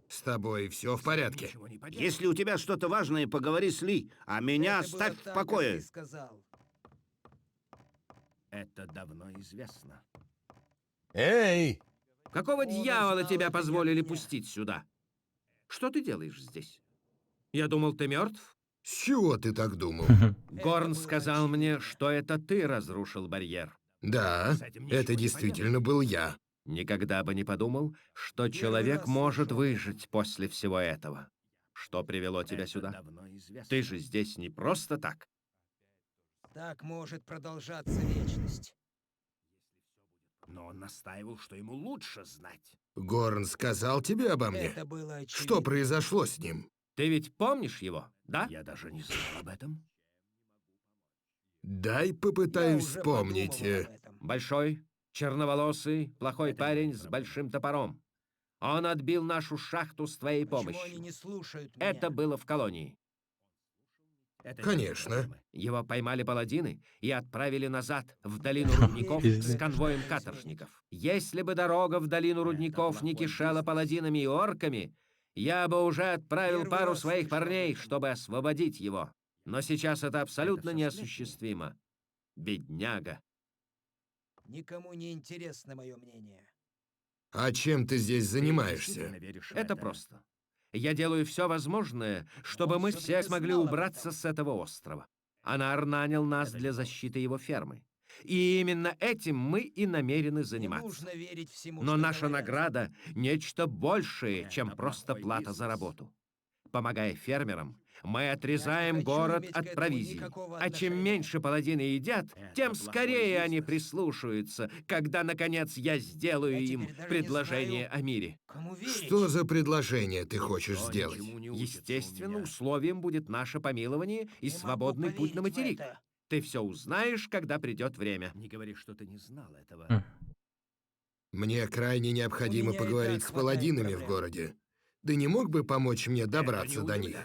С тобой все в порядке? Если у тебя что-то важное, поговори с Ли, а меня Это было оставь так, в покое. как ты сказал. Это давно известно. Эй! Какого дьявола узнал тебя это не позволили от меня. пустить сюда? Что ты делаешь здесь? Я думал, ты мертв? С чего ты так думал? Горн сказал мне, что это ты разрушил барьер. Да, это действительно был я. Никогда бы не подумал, что человек может выжить после всего этого. Что привело тебя сюда? Ты же здесь не просто так. Так может продолжаться вечность. Но он настаивал, что ему лучше знать. Горн сказал тебе обо мне? Это было очевидно. Что произошло с ним? Ты ведь помнишь его, да? Я даже не знал об этом. Дай попытаюсь вспомнить. Большой, черноволосый, плохой парень с большим топором. Он отбил нашу шахту с твоей Почему помощью. они не слушают меня? Это было в колонии. Конечно. Его поймали паладины и отправили назад, в долину рудников, с конвоем каторжников. Если бы дорога в долину рудников не кишела паладинами и орками, я бы уже отправил пару своих парней, чтобы освободить его. Но сейчас это абсолютно неосуществимо. Бедняга. Никому не интересно мое мнение. А чем ты здесь занимаешься? Это просто. Я делаю все возможное, чтобы мы все смогли убраться с этого острова. Анар нанял нас для защиты его фермы. И именно этим мы и намерены заниматься. Нужно верить всему, Но что наша говорят. награда — нечто большее, чем просто плата за работу. Помогая фермерам, мы отрезаем хочу город иметь к от этому провизии. никакого А чем меньше паладины едят, тем скорее они прислушаются, когда, наконец, я сделаю им предложение о мире. Кому верить? Что за предложение ты хочешь сделать? Естественно, условием будет наше помилование и свободный путь на материк. Ты все узнаешь, когда придет время. Не говори, что ты не знал этого. Мне крайне необходимо меня и поговорить так с паладинами хватает в городе. Ты не мог бы помочь мне добраться до них?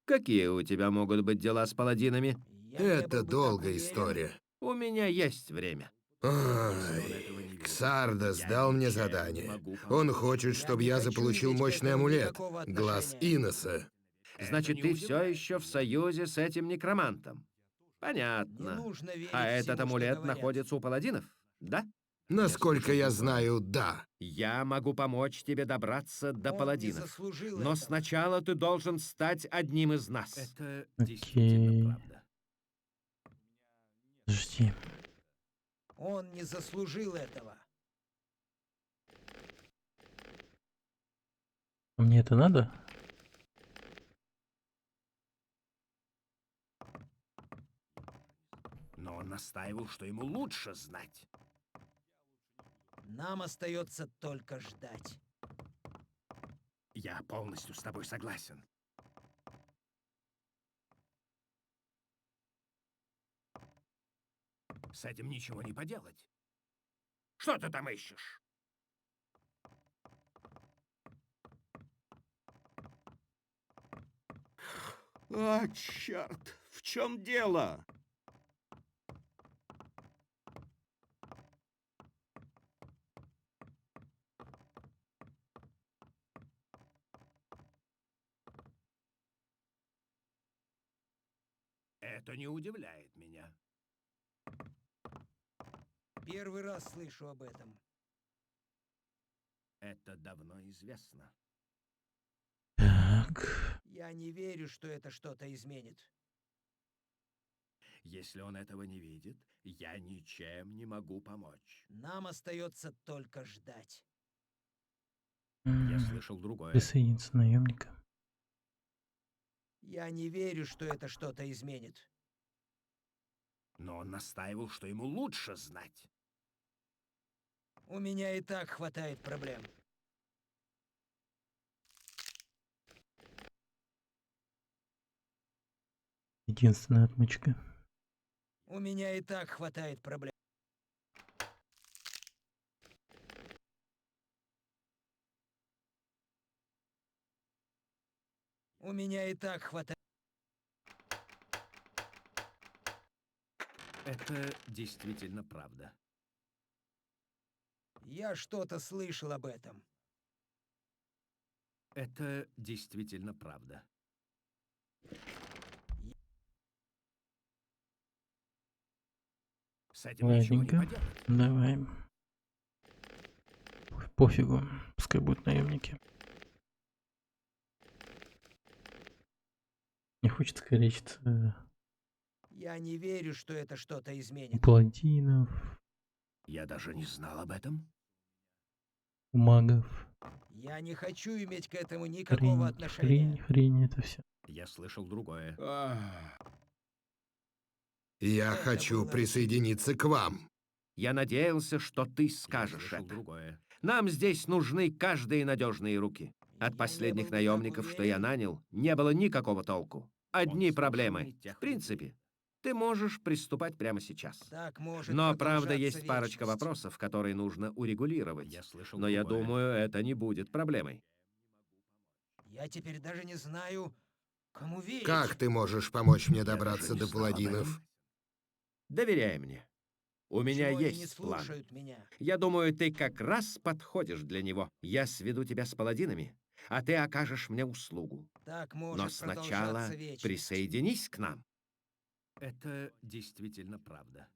Какие у тебя могут быть дела с паладинами? Это долгая история. У меня есть время. Ой, Ксардас дал мне задание. Он хочет, чтобы я заполучил мощный амулет. Глаз Иноса. Значит, ты все еще в союзе с этим некромантом. Понятно. нужно верить А этот всему, что амулет говорят. находится у паладинов, да? Насколько я знаю, да. Я могу помочь тебе добраться до паладинов. заслужил Но этого. сначала ты должен стать одним из нас. Это Окей. Подожди. Он не заслужил этого. А мне это надо? Но он настаивал, что ему лучше знать. Нам остается только ждать. Я полностью с тобой согласен. С этим ничего не поделать. Что ты там ищешь? А, черт, в чем дело? Это не удивляет меня. Первый раз слышу об этом. Это давно известно. Так. Я не верю, что это что-то изменит. Если он этого не видит, я ничем не могу помочь. Нам остается только ждать. Я слышал другое. Присоединиться наемника. Я не верю, что это что-то изменит. Но он настаивал, что ему лучше знать. У меня и так хватает проблем. Единственная отмычка. У меня и так хватает проблем. У меня и так хватает. Это действительно правда. Я что-то слышал об этом. Это действительно правда. С этим ничего не Ладненько. поделать. Давай. Пофигу. Пускай будут наемники. Не хочется коричиться Я не верю, что это что-то у изменит. паладинов, Я даже не знал об этом. у магов. Я не хочу иметь к этому никакого отношения. Хрень это все. Я слышал другое. Я хочу присоединиться к вам. Я надеялся, что ты скажешь это. Другое. Нам здесь нужны каждые надежные руки. От последних наемников, что я нанял, не было никакого толку. Одни проблемы. В принципе, ты можешь приступать прямо сейчас. Но, правда, есть парочка вопросов, которые нужно урегулировать. Но я думаю, это не будет проблемой. Я теперь даже не знаю, кому верить. Как ты можешь помочь мне добраться до паладинов? Доверяй мне. У меня Чего они не есть план. слушают меня? Я думаю, ты как раз подходишь для него. Я сведу тебя с паладинами, а ты окажешь мне услугу. Так может Но сначала продолжаться вечность. присоединись к нам. Это действительно правда.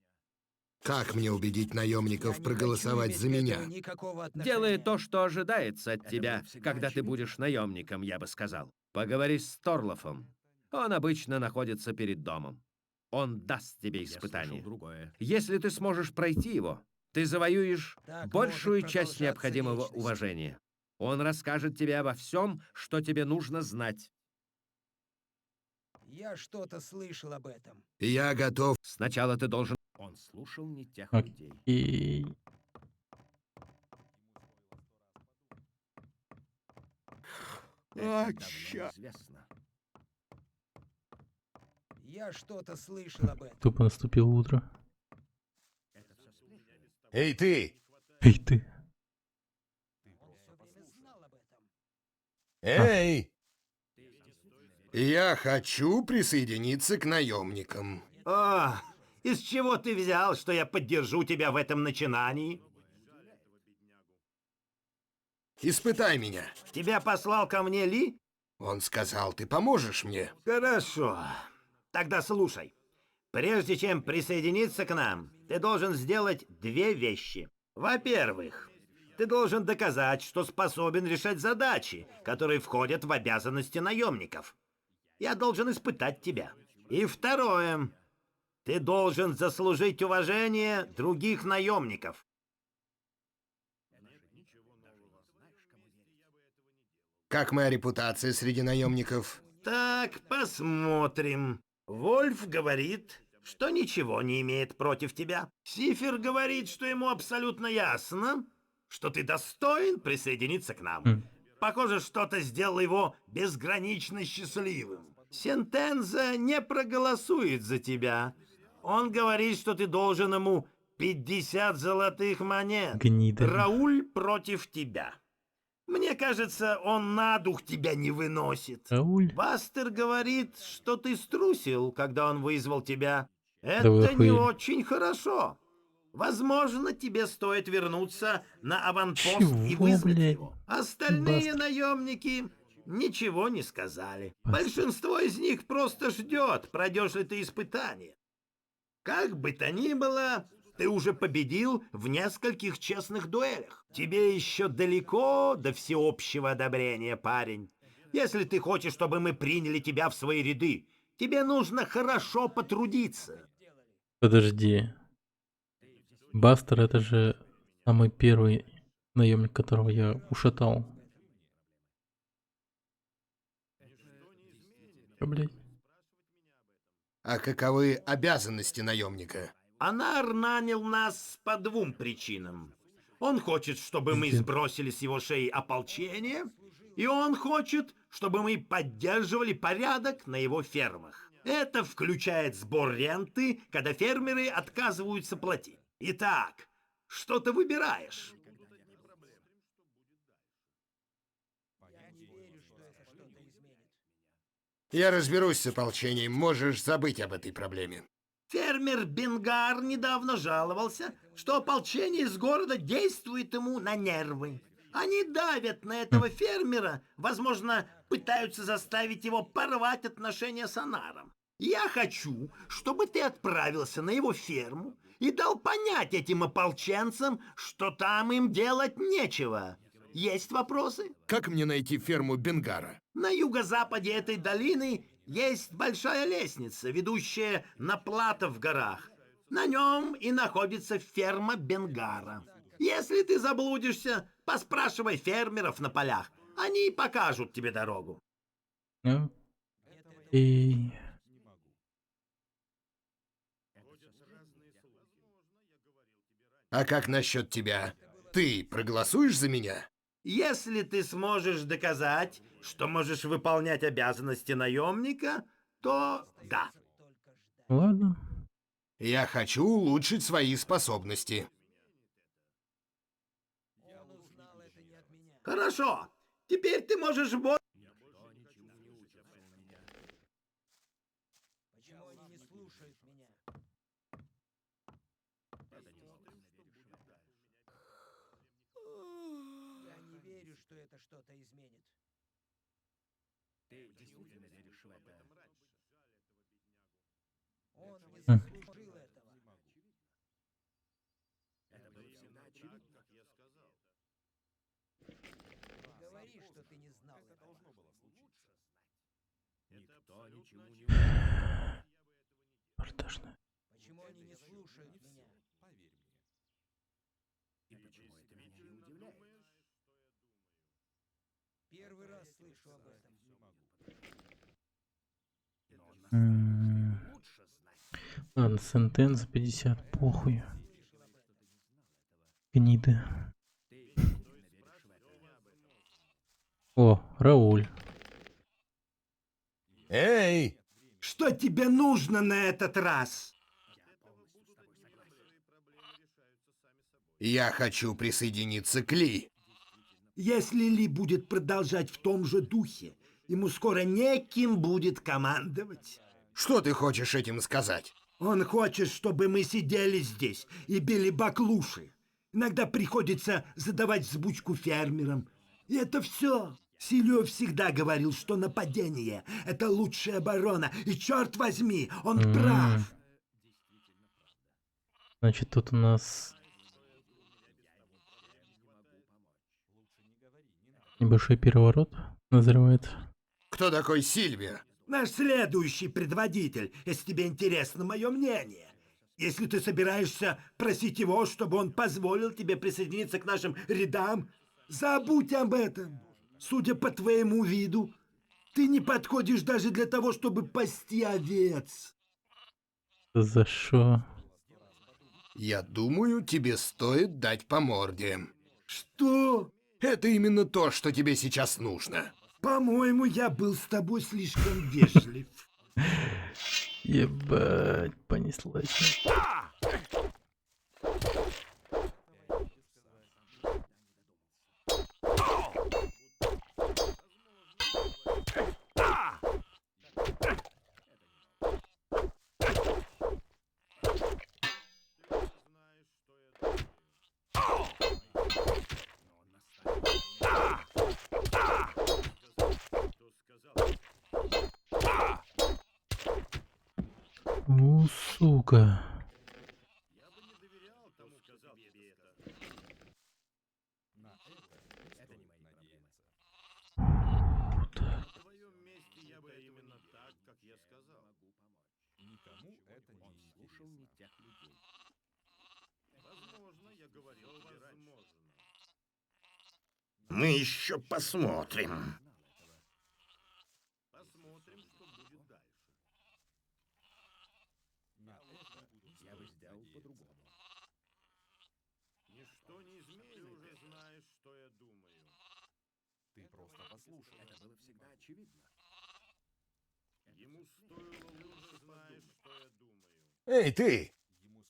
Как мне убедить наемников проголосовать за меня? Делай то, что ожидается от тебя, когда ты будешь наемником, я бы сказал. Поговори с Торлофом. Он обычно находится перед домом. Он даст тебе испытание. Если ты сможешь пройти его, ты завоюешь большую часть необходимого уважения. Он расскажет тебе обо всем, что тебе нужно знать. Я что-то слышал об этом. Я готов. Сначала ты должен... Он слушал не тех людей. И Известно. Я что-то слышал об этом. тупо наступило утро. Эй, ты! Эй, ты. Эй! Я хочу присоединиться к наемникам. О, из чего ты взял, что я поддержу тебя в этом начинании? Испытай меня. Тебя послал ко мне Ли? Он сказал, ты поможешь мне. Хорошо. Тогда слушай. Прежде чем присоединиться к нам, ты должен сделать две вещи. Во-первых, ты должен доказать, что способен решать задачи, которые входят в обязанности наемников. Я должен испытать тебя. И второе. Ты должен заслужить уважение других наемников. Как моя репутация среди наемников? Так, посмотрим. Вольф говорит, что ничего не имеет против тебя. Сифер говорит, что ему абсолютно ясно, что ты достоин присоединиться к нам. Похоже, что-то сделало его безгранично счастливым. Сентенза не проголосует за тебя. Он говорит, что ты должен ему 50 золотых монет. Гнида. Рауль против тебя. Мне кажется, он на дух тебя не выносит. Рауль? Бастер говорит, что ты струсил, когда он вызвал тебя. Да Это вы не охуели. очень хорошо. Возможно, тебе стоит вернуться на аванпост и Чего, вызвать блядь? его. Остальные Бастер. наемники ничего не сказали. Бастер. Большинство из них просто ждет, пройдешь ли ты испытание. Как бы то ни было, ты уже победил в нескольких честных дуэлях. Тебе еще далеко до всеобщего одобрения, парень. Если ты хочешь, чтобы мы приняли тебя в свои ряды, тебе нужно хорошо потрудиться. Подожди. Бастер это же самый первый наемник, которого я ушатал. Чё, блядь? А каковы обязанности наемника? Анар нанял нас по двум причинам. Он хочет, чтобы мы сбросили с его шеи ополчение, и он хочет, чтобы мы поддерживали порядок на его фермах. Это включает сбор ренты, когда фермеры отказываются платить. Итак, что ты выбираешь? Я разберусь с ополчением, можешь забыть об этой проблеме. Фермер Бенгар недавно жаловался, что ополчение из города действует ему на нервы. Они давят на этого фермера, возможно, пытаются заставить его порвать отношения с Анаром. Я хочу, чтобы ты отправился на его ферму и дал понять этим ополченцам, что там им делать нечего. Есть вопросы? Как мне найти ферму Бенгара? На юго-западе этой долины есть большая лестница, ведущая на плато в горах. На нем и находится ферма Бенгара. Если ты заблудишься, поспрашивай фермеров на полях. Они покажут тебе дорогу. И... А как насчет тебя? Ты проголосуешь за меня? Если ты сможешь доказать, что можешь выполнять обязанности наемника, то да. Ладно. Я хочу улучшить свои способности. Хорошо. Теперь ты можешь... Почему они не слушают меня? Я не верю, что это что-то изменит. Ты действительно веришь в это? Он не заслужил этого. Это было всегда очевидно, как я сказал. Не говори, что ты не знал. Это должно было случиться. Никто ничему не учит. Почему они не слушают меня? Поверь мне. И почему это меня не удивляет? Первый раз слышу об этом. Ладно, Сентен за 50, похуй. Гниды. О, Рауль. Эй! Что тебе нужно на этот раз? Я хочу присоединиться к Ли. Если Ли будет продолжать в том же духе, ему скоро неким будет командовать. Что ты хочешь этим сказать? Он хочет, чтобы мы сидели здесь и били баклуши. Иногда приходится задавать взбучку фермерам. И это все. Сильо всегда говорил, что нападение — это лучшая оборона. И черт возьми, он прав. Значит, тут у нас небольшой переворот назревает. Кто такой Сильвия? Наш следующий предводитель, если тебе интересно мое мнение. Если ты собираешься просить его, чтобы он позволил тебе присоединиться к нашим рядам, забудь об этом. Судя по твоему виду, ты не подходишь даже для того, чтобы пасти овец. За что? Я думаю, тебе стоит дать по морде. Что? Это именно то, что тебе сейчас нужно. По-моему, я был с тобой слишком вежлив. Ебать, понеслась. Сука. Никому это не слушал не тех людей. Возможно, я говорил возможно. Мы еще посмотрим. Посмотрим, что будет дальше. Я бы сделал по-другому. Ничто не изменится. Ты уже знаешь, что я думаю. Ты просто послушай. Это было всегда очевидно. Ему стоило лучше знаешь, что я думаю. Эй, ты!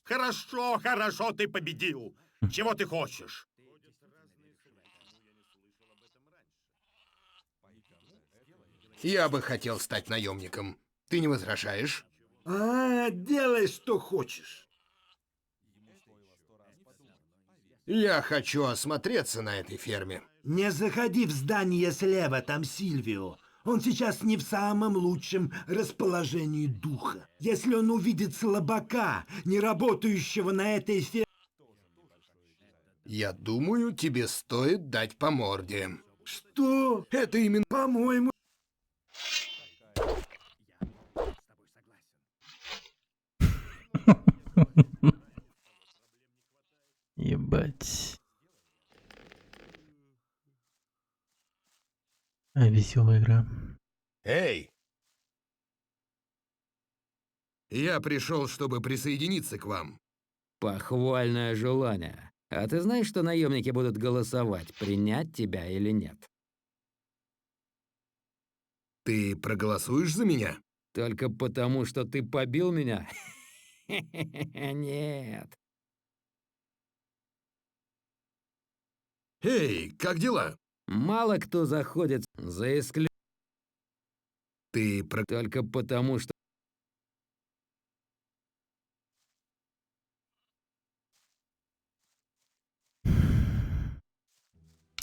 Хорошо, хорошо, ты победил. Чего ты хочешь? Я бы хотел стать наемником. Ты не возражаешь? Делай, что хочешь. Я хочу осмотреться на этой ферме. Не заходи в здание слева, там Сильвио. Он сейчас не в самом лучшем расположении духа. Если он увидит слабака, не работающего на этой ферме... Я думаю, тебе стоит дать по морде. Что? Это именно... По-моему... Ебать. Веселая игра. Эй! Я пришел, чтобы присоединиться к вам. Похвальное желание. А ты знаешь, что наемники будут голосовать, принять тебя или нет? Ты проголосуешь за меня? Только потому, что ты побил меня? Нет. Эй, как дела? Мало кто заходит за исключением. Ты Только потому, что...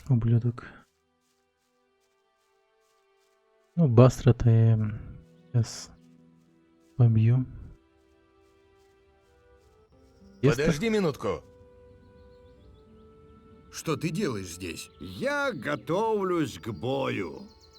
Ублюдок. Ну, Бастра-то я сейчас побью. Подожди минутку. Что ты делаешь здесь? Я готовлюсь к бою.